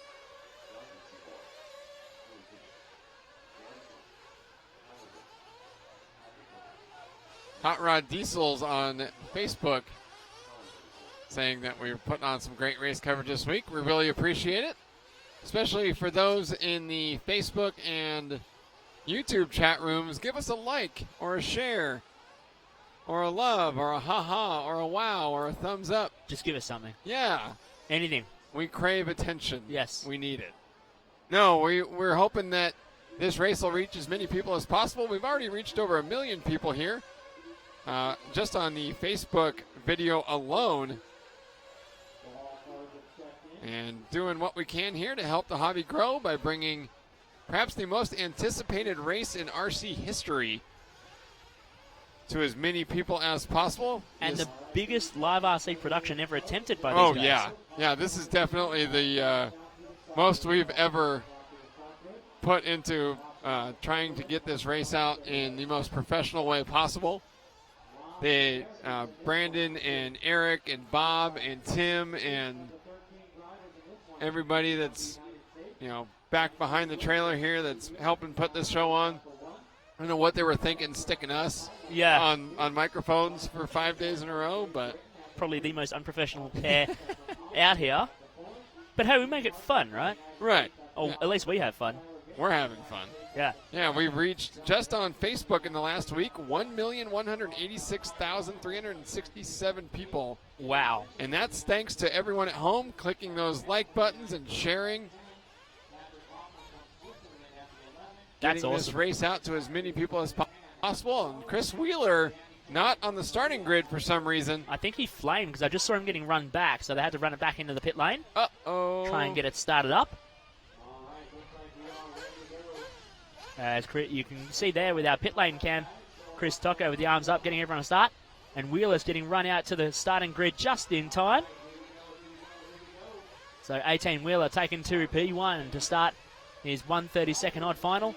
Hot Rod Diesels on Facebook saying that we're putting on some great race coverage this week. We really appreciate it, especially for those in the Facebook and YouTube chat rooms. Give us a like or a share or a love or a ha-ha or a wow or a thumbs up. Just give us something. Yeah. Anything. We crave attention. Yes. We need it. No, we're hoping that this race will reach as many people as possible. We've already reached over 1 million people here. Just on the Facebook video alone. And doing what we can here to help the hobby grow by bringing perhaps the most anticipated race in RC history to as many people as possible. And the biggest live RC production ever attempted by these guys. Yeah. Yeah, this is definitely the most we've ever put into trying to get this race out in the most professional way possible. Brandon and Eric and Bob and Tim and everybody that's, back behind the trailer here that's helping put this show on. I don't know what they were thinking sticking us on microphones for 5 days in a row, but probably the most unprofessional pair out here. But hey, we make it fun, right? Right. Oh, at least we have fun. We're having fun. Yeah. Yeah, we reached just on Facebook in the last week 1,186,367 people. Wow. And that's thanks to everyone at home clicking those like buttons and sharing. That's getting awesome. This race out to as many people as possible. And Chris Wheeler not on the starting grid for some reason. I think he flamed because I just saw him getting run back, so they had to run it back into the pit lane. Uh-oh. Try and get it started up. As you can see there with our pit lane cam, Chris Tocco with the arms up, getting everyone to start. And Wheeler's getting run out to the starting grid just in time. So 18 Wheeler taken to P1 to start his 1:32 odd final.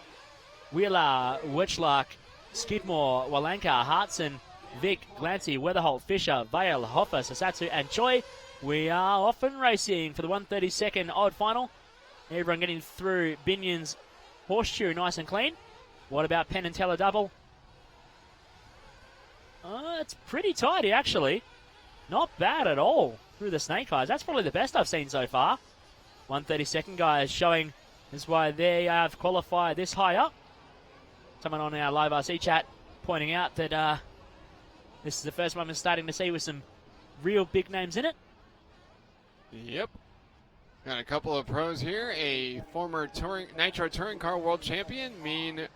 Wheeler, Witchlock, Skidmore, Walanka, Hartson, Vic, Glancy, Weatherholt, Fisher, Vale, Hoffer, Sasatsu, and Choi. We are off and racing for the 1:32 odd final. Everyone getting through Binion's horseshoe nice and clean. What about Penn and Teller double? It's pretty tidy, actually. Not bad at all through the snake eyes. That's probably the best I've seen so far. 1:32 guys showing is why they have qualified this high up. Someone on our live RC chat pointing out that this is the first one we're starting to see with some real big names in it. Yep. Got a couple of pros here. A former Nitro Touring Car World Champion, Mean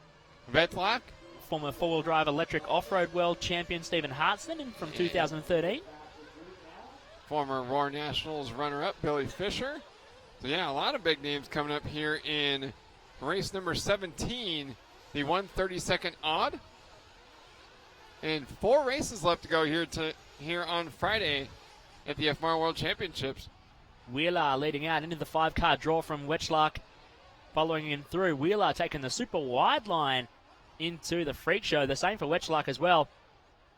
Vetlock. Former four-wheel drive electric off-road world champion Stephen Hartston from 2013. Former Roar Nationals runner-up Billy Fisher. So yeah, a lot of big names coming up here in race number 17, the 1:32 odd. And 4 races left to go here on Friday at the IFMAR World Championships. Wheeler leading out into the 5-car draw from Wetchlock. Following him through, Wheeler taking the super wide line into the freak show. The same for Wetchlock as well.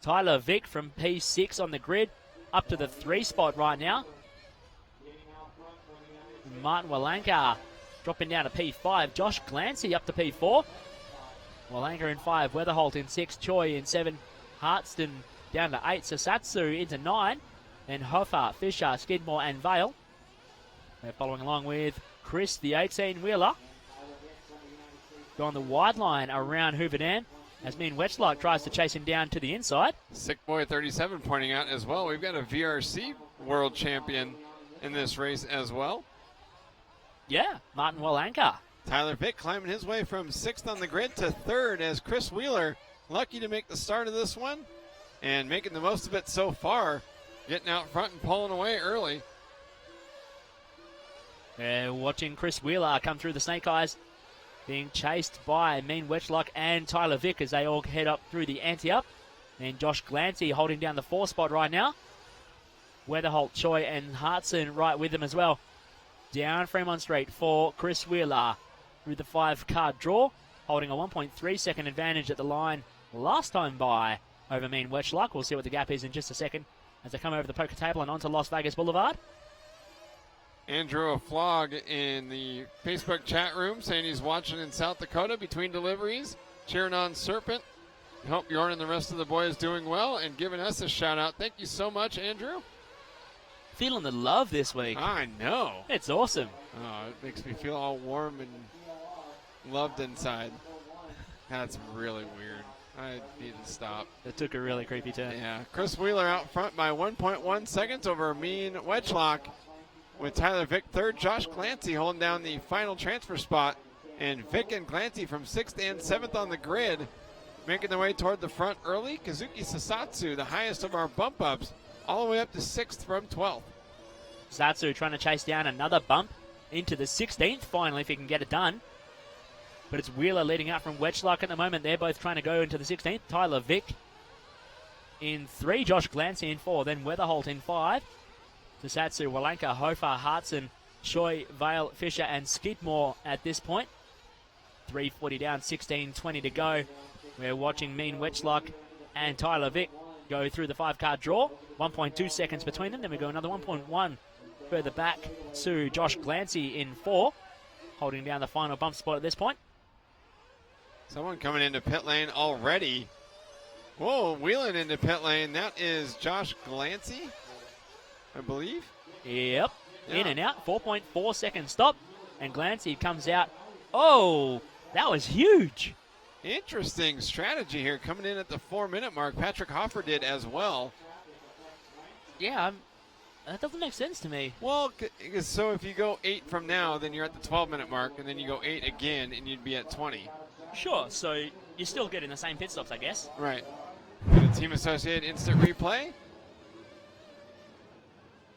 Tyler Vick from P6 on the grid, up to the 3 spot right now. Martin Walanka dropping down to P5. Josh Glancy up to P4. Walanka in 5, Weatherholt in 6, Choi in 7, Hartston down to 8, Sasatsu into 9, and Hoffer, Fisher, Skidmore, and Vale. They're following along with Chris, the 18-wheeler. Going the wide line around Hoover Dam as Mean Wetchlock tries to chase him down to the inside. Sick Boy 37 pointing out as well, we've got a VRC world champion in this race as well. Yeah, Martin Walanka. Tyler Vick climbing his way from 6th on the grid to 3rd as Chris Wheeler lucky to make the start of this one and making the most of it so far, getting out front and pulling away early. Watching Chris Wheeler come through the Snake Eyes, being chased by Mean Wetchlock and Tyler Vick as they all head up through the anti-up. And Josh Glancy holding down the 4 spot right now. Weatherholt, Choi, and Hartson right with them as well. Down Fremont Street for Chris Wheeler through the 5-card draw, holding a 1.3 second advantage at the line last time by over Mean Wetchlock. We'll see what the gap is in just a second as they come over the poker table and onto Las Vegas Boulevard. Andrew Flog in the Facebook chat room saying he's watching in South Dakota between deliveries, cheering on Serpent. Hope Bjorn and the rest of the boys doing well and giving us a shout out. Thank you so much, Andrew. Feeling the love this week. I know. It's awesome. Oh, it makes me feel all warm and loved inside. That's really weird. I need to stop. It took a really creepy turn. Yeah. Chris Wheeler out front by 1.1 seconds over Mean Wetchlock, with Tyler Vick third. Josh Glancy holding down the final transfer spot. And Vick and Glancy from 6th and 7th on the grid, making their way toward the front early. Kazuki Sasatsu, the highest of our bump ups, all the way up to 6th from 12th. Sasatsu trying to chase down another bump into the 16th finally if he can get it done. But it's Wheeler leading out from Wetchlock at the moment. They're both trying to go into the 16th. Tyler Vick in 3, Josh Glancy in 4, then Weatherholt in 5. Sasatsu, Walanka, Hofer, Hartson, Choi, Vale, Fisher, and Skidmore at this point. 3:40 down, 16:20 to go. We're watching Mean Wetchlock and Tyler Vick go through the 5-card draw. 1.2 seconds between them. Then we go another 1.1 further back to Josh Glancy in 4, holding down the final bump spot at this point. Someone coming into pit lane already. Whoa, wheeling into pit lane. That is Josh Glancy, I believe. Yep. In and out. 4.4 second stop. And Glancy comes out. Oh, that was huge. Interesting strategy here coming in at the 4-minute mark. Patrick Hoffer did as well. Yeah, that doesn't make sense to me. Well, so if you go 8 from now, then you're at the 12-minute mark, and then you go 8 again, and you'd be at 20. Sure, so you're still getting the same pit stops, I guess. Right. The team associated instant replay.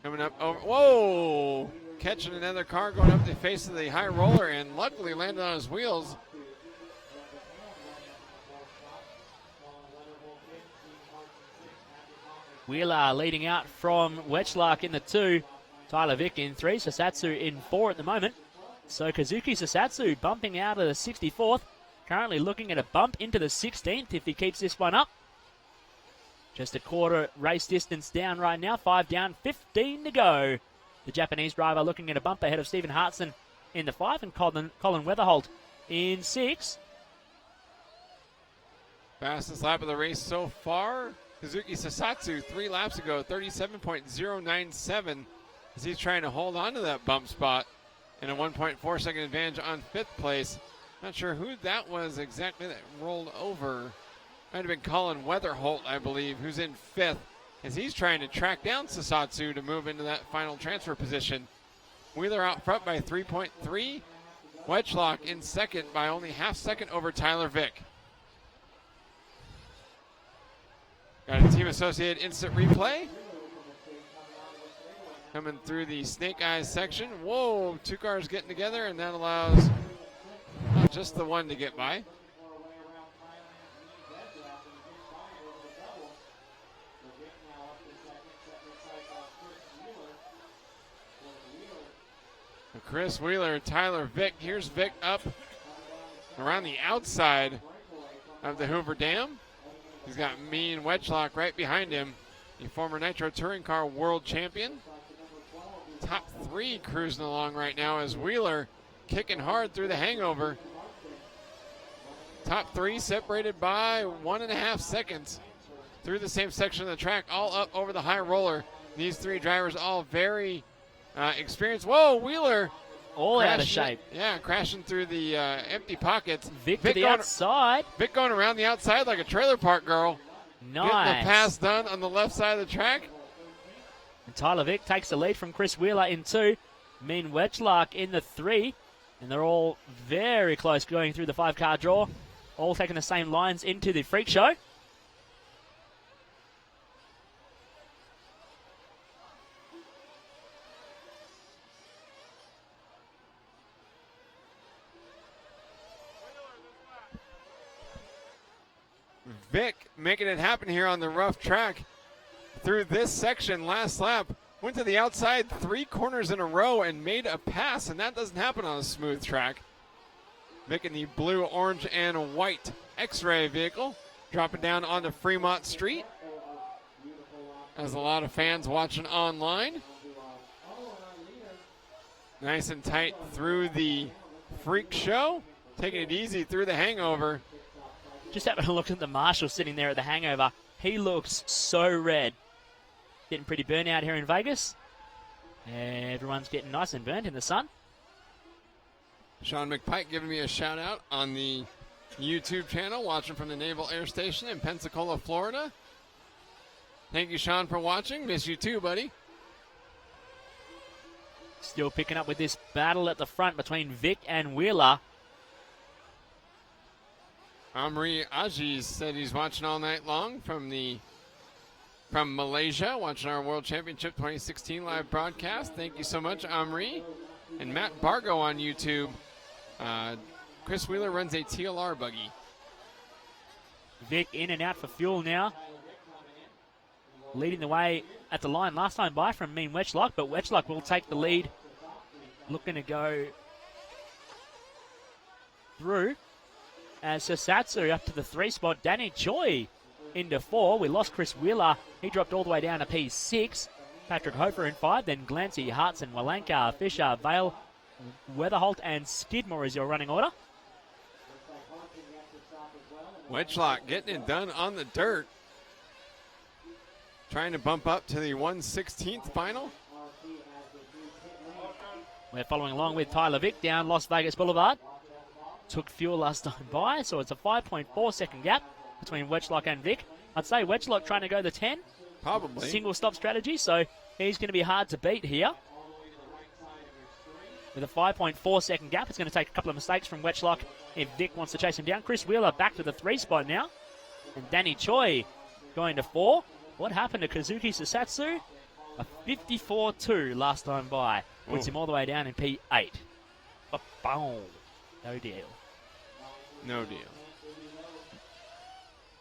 Coming up over. Whoa! Catching another car going up the face of the high roller and luckily landed on his wheels. Wheeler leading out from Wetchlock in the 2. Tyler Vick in 3. Sasatsu in 4 at the moment. So Kazuki Sasatsu bumping out of the 64th. Currently looking at a bump into the 16th if he keeps this one up. Just a quarter race distance down right now. 5 down, 15 to go. The Japanese driver looking at a bump ahead of Stephen Hartson in the 5 and Colin Weatherholt in 6. Fastest lap of the race so far. Kazuki Sasatsu 3 laps ago, 37.097 as he's trying to hold on to that bump spot and a 1.4 second advantage on 5th place. Not sure who that was exactly that rolled over. Might have been Colin Weatherholt, I believe, who's in 5th as he's trying to track down Sasatsu to move into that final transfer position. Wheeler out front by 3.3. Wetchlock in 2nd by only half second over Tyler Vick. Got a team associated instant replay. Coming through the Snake Eyes section. Whoa, 2 cars getting together, and that allows not just the one to get by. Chris Wheeler, Tyler Vick. Here's Vick up around the outside of the Hoover Dam. He's got Mean Wetchlock right behind him, the former Nitro Touring Car World Champion. Top 3 cruising along right now as Wheeler kicking hard through the hangover. Top 3 separated by 1.5 seconds through the same section of the track, all up over the high roller. These 3 drivers all very experienced. Whoa, Wheeler. All out of shape. Yeah, crashing through the empty pockets. Vick to the outside. Vick going around the outside like a trailer park girl. Nice. Getting the pass done on the left side of the track. And Tyler Vick takes the lead from Chris Wheeler in 2. Mean Wetchlock in the 3. And they're all very close going through the 5-car draw. all taking the same lines into the freak show. Vic making it happen here on the rough track through this section last lap. Went to the outside 3 corners in a row and made a pass, and that doesn't happen on a smooth track. Vic in the blue, orange, and white X-Ray vehicle, dropping down onto Fremont Street. As a lot of fans watching online. Nice and tight through the freak show. Taking it easy through the hangover. Just having a look at the marshal sitting there at the hangover. He looks so red. Getting pretty burnt out here in Vegas. Everyone's getting nice and burnt in the sun. Sean McPike giving me a shout out on the YouTube channel, watching from the Naval Air Station in Pensacola, Florida. Thank you, Sean, for watching. Miss you too, buddy. Still picking up with this battle at the front between Vic and Wheeler. Amri Aziz said he's watching all night long from Malaysia, watching our World Championship 2016 live broadcast. Thank you so much, Amri. And Matt Bargo on YouTube. Chris Wheeler runs a TLR buggy. Vic in and out for fuel now. Leading the way at the line last time by from Mean Wetchlock, but Wetchlock will take the lead. Looking to go through. As Sasatsu up to the 3 spot. Danny Choi into 4. We lost Chris Wheeler. He dropped all the way down to P6. Patrick Hofer in 5. Then Glancy, Hartson, Walenka, Fisher, Vale, Weatherholt, and Skidmore is your running order. Wetchlock getting it done on the dirt. Trying to bump up to the 1/16th final. We're following along with Tyler Vick down Las Vegas Boulevard. Took fuel last time by, so it's a 5.4 second gap between Wetchlock and Vic. I'd say Wetchlock trying to go the 10. Probably. Single stop strategy, so he's going to be hard to beat here. With a 5.4 second gap, it's going to take a couple of mistakes from Wetchlock if Vic wants to chase him down. Chris Wheeler back to the 3 spot now. And Danny Choi going to 4. What happened to Kazuki Sasatsu? A 54.2 last time by. Puts him all the way down in P8. Boom. No deal. No deal.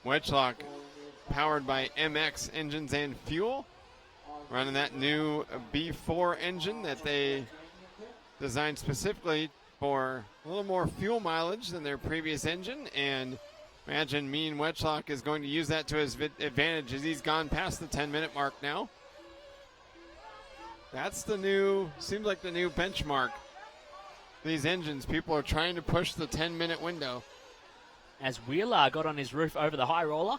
Wetchlock powered by MX engines and fuel. Running that new B4 engine that they designed specifically for a little more fuel mileage than their previous engine. And imagine Mean Wetchlock is going to use that to his advantage as he's gone past the 10-minute mark now. That's the new, seems like the new benchmark. These engines, people are trying to push the 10-minute window. As Wheeler got on his roof over the high roller.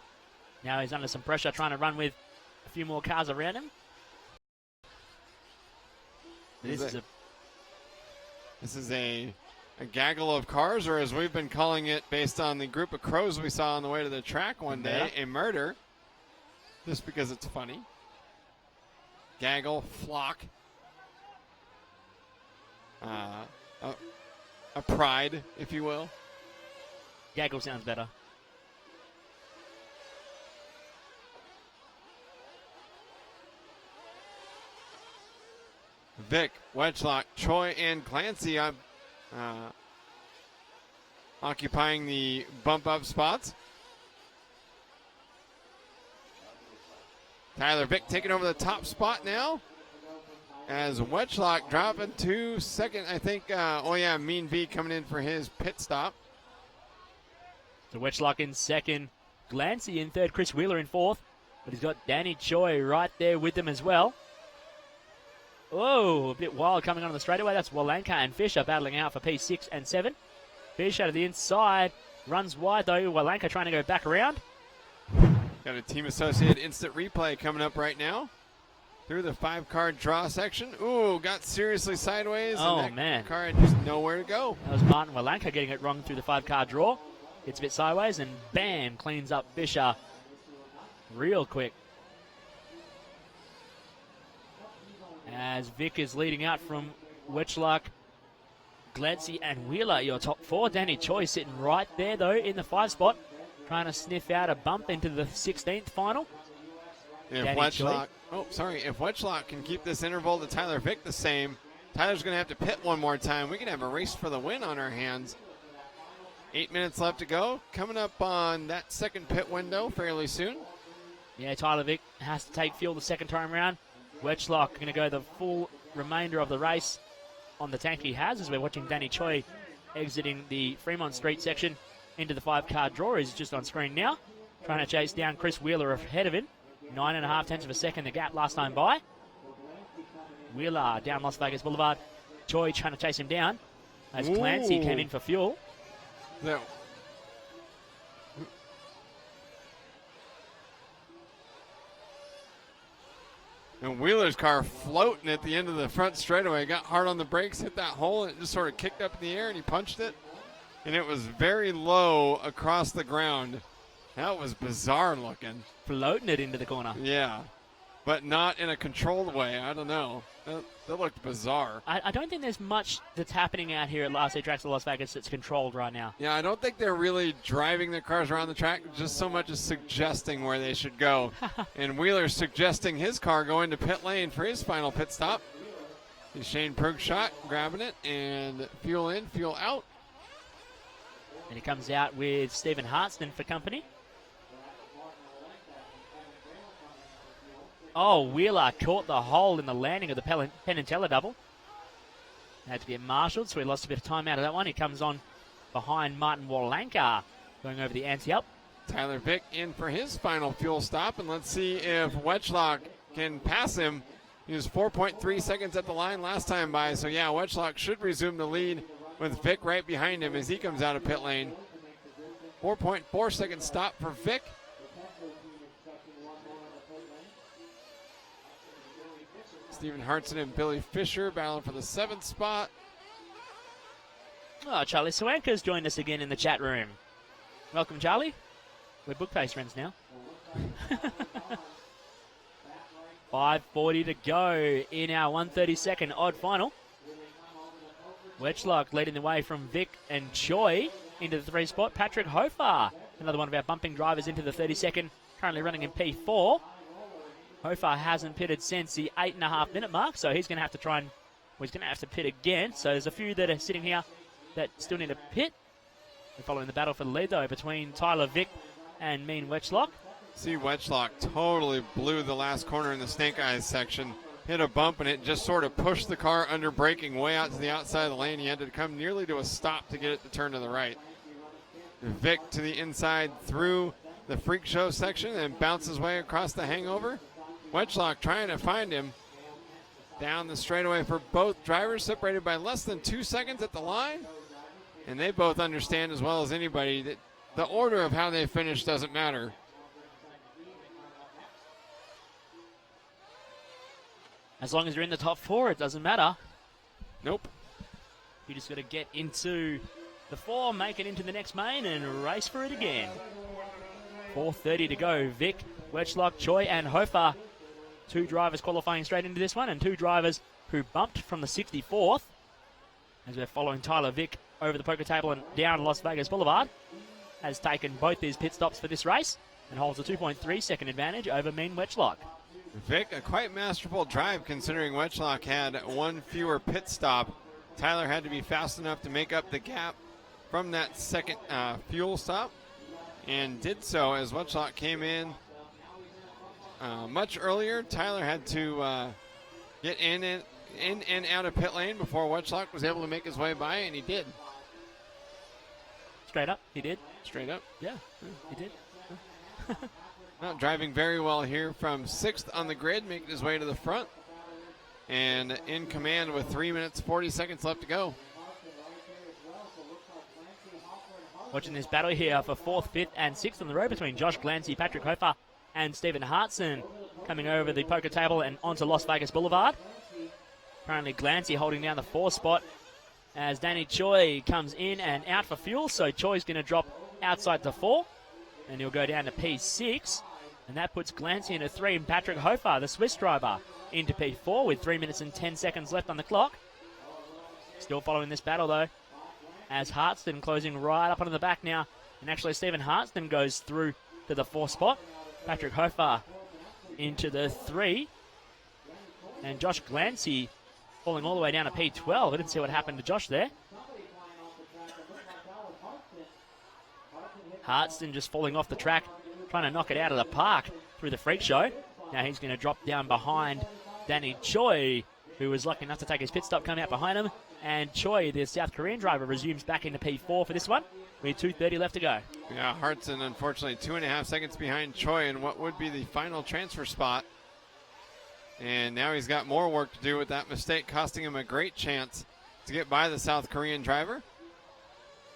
Now he's under some pressure trying to run with a few more cars around him. This is a gaggle of cars, or as we've been calling it based on the group of crows we saw on the way to the track one day, a murder. Just because it's funny. Gaggle, flock. A pride, if you will. Gaggle sounds better. Vic, Wetchlock, Choi, and Clancy occupying the bump-up spots. Tyler Vick taking over the top spot now. As Wetchlock dropping to second, I think, Mean V coming in for his pit stop. So Wetchlock in second, Glancy in third, Chris Wheeler in fourth. But he's got Danny Choi right there with them as well. Oh, a bit wild coming on the straightaway. That's Walenka and Fisher battling out for P6 and 7. Fisher to the inside, runs wide though. Walenka trying to go back around. Got a Team Associated instant replay coming up right now. Through the 5-card draw section. Ooh, got seriously sideways. Oh, and that man. car had just nowhere to go. That was Martin Walenka getting it wrong through the 5-card draw. Gets a bit sideways and bam, cleans up Fisher real quick. As Vic is leading out from Wetchlock Glancy and Wheeler, your top 4. Danny Choi sitting right there, though, in the 5 spot, trying to sniff out a bump into the 16th final. If Wetchlock can keep this interval to Tyler Vick the same, Tyler's going to have to pit one more time. We can have a race for the win on our hands. 8 minutes left to go. Coming up on that second pit window fairly soon. Yeah, Tyler Vick has to take fuel the second time round. Wetchlock going to go the full remainder of the race on the tank he has, as we're watching Danny Choi exiting the Fremont Street section into the 5-car draw. He's just on screen now, trying to chase down Chris Wheeler ahead of him. 9.5 tenths of a second the gap last time by. Wheeler down Las Vegas Boulevard. Choi trying to chase him down as Clancy came in for fuel. No. And Wheeler's car floating at the end of the front straightaway. Got hard on the brakes, hit that hole, and it just sort of kicked up in the air, and he punched it. And it was very low across the ground. That was bizarre looking. Floating it into the corner. Yeah, but not in a controlled way. I don't know. That looked bizarre. I don't think there's much that's happening out here at Last 8 Tracks of Las Vegas that's controlled right now. Yeah, I don't think they're really driving their cars around the track, just so much as suggesting where they should go. And Wheeler's suggesting his car go into pit lane for his final pit stop. Shane Pergshot grabbing it, and fuel in, fuel out. And he comes out with Stephen Hartston for company. Oh, Wheeler caught the hole in the landing of the Penn and Teller double. Had to get marshaled, so he lost a bit of time out of that one. He comes on behind Martin Warlanka, going over the anti-up. Tyler Vick in for his final fuel stop, and let's see if Wetchlock can pass him. He was 4.3 seconds at the line last time by, so yeah, Wetchlock should resume the lead with Vick right behind him as he comes out of pit lane. 4.4 second stop for Vick. Stephen Hartson and Billy Fisher battling for the 7th spot. Oh, Charlie Swanka's joined us again in the chat room. Welcome, Charlie. We're book pace friends now. 5:40 to go in our 132nd odd final. Wetchlock leading the way from Vic and Choi into the 3 spot. Patrick Hofer, another one of our bumping drivers, into the 32nd, currently running in P4. Hofer hasn't pitted since the 8.5 minute mark, so he's going to have to he's going to have to pit again. So there's a few that are sitting here that still need to pit. We're following the battle for the lead, though, between Tyler Vick and Mean Wetchlock. See, Wetchlock totally blew the last corner in the Snake Eyes section. Hit a bump, and it just sort of pushed the car under braking way out to the outside of the lane. He had to come nearly to a stop to get it to turn to the right. Vick to the inside through the Freak Show section and bounces way across the hangover. Wetchlock trying to find him down the straightaway for both drivers, separated by less than 2 seconds at the line. And they both understand as well as anybody that the order of how they finish doesn't matter. As long as you're in the top 4, it doesn't matter. Nope. You just got to get into the 4, make it into the next main, and race for it again. 4:30 to go. Vic, Wetchlock, Choi, and Hofer. 2 drivers qualifying straight into this one, and 2 drivers who bumped from the 64th. As we're following Tyler Vick over the poker table and down Las Vegas Boulevard. Has taken both his pit stops for this race and holds a 2.3 second advantage over Mean Wetchlock. Vic, a quite masterful drive considering Wetchlock had 1 fewer pit stop. Tyler had to be fast enough to make up the gap from that second fuel stop, and did so as Wetchlock came in much earlier. Tyler had to get in and out of pit lane before Wetchlock was able to make his way by, and he did. Straight up, he did. Straight up? Yeah, he did. Well, driving very well here from 6th on the grid, making his way to the front. And in command with 3 minutes, 40 seconds left to go. Watching this battle here for 4th, 5th, and 6th on the road between Josh Glancy, Patrick Hofer, and Stephen Hartson coming over the poker table and onto Las Vegas Boulevard. Currently Glancy holding down the 4 spot as Danny Choi comes in and out for fuel. So Choi's going to drop outside the 4, and he'll go down to P6. And that puts Glancy into 3 and Patrick Hofer, the Swiss driver, into P4 with 3 minutes and 10 seconds left on the clock. Still following this battle, though, as Hartston closing right up onto the back now. And actually, Stephen Hartston goes through to the 4th spot. Patrick Hofer into the 3. And Josh Glancy falling all the way down to P12. I didn't see what happened to Josh there. Hartston just falling off the track, trying to knock it out of the park through the freak show. Now he's going to drop down behind Danny Choi, who was lucky enough to take his pit stop coming out behind him. And Choi, the South Korean driver, resumes back into P4 for this one. With 2:30 left to go. Yeah, Hartson, unfortunately, 2.5 seconds behind Choi in what would be the final transfer spot. And now he's got more work to do with that mistake, costing him a great chance to get by the South Korean driver.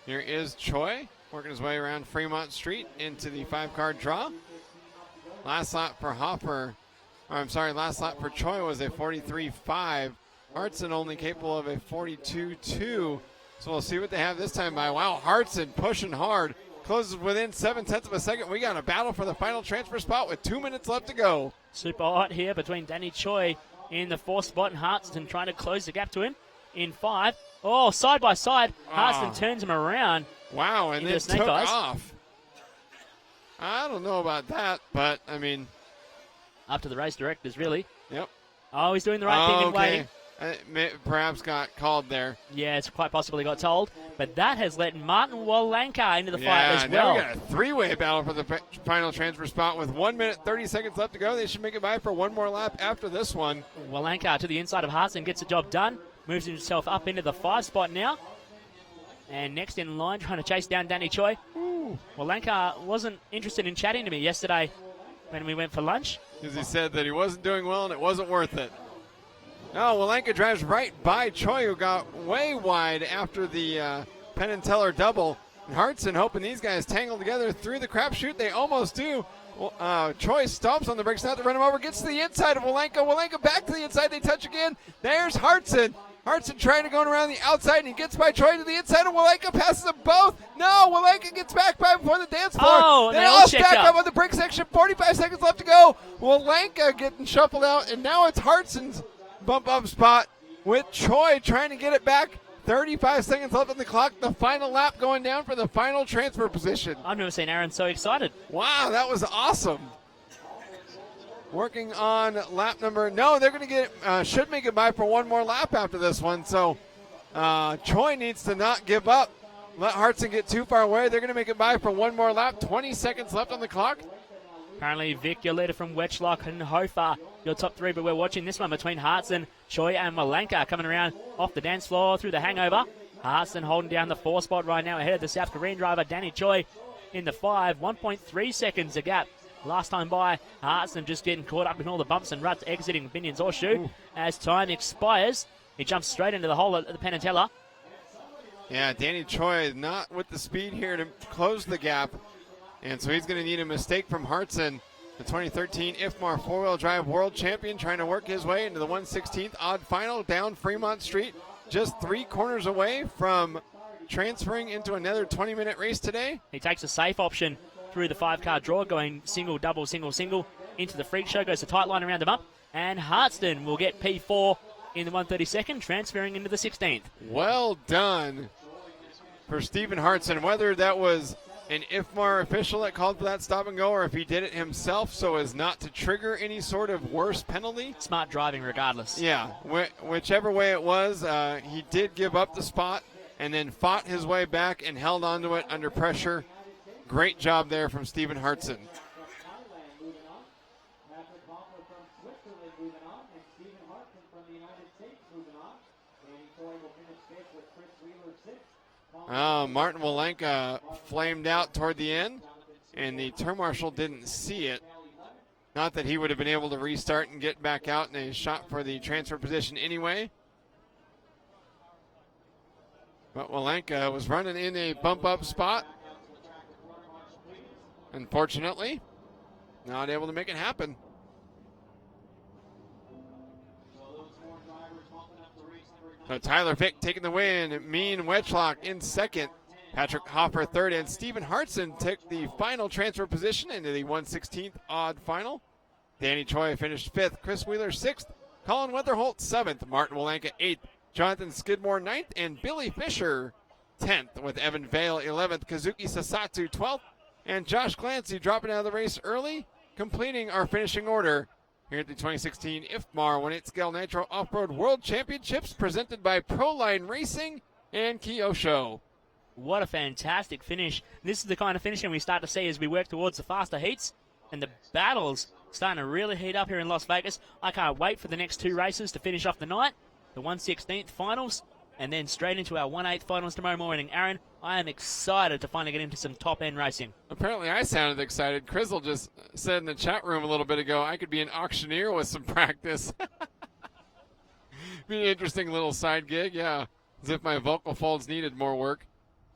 Here is Choi, working his way around Fremont Street into the 5-car draw. Last lap for last lap for Choi was a 43.5. Hartson only capable of a 42.2. So we'll see what they have this time by. Wow, Hartson pushing hard. Closes within 0.7 of a second. We got a battle for the final transfer spot with 2 minutes left to go. Super hot here between Danny Choi in the 4th spot and Hartston trying to close the gap to him in 5. Oh, side by side. Hartston turns him around. Wow, and then Snake took Eyes. off. I don't know about that, but, I mean. Up to the race directors, really. Yep. Oh, he's doing the right thing and waiting. Perhaps got called there. Yeah, it's quite possible he got told. But that has let Martin Walenka into the fight as now well. we got a 3-way battle for the final transfer spot with 1 minute, 30 seconds left to go. They should make it by for one more lap after this one. Walenka to the inside of Hartson gets the job done. Moves himself up into the 5 spot now. And next in line, trying to chase down Danny Choi. Walenka wasn't interested in chatting to me yesterday when we went for lunch. Because he said that he wasn't doing well and it wasn't worth it. No, Walenka drives right by Choi, who got way wide after the Penn and Teller double. And Hartson hoping these guys tangle together through the crapshoot. They almost do. Choi stomps on the brakes, not to run him over. Gets to the inside of Walenka. Walenka back to the inside. They touch again. There's Hartson. Hartson trying to go around the outside, and he gets by Choi to the inside, and Walenka passes them both. No, Walenka gets back by before the dance floor. Oh, they all stack up on the brake section. 45 seconds left to go. Walenka getting shuffled out, and now it's Hartson's bump up spot with Choi trying to get it back. 35 seconds left on the clock. The final lap going down for the final transfer position. I've never seen Aaron so excited. Wow, that was awesome. Working on lap number. No, they're going to get should make it by for one more lap after this one. So Choi needs to not give up. Let Hartson get too far away. They're going to make it by for one more lap. 20 seconds left on the clock. Apparently, Vic, your leader from Wetchlock and Hofer, your top 3, but we're watching this one between Hartson, Choi, and Walenka coming around off the dance floor through the hangover. Hartson holding down the 4 spot right now ahead of the South Korean driver, Danny Choi, in the 5. 1.3 seconds a gap. Last time by, Hartson just getting caught up in all the bumps and ruts, exiting Binion's horseshoe. As time expires, he jumps straight into the hole at the Penn and Teller. Yeah, Danny Choi not with the speed here to close the gap. And so he's going to need a mistake from Hartson, the 2013 IFMAR 4-wheel drive world champion, trying to work his way into the 1/16th odd final down Fremont Street, just 3 corners away from transferring into another 20-minute race today. He takes a safe option through the 5-car draw, going single, double, single, single into the freak show, goes the tight line around him up, and Hartston will get P4 in the 132nd, transferring into the 16th. Well done for Stephen Hartson, whether that was an IFMAR official that called for that stop and go, or if he did it himself so as not to trigger any sort of worse penalty. Smart driving regardless. Yeah, whichever way it was, he did give up the spot and then fought his way back and held onto it under pressure. Great job there from Stephen Hartson. Martin Walenka flamed out toward the end, and the turn marshal didn't see it. Not that he would have been able to restart and get back out in a shot for the transfer position anyway. But Walenka was running in a bump-up spot. Unfortunately, not able to make it happen. So Tyler Vick taking the win. Mean Wetchlock in second. Patrick Hoffer third. And Stephen Hartson took the final transfer position into the 1/16th odd final. Danny Choi finished 5th. Chris Wheeler 6th. Colin Weatherholt 7th. Martin Walenka 8th. Jonathan Skidmore 9th, and Billy Fisher 10th, with Evan Vale 11th, Kazuki Sasatsu 12th, and Josh Clancy dropping out of the race early, completing our finishing order here at the 2016 IFMAR 1/8 Scale Nitro Off-Road World Championships, presented by Proline Racing and Kyosho. What a fantastic finish. This is the kind of finishing we start to see as we work towards the faster heats, and the battles starting to really heat up here in Las Vegas. I can't wait for the next two races to finish off the night, the 1/16 finals, and then straight into our 1/8 finals tomorrow morning. Aaron, I am excited to finally get into some top-end racing. Apparently I sounded excited. Crizzle just said in the chat room a little bit ago, I could be an auctioneer with some practice. Be an interesting little side gig, yeah. As if my vocal folds needed more work.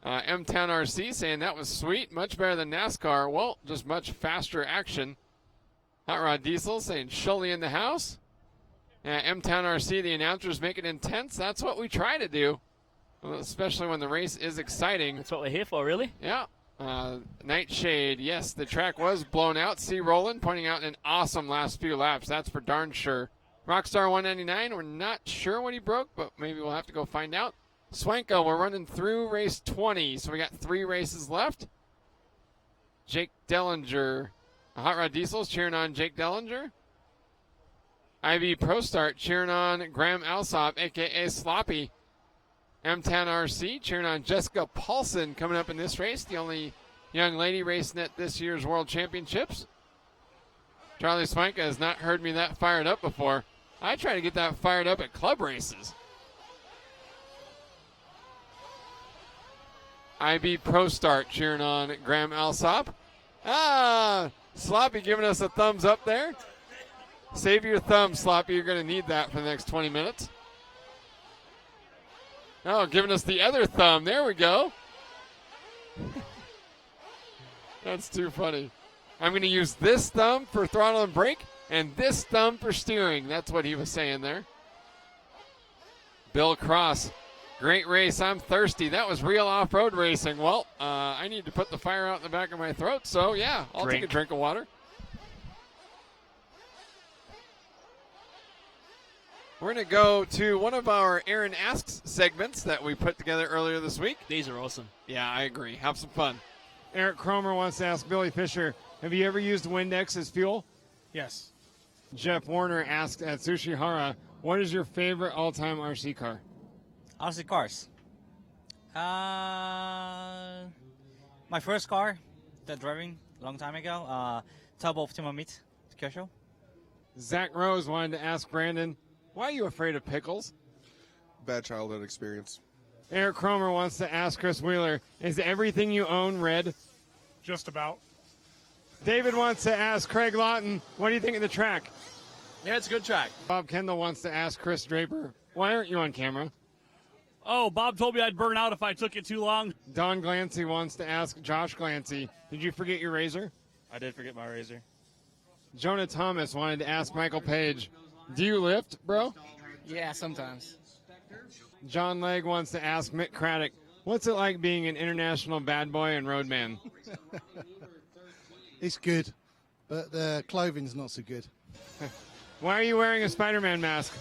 M-Town RC saying that was sweet, much better than NASCAR. Well, just much faster action. Hot Rod Diesel saying Shully in the house. M-Town RC, the announcers make it intense. That's what we try to do, especially when the race is exciting. That's what we're here for, really. Yeah. Nightshade, yes, the track was blown out. C. Roland pointing out an awesome last few laps. That's for darn sure. Rockstar 199, we're not sure what he broke, but maybe we'll have to go find out. Swanko, we're running through race 20, so we got 3 races left. Jake Dellinger, Hot Rod Diesel's cheering on Jake Dellinger. IB Pro Start cheering on Graham Alsop, a.k.a. Sloppy. M-Town RC cheering on Jessica Paulson coming up in this race, the only young lady racing at this year's World Championships. Charlie Swanka has not heard me that fired up before. I try to get that fired up at club races. IB Pro Start cheering on Graham Alsop. Sloppy giving us a thumbs up there. Save your thumb, Sloppy. You're going to need that for the next 20 minutes. Oh, giving us the other thumb. There we go. That's too funny. I'm going to use this thumb for throttle and brake and this thumb for steering. That's what he was saying there. Bill Cross. Great race. I'm thirsty. That was real off-road racing. Well, I need to put the fire out in the back of my throat, so yeah, I'll take a drink of water. We're going to go to one of our Aaron Asks segments that we put together earlier this week. These are awesome. Yeah, I agree. Have some fun. Eric Cromer wants to ask Billy Fisher, have you ever used Windex as fuel? Yes. Jeff Warner asked at Sushihara, what is your favorite all-time RC car? RC cars. My first car that driving a long time ago, Turbo Optima Meet, Kyosho. Zach Rose wanted to ask Brandon, why are you afraid of pickles? Bad childhood experience. Eric Cromer wants to ask Chris Wheeler, is everything you own red? Just about. David wants to ask Craig Lawton, what do you think of the track? Yeah, it's a good track. Bob Kendall wants to ask Chris Draper, why aren't you on camera? Oh, Bob told me I'd burn out if I took it too long. Don Glancy wants to ask Josh Glancy, did you forget your razor? I did forget my razor. Jonah Thomas wanted to ask Michael Page, do you lift, bro? Yeah, sometimes. John Legg wants to ask Mick Craddock, what's it like being an international bad boy and roadman? It's good, but the clothing's not so good. Why are you wearing a Spider-Man mask?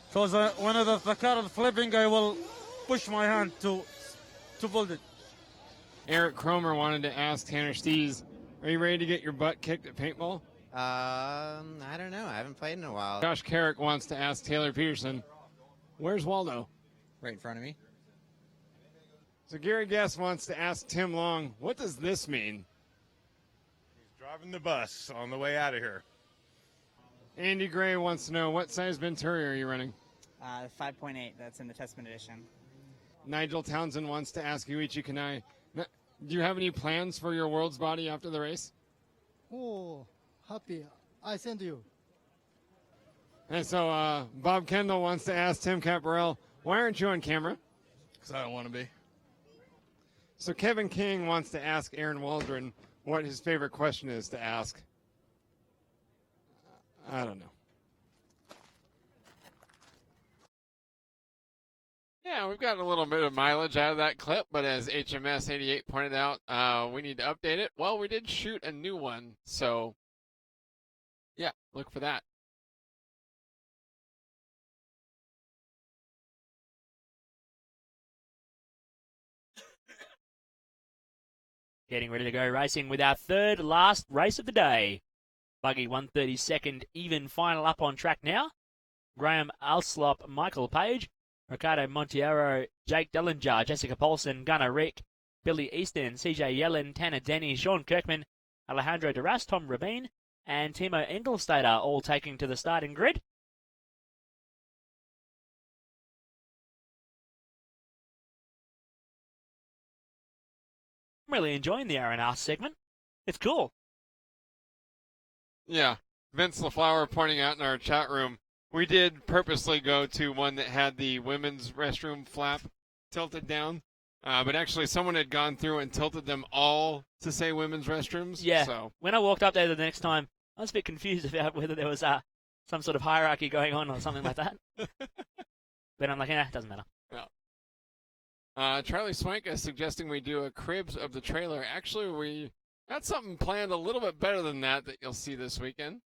Because when the car is flipping, I will push my hand to hold it. Eric Cromer wanted to ask Tanner Stees, are you ready to get your butt kicked at paintball? I don't know. I haven't played in a while. Josh Carrick wants to ask Taylor Peterson, where's Waldo? Right in front of me. So Gary Guest wants to ask Tim Long, what does this mean? He's driving the bus on the way out of here. Andy Gray wants to know, what size Venturi are you running? 5.8. That's in the Testament edition. Nigel Townsend wants to ask Yuichi Kanai, do you have any plans for your world's body after the race? Oh, happy. I send you. And so Bob Kendall wants to ask Tim Caparel, why aren't you on camera? Because I don't want to be. So Kevin King wants to ask Aaron Waldron what his favorite question is to ask. I don't know. Yeah, we've got a little bit of mileage out of that clip, but as HMS 88 pointed out, we need to update it. Well, we did shoot a new one, so yeah, look for that. Getting ready to go racing with our third last race of the day. Buggy 132nd even final up on track now. Graham Alslop, Michael Page, Ricardo Monteiro, Jake Dellinger, Jessica Paulson, Gunnar Rick, Billy Easton, CJ Yellen, Tanner Denny, Sean Kirkman, Alejandro Duras, Tom Rabin, and Timo Engelstader all taking to the starting grid. I'm really enjoying the R&R segment. It's cool. Yeah. Vince LaFlower pointing out in our chat room, we did purposely go to one that had the women's restroom flap tilted down. But actually someone had gone through and tilted them all to say women's restrooms. Yeah. So. When I walked up there the next time, I was a bit confused about whether there was some sort of hierarchy going on or something like that. But I'm like, it doesn't matter. Yeah. Charlie Swanka suggesting we do a cribs of the trailer. Actually, we got something planned a little bit better than that you'll see this weekend.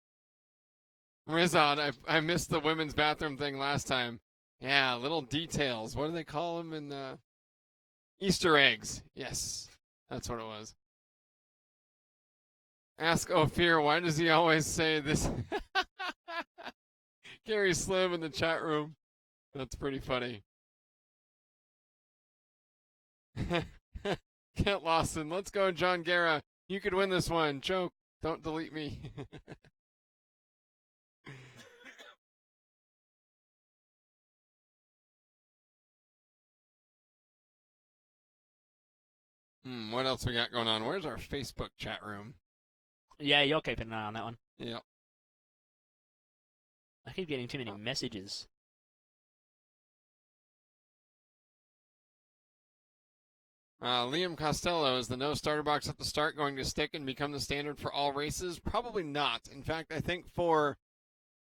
Rizad, I missed the women's bathroom thing last time. Yeah, little details. What do they call them in Easter eggs? Yes, that's what it was. Ask Ophir, why does he always say this? Gary Slim in the chat room. That's pretty funny. Kent Lawson, let's go, John Guerra. You could win this one. Joke, don't delete me. What else we got going on? Where's our Facebook chat room? Yeah, you're keeping an eye on that one. Yep. I keep getting too many messages. Liam Costello, is the no starter box at the start going to stick and become the standard for all races? Probably not. In fact, I think for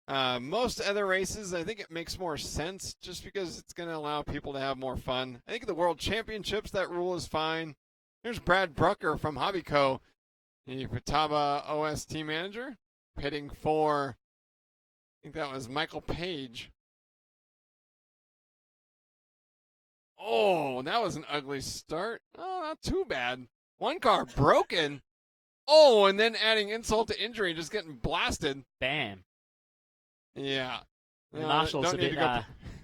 most other races, I think it makes more sense just because it's going to allow people to have more fun. I think at the World Championships, that rule is fine. There's Brad Brucker from Hobbyco, the Futaba OS team manager, pitting for, I think that was Michael Page. Oh, that was an ugly start. Oh, not too bad. One car broken. Oh, and then adding insult to injury, just getting blasted. Bam. Yeah. The marshal's a bit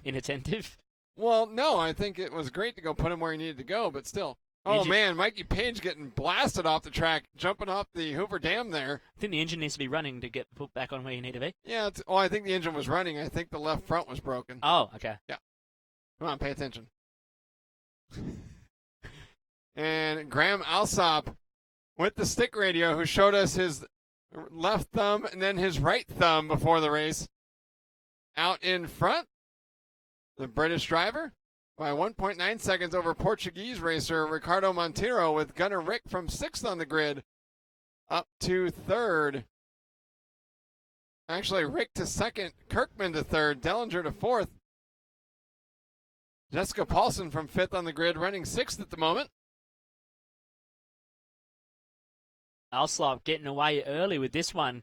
inattentive. Well, no, I think it was great to go put him where he needed to go, but still. Oh, man, Mikey Page getting blasted off the track, jumping off the Hoover Dam there. I think the engine needs to be running to get put back on where you need to be. Yeah, I think the engine was running. I think the left front was broken. Oh, okay. Yeah. Come on, pay attention. And Graham Alsop with the stick radio, who showed us his left thumb and then his right thumb before the race. Out in front, the British driver by 1.9 seconds over Portuguese racer Ricardo Monteiro, with Gunnar Rick from 6th on the grid up to 3rd. Actually, Rick to 2nd, Kirkman to 3rd, Dellinger to 4th. Jessica Paulson from 5th on the grid, running 6th at the moment. Alslop getting away early with this one,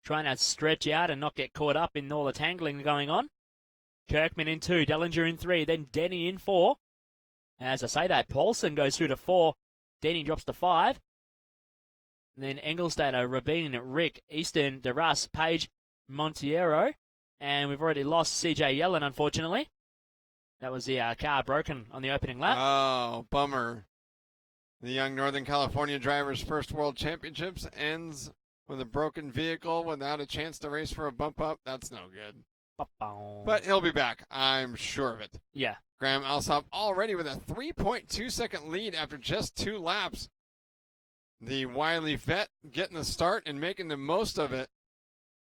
trying to stretch out and not get caught up in all the tangling going on. Kirkman in 2, Dellinger in 3, then Denny in 4. As I say that, Paulson goes through to 4, Denny drops to 5. And then Engelstader, Rabin, Rick, Easton, DeRuss, Page, Monteiro. And we've already lost CJ Yellen, unfortunately. That was the car broken on the opening lap. Oh, bummer. The young Northern California driver's first World Championships ends with a broken vehicle without a chance to race for a bump up. That's no good. But he'll be back. I'm sure of it. Yeah. Graham Alsop already with a 3.2 second lead after just 2 laps. The wily vet getting the start and making the most of it.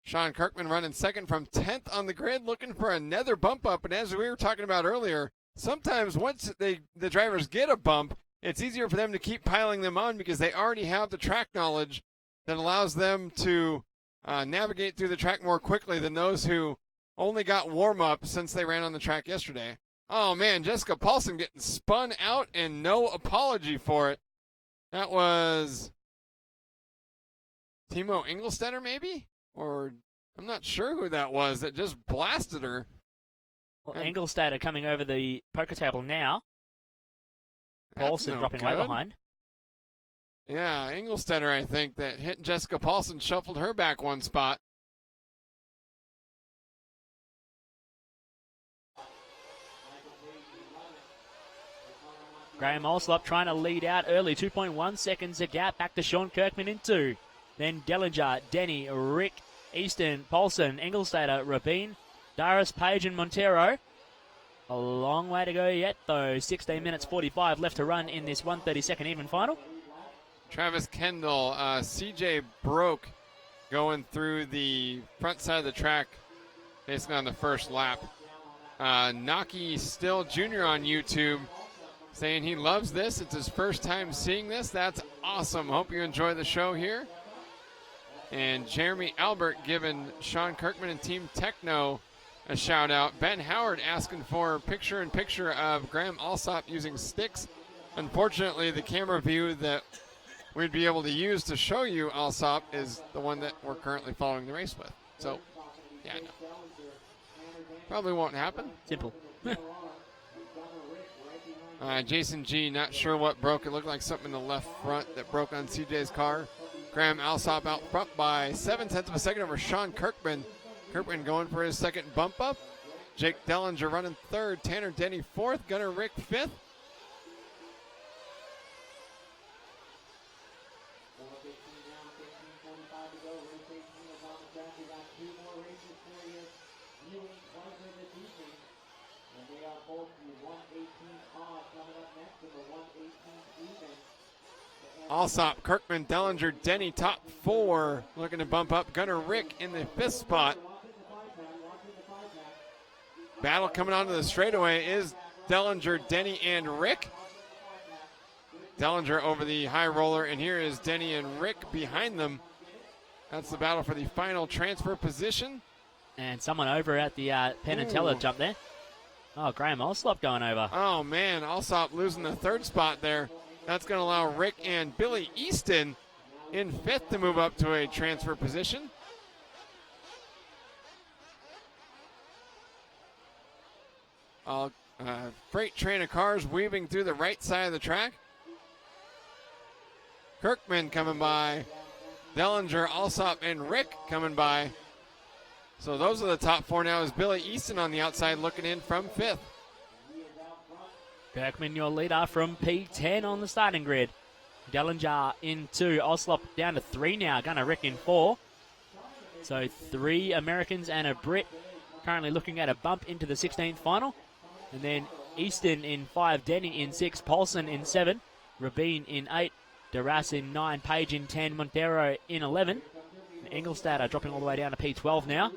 Sean Kirkman running 2nd from 10th on the grid, looking for another bump up. And as we were talking about earlier, sometimes once the drivers get a bump, it's easier for them to keep piling them on because they already have the track knowledge that allows them to navigate through the track more quickly than those who only got warm-up since they ran on the track yesterday. Oh, man, Jessica Paulson getting spun out and no apology for it. That was Timo Engelstader, maybe? Or I'm not sure who that was that just blasted her. Well, Engelstader coming over the poker table now. Paulson dropping way behind. Yeah, Engelstetter, I think, that hit Jessica Paulson, shuffled her back one spot. Graham Olslop trying to lead out early. 2.1 seconds a gap. Back to Sean Kirkman in 2. Then Dellinger, Denny, Rick, Easton, Paulson, Engelstader, Rabin, Darius, Page, and Montero. A long way to go yet, though. 16 minutes 45 left to run in this 1:32 even final. Travis Kendall, CJ Broke going through the front side of the track basically on the first lap. Naki Still Jr. on YouTube saying he loves this. It's his first time seeing this. That's awesome. Hope you enjoy the show here. And Jeremy Albert giving Sean Kirkman and Team Techno a shout out. Ben Howard asking for picture-in-picture of Graham Alsop using sticks. Unfortunately, the camera view that we'd be able to use to show you Alsop is the one that we're currently following the race with. So, yeah, no. Probably won't happen. Simple. Jason G, not sure what broke. It looked like something in the left front that broke on CJ's car. Graham Alsop out front by 0.7 of a second over Sean Kirkman. Kirkman going for his second bump up. Jake Dellinger running third. Tanner Denny fourth. Gunnar Rick fifth. Alsop, Kirkman, Dellinger, Denny, top 4. Looking to bump up Gunnar Rick in the 5th spot. Battle coming onto the straightaway is Dellinger, Denny, and Rick. Dellinger over the high roller, and here is Denny and Rick behind them. That's the battle for the final transfer position. And someone over at the Penn and Teller jump there. Oh, Graham Alsop going over. Oh, man, Alsop losing the 3rd spot there. That's going to allow Rick and Billy Easton in 5th to move up to a transfer position. Freight train of cars weaving through the right side of the track. Kirkman coming by. Dellinger, Alsop, and Rick coming by. So those are the top 4 now, is Billy Easton on the outside looking in from 5th. Kirkman, your leader from P10 on the starting grid. Dellinger in 2. Oslop down to 3 now. Gunnar Rick in 4. So 3 Americans and a Brit currently looking at a bump into the 16th final. And then Easton in 5. Denny in 6. Paulson in 7. Rabin in 8. Duras in 9. Page in 10. Montero in 11. Engelstad dropping all the way down to P12 now.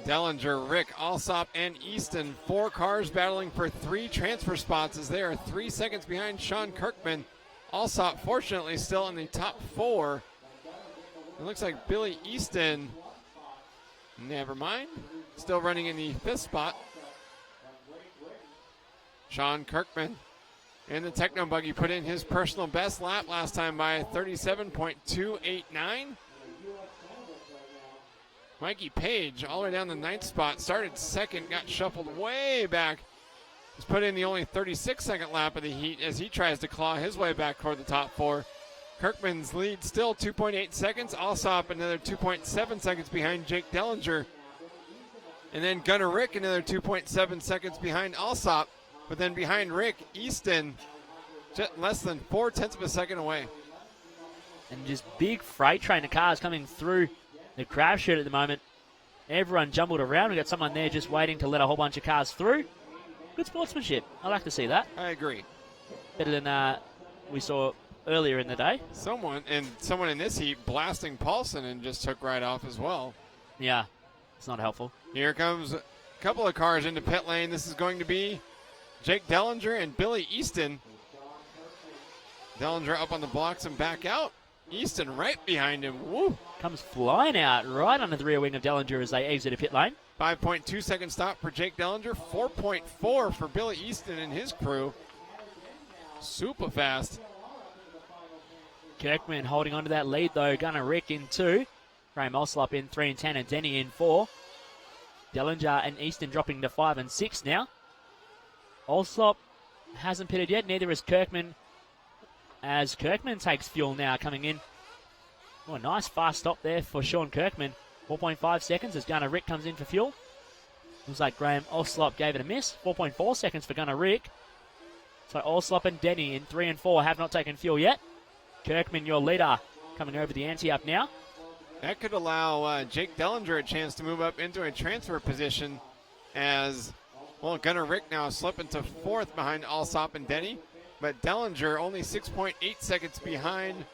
Dellinger, Rick, Alsop, and Easton. 4 cars battling for 3 transfer spots as they are 3 seconds behind Sean Kirkman. Alsop, fortunately, still in the top 4. It looks like Billy Easton, never mind, still running in the 5th spot. Sean Kirkman in the Techno Buggy put in his personal best lap last time by 37.289. Mikey Page, all the way down the 9th spot, started 2nd, got shuffled way back. He's put in the only 36-second lap of the heat as he tries to claw his way back toward the top 4. Kirkman's lead still 2.8 seconds. Alsop another 2.7 seconds behind Jake Dellinger. And then Gunnar Rick another 2.7 seconds behind Alsop. But then behind Rick, Easton just less than 0.4 of a second away. And just big freight train of cars coming through the crowd shoot at the moment. Everyone jumbled around. We got someone there just waiting to let a whole bunch of cars through. Good sportsmanship. I like to see that. I agree. Better than we saw earlier in the day. Someone in this heat blasting Paulson and just took right off as well. Yeah, it's not helpful. Here comes a couple of cars into pit lane. This is going to be Jake Dellinger and Billy Easton. Dellinger up on the blocks and back out. Easton right behind him. Woo! Comes flying out right under the rear wing of Dellinger as they exit a pit lane. 5.2 second stop for Jake Dellinger. 4.4 for Billy Easton and his crew. Super fast. Kirkman holding on to that lead though. Gunnar Rick in 2. Graham Oslop in 3 and 10 and Denny in 4. Dellinger and Easton dropping to 5 and 6 now. Allslop hasn't pitted yet, neither is Kirkman, as Kirkman takes fuel now coming in. Oh, a nice fast stop there for Sean Kirkman. 4.5 seconds as Gunnar Rick comes in for fuel. Looks like Graham Allslop gave it a miss. 4.4 seconds for Gunnar Rick. So Allslop and Denny in 3 and 4 have not taken fuel yet. Kirkman, your leader, coming over the ante up now. That could allow Jake Dellinger a chance to move up into a transfer position as, well, Gunnar Rick now slipping to 4th behind Allsop and Denny, but Dellinger only 6.8 seconds behind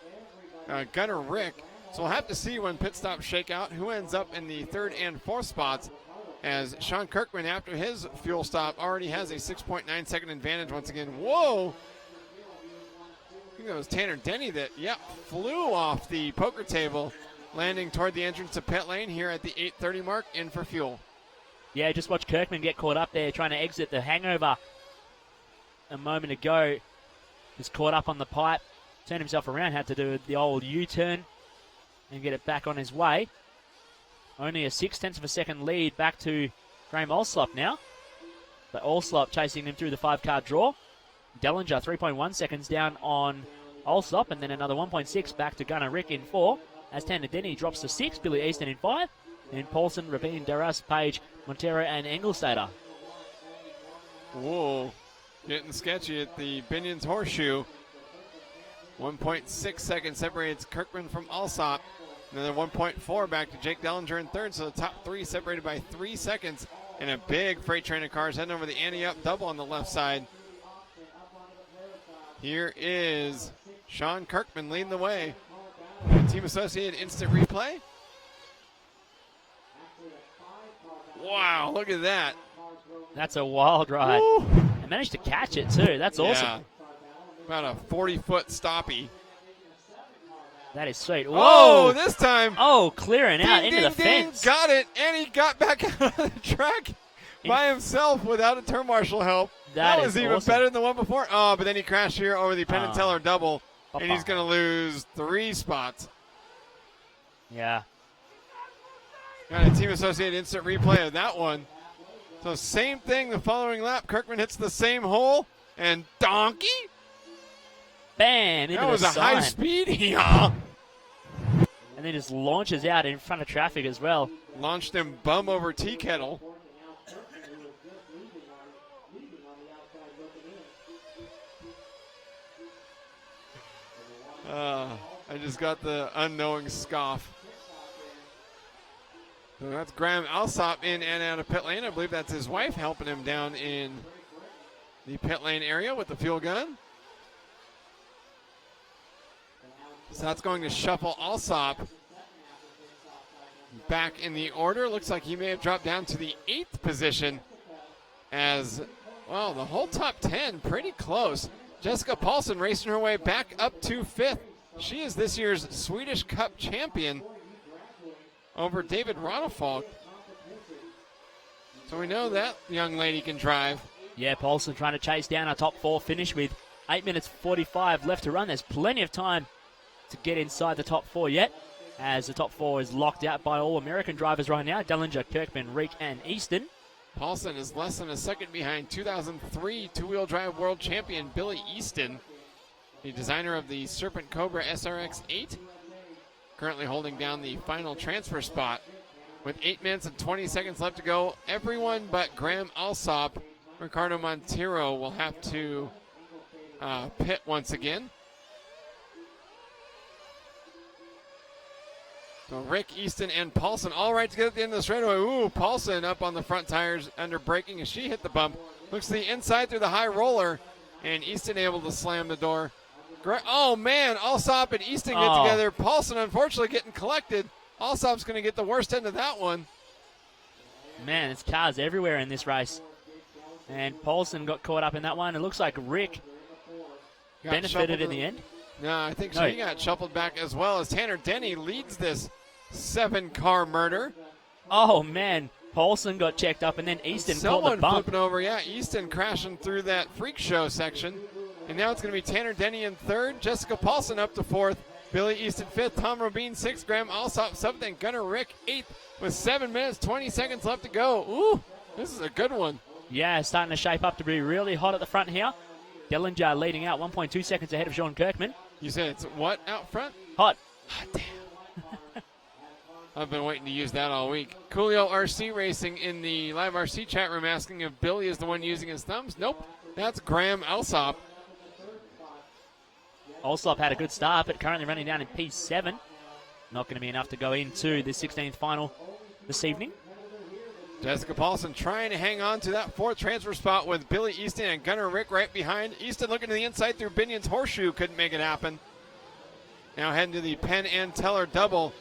Gunnar Rick. So we'll have to see when pit stops shake out who ends up in the 3rd and 4th spots, as Sean Kirkman, after his fuel stop, already has a 6.9 second advantage once again. Whoa! I think that was Tanner Denny that, flew off the poker table, landing toward the entrance to pit lane here at the 8:30 mark, in for fuel. Yeah, just watch Kirkman get caught up there trying to exit the hangover a moment ago. Just caught up on the pipe, turned himself around, had to do the old U-turn and get it back on his way. Only a 0.6 of a second lead back to Graham Allslop now. But Allslop chasing him through the 5-car draw. Dellinger 3.1 seconds down on Allslop, and then another 1.6 back to Gunnar Rick in 4. As Tanner Denny drops to 6, Billy Easton in 5. And Paulson, Rabin, Darras, Page, Montero, and Engelstader. Whoa, getting sketchy at the Binion's Horseshoe. 1.6 seconds separates Kirkman from Allsop. Another 1.4 back to Jake Dellinger in 3rd, so the top 3 separated by 3 seconds. And a big freight train of cars heading over the ante-up double on the left side. Here is Sean Kirkman leading the way. Team Associated instant replay. Wow, look at that. That's a wild ride. Woo. I managed to catch it too. That's awesome. Yeah. About a 40-foot stoppie. That is sweet. Whoa! Oh, this time. Oh, clearing out into the ding, fence. Got it, and he got back out of the track by himself without a turn marshal help. That was even awesome. better than the one before. Oh, but then he crashed here over the Penn and Teller double, and he's going to lose 3 spots. Yeah. Got a Team Associated instant replay of that one. So same thing the following lap. Kirkman hits the same hole, and donkey. Bam! Into That was the a high sign. speed. Yeah. And then just launches out in front of traffic as well. Launched him bum over tea kettle. I just got the unknowing scoff. So that's Graham Allsop in and out of pit lane. I believe that's his wife helping him down in the pit lane area with the fuel gun. So that's going to shuffle Allsop back in the order. Looks like he may have dropped down to the 8th position as, well, the whole top 10 pretty close. Jessica Paulson racing her way back up to 5th. She is this year's Swedish Cup champion over David Ronefalk. So we know that young lady can drive. Yeah, Paulson trying to chase down a top 4 finish with 8 minutes 45 left to run. There's plenty of time to get inside the top 4 yet, as the top 4 is locked out by all American drivers right now. Dellinger, Kirkman, Reek, and Easton. Paulson is less than a second behind 2003 two-wheel drive world champion Billy Easton, the designer of the Serpent Cobra SRX 8, currently holding down the final transfer spot. With 8 minutes and 20 seconds left to go, everyone but Graham Allsop, Ricardo Montero will have to pit once again. So Rick, Easton, and Paulson all right together at the end of the straightaway. Ooh, Paulson up on the front tires under braking as she hit the bump. Looks to the inside through the high roller, and Easton able to slam the door. Oh, man, Allsop and Easton get together. Paulson, unfortunately, getting collected. Allsop's going to get the worst end of that one. Man, it's cars everywhere in this race. And Paulson got caught up in that one. It looks like Rick benefited in the end. No, I think she got shuffled back as well as Tanner Denny leads this 7-car murder. Oh, man. Paulson got checked up, and then Easton caught the bump. Someone flipping over, yeah. Easton crashing through that freak show section. And now it's going to be Tanner Denny in 3rd, Jessica Paulson up to 4th, Billy Easton 5th, Tom Robin 6th, Graham Allsop 7th, and Gunnar Rick 8th with 7 minutes, 20 seconds left to go. Ooh, this is a good one. Yeah, starting to shape up to be really hot at the front here. Dellinger leading out 1.2 seconds ahead of Sean Kirkman. You said it's what out front? Hot. Hot damn. I've been waiting to use that all week. Coolio RC Racing in the live RC chat room asking if Billy is the one using his thumbs. Nope, that's Graham Alsop. Alsop had a good start, but currently running down in P7. Not going to be enough to go into the 16th final this evening. Jessica Paulson trying to hang on to that 4th transfer spot with Billy Easton and Gunnar Rick right behind. Easton looking to the inside through Binion's horseshoe, couldn't make it happen. Now heading to the Penn and Teller double.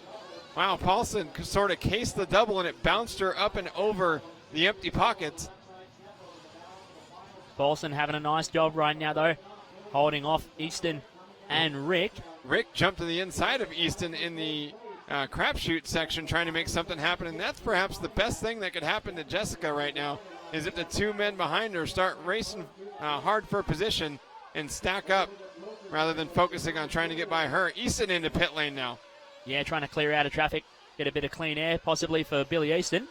Wow, Paulson sort of cased the double and it bounced her up and over the empty pockets. Paulson having a nice job right now, though, holding off Easton and Rick. Rick jumped to the inside of Easton in the crapshoot section trying to make something happen, and that's perhaps the best thing that could happen to Jessica right now is if the 2 men behind her start racing hard for position and stack up rather than focusing on trying to get by her. Easton into pit lane now. Yeah, trying to clear out of traffic, get a bit of clean air possibly for Billy Easton.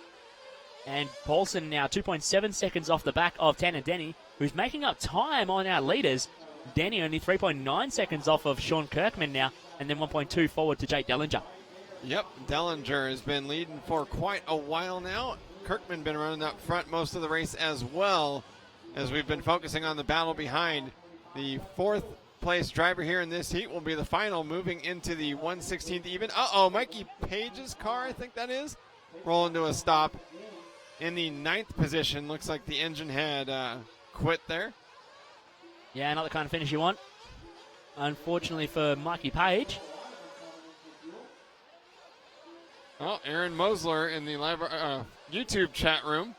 And Paulson now 2.7 seconds off the back of Tanner Denny, who's making up time on our leaders. Denny only 3.9 seconds off of Sean Kirkman now, and then 1.2 forward to Jake Dellinger. Yep, Dellinger has been leading for quite a while now. Kirkman been running up front most of the race as well, as we've been focusing on the battle behind. The 4th place driver here in this heat will be the final, moving into the 1/16th even. Mikey Page's car, I think that is, rolling to a stop in the 9th position. Looks like the engine had quit there. Yeah, not the kind of finish you want, unfortunately for Mikey Page. Well, Aaron Mosler in the live YouTube chat room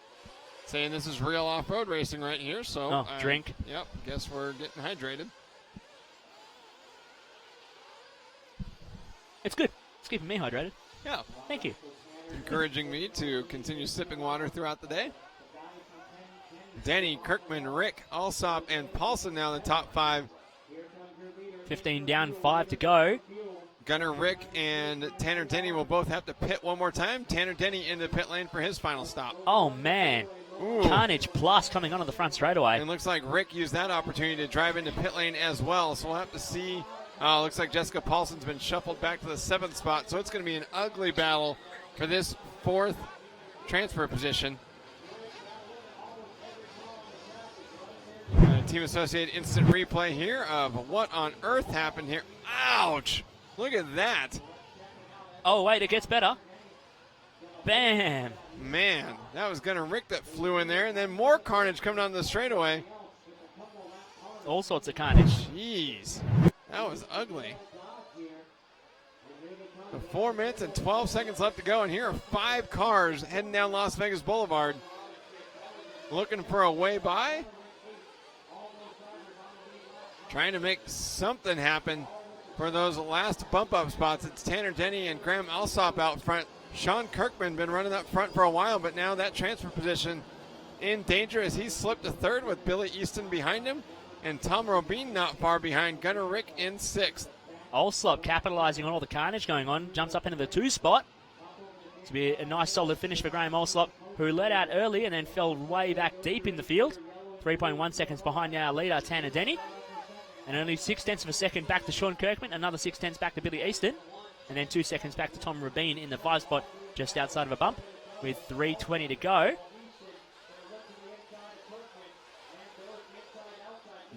saying this is real off-road racing right here. So drink. Yep, guess we're getting hydrated. It's good. It's keeping me hydrated. Yeah. Thank you. Encouraging me to continue sipping water throughout the day. Denny, Kirkman, Rick, Alsop, and Paulson now in the top 5. 15 down, 5 to go. Gunnar Rick and Tanner Denny will both have to pit one more time. Tanner Denny in the pit lane for his final stop. Oh, man. Ooh. Carnage Plus coming onto the front straightaway. And looks like Rick used that opportunity to drive into pit lane as well. So we'll have to see. Looks like Jessica Paulson's been shuffled back to the 7th spot. So it's going to be an ugly battle for this 4th transfer position. Team Associated instant replay here of what on earth happened here. Ouch! Look at that. Oh, wait, it gets better. Bam! Man, that was Gunnar Rick that flew in there, and then more carnage coming down the straightaway. All sorts of carnage. Jeez, that was ugly. 4 minutes and 12 seconds left to go, and here are 5 cars heading down Las Vegas Boulevard. Looking for a way by. Trying to make something happen for those last bump-up spots. It's Tanner Denny and Graham Alsop out front. Sean Kirkman been running up front for a while, but now that transfer position in danger as he slipped to 3rd with Billy Easton behind him, and Tom Robin not far behind. Gunnar Rick in 6th. Alsop capitalizing on all the carnage going on, jumps up into the 2 spot. To be a nice solid finish for Graham Alsop, who led out early and then fell way back deep in the field. 3.1 seconds behind our leader, Tanner Denny. And only 0.6 of a second back to Sean Kirkman, another 0.6 back to Billy Easton, and then 2 seconds back to Tom Rabin in the 5 spot just outside of a bump with 3:20 to go.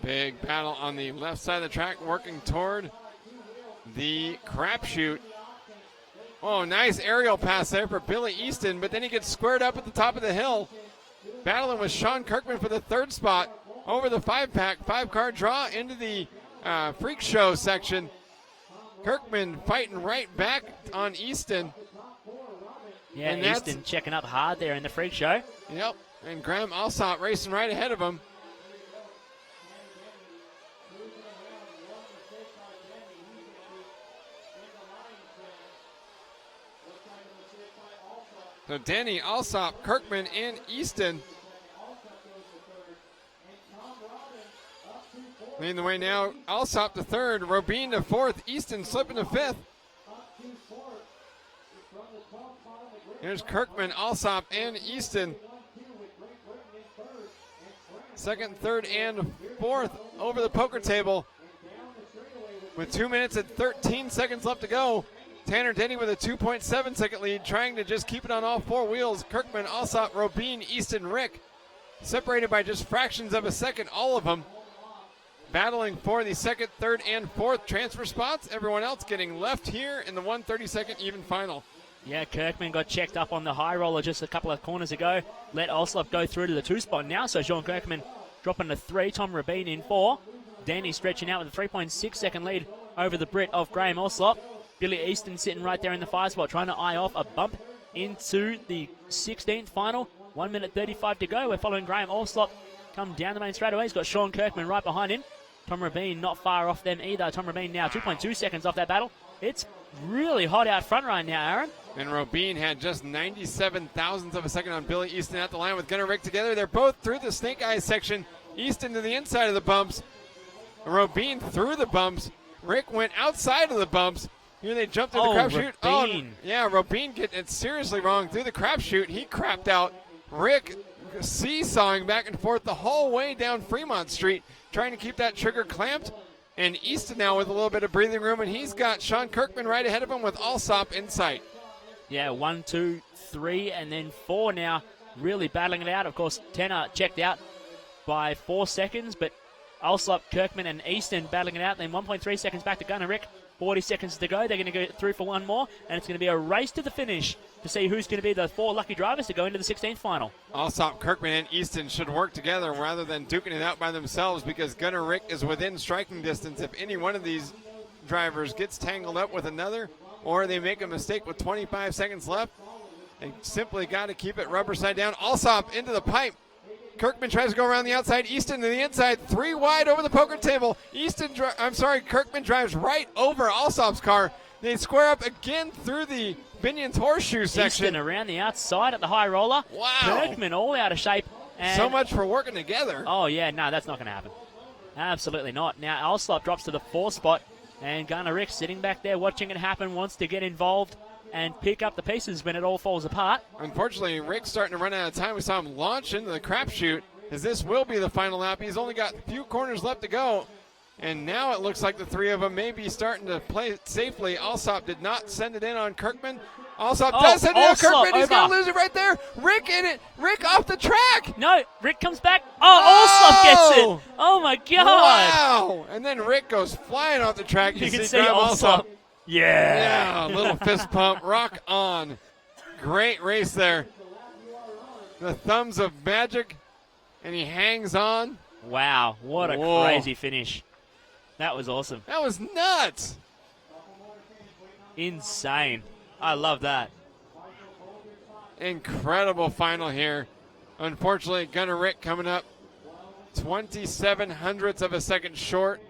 Big battle on the left side of the track, working toward the crapshoot. Oh, nice aerial pass there for Billy Easton, but then he gets squared up at the top of the hill. Battling with Sean Kirkman for the 3rd spot. Over the 5-pack, 5-car draw into the freak show section. Kirkman fighting right back on Easton. Yeah, and Easton checking up hard there in the freak show. Yep, and Graham Alsop racing right ahead of him. So Denny, Alsop, Kirkman, and Easton leading the way now. Alsop to 3rd, Robin to 4th, Easton slipping to 5th. Here's Kirkman, Alsop, and Easton. second, third, and fourth over the poker table. With 2 minutes and 13 seconds left to go, Tanner Denny with a 2.7 second lead, trying to just keep it on all four wheels. Kirkman, Alsop, Robin, Easton, Rick, separated by just fractions of a second, all of them battling for the second, third, and fourth transfer spots. Everyone else getting left here in the 132nd even final. Yeah, Kirkman got checked up on the high roller just a couple of corners ago. Let Alsop go through to the 2 spot now, so Sean Kirkman dropping to 3, Tom Rabin in 4. Danny stretching out with a 3.6 second lead over the Brit of Graham Alsop. Billy Easton sitting right there in the 5 spot, trying to eye off a bump into the 16th final. 1 minute 35 to go. We're following Graham Alsop come down the main straightaway. He's got Sean Kirkman right behind him. Tom Rabin not far off them either. Tom Rabin now 2.2 seconds off that battle. It's really hot out front right now, Aaron. And Robin had just 97 thousandths of a second on Billy Easton at the line with Gunnar Rick together. They're both through the snake eyes section. Easton to the inside of the bumps. Robin through the bumps. Rick went outside of the bumps. Here they jumped in the crapshoot. Oh, yeah, Robin getting it seriously wrong through the crapshoot. He crapped out. Rick seesawing back and forth the whole way down Fremont Street, trying to keep that trigger clamped. And Easton now with a little bit of breathing room, and he's got Sean Kirkman right ahead of him with Alsop in sight. Yeah, 1, 2, 3, and then 4 now, really battling it out. Of course, Tanner checked out by 4 seconds, but Alsop, Kirkman, and Easton battling it out. Then 1.3 seconds back to Gunnar Rick. 40 seconds to go. They're going to go through for one more, and it's going to be a race to the finish to see who's going to be the 4 lucky drivers to go into the 16th final. Alsop, Kirkman, and Easton should work together rather than duking it out by themselves, because Gunnar Rick is within striking distance. If any one of these drivers gets tangled up with another, or they make a mistake with 25 seconds left, they simply got to keep it rubber side down. Alsop into the pipe. Kirkman tries to go around the outside. Easton to the inside. 3 wide over the poker table. Kirkman drives right over Alsop's car. They square up again through the Binion's horseshoe section. Easton around the outside at the high roller. Wow. Kirkman all out of shape. And so much for working together. Oh, yeah, no, that's not going to happen. Absolutely not. Now, Alsop drops to the 4 spot, and Gunnar Rick sitting back there watching it happen, wants to get involved and pick up the pieces when it all falls apart. Unfortunately, Rick's starting to run out of time. We saw him launch into the crapshoot, as this will be the final lap. He's only got a few corners left to go, and now it looks like the 3 of them may be starting to play it safely. Alsop did not send it in on Kirkman. Alsop does send it in on Kirkman. He's going to lose it right there. Rick in it. Rick off the track. No, Rick comes back. Alsop gets it. Oh, my God. Wow. And then Rick goes flying off the track. You can see Alsop. Yeah, little fist pump. Rock on. Great race there. The thumbs of magic, and he hangs on. Wow, what a crazy finish. That was awesome. That was nuts. Insane. I love that. Incredible final here. Unfortunately, Gunnar Rick coming up 27 hundredths of a second short.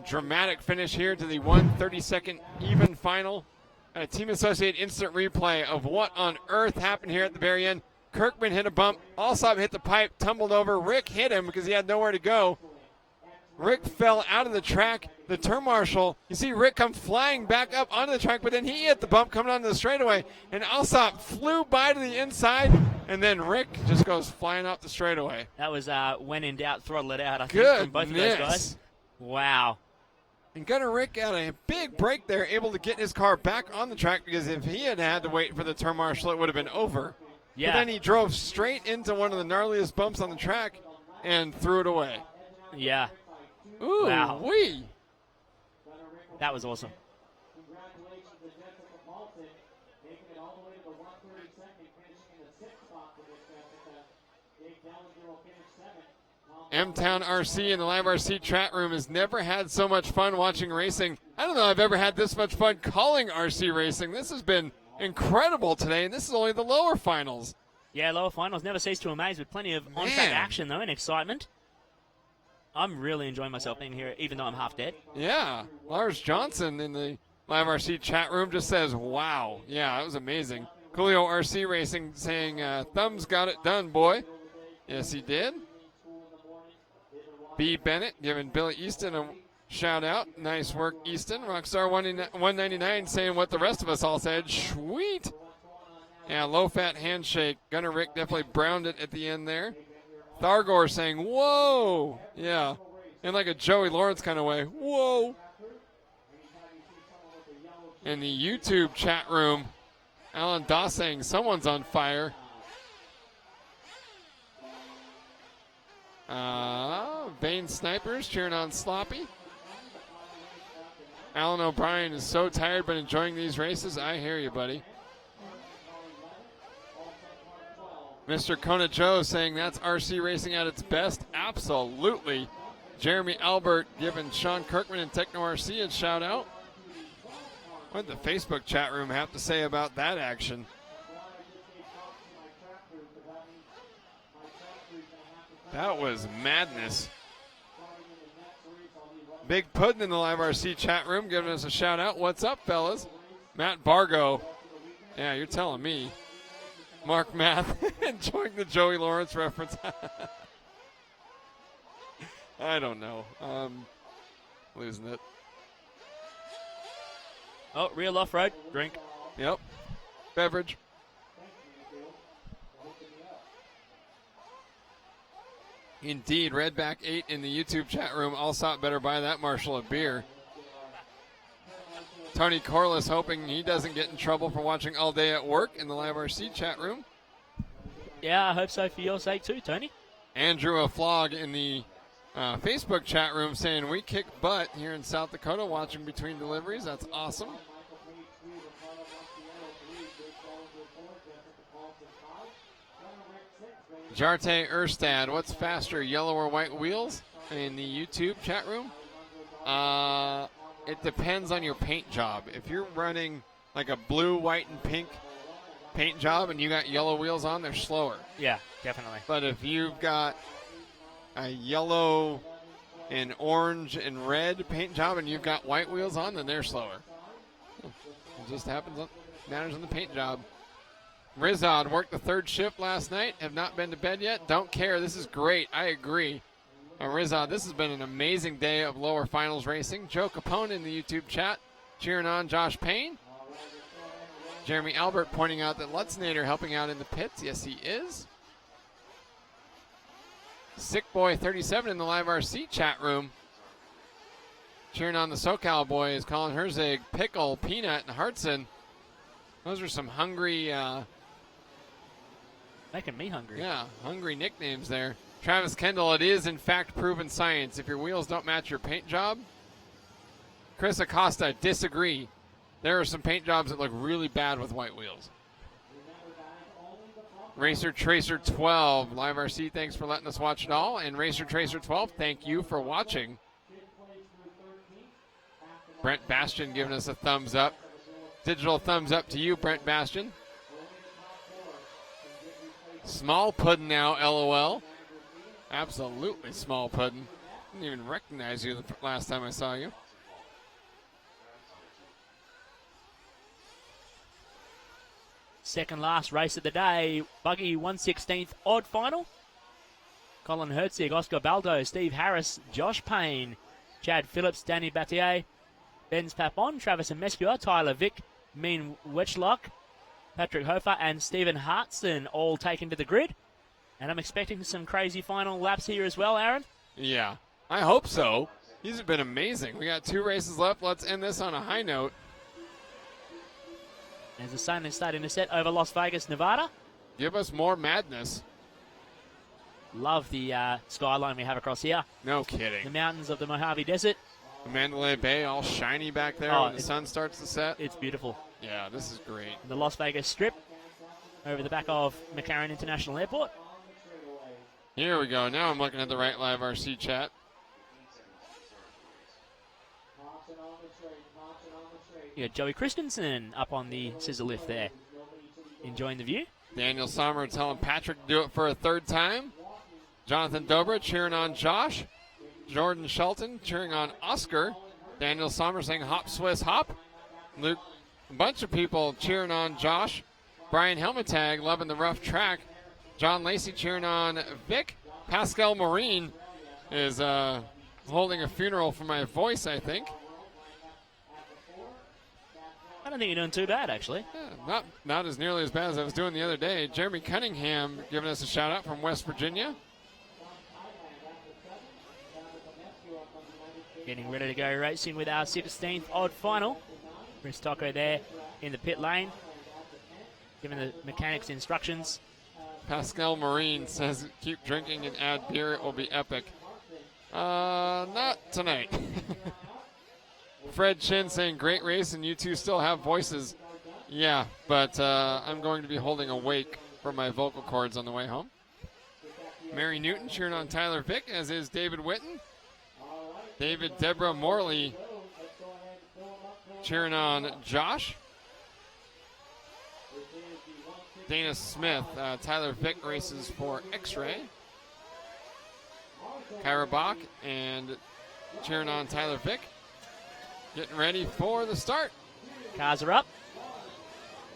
Dramatic finish here to the 132nd even final. A Team Associate instant replay of what on earth happened here at the very end. Kirkman hit a bump. Alsop hit the pipe, tumbled over. Rick hit him because he had nowhere to go. Rick fell out of the track. The turn marshal, you see Rick come flying back up onto the track, but then he hit the bump coming onto the straightaway. And Alsop flew by to the inside, and then Rick just goes flying off the straightaway. That was when in doubt, throttle it out, I think, from both of those guys. Wow. And Gunnar Rick got a big break there, able to get his car back on the track, because if he had had to wait for the turn marshal, it would have been over. Yeah. But then he drove straight into one of the gnarliest bumps on the track and threw it away. Yeah. Ooh, wow. Wee. That was awesome. M-Town RC in the Live RC chat room has never had so much fun watching racing. I don't know if I've ever had this much fun calling RC racing. This has been incredible today, and this is only the lower finals. Yeah, lower finals never cease to amaze with plenty of on-track action, though, and excitement. I'm really enjoying myself being here, even though I'm half dead. Yeah. Lars Johnson in the Live RC chat room just says, wow. Yeah, that was amazing. Coolio RC Racing saying, thumbs got it done, boy. Yes, he did. B. Bennett giving Billy Easton a shout out. Nice work, Easton. Rockstar 199 saying what the rest of us all said. Sweet. Yeah, low fat handshake. Gunnar Rick definitely browned it at the end there. Thargor saying, whoa. Yeah. In like a Joey Lawrence kind of way. Whoa. In the YouTube chat room, Alan Doss saying someone's on fire. Bane Snipers cheering on Sloppy. Alan O'Brien is so tired but enjoying these races. I hear you, buddy. Mr. Kona Joe saying that's RC racing at its best. Absolutely. Jeremy Albert giving Sean Kirkman and Techno RC a shout out. What did the Facebook chat room have to say about that action? That was madness. Big Puddin' in the Live RC chat room giving us a shout out. What's up, fellas? Matt Bargo. Yeah, you're telling me. Mark Math enjoying the Joey Lawrence reference. I don't know. Losing it. Oh, real off-road. Drink. Yep. Beverage. Indeed, Redback 8 in the YouTube chat room. All saw it better buy that Marshall a beer. Tony Corliss hoping he doesn't get in trouble for watching all day at work in the Live RC chat room. Yeah, I hope so for your sake too, Tony. Andrew Aflog in the Facebook chat room saying we kick butt here in South Dakota watching between deliveries. That's awesome. Jarte Erstad, what's faster, yellow or white wheels? In the YouTube chat room? It depends on your paint job. If you're running like a blue, white, and pink paint job and you got yellow wheels on, they're slower. Yeah, definitely. But if you've got a yellow and orange and red paint job and you've got white wheels on, then they're slower. It just happens, matters on the paint job. Rizad worked the third shift last night. Have not been to bed yet. Don't care. This is great. I agree. Rizad, this has been an amazing day of lower finals racing. Joe Capone in the YouTube chat cheering on Josh Payne. Jeremy Albert pointing out that Lutznader helping out in the pits. Yes, he is. Sick Boy 37 in the Live RC chat room cheering on the SoCal boys. Colin Herzig, Pickle, Peanut, and Hartson. Those are some hungry... making me hungry. Yeah, hungry nicknames there. Travis Kendall, it is in fact proven science. If your wheels don't match your paint job, Chris Acosta, disagree. There are some paint jobs that look really bad with white wheels. Racer Tracer 12, Live RC, thanks for letting us watch it all. And Racer Tracer 12, thank you for watching. Brent Bastian giving us a thumbs up. Digital thumbs up to you, Brent Bastian. Small Puddin' now, LOL. Absolutely small Puddin'. Didn't even recognize you the last time I saw you. Second last race of the day. Buggy 1/16th odd final. Colin Herzig, Oscar Baldo, Steve Harris, Josh Payne, Chad Phillips, Danny Battier, Benz Papon, Travis Amescua, Tyler Vick, Mean Witchlock, Patrick Hofer, and Stephen Hartson all taken to the grid. And I'm expecting some crazy final laps here as well, Aaron. Yeah, I hope so. These have been amazing. We got 2 races left. Let's end this on a high note. As the sun is starting to set over Las Vegas, Nevada. Give us more madness. Love the skyline we have across here. No kidding. The mountains of the Mojave Desert. The Mandalay Bay all shiny back there when the sun starts to set. It's beautiful. Yeah, this is great. The Las Vegas Strip over the back of McCarran International Airport. Here we go. Now I'm looking at the right Live RC chat. Yeah, Joey Christensen up on the scissor lift there. Enjoying the view. Daniel Sommer telling Patrick to do it for a third time. Jonathan Dobra cheering on Josh. Jordan Shelton cheering on Oscar. Daniel Sommer saying hop Swiss hop. Luke, a bunch of people cheering on Josh. Brian Helmetag loving the rough track. John Lacey cheering on Vic. Pascal Marine is holding a funeral for my voice, I think. I don't think you're doing too bad, actually. Yeah, not as nearly as bad as I was doing the other day. Jeremy Cunningham giving us a shout out from West Virginia. Getting ready to go racing with our 16th odd final. Chris Tocco there in the pit lane, giving the mechanics instructions. Pascal Marine says, keep drinking and add beer, it will be epic. Not tonight. Fred Chin saying, great race and you two still have voices. Yeah, but I'm going to be holding a wake for my vocal cords on the way home. Mary Newton cheering on Tyler Vick, as is David Witten. David Deborah Morley cheering on Josh. Dana Smith, Tyler Vick races for X-Ray. Kyra Bach and cheering on Tyler Vick. Getting ready for the start. Cars are up.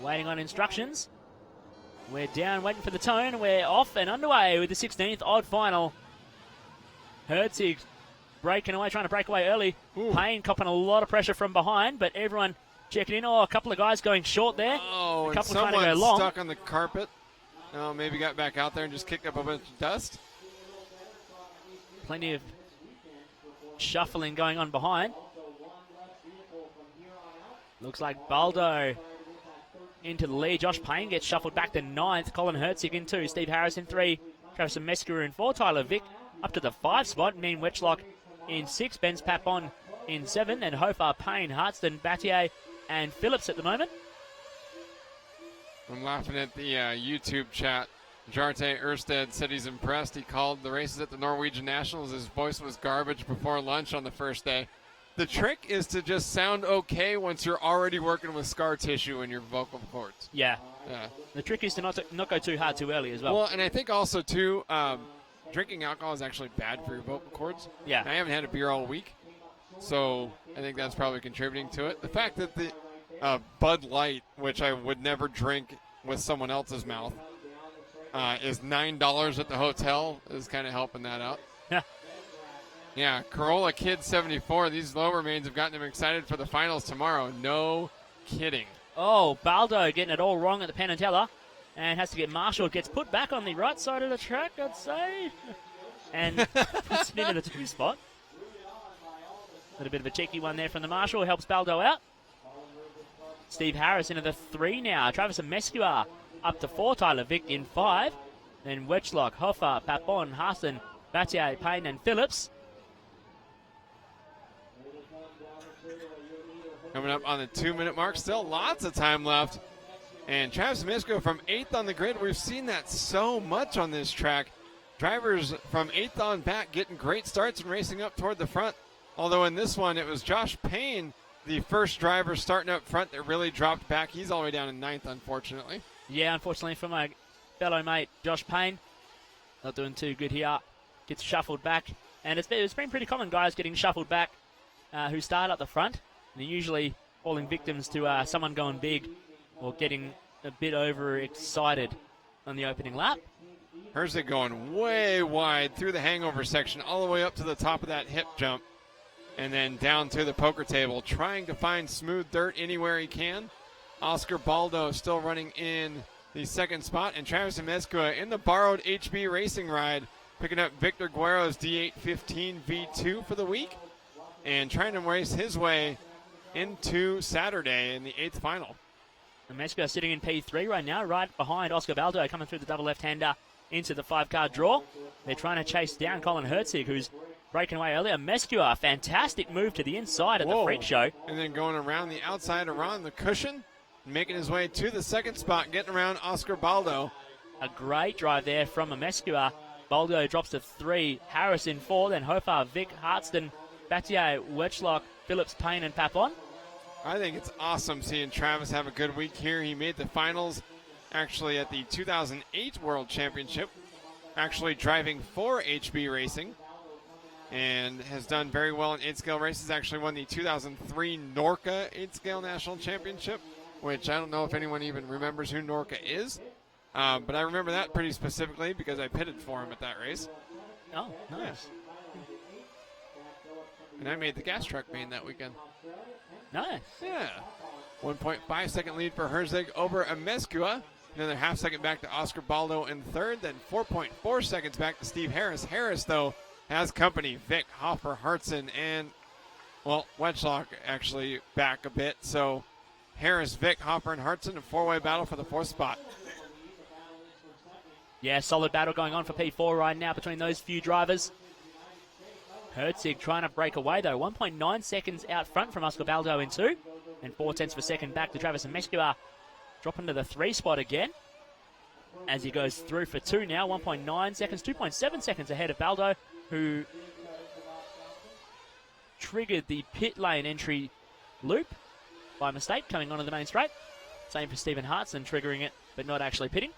Waiting on instructions. We're down, waiting for the tone. We're off and underway with the 16th odd final. Herzig breaking away, trying to break away early. Payne copping a lot of pressure from behind, but everyone checking in. Oh, a couple of guys going short there. Oh, a couple and trying to go long. stuck on the carpet. Oh, maybe got back out there and just kicked up a bunch of dust. Plenty of shuffling going on behind. Looks like Baldo into the lead. Josh Payne gets shuffled back to 9th. Colin Herzig in 2. Steve Harris in 3. Travis Mescura in 4. Tyler Vick up to the 5 spot. Mean Wetchlock in 6. Ben's Papon in 7. And Hofar, Payne, Hartston, Battier, and Phillips at the moment. I'm laughing at the YouTube chat. Jarte Ersted said he's impressed. He called the races at the Norwegian Nationals. His voice was garbage before lunch on the first day. The trick is to just sound okay once you're already working with scar tissue in your vocal cords. Yeah. The trick is to not go too hard too early as well. Well, and I think also, too, drinking alcohol is actually bad for your vocal cords. Yeah. I haven't had a beer all week, so I think that's probably contributing to it. The fact that the Bud Light, which I would never drink with someone else's mouth, is $9 at the hotel is kind of helping that out. Yeah. Yeah, Corolla Kid 74. These low remains have gotten him excited for the finals tomorrow. No kidding. Oh, Baldo getting it all wrong at the Penn and Teller, and has to get Marshall. Gets put back on the right side of the track, I'd say, and puts it into the 2 spot. A little bit of a cheeky one there from the Marshall. Helps Baldo out. Steve Harris into the 3 now. Travis Mescua up to 4. Tyler Vick in 5. Then Wetchlock, Hoffa, Papon, Hassen, Battier, Payne, and Phillips. Coming up on the 2-minute mark. Still lots of time left. And Travis Mescua from 8th on the grid. We've seen that so much on this track. Drivers from 8th on back getting great starts and racing up toward the front. Although in this one, it was Josh Payne, the first driver starting up front, that really dropped back. He's all the way down in 9th, unfortunately. Yeah, unfortunately for my fellow mate, Josh Payne. Not doing too good here. Gets shuffled back. And it's been pretty common, guys, getting shuffled back who start up the front. And they're usually falling victims to someone going big or getting a bit overexcited on the opening lap. Herzig going way wide through the hangover section, all the way up to the top of that hip jump, and then down to the poker table, trying to find smooth dirt anywhere he can. Oscar Baldo still running in the 2nd spot, and Travis Mescua in the borrowed HB Racing ride, picking up Victor Guerrero's D815 V2 for the week, and trying to race his way into Saturday in the 8th final. And Mescua sitting in P3 right now, right behind Oscar Baldo, coming through the double left-hander into the 5-car draw. They're trying to chase down Colin Herzig, who's breaking away earlier. Mescua, fantastic move to the inside at the freak show. And then going around the outside, around the cushion, making his way to the 2nd spot, getting around Oscar Baldo. A great drive there from Mescua. Baldo drops to 3, Harris in 4, then Hofar, Vick, Hartston, Battier, Wetchlock, Phillips, Payne, and Papon. I think it's awesome seeing Travis have a good week here. He made the finals actually at the 2008 World Championship, actually driving for HB Racing, and has done very well in 8-scale races. Actually won the 2003 Norca 8-scale National Championship, which I don't know if anyone even remembers who Norca is, but I remember that pretty specifically because I pitted for him at that race. Oh, nice. And I made the gas truck main that weekend. Nice. Yeah. 1.5 second lead for Herzig over Mescua. Another half second back to Oscar Baldo in 3rd. Then 4.4 seconds back to Steve Harris. Harris, though, has company. Vic, Hoffer, Hartson, and Well, Wedgelock actually back a bit. So Harris, Vic, Hopper, and Hartson, a four-way battle for the 4th spot. Yeah, solid battle going on for P4 right now between those few drivers. Herzig trying to break away, though. 1.9 seconds out front from Oscar Baldo in 2. And 0.4 of a second back to Travis Mescua, dropping to the 3 spot again. As he goes through for 2 now. 1.9 seconds, 2.7 seconds ahead of Baldo, who triggered the pit lane entry loop by mistake, coming onto the main straight. Same for Stephen Hartson, triggering it, but not actually pitting.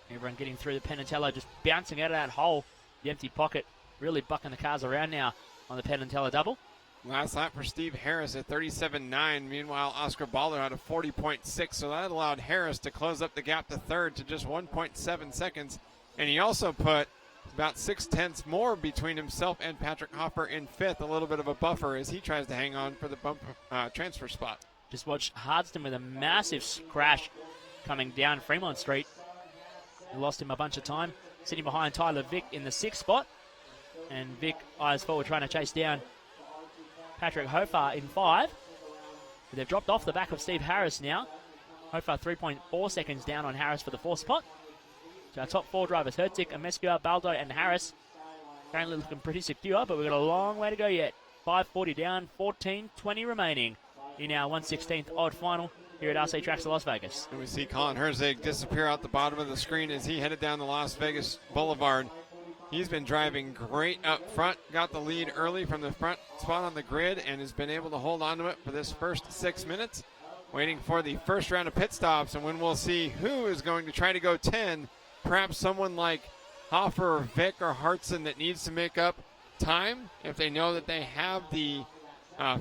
Everyone getting through the Penatello, just bouncing out of that hole. The empty pocket, really bucking the cars around now on the Penatello double. Last lap for Steve Harris at 37.9. Meanwhile, Oscar Baldo had a 40.6, so that allowed Harris to close up the gap to 3rd to just 1.7 seconds. And he also put about 0.6 more between himself and Patrick Hopper in 5th, a little bit of a buffer as he tries to hang on for the bump transfer spot. Just watch Hardston with a massive crash coming down Fremont Street. He lost him a bunch of time, sitting behind Tyler Vick in the 6th spot. And Vick eyes forward trying to chase down Patrick Hofer in 5. But they've dropped off the back of Steve Harris now. Hofer 3.4 seconds down on Harris for the 4th spot. So our top 4 drivers, Herzig, Amescua, Baldo, and Harris, currently looking pretty secure, but we've got a long way to go yet. 5:40 down, 14:20 remaining in our 1/16th odd final here at RC Tracks of Las Vegas. And we see Colin Herzig disappear out the bottom of the screen as he headed down the Las Vegas Boulevard. He's been driving great up front, got the lead early from the front spot on the grid, and has been able to hold on to it for this first 6 minutes, waiting for the first round of pit stops, and when we'll see who is going to try to go 10, perhaps someone like Hoffer or Vic or Hartson that needs to make up time. If they know that they have the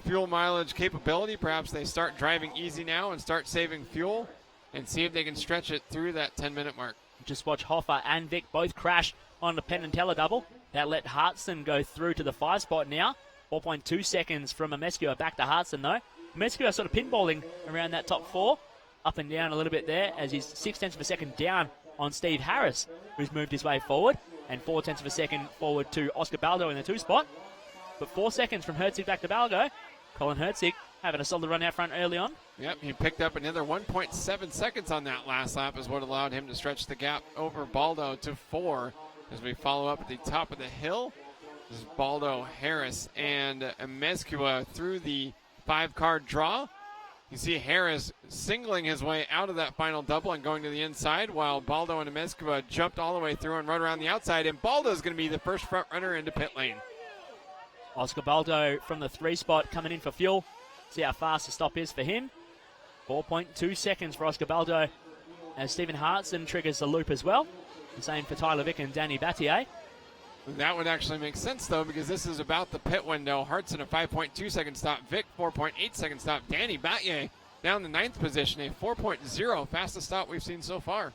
fuel mileage capability, perhaps they start driving easy now and start saving fuel and see if they can stretch it through that 10-minute mark. Just watch Hoffer and Vic both crash on the Penantella double. That let Hartson go through to the 5 spot now. 4.2 seconds from Amescua back to Hartson, though. Amescua sort of pinballing around that top 4. Up and down a little bit there as he's 0.6 of a second down on Steve Harris, who's moved his way forward. And 0.4 of a second forward to Oscar Baldo in the 2 spot. But 4 seconds from Herzig back to Baldo. Colin Herzig having a solid run out front early on. Yep, he picked up another 1.7 seconds on that last lap is what allowed him to stretch the gap over Baldo to 4 as we follow up at the top of the hill. This is Baldo, Harris, and Amescua through the 5-car draw. You see Harris singling his way out of that final double and going to the inside, while Baldo and Amescua jumped all the way through and run around the outside, and Baldo is going to be the first front runner into pit lane. Oscar Baldo from the 3 spot coming in for fuel. See how fast the stop is for him. 4.2 seconds for Oscar Baldo as Stephen Hartson triggers the loop as well. The same for Tyler Vick and Danny Battier. That would actually make sense, though, because this is about the pit window. Hartson a 5.2 second stop, Vic 4.8 second stop, Danny Battier down the 9th position, a 4.0 fastest stop we've seen so far.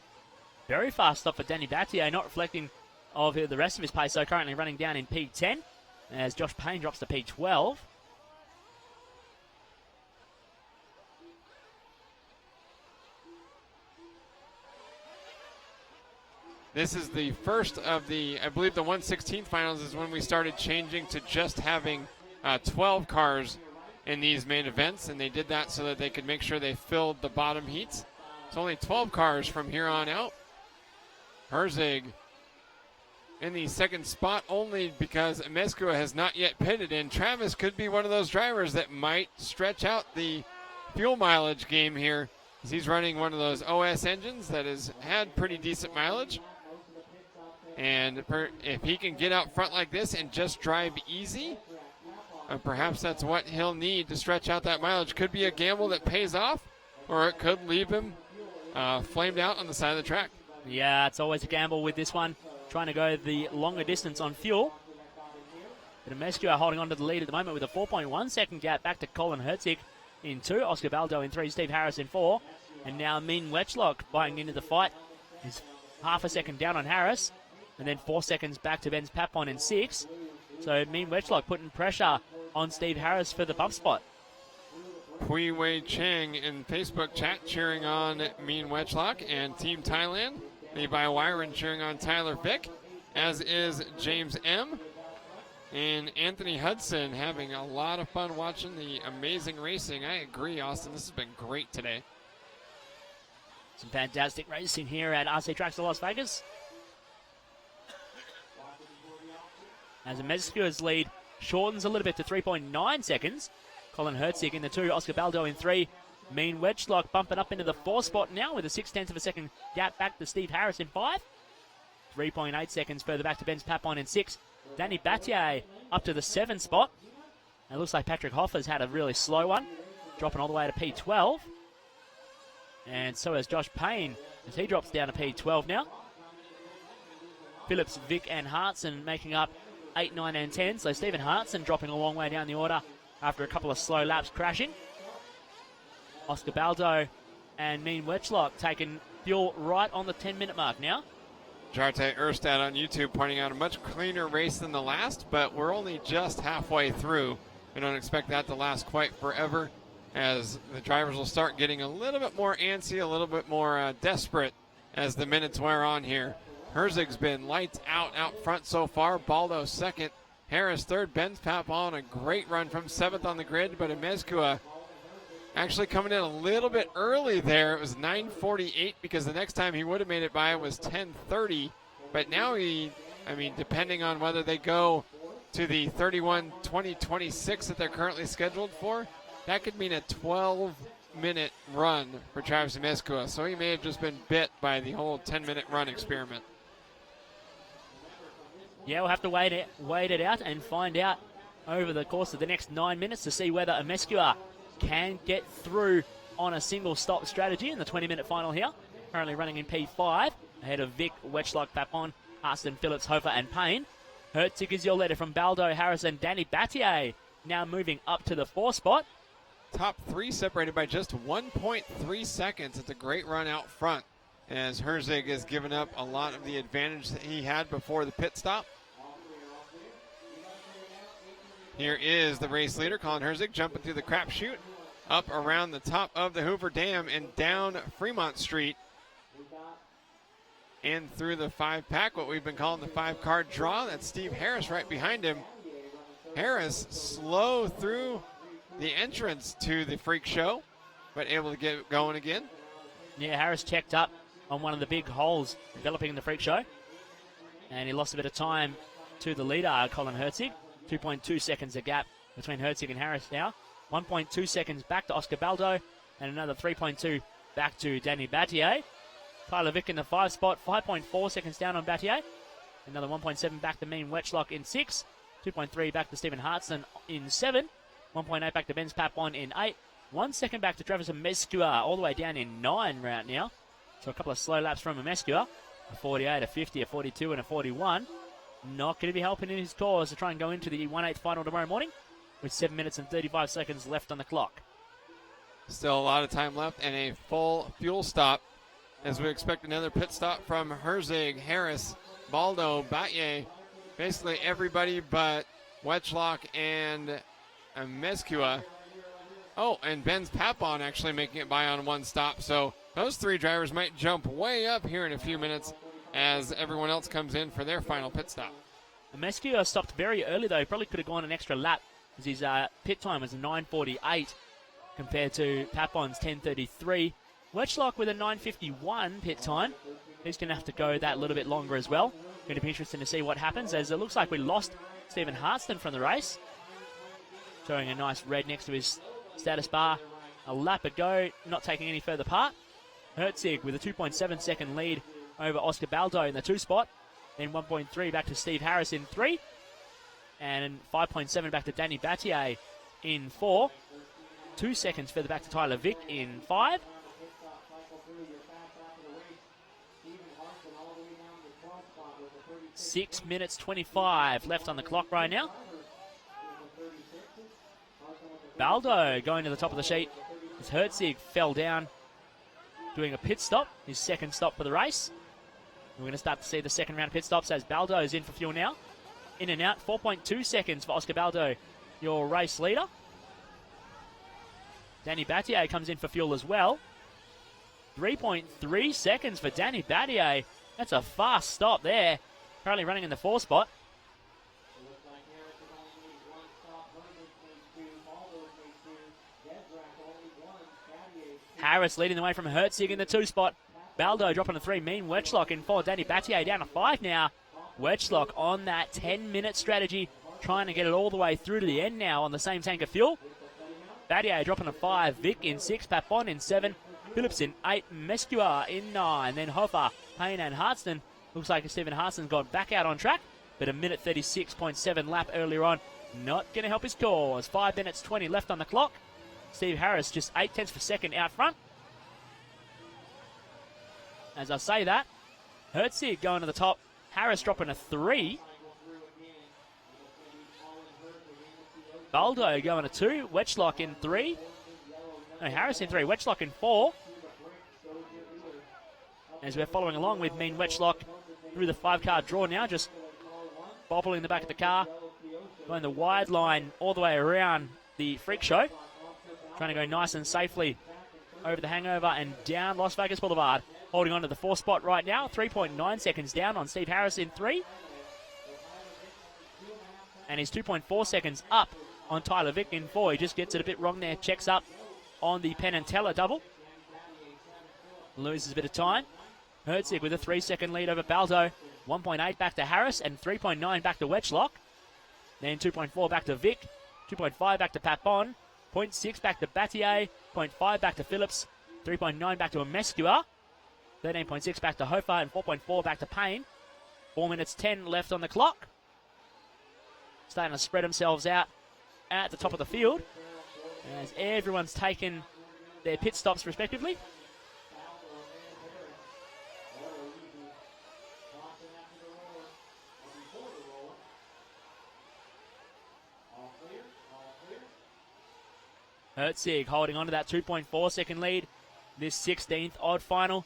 Very fast stop for Danny Battier, not reflecting of the rest of his pace, so currently running down in P10 as Josh Payne drops to P12. This is the first of the, I believe the 1/16 finals is when we started changing to just having 12 cars in these main events, and they did that so that they could make sure they filled the bottom heats. It's only 12 cars from here on out. Herzig in the 2nd spot only because Amescua has not yet pitted, and Travis could be one of those drivers that might stretch out the fuel mileage game here, as he's running one of those OS engines that has had pretty decent mileage. And if he can get out front like this and just drive easy, perhaps that's what he'll need to stretch out that mileage. Could be a gamble that pays off, or it could leave him flamed out on the side of the track. Yeah, it's always a gamble with this one, trying to go the longer distance on fuel. But Amescua holding on to the lead at the moment with a 4.1 second gap back to Colin Herzig in 2, Oscar Baldo in 3, Steve Harris in 4. And now Mean Wetchlock buying into the fight. He's half a second down on Harris. And then 4 seconds back to Ben's Papon in 6. So Mean Wetchlock putting pressure on Steve Harris for the bump spot. Pui Wei Chang in Facebook chat cheering on Mean Wetchlock and Team Thailand. Levi Wyron cheering on Tyler Vick, as is James M. And Anthony Hudson having a lot of fun watching the amazing racing. I agree, Austin. This has been great today. Some fantastic racing here at RC Tracks of Las Vegas. As Mezcua's lead shortens a little bit to 3.9 seconds. Colin Herzig in the 2, Oscar Baldo in 3. Mean Wedgelock bumping up into the 4 spot now with a 0.6 of a second gap back to Steve Harris in 5. 3.8 seconds further back to Benz Papon in 6. Danny Battier up to the 7 spot. It looks like Patrick Hoffer's had a really slow one, dropping all the way to P12. And so has Josh Payne as he drops down to P12 now. Phillips, Vic and Hartson making up 8, 9 and 10. So Stephen Hartson dropping a long way down the order after a couple of slow laps crashing. Oscar Baldo and Mean Wedgelock taking fuel right on the 10-minute mark now. Jarte Erstad on YouTube pointing out a much cleaner race than the last, but we're only just halfway through. We don't expect that to last quite forever, as the drivers will start getting a little bit more antsy, a little bit more desperate as the minutes wear on here. Herzig's been lights out front so far. Baldo second, Harris third, Benz Papon a great run from 7th on the grid, but Mezcua actually coming in a little bit early there. It was 9:48 because the next time he would have made it by was 10:30. But now depending on whether they go to the 31-20-26 that they're currently scheduled for, that could mean a 12-minute run for Travis Mezcua. So he may have just been bit by the whole 10-minute run experiment. Yeah, we'll have to wait it out and find out over the course of the next 9 minutes to see whether Mezcua can get through on a single stop strategy in the 20-minute final here. Currently running in P5 ahead of Vic, Wedgelock, Papon, Harston, Phillips, Hofer and Payne. Herzig is your leader from Baldo, Harris and Danny Battier now moving up to the 4 spot. Top 3 separated by just 1.3 seconds. It's a great run out front as Herzig has given up a lot of the advantage that he had before the pit stop. Here is the race leader, Colin Herzig, jumping through the crapshoot, up around the top of the Hoover Dam and down Fremont Street and through the 5-pack, what we've been calling the 5-card draw. That's Steve Harris right behind him. Harris slow through the entrance to the freak show, but able to get going again. Yeah, Harris checked up on one of the big holes developing in the freak show, and he lost a bit of time to the leader, Colin Herzig. 2.2 seconds a gap between Herzig and Harris now. 1.2 seconds back to Oscar Baldo, and another 3.2 back to Danny Battier. Tyler Vick in the 5 spot, 5.4 seconds down on Battier. Another 1.7 back to Mean Wedgelock in 6. 2.3 back to Stephen Hartson in 7. 1.8 back to Benz Papon in 8. 1 second back to Travis Mezcua, all the way down in 9 right now. So a couple of slow laps from Mezcua. A 48, a 50, a 42, and a 41. Not going to be helping in his cause to try and go into the 1/8 final tomorrow morning with 7 minutes and 35 seconds left on the clock. Still a lot of time left and a full fuel stop as we expect another pit stop from Herzig, Harris, Baldo, Battier, basically everybody but Wedgelock and Mezcua. Oh, and Benz Papon actually making it by on 1 stop. So those 3 drivers might jump way up here in a few minutes as everyone else comes in for their final pit stop. Mezcua stopped very early, though. He probably could have gone an extra lap, as his pit time was 9:48 compared to Papon's 10:33. Wedgelock with a 9:51 pit time. He's going to have to go that little bit longer as well. Going to be interesting to see what happens, as it looks like we lost Stephen Hartston from the race. Showing a nice red next to his status bar. A lap ago, not taking any further part. Herzig with a 2.7 second lead over Oscar Baldo in the 2 spot. Then 1.3 back to Steve Harris in 3. And 5.7 back to Danny Battier in 4. 2 seconds further back to Tyler Vick in 5. Six minutes 25 left on the clock right now. Baldo going to the top of the sheet as Herzig fell down, doing a pit stop, his second stop for the race. We're going to start to see the second round of pit stops as Baldo is in for fuel now. In and out, 4.2 seconds for Oscar Baldo, your race leader. Danny Battier comes in for fuel as well. 3.3 seconds for Danny Battier. That's a fast stop there. Currently running in the 4 spot. Harris leading the way from Herzig in the 2 spot. Baldo dropping a 3. Mean Wetchlock in 4. Danny Battier down to 5 now. Wetchlock on that 10-minute strategy, trying to get it all the way through to the end now on the same tank of fuel. Battier dropping a 5. Vic in 6. Papon in 7. Phillips in 8. Mescua in 9. Then Hoffa, Payne and Hartston. Looks like Stephen Hartston's gone back out on track, but a minute 36.7 lap earlier on. Not going to help his cause. 5 minutes 20 left on the clock. Steve Harris just 8 tenths per second out front. As I say that, Herzig going to the top. Harris dropping a 3. Baldo going a 2. Wetchlock in 3. No, Harris in 3. Wetchlock in 4. As we're following along with Mean Wetchlock through the 5-car draw now, just bobbling the back of the car, going the wide line all the way around the freak show, trying to go nice and safely over the hangover and down Las Vegas Boulevard. Holding on to the 4 spot right now, 3.9 seconds down on Steve Harris in 3. And he's 2.4 seconds up on Tyler Vick in 4. He just gets it a bit wrong there, checks up on the Penn and Teller double. Loses a bit of time. Herzig with a 3-second lead over Baldo. 1.8 back to Harris and 3.9 back to Wetchlock. Then 2.4 back to Vic. 2.5 back to Papon. 0.6 back to Battier. 0.5 back to Phillips. 3.9 back to Mescua. 13.6 back to Hofer and 4.4 back to Payne. 4 minutes 10 left on the clock. Starting to spread themselves out at the top of the field as everyone's taken their pit stops respectively. Herzig holding on to that 2.4 second lead. This 16th odd final.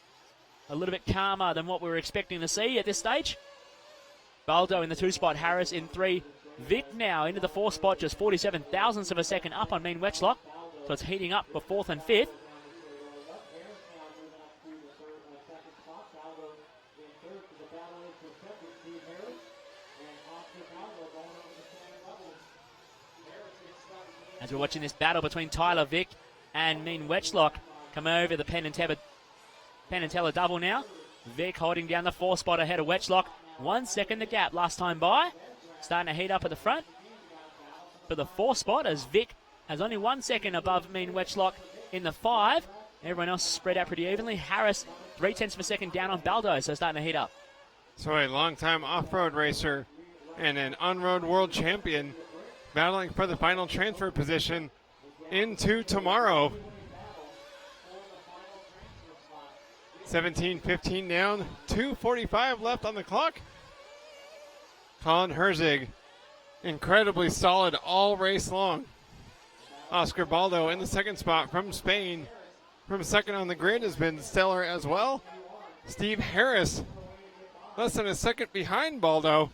A little bit calmer than what we were expecting to see at this stage. Baldo in the 2 spot, Harris in 3. Vic now into the 4 spot, just 47 thousandths of a second up on Mean Wetchlock. So it's heating up for 4th and 5th. As we're watching this battle between Tyler Vick and Mean Wetchlock come over the Penn and Teller double now. Vic holding down the 4 spot ahead of Wetchlock. 1 second the gap last time by. Starting to heat up at the front. But the 4 spot as Vic has only 1 second above Mean Wetchlock in the 5. Everyone else spread out pretty evenly. Harris 3 tenths of a second down on Baldo, so starting to heat up. So a longtime off-road racer and an on-road world champion battling for the final transfer position into tomorrow. 17-15 down, 2:45 left on the clock. Colin Herzig, incredibly solid all race long. Oscar Baldo in the 2nd spot from Spain. From 2nd on the grid has been stellar as well. Steve Harris, less than a second behind Baldo.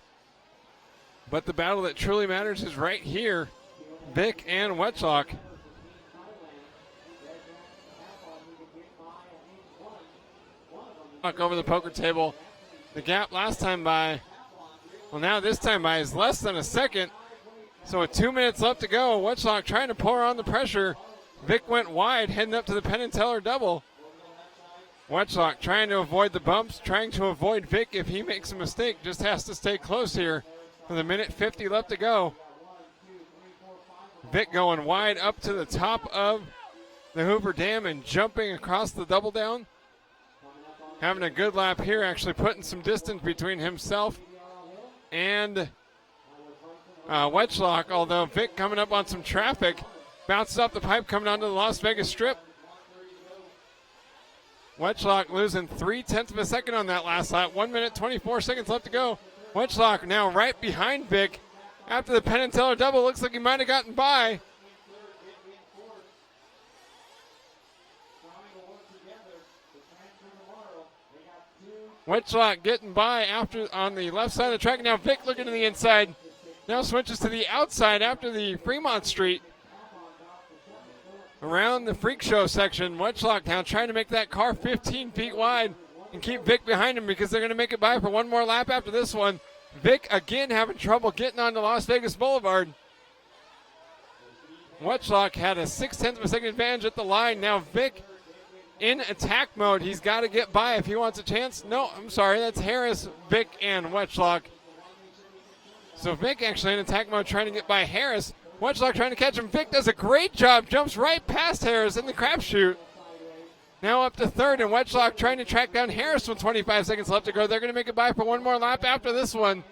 But the battle that truly matters is right here. Vic and Wetchlock. Look over the poker table. The gap last time by, well now this time by is less than a second. So with 2 minutes left to go, Wetchlock trying to pour on the pressure. Vic went wide, heading up to the Penn and Teller double. Wetchlock trying to avoid the bumps, trying to avoid Vic if he makes a mistake. Just has to stay close here with a minute 50 left to go. Vic going wide up to the top of the Hoover Dam and jumping across the double down. Having a good lap here, actually putting some distance between himself and Wetchlock, although Vic coming up on some traffic. Bounces off the pipe coming onto the Las Vegas Strip. Wetchlock losing 3 tenths of a second on that last lap. 1 minute, 24 seconds left to go. Wetchlock now right behind Vic. After the Penn and Teller double, looks like he might have gotten by. Wetchlock getting by after on the left side of the track. Now Vic looking to the inside. Now switches to the outside after the Fremont Street. Around the freak show section, Wetchlock now trying to make that car 15 feet wide and keep Vic behind him because they're going to make it by for one more lap after this one. Vic again having trouble getting onto Las Vegas Boulevard. Wetchlock had a 6/10 of a second advantage at the line. Now Vic in attack mode. He's got to get by if he wants a chance. No, I'm sorry. That's Harris, Vic, and Wetschlock. So Vic actually in attack mode trying to get by Harris. Wetschlock trying to catch him. Vic does a great job. Jumps right past Harris in the crapshoot. Now up to third, and Wetschlock trying to track down Harris with 25 seconds left to go. They're going to make it by for one more lap after this one.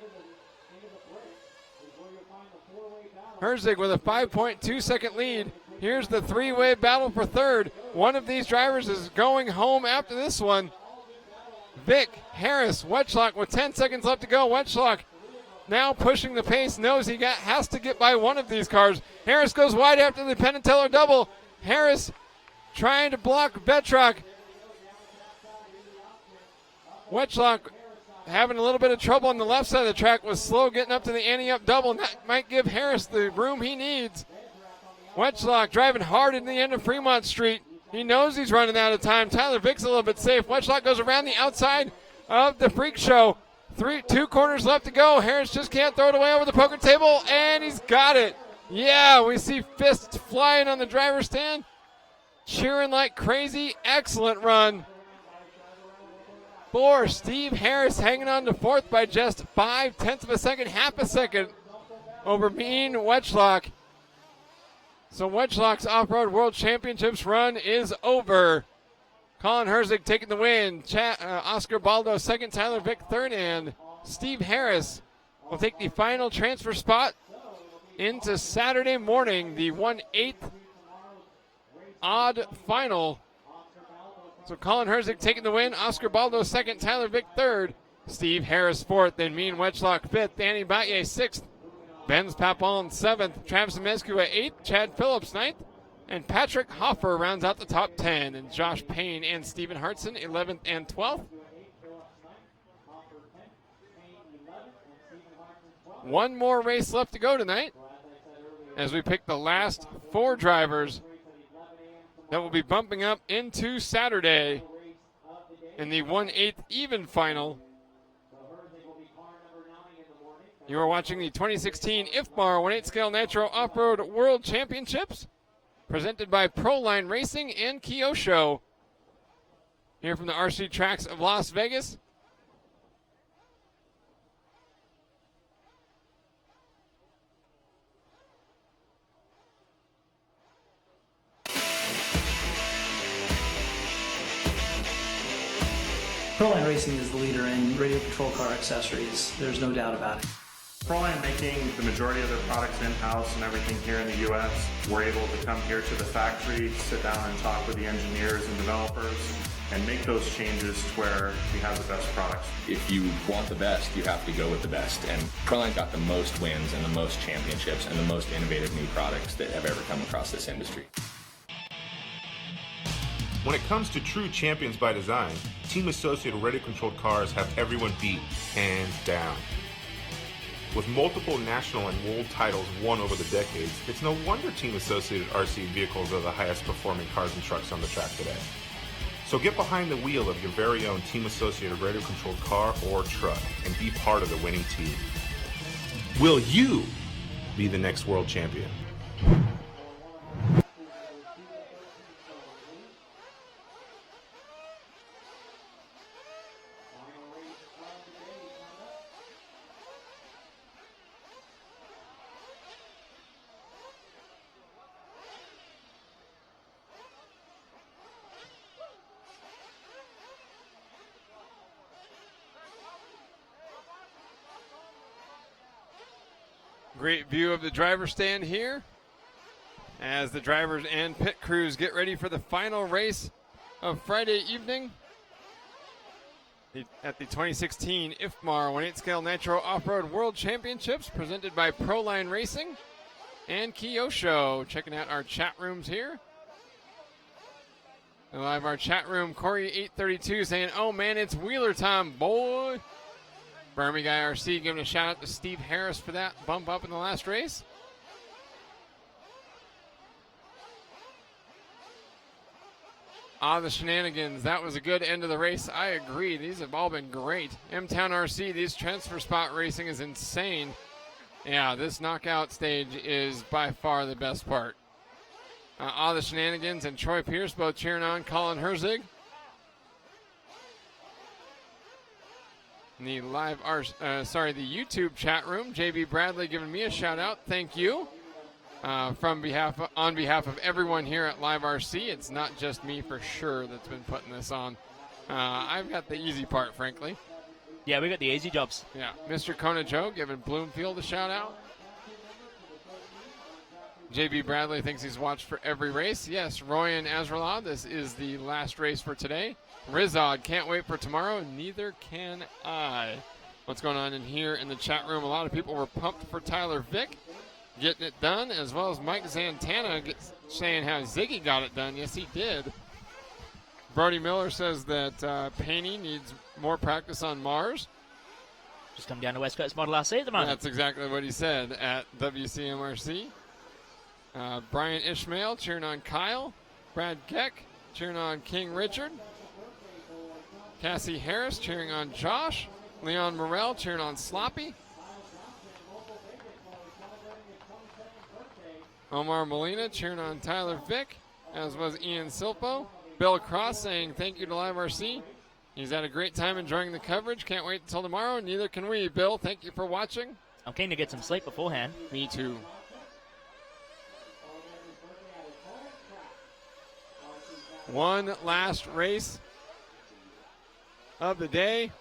Herzig with a 5.2 second lead. Here's the three-way battle for third. One of these drivers is going home after this one. Vic, Harris, Wetschlock with 10 seconds left to go. Wetschlock now pushing the pace, knows he has to get by one of these cars. Harris goes wide after the Penn and Teller double. Harris trying to block Vetrock. Wetschlock having a little bit of trouble on the left side of the track, was slow getting up to the ante-up double, and that might give Harris the room he needs. Wetschlock driving hard in the end of Fremont Street. He knows he's running out of time. Tyler Vick's a little bit safe. Wetschlock goes around the outside of the Freak Show. Two corners left to go. Harris just can't throw it away over the poker table, and he's got it. Yeah, we see fists flying on the driver's stand. Cheering like crazy. Excellent run for Steve Harris, hanging on to fourth by just 0.5 of a second, half a second over Mean Wetschlock. So Wetschlock's Off-Road World Championships run is over. Colin Herzig taking the win. Oscar Baldo second, Tyler Vick third, and Steve Harris will take the final transfer spot into Saturday morning, the 1/8 odd final. So Colin Herzig taking the win, Oscar Baldo second, Tyler Vick third, Steve Harris fourth, then Mean Wetschlock fifth, Danny Batye sixth, Benz Papon seventh, Travis Mescu at eighth, Chad Phillips ninth, and Patrick Hoffer rounds out the top 10, and Josh Payne and Stephen Hartson 11th and 12th. One more race left to go tonight as we pick the last four drivers that will be bumping up into Saturday in the 1/8 even final. You are watching the 2016 IFMAR 1/8 Scale Nitro Off-Road World Championships, presented by Proline Racing and Kyosho, here from the RC tracks of Las Vegas. Proline Racing is the leader in radio control car accessories. There's no doubt about it. Proline making the majority of their products in-house and everything here in the U.S. We're able to come here to the factory, sit down and talk with the engineers and developers, and make those changes to where we have the best products. If you want the best, you have to go with the best. And Proline got the most wins and the most championships and the most innovative new products that have ever come across this industry. When it comes to true champions by design, Team Associated radio-controlled cars have everyone beat, hands down. With multiple national and world titles won over the decades, it's no wonder Team Associated RC vehicles are the highest performing cars and trucks on the track today. So get behind the wheel of your very own Team Associated radio-controlled car or truck and be part of the winning team. Will you be the next world champion? Great view of the driver's stand here as the drivers and pit crews get ready for the final race of Friday evening at the 2016 IFMAR 1/8 Scale Nitro Off-Road World Championships, presented by Proline Racing and Kyosho. Checking out our chat rooms here. We have our chat room, Corey832 saying, "Oh man, it's Wheeler time, boy." Burmy Guy RC giving a shout out to Steve Harris for that bump up in the last race. The shenanigans. That was a good end of the race. I agree. These have all been great. M-Town RC, these transfer spot racing is insane. Yeah, this knockout stage is by far the best part. All the Shenanigans and Troy Pierce both cheering on Colin Herzig. In the the YouTube chat room, JB Bradley giving me a shout out. Thank you. On behalf of everyone here at Live RC. It's not just me for sure that's been putting this on. I've got the easy part, frankly. Yeah, we got the easy jobs. Yeah, Mr. Kona Joe giving Bloomfield a shout out. JB Bradley thinks he's watched for every race. Yes, Roy and Azrallah, this is the last race for today. Rizad, can't wait for tomorrow. Neither can I. What's going on in here in the chat room? A lot of people were pumped for Tyler Vick getting it done, as well as Mike Zantana saying how Ziggy got it done. Yes, he did. Brody Miller says that Paney needs more practice on Mars. Just come down to West Coast Model RC at the moment. That's exactly what he said at WCMRC. Brian Ishmael cheering on Kyle. Brad Keck cheering on King Richard. Cassie Harris cheering on Josh. Leon Morrell cheering on Sloppy. Omar Molina cheering on Tyler Vick, as was Ian Silpo. Bill Cross saying thank you to Live RC. He's had a great time enjoying the coverage. Can't wait until tomorrow. Neither can we. Bill, thank you for watching. I'm keen to get some sleep beforehand. Me too. One last race of the day.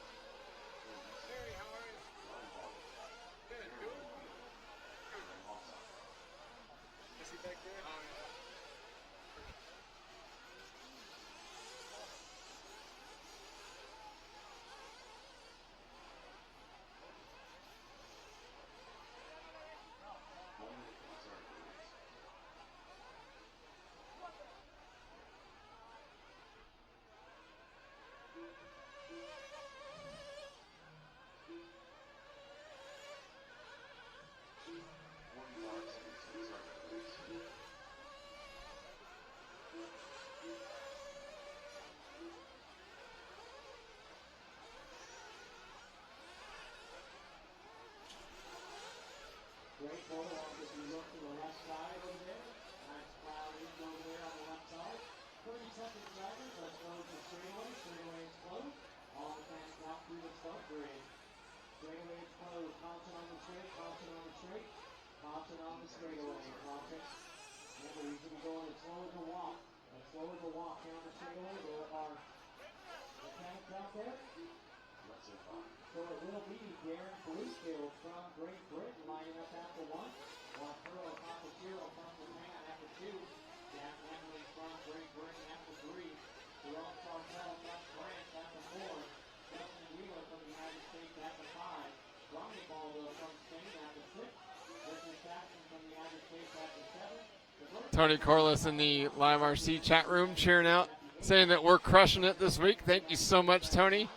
Great photo op if you look to the left side over there. Nice cloud over there on the left side. 30 seconds drivers, let's go to straightaway. Straightaway is closed. All the fans walk through the start grid. Straightaway is closed. Caution on the straight, caution on the straight. Caution on the straightaway. Caution. Remember, he's going to go in as slow as a walk. As slow as a walk down the straightaway. There are mechanics out there. So it will be Darren Bluefield from Great Britain lining up after one. While Pearl Papachiro comes to man after two. Jack Henry from Great Britain after three. Jerome Sartell from France after four. Justin Wheeler from the United States after five. Ronnie Baldo from Spain after six. Richard Saxon from the United States after seven. Tony Corliss in the Live RC chat room cheering out, saying that we're crushing it this week. Thank you so much, Tony.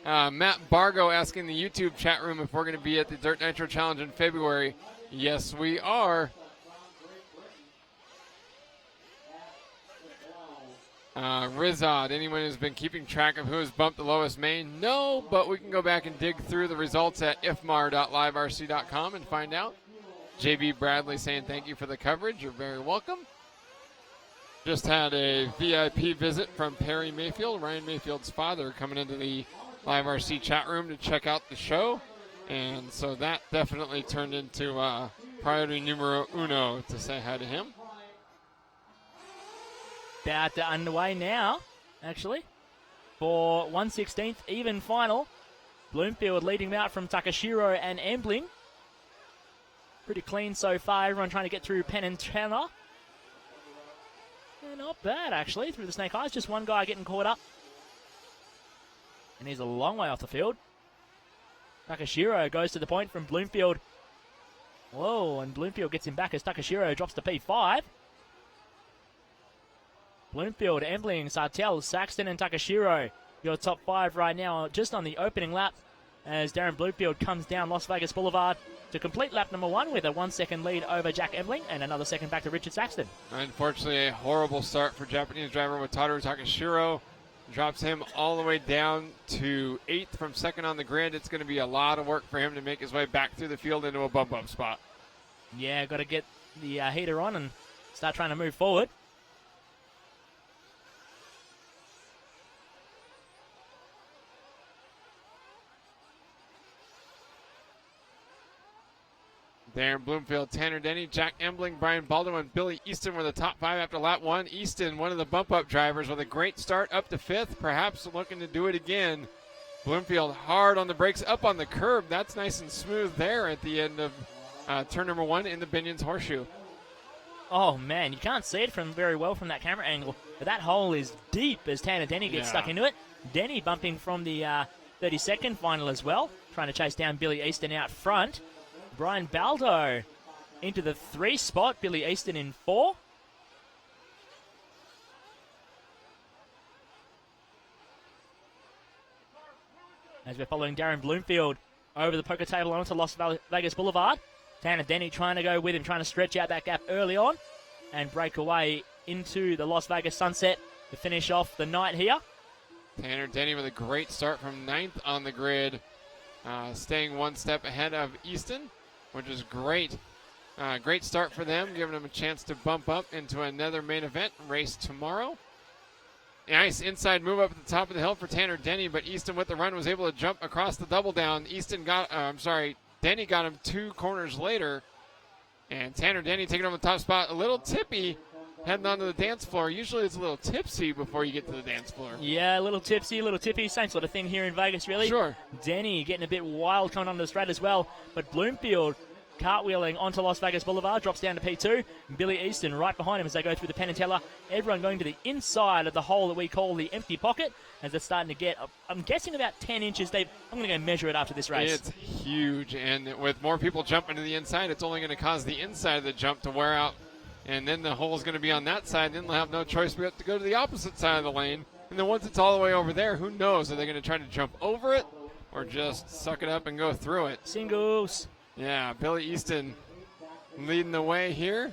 Matt Bargo asking the YouTube chat room if we're going to be at the Dirt Nitro Challenge in February. Yes, we are. Rizad, anyone who's been keeping track of who has bumped the lowest main? No, but we can go back and dig through the results at ifmar.liverc.com and find out. JB Bradley saying thank you for the coverage. You're very welcome. Just had a VIP visit from Perry Mayfield, Ryan Mayfield's father, coming into the Live RC chat room to check out the show. And so that definitely turned into priority numero uno to say hi to him. About underway now, actually, for 1/16th even final. Bloomfield leading out from Takashiro and Embling. Pretty clean so far. Everyone trying to get through Penn and Tanner. Yeah, not bad, actually, through the Snake Eyes. Just one guy getting caught up. And he's a long way off the field. Takashiro goes to the point from Bloomfield. Whoa, and Bloomfield gets him back as Takashiro drops to P5. Bloomfield, Embling, Sartell, Saxton, and Takashiro. Your top five right now, just on the opening lap, as Darren Bloomfield comes down Las Vegas Boulevard to complete lap number one with a 1 second lead over Jack Embling and another second back to Richard Saxton. Unfortunately, a horrible start for Japanese driver Wataru Takashiro. Drops him all the way down to 8th from second on the grid. It's going to be a lot of work for him to make his way back through the field into a bump-up spot. Yeah, got to get the heater on and start trying to move forward. Darren Bloomfield, Tanner Denny, Jack Embling, Brian Baldo, and Billy Easton were the top 5 after lap 1. Easton, one of the bump-up drivers, with a great start up to 5th, perhaps looking to do it again. Bloomfield hard on the brakes, up on the curb. That's nice and smooth there at the end of turn number 1 in the Binion's Horseshoe. Oh, man, you can't see it very well from that camera angle, but that hole is deep as Tanner Denny gets stuck into it. Denny bumping from the 32nd final as well, trying to chase down Billy Easton out front. Brian Baldo into the 3 spot, Billy Easton in 4. As we're following Darren Bloomfield over the poker table onto Las Vegas Boulevard. Tanner Denny trying to go with him, trying to stretch out that gap early on and break away into the Las Vegas sunset to finish off the night here. Tanner Denny with a great start from 9th on the grid, staying 1 step ahead of Easton, which is great. Great start for them, giving them a chance to bump up into another main event race tomorrow. Nice inside move up at the top of the hill for Tanner Denny, but Easton with the run was able to jump across the double down. Denny got him 2 corners later, and Tanner Denny taking on the top spot. A little tippy heading onto the dance floor. Usually it's a little tipsy before you get to the dance floor. Yeah, a little tipsy, a little tippy, same sort of thing here in Vegas, really. Sure. Denny getting a bit wild coming onto the straight as well, but Bloomfield cartwheeling onto Las Vegas Boulevard, drops down to P2. Billy Easton right behind him as they go through the Penn and Teller. Everyone going to the inside of the hole that we call the empty pocket, as they're starting to get, I'm guessing, about 10 inches. I'm going to go measure it after this race. It's huge, and with more people jumping to the inside, it's only going to cause the inside of the jump to wear out, and then the hole's going to be on that side. Then they'll have no choice but to go to the opposite side of the lane. And then once it's all the way over there, who knows? Are they going to try to jump over it or just suck it up and go through it? Singles. Yeah, Billy Easton leading the way here.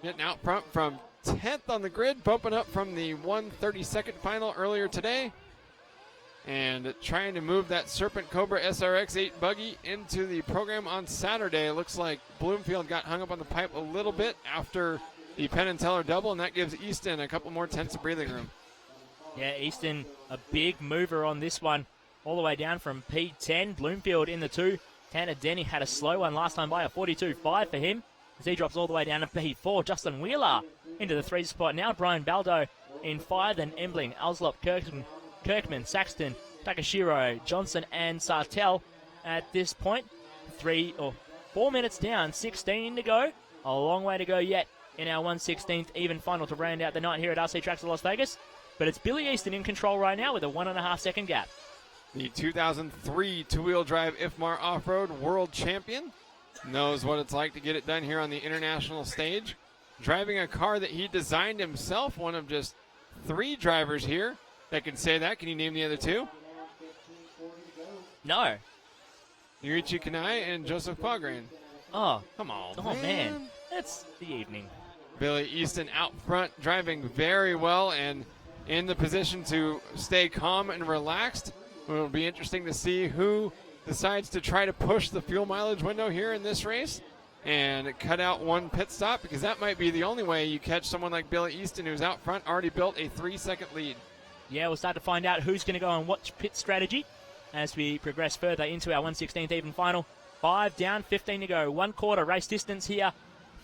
Getting out front from 10th on the grid, bumping up from the 132nd final earlier today. And trying to move that Serpent Cobra SRX-8 buggy into the program on Saturday. It looks like Bloomfield got hung up on the pipe a little bit after the Penn and Teller double, and that gives Easton a couple more tenths of breathing room. Yeah, Easton, a big mover on this one, all the way down from P10. Bloomfield in the 2. Tanner Denny had a slow one last time by, a 42.5 for him, as he drops all the way down to P4. Justin Wheeler into the 3 spot now. Brian Baldo in 5, then Embling, Alslop, Kirkman, Saxton, Takashiro, Johnson, and Sartell at this point. 4 minutes down, 16 to go. A long way to go yet in our 1/16th even final to round out the night here at RC Tracks of Las Vegas. But it's Billy Easton in control right now with a 1.5 second gap. The 2003 two-wheel drive IFMAR Off-Road World Champion knows what it's like to get it done here on the international stage. Driving a car that he designed himself, one of just 3 drivers here that can say that. Can you name the other 2? No. Yurichi Kanai and Joseph Pogren. Oh. Come on, Oh, man. That's the evening. Billy Easton out front, driving very well and in the position to stay calm and relaxed. It will be interesting to see who decides to try to push the fuel mileage window here in this race and cut out 1 pit stop, because that might be the only way you catch someone like Billy Easton, who's out front, already built a 3-second lead. Yeah, we'll start to find out who's going to go on what pit strategy as we progress further into our 1/16th even final. 5 down, 15 to go. 1/4 race distance here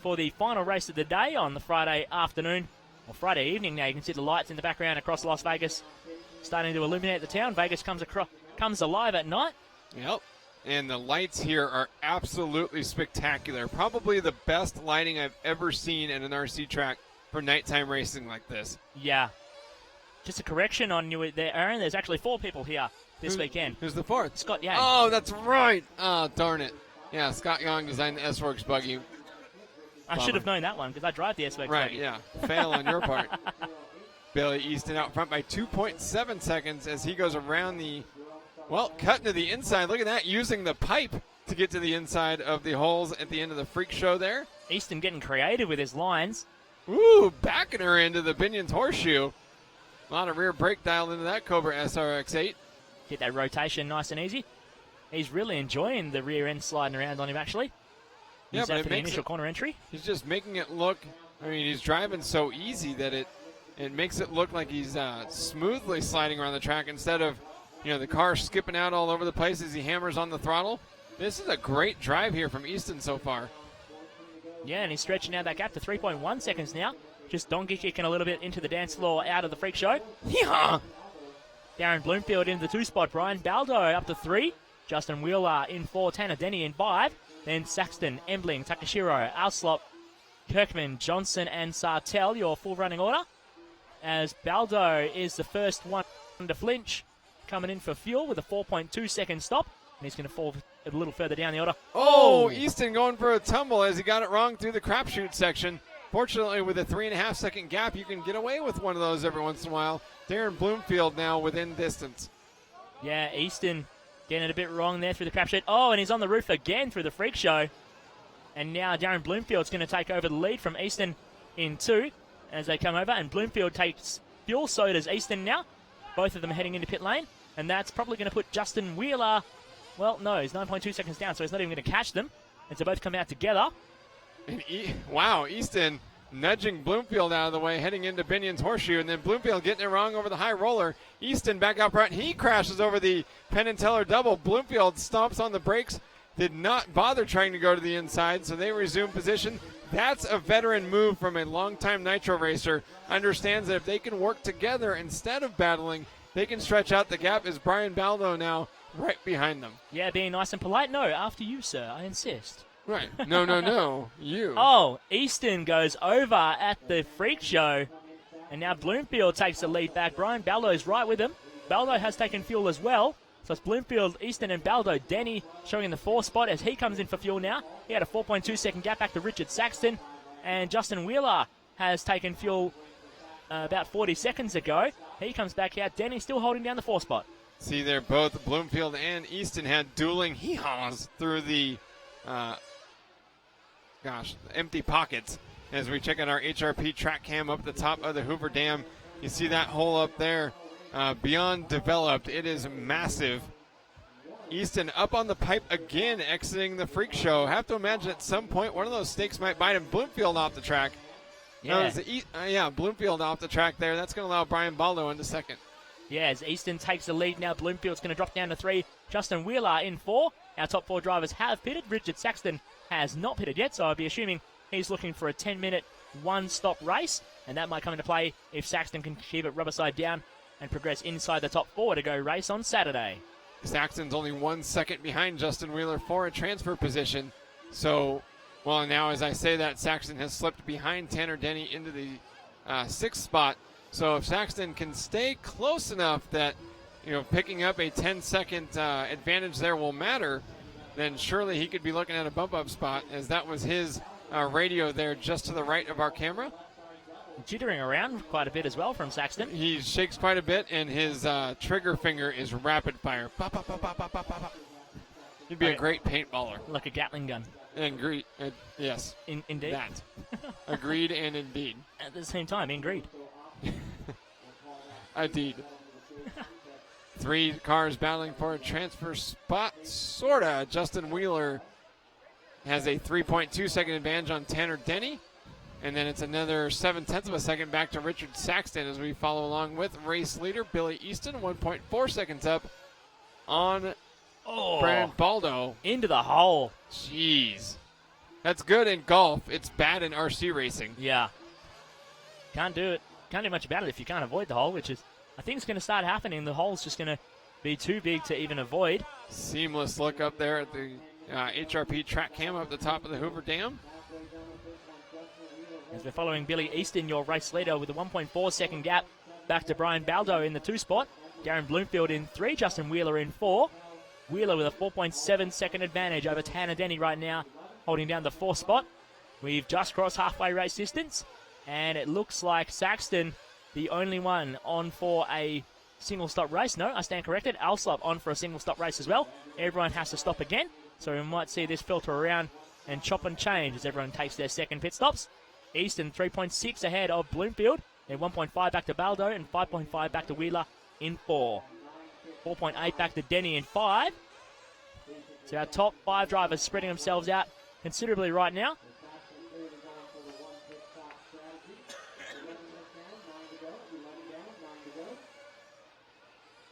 for the final race of the day on the Friday afternoon, or Friday evening now. You can see the lights in the background across Las Vegas starting to illuminate the town. Vegas comes alive at night. Yep. And the lights here are absolutely spectacular. Probably the best lighting I've ever seen at an RC track for nighttime racing like this. Yeah. Just a correction on you there, Aaron. There's actually 4 people here this weekend. Who's the 4th? Scott Yang. Oh, that's right. Oh, darn it. Yeah, Scott Young designed the S-Works buggy. I should have known that one because I drive the S-Works right, buggy. Yeah. Fail on your part. Billy Easton out front by 2.7 seconds as he goes around the, cutting to the inside. Look at that, using the pipe to get to the inside of the holes at the end of the freak show there. Easton getting creative with his lines. Ooh, backing her into the Binion's Horseshoe. A lot of rear brake dialed into that Cobra SRX-8. Get that rotation nice and easy. He's really enjoying the rear end sliding around on him, actually. Yeah, but for the initial corner entry. He's just making it look, he's driving so easy that it makes it look like he's smoothly sliding around the track instead of, the car skipping out all over the place as he hammers on the throttle. This is a great drive here from Easton so far. Yeah, and he's stretching out that gap to 3.1 seconds now. Just donkey kicking a little bit into the dance floor out of the freak show. Yeah. Darren Bloomfield into the 2 spot. Brian Baldo up to 3. Justin Wheeler in 4. Tanner Denny in 5. Then Saxton, Embling, Takashiro, Alslop, Kirkman, Johnson, and Sartell, your full running order. As Baldo is the first one to flinch, coming in for fuel with a 4.2 second stop. And he's going to fall a little further down the order. Oh, Easton going for a tumble as he got it wrong through the crapshoot section. Fortunately, with a 3.5 second gap, you can get away with one of those every once in a while. Darren Bloomfield now within distance. Yeah, Easton getting it a bit wrong there through the crapshoot. Oh, and he's on the roof again through the freak show. And now Darren Bloomfield's going to take over the lead from Easton in 2 as they come over. And Bloomfield takes fuel, so does Easton now. Both of them heading into pit lane. And that's probably going to put Justin Wheeler, well, no, he's 9.2 seconds down, so he's not even going to catch them. And so both come out together. And wow, Easton nudging Bloomfield out of the way, heading into Binion's horseshoe, and then Bloomfield getting it wrong over the high roller. Easton back out front. He crashes over the Penn and Teller double. Bloomfield stomps on the brakes, did not bother trying to go to the inside, so they resume position. That's a veteran move from a longtime Nitro racer. Understands that if they can work together instead of battling, they can stretch out the gap. As Brian Baldo now right behind them. Yeah, being nice and polite. No, after you, sir, I insist. Right. No, you. Oh, Easton goes over at the freak show. And now Bloomfield takes the lead back. Brian Baldo's right with him. Baldo has taken fuel as well. So it's Bloomfield, Easton, and Baldo. Denny showing in the 4th spot as he comes in for fuel now. He had a 4.2 second gap back to Richard Saxton. And Justin Wheeler has taken fuel about 40 seconds ago. He comes back out. Denny still holding down the 4th spot. See there, both Bloomfield and Easton had dueling hee-haws through the empty pockets. As we check out our HRP track cam up the top of the Hoover Dam, you see that hole up there beyond developed. It is massive. Easton up on the pipe again, exiting the freak show. Have to imagine at some point one of those stakes might bite him. Bloomfield off the track. Yeah. Bloomfield off the track there. That's going to allow Brian Baldo into second. Yeah, as Easton takes the lead now, Bloomfield's going to drop down to 3. Justin Wheeler in 4. Our top 4 drivers have pitted. Richard Saxton has not pitted yet, so I'd be assuming he's looking for a 10-minute, one-stop race, and that might come into play if Saxton can keep it rubber side down and progress inside the top 4 to go race on Saturday. Saxton's only 1 second behind Justin Wheeler for a transfer position. So, well, now as I say that, Saxton has slipped behind Tanner Denny into the 6th spot. So if Saxton can stay close enough that, picking up a 10-second advantage there will matter, then surely he could be looking at a bump-up spot, as that was his radio there just to the right of our camera. Jittering around quite a bit as well from Saxton. He shakes quite a bit, and his trigger finger is rapid fire. Pop, pop, pop, pop, pop, pop, pop. He'd be a great paintballer. Like a Gatling gun. Agreed. Yes. Indeed. That. Agreed and indeed. At the same time, agreed. Indeed. 3 cars battling for a transfer spot. Sorta. Justin Wheeler has a 3.2 second advantage on Tanner Denny. And then it's another 0.7 of a second back to Richard Saxton as we follow along with race leader Billy Easton. 1.4 seconds up on Brian Baldo. Into the hole. Jeez. That's good in golf. It's bad in RC racing. Yeah. Can't do it. Can't do much about it if you can't avoid the hole, which is, I think, it's going to start happening. The hole's just going to be too big to even avoid. Seamless look up there at the HRP track cam up the top of the Hoover Dam. As we're following Billy Easton, your race leader, with a 1.4 second gap back to Brian Baldo in the 2 spot. Darren Bloomfield in 3, Justin Wheeler in 4. Wheeler with a 4.7 second advantage over Tanner Denny right now, holding down the 4th spot. We've just crossed halfway race distance. And it looks like Saxton, the only one on for a single-stop race. No, I stand corrected. Alslop on for a single-stop race as well. Everyone has to stop again. So we might see this filter around and chop and change as everyone takes their second pit stops. Easton 3.6 ahead of Bloomfield. Then 1.5 back to Baldo and 5.5 back to Wheeler in 4. 4.8 back to Denny in 5. So our top 5 drivers spreading themselves out considerably right now.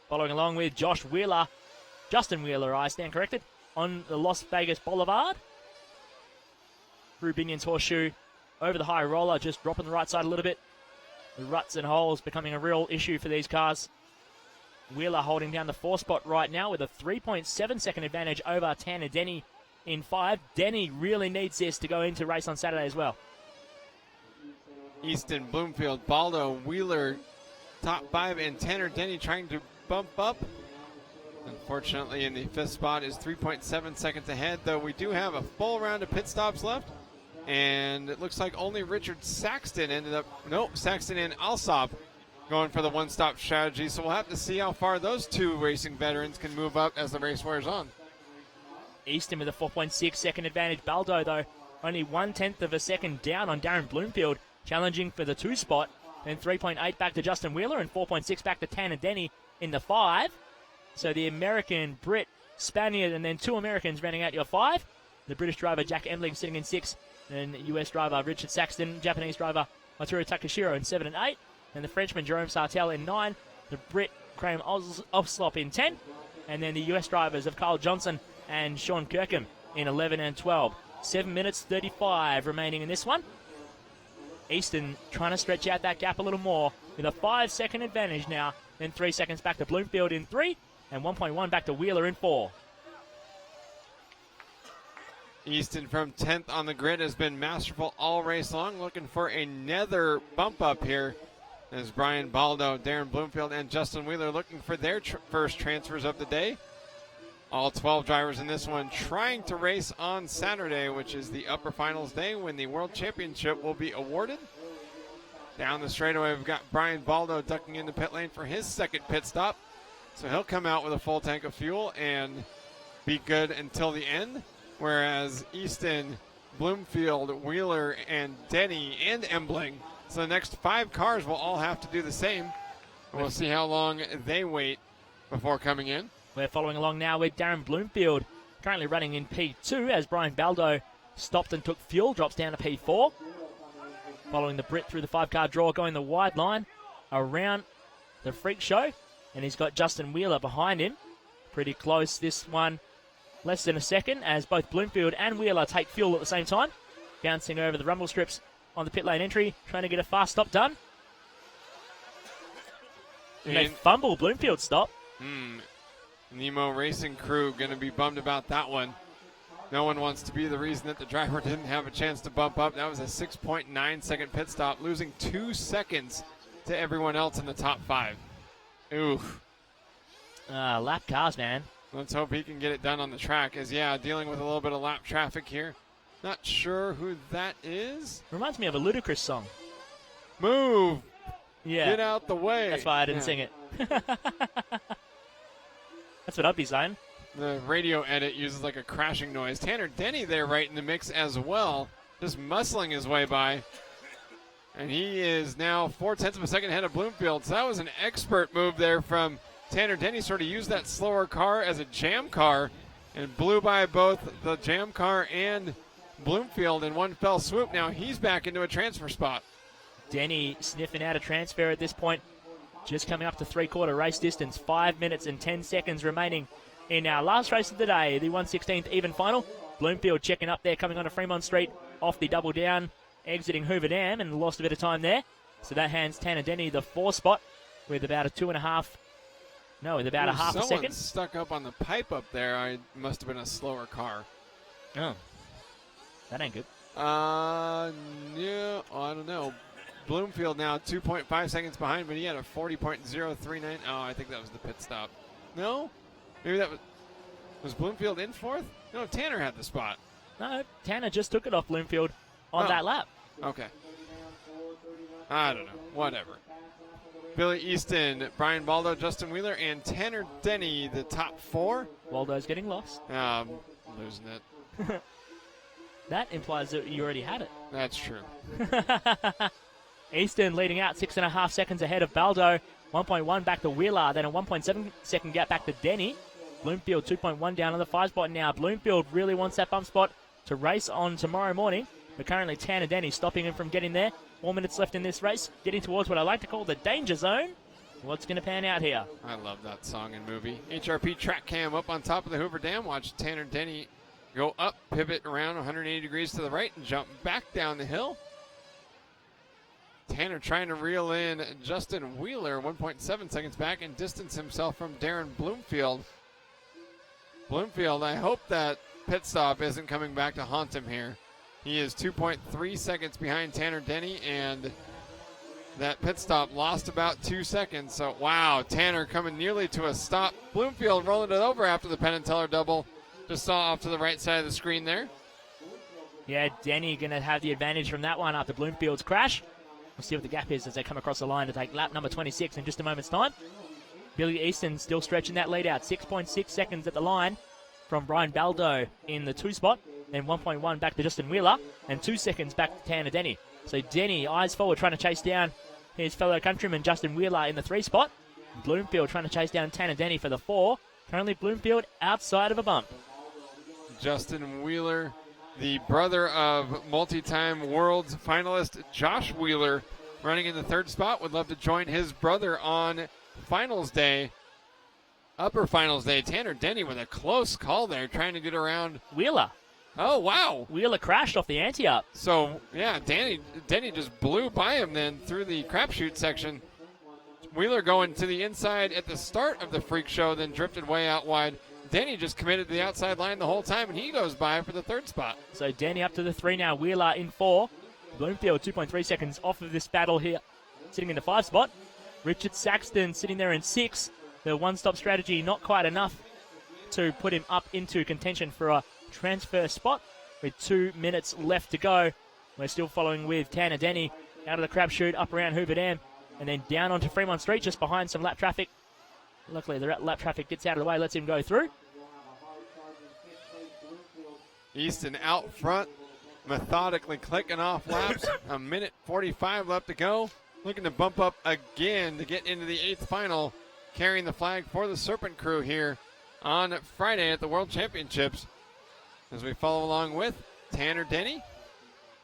Following along with Justin Wheeler, I stand corrected, on the Las Vegas Boulevard. through Binion's Horseshoe, over the high roller, just dropping the right side a little bit. The ruts and holes becoming a real issue for these cars. Wheeler holding down the 4 spot right now with a 3.7 second advantage over Tanner Denny in 5. Denny really needs this to go into race on Saturday as well. Easton, Bloomfield, Baldo, Wheeler, top 5, and Tanner Denny trying to bump up. Unfortunately, in the 5th spot is 3.7 seconds ahead, though we do have a full round of pit stops left. And it looks like only Richard Saxton Saxton and Alsop going for the one-stop strategy. So we'll have to see how far those two racing veterans can move up as the race wears on. Easton with a 4.6 second advantage. Baldo, though, only 1/10 of a second down on Darren Bloomfield, challenging for the 2 spot. Then 3.8 back to Justin Wheeler and 4.6 back to Tanner Denny in the 5. So the American, Brit, Spaniard, and then 2 Americans rounding out your 5. The British driver Jack Embling sitting in 6. Then US driver Richard Saxton, Japanese driver Matsuru Takashiro in 7 and 8. And the Frenchman Jerome Sartell in 9. The Brit Graham Oslop in 10. And then the US drivers of Carl Johnson and Sean Kirkham in 11 and 12. 7 minutes 35 remaining in this one. Easton trying to stretch out that gap a little more with a 5-second advantage now. Then 3 seconds back to Bloomfield in 3. And 1.1 back to Wheeler in 4. Easton from 10th on the grid has been masterful all race long, looking for another bump up here as Brian Baldo, Darren Bloomfield, and Justin Wheeler looking for their first transfers of the day. All 12 drivers in this one trying to race on Saturday, which is the upper finals day when the World Championship will be awarded. Down the straightaway, we've got Brian Baldo ducking into pit lane for his second pit stop. So he'll come out with a full tank of fuel and be good until the end. Whereas Easton, Bloomfield, Wheeler, and Denny, and Embling, so the next 5 cars will all have to do the same. We'll see how long they wait before coming in. We're following along now with Darren Bloomfield, currently running in P2 as Brian Baldo stopped and took fuel, drops down to P4. Following the Brit through the 5-car draw, going the wide line around the freak show. And he's got Justin Wheeler behind him. Pretty close this one. Less than a second as both Bloomfield and Wheeler take fuel at the same time. Bouncing over the rumble strips on the pit lane entry, trying to get a fast stop done. And they fumble Bloomfield's stop. Nemo Racing Crew going to be bummed about that one. No one wants to be the reason that the driver didn't have a chance to bump up. That was a 6.9 second pit stop, losing 2 seconds to everyone else in the top 5. Oof. Lap cars, man. Let's hope he can get it done on the track. As dealing with a little bit of lap traffic here. Not sure who that is. Reminds me of a Ludacris song. Move. Yeah. Get out the way. That's why I didn't sing it. That's what I'd be saying. The radio edit uses like a crashing noise. Tanner Denny there right in the mix as well. Just muscling his way by. And he is now 0.4 of a second ahead of Bloomfield. So that was an expert move there from Tanner Denny. Sort of used that slower car as a jam car and blew by both the jam car and Bloomfield in one fell swoop. Now he's back into a transfer spot. Denny sniffing out a transfer at this point. Just coming up to 3/4 race distance. 5 minutes and 10 seconds remaining in our last race of the day, the 1/16th even final. Bloomfield checking up there, coming onto Fremont Street off the double down, exiting Hoover Dam, and lost a bit of time there. So that hands Tanner Denny the 4 spot with about a 2.5. No, with about a half a second. Stuck up on the pipe up there. I must have been a slower car. Oh. That ain't good. Yeah, I don't know. Bloomfield now 2.5 seconds behind, but he had a 40.039. Oh, I think that was the pit stop. No? Maybe that was Bloomfield in 4th? No, Tanner had the spot. No, Tanner just took it off Bloomfield on that lap. Okay. I don't know. Whatever. Billy Easton, Brian Baldo, Justin Wheeler, and Tanner Denny, the top 4. Waldo's getting lost. Losing it. That implies that you already had it. That's true. Easton leading out 6.5 seconds ahead of Baldo. 1.1 back to Wheeler, then a 1.7 second gap back to Denny. Bloomfield 2.1 down on the 5 spot now. Bloomfield really wants that bump spot to race on tomorrow morning. But currently Tanner Denny stopping him from getting there. 4 minutes left in this race. Getting towards what I like to call the danger zone. What's going to pan out here? I love that song and movie. HRP track cam up on top of the Hoover Dam. Watch Tanner Denny go up, pivot around 180 degrees to the right, and jump back down the hill. Tanner trying to reel in Justin Wheeler, 1.7 seconds back, and distance himself from Darren Bloomfield. Bloomfield, I hope that pit stop isn't coming back to haunt him here. He is 2.3 seconds behind Tanner Denny, and that pit stop lost about 2 seconds. So, wow, Tanner coming nearly to a stop. Bloomfield rolling it over after the Penn and Teller double. Just saw off to the right side of the screen there. Yeah, Denny going to have the advantage from that one after Bloomfield's crash. We'll see what the gap is as they come across the line to take lap number 26 in just a moment's time. Billy Easton still stretching that lead out. 6.6 seconds at the line from Brian Baldo in the 2 spot. Then 1.1 back to Justin Wheeler. And 2 seconds back to Tanner Denny. So Denny, eyes forward, trying to chase down his fellow countryman Justin Wheeler in the 3 spot. Bloomfield trying to chase down Tanner Denny for the 4. Currently Bloomfield outside of a bump. Justin Wheeler, the brother of multi-time world's finalist Josh Wheeler, running in the 3rd spot. Would love to join his brother on finals day, upper finals day. Tanner Denny with a close call there, trying to get around Wheeler. Oh, wow. Wheeler crashed off the anti-up. So, yeah, Denny just blew by him then through the crapshoot section. Wheeler going to the inside at the start of the freak show, then drifted way out wide. Denny just committed to the outside line the whole time, and he goes by for the 3rd spot. So Denny up to the 3 now. Wheeler in 4. Bloomfield 2.3 seconds off of this battle here, sitting in the 5 spot. Richard Saxton sitting there in 6. The one-stop strategy not quite enough to put him up into contention for a transfer spot. With 2 minutes left to go, we're still following with Tanner Denny out of the crapshoot, up around Hoover Dam, and then down onto Fremont Street, just behind some lap traffic. Luckily, the lap traffic gets out of the way, lets him go through. Easton out front, methodically clicking off laps. 1:45 left to go. Looking to bump up again to get into the 8th final, carrying the flag for the Serpent Crew here on Friday at the World Championships. As we follow along with Tanner Denny,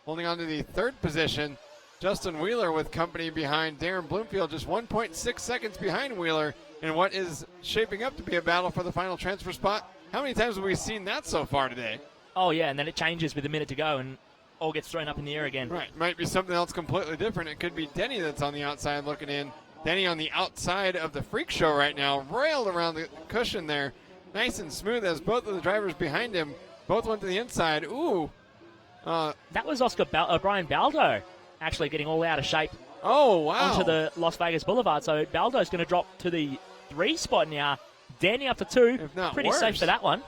holding on to the 3rd position. Justin Wheeler with company behind Darren Bloomfield, just 1.6 seconds behind Wheeler in what is shaping up to be a battle for the final transfer spot. How many times have we seen that so far today? Oh, yeah, and then it changes with a minute to go and all gets thrown up in the air again. Right, might be something else completely different. It could be Denny that's on the outside looking in. Denny on the outside of the freak show right now, railed around the cushion there. Nice and smooth as both of the drivers behind him both went to the inside. Ooh. That was Brian Baldo actually getting all out of shape. Oh, wow. Onto the Las Vegas Boulevard. So Baldo's going to drop to the 3 spot now. Denny up to 2. If not Pretty worse. safe for that one.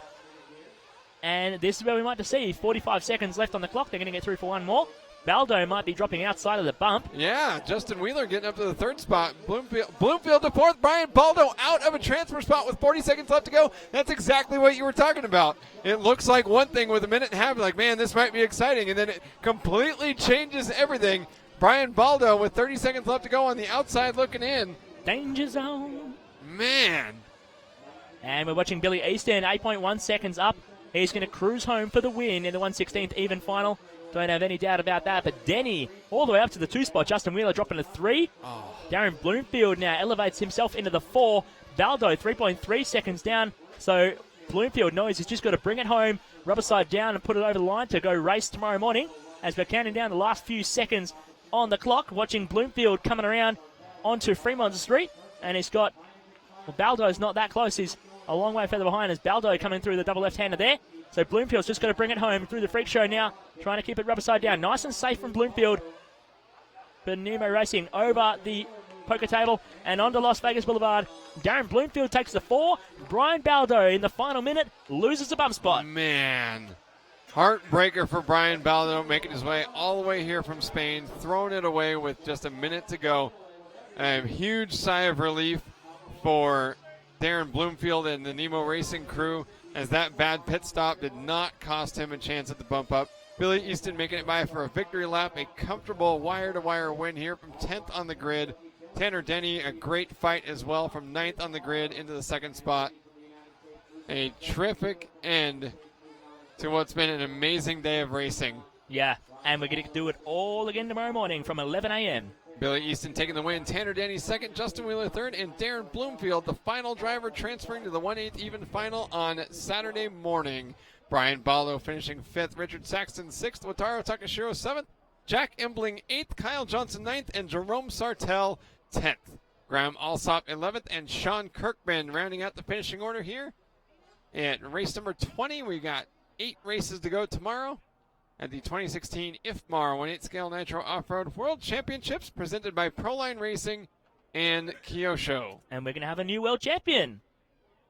And this is where we might see 45 seconds left on the clock. They're going to get through for one more. Baldo might be dropping outside of the bump. Yeah, Justin Wheeler getting up to the 3rd spot. Bloomfield to 4th. Brian Baldo out of a transfer spot with 40 seconds left to go. That's exactly what you were talking about. It looks like one thing with a minute and a half. Like, man, this might be exciting. And then it completely changes everything. Brian Baldo with 30 seconds left to go on the outside looking in. Danger zone. Man. And we're watching Billy Easton, 8.1 seconds up. He's going to cruise home for the win in the 1/16th even final. Don't have any doubt about that. But Denny all the way up to the 2 spot. Justin Wheeler dropping to 3. Darren Bloomfield now elevates himself into the 4. Baldo 3.3 seconds down. So Bloomfield knows he's just got to bring it home, rubber side down, and put it over the line to go race tomorrow morning. As we're counting down the last few seconds on the clock, watching Bloomfield coming around onto Fremont Street. And he's got, well, Baldo's not that close. He's a long way further behind as Baldo coming through the double left-hander there. So Bloomfield's just got to bring it home through the freak show now, trying to keep it rubber side down. Nice and safe from Bloomfield. But Nemo Racing over the poker table and onto Las Vegas Boulevard. Darren Bloomfield takes the 4. Brian Baldo in the final minute loses the bump spot. Man. Heartbreaker for Brian Baldo, making his way all the way here from Spain, throwing it away with just a minute to go. A huge sigh of relief for Darren Bloomfield and the Nemo Racing crew, as that bad pit stop did not cost him a chance at the bump up. Billy Easton making it by for a victory lap, a comfortable wire-to-wire win here from 10th on the grid. Tanner Denny, a great fight as well from 9th on the grid into the 2nd spot. A terrific end to what's been an amazing day of racing. Yeah, and we're going to do it all again tomorrow morning from 11 a.m. Billy Easton taking the win, Tanner Denny 2nd, Justin Wheeler 3rd, and Darren Bloomfield, the final driver, transferring to the 1/8 even final on Saturday morning. Brian Ballo finishing 5th, Richard Saxton 6th, Wataru Takashiro 7th, Jack Embling 8th, Kyle Johnson 9th, and Jerome Sartell 10th. Graham Alsop 11th, and Sean Kirkman rounding out the finishing order here. At race number 20, we got 8 races to go tomorrow at the 2016 IFMAR 1/8 Scale Nitro Off-Road World Championships presented by Proline Racing and Kyosho. And we're going to have a new world champion.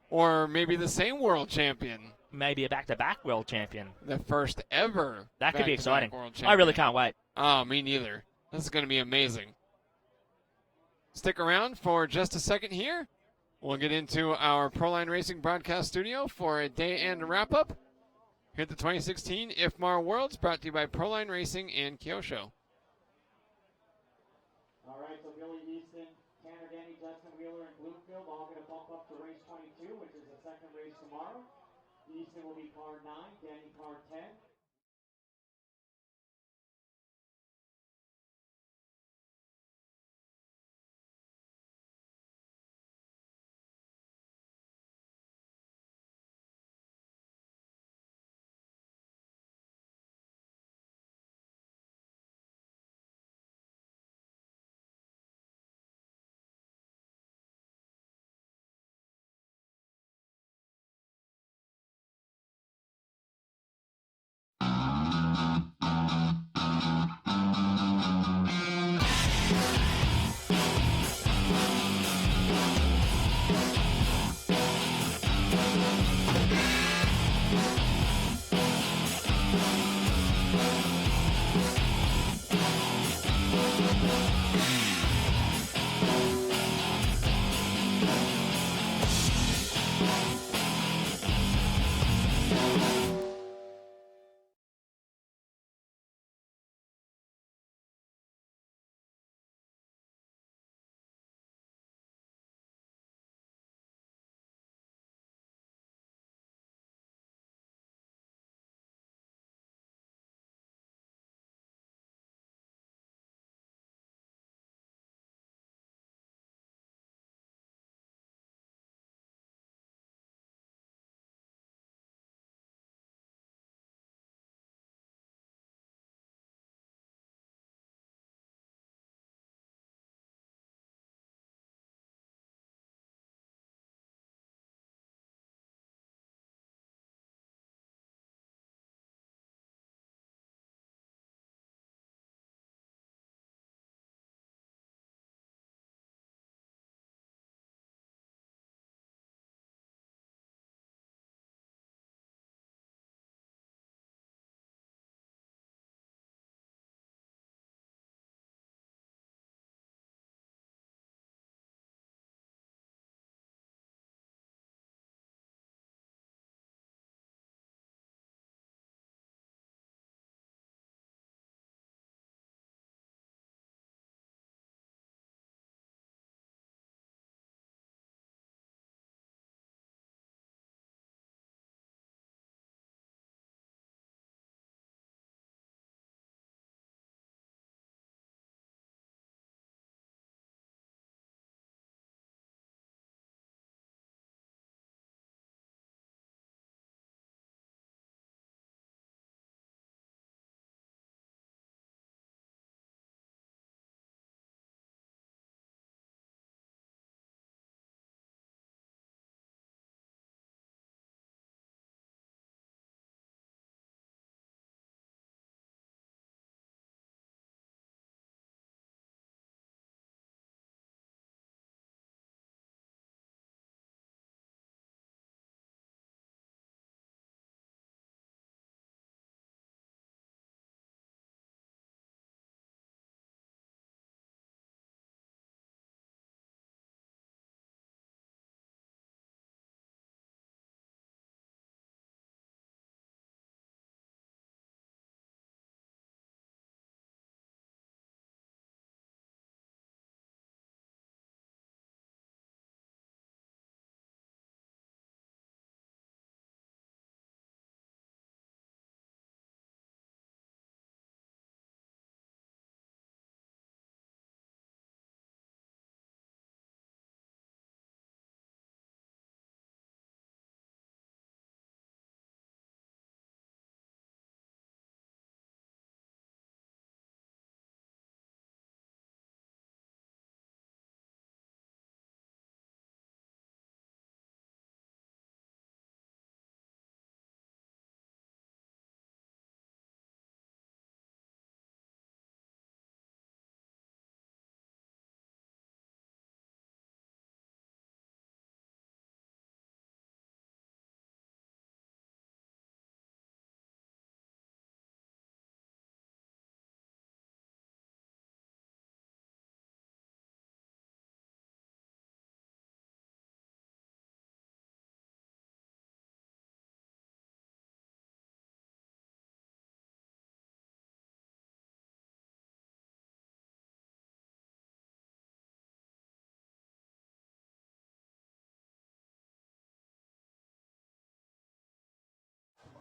Or maybe the same world champion. Maybe a back-to-back world champion. The first ever. That could be exciting. World I really can't wait. Oh, me neither. This is going to be amazing. Stick around for just a second here. We'll get into our Proline Racing broadcast studio for a day-end wrap-up. Here at the 2016 IFMAR Worlds, brought to you by Proline Racing and Kyosho. All right, so Billy Easton, Tanner Denny, Justin Wheeler, and Bloomfield all going to bump up to race 22, which is the second race tomorrow. Easton will be car 9, Denny car 10.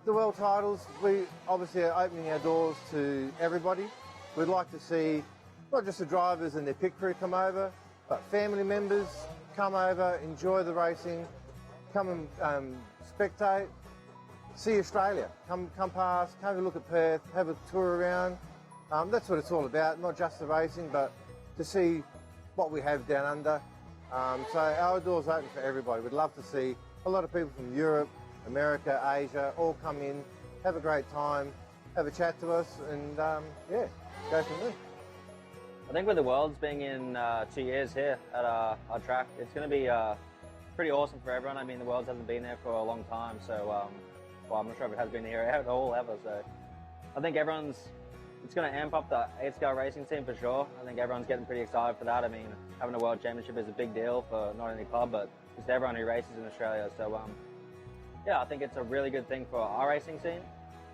the world titles, we obviously are opening our doors to everybody. We'd like to see not just the drivers and their pit crew come over, but family members come over, enjoy the racing, come and spectate, see Australia, come past, have a look at Perth, have a tour around. That's what it's all about, not just the racing, but to see what we have down under. So our doors open for everybody. We'd love to see a lot of people from Europe, America, Asia, all come in, have a great time, have a chat to us, and yeah, go from there. I think with the Worlds being in 2 years here at our track, it's going to be pretty awesome for everyone. I mean, the Worlds hasn't been there for a long time, so well, I'm not sure if it has been here at all ever. So I think it's going to amp up the 8-scale racing scene for sure. I think everyone's getting pretty excited for that. I mean, having a World Championship is a big deal for not only club, but just everyone who races in Australia. So yeah, I think it's a really good thing for our racing scene.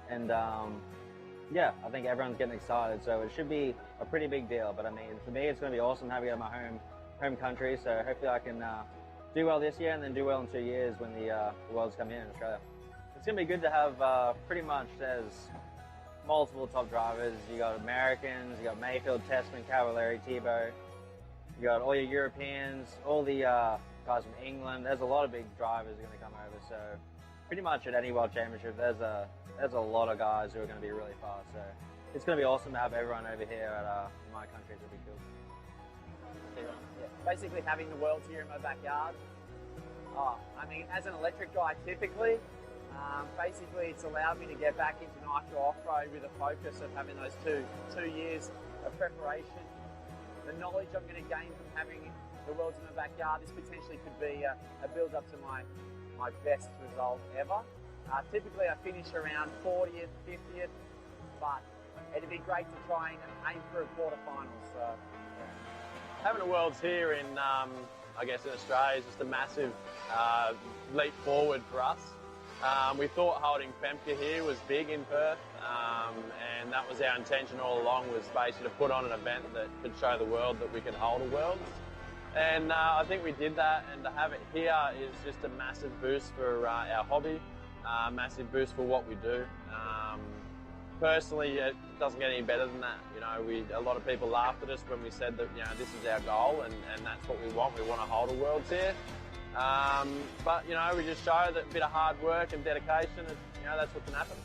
And yeah, I think everyone's getting excited. So it should be a pretty big deal. But I mean, for me, it's going to be awesome having it in my home country. So hopefully I can do well this year and then do well in 2 years when the Worlds come in Australia. It's going to be good to have pretty much there's multiple top drivers. You got Americans, you got Mayfield, Tessman, Cavallari, Tebow. You got all your Europeans, all the guys from England. There's a lot of big drivers are going to come over. So pretty much at any World Championship, there's a lot of guys who are going to be really fast. So it's going to be awesome to have everyone over here at my country. It'll be cool. Yeah. Basically having the Worlds here in my backyard. I mean, as an electric guy, typically, basically it's allowed me to get back into Nitro off-road with a focus of having those two years of preparation. The knowledge I'm going to gain from having the Worlds in my backyard, this potentially could be a build-up to my best result ever. Typically I finish around 40th, 50th, but it'd be great to try and aim for a quarterfinals. So, yeah. Having the Worlds here in, I guess in Australia is just a massive leap forward for us. We thought holding Femke here was big in Perth, and that was our intention all along, was basically to put on an event that could show the world that we could hold a Worlds. And I think we did that, and to have it here is just a massive boost for our hobby, massive boost for what we do. Personally, it doesn't get any better than that. You know, a lot of people laughed at us when we said that, you know, this is our goal and that's what we want. We want to hold a Worlds here. But, you know, we just show that a bit of hard work and dedication, and, you know, that's what can happen.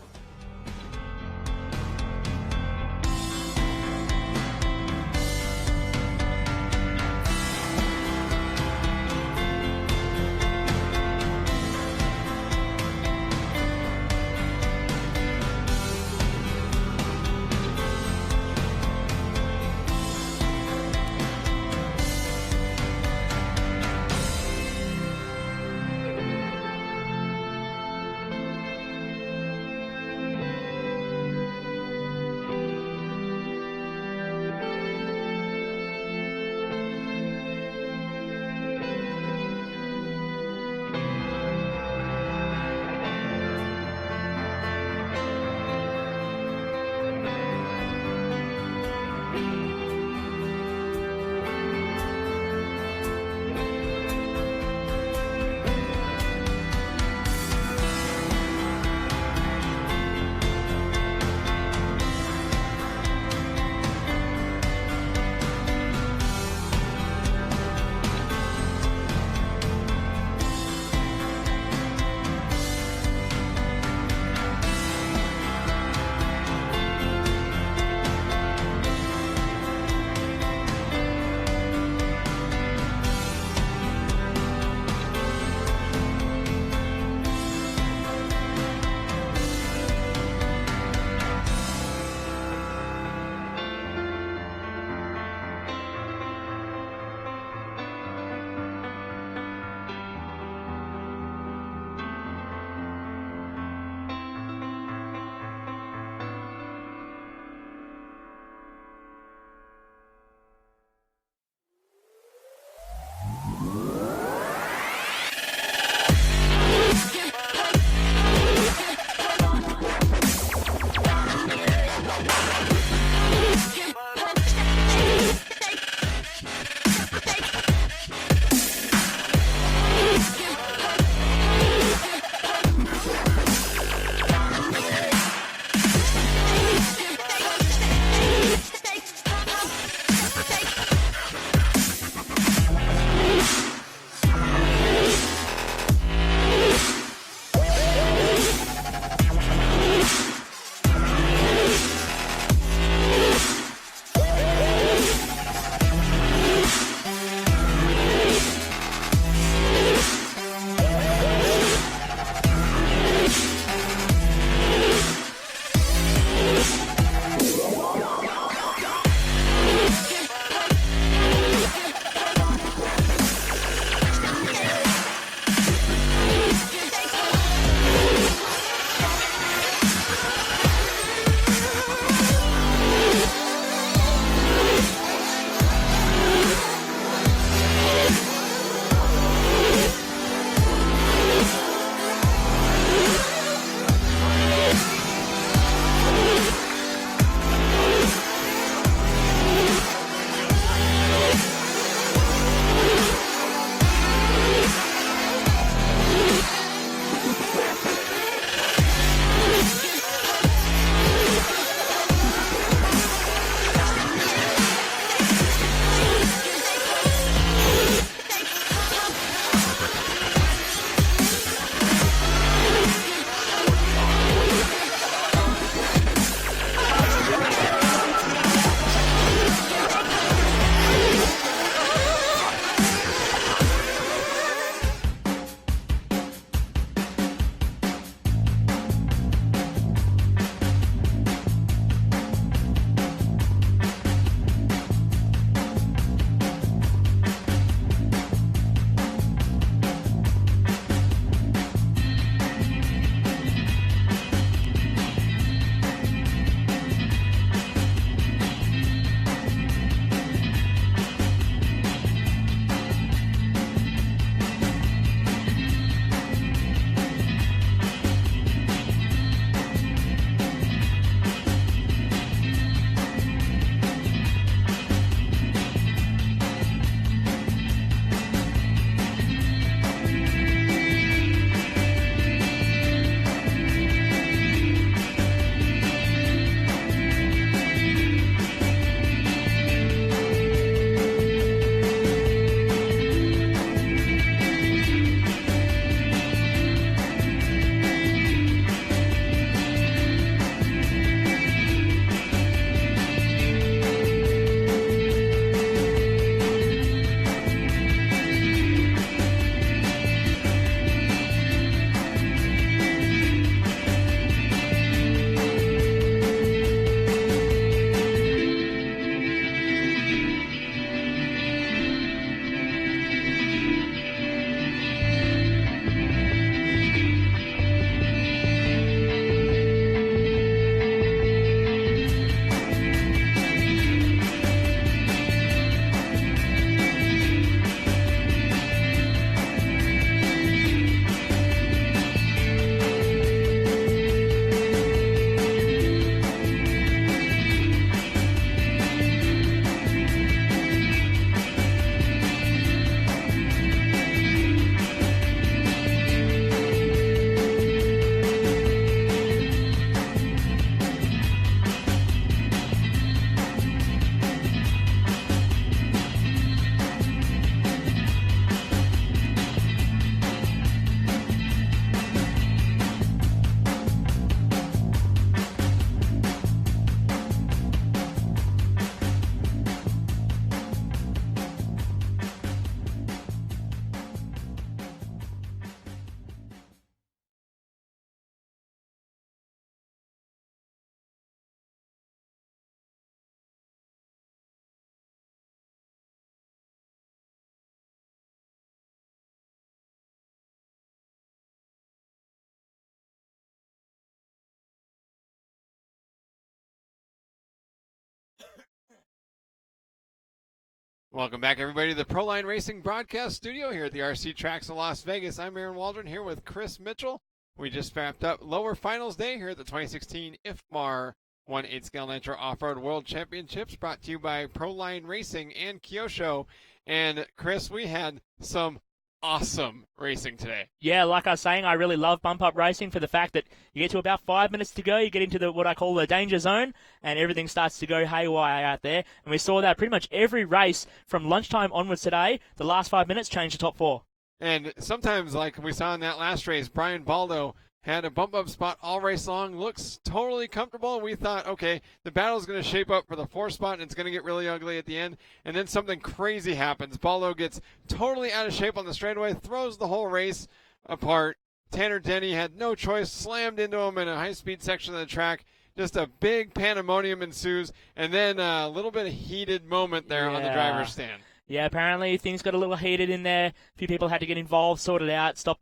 Welcome back, everybody, to the Proline Racing broadcast studio here at the RC Tracks of Las Vegas. I'm Aaron Waldron here with Chris Mitchell. We just wrapped up lower finals day here at the 2016 IFMAR 1/8 scale Nitro Off-Road World Championships, brought to you by Proline Racing and Kyosho. And Chris, we had some awesome racing today. Yeah, like I was saying, I really love bump-up racing for the fact that you get to about 5 minutes to go, you get into what I call the danger zone, and everything starts to go haywire out there. And we saw that pretty much every race from lunchtime onwards today, the last 5 minutes changed the top four. And sometimes, like we saw in that last race, Brian Baldo had a bump-up spot all race long, looks totally comfortable. We thought, okay, the battle's going to shape up for the 4th spot, and it's going to get really ugly at the end. And then something crazy happens. Baldo gets totally out of shape on the straightaway, throws the whole race apart. Tanner Denny had no choice, slammed into him in a high-speed section of the track. Just a big pandemonium ensues, and then a little bit of heated moment there on the driver's stand. Yeah, apparently things got a little heated in there. A few people had to get involved, sort it out, stop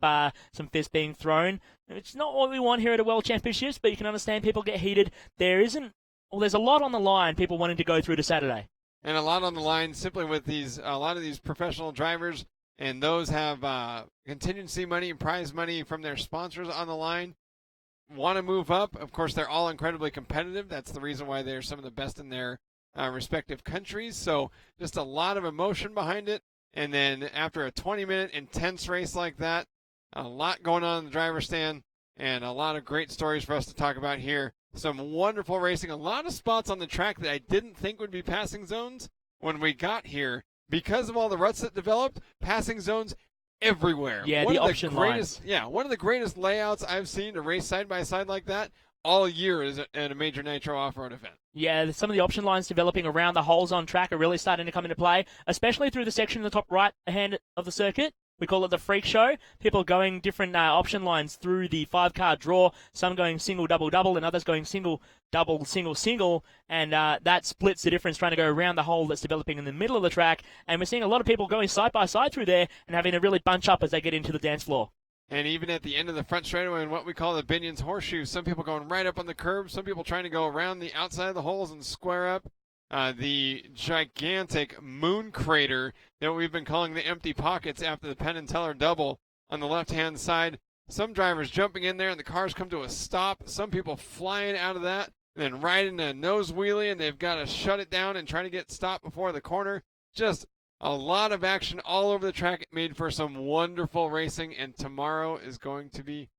some fists being thrown. It's not what we want here at a World Championships, but you can understand people get heated. There's a lot on the line, people wanting to go through to Saturday. And a lot on the line simply with a lot of these professional drivers, and those have contingency money and prize money from their sponsors on the line, want to move up. Of course, they're all incredibly competitive. That's the reason why they're some of the best in their respective countries. So just a lot of emotion behind it. And then after a 20-minute intense race like that, a lot going on in the driver's stand and a lot of great stories for us to talk about here. Some wonderful racing, a lot of spots on the track that I didn't think would be passing zones when we got here. Because of all the ruts that developed, passing zones everywhere. Yeah, the option lines. Yeah, one of the greatest layouts I've seen to race side by side like that all year is at a major Nitro off-road event. Yeah, some of the option lines developing around the holes on track are really starting to come into play, especially through the section in the top right hand of the circuit. We call it the freak show. People going different option lines through the 5-car draw, some going single, double, double, and others going single, double, single, single, and that splits the difference trying to go around the hole that's developing in the middle of the track. And we're seeing a lot of people going side by side through there and having to really bunch up as they get into the dance floor. And even at the end of the front straightaway in what we call the Binion's Horseshoe, some people going right up on the curb, some people trying to go around the outside of the holes and square up. The gigantic moon crater that we've been calling the empty pockets after the Penn and Teller double on the left-hand side. Some drivers jumping in there and the cars come to a stop. Some people flying out of that and then right into a nose wheelie, and they've got to shut it down and try to get stopped before the corner. Just a lot of action all over the track. It made for some wonderful racing, and tomorrow is going to be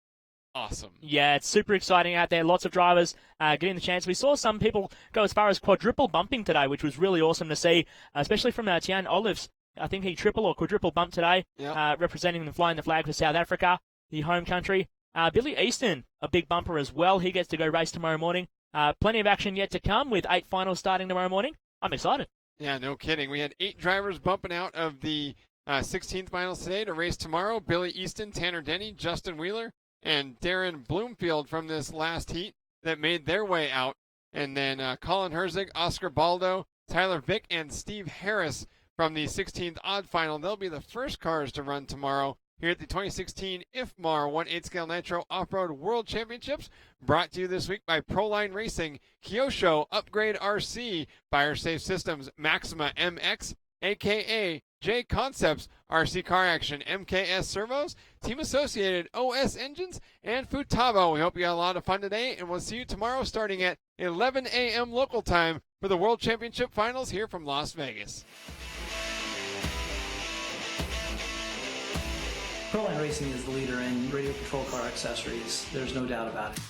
awesome. Yeah, it's super exciting out there. Lots of drivers getting the chance. We saw some people go as far as quadruple bumping today, which was really awesome to see, especially from Tian Olives. I think he triple or quadruple bumped today, representing and flying the flag for South Africa, the home country. Billy Easton, a big bumper as well. He gets to go race tomorrow morning. Plenty of action yet to come with 8 finals starting tomorrow morning. I'm excited. Yeah, no kidding. We had 8 drivers bumping out of the 16th finals today to race tomorrow. Billy Easton, Tanner Denny, Justin Wheeler, and Darren Bloomfield from this last heat that made their way out. And then Colin Herzig, Oscar Baldo, Tyler Vick, and Steve Harris from the 16th odd final. They'll be the first cars to run tomorrow here at the 2016 IFMAR 1/8 scale Nitro Off-Road World Championships, brought to you this week by Proline Racing, Kyosho, Upgrade RC, Fire Safe Systems, Maxima MX, a.k.a. J Concepts, RC Car Action, MKS Servos, Team Associated, OS Engines, and Futaba. We hope you had a lot of fun today, and we'll see you tomorrow starting at 11 a.m. local time for the World Championship Finals here from Las Vegas. Proline Racing is the leader in radio control car accessories. There's no doubt about it.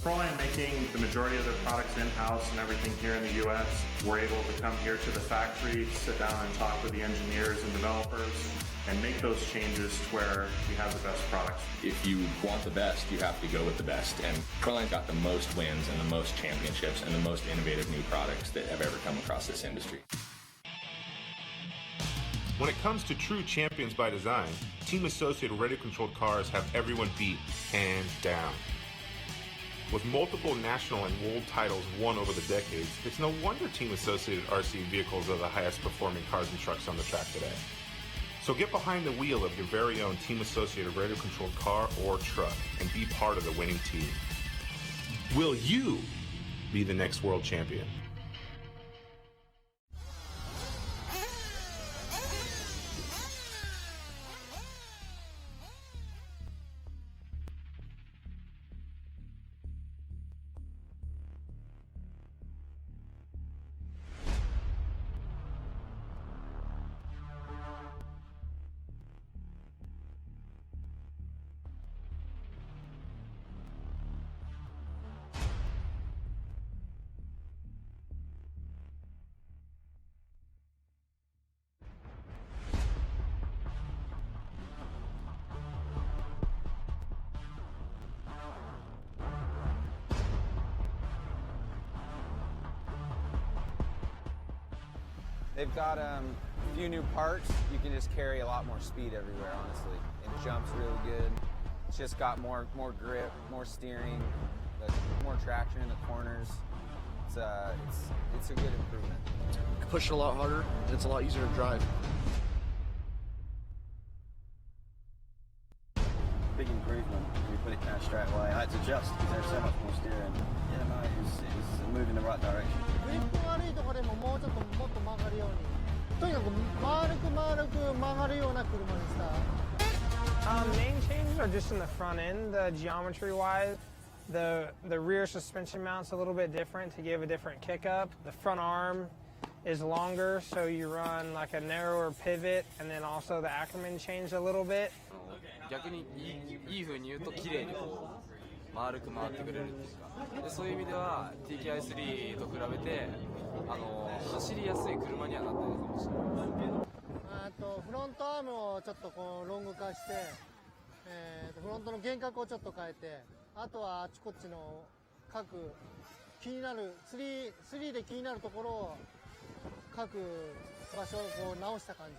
Proline making the majority of their products in-house and everything here in the U.S. We're able to come here to the factory, sit down and talk with the engineers and developers, and make those changes to where we have the best products. If you want the best, you have to go with the best. And Proline got the most wins and the most championships and the most innovative new products that have ever come across this industry. When it comes to true champions by design, Team Associated radio-controlled cars have everyone beat, hands down. With multiple national and world titles won over the decades, it's no wonder Team Associated RC vehicles are the highest performing cars and trucks on the track today. So get behind the wheel of your very own Team Associated radio-controlled car or truck and be part of the winning team. Will you be the next world champion? They've got a few new parts. You can just carry a lot more speed everywhere, honestly. It jumps really good. It's just got more grip, more steering, more traction in the corners. It's a good improvement. You can push it a lot harder, and it's a lot easier to drive. Big improvement. We put it down straight away. I had to adjust because there's so much more steering. Yeah, no, it's moving in the right direction. グリップ悪いところでももうちょっともっと曲がるように。とにかく丸く曲がるような車にした。Main changes are just in the front end, the geometry-wise. The rear suspension mount's a little bit different to give a different kick up. The front arm is longer, so you run like a narrower pivot, and then also the Ackerman changed a little bit. 逆にいい風に言うと綺麗にこう丸く回ってくれるっていうか、でそういう意味では TKI3 と比べて走りやすい車にはなってるかもしれない。フロントアームをちょっとこうロング化して、フロントの幻覚をちょっと変えて、あとはあっちこっちの各気になる3で気になるところを各場所をこう直した感じ。